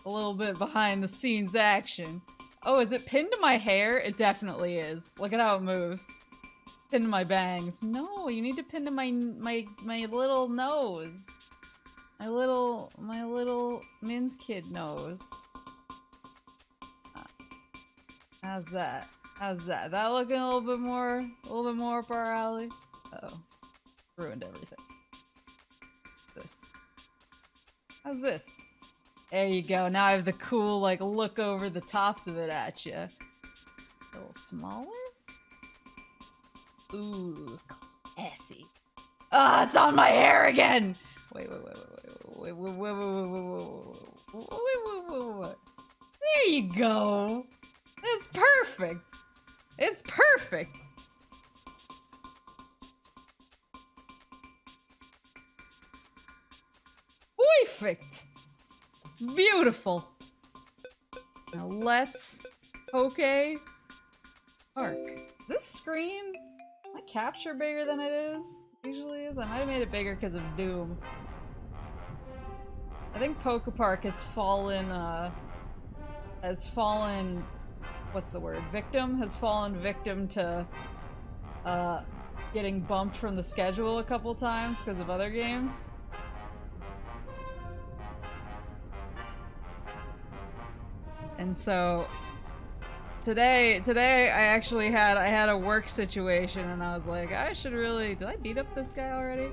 A little bit behind the scenes action. Oh, is it pinned to my hair? It definitely is. Look at how it moves. Pinned to my bangs. No, you need to pin to my little nose. My little Min's kid nose. How's that? How's that? That looking a little bit more up our alley? Uh-oh. Ruined everything. This. How's this? There you go. Now I have the cool, like, look over the tops of it at you. A little smaller? Ooh, classy. Ah, it's on my hair again! Wait. There you go. It's perfect. It's perfect. Perfect. Beautiful. Now let's Park. Is this screen? My capture bigger than it is? Usually is. I might have made it bigger because of Doom. I think Park has fallen what's the word? Victim? Has fallen victim to getting bumped from the schedule a couple times because of other games. And so today I actually had a work situation and I was like, I should really, did I beat up this guy already?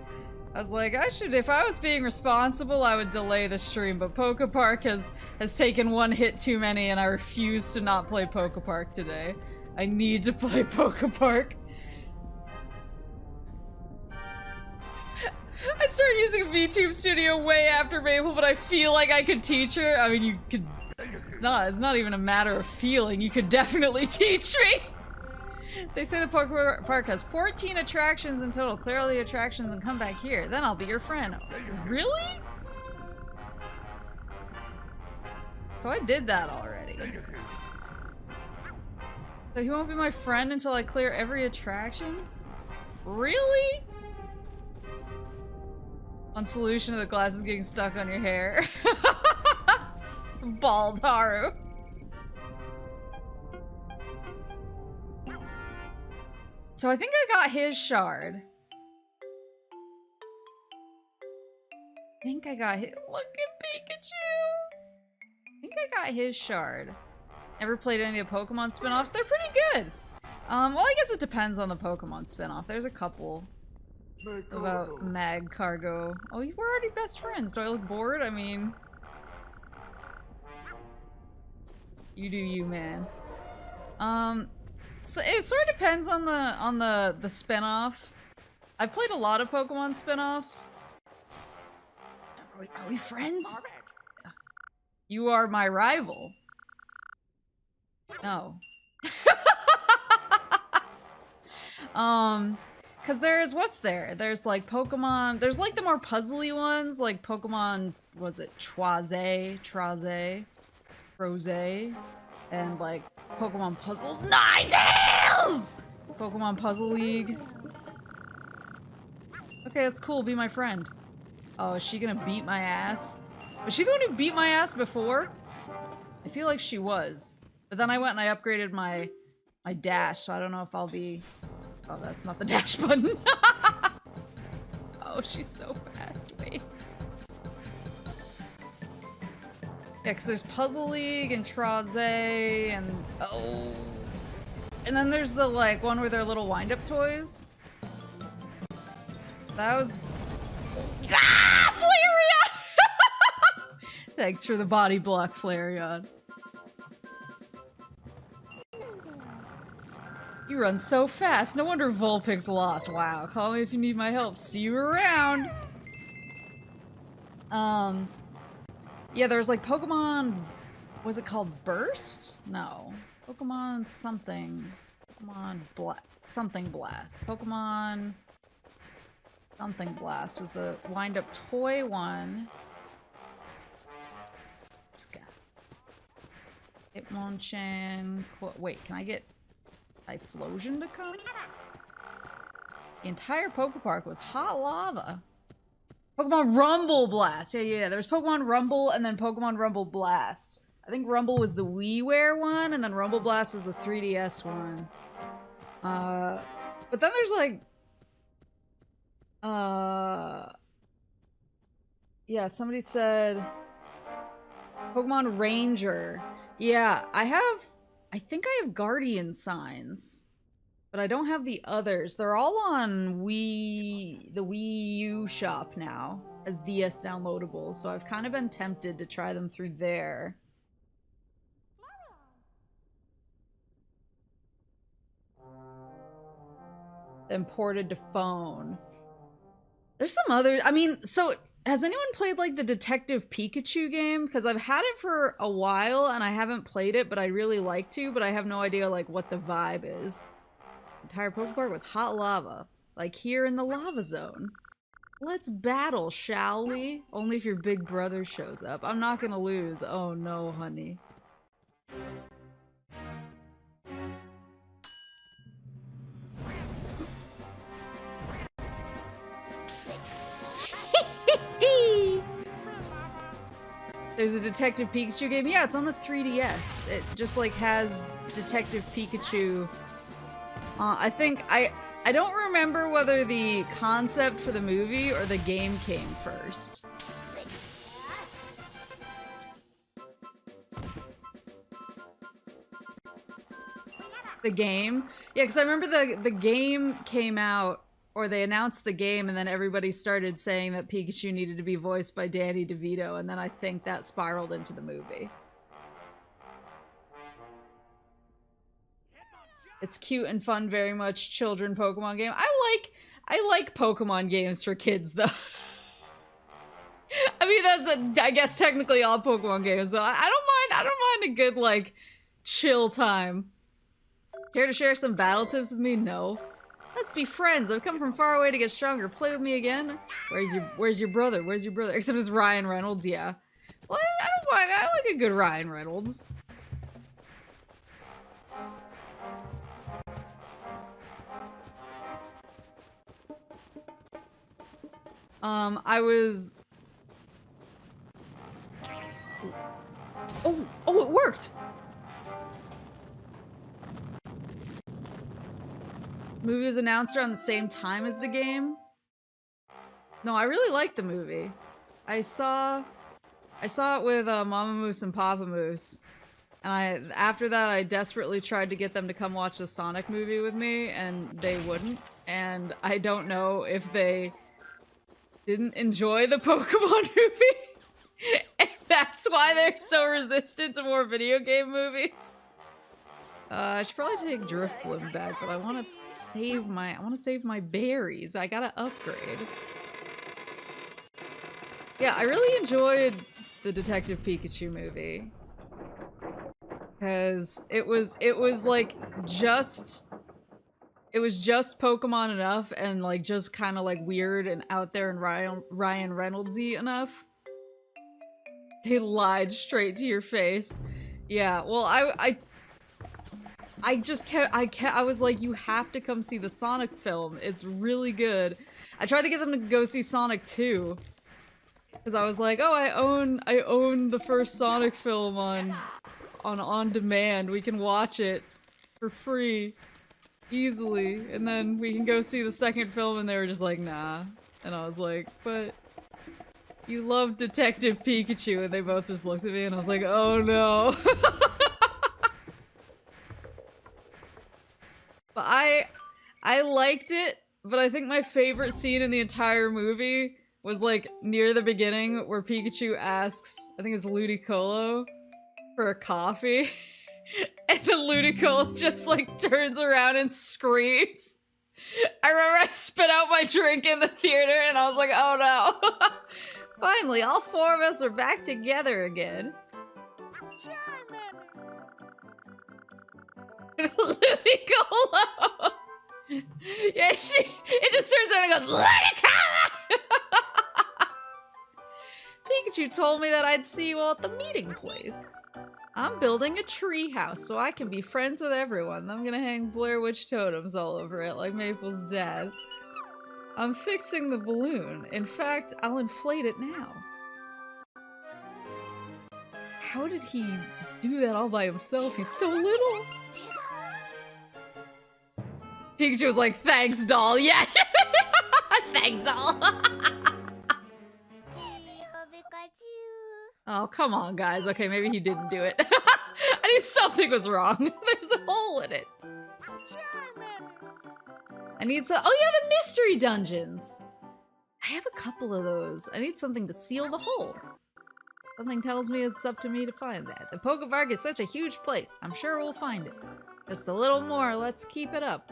I was like, I should, if I was being responsible, I would delay the stream, but Park has taken one hit too many and I refuse to not play Park today. I need to play Park. I started using VTube Studio way after Maple, but I feel like I could teach her. I mean, you could, it's not even a matter of feeling, you could definitely teach me! They say the park has 14 attractions in total. Clear all the attractions and come back here. Then I'll be your friend. Really? So I did that already. So he won't be my friend until I clear every attraction? Really? One solution to the glasses getting stuck on your hair. Bald Haru. So I think I got his shard. think I got hit. Look at Pikachu! I think I got his shard. Never played any of the Pokemon spin-offs. They're pretty good. Well, I guess it depends on the Pokemon spin-off. There's a couple about Mag Cargo. Oh, we're already best friends. Do I look bored? I mean, you do you, man. So it sort of depends on the spin-off. I've played a lot of Pokemon spin-offs. Are we friends? You are my rival. No. Cause what's there? There's like Pokemon, there's like the more puzzly ones, like Pokemon, was it Troze, and like Pokemon Puzzle Ninetales! Pokemon Puzzle League. Okay, that's cool, be my friend. Oh, is she gonna beat my ass? Was she the one who beat my ass before? I feel like she was. But then I went and I upgraded my dash, so I don't know if I'll be... Oh, that's not the dash button. Oh, she's so fast. Wait. Yeah, because there's Puzzle League and Troze and... Oh. And then there's the, like, one where they're little wind-up toys. That was... Ah! Flareon! Thanks for the body block, Flareon. You run so fast. No wonder Vulpix lost. Wow. Call me if you need my help. See you around. Yeah, there was like Pokemon... Was it called Burst? No. Pokemon something. Pokemon something Blast. Pokemon... Something Blast was the wind-up toy one. Let's go. Hitmonchan... Wait, can I get... Typhlosion to come? The entire Pokepark was hot lava. Pokemon Rumble Blast. Yeah. There was Pokemon Rumble and then Pokemon Rumble Blast. I think Rumble was the WiiWare one, and then Rumble Blast was the 3DS one. But then there's like... Yeah, somebody said... Pokemon Ranger. Yeah, I think I have Guardian Signs, but I don't have the others. They're all on the Wii U shop now as DS downloadables, so I've kind of been tempted to try them through there. Then ported to phone. There's some other, I mean, so has anyone played like the Detective Pikachu game? Because I've had it for a while and I haven't played it, but I really like to, but I have no idea like what the vibe is. The entire Pokepark was hot lava. Like here in the lava zone. Let's battle, shall we? Only if your big brother shows up. I'm not gonna lose. Oh no, honey. There's a Detective Pikachu game. Yeah, it's on the 3DS. It just like has Detective Pikachu. I think I don't remember whether the concept for the movie or the game came first. The game? Yeah, because I remember the game came out, or they announced the game, and then everybody started saying that Pikachu needed to be voiced by Danny DeVito, and then I think that spiraled into the movie. It's cute and fun, very much children Pokemon game. I like Pokemon games for kids, though. I mean, that's I guess technically all Pokemon games, so I don't mind a good, like, chill time. Care to share some battle tips with me? No. Let's be friends. I've come from far away to get stronger. Play with me again? Where's your brother? Where's your brother? Except it's Ryan Reynolds, yeah. Well, I don't mind. I like a good Ryan Reynolds. I was... Oh, it worked! Movie was announced around the same time as the game. No, I really like the movie. I saw it with Mama Moose and Papa Moose. And after that, I desperately tried to get them to come watch the Sonic movie with me, and they wouldn't. And I don't know if they didn't enjoy the Pokemon movie. And that's why they're so resistant to more video game movies. I should probably take Drifblim back, but I want to save my berries. I gotta upgrade. Yeah, I really enjoyed the Detective Pikachu movie. Because it was like just Pokemon enough and like just kind of like weird and out there and Ryan Reynolds-y enough. They lied straight to your face. Yeah, well I was like, you have to come see the Sonic film. It's really good. I tried to get them to go see Sonic 2. Because I was like, oh, I own the first Sonic film on demand. We can watch it for free easily, and then we can go see the second film, and they were just like, nah. And I was like, but you love Detective Pikachu, and they both just looked at me, and I was like, oh no. But I liked it, but I think my favorite scene in the entire movie was like near the beginning where Pikachu asks, I think it's Ludicolo, for a coffee. And then Ludicolo just like turns around and screams. I remember I spit out my drink in the theater and I was like, oh no. Finally, all four of us are back together again. Ludicolo! Yeah, it just turns around and goes, Ludicolo! Pikachu told me that I'd see you all at the meeting place. I'm building a tree house so I can be friends with everyone. I'm gonna hang Blair Witch totems all over it like Maple's dad. I'm fixing the balloon. In fact, I'll inflate it now. How did he do that all by himself? He's so little. Pikachu was like, thanks, doll. Yeah. Thanks, doll. Oh, come on, guys. Okay, maybe he didn't do it. I knew something was wrong. There's a hole in it. I need some- oh yeah, the mystery dungeons! I have a couple of those. I need something to seal the hole. Something tells me it's up to me to find that. The Pokepark is such a huge place. I'm sure we'll find it. Just a little more. Let's keep it up.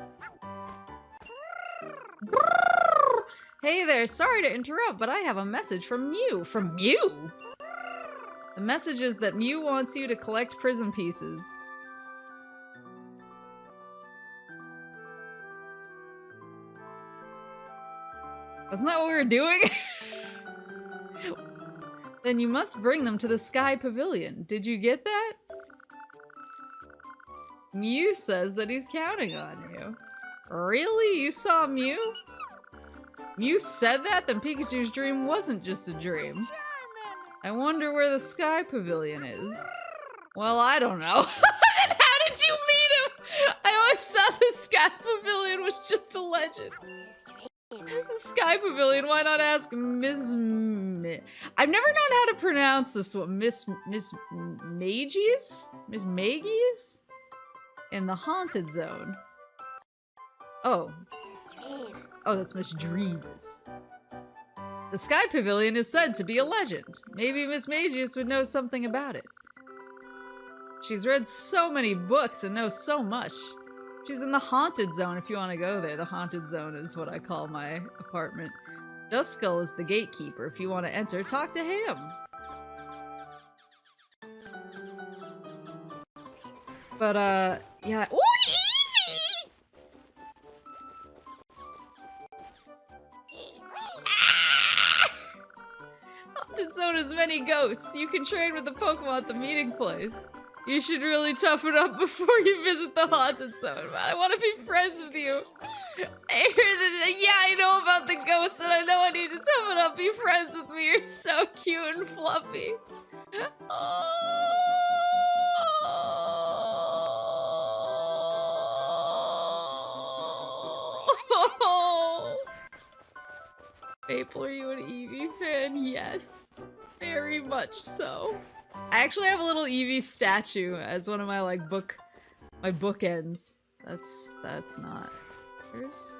Hey there, sorry to interrupt, but I have a message from Mew. From Mew? The message is that Mew wants you to collect prism pieces. Wasn't that what we were doing? Then you must bring them to the Sky Pavilion. Did you get that? Mew says that he's counting on you. Really? You saw Mew? Mew said that? Then Pikachu's dream wasn't just a dream. I wonder where the Sky Pavilion is. Well, I don't know. Then how did you meet him? I always thought the Sky Pavilion was just a legend. The Sky Pavilion, why not ask Miss I've never known how to pronounce this one. Miss Magius? Miss Magius? In the Haunted Zone. Oh. Oh, that's Miss Dreams. The Sky Pavilion is said to be a legend. Maybe Miss Magius would know something about it. She's read so many books and knows so much. She's in the Haunted Zone if you want to go there. The Haunted Zone is what I call my apartment. Duskull is the gatekeeper. If you want to enter, talk to him. But, yeah. Ooh, Eevee! Haunted Zone has many ghosts. You can trade with the Pokemon at the meeting place. You should really toughen up before you visit the Haunted Zone. Man, I want to be friends with you. I hear that, yeah, I know about the ghosts and I know I need to toughen up. Be friends with me. You're so cute and fluffy. Oh. Maple, are you an Eevee fan? Yes. Very much so. I actually have a little Eevee statue as one of my like my bookends. That's not.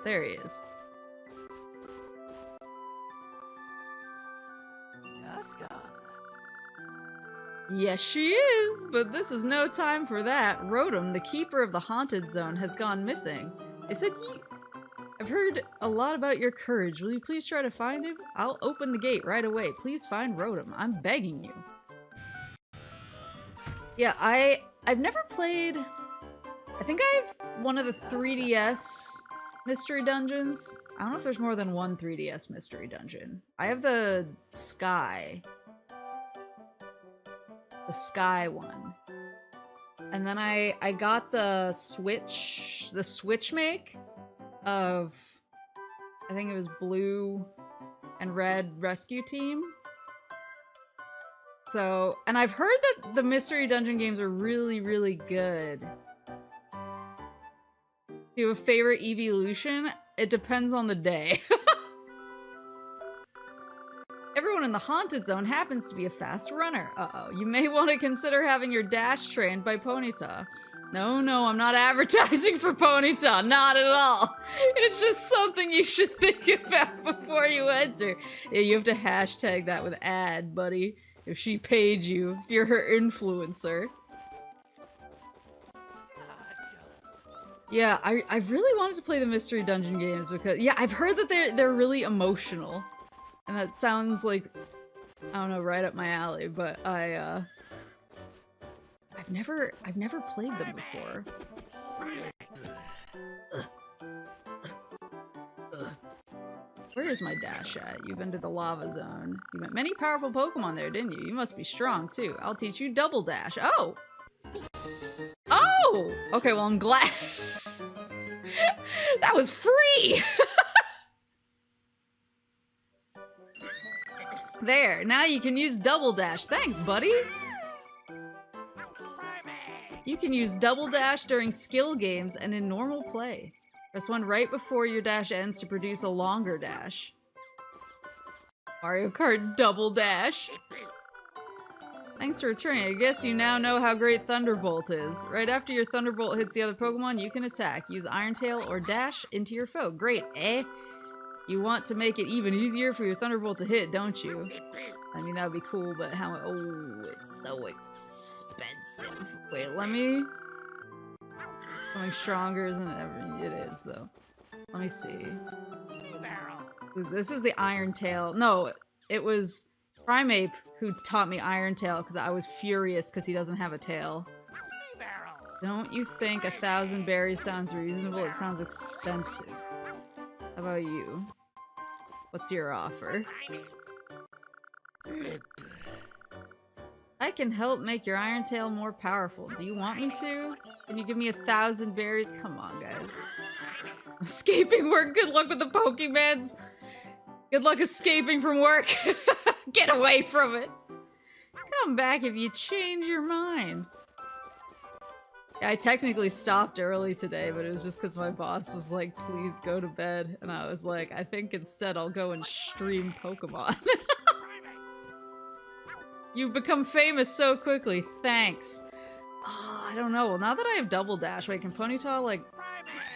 There he is. Yes, she is, but this is no time for that. Rotom, the keeper of the haunted zone, has gone missing. They said I've heard a lot about your courage. Will you please try to find him? I'll open the gate right away. Please find Rotom. I'm begging you. Yeah, I've never played... I think I have one of the 3DS mystery dungeons. I don't know if there's more than one 3DS mystery dungeon. I have the Sky one. And then I got the Switch make of, I think it was Blue and Red Rescue Team. So, and I've heard that the mystery dungeon games are really, really good. Do you have a favorite evolution? It depends on the day. Everyone in the haunted zone happens to be a fast runner. Uh-oh. You may want to consider having your dash trained by Ponyta. No, I'm not advertising for Ponyta. Not at all. It's just something you should think about before you enter. Yeah, you have to hashtag that with ad, buddy. If she paid you. If you're her influencer. Yeah, I really wanted to play the mystery dungeon games because, yeah, I've heard that they're really emotional. And that sounds like, I don't know, right up my alley, but I've never played them before. Where is my dash at? You've been to the lava zone. You met many powerful Pokemon there, didn't you? You must be strong too. I'll teach you double dash. Oh! Oh! Okay, well I'm glad. That was free! There, now you can use double dash. Thanks, buddy! You can use double dash during skill games and in normal play. Press 1 right before your dash ends to produce a longer dash. Mario Kart double dash. Thanks for returning. I guess you now know how great Thunderbolt is. Right after your Thunderbolt hits the other Pokemon, you can attack. Use Iron Tail or dash into your foe. Great, eh? You want to make it even easier for your Thunderbolt to hit, don't you? I mean, that would be cool, but how... Oh, it's so expensive. Wait, let me... Becoming stronger isn't everything. It is, though. Let me see. This is the Iron Tail. No, it was Primeape who taught me Iron Tail because I was furious because he doesn't have a tail. Don't you think 1,000 berries sounds reasonable? It sounds expensive. How about you? What's your offer? I can help make your Iron Tail more powerful. Do you want me to? Can you give me 1,000 berries? Come on, guys. Escaping work. Good luck with the Pokemans. Good luck escaping from work. Get away from it. Come back if you change your mind. Yeah, I technically stopped early today, but it was just because my boss was like, please go to bed. And I was like, I think instead I'll go and stream Pokemon. You've become famous so quickly. Thanks. Oh, I don't know. Well, now that I have Double Dash, wait, can Ponyta, like,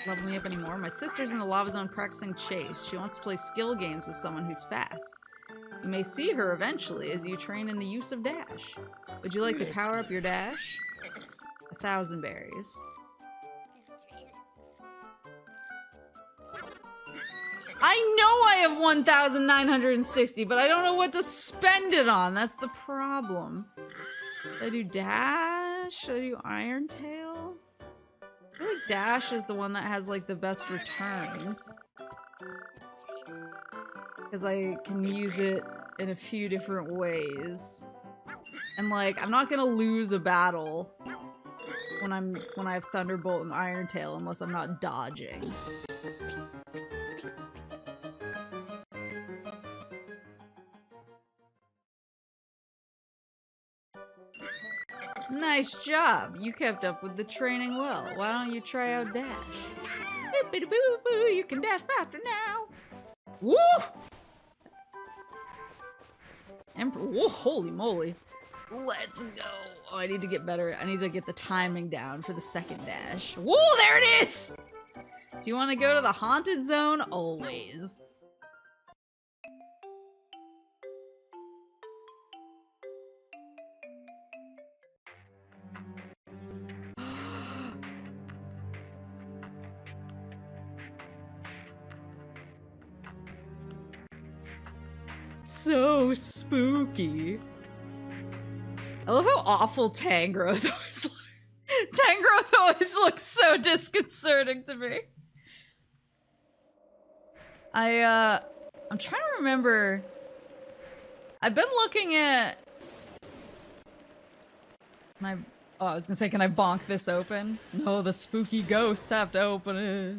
level me up anymore? My sister's in the lava zone practicing chase. She wants to play skill games with someone who's fast. You may see her eventually as you train in the use of dash. Would you like to power up your dash? 1,000 berries. I know I have 1,960, but I don't know what to spend it on. That's the problem. Should I do dash? Should I do Iron Tail? I feel like dash is the one that has like the best returns. Because I can use it in a few different ways. And like, I'm not gonna lose a battle when I have Thunderbolt and Iron Tail unless I'm not dodging. Nice job. You kept up with the training well. Why don't you try out dash? You can dash faster now. Woo! Whoa, holy moly. Let's go. Oh, I need to get better. I need to get the timing down for the second dash. Whoa, there it is! Do you want to go to the haunted zone? Always. So spooky. I love how awful Tangrowth always looks. Tangrowth always looks so disconcerting to me. I'm trying to remember. I've been looking at my. Oh, I was gonna say, can I bonk this open? No, the spooky ghosts have to open it.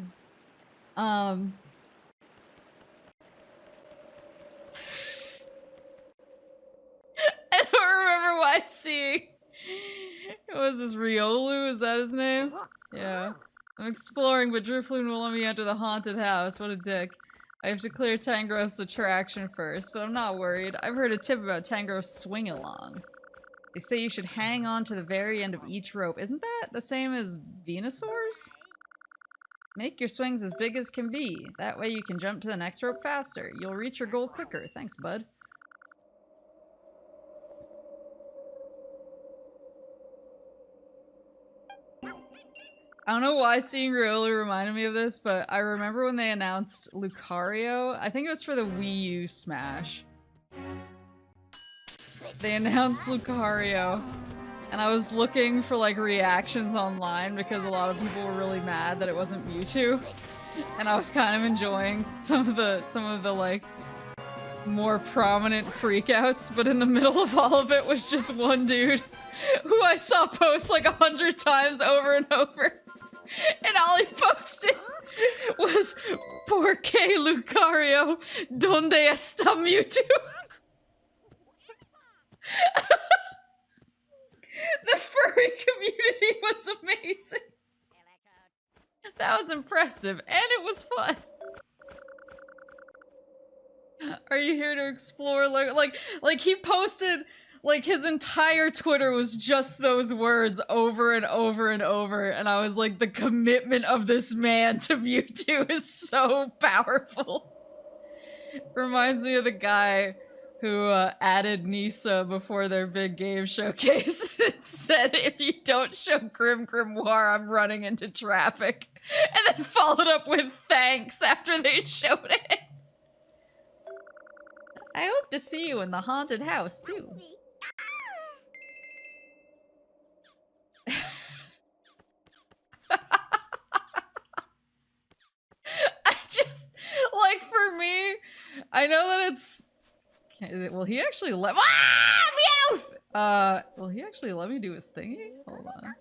I don't remember why seeing. What was this, Riolu? Is that his name? Yeah. I'm exploring, but Drifloon won't let me enter the haunted house. What a dick. I have to clear Tangrowth's attraction first, but I'm not worried. I've heard a tip about Tangrowth's swing along. They say you should hang on to the very end of each rope. Isn't that the same as Venusaur's? Make your swings as big as can be. That way you can jump to the next rope faster. You'll reach your goal quicker. Thanks, bud. I don't know why seeing Riolu reminded me of this, but I remember when they announced Lucario. I think it was for the Wii U Smash. They announced Lucario, and I was looking for like reactions online because a lot of people were really mad that it wasn't Mewtwo, and I was kind of enjoying some of the like more prominent freakouts. But in the middle of all of it was just one dude who I saw post like 100 times over and over. And all he posted was, "Por qué Lucario? Donde está Mewtwo?" The furry community was amazing. That was impressive, and it was fun. Are you here to explore? Like he posted. Like, his entire Twitter was just those words over and over and over, and I was like, the commitment of this man to Mewtwo is so powerful. Reminds me of the guy who added Nisa before their big game showcase and said, "If you don't show Grim Grimoire, I'm running into traffic," and then followed up with thanks after they showed it. I hope to see you in the haunted house, too. I just, like, for me, I know that it's... Will he actually let... Ah! Meowth! Will he actually let me do his thingy? Hold on.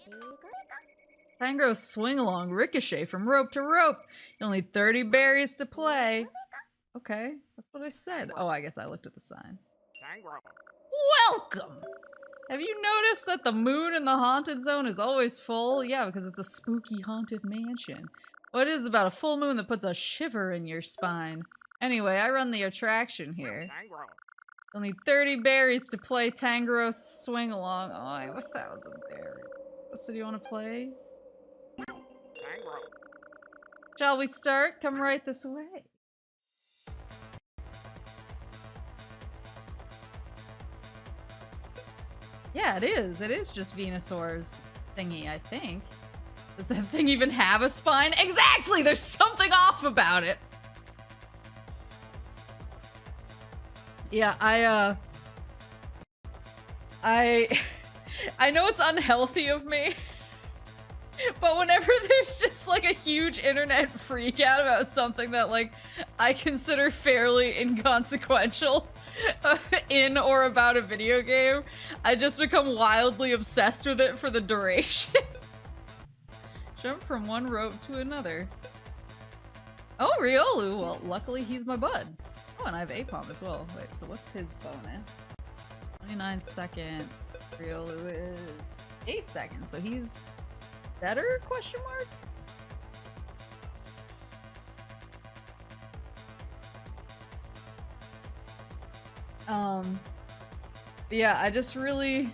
Tangrowth swing along ricochet from rope to rope. You only 30 berries to play. Okay, that's what I said. Oh, I guess I looked at the sign. Welcome! Have you noticed that the moon in the haunted zone is always full? Yeah, because it's a spooky haunted mansion. What is about a full moon that puts a shiver in your spine? Anyway, I run the attraction here. Only 30 berries to play Tangrowth's swing along. Oh, I have 1,000 berries. So do you want to play? Shall we start? Come right this way. Yeah, it is. It is just Venusaur's thingy, I think. Does that thing even have a spine? Exactly! There's something off about it! Yeah, I know it's unhealthy of me, but whenever there's just like a huge internet freak out about something that like I consider fairly inconsequential in or about a video game, I just become wildly obsessed with it for the duration. Jump from one rope to another. Oh, Riolu! Well, luckily he's my bud. Oh, and I have Apom as well. Wait, so what's his bonus? 29 seconds. Riolu is 8 seconds, so he's better? Question mark? Yeah, I just really...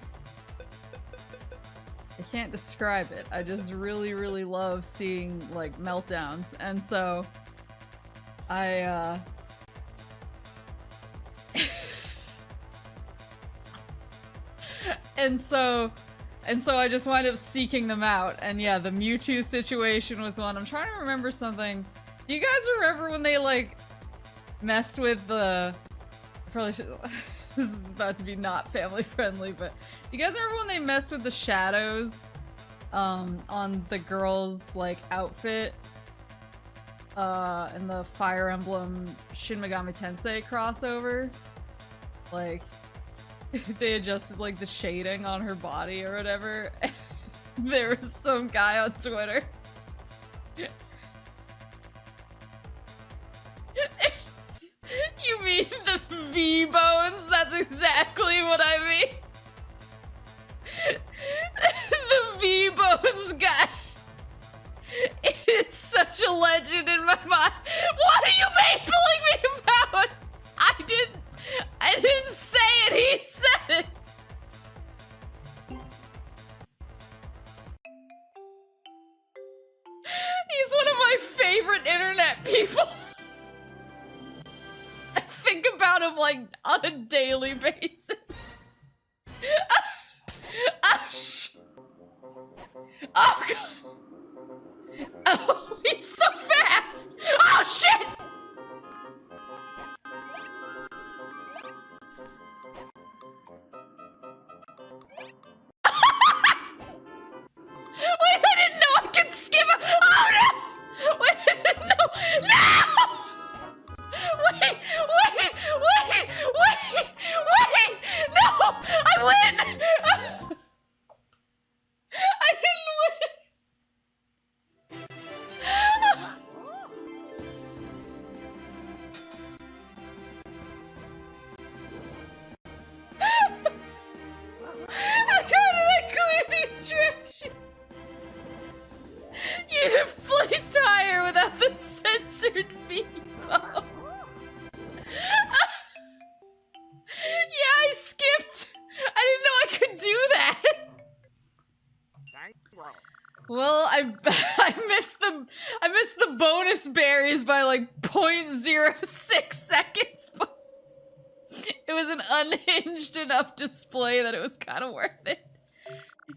I can't describe it. I just really, really love seeing, like, meltdowns. And so... I, And so I just wind up seeking them out. And yeah, the Mewtwo situation was one. I'm trying to remember something. Do you guys remember when they, like, messed with the... Probably should... This is about to be not family friendly, but do you guys remember when they messed with the shadows on the girl's, like, outfit in the Fire Emblem Shin Megami Tensei crossover? Like, they adjusted, like, the shading on her body or whatever. There was some guy on Twitter. You mean the V-bones? That's exactly what I mean. The V-bones guy is such a legend in my mind. What are you mapling me about? I didn't say it, he said it. He's one of my favorite internet people. I think about him, like, on a daily basis. Oh, oh, God. Oh, he's so fast. Oh, shit. Wait, I didn't know I could skip a- Oh, no! Wait, I didn't know- No! Wait! No! I win! I didn't win! How did I clear the attraction? You'd have placed higher without the censored V-bones. Yeah, I skipped. I didn't know I could do that. Well, I missed the bonus berries by like 0.06 seconds, but it was an unhinged enough display that it was kind of worth it.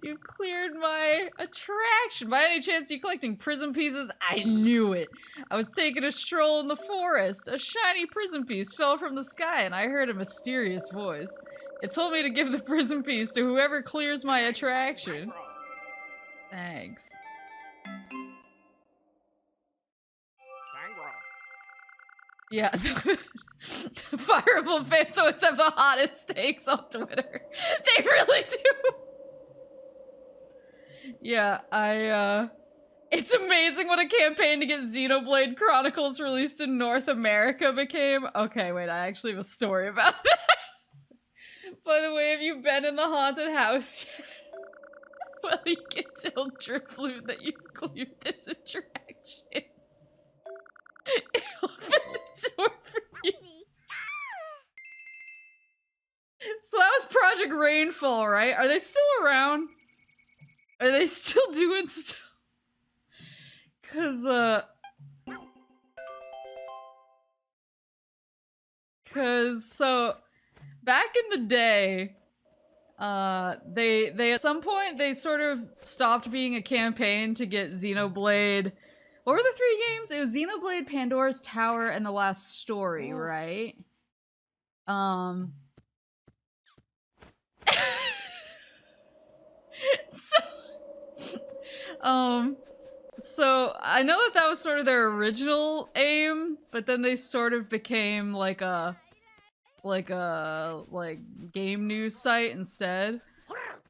You cleared my attraction. By any chance, you collecting prism pieces? I knew it. I was taking a stroll in the forest. A shiny prism piece fell from the sky, and I heard a mysterious voice. It told me to give the prism piece to whoever clears my attraction. Thanks. Yeah. Fire Emblem fans always have the hottest takes on Twitter. They really do. Yeah, it's amazing what a campaign to get Xenoblade Chronicles released in North America became. Okay, wait, I actually have a story about that. By the way, have you been in the haunted house yet? Well, you can tell Driploot that you cleared this attraction. Open the door for you. So that was Project Rainfall, right? Are they still around? Are they still doing stuff? So back in the day, they at some point they sort of stopped being a campaign to get Xenoblade. What were the 3 games? It was Xenoblade, Pandora's Tower, and The Last Story, right? So I know that was sort of their original aim, but then they sort of became like a game news site instead.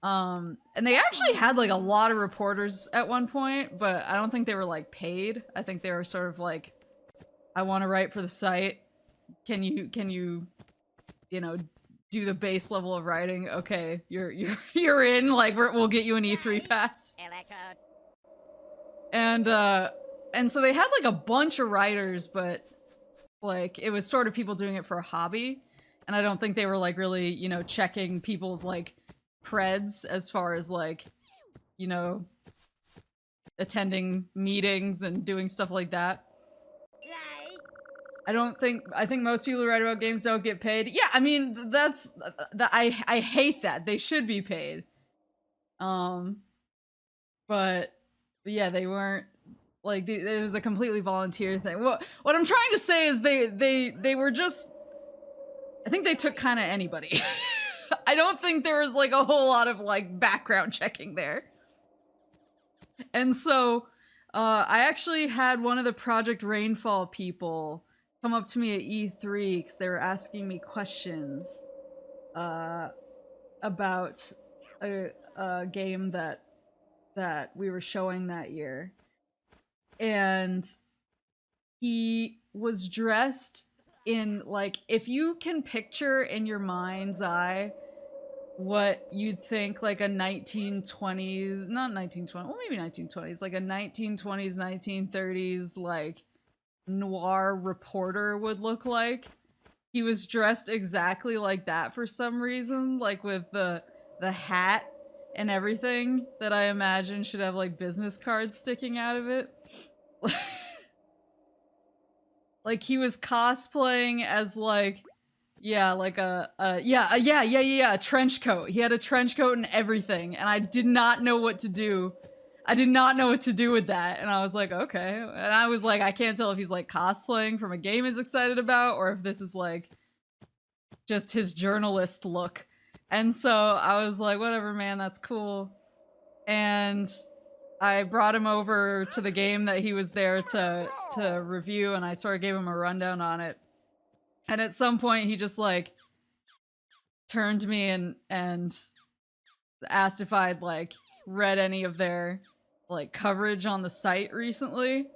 And they actually had like a lot of reporters at one point, but I don't think they were like paid. I think they were sort of like, I want to write for the site. Can you know, do the base level of writing? Okay, you're in. Like we'll get you an E3 pass. And so they had like a bunch of writers, but like it was sort of people doing it for a hobby. And I don't think they were like really, you know, checking people's like creds as far as like, you know, attending meetings and doing stuff like that. I think most people who write about games don't get paid. Yeah, I mean, I hate that. They should be paid. But yeah, they weren't, like, it was a completely volunteer thing. What I'm trying to say is they were just, I think they took kind of anybody. I don't think there was like a whole lot of like background checking there. And so, I actually had one of the Project Rainfall people come up to me at E3 because they were asking me questions about a game that we were showing that year. And he was dressed in, like, if you can picture in your mind's eye what you'd think like a 1920s, not 1920, well maybe 1920s, like a 1920s, 1930s, like, noir reporter would look like. He was dressed exactly like that for some reason, like with the hat and everything that I imagine should have like business cards sticking out of it. Like he was cosplaying as like, yeah, like a trench coat. He had a trench coat and everything, and I did not know what to do. I did not know what to do with that, and I was like, okay. And I was like, I can't tell if he's like cosplaying from a game he's excited about, or if this is like just his journalist look. And so I was like, whatever, man, that's cool. And I brought him over to the game that he was there to review, and I sort of gave him a rundown on it. And at some point, he just like turned to me and asked if I'd like read any of their like coverage on the site recently.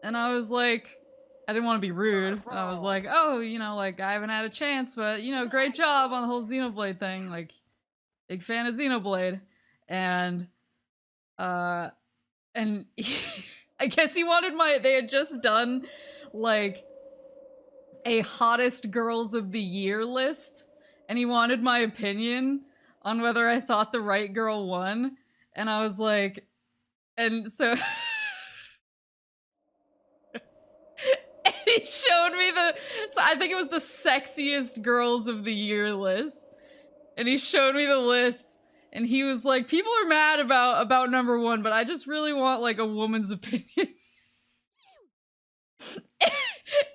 And I was like, I didn't want to be rude. And I was like, oh, you know, like I haven't had a chance, but you know, great job on the whole Xenoblade thing. Like, big fan of Xenoblade. And I guess he wanted they had just done like a hottest girls of the year list, and he wanted my opinion on whether I thought the right girl won. And I was like, and so and he showed me so I think it was the sexiest girls of the year list, and he showed me the list, and he was like, people are mad about number one, but I just really want like a woman's opinion.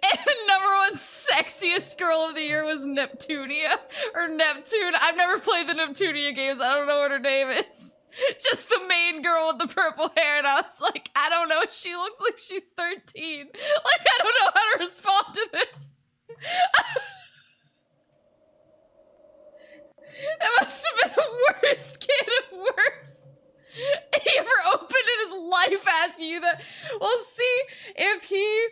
And number one sexiest girl of the year was Neptunia, or Neptune. I've never played the Neptunia games. I don't know what her name is. Just the main girl with the purple hair, and I was like, I don't know. She looks like she's 13. Like, I don't know how to respond to this. That must have been the worst can of worms he ever opened in his life, asking you that. Well, see, if he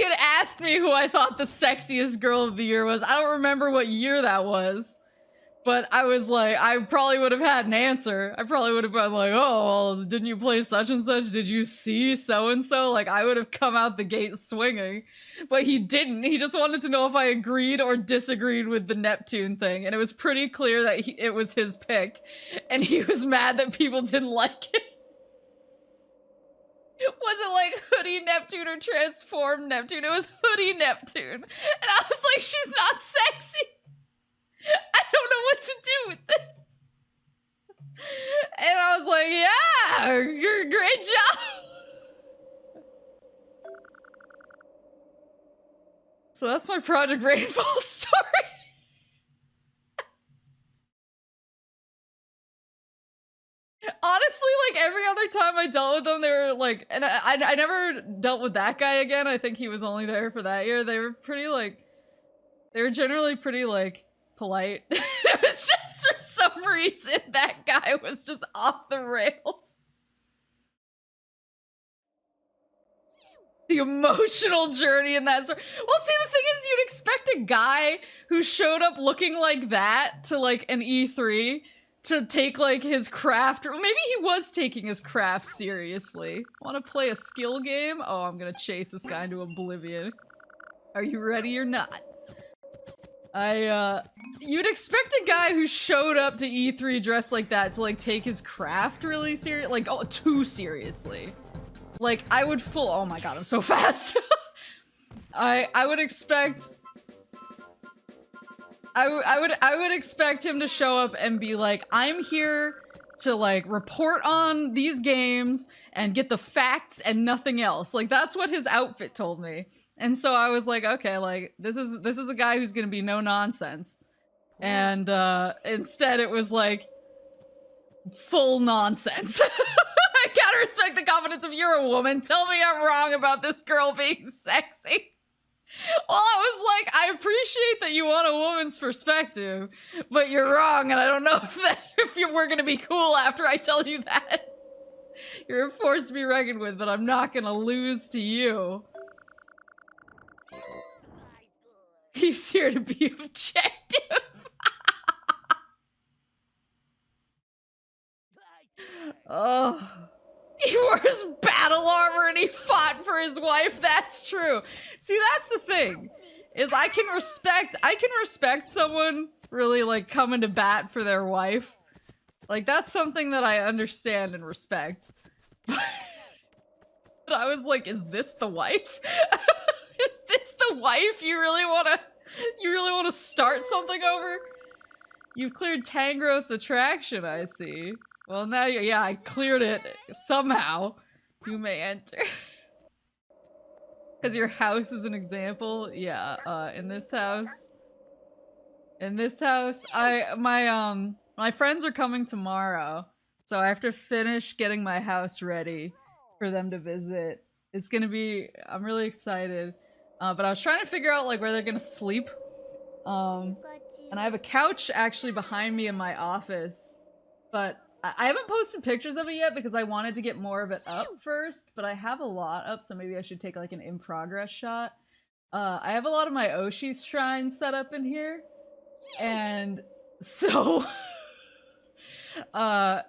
had asked me who I thought the sexiest girl of the year was, I don't remember what year that was, but I was like, I probably would have had an answer. I probably would have been like, oh, well, didn't you play such and such? Did you see so-and-so? Like, I would have come out the gate swinging, but he didn't. He just wanted to know if I agreed or disagreed with the Neptune thing, and it was pretty clear that it was his pick, and he was mad that people didn't like it. Was it like Hoodie Neptune or Transformed Neptune? It was Hoodie Neptune. And I was like, she's not sexy. I don't know what to do with this. And I was like, yeah, great job. So that's my Project Rainfall story. Honestly, like, every other time I dealt with them, they were like, and I never dealt with that guy again. I think he was only there for that year. They were pretty, like, they were generally pretty, like, polite. It was just for some reason that guy was just off the rails. The emotional journey in that story. Well, see, the thing is, you'd expect a guy who showed up looking like that to, like, an E3 to take, like, his craft, or maybe he was taking his craft seriously. Want to play a skill game? Oh, I'm gonna chase this guy into oblivion. Are you ready or not? You'd expect a guy who showed up to E3 dressed like that to like take his craft really serious, like too seriously. Like I would oh my god, I'm so fast. I would expect I would expect him to show up and be like, I'm here to like report on these games and get the facts and nothing else. Like that's what his outfit told me. And so I was like, okay, like this is a guy who's gonna be no nonsense. And instead it was like full nonsense. I gotta respect the confidence of you're a woman. Tell me I'm wrong about this girl being sexy. Well, I was like, I appreciate that you want a woman's perspective, but you're wrong, and I don't know if we're gonna be cool after I tell you that. You're a force to be reckoned with, but I'm not gonna lose to you. He's here to be objective. Oh. He wore his battle armor and he fought for his wife. That's true. See, that's the thing. Is I can respect someone really like coming to bat for their wife. Like that's something that I understand and respect. But I was like, is this the wife? Is this the wife you really wanna start something over? You've cleared Tangro's attraction, I see. Well, now yeah, I cleared it somehow. You may enter. Because your house is an example. Yeah, in this house, my friends are coming tomorrow, so I have to finish getting my house ready for them to visit. It's gonna be, I'm really excited. But I was trying to figure out like where they're gonna sleep. And I have a couch actually behind me in my office, but I haven't posted pictures of it yet because I wanted to get more of it up first, but I have a lot up, so maybe I should take like an in progress shot. I have a lot of my Oshi's shrines set up in here, and so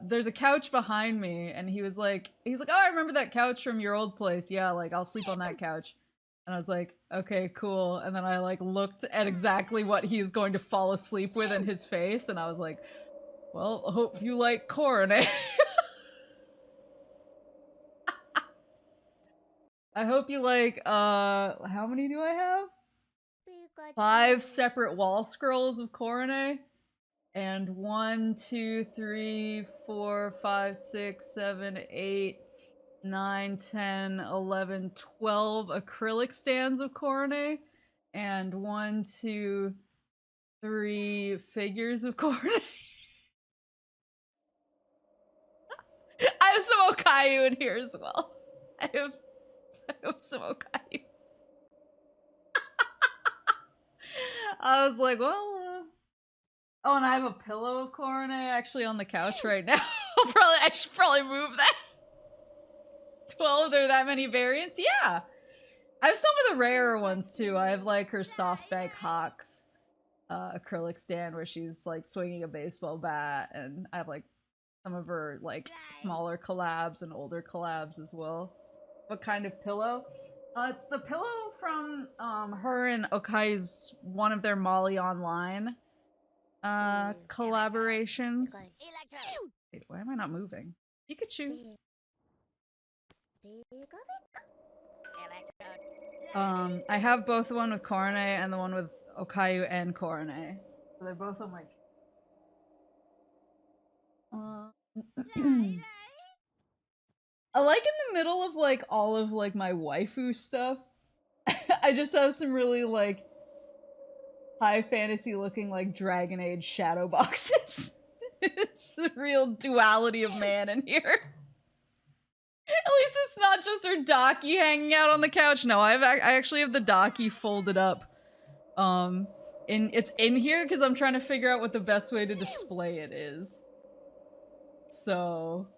there's a couch behind me, and he's like, oh, I remember that couch from your old place. Yeah, like I'll sleep on that couch. And I was like, okay, cool. And then I like looked at exactly what he is going to fall asleep with in his face, and I was like, well, I hope you like corn, eh? I hope you like, how many do I have? 5 separate wall scrolls of Coronet. And 1, 2, 3, 4, 5, 6, 7, 8, 9, 10, 11, 12 acrylic stands of Coronet. And 1, 2, 3 figures of Coronet. I have some Okayu in here as well. I have some Okayu. I was like, well, oh, and I have a pillow of Coronet actually on the couch right now. I should probably move that. 12, there are that many variants? Yeah. I have some of the rarer ones too. I have like her softbank Hawks acrylic stand where she's like swinging a baseball bat, and I have like some of her like smaller collabs and older collabs as well. What kind of pillow? It's the pillow from her and Okai's one of their Molly Online collaborations. Wait, why am I not moving? Pikachu. I have both the one with Coronet and the one with Okayu and Coronet. So they're both on my I like in the middle of like all of like my waifu stuff. I just have some really like high fantasy looking like Dragon Age shadow boxes. It's a real duality of man in here. At least it's not just her Daki hanging out on the couch. No, I actually have the Daki folded up. It's in here because I'm trying to figure out what the best way to display it is. So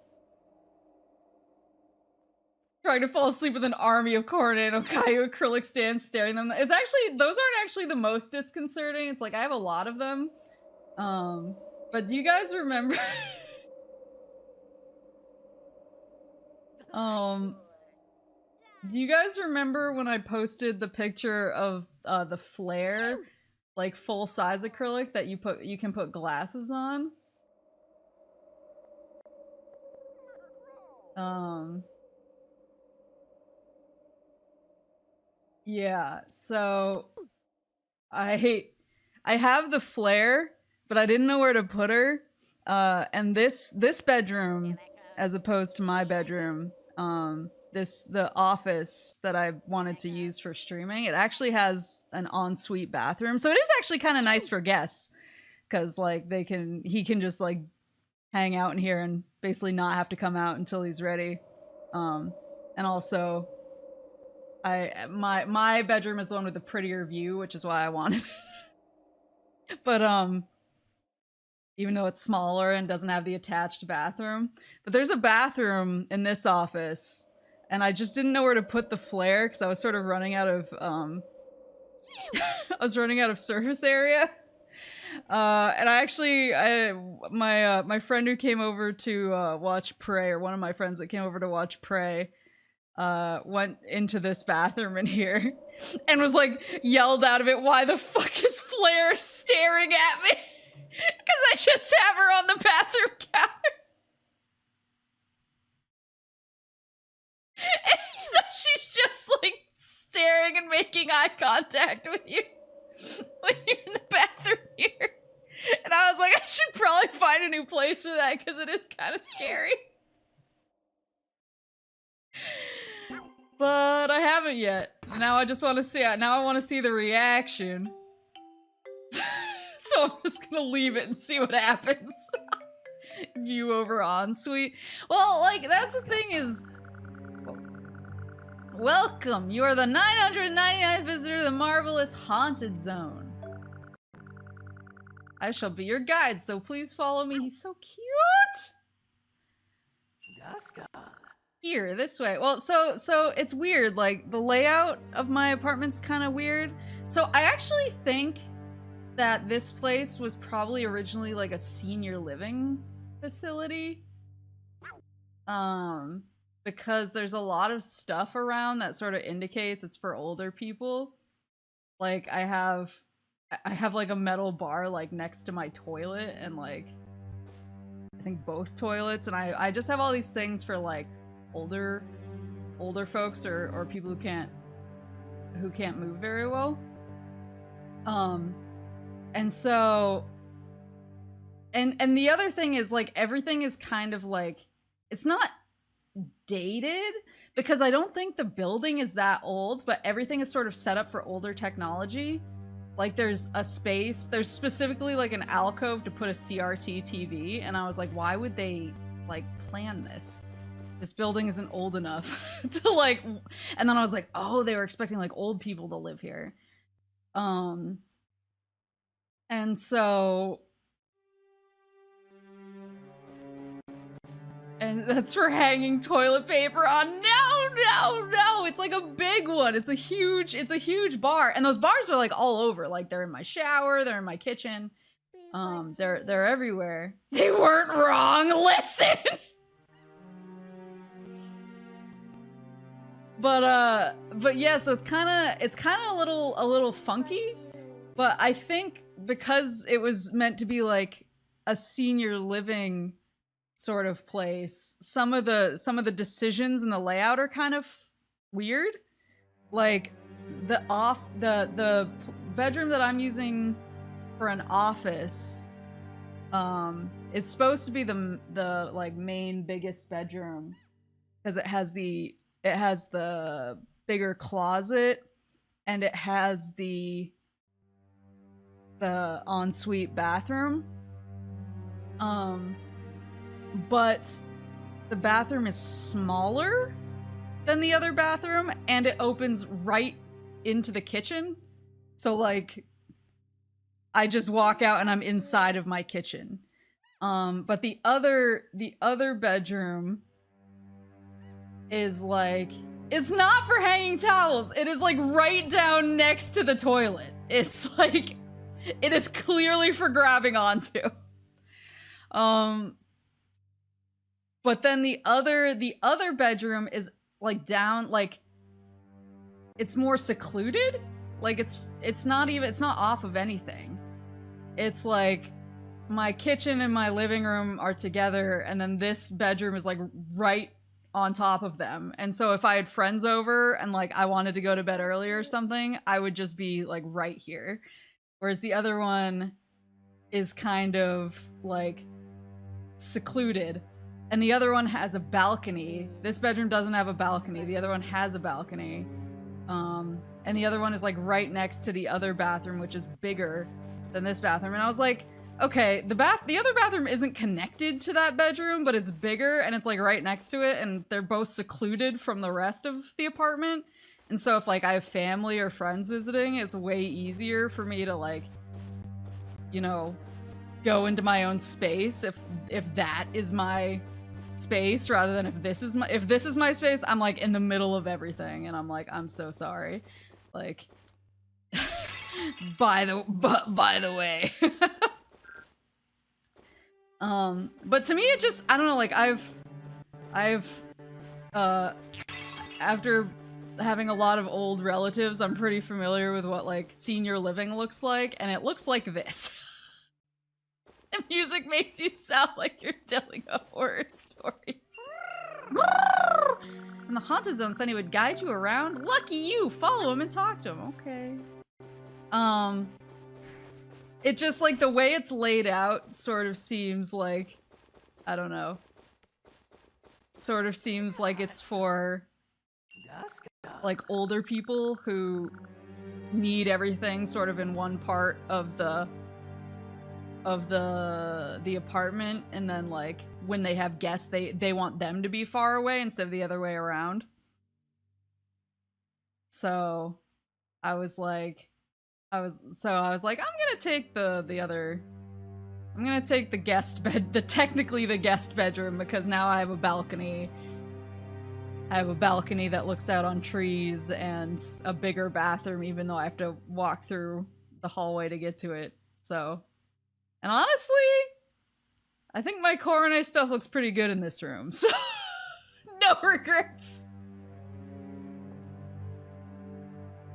trying to fall asleep with an army of Coronet and Okayu acrylic stands staring them. It's actually, those aren't actually the most disconcerting. It's like I have a lot of them. But do you guys remember? Do you guys remember when I posted the picture of the flare like full size acrylic that you can put glasses on. Yeah, so I have the flare, but I didn't know where to put her. And this bedroom, as opposed to my bedroom, the office that I wanted to use for streaming, it actually has an ensuite bathroom. So it is actually kind of nice for guests, because like he can just like hang out in here and basically not have to come out until he's ready. And also my bedroom is the one with the prettier view, which is why I wanted it. But even though it's smaller and doesn't have the attached bathroom, but there's a bathroom in this office, and I just didn't know where to put the flare because I was sort of running out of I was running out of surface area. And my friend who came over to watch Prey, or one of my friends that came over to watch Prey, went into this bathroom in here and was like yelled out of it, "Why the fuck is Flare staring at me?" Because I just have her on the bathroom counter. And so she's just like staring and making eye contact with you when you're in the bathroom here. And I was like, I should probably find a new place for that because it is kind of scary. But I haven't yet. Now I just want to see. Now I want to see the reaction. So I'm just gonna leave it and see what happens. View over ensuite. Well, like that's the thing is. Welcome. You are the 999th visitor to the marvelous haunted zone. I shall be your guide, so please follow me. He's so cute. Here, this way. Well, so it's weird. Like, the layout of my apartment's kind of weird. So I actually think that this place was probably originally like a senior living facility. Because there's a lot of stuff around that sort of indicates it's for older people. Like, I have like a metal bar like next to my toilet, and like I think both toilets, and I just have all these things for like older folks or people who can't move very well. And so and the other thing is like everything is kind of like, it's not dated because I don't think the building is that old, but everything is sort of set up for older technology. Like there's a space, there's specifically like an alcove to put a CRT TV, and I was like, why would they like plan this? This building isn't old enough to like, and then I was like, oh, they were expecting like old people to live here. And so, and that's for hanging toilet paper on. No, it's like a big one. It's a huge bar, and those bars are like all over. Like they're in my shower, they're in my kitchen. They're everywhere. They weren't wrong. Listen. But yeah, so it's kind of a little funky, but I think because it was meant to be like a senior living sort of place, some of the decisions and the layout are kind of weird. Like the bedroom that I'm using for an office is supposed to be the like main biggest bedroom because it has the bigger closet and it has the ensuite bathroom. But the bathroom is smaller than the other bathroom, and it opens right into the kitchen. So like, I just walk out and I'm inside of my kitchen. But the other bedroom is like, it's not for hanging towels. It is like right down next to the toilet. It's like, it is clearly for grabbing onto. But then the other bedroom is like down, like it's more secluded. Like it's not off of anything. It's like my kitchen and my living room are together, and then this bedroom is like right on top of them. And so if I had friends over and like I wanted to go to bed early or something, I would just be like right here. Whereas the other one is kind of like secluded. And the other one has a balcony. This bedroom doesn't have a balcony. The other one has a balcony. And the other one is like right next to the other bathroom, which is bigger than this bathroom. And I was like, okay, the other bathroom isn't connected to that bedroom, but it's bigger and it's like right next to it, and they're both secluded from the rest of the apartment. And so if like I have family or friends visiting, it's way easier for me to like, you know, go into my own space if that is my space, rather than if this is my space. I'm like in the middle of everything, and I'm like, I'm so sorry. Like, by the way. But to me, it just, I don't know, like I've after having a lot of old relatives, I'm pretty familiar with what like senior living looks like, and it looks like this. The music makes you sound like you're telling a horror story. In the haunted zone said he would guide you around. Lucky you! Follow him and talk to him. Okay. It just, like, the way it's laid out sort of seems like, I don't know. Sort of seems like it's for, like, older people who need everything sort of in one part of the apartment, and then like when they have guests they want them to be far away instead of the other way around. So I was like I'm gonna take I'm gonna take the guest bed, technically the guest bedroom, because now I have a balcony. I have a balcony that looks out on trees and a bigger bathroom, even though I have to walk through the hallway to get to it. So, and honestly, I think my Coronay stuff looks pretty good in this room, so no regrets.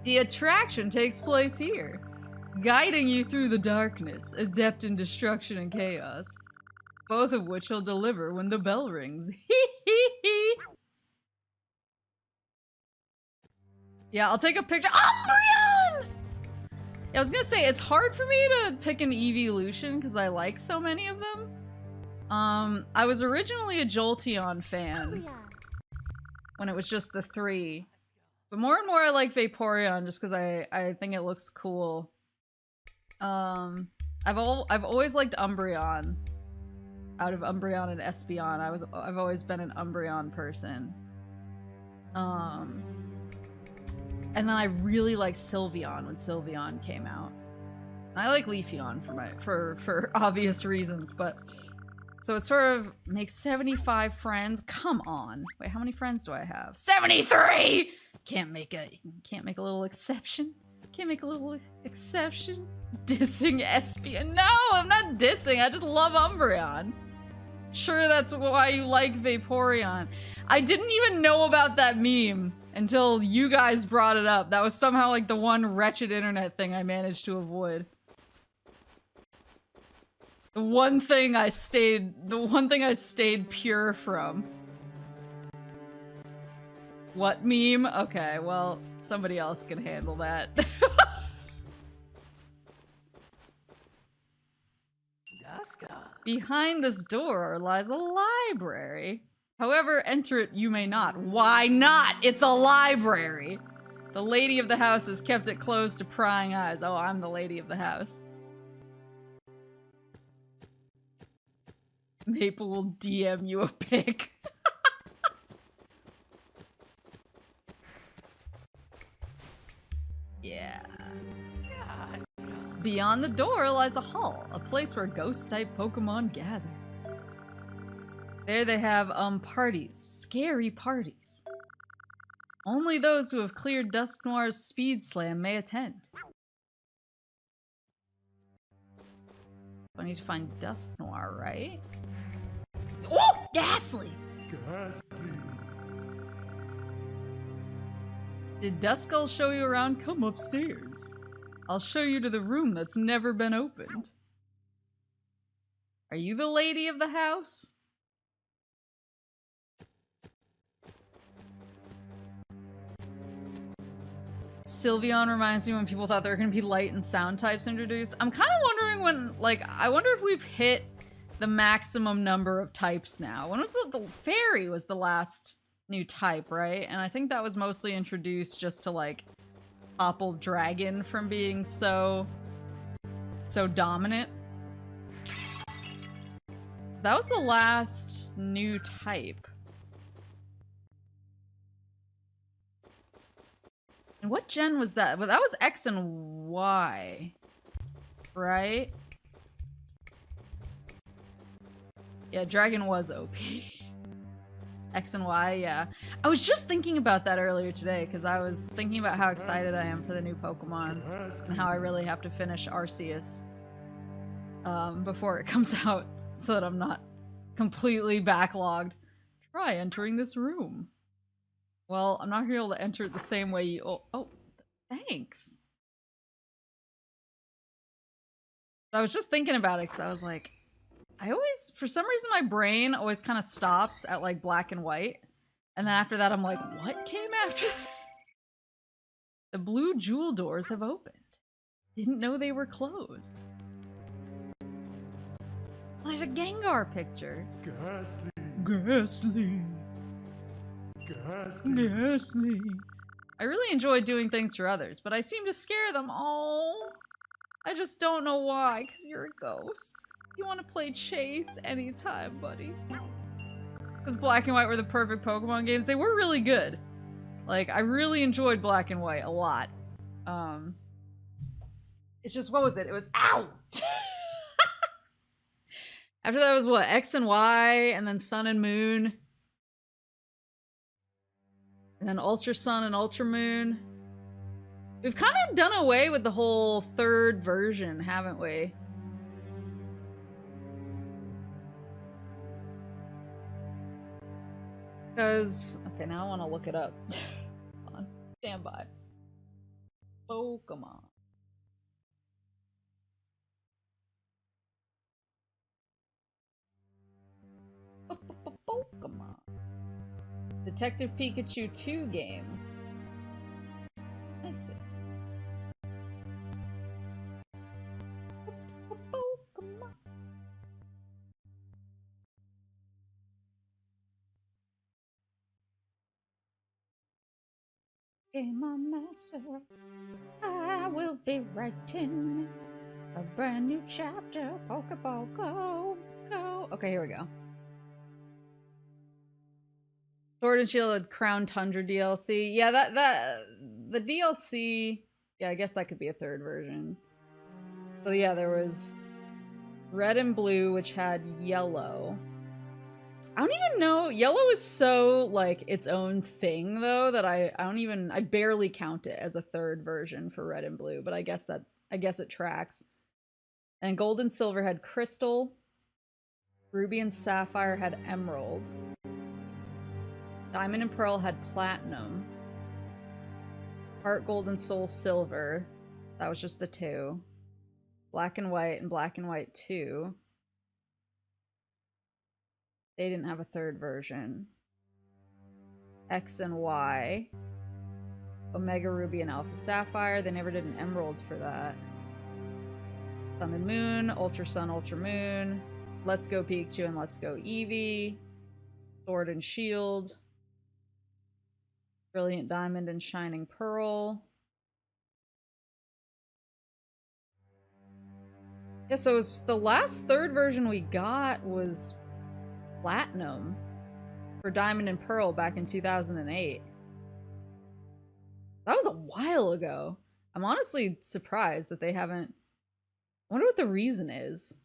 The attraction takes place here, guiding you through the darkness, adept in destruction and chaos, both of which he'll deliver when the bell rings. Yeah, I'll take a picture. Umbreon! Yeah, I was gonna say, it's hard for me to pick an evolution because I like so many of them. I was originally a Jolteon fan when it was just the 3. But more and more I like Vaporeon just because I think it looks cool. I've always liked Umbreon. Out of Umbreon and Espeon, I've always been an Umbreon person. And then I really liked Sylveon when Sylveon came out. And I like Leafeon for obvious reasons, but so it sort of makes 75 friends. Come on. Wait, how many friends do I have? 73! Can't make a little exception? Can't make a little exception? Dissing Espeon? No, I'm not dissing. I just love Umbreon. Sure, that's why you like Vaporeon. I didn't even know about that meme until you guys brought it up. That was somehow like the one wretched internet thing I managed to avoid. The one thing I stayed pure from. What meme? Okay, well, somebody else can handle that. Behind this door lies a library. However, enter it you may not. Why not? It's a library! The lady of the house has kept it closed to prying eyes. Oh, I'm the lady of the house. Maple will DM you a pic. Yeah. Beyond the door lies a hall, a place where ghost-type Pokemon gather. There they have, parties. Scary parties. Only those who have cleared Dusknoir's speed slam may attend. I need to find Dusknoir, right? Oh! Ghastly! Did Duskull show you around? Come upstairs. I'll show you to the room that's never been opened. Are you the lady of the house? Sylveon reminds me when people thought there were going to be light and sound types introduced. I'm kind of wondering when, like, I wonder if we've hit the maximum number of types now. When was the fairy was the last new type, right? And I think that was mostly introduced just to, like, topple dragon from being so dominant. That was the last new type. And what gen was that? Well, that was X and Y, right? Yeah, Dragon was OP. X and Y, yeah. I was just thinking about that earlier today, because I was thinking about how excited I am for the new Pokemon, and how I really have to finish Arceus before it comes out, so that I'm not completely backlogged. Try entering this room. Well, I'm not gonna be able to enter it the same way you- oh, thanks. But I was just thinking about it, because I was like, I always, for some reason, my brain always kind of stops at, like, black and white. And then after that, I'm like, what came after that? The blue jewel doors have opened. Didn't know they were closed. Oh, there's a Gengar picture. Ghastly. Ghastly. Ghastly. Ghastly. I really enjoy doing things for others, but I seem to scare them. Oh, I just don't know why, because you're a ghost. You want to play chase anytime, buddy. Because Black and White were the perfect Pokemon games. They were really good. Like, I really enjoyed Black and White a lot. It's just, what was it? It was, ow! After that was what? X and Y, and then Sun and Moon. And then Ultra Sun and Ultra Moon. We've kind of done away with the whole third version, haven't we? Because, okay, now I want to look it up. Hold on, stand by. Pokemon. Pokemon. Detective Pikachu 2 game. I see. Pokemon. Game on Master. I will be writing a brand new chapter. Pokeball, go, go. Okay, here we go. Sword and Shield Crown Tundra DLC. Yeah, the DLC. Yeah, I guess that could be a third version. So yeah, there was Red and Blue, which had Yellow. I don't even know. Yellow is so, like, its own thing, though, that I barely count it as a third version for Red and Blue, but I guess it tracks. And Gold and Silver had Crystal. Ruby and Sapphire had Emerald. Diamond and Pearl had Platinum. Heart Gold and Soul Silver. That was just the two. Black and White and Black and White 2. They didn't have a third version. X and Y. Omega Ruby and Alpha Sapphire. They never did an Emerald for that. Sun and Moon. Ultra Sun, Ultra Moon. Let's Go Pikachu and Let's Go Eevee. Sword and Shield. Brilliant Diamond and Shining Pearl. Yeah, so the last third version we got was Platinum for Diamond and Pearl back in 2008. That was a while ago. I'm honestly surprised that they haven't... I wonder what the reason is.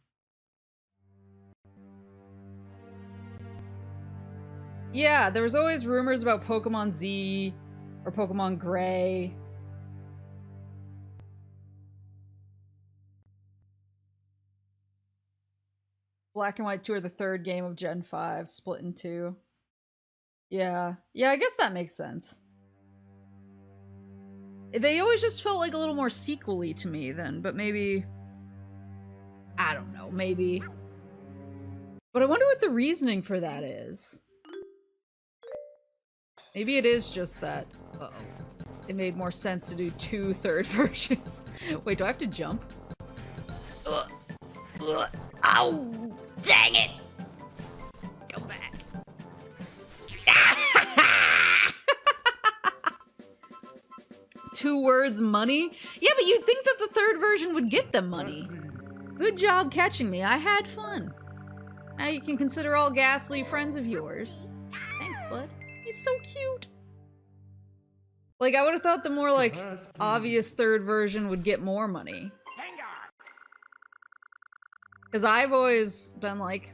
Yeah, there was always rumors about Pokemon Z or Pokemon Gray. Black and White 2 are the third game of Gen 5, split in two. Yeah. Yeah, I guess that makes sense. They always just felt like a little more sequel-y to me then, but maybe... I don't know, maybe. But I wonder what the reasoning for that is. Maybe it is just that, uh-oh, it made more sense to do 2 third versions. Wait, do I have to jump? Ugh. Ugh. Ow! Dang it! Go back. 2 words, money? Yeah, but you'd think that the 3rd version would get them money. Good job catching me. I had fun. Now you can consider all Ghastly friends of yours. Thanks, bud. He's so cute. Like, I would have thought the more, like, obvious 3rd version would get more money. Because I've always been like...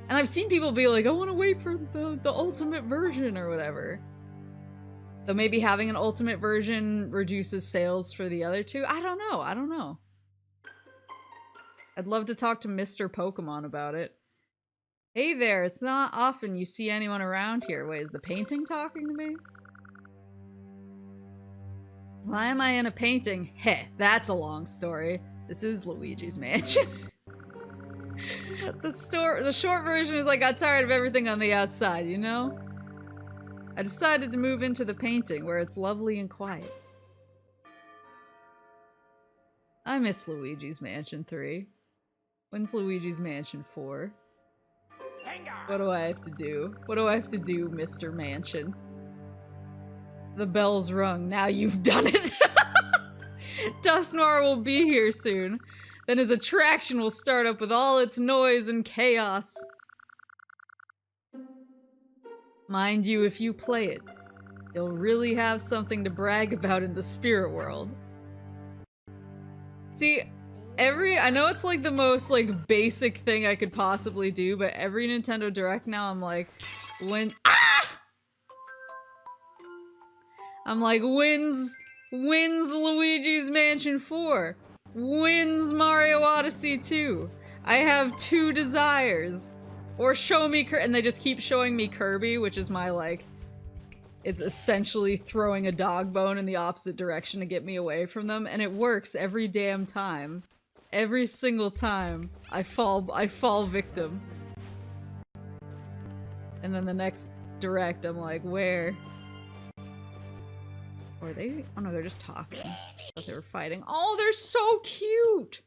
And I've seen people be like, I want to wait for the ultimate version or whatever. So maybe having an ultimate version reduces sales for the other 2? I don't know. I don't know. I'd love to talk to Mr. Pokemon about it. Hey there, it's not often you see anyone around here. Wait, is the painting talking to me? Why am I in a painting? Heh, that's a long story. This is Luigi's Mansion. The short version is I got tired of everything on the outside, you know? I decided to move into the painting where it's lovely and quiet. I miss Luigi's Mansion 3. When's Luigi's Mansion 4? What do I have to do? What do I have to do, Mr. Mansion? The bell's rung. Now you've done it. Dusknoir will be here soon. Then his attraction will start up with all its noise and chaos. Mind you, if you play it, you'll really have something to brag about in the spirit world. See, I know it's like the most like basic thing I could possibly do, but every Nintendo Direct now I'm like, I'm like, when's Luigi's Mansion 4? When's Mario Odyssey 2? I have 2 desires. Or show me and they just keep showing me Kirby, which is my like, it's essentially throwing a dog bone in the opposite direction to get me away from them, and it works every damn time. Every single time I fall victim. And then the next Direct, I'm like, where? Or are they? Oh no, they're just talking. I thought they were fighting. Oh, they're so cute!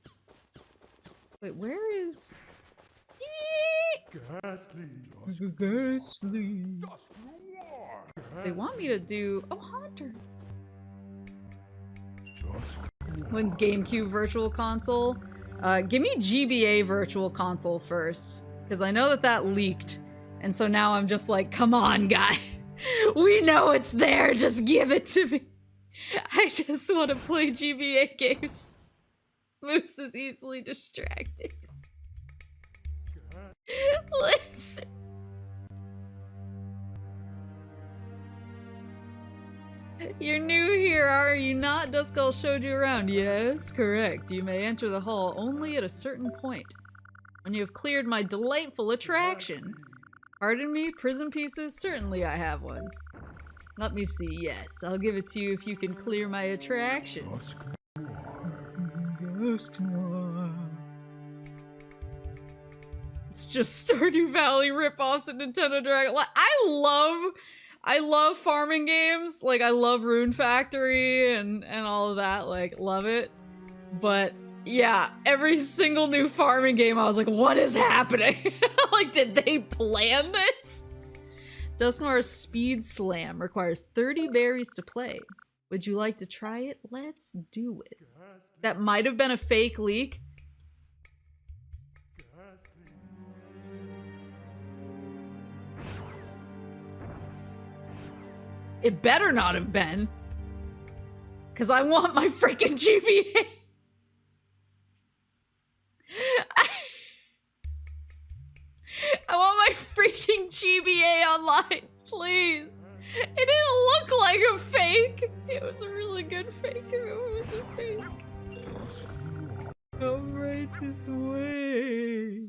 Wait, where is... Ghastly. Ghastly. They want me to do... Oh, Haunter! When's GameCube Virtual Console? Give me GBA Virtual Console first. Because I know that leaked. And so now I'm just like, come on, guy. We know it's there, just give it to me. I just want to play GBA games. Moose is easily distracted. Listen. You're new here, are you not? Duskull showed you around. Yes, correct. You may enter the hall only at a certain point. When you have cleared my delightful attraction. Pardon me, prison pieces? Certainly I have one. Let me see, yes. I'll give it to you if you can clear my attraction. It's just Stardew Valley ripoffs and Nintendo Direct. Like, I love farming games. Like, I love Rune Factory and all of that. Like, love it. But yeah, every single new farming game, I was like, what is happening? Like, did they plan this? Dusknoir's Speed Slam requires 30 berries to play. Would you like to try it? Let's do it. That might have been a fake leak. It better not have been. Because I want my freaking GBA. I want my freaking GBA online, please. It didn't look like a fake. It was a really good fake if it was a fake. Come right this way.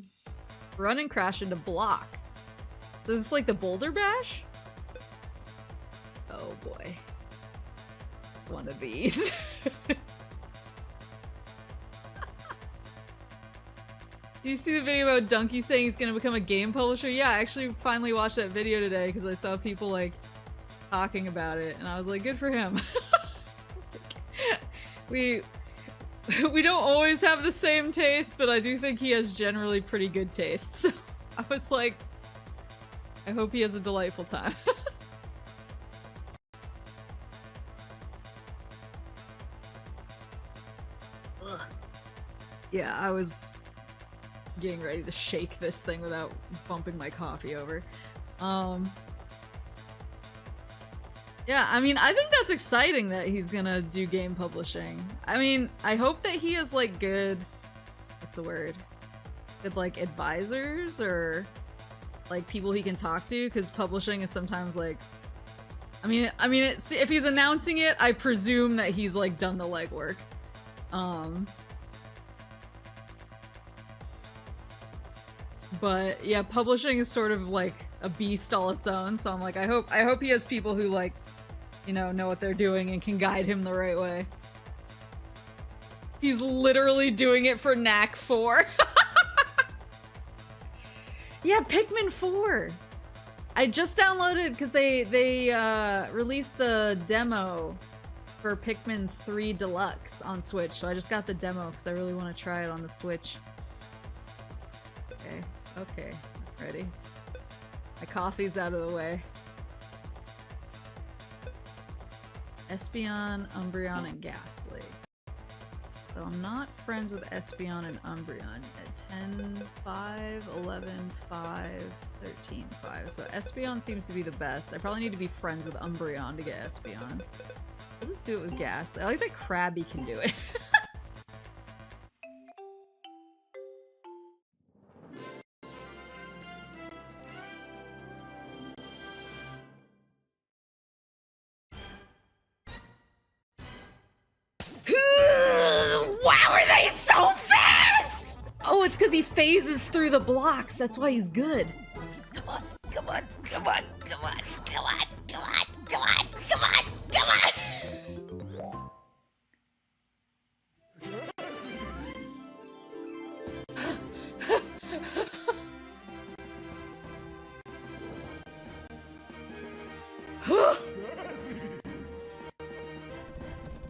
Run and crash into blocks. So is this like the Boulder Bash? Oh boy. It's one of these. Did you see the video about Donkey saying he's gonna become a game publisher? Yeah, I actually finally watched that video today because I saw people like talking about it, and I was like, good for him. we don't always have the same taste, but I do think he has generally pretty good taste. So I was like, I hope he has a delightful time. Ugh. Yeah, I was getting ready to shake this thing without bumping my coffee over. Yeah, I mean, I think that's exciting that he's gonna do game publishing. I mean, I hope that he has like good, what's the word? Good like advisors or like people he can talk to, because publishing is sometimes like, I mean, if he's announcing it, I presume that he's like done the legwork. But yeah, publishing is sort of like a beast all its own, so I'm like, I hope he has people who like, you know what they're doing and can guide him the right way. He's literally doing it for Knack 4. Yeah, Pikmin 4! I just downloaded because they released the demo for Pikmin 3 Deluxe on Switch, so I just got the demo because I really want to try it on the Switch. Okay, ready. My coffee's out of the way. Espeon, Umbreon, and Ghastly. So I'm not friends with Espeon and Umbreon yet. 10, 5, 11, 5, 13, 5. So Espeon seems to be the best. I probably need to be friends with Umbreon to get Espeon. I'll just do it with Ghastly. I like that Krabby can do it. Wow, are they so fast? Oh, it's because he phases through the blocks. That's why he's good. Come on, come on, come on, come on, come on, come on, come on, come on, come on.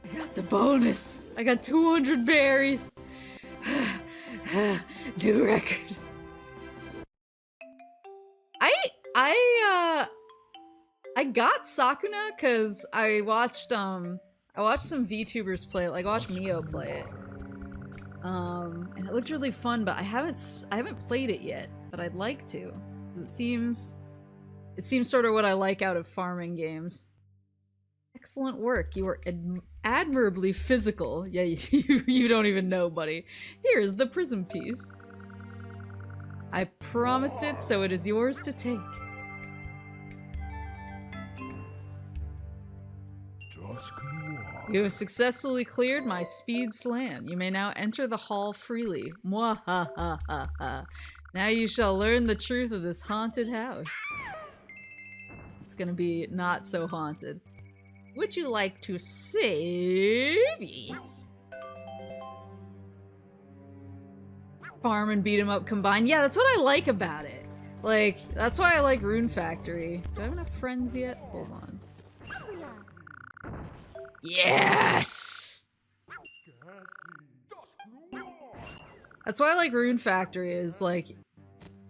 I got the bonus. I got 200 berries. New record. I got Sakuna because I watched some VTubers play it. Like I watched Mio play it. And it looked really fun, but I haven't played it yet, but I'd like to. It seems sort of what I like out of farming games. Excellent work. You are admirably physical. Yeah, you don't even know, buddy. Here's the prism piece. I promised it, so it is yours to take. You have successfully cleared my speed slam. You may now enter the hall freely. Mwahahaha. Now you shall learn the truth of this haunted house. It's gonna be not so haunted. Would you like to save? Yes. Farm and beat 'em up combined. Yeah, that's what I like about it. Like, that's why I like Rune Factory. Do I have enough friends yet? Hold on. Yes! That's why I like Rune Factory, is like,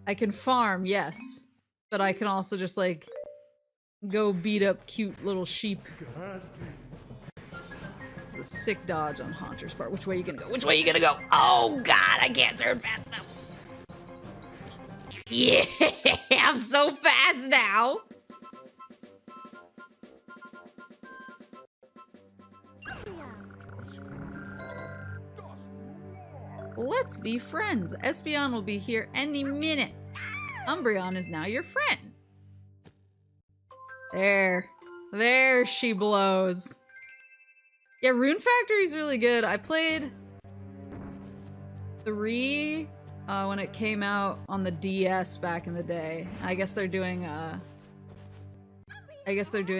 I can farm, yes, but I can also just like go beat up cute little sheep. The sick dodge on Haunter's part. Which way are you gonna go? Which way are you gonna go? Oh god, I can't turn fast enough. Yeah, I'm so fast now. Let's be friends. Espeon will be here any minute. Umbreon is now your friend. There she blows. Yeah, Rune Factory is really good. I played 3 when it came out on the DS back in the day. I guess they're doing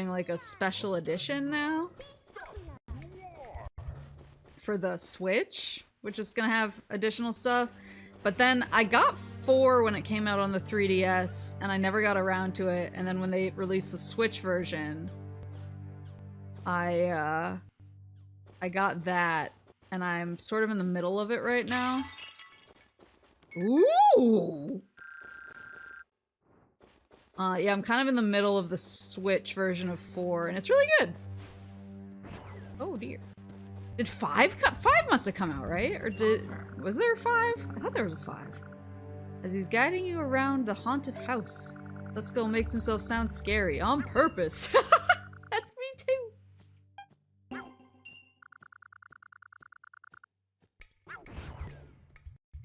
like a special edition now. for the Switch, which is gonna have additional stuff. But then I got 4 when it came out on the 3DS, and I never got around to it. And then when they released the Switch version, I got that, and I'm sort of in the middle of it right now. Ooh! Yeah, I'm kind of in the middle of the Switch version of 4, and it's really good. Oh dear. Did 5 come? 5 must have come out, right? Or was there a 5? I thought there was a 5. As he's guiding you around the haunted house, Dusko makes himself sound scary on purpose. That's me too.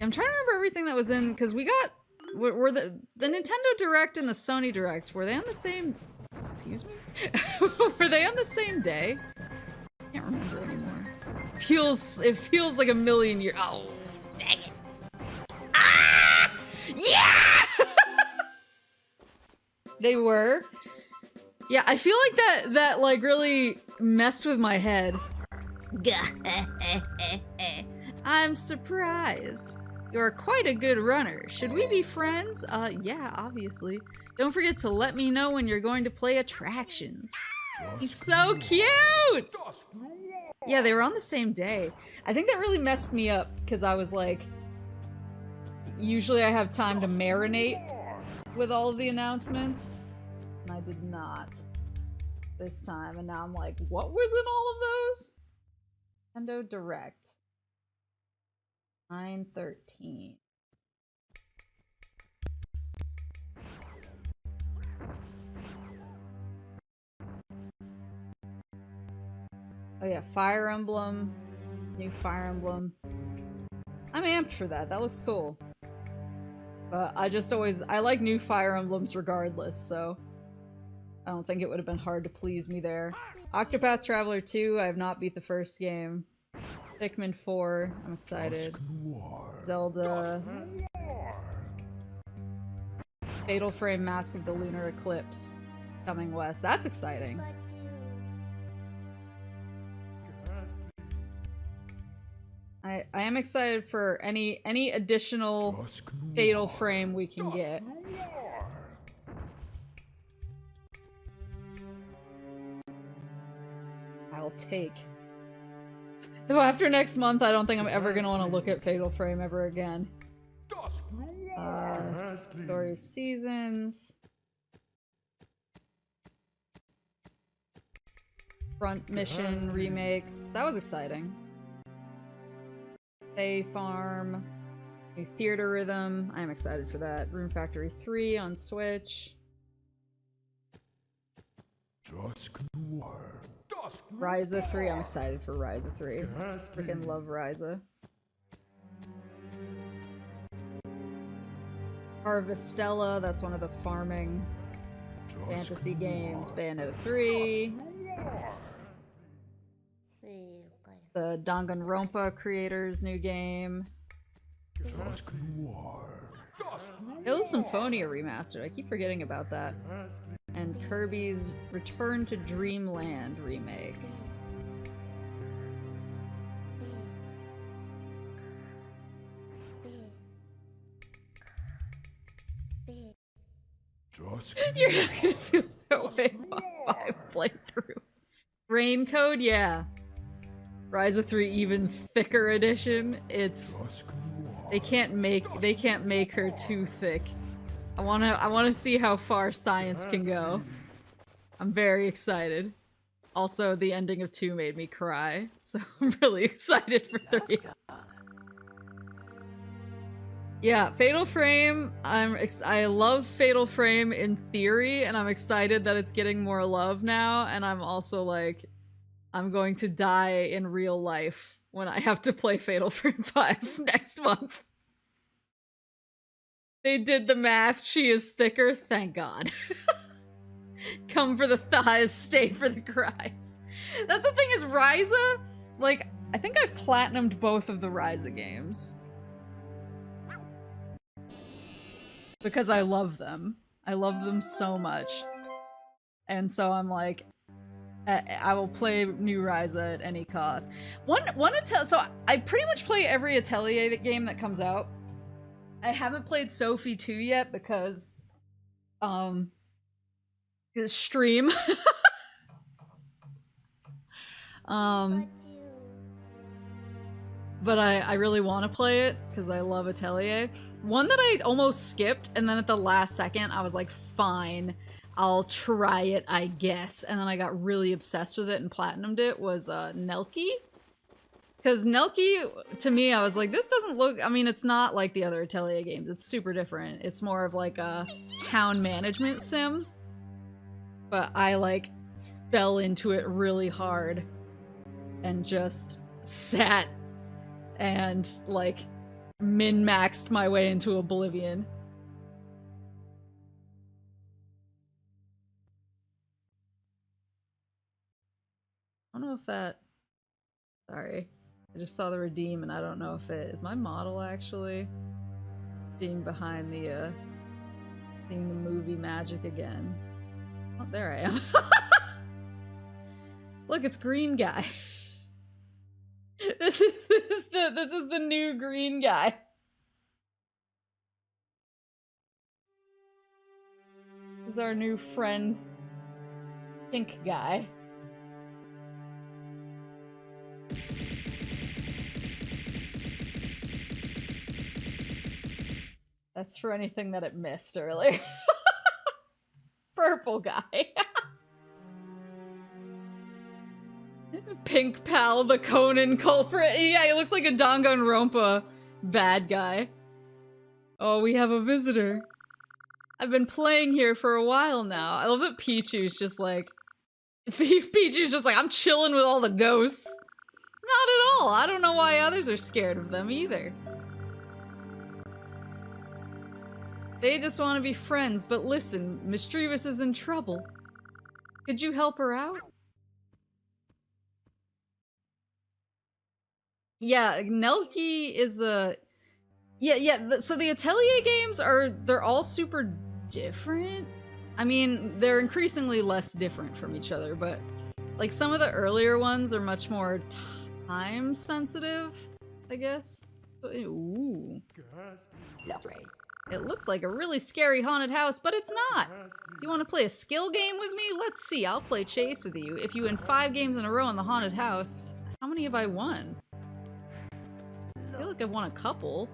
I'm trying to remember everything that was in, because we got... Were the Nintendo Direct and the Sony Direct, were they on the same... Excuse me? Were they on the same day? I can't remember anymore. It feels like a million years. Oh, dang it. Ah! Yeah! They were. Yeah, I feel like that like really messed with my head. I'm surprised. You're quite a good runner. Should we be friends? Yeah, obviously. Don't forget to let me know when you're going to play attractions. He's so cute! Yeah, they were on the same day. I think that really messed me up, because I was like... Usually I have time to marinate with all of the announcements. And I did not this time. And now I'm like, what was in all of those? Nintendo Direct. 9/13. Oh yeah, Fire Emblem. New Fire Emblem. I'm amped for that. That looks cool. But I like new Fire Emblems regardless, so I don't think it would have been hard to please me there. Octopath Traveler 2, I have not beat the first game. Pikmin 4, I'm excited. Zelda. Fatal Frame Mask of the Lunar Eclipse coming west. That's exciting. I am excited for any additional Fatal Frame we can get. I'll take. Though after next month, I don't think I'm ever gonna want to look at Fatal Frame ever again. Story of Seasons. Front Mission remakes. That was exciting. Bay Farm. New Theater Rhythm. I'm excited for that. Room Factory 3 on Switch. Ryza 3. I'm excited for Ryza 3. Freaking love Ryza. Harvestella. That's one of the farming fantasy games. Bayonetta 3. The Danganronpa creators' new game. Ill Symphonia Remastered. I keep forgetting about that. And Kirby's Return to Dreamland remake. You're not gonna feel that way by playthrough. Rain Code, yeah. Ryza 3 even thicker edition. It's they can't make her too thick. I wanna see how far science can go. I'm very excited. Also, the ending of 2 made me cry, so I'm really excited for 3. Yeah, Fatal Frame. I love Fatal Frame in theory, and I'm excited that it's getting more love now. And I'm also like, I'm going to die in real life when I have to play Fatal Frame 5 next month. They did the math. She is thicker. Thank God. Come for the thighs, stay for the cries. That's the thing is Ryza, like, I think I've platinumed both of the Ryza games. Because I love them. I love them so much. And so I'm like, I will play New Ryza at any cost. So I pretty much play every Atelier game that comes out. I haven't played Sophie 2 yet because stream. But I really want to play it because I love Atelier. One that I almost skipped, and then at the last second I was like, fine, I'll try it, I guess. And then I got really obsessed with it and platinumed it, was Nelky. Because Nelky, to me, I was like, this doesn't look, I mean, it's not like the other Atelier games. It's super different. It's more of like a town management sim. But I like fell into it really hard and just sat and like min-maxed my way into oblivion. I don't know if that... Sorry. I just saw the redeem and I don't know if it... Is my model actually seeing behind the, seeing the movie magic again? Oh, there I am. Look, it's green guy. This is the new green guy. This is our new friend, pink guy. That's for anything that it missed earlier. Purple guy. Pink Pal, the Conan culprit. Yeah, he looks like a Danganronpa bad guy. Oh, we have a visitor. I've been playing here for a while now. I love that Pichu's just like... Pichu's just like, I'm chilling with all the ghosts. Not at all. I don't know why others are scared of them either. They just want to be friends, but listen, Mischievous is in trouble. Could you help her out? Yeah, Nelky is a... so the Atelier games they're all super different. I mean, they're increasingly less different from each other, but like some of the earlier ones are much more time sensitive, I guess. Ooh. It looked like a really scary haunted house, but it's not. Do you want to play a skill game with me? Let's see, I'll play chase with you. If you win 5 games in a row in the haunted house, how many have I won? I feel like I've won a couple.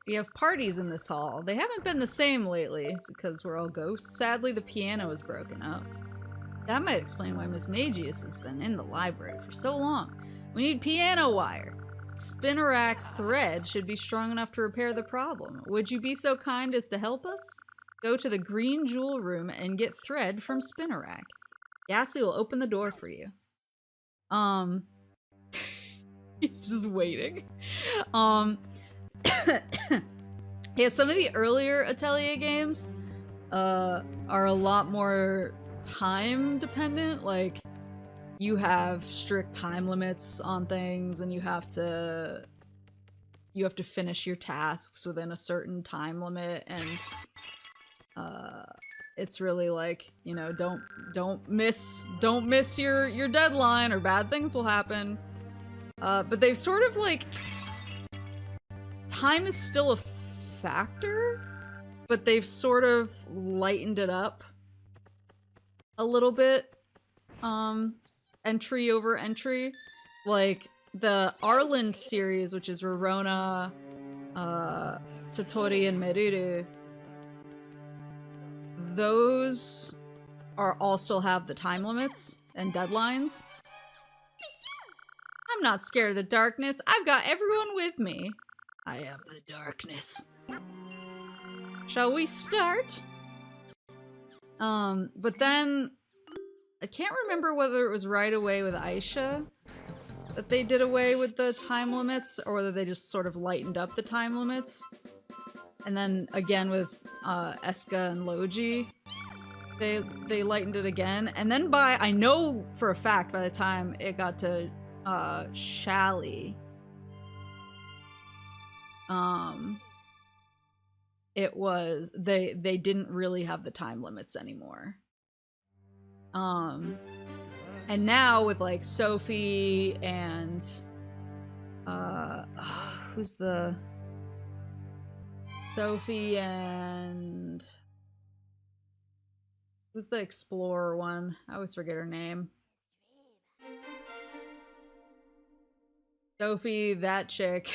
We have parties in this hall. They haven't been the same lately, because we're all ghosts. Sadly, the piano is broken up. That might explain why Miss Magius has been in the library for so long. We need piano wire. Spinnerak's thread should be strong enough to repair the problem. Would you be so kind as to help us? Go to the green jewel room and get thread from Spinnerak. Yassi will open the door for you. He's just waiting. Yeah, some of the earlier Atelier games are a lot more time dependent. Like, you have strict time limits on things and you have to finish your tasks within a certain time limit, and it's really like, you know, don't miss your deadline or bad things will happen. But they've sort of like, time is still a factor, but they've sort of lightened it up a little bit, entry over entry. Like the Arland series, which is Rorona, Totori, and Meruru, those all still have the time limits and deadlines. I'm not scared of the darkness. I've got everyone with me. I am the darkness. Shall we start? But then I can't remember whether it was right away with Aisha that they did away with the time limits, or whether they just sort of lightened up the time limits. And then again with Eska and Loji, they lightened it again. And then I know for a fact by the time it got to Shally, it was they didn't really have the time limits anymore. And now with like Sophie and who's the Sophie and who's the explorer one? I always forget her name. Sophie, that chick.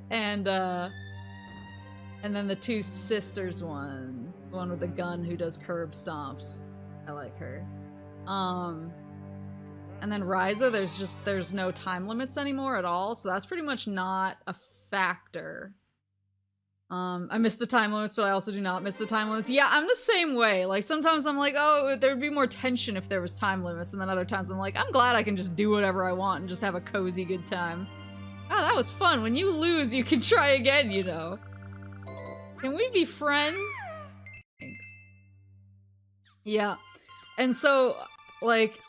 And then the two sisters one. The one with the gun who does curb stomps. I like her. And then Ryza, there's no time limits anymore at all, so that's pretty much not a factor. I miss the time limits, but I also do not miss the time limits. Yeah, I'm the same way. Like, sometimes I'm like, oh, there'd be more tension if there was time limits, and then other times I'm like, I'm glad I can just do whatever I want and just have a cozy good time. Oh, that was fun. When you lose, you can try again, you know. Can we be friends? Thanks. Yeah. And so, like,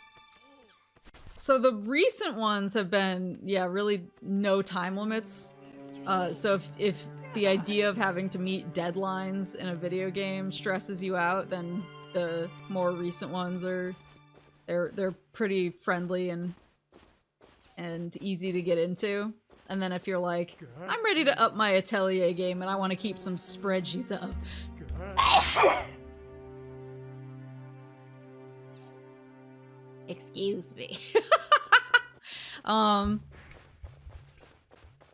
so the recent ones have been, yeah, really no time limits. So if the idea of having to meet deadlines in a video game stresses you out, then the more recent ones are, they're pretty friendly and easy to get into. And then if you're like, I'm ready to up my Atelier game and I want to keep some spreadsheets up. Excuse me.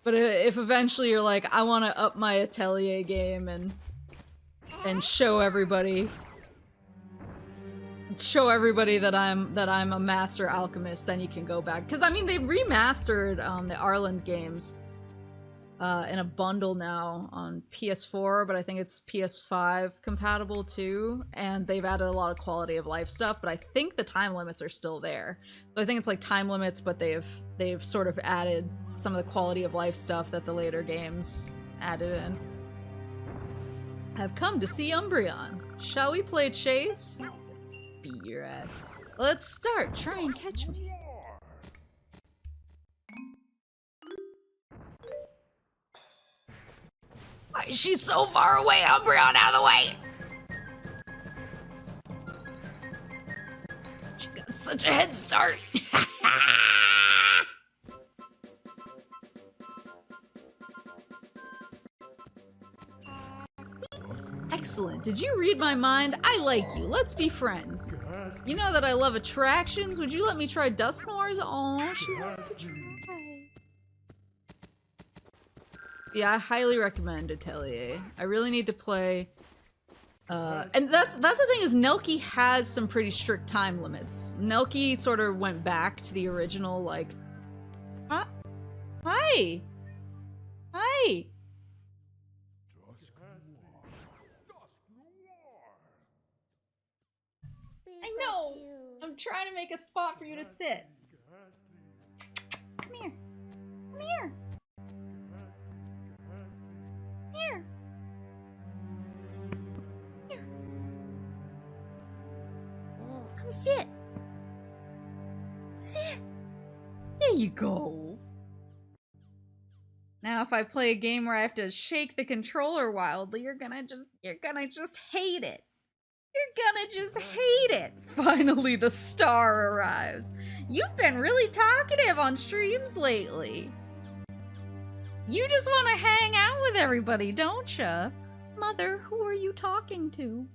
But if eventually you're like, I want to up my Atelier game and show everybody that I'm a master alchemist, then you can go back. Because I mean, they remastered the Arland games in a bundle now on PS4, but I think it's PS5 compatible too, and they've added a lot of quality of life stuff, but I think the time limits are still there. So I think it's like time limits, but they've sort of added some of the quality of life stuff that the later games added in. I've come to see Umbreon. Shall we play chase? Beat your ass. Let's start. Try and catch me. Why is she so far away? Umbreon, out of the way! She got such a head start. Excellent. Did you read my mind? I like you. Let's be friends. You know that I love attractions. Would you let me try Dusknoir's? Aw, she wants to try. Yeah, I highly recommend Atelier. I really need to play. And that's the thing is Nelky has some pretty strict time limits. Nelky sort of went back to the original, like, huh? Hi! Hi! I know! I'm trying to make a spot for you to sit. Come here. Come here. Here. Here. Come sit. Sit. There you go. Now if I play a game where I have to shake the controller wildly, you're gonna just hate it. You're gonna just hate it. Finally, the star arrives. You've been really talkative on streams lately. You just want to hang out with everybody, don't ya? Mother, who are you talking to?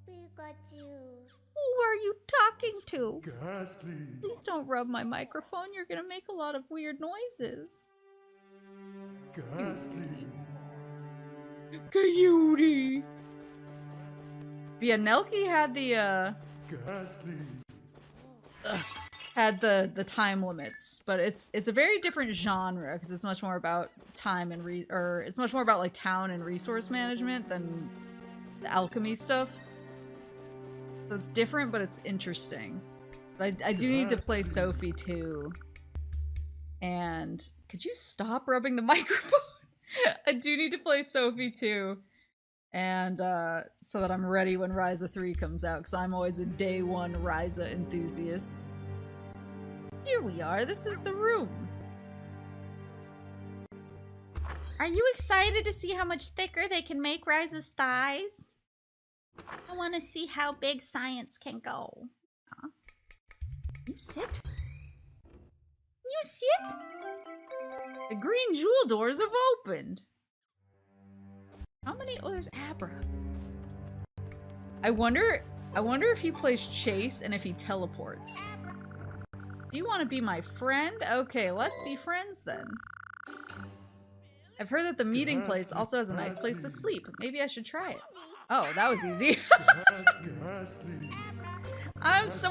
Pikachu. Who are you talking to? Ghastly. Please don't rub my microphone. You're gonna make a lot of weird noises. Ghastly. Coyote. Yeah, Nelky had the had the time limits, but it's a very different genre because it's much more about time and it's much more about like town and resource management than the alchemy stuff. So it's different, but it's interesting. But I do need to play Sophie too. And could you stop rubbing the microphone? I do need to play Sophie too. And so that I'm ready when Ryza 3 comes out, because I'm always a day one Ryza enthusiast. Here we are, this is the room. Are you excited to see how much thicker they can make Rise's thighs? I want to see how big science can go. Huh? You sit. You sit. The green jewel doors have opened. How many? Oh, there's Abra. I wonder if he plays chase and if he teleports. Do you want to be my friend? Okay, let's be friends then. I've heard that the meeting place also has a nice place to sleep. Maybe I should try it. Oh, that was easy.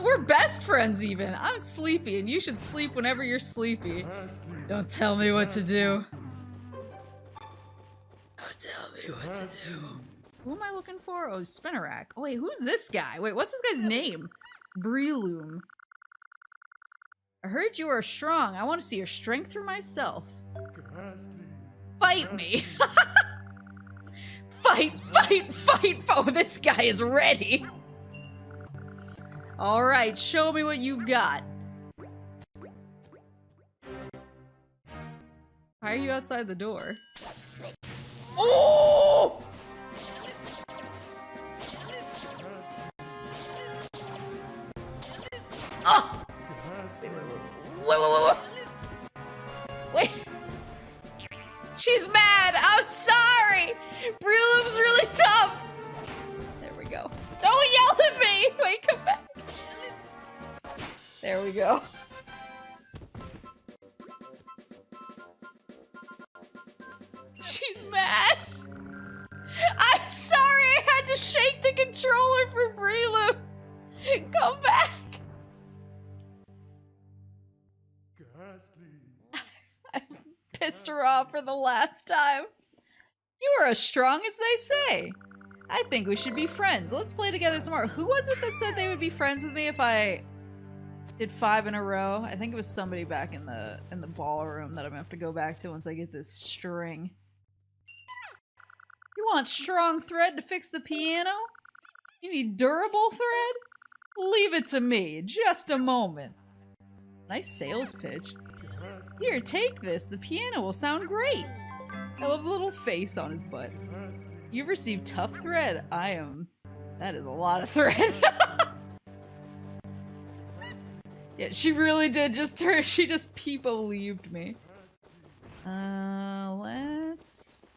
We're best friends even. I'm sleepy and you should sleep whenever you're sleepy. Don't tell me what to do. Don't tell me what to do. Who am I looking for? Oh, Spinnerack. Oh wait, who's this guy? Wait, what's this guy's name? Breloom. I heard you are strong. I want to see your strength for myself. Fight me! Fight, fight, fight! Oh, this guy is ready! Alright, show me what you've got. Why are you outside the door? Oh! Oh! Wait. Wait. She's mad. I'm sorry. Breloom's really tough. There we go. Don't yell at me. Wait, come back. There we go. She's mad. I'm sorry. I had to shake the controller for Breloom. Come back. I pissed her off for the last time. You are as strong as they say. I think we should be friends. Let's play together some more. Who was it that said they would be friends with me if I did 5 in a row? I think it was somebody back in the ballroom that I'm gonna have to go back to once I get this string. You want strong thread to fix the piano? You need durable thread? Leave it to me. Just a moment. Nice sales pitch. Here, take this. The piano will sound great. I love the little face on his butt. You've received tough thread. That is a lot of thread. Yeah, she really did she just people-leaved me. Let's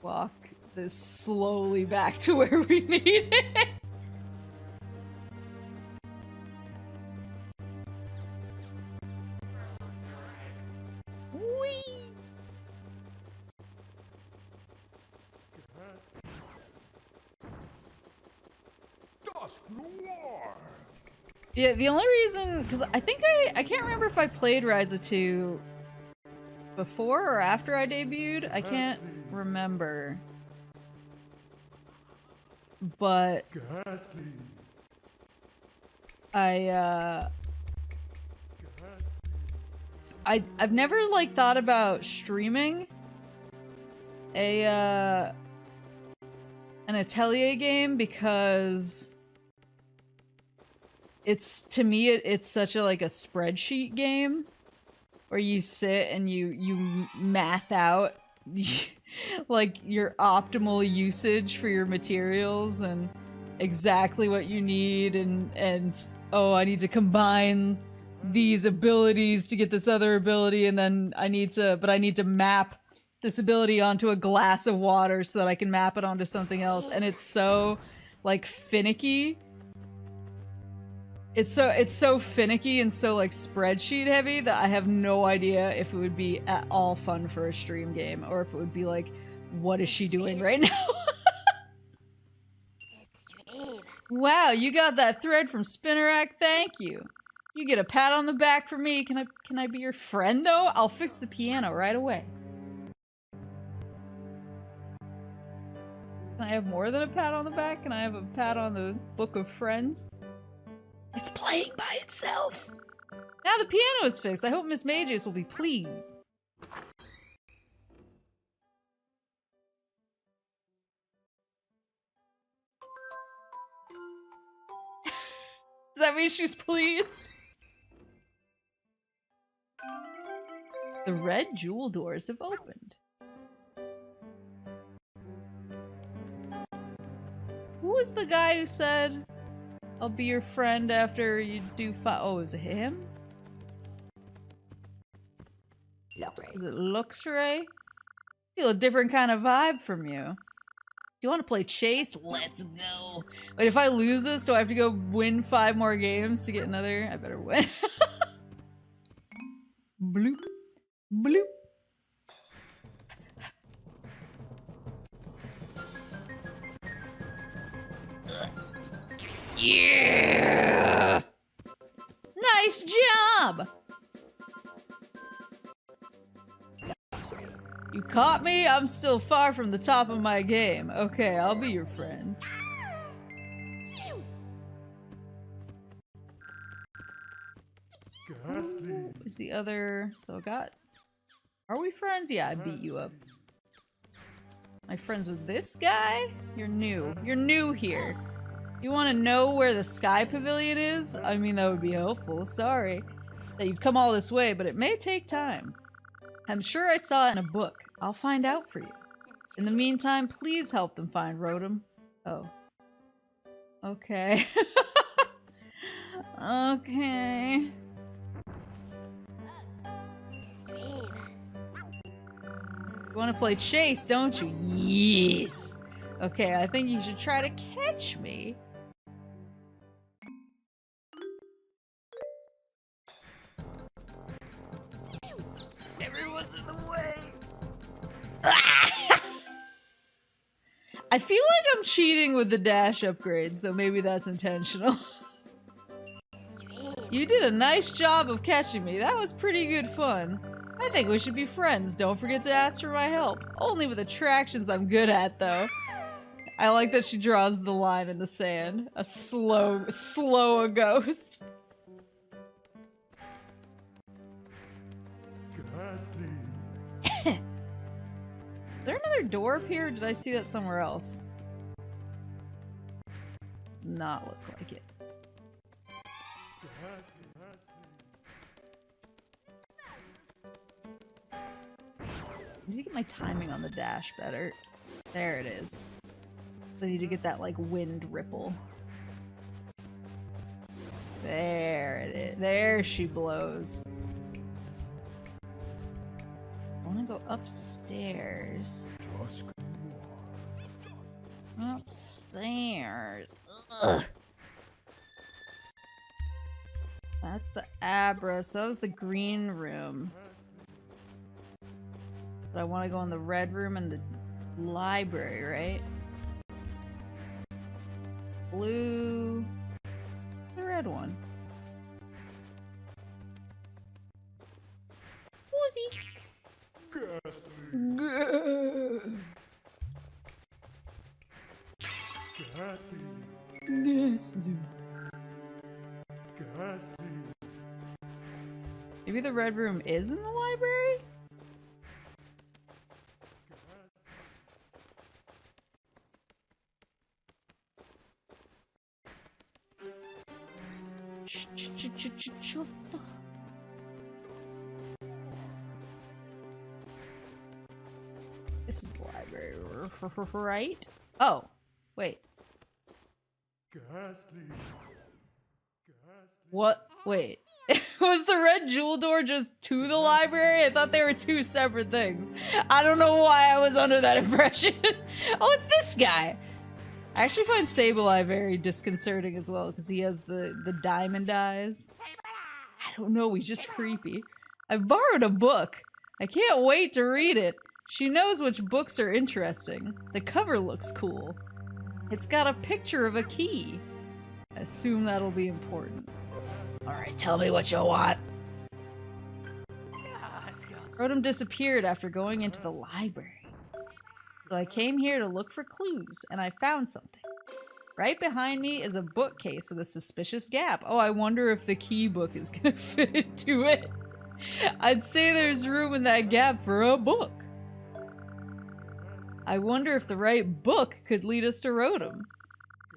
walk this slowly back to where we need it. Yeah, the only reason, because I think I can't remember if I played Ryza 2 before or after I debuted. I can't remember. But I've never like thought about streaming an Atelier game because to me it's such a like a spreadsheet game where you sit and you math out like your optimal usage for your materials and exactly what you need and oh, I need to combine these abilities to get this other ability, and then I need to map this ability onto a glass of water so that I can map it onto something else, and it's so like finicky. It's so finicky and so like spreadsheet heavy that I have no idea if it would be at all fun for a stream game or if it would be like, what is she doing right now? Wow, you got that thread from Spinnerack. Thank you. You get a pat on the back from me. Can I be your friend though? I'll fix the piano right away. Can I have more than a pat on the back? Can I have a pat on the book of friends? It's playing by itself. Now the piano is fixed. I hope Miss Magius will be pleased. Does that mean she's pleased? The red jewel doors have opened. Who was the guy who said, I'll be your friend after you do oh, is it him? Is it Luxray? Feel a different kind of vibe from you. Do you want to play chase? Let's go. Wait, if I lose this, do I have to go win 5 more games to get another? I better win. Bloop. Bloop. Yeah! Nice job! You caught me? I'm still far from the top of my game. Okay, I'll be your friend. Ooh, is the other... So I got... Are we friends? Yeah, I beat you up. Am I friends with this guy? You're new. You're new here. You want to know where the Sky Pavilion is? I mean, that would be helpful. Sorry that you've come all this way, but it may take time. I'm sure I saw it in a book. I'll find out for you. In the meantime, please help them find Rotom. Oh. Okay. Okay. You want to play chase, don't you? Yes! Okay, I think you should try to catch me. Everyone's in the way. I feel like I'm cheating with the dash upgrades, though maybe that's intentional. You did a nice job of catching me. That was pretty good fun. I think we should be friends. Don't forget to ask for my help. Only with attractions I'm good at, though. I like that she draws the line in the sand. A slow a ghost. Is there another door up here? Or did I see that somewhere else? Does not look like it. I need to get my timing on the dash better. There it is. I need to get that, like, wind ripple. There it is. There she blows. I want to go upstairs. Upstairs. Ugh. That's the Abra. So that was the green room. But I want to go in the red room and the library, right? Blue. The red one. Woozy. Maybe the red room is in the library? This is the library, right? Oh, wait. What? Wait. Was the red jewel door just to the library? I thought they were two separate things. I don't know why I was under that impression. Oh, it's this guy. I actually find Sableye very disconcerting as well because he has the diamond eyes. I don't know, he's just creepy. I've borrowed a book. I can't wait to read it. She knows which books are interesting. The cover looks cool. It's got a picture of a key. I assume that'll be important. Alright, tell me what you want. Rotom disappeared after going into the library. So I came here to look for clues, and I found something. Right behind me is a bookcase with a suspicious gap. Oh, I wonder if the key book is gonna fit into it. I'd say there's room in that gap for a book. I wonder if the right book could lead us to Rotom.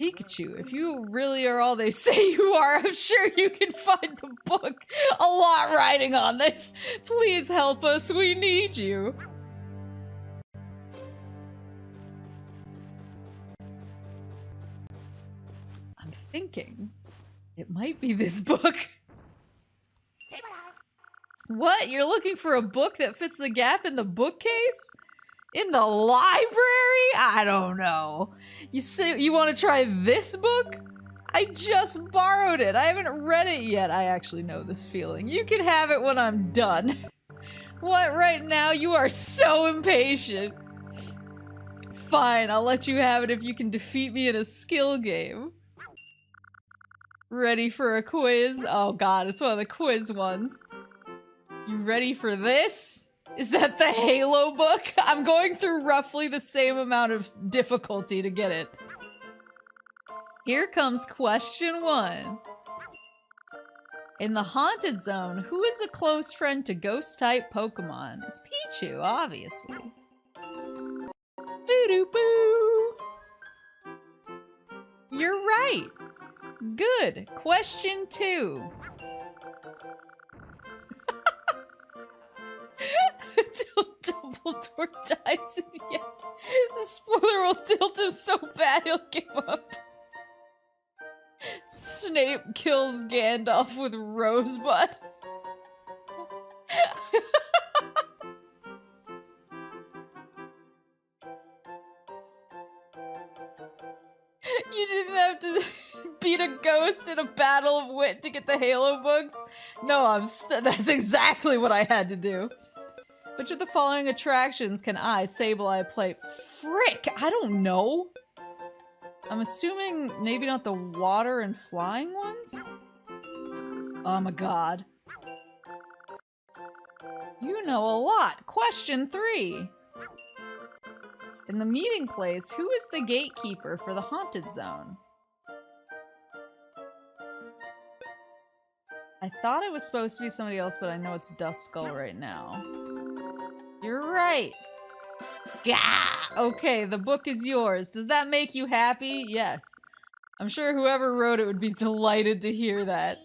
Pikachu, if you really are all they say you are, I'm sure you can find the book. A lot riding on this. Please help us, we need you. I'm thinking it might be this book. What? You're looking for a book that fits the gap in the bookcase? In the library? I don't know. You say you want to try this book? I just borrowed it. I haven't read it yet. I actually know this feeling. You can have it when I'm done. What, right now? You are so impatient. Fine, I'll let you have it if you can defeat me in a skill game. Ready for a quiz? Oh god, it's one of the quiz ones. You ready for this? Is that the Halo book? I'm going through roughly the same amount of difficulty to get it. Here comes question 1. In the Haunted Zone, who is a close friend to Ghost-type Pokemon? It's Pichu, obviously. Boo-doo-boo! You're right! Good. Question 2. Until Dumbledore dies in the end, the spoiler will tilt him so bad he'll give up. Snape kills Gandalf with Rosebud. You didn't have to beat a ghost in a battle of wit to get the Halo books? No, that's exactly what I had to do. Which of the following attractions can I, Sableye, play? Frick! I don't know! I'm assuming maybe not the water and flying ones? Oh my god. You know a lot! Question 3! In the meeting place, who is the gatekeeper for the Haunted Zone? I thought it was supposed to be somebody else, but I know it's Duskull right now. You're right! Gah! Okay, the book is yours. Does that make you happy? Yes. I'm sure whoever wrote it would be delighted to hear that.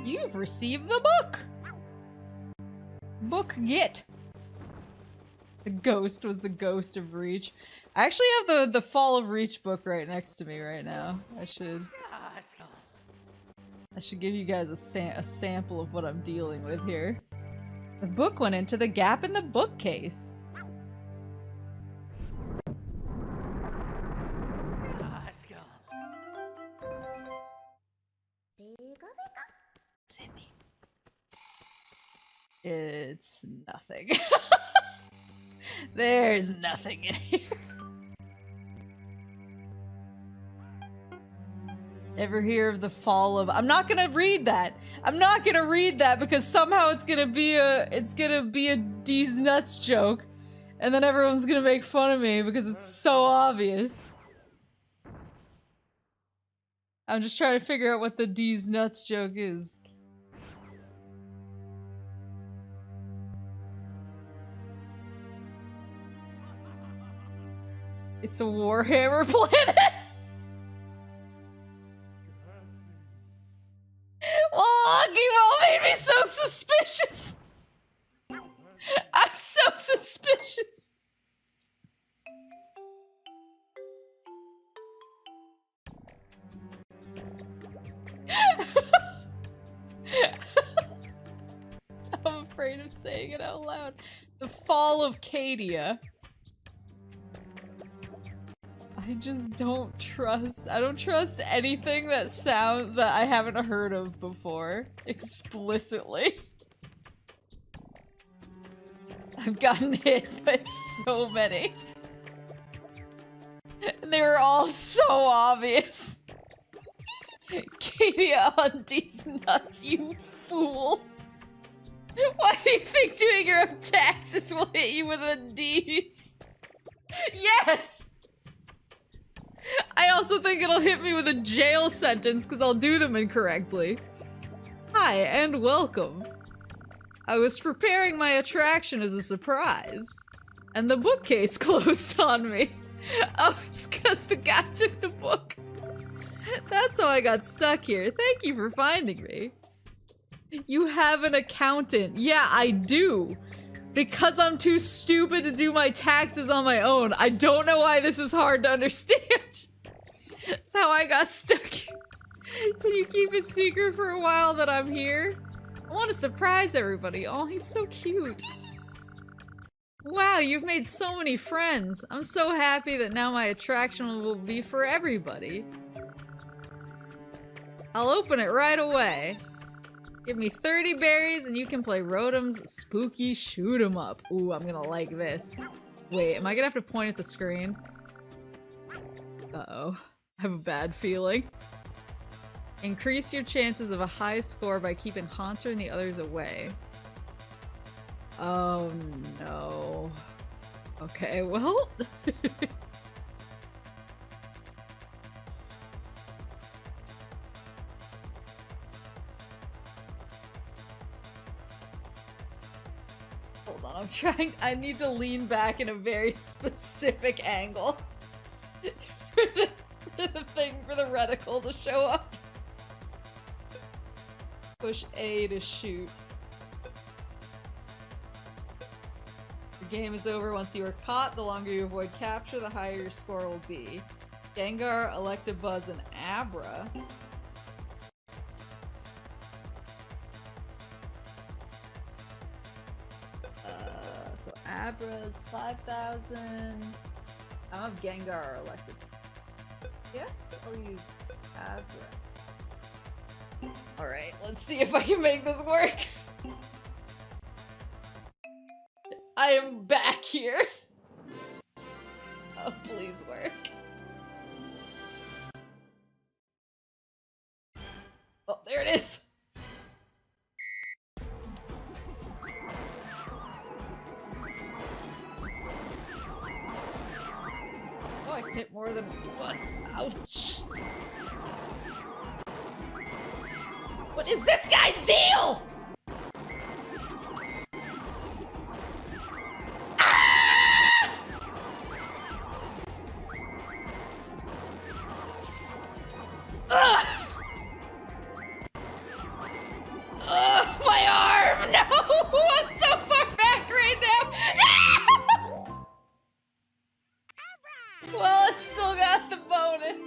You've received the book! Book get. The ghost was the ghost of Reach. I actually have the Fall of Reach book right next to me right now. I should give you guys a sample of what I'm dealing with here. The book went into the gap in the bookcase. Sydney. It's nothing. There's nothing in here. Ever hear of the fall of— I'm not gonna read that. I'm not gonna read that because somehow it's gonna be a D's nuts joke. And then everyone's gonna make fun of me because it's so obvious. I'm just trying to figure out what the D's nuts joke is. It's a Warhammer planet? Well, Lucky Ball made me so suspicious! I'm so suspicious! I'm afraid of saying it out loud. The Fall of Cadia. I just don't trust— I don't trust anything that I haven't heard of before. Explicitly. I've gotten hit by so many. And they were all so obvious. Cadia on D's nuts, you fool. Why do you think doing your own taxes will hit you with a D's? Yes! I also think it'll hit me with a jail sentence because I'll do them incorrectly. Hi, and welcome. I was preparing my attraction as a surprise. And the bookcase closed on me. Oh, it's because the guy took the book. That's how I got stuck here. Thank you for finding me. You have an accountant. Yeah, I do. Because I'm too stupid to do my taxes on my own. I don't know why this is hard to understand. That's how I got stuck. Can you keep it secret for a while that I'm here? I want to surprise everybody. Oh, he's so cute. Wow, you've made so many friends. I'm so happy that now my attraction will be for everybody. I'll open it right away. Give me 30 berries and you can play Rotom's spooky shoot 'em up. Ooh, I'm gonna like this. Wait, am I gonna have to point at the screen? Uh-oh. I have a bad feeling. Increase your chances of a high score by keeping Haunter and the others away. Oh no. Okay, well... Hold on, I'm trying- I need to lean back in a very specific angle for the thing, for the reticle to show up. Push A to shoot. Your game is over once you are caught. The longer you avoid capture, the higher your score will be. Gengar, Electabuzz, and Abra. So Abra is 5,000. I don't have Gengar or Electabuzz. Yes? I'll use Abra. Alright, let's see if I can make this work. I am back here. Oh, please work. Oh, there it is. Oh, I can hit more than one. Ouch. What is this guy's deal? My arm! No! I'm so far back right now! No! Well, it's still got the bonus.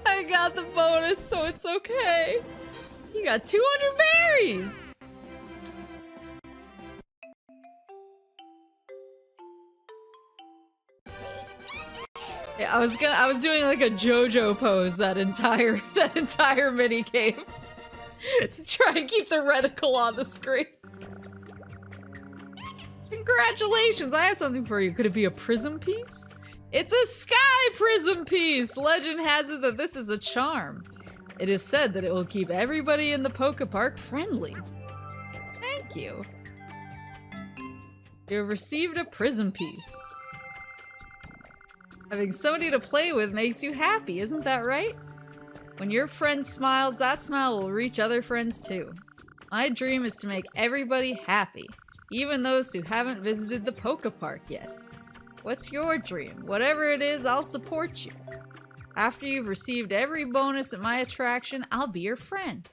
I got the bonus, so it's okay. You got 200 berries! Yeah, I was doing like a JoJo pose that entire mini game to try and keep the reticle on the screen. Congratulations, I have something for you. Could it be a prism piece? It's a sky prism piece! Legend has it that this is a charm. It is said that it will keep everybody in the Poke Park friendly. Thank you. You have received a prism piece. Having somebody to play with makes you happy, isn't that right? When your friend smiles, that smile will reach other friends too. My dream is to make everybody happy, even those who haven't visited the Poke Park yet. What's your dream? Whatever it is, I'll support you. After you've received every bonus at my attraction, I'll be your friend.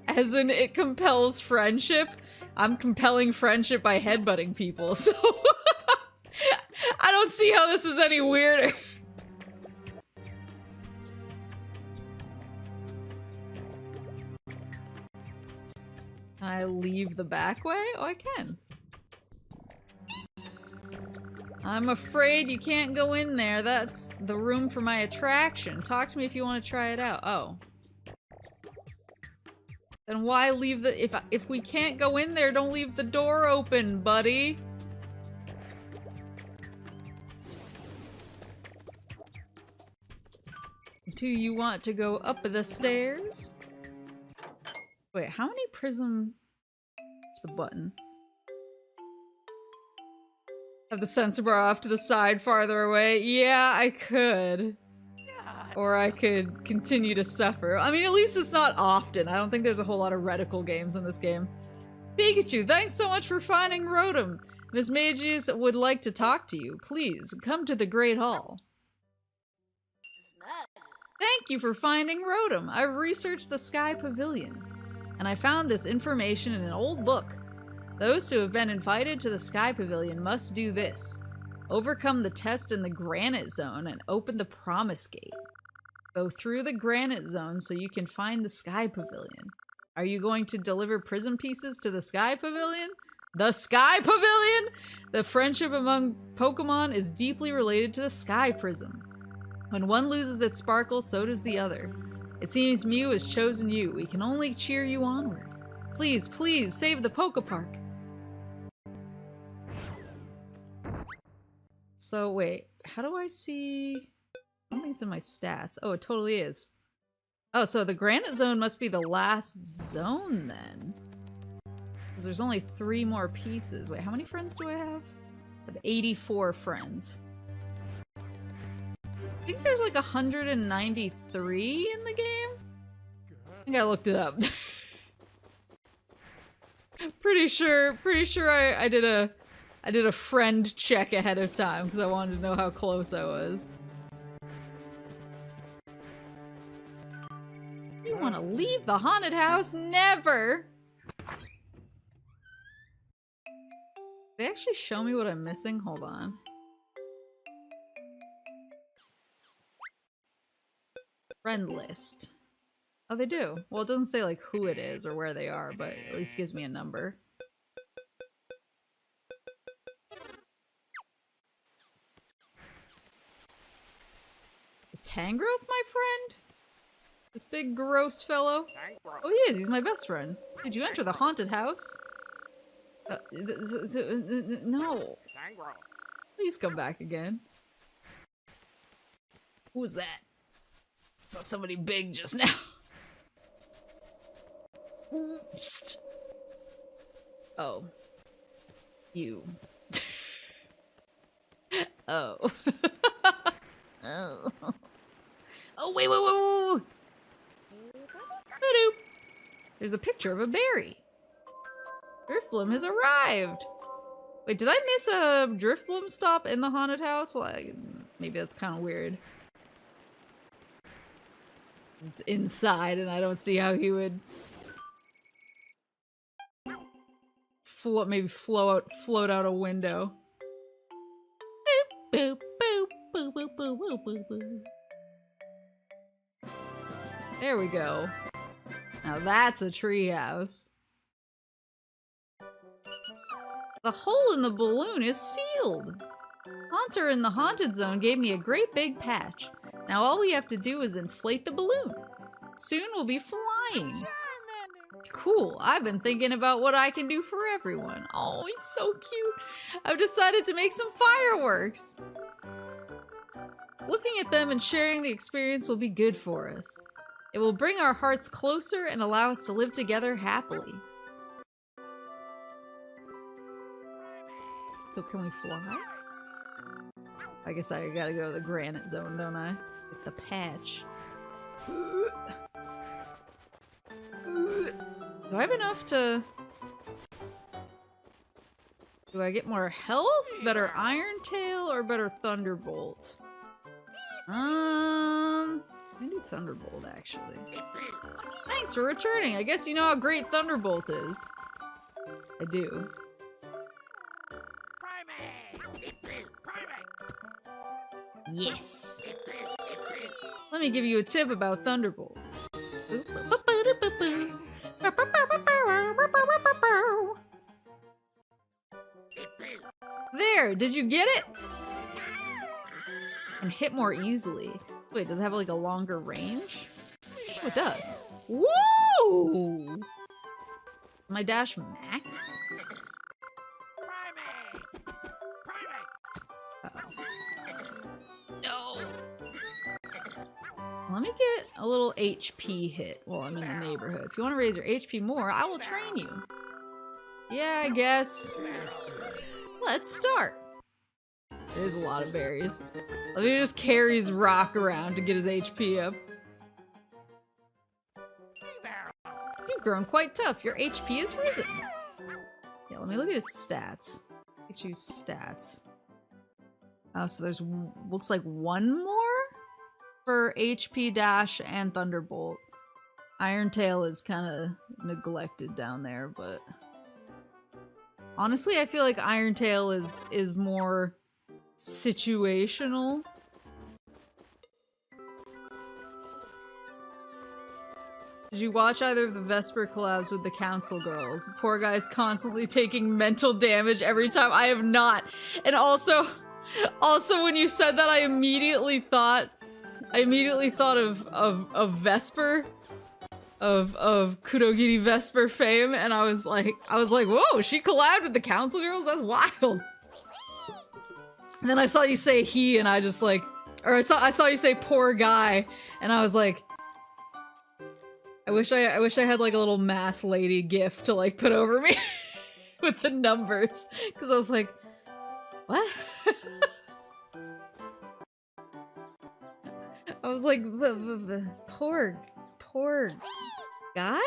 As in, it compels friendship? I'm compelling friendship by headbutting people, so... I don't see how this is any weirder. Can I leave the back way? Oh, I can. I'm afraid you can't go in there. That's the room for my attraction. Talk to me if you want to try it out. Oh. Then why leave the... If we can't go in there, don't leave the door open, buddy. Do you want to go up the stairs? Wait, how many prism... The button. Have the sensor bar off to the side farther away? Yeah, I could. or I could continue to suffer. I mean, at least it's not often. I don't think there's a whole lot of reticle games in this game. Pikachu, thanks so much for finding Rotom. Miss Mages would like to talk to you. Please, come to the Great Hall. Thank you for finding Rotom. I've researched the Sky Pavilion, and I found this information in an old book. Those who have been invited to the Sky Pavilion must do this. Overcome the test in the Granite Zone and open the Promise Gate. Go through the Granite Zone so you can find the Sky Pavilion. Are you going to deliver prism pieces to the Sky Pavilion? The Sky Pavilion! The friendship among Pokemon is deeply related to the Sky Prism. When one loses its sparkle, so does the other. It seems Mew has chosen you. We can only cheer you onward. Please, please, save the Pokepark. So, wait. How do I see... I don't think it's in my stats. Oh, it totally is. Oh, so the Granite Zone must be the last zone, then. Because there's only 3 more pieces. Wait, how many friends do I have? I have 84 friends. I think there's like 193 in the game? I think I looked it up. pretty sure I did a friend check ahead of time because I wanted to know how close I was. You want to leave the haunted house? Never! They actually show me what I'm missing? Hold on. Friend list. Oh, they do. Well, it doesn't say like who it is or where they are, but at least gives me a number. Is Tangrowth my friend? This big gross fellow? Oh, he is. He's my best friend. Did you enter the haunted house? No. Please come back again. Who was that? Saw somebody big just now. Psst. Oh. You. Oh. Oh. Oh, wait. Ba-doop. There's a picture of a berry. Drifbloom has arrived. Wait, did I miss a Drifbloom stop in the haunted house? Well, maybe that's kind of weird. It's inside and I don't see how he would float out a window. Boop, boop, boop, boop, boop, boop, boop, boop, boop. There we go. Now that's a treehouse. The hole in the balloon is sealed. Haunter in the haunted zone gave me a great big patch. Now all we have to do is inflate the balloon. Soon we'll be flying. Cool. I've been thinking about what I can do for everyone. Oh, he's so cute. I've decided to make some fireworks. Looking at them and sharing the experience will be good for us. It will bring our hearts closer and allow us to live together happily. So can we fly? I guess I gotta go to the Granite Zone, don't I? Get the patch. Do I have enough to... Do I get more health? Better Iron Tail or better Thunderbolt? I do Thunderbolt, actually. Thanks for returning. I guess you know how great Thunderbolt is. I do. Yes! Let me give you a tip about Thunderbolt. There! Did you get it? And hit more easily. So wait, does it have like a longer range? Oh, it does. Woo! My dash maxed? No! Let me get a little HP hit while I'm in the neighborhood. If you want to raise your HP more, I will train you. Yeah, I guess. Let's start. There's a lot of berries. Let me just carry his rock around to get his HP up. You've grown quite tough. Your HP has risen. Yeah, let me look at his stats. Pikachu's stats. Oh, so there's, looks like one more for HP Dash and Thunderbolt. Iron Tail is kind of neglected down there, but honestly, I feel like Iron Tail is more situational. Did you watch either of the Vesper collabs with the Council Girls? The poor guy's constantly taking mental damage every time. I have not. And also when you said that, I immediately thought of Vesper, of Kurogiri Vesper fame, and I was like, whoa, she collabed with the Council Girls? That's wild. And then I saw you say he, and I just like, or I saw you say poor guy, and I was like, I wish I had like a little math lady gif to like put over me with the numbers, because I was like, what? I was like, poor guy?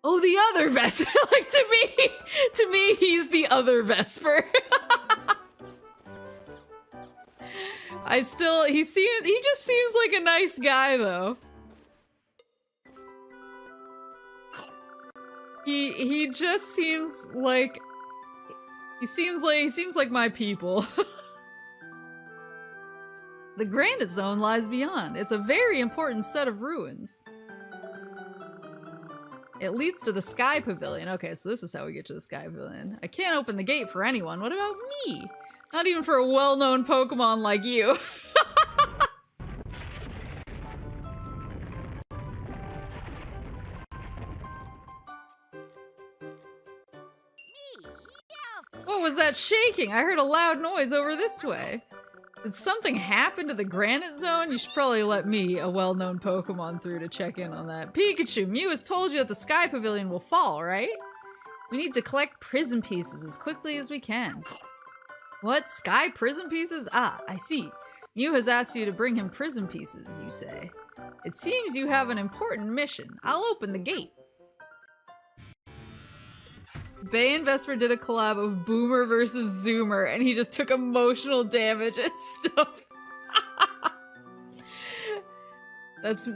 Oh, the other Vesper. Like, to me, he's the other Vesper. he just seems like a nice guy, though. He just seems like, he seems like my people. The Granite Zone lies beyond. It's a very important set of ruins. It leads to the Sky Pavilion. Okay, so this is how we get to the Sky Pavilion. I can't open the gate for anyone. What about me? Not even for a well-known Pokemon like you. What was that shaking? I heard a loud noise over this way. Did something happen to the Granite Zone? You should probably let me, a well-known Pokemon, through to check in on that. Pikachu, Mew has told you that the Sky Pavilion will fall, right? We need to collect prism pieces as quickly as we can. What? Sky prism pieces? Ah, I see. Mew has asked you to bring him prism pieces, you say. It seems you have an important mission. I'll open the gate. Bay and Vesper did a collab of Boomer versus Zoomer, and he just took emotional damage and stuff. That's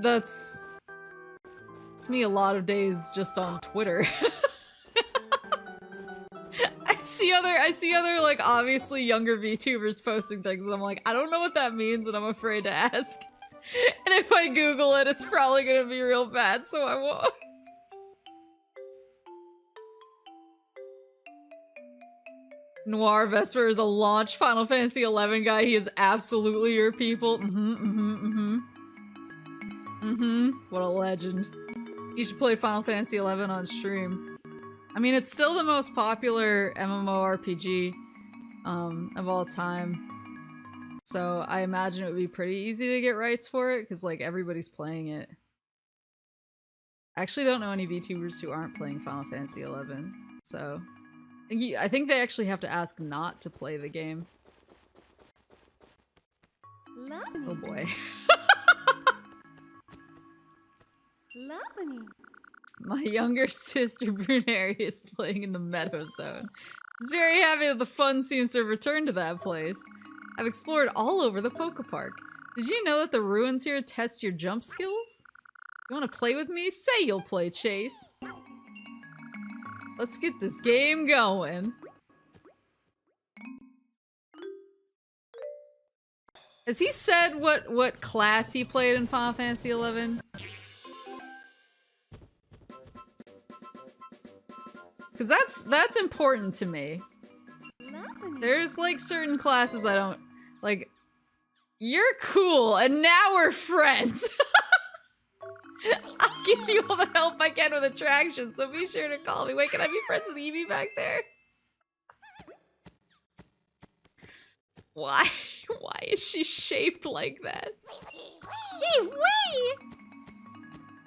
me a lot of days just on Twitter. I see other like obviously younger VTubers posting things, and I'm like, I don't know what that means, and I'm afraid to ask. And if I Google it, it's probably gonna be real bad, so I won't. Noir Vesper is a launch Final Fantasy XI guy. He is absolutely your people. What a legend. You should play Final Fantasy XI on stream. I mean, it's still the most popular MMORPG of all time. So I imagine it would be pretty easy to get rights for it, because like everybody's playing it. I actually don't know any VTubers who aren't playing Final Fantasy XI, so I think they actually have to ask not to play the game. Oh boy. My younger sister Bruneri is playing in the Meadow Zone. It's very happy that the fun seems to have returned to that place. I've explored all over the Pokepark. Did you know that the ruins here test your jump skills? You want to play with me? Say you'll play, Chase. Let's get this game going. Has he said what class he played in Final Fantasy XI? Because that's important to me. There's like certain classes I don't like. You're cool, and now we're friends. I'll give you all the help I can with attractions, so be sure to call me. Wait, can I be friends with Eevee back there? Why? Why is she shaped like that? Hey, wait!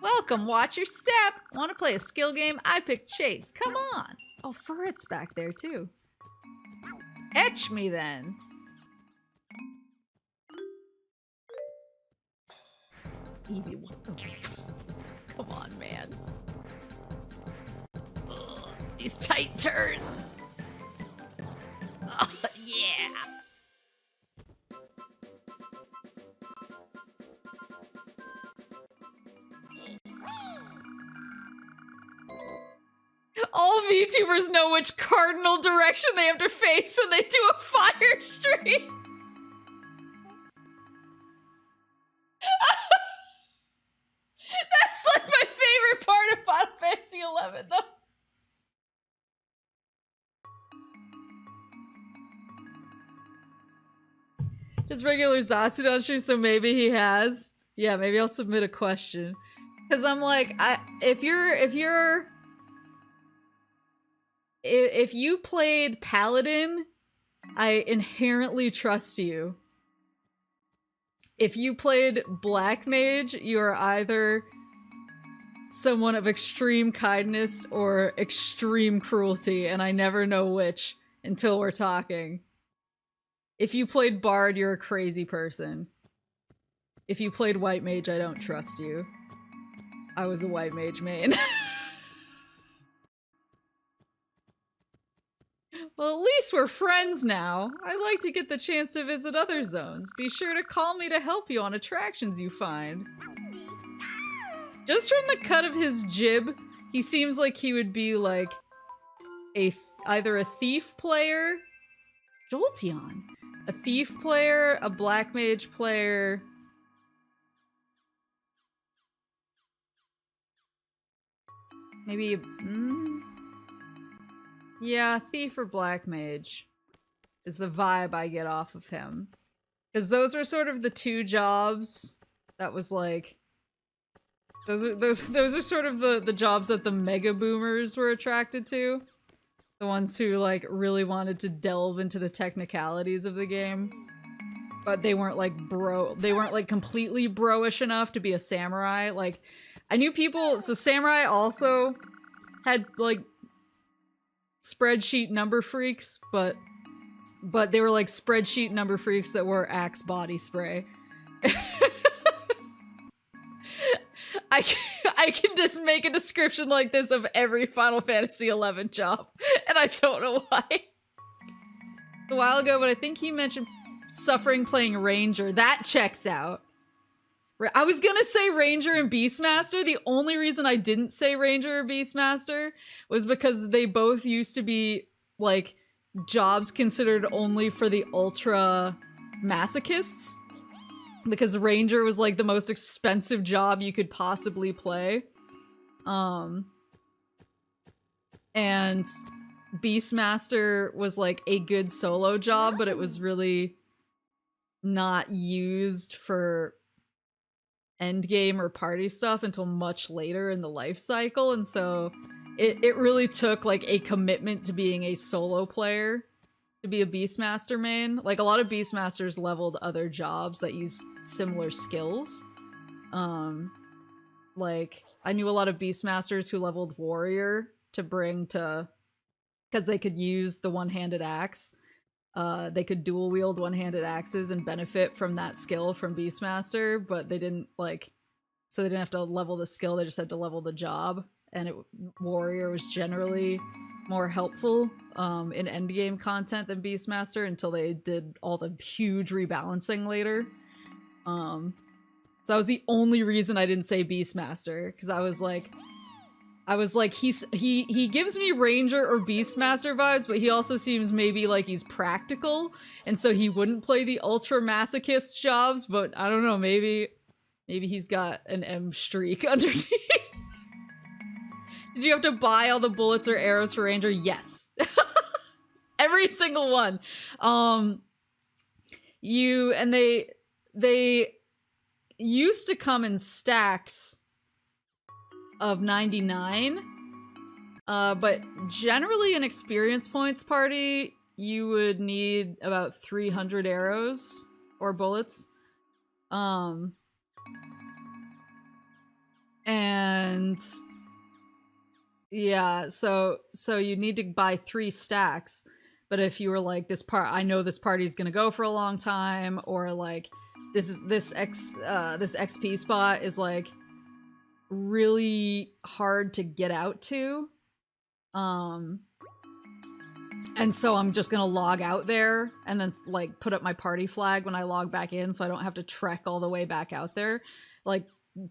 Welcome, watch your step. Want to play a skill game? I picked Chase. Come on. Oh, Furret's back there too. Etch me then. Evie, what the fuck? Come on, man. Ugh, these tight turns. Oh, yeah. All VTubers know which cardinal direction they have to face when they do a fire stream. That's like my favorite part of Final Fantasy 11, though. Just regular Zatsudan stream, so maybe he has. Yeah, maybe I'll submit a question. Cause I'm like, if you played Paladin, I inherently trust you. If you played Black Mage, you are either someone of extreme kindness or extreme cruelty, and I never know which until we're talking. If you played Bard, you're a crazy person. If you played White Mage, I don't trust you. I was a White Mage main. Well, at least we're friends now. I like to get the chance to visit other zones. Be sure to call me to help you on attractions you find. Just from the cut of his jib, he seems like he would be like either a thief player, Jolteon, a thief player, a black mage player, maybe yeah, thief or black mage is the vibe I get off of him. Because those were sort of the two jobs that was like... Those are sort of the jobs that the mega boomers were attracted to. The ones who like really wanted to delve into the technicalities of the game. But they weren't like they weren't like completely bro-ish enough to be a samurai. Like, I knew people, so samurai also had like spreadsheet number freaks, but they were like spreadsheet number freaks that wore Axe body spray. I can just make a description like this of every Final Fantasy XI job, and I don't know why. A while ago, but I think he mentioned suffering playing Ranger. That checks out. I was gonna say Ranger and Beastmaster. The only reason I didn't say Ranger or Beastmaster was because they both used to be, like, jobs considered only for the ultra masochists. Because Ranger was, like, the most expensive job you could possibly play. And Beastmaster was, like, a good solo job, but it was really not used for endgame or party stuff until much later in the life cycle, and so it really took like a commitment to being a solo player to be a Beastmaster main. Like, a lot of Beastmasters leveled other jobs that used similar skills. Like, I knew a lot of Beastmasters who leveled Warrior to bring to... because they could use the one-handed axe. They could dual wield one-handed axes and benefit from that skill from Beastmaster, but they didn't, like... so they didn't have to level the skill, they just had to level the job. And Warrior was generally more helpful in endgame content than Beastmaster until they did all the huge rebalancing later. So that was the only reason I didn't say Beastmaster, because I was like, he gives me Ranger or Beastmaster vibes, but he also seems maybe like he's practical, and so he wouldn't play the ultra masochist jobs, but I don't know, maybe he's got an M streak underneath. Did you have to buy all the bullets or arrows for Ranger? Yes. Every single one. They used to come in stacks of 99, but generally an experience points party, you would need about 300 arrows or bullets. And yeah, so you need to buy 3 stacks. But if you were like, I know this party's gonna go for a long time, or like, this XP spot is like really hard to get out to. And so I'm just gonna log out there and then like put up my party flag when I log back in, so I don't have to trek all the way back out there. Like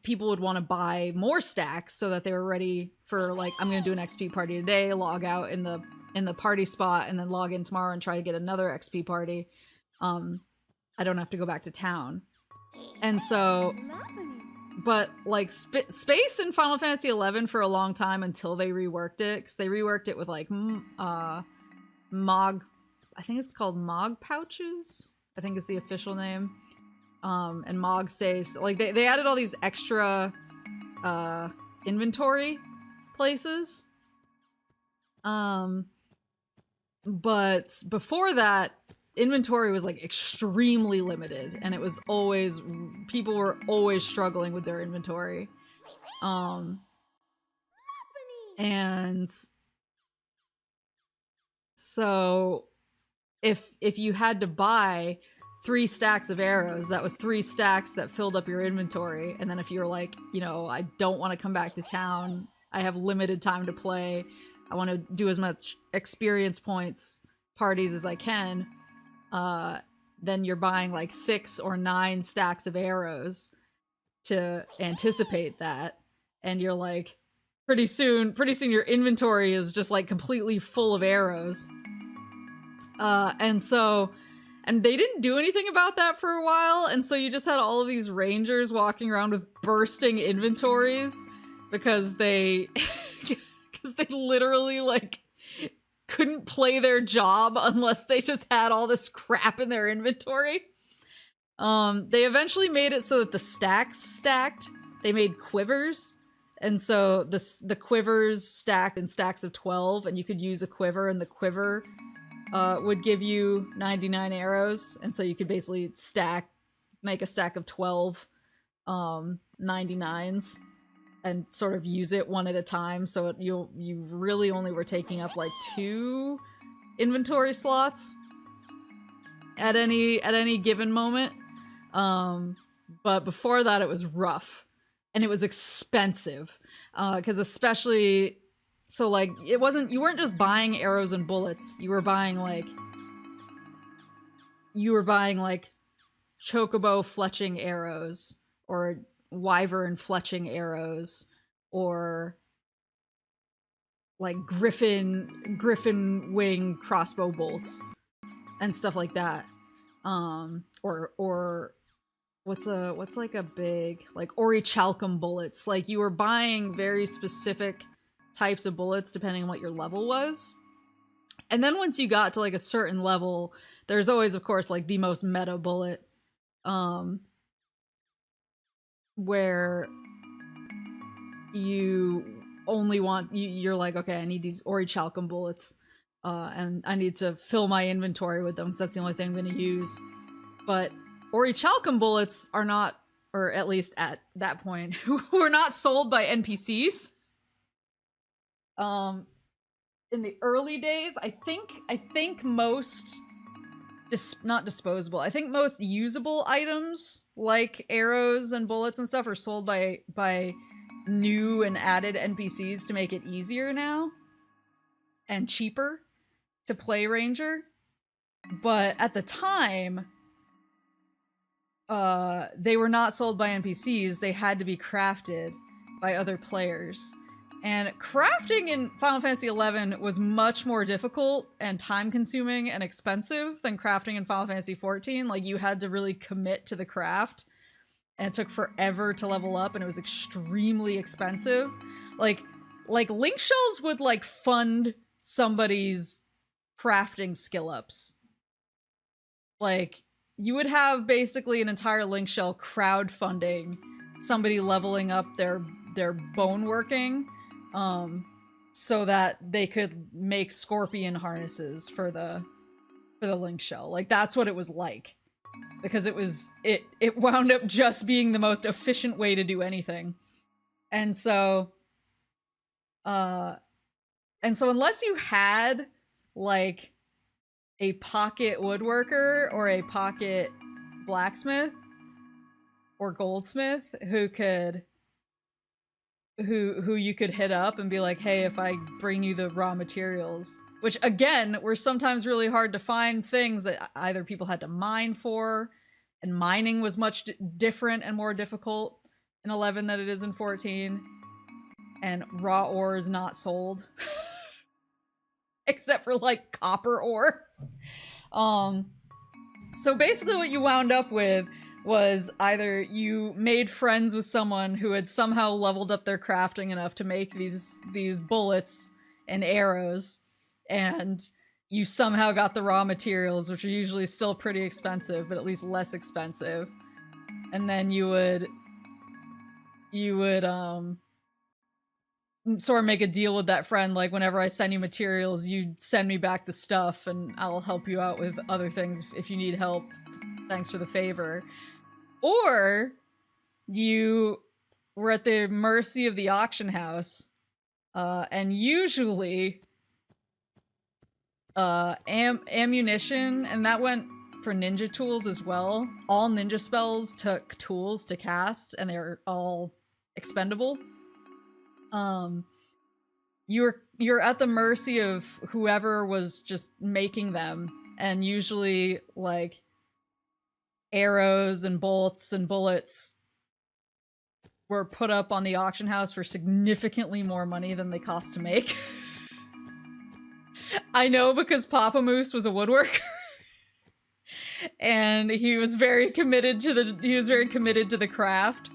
people would want to buy more stacks so that they were ready for like, I'm gonna do an XP party today, log out in the party spot, and then log in tomorrow and try to get another XP party. I don't have to go back to town. And so, but like space in Final Fantasy XI for a long time until they reworked it, because they reworked it with like Mog, I think it's called Mog pouches, I think is the official name. And Mog safes. Like they added all these extra inventory places. But before that, inventory was like extremely limited, and it was always, people were always struggling with their inventory. And so if you had to buy 3 stacks of arrows, that was 3 stacks that filled up your inventory. And then if you were like, you know, I don't want to come back to town, I have limited time to play, I want to do as much experience points parties as I can, then you're buying like 6 or 9 stacks of arrows to anticipate that. And you're like, pretty soon your inventory is just like completely full of arrows. And they didn't do anything about that for a while, and so you just had all of these rangers walking around with bursting inventories because they literally like couldn't play their job unless they just had all this crap in their inventory. They eventually made it so that the stacks stacked. They made quivers, and so the quivers stacked in stacks of 12, and you could use a quiver, and the quiver would give you 99 arrows, and so you could basically make a stack of 12 99s and sort of use it one at a time, so you really only were taking up like 2 inventory slots at any given moment. But before that it was rough, and it was expensive, because especially, so like you weren't just buying arrows and bullets, you were buying like chocobo fletching arrows, or wyvern fletching arrows, or like griffin wing crossbow bolts and stuff like that. Or what's like a big, like orichalcum bullets. Like you were buying very specific types of bullets depending on what your level was. And then once you got to like a certain level, there's always, of course, like the most meta bullet, where you only want, you're like, okay, I need these orichalcum bullets, and I need to fill my inventory with them, because that's the only thing I'm going to use. But orichalcum bullets are not, or at least at that point, were not sold by NPCs. In the early days, I think most, not disposable, I think most usable items like arrows and bullets and stuff are sold by new and added NPCs to make it easier now and cheaper to play Ranger. But at the time, they were not sold by NPCs, they had to be crafted by other players. And crafting in Final Fantasy XI was much more difficult and time-consuming and expensive than crafting in Final Fantasy XIV. Like, you had to really commit to the craft, and it took forever to level up, and it was extremely expensive. Like link shells would, like, fund somebody's crafting skill-ups. Like, you would have basically an entire link shell crowdfunding somebody leveling up their bone working, so that they could make scorpion harnesses for the link shell. Like, that's what it was like, because it wound up just being the most efficient way to do anything. And so unless you had like a pocket woodworker or a pocket blacksmith, or goldsmith who you could hit up and be like, hey, if I bring you the raw materials, which again were sometimes really hard to find, things that either people had to mine for, and mining was much different and more difficult in 11 than it is in 14, and raw ore is not sold except for like copper ore. So basically what you wound up with was either you made friends with someone who had somehow leveled up their crafting enough to make these bullets and arrows, and you somehow got the raw materials, which are usually still pretty expensive, but at least less expensive. And then you would sort of make a deal with that friend, like, whenever I send you materials, you send me back the stuff and I'll help you out with other things if you need help. Thanks for the favor. Or you were at the mercy of the auction house, and usually ammunition, and that went for ninja tools as well. All ninja spells took tools to cast, and they're all expendable. You're at the mercy of whoever was just making them, and usually like arrows and bolts and bullets were put up on the auction house for significantly more money than they cost to make. I know, because Papa Moose was a woodworker. And he was very committed to the craft,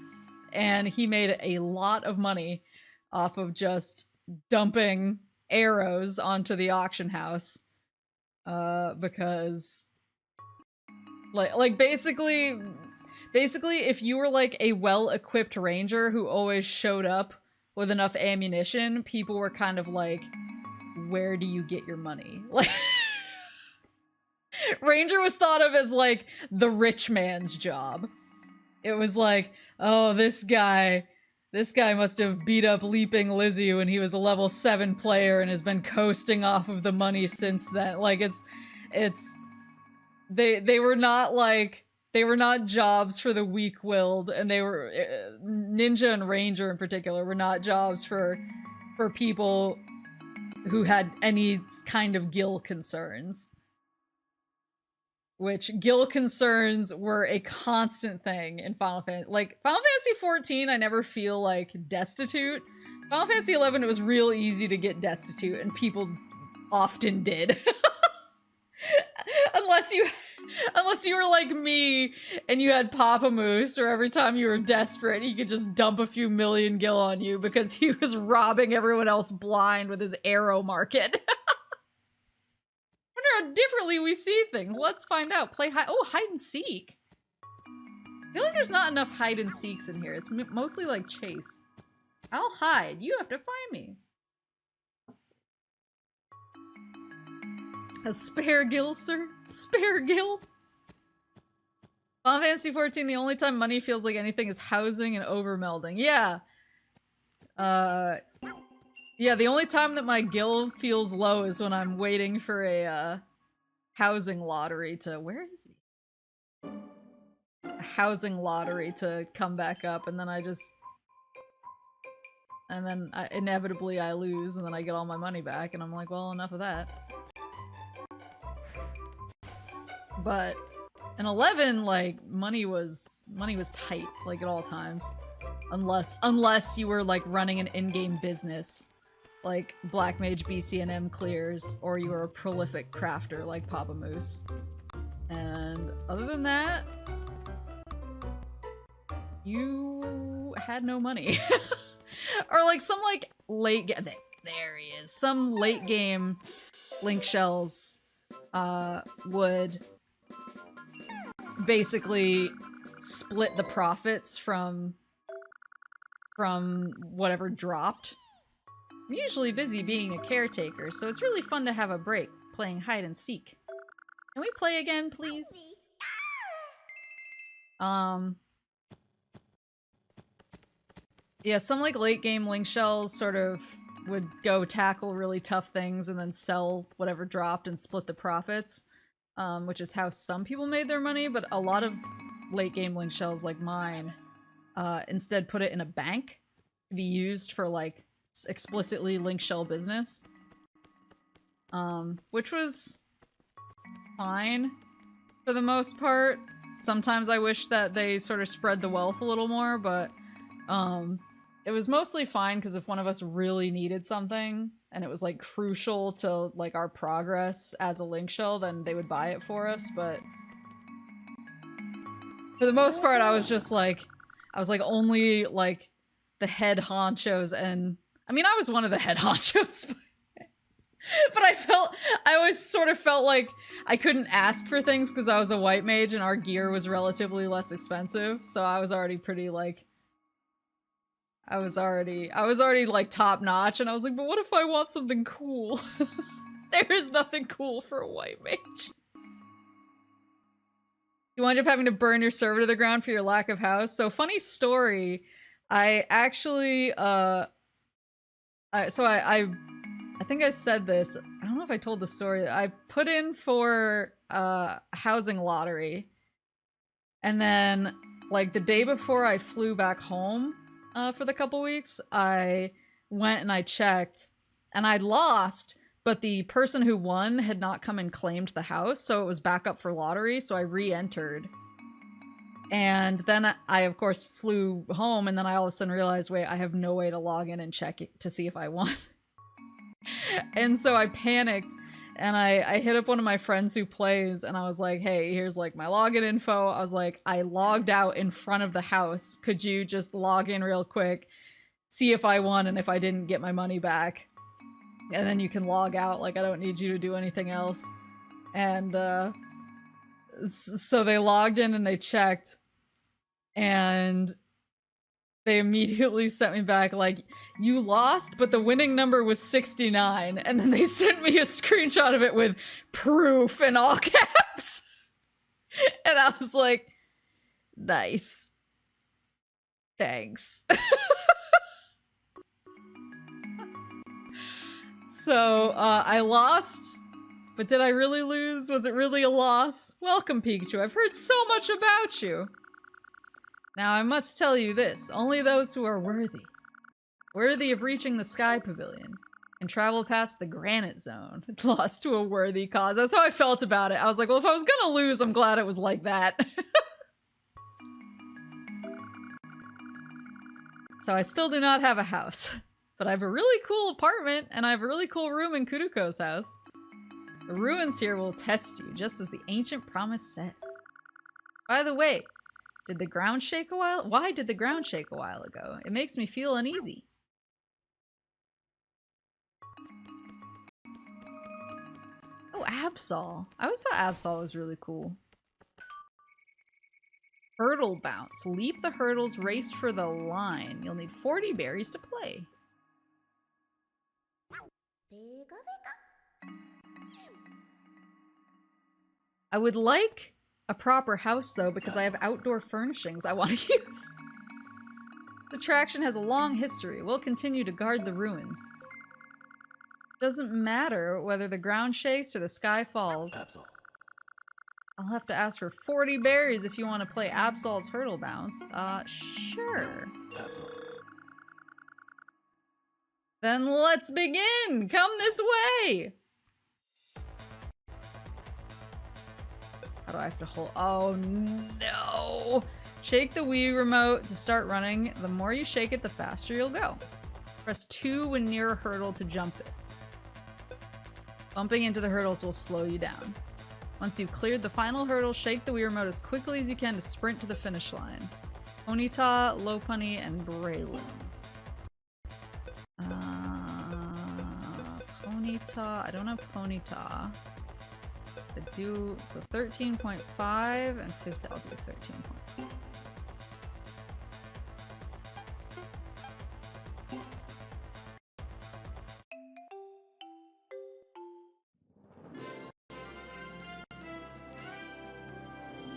and he made a lot of money off of just dumping arrows onto the auction house, because like basically if you were like a well-equipped ranger who always showed up with enough ammunition, people were kind of like, where do you get your money? Like, ranger was thought of as like the rich man's job. It was like, oh, this guy must have beat up Leaping Lizzie when he was a level 7 player and has been coasting off of the money since then. Like, they were not jobs for the weak-willed, and they were ninja and ranger in particular were not jobs for people who had any kind of gill concerns. Which gill concerns were a constant thing in Final Fantasy. Like, Final Fantasy 14, I never feel like destitute. Final Fantasy 11, it was real easy to get destitute, and people often did. Unless you were like me and you had Papa Moose, or every time you were desperate, he could just dump a few million gil on you because he was robbing everyone else blind with his arrow market. How differently we see things. Let's find out. Play hide and seek. I feel like there's not enough hide and seeks in here. It's mostly like chase. I'll hide. You have to find me. A spare gill, sir? Spare gill? Final Fantasy 14, the only time money feels like anything is housing and overmelding. Yeah. Yeah, the only time that my gil feels low is when I'm waiting for a, housing lottery to— where is he? A housing lottery to come back up, and then inevitably I lose, and then I get all my money back, and I'm like, well, enough of that. But in 11, like, money was tight, like, at all times. Unless you were, like, running an in-game business, like Black Mage BCNM clears, or you were a prolific crafter like Papa Moose. And other than that, you had no money. Or like some like late game— there he is. Some late game link shells would basically split the profits from whatever dropped. I'm usually busy being a caretaker, so it's really fun to have a break playing hide and seek. Can we play again, please? Yeah, some like late game link shells sort of would go tackle really tough things and then sell whatever dropped and split the profits, which is how some people made their money, but a lot of late game link shells like mine, instead put it in a bank to be used for like explicitly link shell business. Which was fine for the most part. Sometimes I wish that they sort of spread the wealth a little more, but it was mostly fine because if one of us really needed something and it was like crucial to like our progress as a link shell, then they would buy it for us. But for the most part, I was only like the head honchos, and I mean I was one of the head honchos, but I always sort of felt like I couldn't ask for things because I was a white mage and our gear was relatively less expensive, so I was already pretty like I was already like top notch, and I was like, but what if I want something cool? There is nothing cool for a white mage. You wind up having to burn your server to the ground for your lack of house. So funny story, I actually I think I said this. I don't know if I told the story. I put in for a housing lottery, and then like the day before I flew back home for the couple weeks, I went and I checked, and I'd lost, but the person who won had not come and claimed the house, so it was back up for lottery, so I re-entered. And then I of course flew home, and then I all of a sudden realized, wait, I have no way to log in and check it to see if I won. And so I panicked, and I hit up one of my friends who plays, and I was like, hey, here's like my login info. I was like, I logged out in front of the house. Could you just log in real quick, see if I won, and if I didn't, get my money back? And then you can log out, like I don't need you to do anything else. And so they logged in and they checked, and they immediately sent me back like, you lost, but the winning number was 69. And then they sent me a screenshot of it with proof in all caps. And I was like, nice. Thanks. So, I lost, but did I really lose? Was it really a loss? Welcome, Pikachu. I've heard so much about you. Now, I must tell you this. Only those who are worthy of reaching the Sky Pavilion, and travel past the Granite Zone, lost to a worthy cause. That's how I felt about it. I was like, well, if I was gonna lose, I'm glad it was like that. So I still do not have a house. But I have a really cool apartment, and I have a really cool room in Kuruko's house. The ruins here will test you, just as the ancient promise said. By the way, did the ground shake a while? Why did the ground shake a while ago? It makes me feel uneasy. Oh, Absol. I always thought Absol was really cool. Hurdle bounce. Leap the hurdles, race for the line. You'll need 40 berries to play. I would like a proper house, though, because I have outdoor furnishings I want to use. The attraction has a long history. We'll continue to guard the ruins. Doesn't matter whether the ground shakes or the sky falls. Absol. I'll have to ask for 40 berries if you want to play Absol's Hurdle Bounce. Sure. Absol. Then let's begin! Come this way! How do I have to hold? Oh no! Shake the Wii remote to start running. The more you shake it, the faster you'll go. Press 2 when near a hurdle to jump it. Bumping into the hurdles will slow you down. Once you've cleared the final hurdle, shake the Wii remote as quickly as you can to sprint to the finish line. Ponyta, Lopunny, and Breloom. Ponyta. I don't have Ponyta. I do, so 13.5 and 50. I'll do 13.5.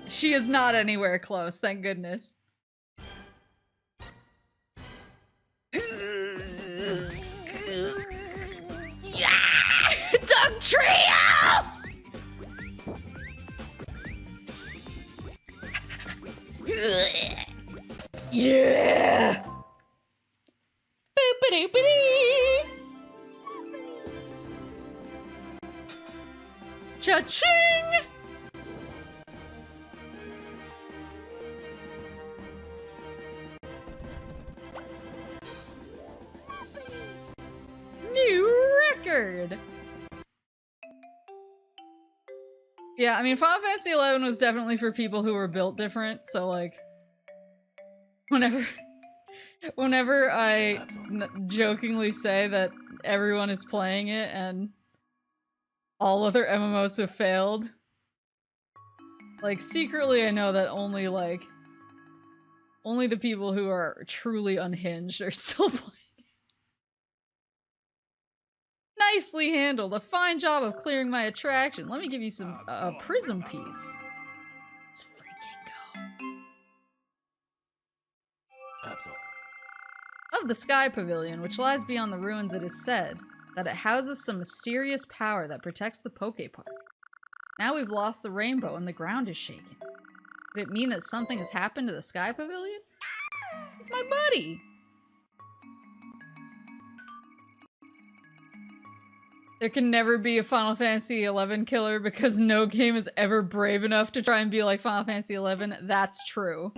She is not anywhere close, thank goodness. Dog Trio! Cha-ching! New record! Yeah, I mean, Final Fantasy XI was definitely for people who were built different, so like, whenever I jokingly say that everyone is playing it and all other MMOs have failed, like, secretly I know that only the people who are truly unhinged are still playing. Nicely handled. A fine job of clearing my attraction. Let me give you some prism piece. Let's freaking go. Of the Sky Pavilion, which lies beyond the ruins, it is said that it houses some mysterious power that protects the Poke Park. Now we've lost the rainbow and the ground is shaking. Could it mean that something has happened to the Sky Pavilion? It's my buddy! There can never be a Final Fantasy XI killer because no game is ever brave enough to try and be like Final Fantasy XI. That's true.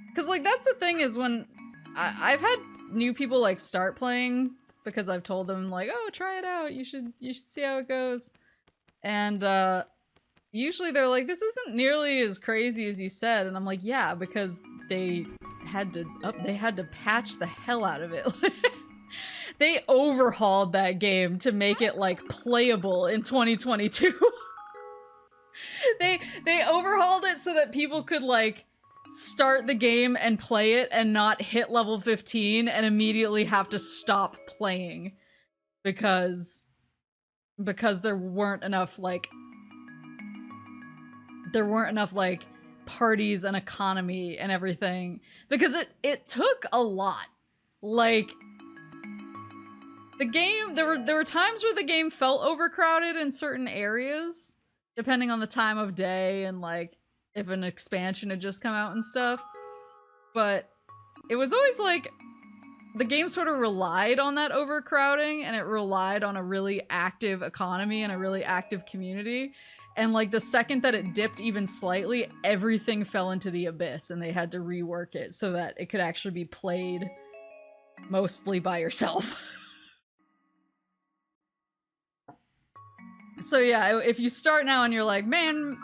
Because, like, that's the thing is when I've had new people, like, start playing because I've told them, like, oh, try it out. You should see how it goes. And, usually they're like, this isn't nearly as crazy as you said. And I'm like, yeah, because they had to patch the hell out of it. They overhauled that game to make it, like, playable in 2022. They overhauled it so that people could, like, start the game and play it and not hit level 15 and immediately have to stop playing because there weren't enough, like, parties and economy and everything. Because it took a lot. Like, the game, there were times where the game felt overcrowded in certain areas, depending on the time of day and, like, if an expansion had just come out and stuff. But it was always like, the game sort of relied on that overcrowding, and it relied on a really active economy and a really active community. And, like, the second that it dipped even slightly, everything fell into the abyss, and they had to rework it so that it could actually be played mostly by yourself. So yeah, if you start now and you're like, man,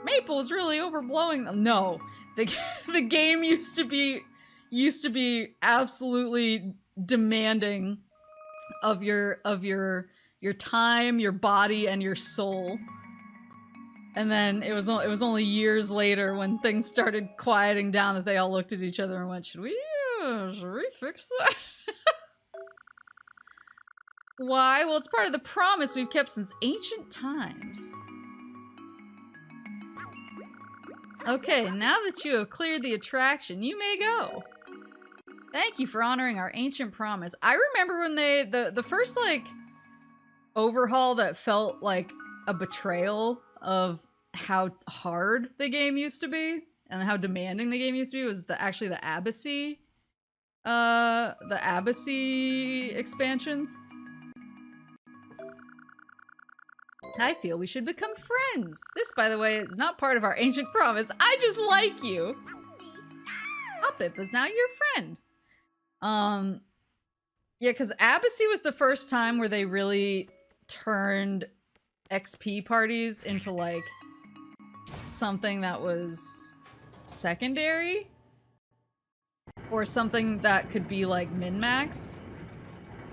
Maple is really overblowing them. No, the game used to be absolutely demanding of your time, your body, and your soul. And then it was only years later when things started quieting down that they all looked at each other and went, should we fix that? Why? Well, it's part of the promise we've kept since ancient times. Okay, now that you have cleared the attraction, you may go. Thank you for honoring our ancient promise. I remember when the first, like, overhaul that felt like a betrayal of how hard the game used to be and how demanding the game used to be was actually the Abyssy expansions. I feel we should become friends. This, by the way, is not part of our ancient promise. I just like you. Hoppip is now your friend. Yeah, because Abyssy was the first time where they really turned XP parties into, like, something that was secondary. Or something that could be, like, min-maxed.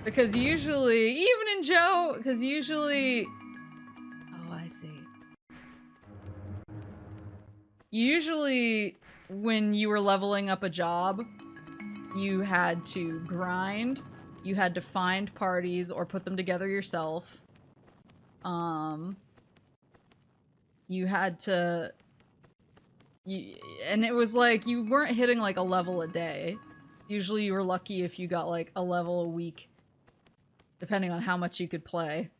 Because usually, even in Joe, because usually... I see. Usually, when you were leveling up a job, you had to grind, you had to find parties or put them together yourself. You had to... and it was like, you weren't hitting like a level a day. Usually you were lucky if you got like a level a week, depending on how much you could play.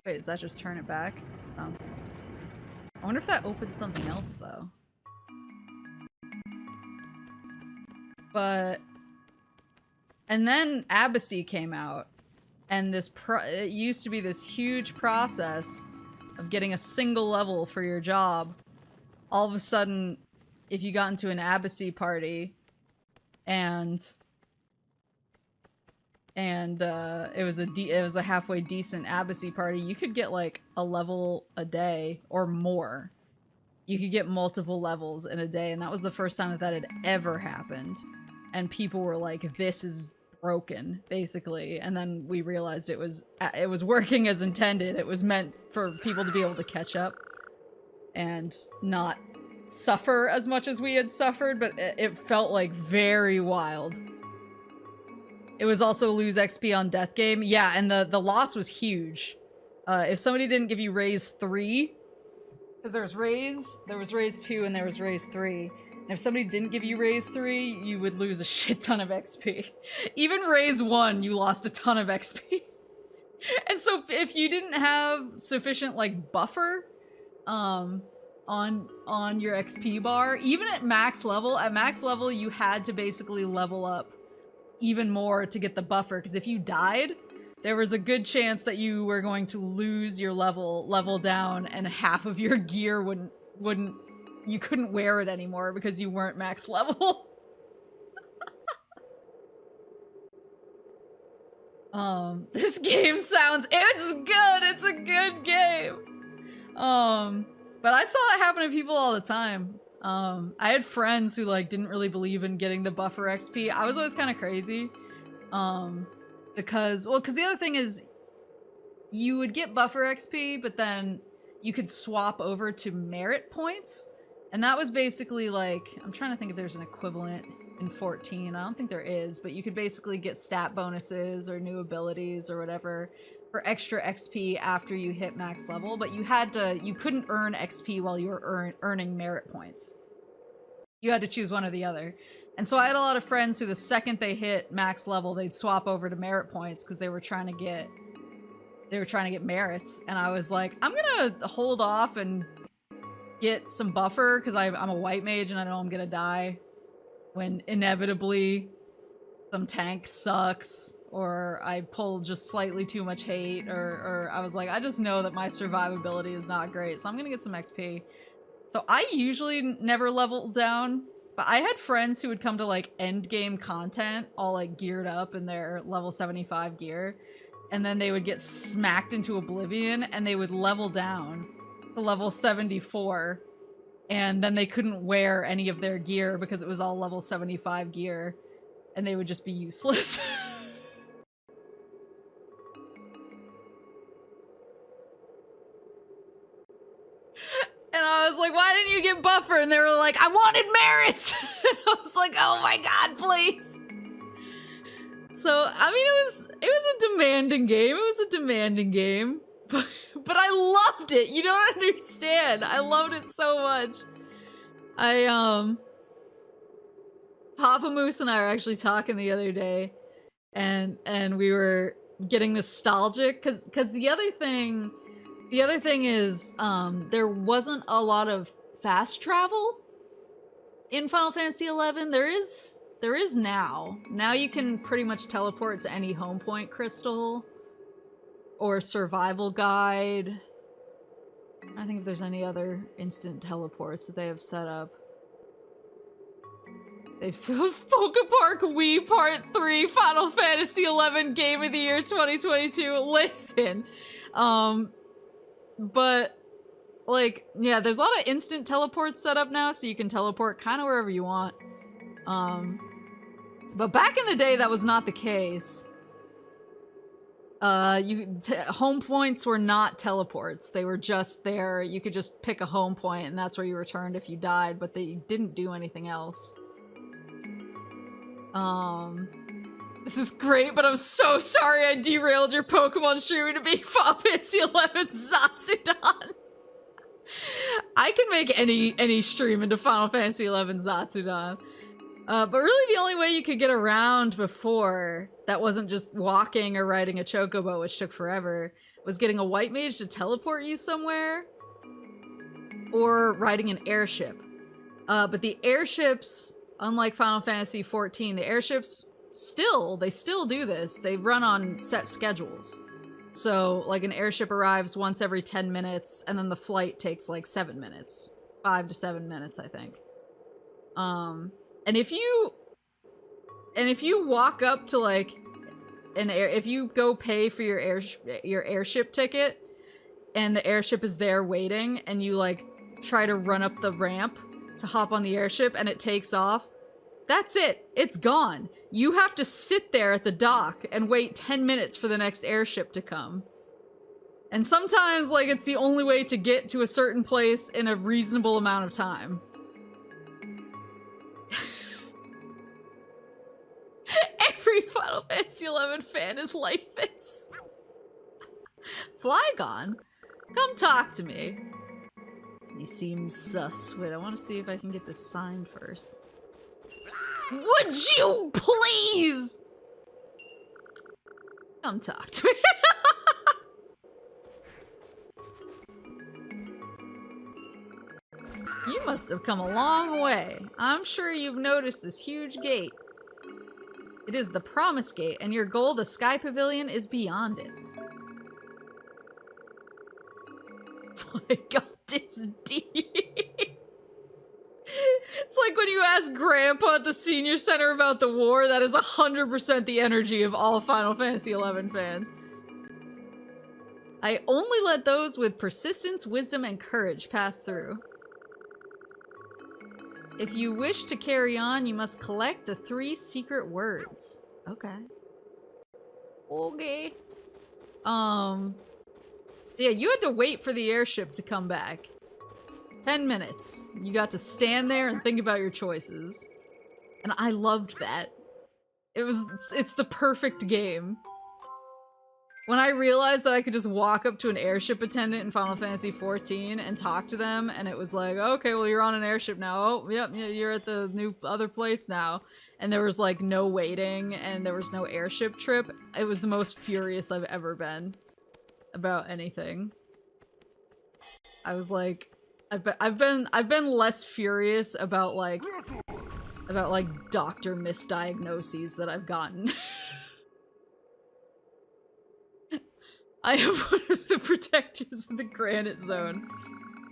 Wait, does that just turn it back? Oh. I wonder if that opens something else, though. But And then Abbacy came out, and it used to be this huge process of getting a single level for your job. All of a sudden, if you got into an Abbacy party, and it was a halfway decent Abbacy party, you could get like a level a day or more. You could get multiple levels in a day, and that was the first time that had ever happened. And people were like, "This is broken," basically. And then we realized it was working as intended. It was meant for people to be able to catch up and not suffer as much as we had suffered, but it felt like very wild. It was also lose XP on death game. Yeah, and the loss was huge. If somebody didn't give you raise 3, because there was raise 2, and there was raise 3. And if somebody didn't give you raise 3, you would lose a shit ton of XP. Even raise 1, you lost a ton of XP. And so if you didn't have sufficient like buffer on your XP bar, even at max level you had to basically level up even more to get the buffer, because if you died, there was a good chance that you were going to lose your level down, and half of your gear you couldn't wear it anymore because you weren't max level. This game it's good. It's a good game. But I saw that happen to people all the time. I had friends who like didn't really believe in getting the buffer XP. I was always kind of crazy. Because the other thing is you would get buffer XP, but then you could swap over to merit points. And that was basically like, I'm trying to think if there's an equivalent in 14. I don't think there is, but you could basically get stat bonuses or new abilities or whatever for extra XP after you hit max level, but you couldn't earn XP while you were earning merit points. You had to choose one or the other. And so I had a lot of friends who the second they hit max level, they'd swap over to merit points because they were trying to get merits. And I was like, I'm gonna hold off and get some buffer because I'm a white mage and I know I'm gonna die when inevitably some tank sucks or I pull just slightly too much hate, or I was like, I just know that my survivability is not great, so I'm gonna get some XP. So I usually never leveled down, but I had friends who would come to like end game content all like geared up in their level 75 gear, and then they would get smacked into oblivion and they would level down to level 74, and then they couldn't wear any of their gear because it was all level 75 gear, and they would just be useless. And I was like, why didn't you get buffer? And they were like, I wanted merits! And I was like, oh my god, please! So, I mean, it was a demanding game. It was a demanding game. But I loved it! You don't understand! I loved it so much. Papa Moose and I were actually talking the other day, and we were getting nostalgic, cause the other thing is, there wasn't a lot of fast travel in Final Fantasy XI. There is now. Now you can pretty much teleport to any home point crystal or survival guide. I think if there's any other instant teleports that they have set up. They've set PokePark Wii Part 3 Final Fantasy XI Game of the Year 2022. Listen. But, like, yeah, there's a lot of instant teleports set up now, so you can teleport kind of wherever you want. But back in the day, that was not the case. Home points were not teleports. They were just there. You could just pick a home point, and that's where you returned if you died, but they didn't do anything else. This is great, but I'm so sorry I derailed your Pokemon streaming to be Final Fantasy XI Zatsudan. I can make any stream into Final Fantasy XI Zatsudan. But really the only way you could get around before, that wasn't just walking or riding a chocobo, which took forever, was getting a white mage to teleport you somewhere, or riding an airship. But the airships, unlike Final Fantasy XIV, the airships they still do this. They run on set schedules. So, like, an airship arrives once every 10 minutes, and then the flight takes, like, 7 minutes. 5 to 7 minutes, I think. And if you walk up to, like, if you go pay for your airship ticket, and the airship is there waiting, and you, like, try to run up the ramp to hop on the airship, and it takes off, that's it. It's gone. You have to sit there at the dock and wait 10 minutes for the next airship to come. And sometimes, like, it's the only way to get to a certain place in a reasonable amount of time. Every Final Fantasy XI fan is like this. Flygon, come talk to me. He seems sus. Wait, I want to see if I can get this sign first. Would you please? Come talk to me. You must have come a long way. I'm sure you've noticed this huge gate. It is the Promise Gate, and your goal, the Sky Pavilion, is beyond it. My God, it's deep. It's like when you ask Grandpa at the Senior Center about the war, that is 100% the energy of all Final Fantasy XI fans. I only let those with persistence, wisdom, and courage pass through. If you wish to carry on, you must collect the 3 secret words. Okay. Okay. Yeah, you had to wait for the airship to come back. 10 minutes. You got to stand there and think about your choices. And I loved that. It's the perfect game. When I realized that I could just walk up to an airship attendant in Final Fantasy XIV and talk to them, and it was like, okay, well, you're on an airship now. Oh, yep, you're at the new other place now. And there was, like, no waiting, and there was no airship trip. It was the most furious I've ever been about anything. I was like, I've been less furious about, like, doctor misdiagnoses that I've gotten. I am one of the protectors of the Granite Zone.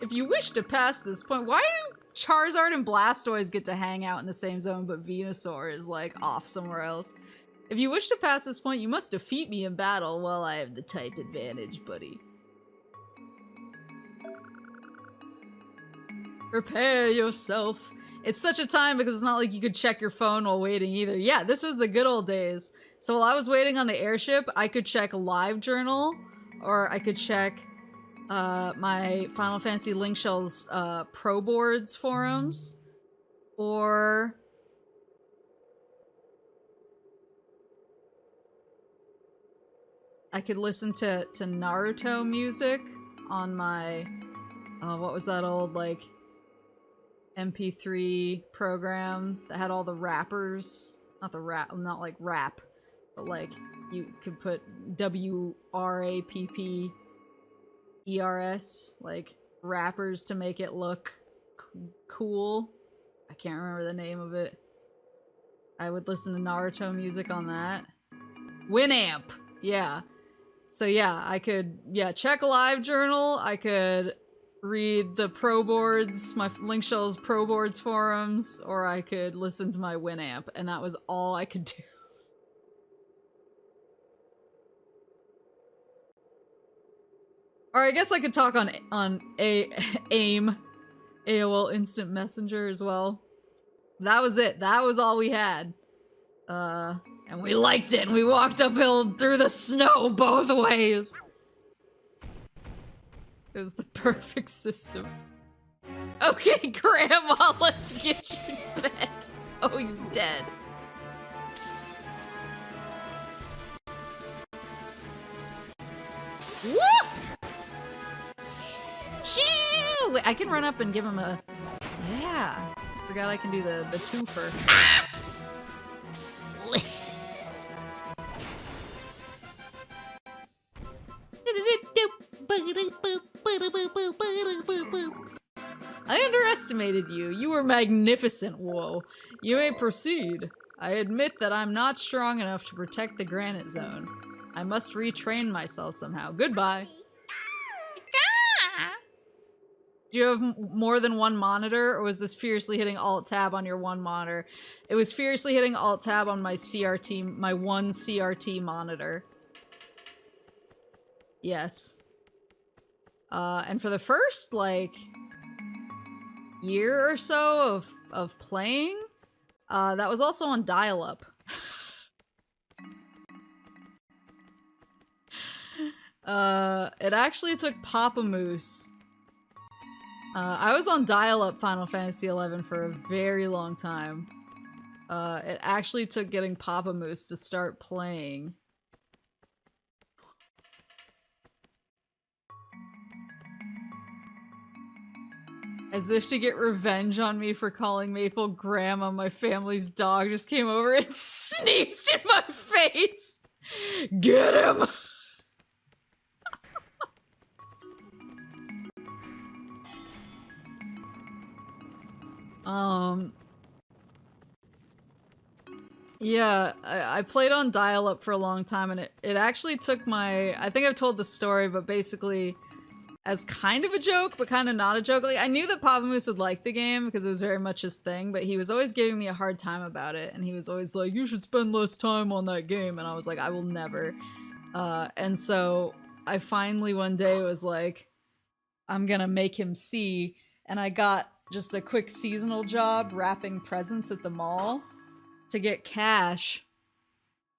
If you wish to pass this point, why do Charizard and Blastoise get to hang out in the same zone, but Venusaur is, like, off somewhere else? If you wish to pass this point, you must defeat me in battle. Well, I have the type advantage, buddy. Prepare yourself. It's such a time because it's not like you could check your phone while waiting either. Yeah, this was the good old days. So while I was waiting on the airship, I could check LiveJournal, or I could check my Final Fantasy Link Shell's Pro Boards forums, or I could listen to Naruto music on my, what was that old, like, MP3 program that had all the rappers, not like rap, but like you could put WRAPPERS, like rappers to make it look cool. I can't remember the name of it. I would listen to Naruto music on that. Winamp, yeah. So yeah, I could, check LiveJournal, I could read the Pro Boards, my Link Shell's Pro Boards forums, or I could listen to my Winamp, and that was all I could do. Or I guess I could talk on AIM, AOL Instant Messenger as well. That was it. That was all we had. And we liked it, and we walked uphill through the snow both ways. It was the perfect system. Okay, Grandma, let's get you in bed. Oh, he's dead. Woo! Choo! Wait, I can run up and give him a... Yeah. Forgot I can do the twofer. Ah! Listen. I underestimated you. You were magnificent, whoa. You may proceed. I admit that I'm not strong enough to protect the granite zone. I must retrain myself somehow. Goodbye. Do you have more than one monitor, or was this furiously hitting Alt-Tab on your one monitor? It was furiously hitting Alt-Tab on my CRT, my one CRT monitor. Yes. And for the first, like, year or so of playing, that was also on dial-up. It actually took Papa Moose. I was on dial-up Final Fantasy XI for a very long time. It actually took getting Papa Moose to start playing. As if to get revenge on me for calling Maple Grandma, my family's dog just came over and sneezed in my face! Get him! Yeah, I played on dial-up for a long time, and it actually took my... I think I've told the story, but basically, as kind of a joke, but kind of not a joke. Like, I knew that Papa Moose would like the game, because it was very much his thing, but he was always giving me a hard time about it, and he was always like, you should spend less time on that game, and I was like, I will never. And so, I finally one day was like, I'm gonna make him see, and I got just a quick seasonal job wrapping presents at the mall to get cash.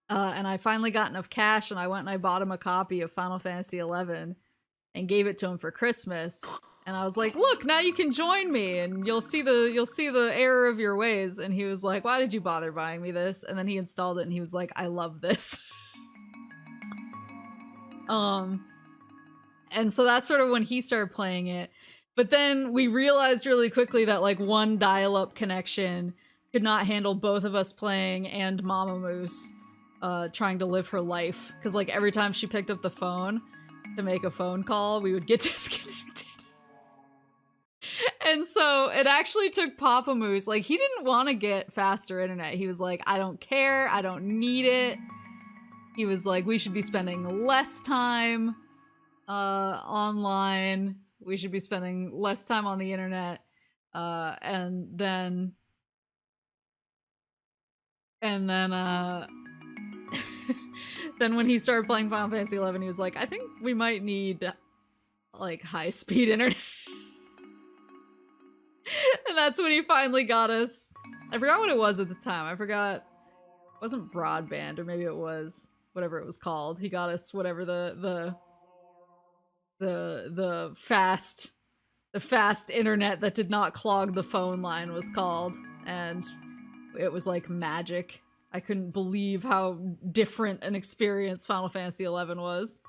And I finally got enough cash, and I went and I bought him a copy of Final Fantasy XI and gave it to him for Christmas. And I was like, look, now you can join me and you'll see the error of your ways. And he was like, why did you bother buying me this? And then he installed it and he was like, I love this. And so that's sort of when he started playing it. But then we realized really quickly that like one dial-up connection could not handle both of us playing and Mama Moose trying to live her life. Because like every time she picked up the phone to make a phone call, we would get disconnected. And so it actually took Papa Moose, like he didn't want to get faster internet. He was like, I don't care, I don't need it. He was like, we should be spending less time online. We should be spending less time on the internet. And then then when he started playing Final Fantasy XI, he was like, I think we might need like high-speed internet. And that's when he finally got us. I forgot what it was at the time. I forgot. It wasn't broadband, or maybe it was whatever it was called. He got us whatever the fast internet that did not clog the phone line was called, and it was like magic. I couldn't believe how different an experience Final Fantasy XI was.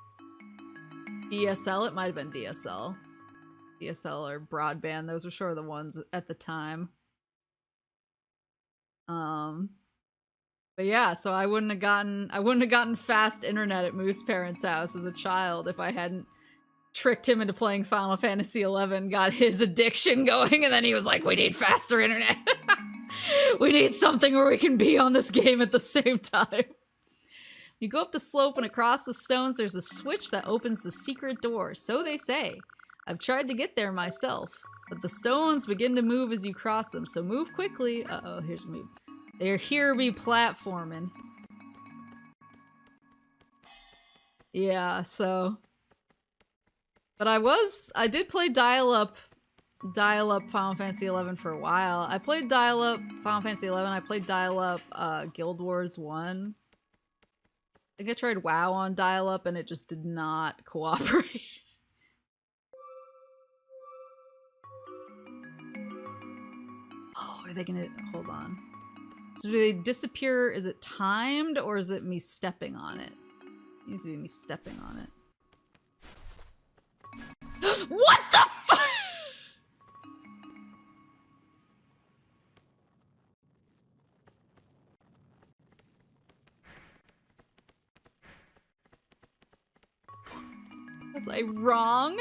DSL? It might have been DSL. DSL or broadband, those were sort of the ones at the time. But yeah, so I wouldn't have gotten fast internet at Moose Parents' house as a child if I hadn't tricked him into playing Final Fantasy XI, got his addiction going, and then he was like, we need faster internet. We need something where we can be on this game at the same time. You go up the slope and across the stones, there's a switch that opens the secret door. So they say. I've tried to get there myself, but the stones begin to move as you cross them, so move quickly. Uh-oh, here's a move. They're here be platforming. Yeah, so... But I did play dial-up Final Fantasy XI for a while. I played dial-up Final Fantasy XI, I played dial-up Guild Wars 1. I think I tried WoW on dial-up and it just did not cooperate. Oh, are they gonna... Hold on. So do they disappear? Is it timed or is it me stepping on it? It needs to be me stepping on it. What the fuck? Was I wrong?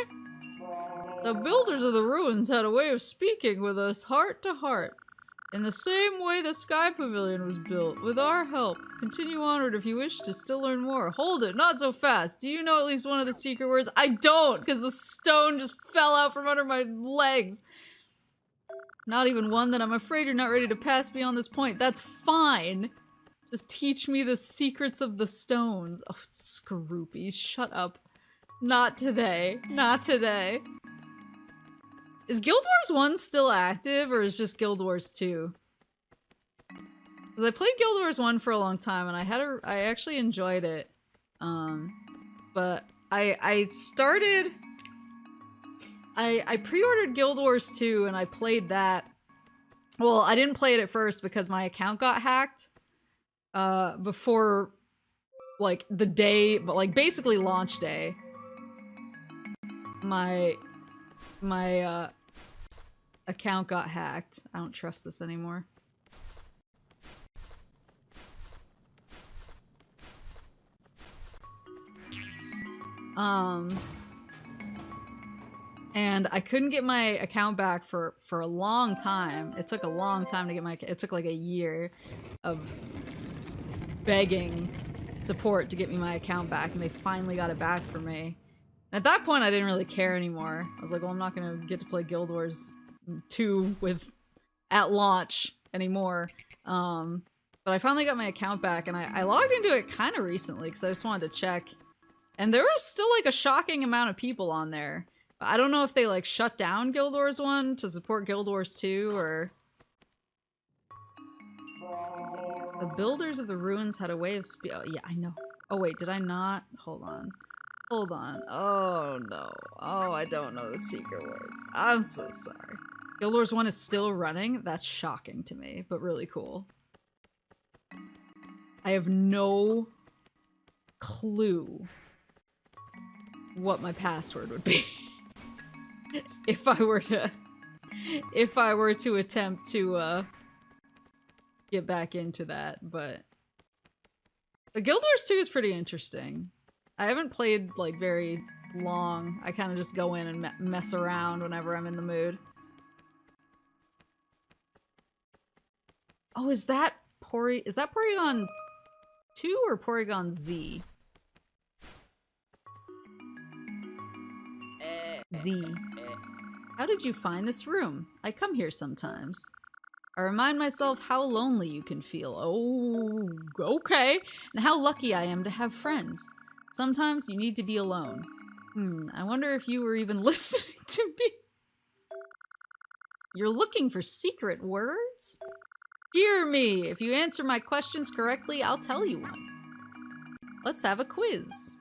The builders of the ruins had a way of speaking with us heart to heart. In the same way the Sky Pavilion was built, with our help. Continue onward if you wish to still learn more. Hold it, not so fast. Do you know at least one of the secret words? I don't, because the stone just fell out from under my legs. Not even one that I'm afraid you're not ready to pass beyond this point. That's fine. Just teach me the secrets of the stones. Oh, Scroopy, shut up. Not today. Not today. Is Guild Wars 1 still active, or is just Guild Wars 2? Because I played Guild Wars 1 for a long time, and I actually enjoyed it. But I pre-ordered Guild Wars 2, and I played that. Well, I didn't play it at first because my account got hacked. Before, like, the day, but, like, basically launch day. My account got hacked. I don't trust this anymore. And I couldn't get my account back for a long time. It took a long time to get it took like a year of begging support to get me my account back, and they finally got it back for me. And at that point, I didn't really care anymore. I was like, well, I'm not gonna get to play Guild Wars 2 at launch anymore. But I finally got my account back, and I logged into it kind of recently because I just wanted to check. And there was still like a shocking amount of people on there. I don't know if they like shut down Guild Wars 1 to support Guild Wars 2 or... The builders of the ruins had a way of oh, yeah, I know. Oh wait, did I not? Hold on. Hold on. Oh no. Oh, I don't know the secret words. I'm so sorry. Guild Wars 1 is still running? That's shocking to me, but really cool. I have no clue what my password would be. if I were to attempt to get back into that, but Guild Wars 2 is pretty interesting. I haven't played like very long. I kind of just go in and mess around whenever I'm in the mood. Oh, is that Porygon 2 or Porygon Z? Z. How did you find this room? I come here sometimes. I remind myself how lonely you can feel. Oh, okay. And how lucky I am to have friends. Sometimes you need to be alone. I wonder if you were even listening to me. You're looking for secret words? Hear me! If you answer my questions correctly, I'll tell you one. Let's have a quiz.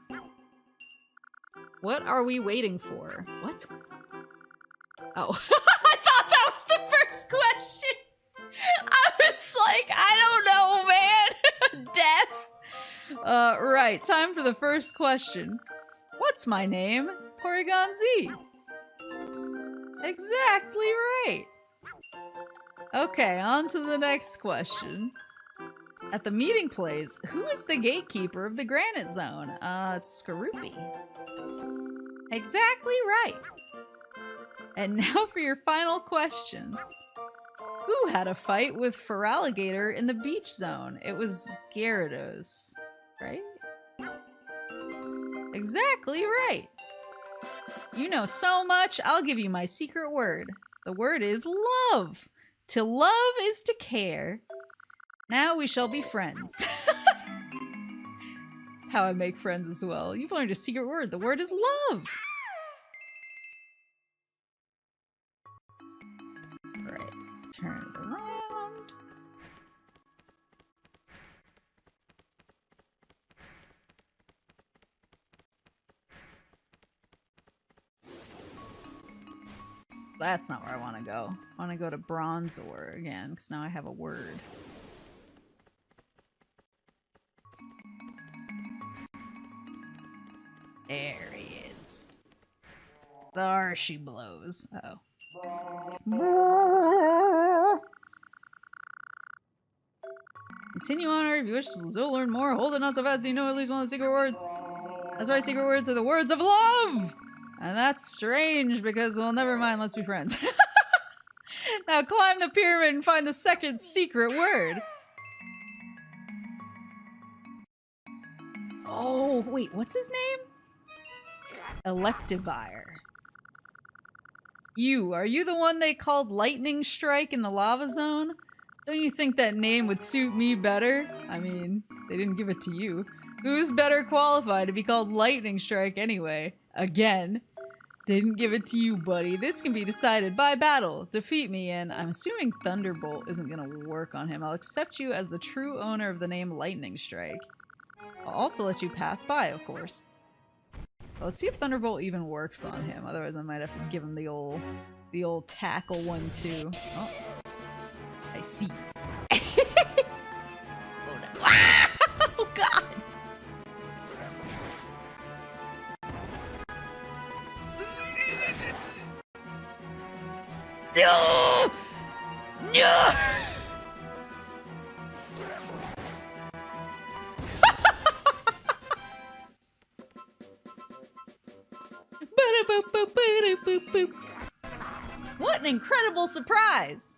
What are we waiting for? What? Oh, I thought that was the first question! I was like, I don't know, man! Death! Right, time for the first question. What's my name? Porygon Z. Exactly right. Okay, on to the next question. At the meeting place, who is the gatekeeper of the Granite Zone? It's Skorupi. Exactly right. And now for your final question. Who had a fight with Feraligatr in the beach zone? It was Gyarados, right? Exactly right. You know so much, I'll give you my secret word. The word is love. To love is to care. Now we shall be friends. That's how I make friends as well. You've learned a secret word. The word is love. Right. Turn it around. That's not where I want to go. I want to go to Bronzor again, because now I have a word. There he is. There she blows. Uh oh. Continue onward if you wish to still learn more. Hold it not so fast. Do you know at least one of the secret words? That's right, secret words are the words of love! And that's strange because, well, never mind, let's be friends. Now climb the pyramid and find the second secret word. Oh, wait, what's his name? Electivire. Are you the one they called Lightning Strike in the lava zone? Don't you think that name would suit me better? I mean, they didn't give it to you. Who's better qualified to be called Lightning Strike anyway? Again. They didn't give it to you, buddy. This can be decided by battle. Defeat me, and I'm assuming Thunderbolt isn't gonna work on him. I'll accept you as the true owner of the name Lightning Strike. I'll also let you pass by, of course. Well, let's see if Thunderbolt even works on him. Otherwise, I might have to give him the old tackle one too. Oh, I see. Oh God! No! No! What an incredible surprise!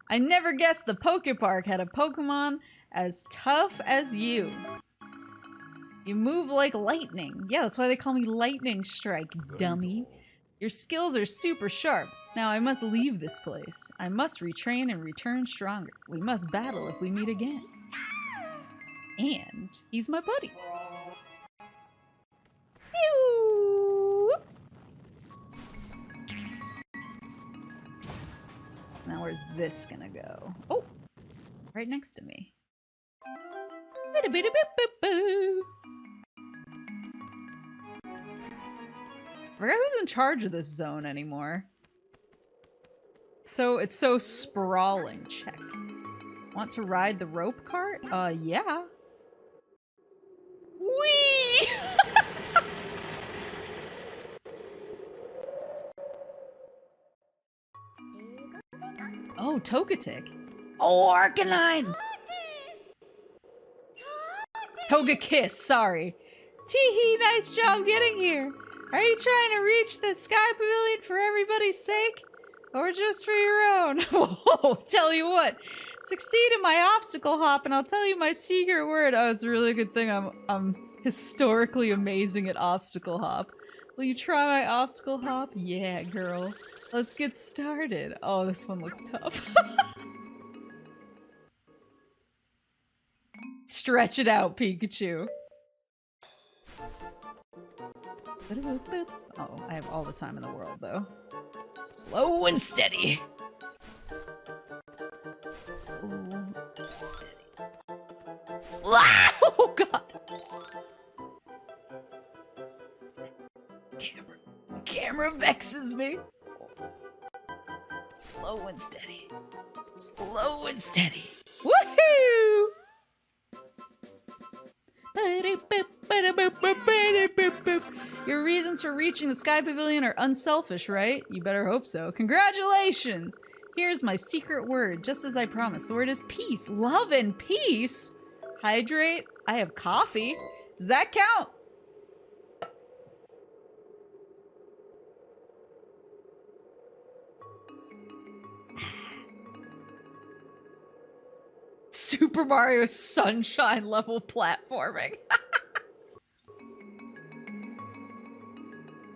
I never guessed the Pokepark had a Pokemon as tough as you. You move like lightning. Yeah, that's why they call me Lightning Strike, dummy. Your skills are super sharp. Now I must leave this place. I must retrain and return stronger. We must battle if we meet again. And he's my buddy. Pew! Now where's this gonna go? Oh! Right next to me. I forgot who's in charge of this zone anymore. So it's so sprawling. Check. Want to ride the rope cart? Yeah. Whee! Oh, Togetic. Oh, Arcanine! Togekiss, sorry. Teehee, nice job getting here. Are you trying to reach the Sky Pavilion for everybody's sake? Or just for your own? Whoa, tell you what. Succeed in my obstacle hop and I'll tell you my secret word. Oh, it's a really good thing I'm historically amazing at obstacle hop. Will you try my obstacle hop? Yeah, girl. Let's get started. Oh, this one looks tough. Stretch it out, Pikachu. Oh, I have all the time in the world, though. Slow and steady. Slow and steady. Slow! Oh, God! Camera vexes me. Slow and steady. Slow and steady. Woohoo! Your reasons for reaching the Sky Pavilion are unselfish, right? You better hope so. Congratulations! Here's my secret word, just as I promised. The word is peace. Love and peace? Hydrate? I have coffee. Does that count? Super Mario Sunshine level platforming.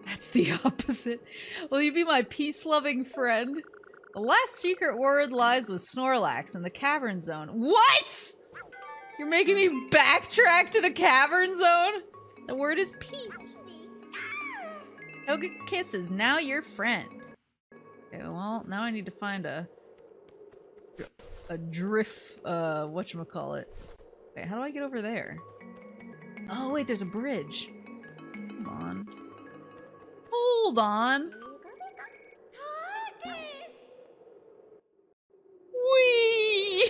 That's the opposite. Will you be my peace-loving friend? The last secret word lies with Snorlax in the cavern zone. What? You're making me backtrack to the cavern zone? The word is peace. Togekiss is now your friend. Okay, well, now I need to find a drift, whatchamacallit. Wait, how do I get over there? Oh, wait, there's a bridge. Come on. Hold on. Whee!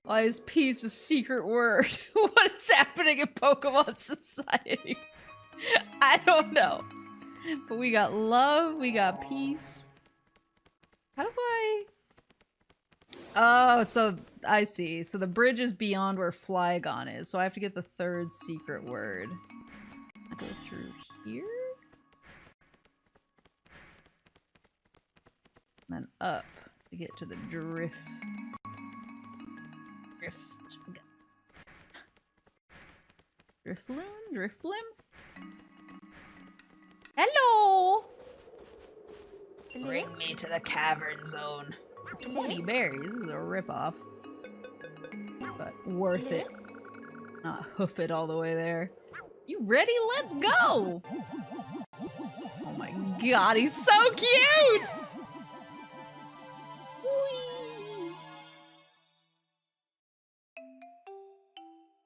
Why is peace a secret word? What is happening in Pokemon Society? I don't know. But we got love, we got peace. How do I... Oh, so I see. So the bridge is beyond where Flygon is, so I have to get the third secret word. I go through here? And then up to get to the drift. Driftloon? Driftblim? Hello. Bring me to the cavern zone. 20 berries. This is a ripoff. But worth it. Not hoof it all the way there. You ready? Let's go! Oh my god, he's so cute! Whee!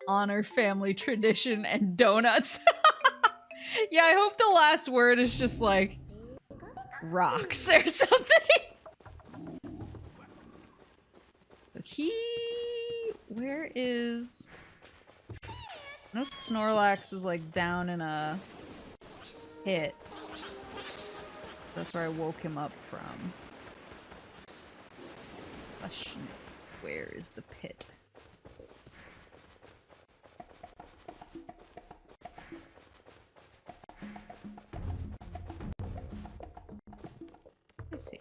Honor family tradition and donuts. Yeah, I hope the last word is just like rocks or something. So where is... I know Snorlax was like down in a pit. That's where I woke him up from. Question, where is the pit? Let's see.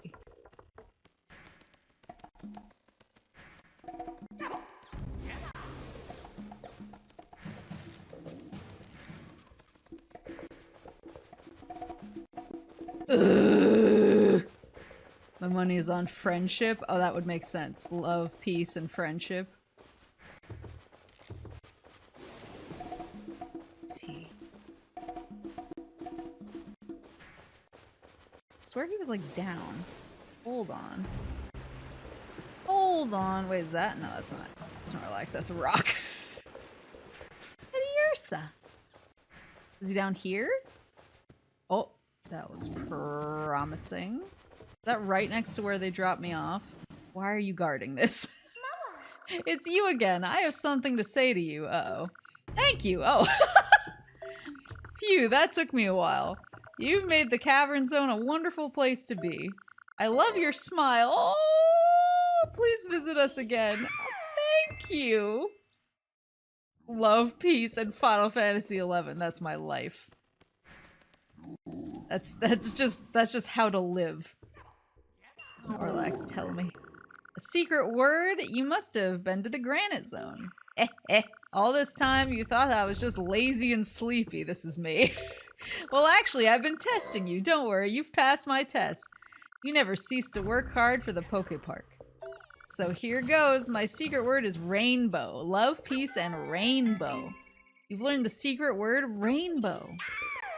Ugh. My money is on friendship. Oh, that would make sense. Love, peace, and friendship. Let's see. I swear he was like down. Hold on. Hold on. Wait, is that? No, that's not Snorlax. That's a rock. Ursa. Is he down here? Oh, that looks promising. Is that right next to where they dropped me off? Why are you guarding this? It's you again. I have something to say to you. Uh-oh. Thank you. Oh. Phew, that took me a while. You've made the Cavern Zone a wonderful place to be. I love your smile. Oh, please visit us again. Thank you. Love, peace, and Final Fantasy XI. That's my life. That's just how to live. Snorlax, tell me. A secret word? You must have been to the Granite Zone. All this time you thought I was just lazy and sleepy. This is me. Well, actually, I've been testing you. Don't worry, you've passed my test. You never cease to work hard for the Poke Park. So here goes. My secret word is rainbow. Love, peace, and rainbow. You've learned the secret word rainbow.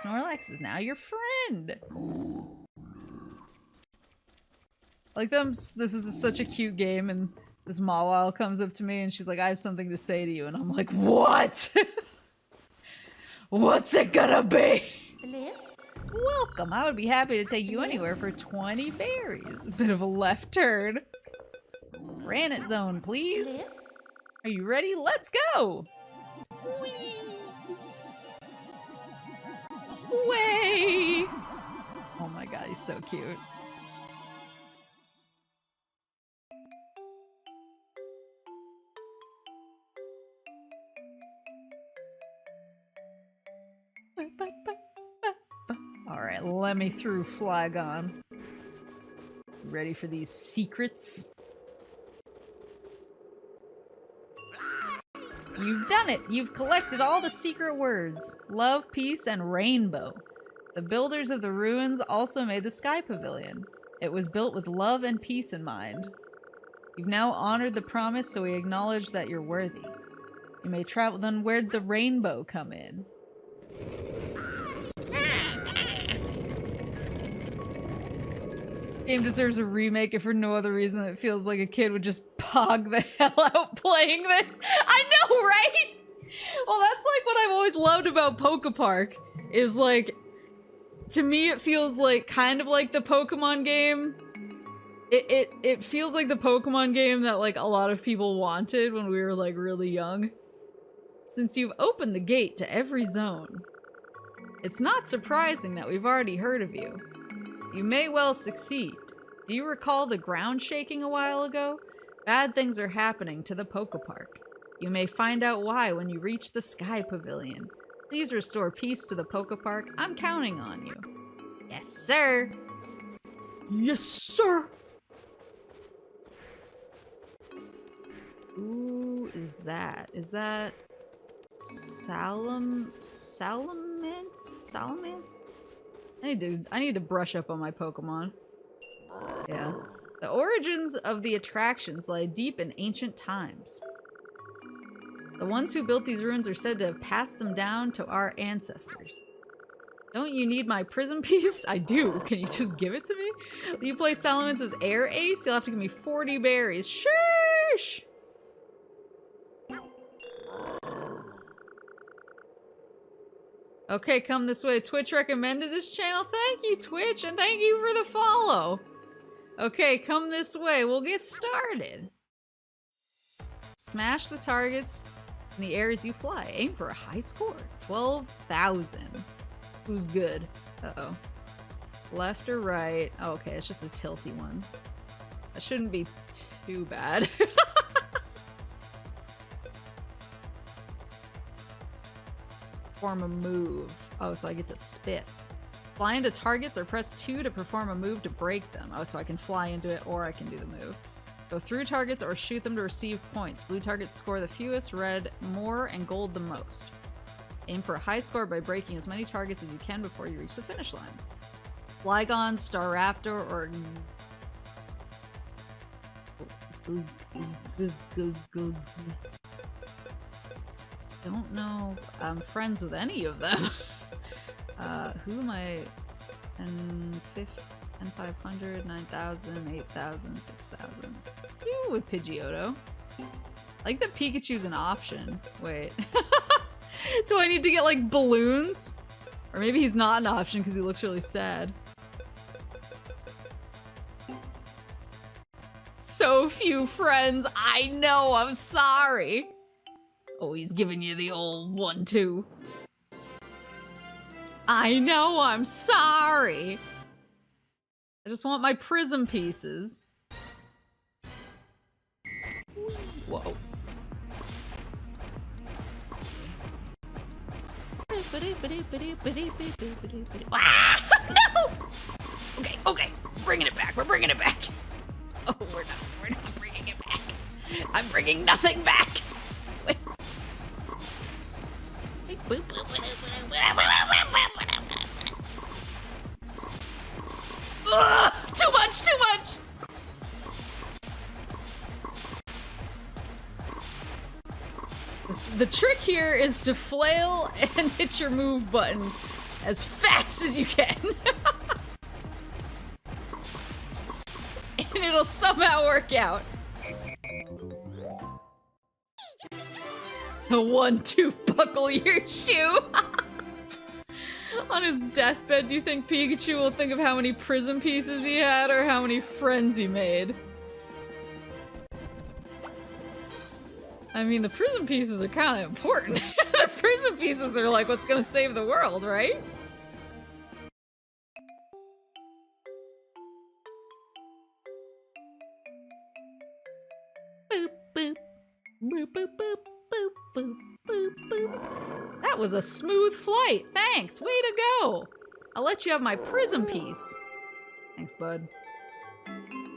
Snorlax is now your friend. Like this is such a cute game, and this Mawile comes up to me and she's like, I have something to say to you, and I'm like, what? What's it gonna be? Welcome. I would be happy to take you anywhere for 20 berries. A bit of a left turn. Granite Zone, please. Are you ready? Let's go! Whee! Way! Oh my god, he's so cute. Alright, let me through Flygon. Ready for these secrets? You've done it! You've collected all the secret words. Love, peace, and rainbow. The builders of the ruins also made the Sky Pavilion. It was built with love and peace in mind. You've now honored the promise, so we acknowledge that you're worthy. You may travel. Then where'd the rainbow come in? Game deserves a remake if for no other reason than it feels like a kid would just pog the hell out playing this. I know, right? Well, that's like what I've always loved about Poke Park, is like, to me it feels like kind of like the Pokemon game. It feels like the Pokemon game that like a lot of people wanted when we were like really young. Since you've opened the gate to every zone, it's not surprising that we've already heard of you. You may well succeed. Do you recall the ground shaking a while ago? Bad things are happening to the Poke Park. You may find out why when you reach the Sky Pavilion. Please restore peace to the Poke Park. I'm counting on you. Yes, sir. Yes, sir. Who is that? Is that Salamence? I need to brush up on my Pokemon. Yeah. The origins of the attractions lie deep in ancient times. The ones who built these ruins are said to have passed them down to our ancestors. Don't you need my prism piece? I do. Can you just give it to me? Will you play Salamence's Air Ace? You'll have to give me 40 berries. Sheesh! Okay, come this way. Twitch recommended this channel. Thank you, Twitch, and thank you for the follow. Okay, come this way. We'll get started. Smash the targets in the areas you fly. Aim for a high score. 12,000. Who's good? Uh-oh. Left or right? Oh, okay, it's just a tilty one. That shouldn't be too bad. Perform a move. Oh, so I get to spit. Fly into targets or press 2 to perform a move to break them. Oh, so I can fly into it or I can do the move. Go through targets or shoot them to receive points. Blue targets score the fewest, red more, and gold the most. Aim for a high score by breaking as many targets as you can before you reach the finish line. Flygon, Staraptor, or... Don't know I'm friends with any of them. Who am I? 500, 9,000, 8,000, 6,000. You with Pidgeotto. I like that Pikachu's an option. Wait. Do I need to get like balloons? Or maybe he's not an option because he looks really sad. So few friends. I know, I'm sorry. Oh, he's giving you the old 1-2. I know, I'm sorry. I just want my prism pieces. Whoa. Ah, no! Okay, okay. Bringing it back. We're bringing it back. Oh, we're not bringing it back. I'm bringing nothing back. Wait. Ugh, too much, too much. The trick here is to flail and hit your move button as fast as you can. And it'll somehow work out. The 1-2 buckle your shoe. On his deathbed, do you think Pikachu will think of how many prism pieces he had or how many friends he made? I mean, the prism pieces are kind of important. The prism pieces are like what's gonna save the world, right? Boop, boop. Boop, boop, boop, boop, boop, boop, boop. That was a smooth flight. Thanks. Way to go. I'll let you have my prism piece. Thanks, bud.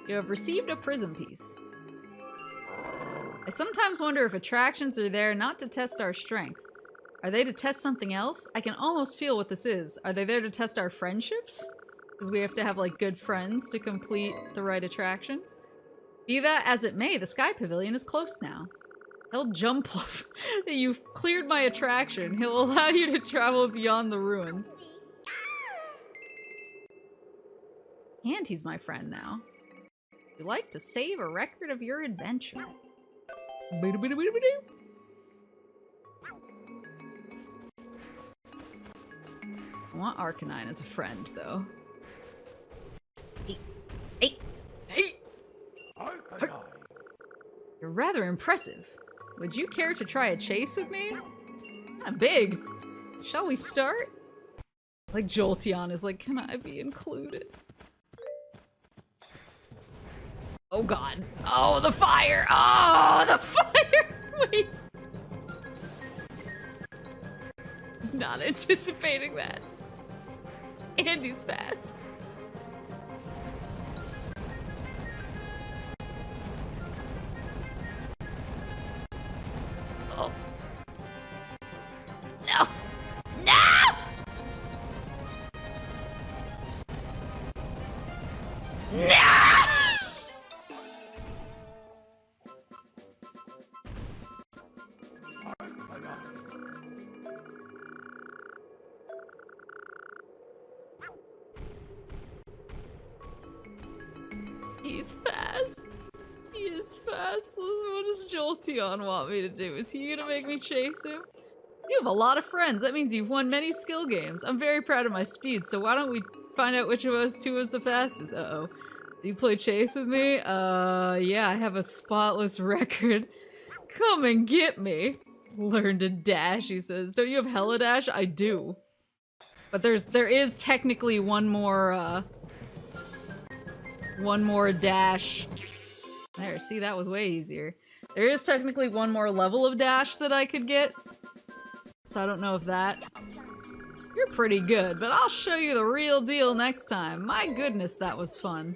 You have received a prism piece. I sometimes wonder if attractions are there not to test our strength. Are they to test something else? I can almost feel what this is. Are they there to test our friendships? Because we have to have, like, good friends to complete the right attractions? Be that as it may, the Sky Pavilion is close now. He'll jump off that you've cleared my attraction. He'll allow you to travel beyond the ruins. And he's my friend now. You like to save a record of your adventure. I want Arcanine as a friend, though. Hey! Hey! Hey! Arcanine! You're rather impressive. Would you care to try a chase with me? I'm big. Shall we start? Like Jolteon is like, can I be included? Oh god. Oh, the fire! Oh, the fire! Wait. He's not anticipating that. And he's fast. Oh. No! No! No! He's fast. He is fast. What does Jolteon want me to do? Is he gonna make me chase him? You have a lot of friends. That means you've won many skill games. I'm very proud of my speed, so why don't we find out which of us two is the fastest? Uh-oh. Do you play chase with me? Yeah, I have a spotless record. Come and get me. Learn to dash, he says. Don't you have hella dash? I do. But there is technically one more dash. There, see, that was way easier. There is technically one more level of dash that I could get. So I don't know if that... You're pretty good, but I'll show you the real deal next time. My goodness, that was fun.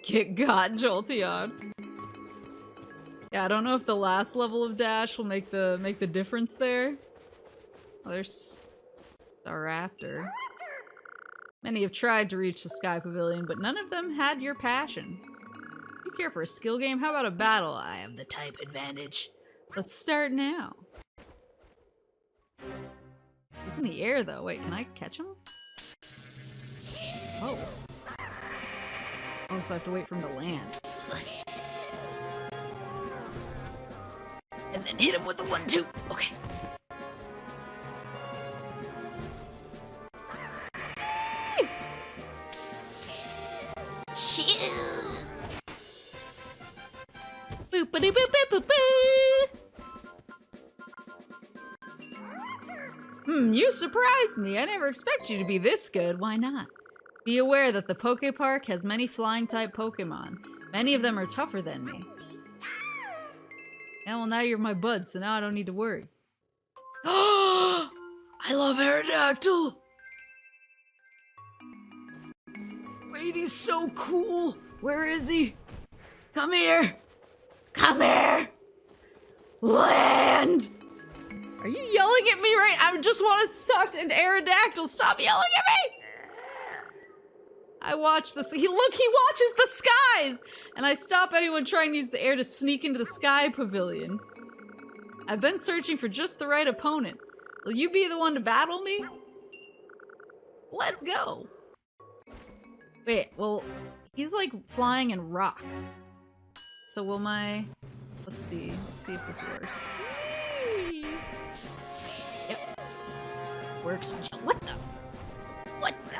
Get got, Jolteon. Yeah, I don't know if the last level of dash will make the difference there. Oh, there's a raptor. Many have tried to reach the Sky Pavilion, but none of them had your passion. You care for a skill game? How about a battle? I have the type advantage. Let's start now. He's in the air, though. Wait, can I catch him? Oh. Oh, so I have to wait for him to land. And then hit him with the 1-2. Okay. Boop-a-dee boop-boop-boop-boo! You surprised me. I never expected you to be this good. Why not? Be aware that the Poke Park has many flying-type Pokemon. Many of them are tougher than me. Yeah, well, now you're my bud, so now I don't need to worry. Oh! I love Aerodactyl! Wait, he's so cool! Where is he? Come here! Come here! Land! Are you yelling at me right? I just want to talk to an Aerodactyl. Stop yelling at me! I watch this. He watches the skies! And I stop anyone trying to use the air to sneak into the Sky Pavilion. I've been searching for just the right opponent. Will you be the one to battle me? Let's go. Wait, well, he's like flying in rock. So will my... Let's see if this works. Yep. Works. What the? What the?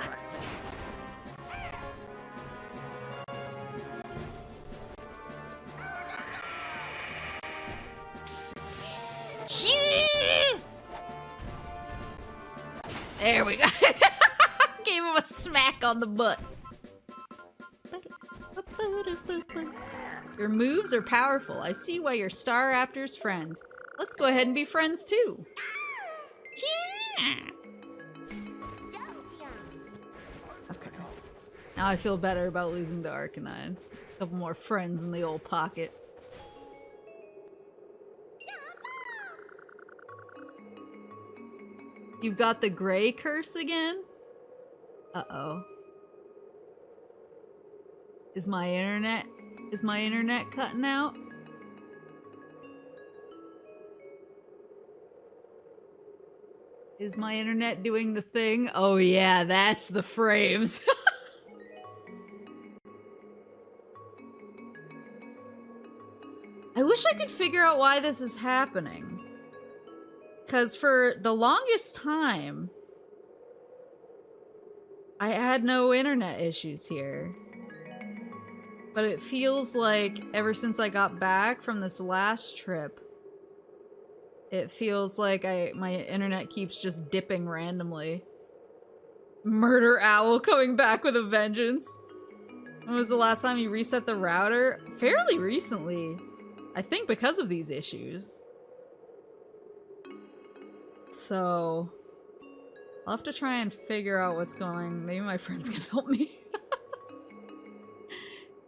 There we go. Gave him a smack on the butt. Your moves are powerful. I see why you're Staraptor's friend. Let's go ahead and be friends too. Okay. Now I feel better about losing to Arcanine. A couple more friends in the old pocket. You've got the gray curse again? Uh-oh. Is my internet cutting out? Is my internet doing the thing? Oh yeah, that's the frames. I wish I could figure out why this is happening. Because for the longest time, I had no internet issues here. But it feels like ever since I got back from this last trip, it feels like my internet keeps just dipping randomly. Murder Owl coming back with a vengeance. When was the last time you reset the router? Fairly recently. I think because of these issues. So I'll have to try and figure out what's going. Maybe my friends can help me.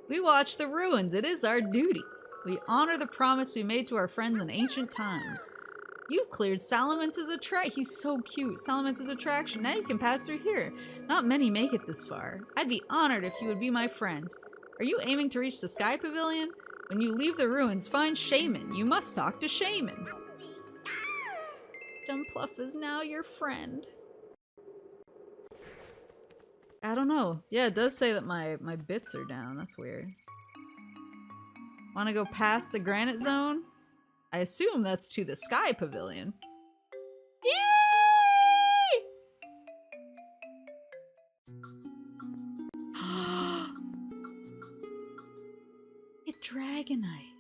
We watch the ruins. It is our duty. We honor the promise we made to our friends in ancient times. You've cleared Salamance's attraction. He's so cute. Salamance's attraction. Now you can pass through here. Not many make it this far. I'd be honored if you would be my friend. Are you aiming to reach the Sky Pavilion? When you leave the ruins, find Shaman. You must talk to Shaman. Jumpluff is now your friend. I don't know. Yeah, it does say that my bits are down. That's weird. Want to go past the granite zone? I assume that's to the Sky Pavilion. Yay! It's Dragonite.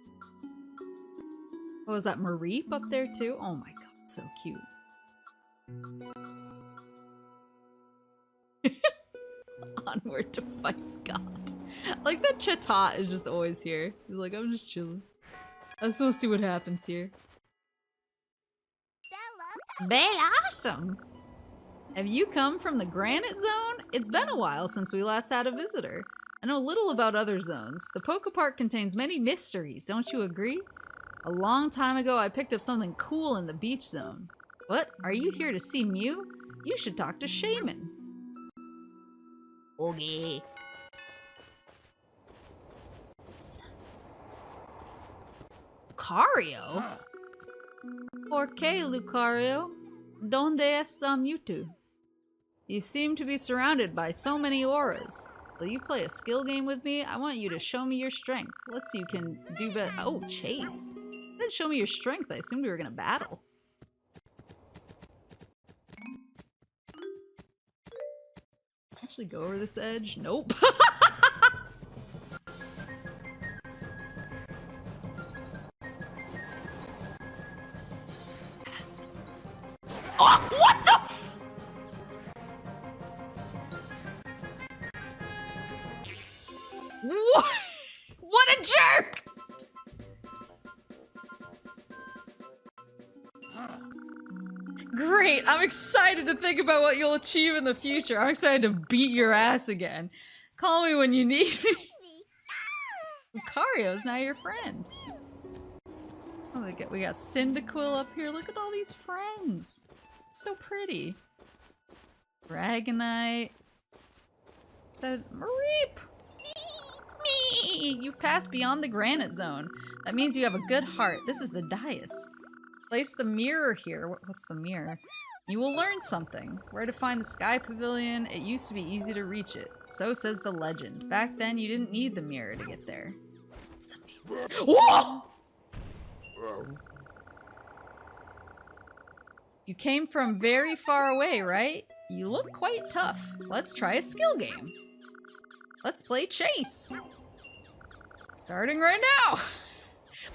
Oh, is that Mareep up there too? Oh my god, so cute. Onward to fight God. Like that Chatot is just always here. He's like, I'm just chilling. I just want to see what happens here. Very awesome! Have you come from the Granite Zone? It's been a while since we last had a visitor. I know little about other zones. The Poke Park contains many mysteries, don't you agree? A long time ago, I picked up something cool in the beach zone. What? Are you here to see Mew? You should talk to Shaman. Okay. Lucario? ¿Por qué, Lucario? ¿Dónde está Mewtwo? You seem to be surrounded by so many auras. Will you play a skill game with me? I want you to show me your strength. Let's see you can do better. Oh, Chase. Then show me your strength. I assumed we were gonna battle. Actually go over this edge? Nope. Past. Oh, what the f— What? What a jerk! Great! I'm excited to think about what you'll achieve in the future. I'm excited to beat your ass again. Call me when you need me. Lucario's now your friend. Oh, we got Cyndaquil up here. Look at all these friends. So pretty. Dragonite. Said Mareep. Me! You've passed beyond the Granite Zone. That means you have a good heart. This is the dais. Place the mirror here. What's the mirror? You will learn something. Where to find the Sky Pavilion. It used to be easy to reach it. So says the legend. Back then, you didn't need the mirror to get there. What's the mirror? Whoa! You came from very far away, right? You look quite tough. Let's try a skill game. Let's play Chase. Starting right now.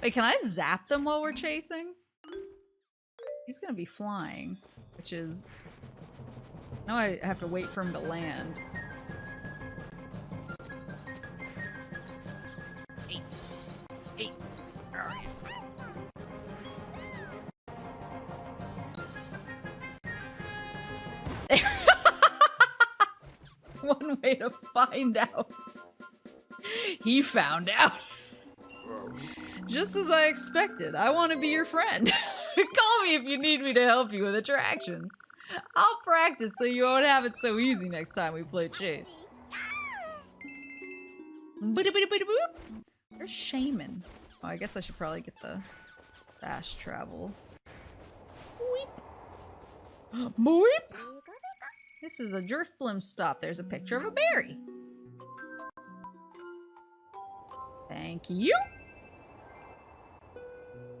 Wait, can I zap them while we're chasing? He's gonna be flying, which is... Now I have to wait for him to land. Hey. Hey. Where are you? One way to find out. He found out. Just as I expected. I want to be your friend. Call me if you need me to help you with attractions. I'll practice so you won't have it so easy next time we play Chase. Where's Shaman? Oh, I guess I should probably get the fast travel. Boop. Boop. This is a Drifblim stop. There's a picture of a berry. Thank you.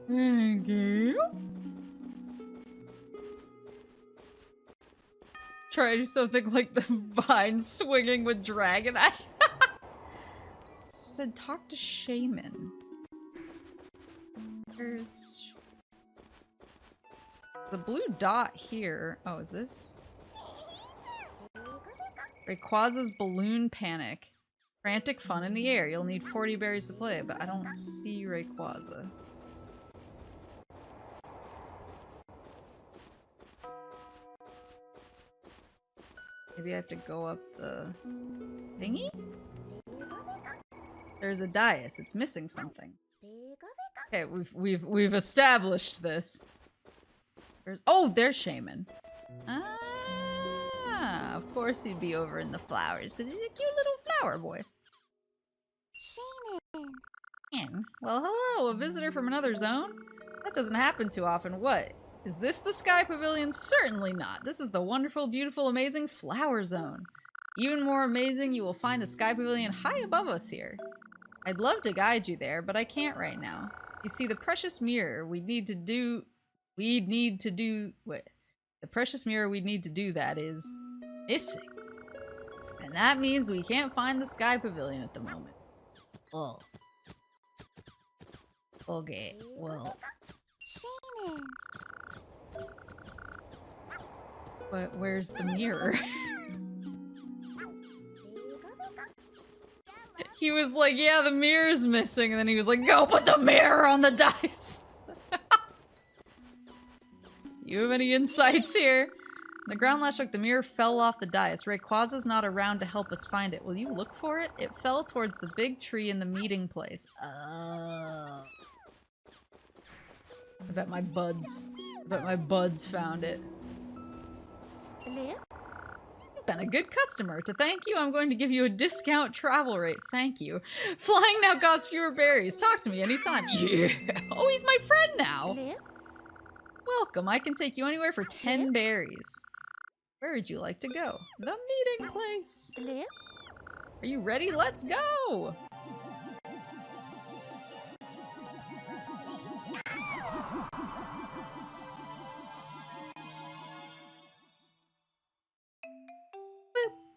Thank you. Try to do something like the vine swinging with Dragonite. Said talk to Shaman. There's the blue dot here. Oh, is this? Rayquaza's balloon panic. Frantic fun in the air. You'll need 40 berries to play, but I don't see Rayquaza. Maybe I have to go up the thingy? There's a dais. It's missing something. Okay, we've established this. There's Shaman. Ah, of course he'd be over in the flowers because he's a cute little flower boy. Shaman. Well, hello, a visitor from another zone? That doesn't happen too often. What? Is this the Sky Pavilion? Certainly not. This is the wonderful, beautiful, amazing Flower Zone. Even more amazing, you will find the Sky Pavilion high above us here. I'd love to guide you there, but I can't right now. You see, the precious mirror we'd need to do that is missing. And that means we can't find the Sky Pavilion at the moment. Oh. Okay, well. But where's the mirror? He was like, yeah, the mirror's missing, and then he was like, go put the mirror on the dice! You have any insights here? The ground last shook, the mirror fell off the dais. Rayquaza's not around to help us find it. Will you look for it? It fell towards the big tree in the meeting place. Oh. I bet my buds found it. You've been a good customer. To thank you, I'm going to give you a discount travel rate. Thank you. Flying now costs fewer berries. Talk to me anytime. Yeah. Oh, he's my friend now. Welcome. I can take you anywhere for 10 berries. Where would you like to go? The meeting place. Are you ready? Let's go.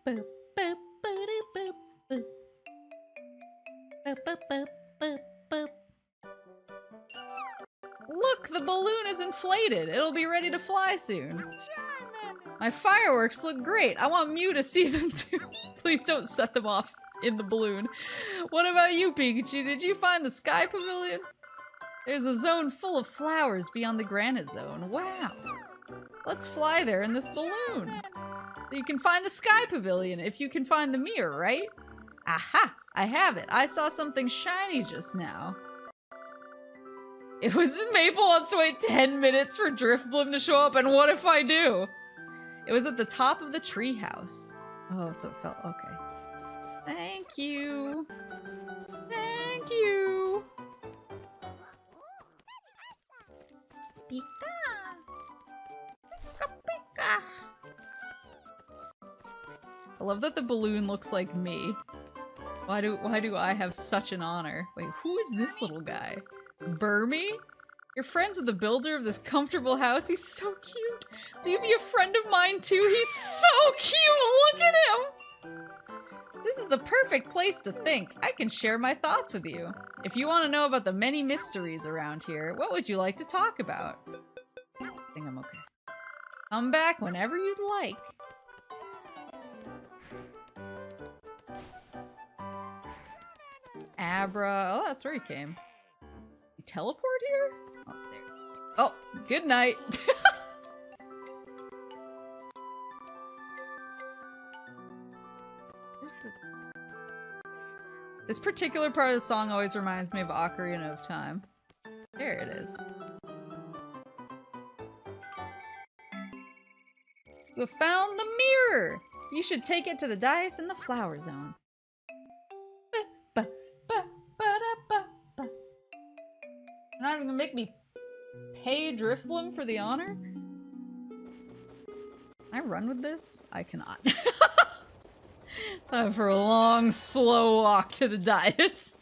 Boop, boop, boop, boop, boop. Boop, boop, boop, boop, boop. Look, the balloon is inflated. It'll be ready to fly soon. My fireworks look great. I want Mew to see them too. Please don't set them off in the balloon. What about you, Pikachu? Did you find the Sky Pavilion? There's a zone full of flowers beyond the Granite Zone. Wow. Let's fly there in this balloon. You can find the Sky Pavilion if you can find the mirror, right? Aha! I have it. I saw something shiny just now. It was Maple wants to wait 10 minutes for Drifblim to show up, and what if I do? It was at the top of the treehouse. Oh, so it felt okay. Thank you. Thank you. Pika. Pika pika. I love that the balloon looks like me. Why do I have such an honor? Wait, who is this little guy? Burmy? You're friends with the builder of this comfortable house? He's so cute. Will you be a friend of mine too? He's so cute! Look at him! This is the perfect place to think. I can share my thoughts with you. If you want to know about the many mysteries around here, what would you like to talk about? I think I'm okay. Come back whenever you'd like. Abra. Oh, that's where he came. You teleport here? Oh, there. Oh, good night. This particular part of the song always reminds me of Ocarina of Time. There it is. You have found the mirror! You should take it to the dais in the Flower Zone. You're not even gonna make me pay Drifblim for the honor? Can I run with this? I cannot. Time for a long, slow walk to the dais.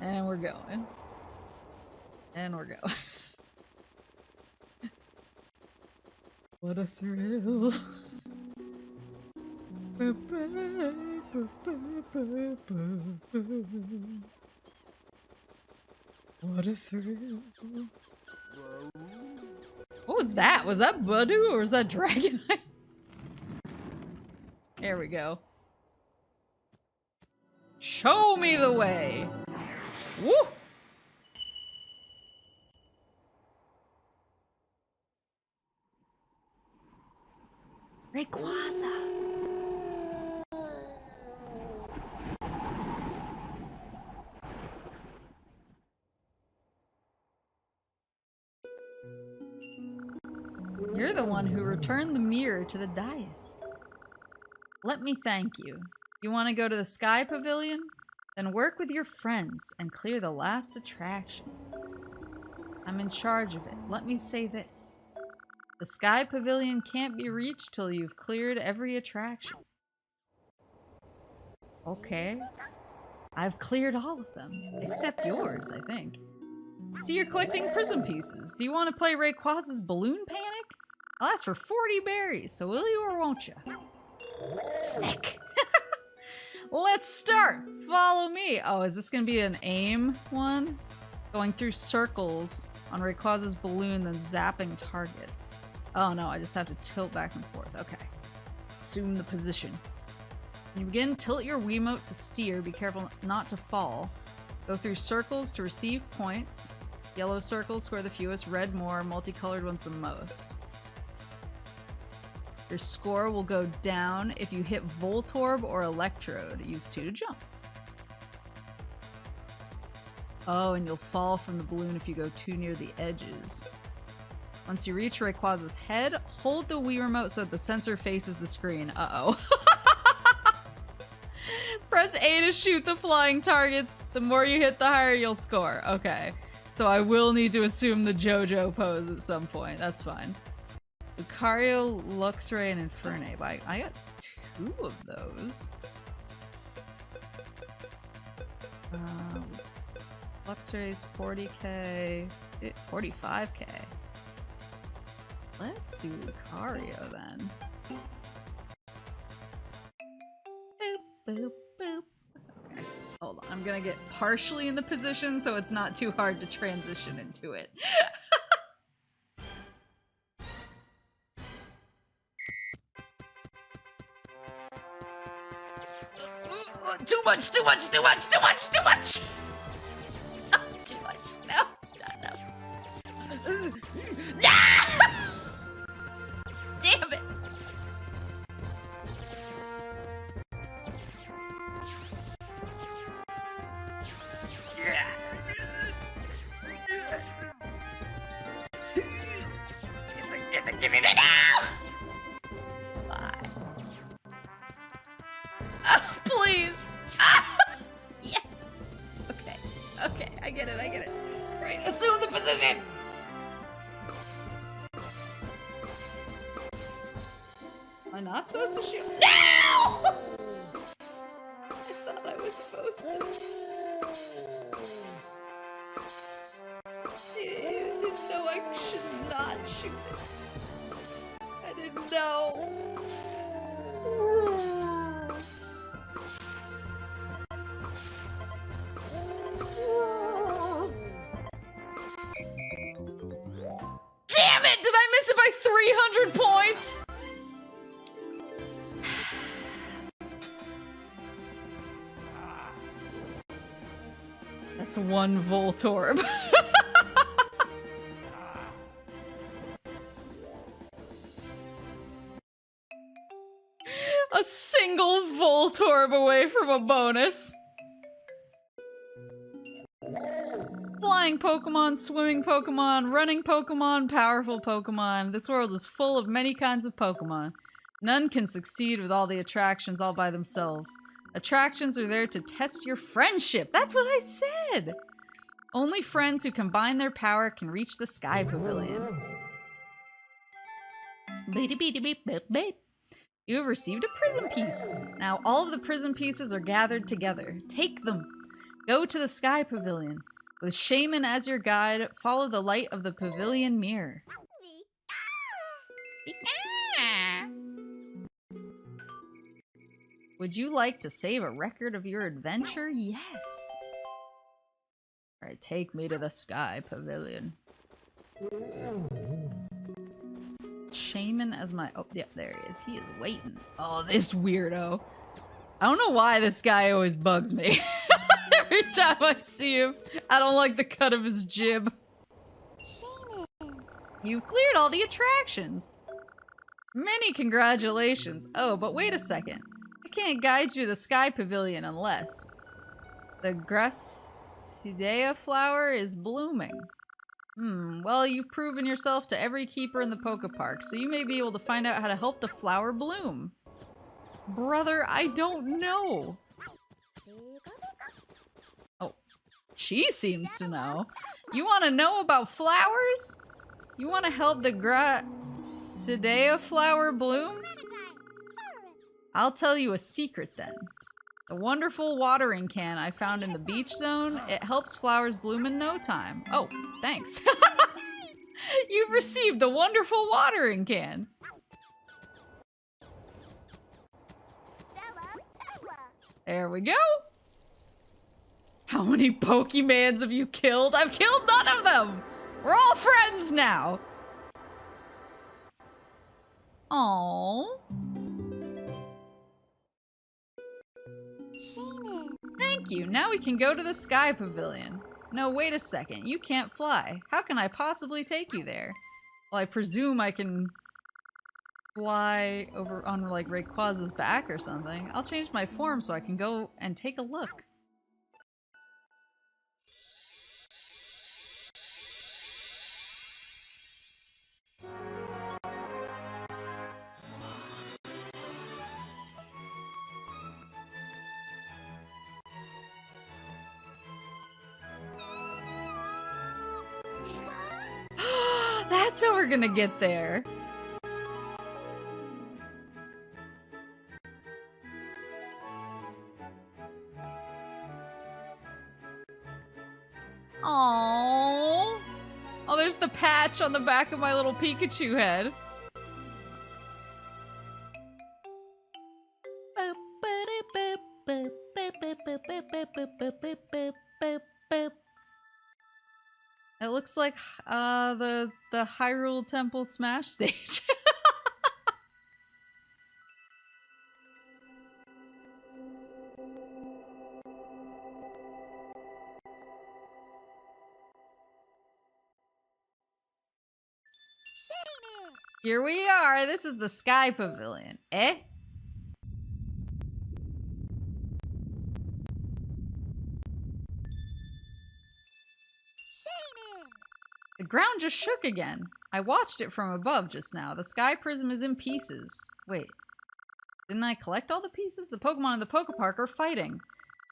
And we're going. And we're going. What a thrill. What a thrill. What was that? Was that Budu or was that Dragonite? There we go. Show me the way! Woo! Rayquaza! You're the one who returned the mirror to the dais. Let me thank you. You want to go to the Sky Pavilion? Then work with your friends and clear the last attraction. I'm in charge of it. Let me say this. The Sky Pavilion can't be reached till you've cleared every attraction. Okay. I've cleared all of them. Except yours, I think. See, you're collecting prism pieces. Do you want to play Rayquaza's Balloon Panic? I'll ask for 40 berries, so will you or won't you? Snick! Let's start! Follow me! Oh, is this gonna be an aim one? Going through circles on Rayquaza's balloon, then zapping targets. Oh no, I just have to tilt back and forth. Okay. Assume the position. When you begin, tilt your Wiimote to steer. Be careful not to fall. Go through circles to receive points. Yellow circles score the fewest, red more, multicolored ones the most. Your score will go down if you hit Voltorb or Electrode. Use 2 to jump. Oh, and you'll fall from the balloon if you go too near the edges. Once you reach Rayquaza's head, hold the Wii remote so that the sensor faces the screen. Uh-oh. Press A to shoot the flying targets. The more you hit, the higher you'll score. Okay. So I will need to assume the JoJo pose at some point. That's fine. Lucario, Luxray, and Infernape. I got 2 of those. Luxray's 40k, 45k. Let's do Lucario then. Boop, boop, boop. Okay, hold on. I'm gonna get partially in the position so it's not too hard to transition into it. Too much, too much, too much, too much, too much! Too much. No, no, no. Damn it! Give me that now! Please! Yes! Okay, okay, I get it, I get it. Right, assume the position! Am I not supposed to shoot? No! I thought I was supposed to. I didn't know I should not shoot it. I didn't know. Damn it! Did I miss it by 300 points? That's 1 Voltorb. A single Voltorb away from a bonus. Flying Pokemon, swimming Pokemon, running Pokemon, powerful Pokemon. This world is full of many kinds of Pokemon. None can succeed with all the attractions all by themselves. Attractions are there to test your friendship. That's what I said! Only friends who combine their power can reach the Sky Pavilion. You have received a prism piece. Now all of the prism pieces are gathered together. Take them. Go to the Sky Pavilion. With Shaman as your guide, follow the light of the pavilion mirror. Would you like to save a record of your adventure? Yes. Alright, take me to the Sky Pavilion. Shaman as my... Oh, yeah, there he is. He is waiting. Oh, this weirdo. I don't know why this guy always bugs me. Every time I see him, I don't like the cut of his jib. You've cleared all the attractions. Many congratulations. Oh, but wait a second. I can't guide you to the Sky Pavilion unless the Graccidea flower is blooming. Well, you've proven yourself to every keeper in the Poke Park, so you may be able to find out how to help the flower bloom. Brother, I don't know. Oh, she seems to know. You want to know about flowers? You want to help the Graccidea flower bloom? I'll tell you a secret then. The wonderful watering can I found in the beach zone, it helps flowers bloom in no time. Oh, thanks. You've received the wonderful watering can. There we go. How many Pokemans have you killed? I've killed none of them. We're all friends now. Aww. Thank you. Now we can go to the Sky Pavilion. No, wait a second. You can't fly. How can I possibly take you there? Well, I presume I can fly over on, like, Rayquaza's back or something. I'll change my form so I can go and take a look. That's how we're gonna get there. Aww. Oh, there's the patch on the back of my little Pikachu head. It looks like the Hyrule Temple Smash stage. Here we are. This is the Sky Pavilion. Eh? The ground just shook again. I watched it from above just now. The sky prism is in pieces. Wait. Didn't I collect all the pieces? The Pokemon in the Poke Park are fighting.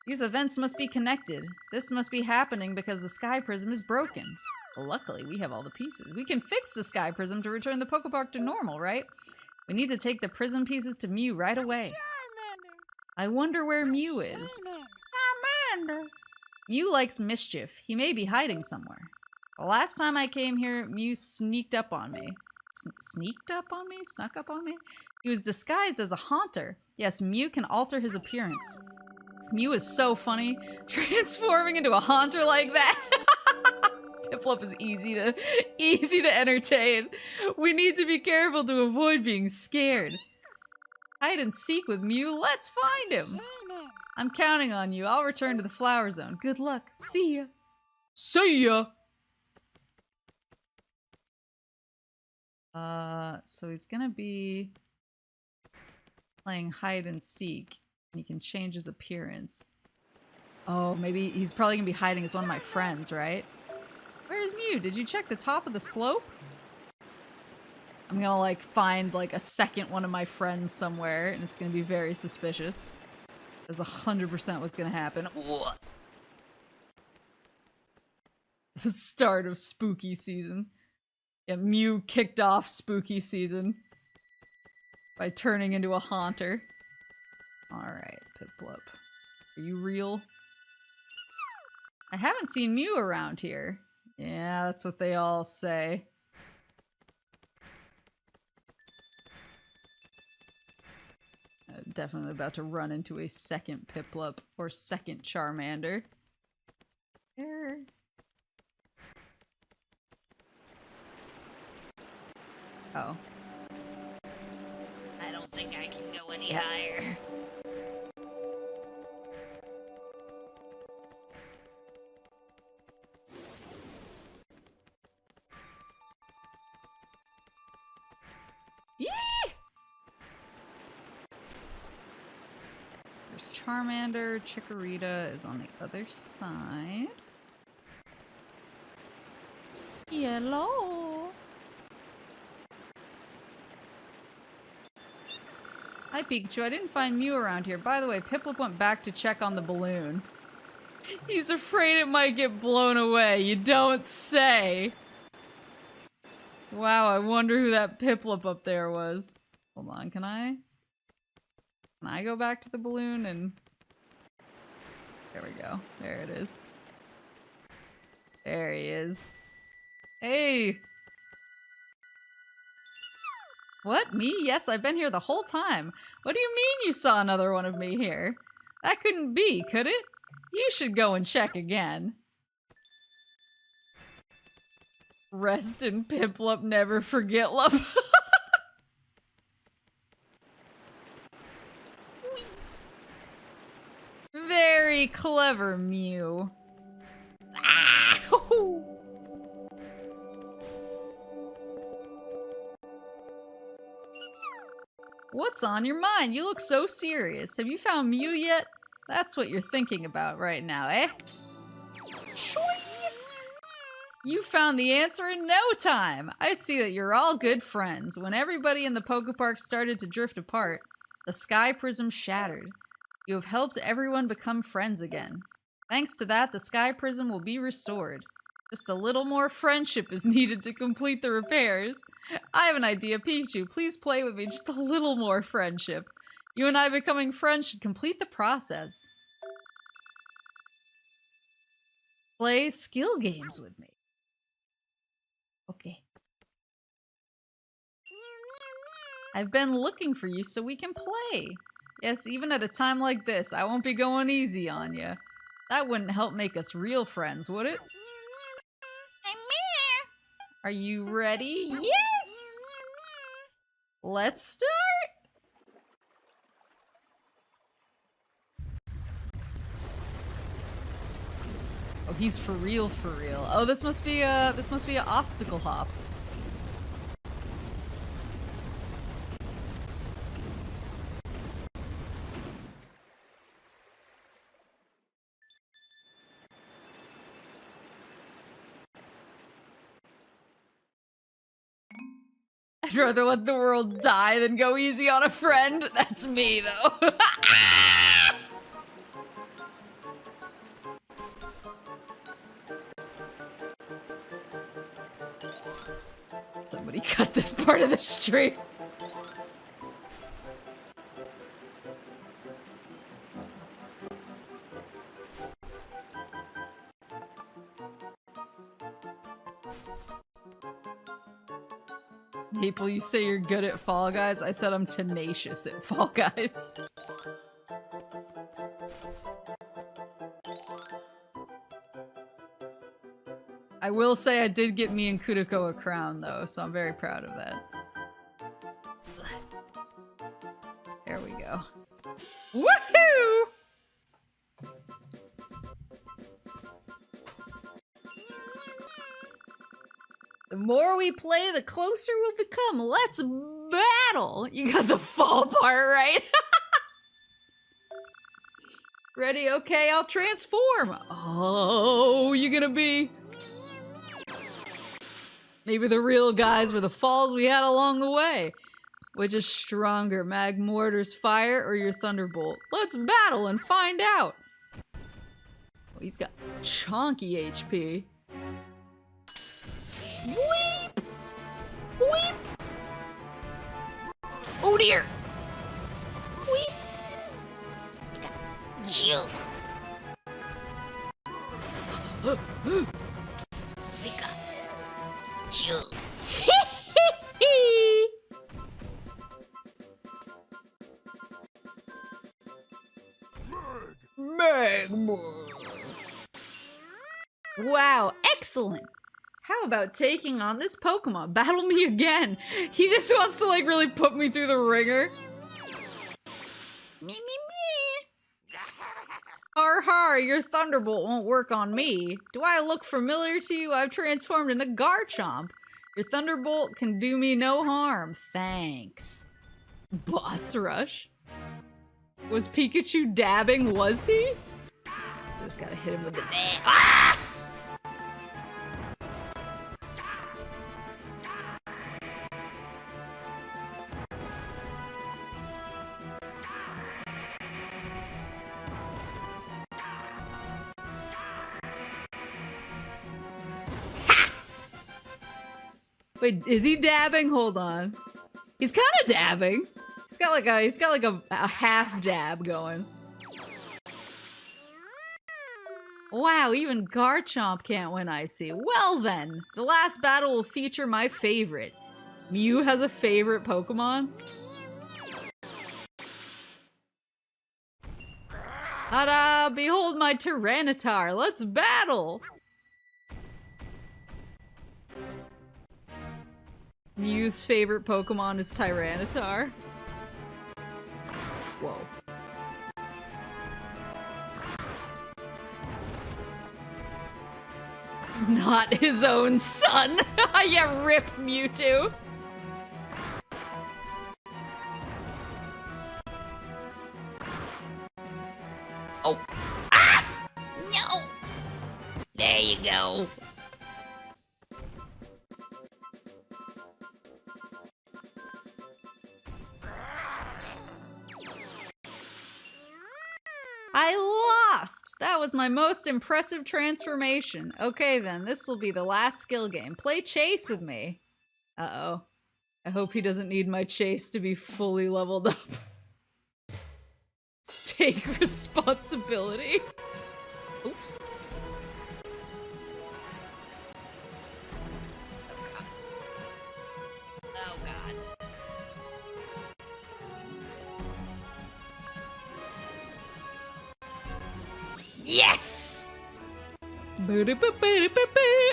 These events must be connected. This must be happening because the sky prism is broken. Well, luckily, we have all the pieces. We can fix the sky prism to return the Poke Park to normal, right? We need to take the prism pieces to Mew right away. I wonder where Mew is. Mew likes mischief. He may be hiding somewhere. The last time I came here, Mew sneaked up on me. Sneaked up on me? Snuck up on me? He was disguised as a haunter. Yes, Mew can alter his appearance. Mew is so funny. Transforming into a haunter like that. Piplup is easy to entertain. We need to be careful to avoid being scared. Hide and seek with Mew. Let's find him. I'm counting on you. I'll return to the Flower Zone. Good luck. See ya. See ya. So he's gonna be playing hide and seek. He can change his appearance. Oh, maybe he's probably gonna be hiding as one of my friends, right? Where's Mew? Did you check the top of the slope? I'm gonna like find like a second one of my friends somewhere, and it's gonna be very suspicious. That's 100% what's gonna happen. Ugh. The start of spooky season. Yeah, Mew kicked off spooky season by turning into a haunter. Alright, Piplup. Are you real? I haven't seen Mew around here. Yeah, that's what they all say. Definitely about to run into a second Piplup or second Charmander. Here. Oh. think I can go any higher. Yee! There's Charmander. Chikorita is on the other side. Yellow. Hi, Pikachu. I didn't find Mew around here. By the way, Piplup went back to check on the balloon. He's afraid it might get blown away. You don't say. Wow, I wonder who that Piplup up there was. Hold on, can I go back to the balloon and... There we go. There it is. There he is. Hey! What? Me? Yes, I've been here the whole time. What do you mean you saw another one of me here? That couldn't be, could it? You should go and check again. Rest in Piplup, never forget love. Very clever, Mew. Ah! What's on your mind? You look so serious. Have you found Mew yet? That's what you're thinking about right now, eh? You found the answer in no time! I see that you're all good friends. When everybody in the Pokepark started to drift apart, the Sky Prism shattered. You have helped everyone become friends again. Thanks to that, the Sky Prism will be restored. Just a little more friendship is needed to complete the repairs. I have an idea, Pikachu. Please play with me. Just a little more friendship. You and I becoming friends should complete the process. Play skill games with me. Okay. I've been looking for you so we can play. Yes, even at a time like this, I won't be going easy on you. That wouldn't help make us real friends, would it? Are you ready? Yes! Let's start! Oh, he's for real, for real. Oh, this must be a obstacle hop. I'd rather let the world die than go easy on a friend. That's me, though. Somebody cut this part of the stream. Maple, you say you're good at Fall Guys? I said I'm tenacious at Fall Guys. I will say I did get me and Kudiko a crown, though, so I'm very proud of that. There we go. Woohoo! The more we play, the closer we'll become. Let's battle! You got the fall part right. Ready? Okay, I'll transform. Oh, you gonna be... Maybe the real guys were the falls we had along the way. Which is stronger, Magmortar's fire or your Thunderbolt? Let's battle and find out. Oh, he's got chonky HP. Weep! Weep! Oh dear! Weep! Chill. Chill. Magmar. Wow, excellent. How about taking on this Pokemon? Battle me again. He just wants to like really put me through the ringer. Me, me, me. Har har, your thunderbolt won't work on me. Do I look familiar to you? I've transformed into Garchomp. Your thunderbolt can do me no harm. Thanks. Boss rush. Was Pikachu dabbing, was he? I just gotta hit him with the dab. Ah! Wait, is he dabbing? Hold on. He's kind of dabbing. He's got like a half dab going. Wow, even Garchomp can't win, I see. Well then, the last battle will feature my favorite. Mew has a favorite Pokemon? Ta-da! Behold my Tyranitar! Let's battle! Mew's favorite Pokemon is Tyranitar. Whoa. Not his own son! Yeah, rip Mewtwo! Oh. Ah! No! There you go. I lost! That was my most impressive transformation. Okay then, this will be the last skill game. Play chase with me. Uh-oh. I hope he doesn't need my chase to be fully leveled up. Take responsibility. Oops. Oh god. Yes!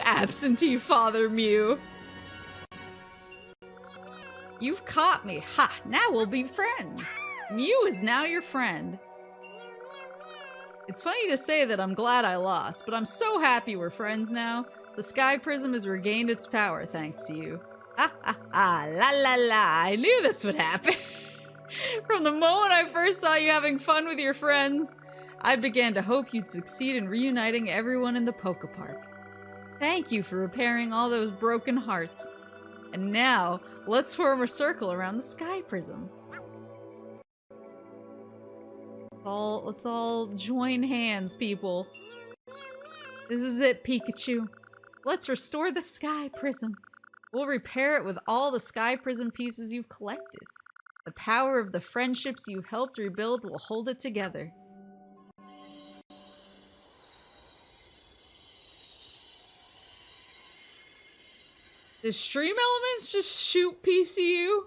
Absentee father Mew. You've caught me. Ha! Now we'll be friends. Mew is now your friend. It's funny to say that I'm glad I lost, but I'm so happy we're friends now. The Sky Prism has regained its power thanks to you. Ha ha ha, la la la, I knew this would happen. From the moment I first saw you having fun with your friends, I began to hope you'd succeed in reuniting everyone in the Poke Park. Thank you for repairing all those broken hearts. And now, let's form a circle around the Sky Prism. Let's all join hands, people. This is it, Pikachu. Let's restore the Sky Prism. We'll repair it with all the Sky Prism pieces you've collected. The power of the friendships you've helped rebuild will hold it together. Does Stream Elements just shoot PCU?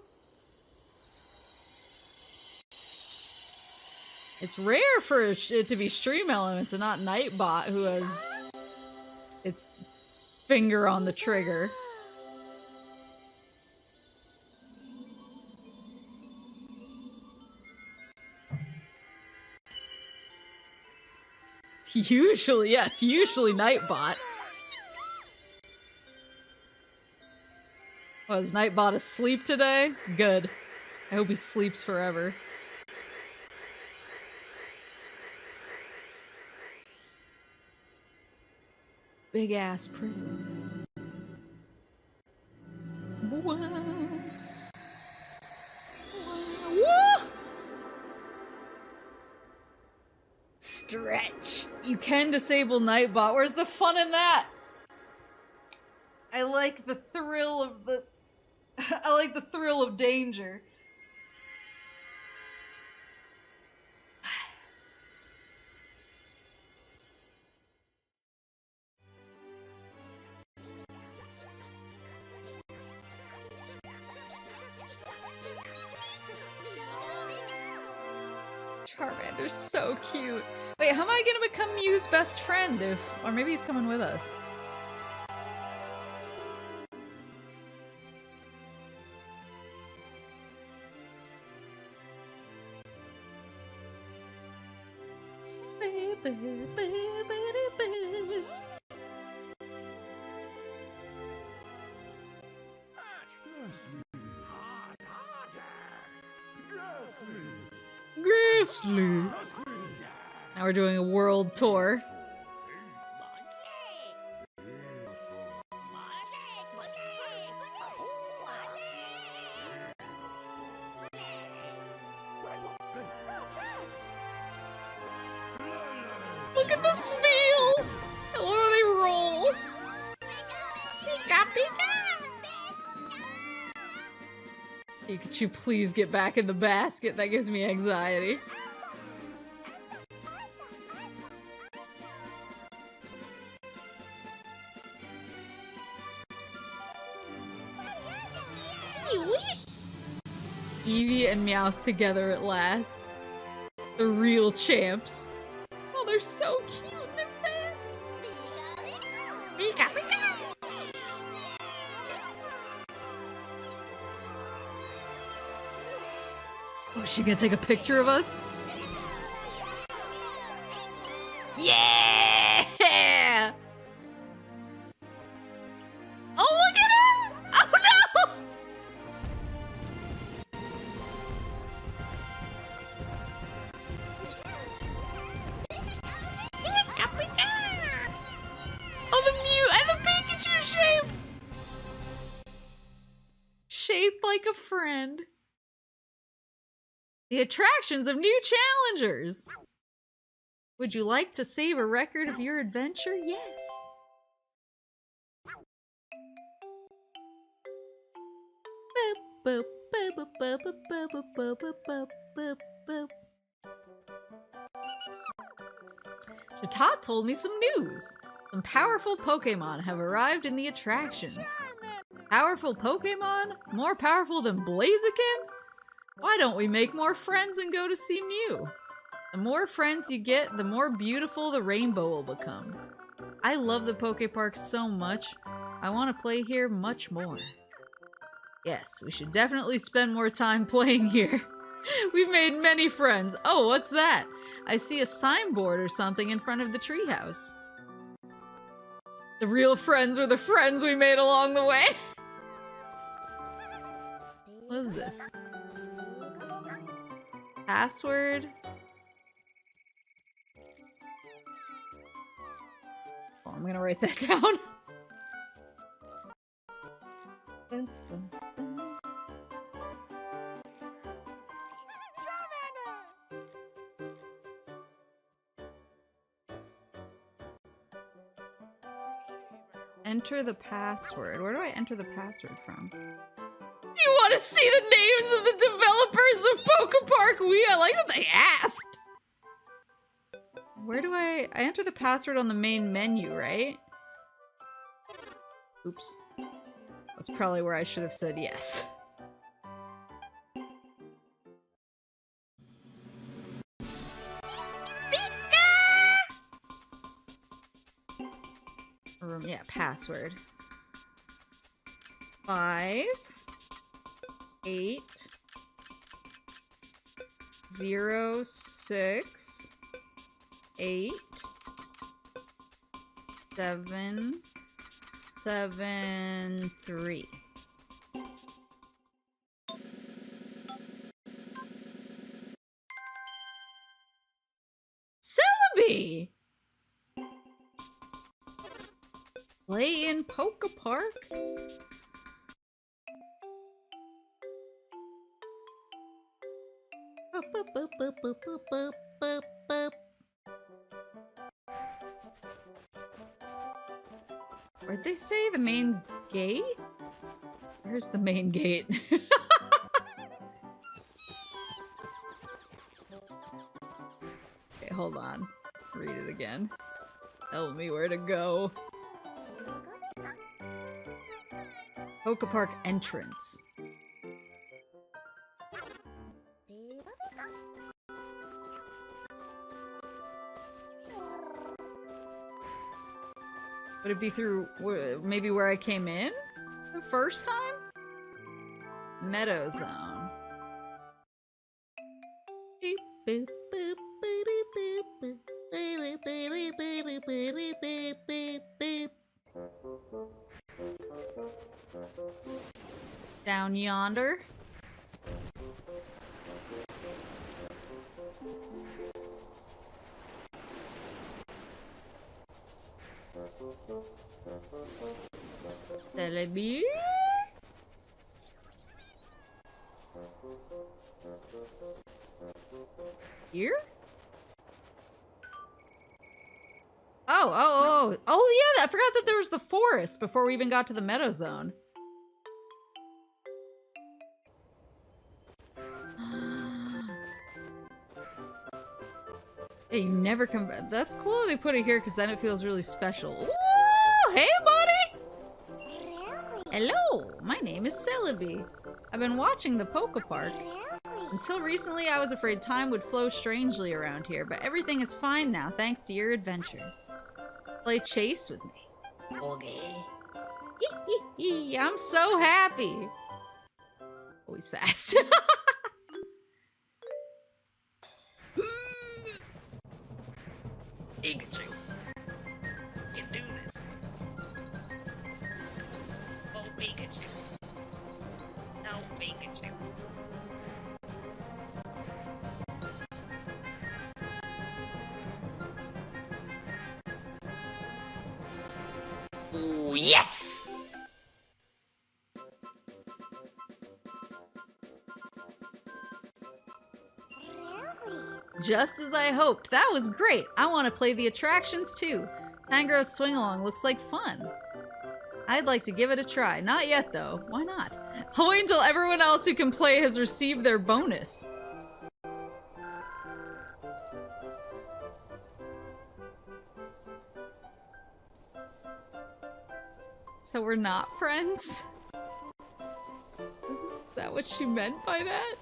It's rare for it to be Stream Elements and not Nightbot who has its finger on the trigger. It's usually Nightbot. Was Nightbot asleep today? Good. I hope he sleeps forever. Big ass prison. Wow. Woo! Stretch. You can disable Nightbot. Where's the fun in that? I like the thrill of the... I like the thrill of danger. Charmander's so cute. Wait, how am I gonna become Mew's best friend if... Or maybe he's coming with us. Ghastly. Now we're doing a world tour. Look at the smeals! I love how they roll. Pika, Pika. Pikachu, please get back in the basket. That gives me anxiety. Eevee and Meowth together at last. The real champs. Oh, they're so cute. They're fast. Pika, Pika. Oh, is she gonna take a picture of us? Yeah! Oh, look at her! Oh no! Oh, the Mew and the Pikachu shape! Shaped like a friend. The attractions of new challengers! Would you like to save a record of your adventure? Yes! Boop, boop, boop, boop, boop, boop, boop, boop, boop, boop, boop. Chatot told me some news. Some powerful Pokemon have arrived in the attractions. Powerful Pokemon? More powerful than Blaziken? Why don't we make more friends and go to see Mew? The more friends you get, the more beautiful the rainbow will become. I love the Poke Park so much. I want to play here much more. Yes, we should definitely spend more time playing here. We've made many friends. Oh, what's that? I see a signboard or something in front of the treehouse. The real friends were the friends we made along the way. What is this? Password? Oh, I'm gonna write that down. Enter the password. Where do I enter the password from? You want to see the names of the developers of Poke Park Wii? I like that they asked. Where do I enter the password on the main menu, right? Oops. That's probably where I should have said yes. Yeah, password. 5 8 0 6 8 7 7 3. Celebi! Play in Poke Park? Boop, boop, boop, boop, boop, boop, boop, boop, boop. Where'd they say the main gate? Where's the main gate? Okay, hold on. Read it again. Tell me where to go. Poke Park entrance. Would it be through maybe where I came in the first time? Meadow Zone. Beep, boop, boop, boop, boop, boop. Down yonder. Celebi. Here? Oh, yeah, I forgot that there was the forest before we even got to the meadow zone. Yeah, you never come back. That's cool that they put it here because then it feels really special. Ooh, hey, buddy! Hello, my name is Celebi. I've been watching the Poke Park. Until recently, I was afraid time would flow strangely around here, but everything is fine now thanks to your adventure. Play chase with me. Okay. I'm so happy. Always fast. Pikachu. You can do this. Oh, Pikachu. No, Pikachu. Ooh, yes! Just as I hoped. That was great. I want to play the attractions too. Tangro's swing along looks like fun. I'd like to give it a try. Not yet though. Why not? I'll wait until everyone else who can play has received their bonus. So we're not friends? Is that what she meant by that?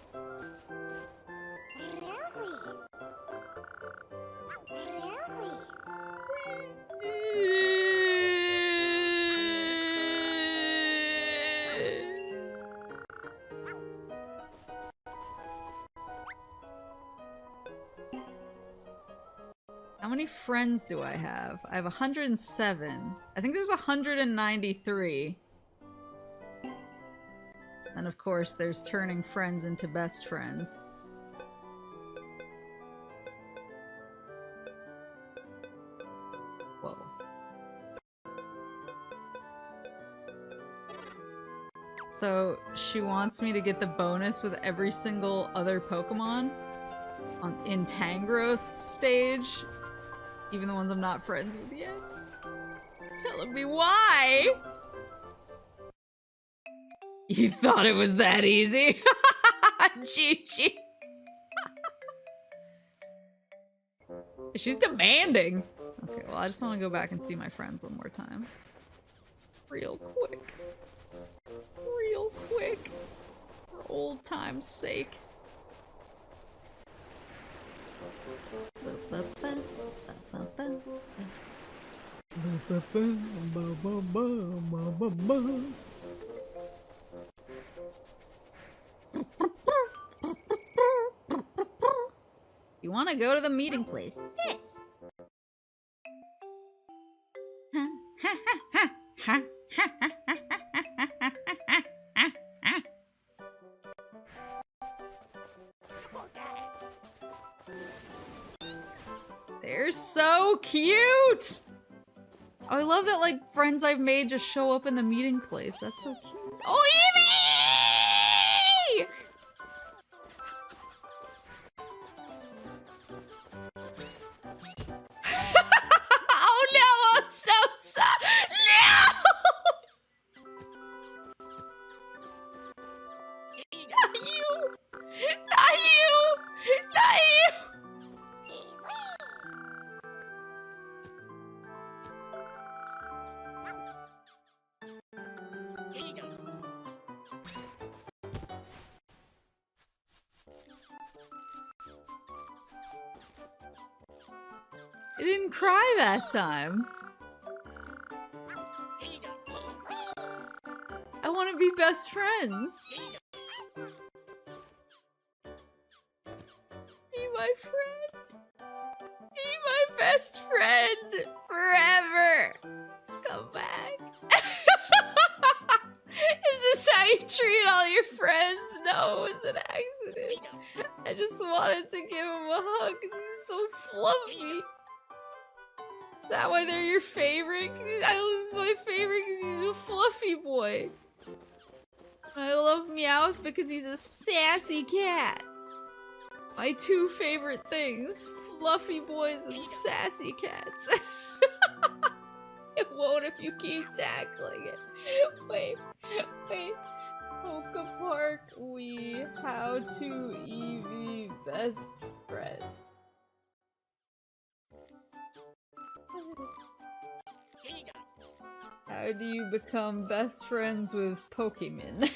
How many friends do I have? I have 107. I think there's 193. And of course, there's turning friends into best friends. Whoa. So, she wants me to get the bonus with every single other Pokemon in Tangrowth stage? Even the ones I'm not friends with yet? Celebi, why? You thought it was that easy? GG. She's demanding. Okay, well, I just want to go back and see my friends one more time. Real quick. Real quick. For old time's sake. You want to go to the meeting place? Yes. They're so cute! Oh, I love that, like, friends I've made just show up in the meeting place. That's so cute. Oh, Evie! Oh no, I'm so sorry. No! Not you! Not you! Not you! I didn't cry that time. I want to be best friends. Be my friend. Be my best friend forever. Come back. Is this how you treat all your friends? No, it was an accident. I just wanted to give him a hug because he's so fluffy. Is that why they're your favorite? He's my favorite because he's a fluffy boy. I love Meowth because he's a sassy cat. My two favorite things, fluffy boys and sassy cats. It won't if you keep tackling it. Wait. Poke Park, we how to EV best friends. How do you become best friends with Pokemon?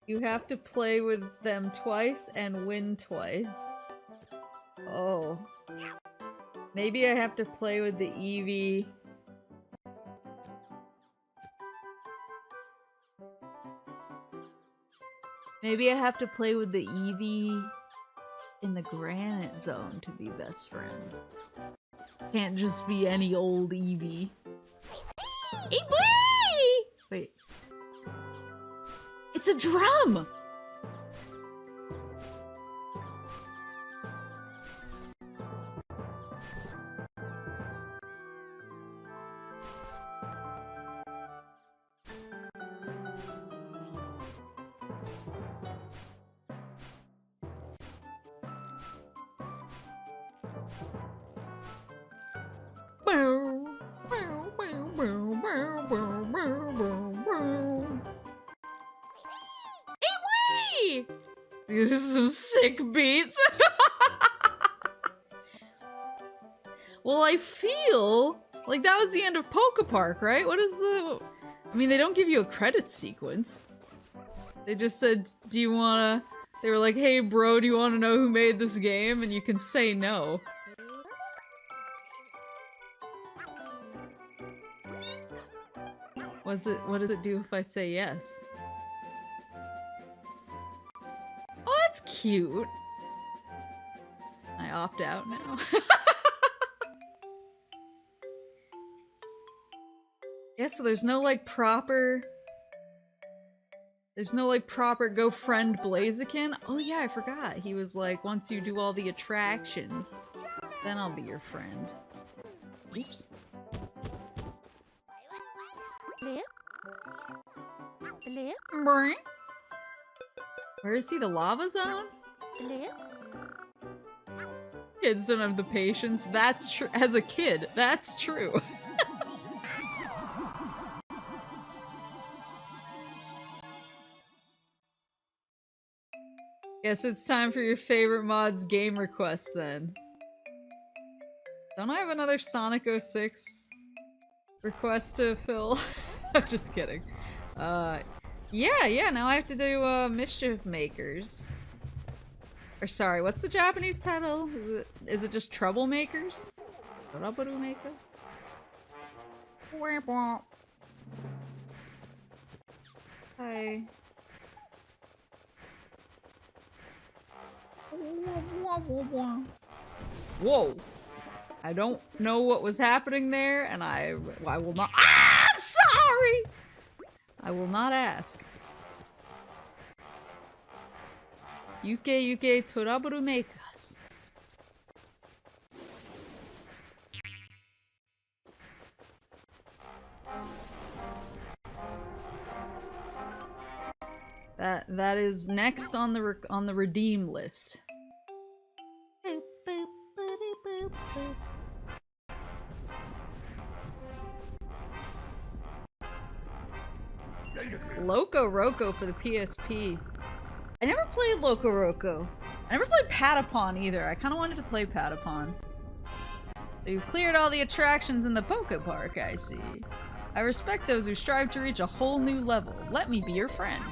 You have to play with them twice and win twice. Oh. Maybe I have to play with the Eevee. Maybe I have to play with the Eevee in the Granite Zone to be best friends. Can't just be any old Eevee. Hey boy! Wait. It's a drum! These are some sick beats. Well, I feel like that was the end of Poke Park, right? What is the... I mean, they don't give you a credit sequence. They just said, do you wanna... They were like, hey bro, do you wanna know who made this game? And you can say no. What does it do if I say yes? Oh, that's cute. I opt out now. Yeah, so there's no like proper... There's no like proper go friend Blaziken. Oh yeah, I forgot. He was like, once you do all the attractions, then I'll be your friend. Oops. Where is he? The lava zone? Kids don't have the patience. That's true. As a kid, that's true. Guess it's time for your favorite mod's game request then. Don't I have another Sonic 06 request to fill? I'm just kidding. Yeah, now I have to do, Mischief Makers. Or sorry, what's the Japanese title? Is it just Troublemakers? Troublemakers? Hi. Whoa! I don't know what was happening there, and I will not- Ah! I'm sorry! I will not ask. Yuke Troublemakers. That is next on the redeem list. Loco Roco for the PSP. I never played Loco Roco. I never played Patapon either. I kind of wanted to play Patapon. So you cleared all the attractions in the Poke Park, I see. I respect those who strive to reach a whole new level. Let me be your friend.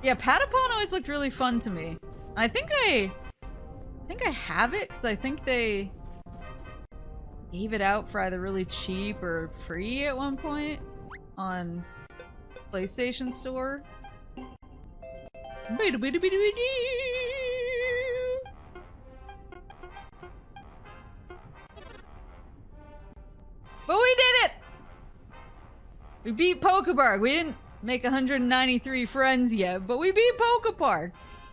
Yeah, Patapon always looked really fun to me. I think I have it, because I think they gave it out for either really cheap or free at one point on PlayStation Store. But we did it! We beat Pokepark. We didn't make 193 friends yet, but we beat Pokepark.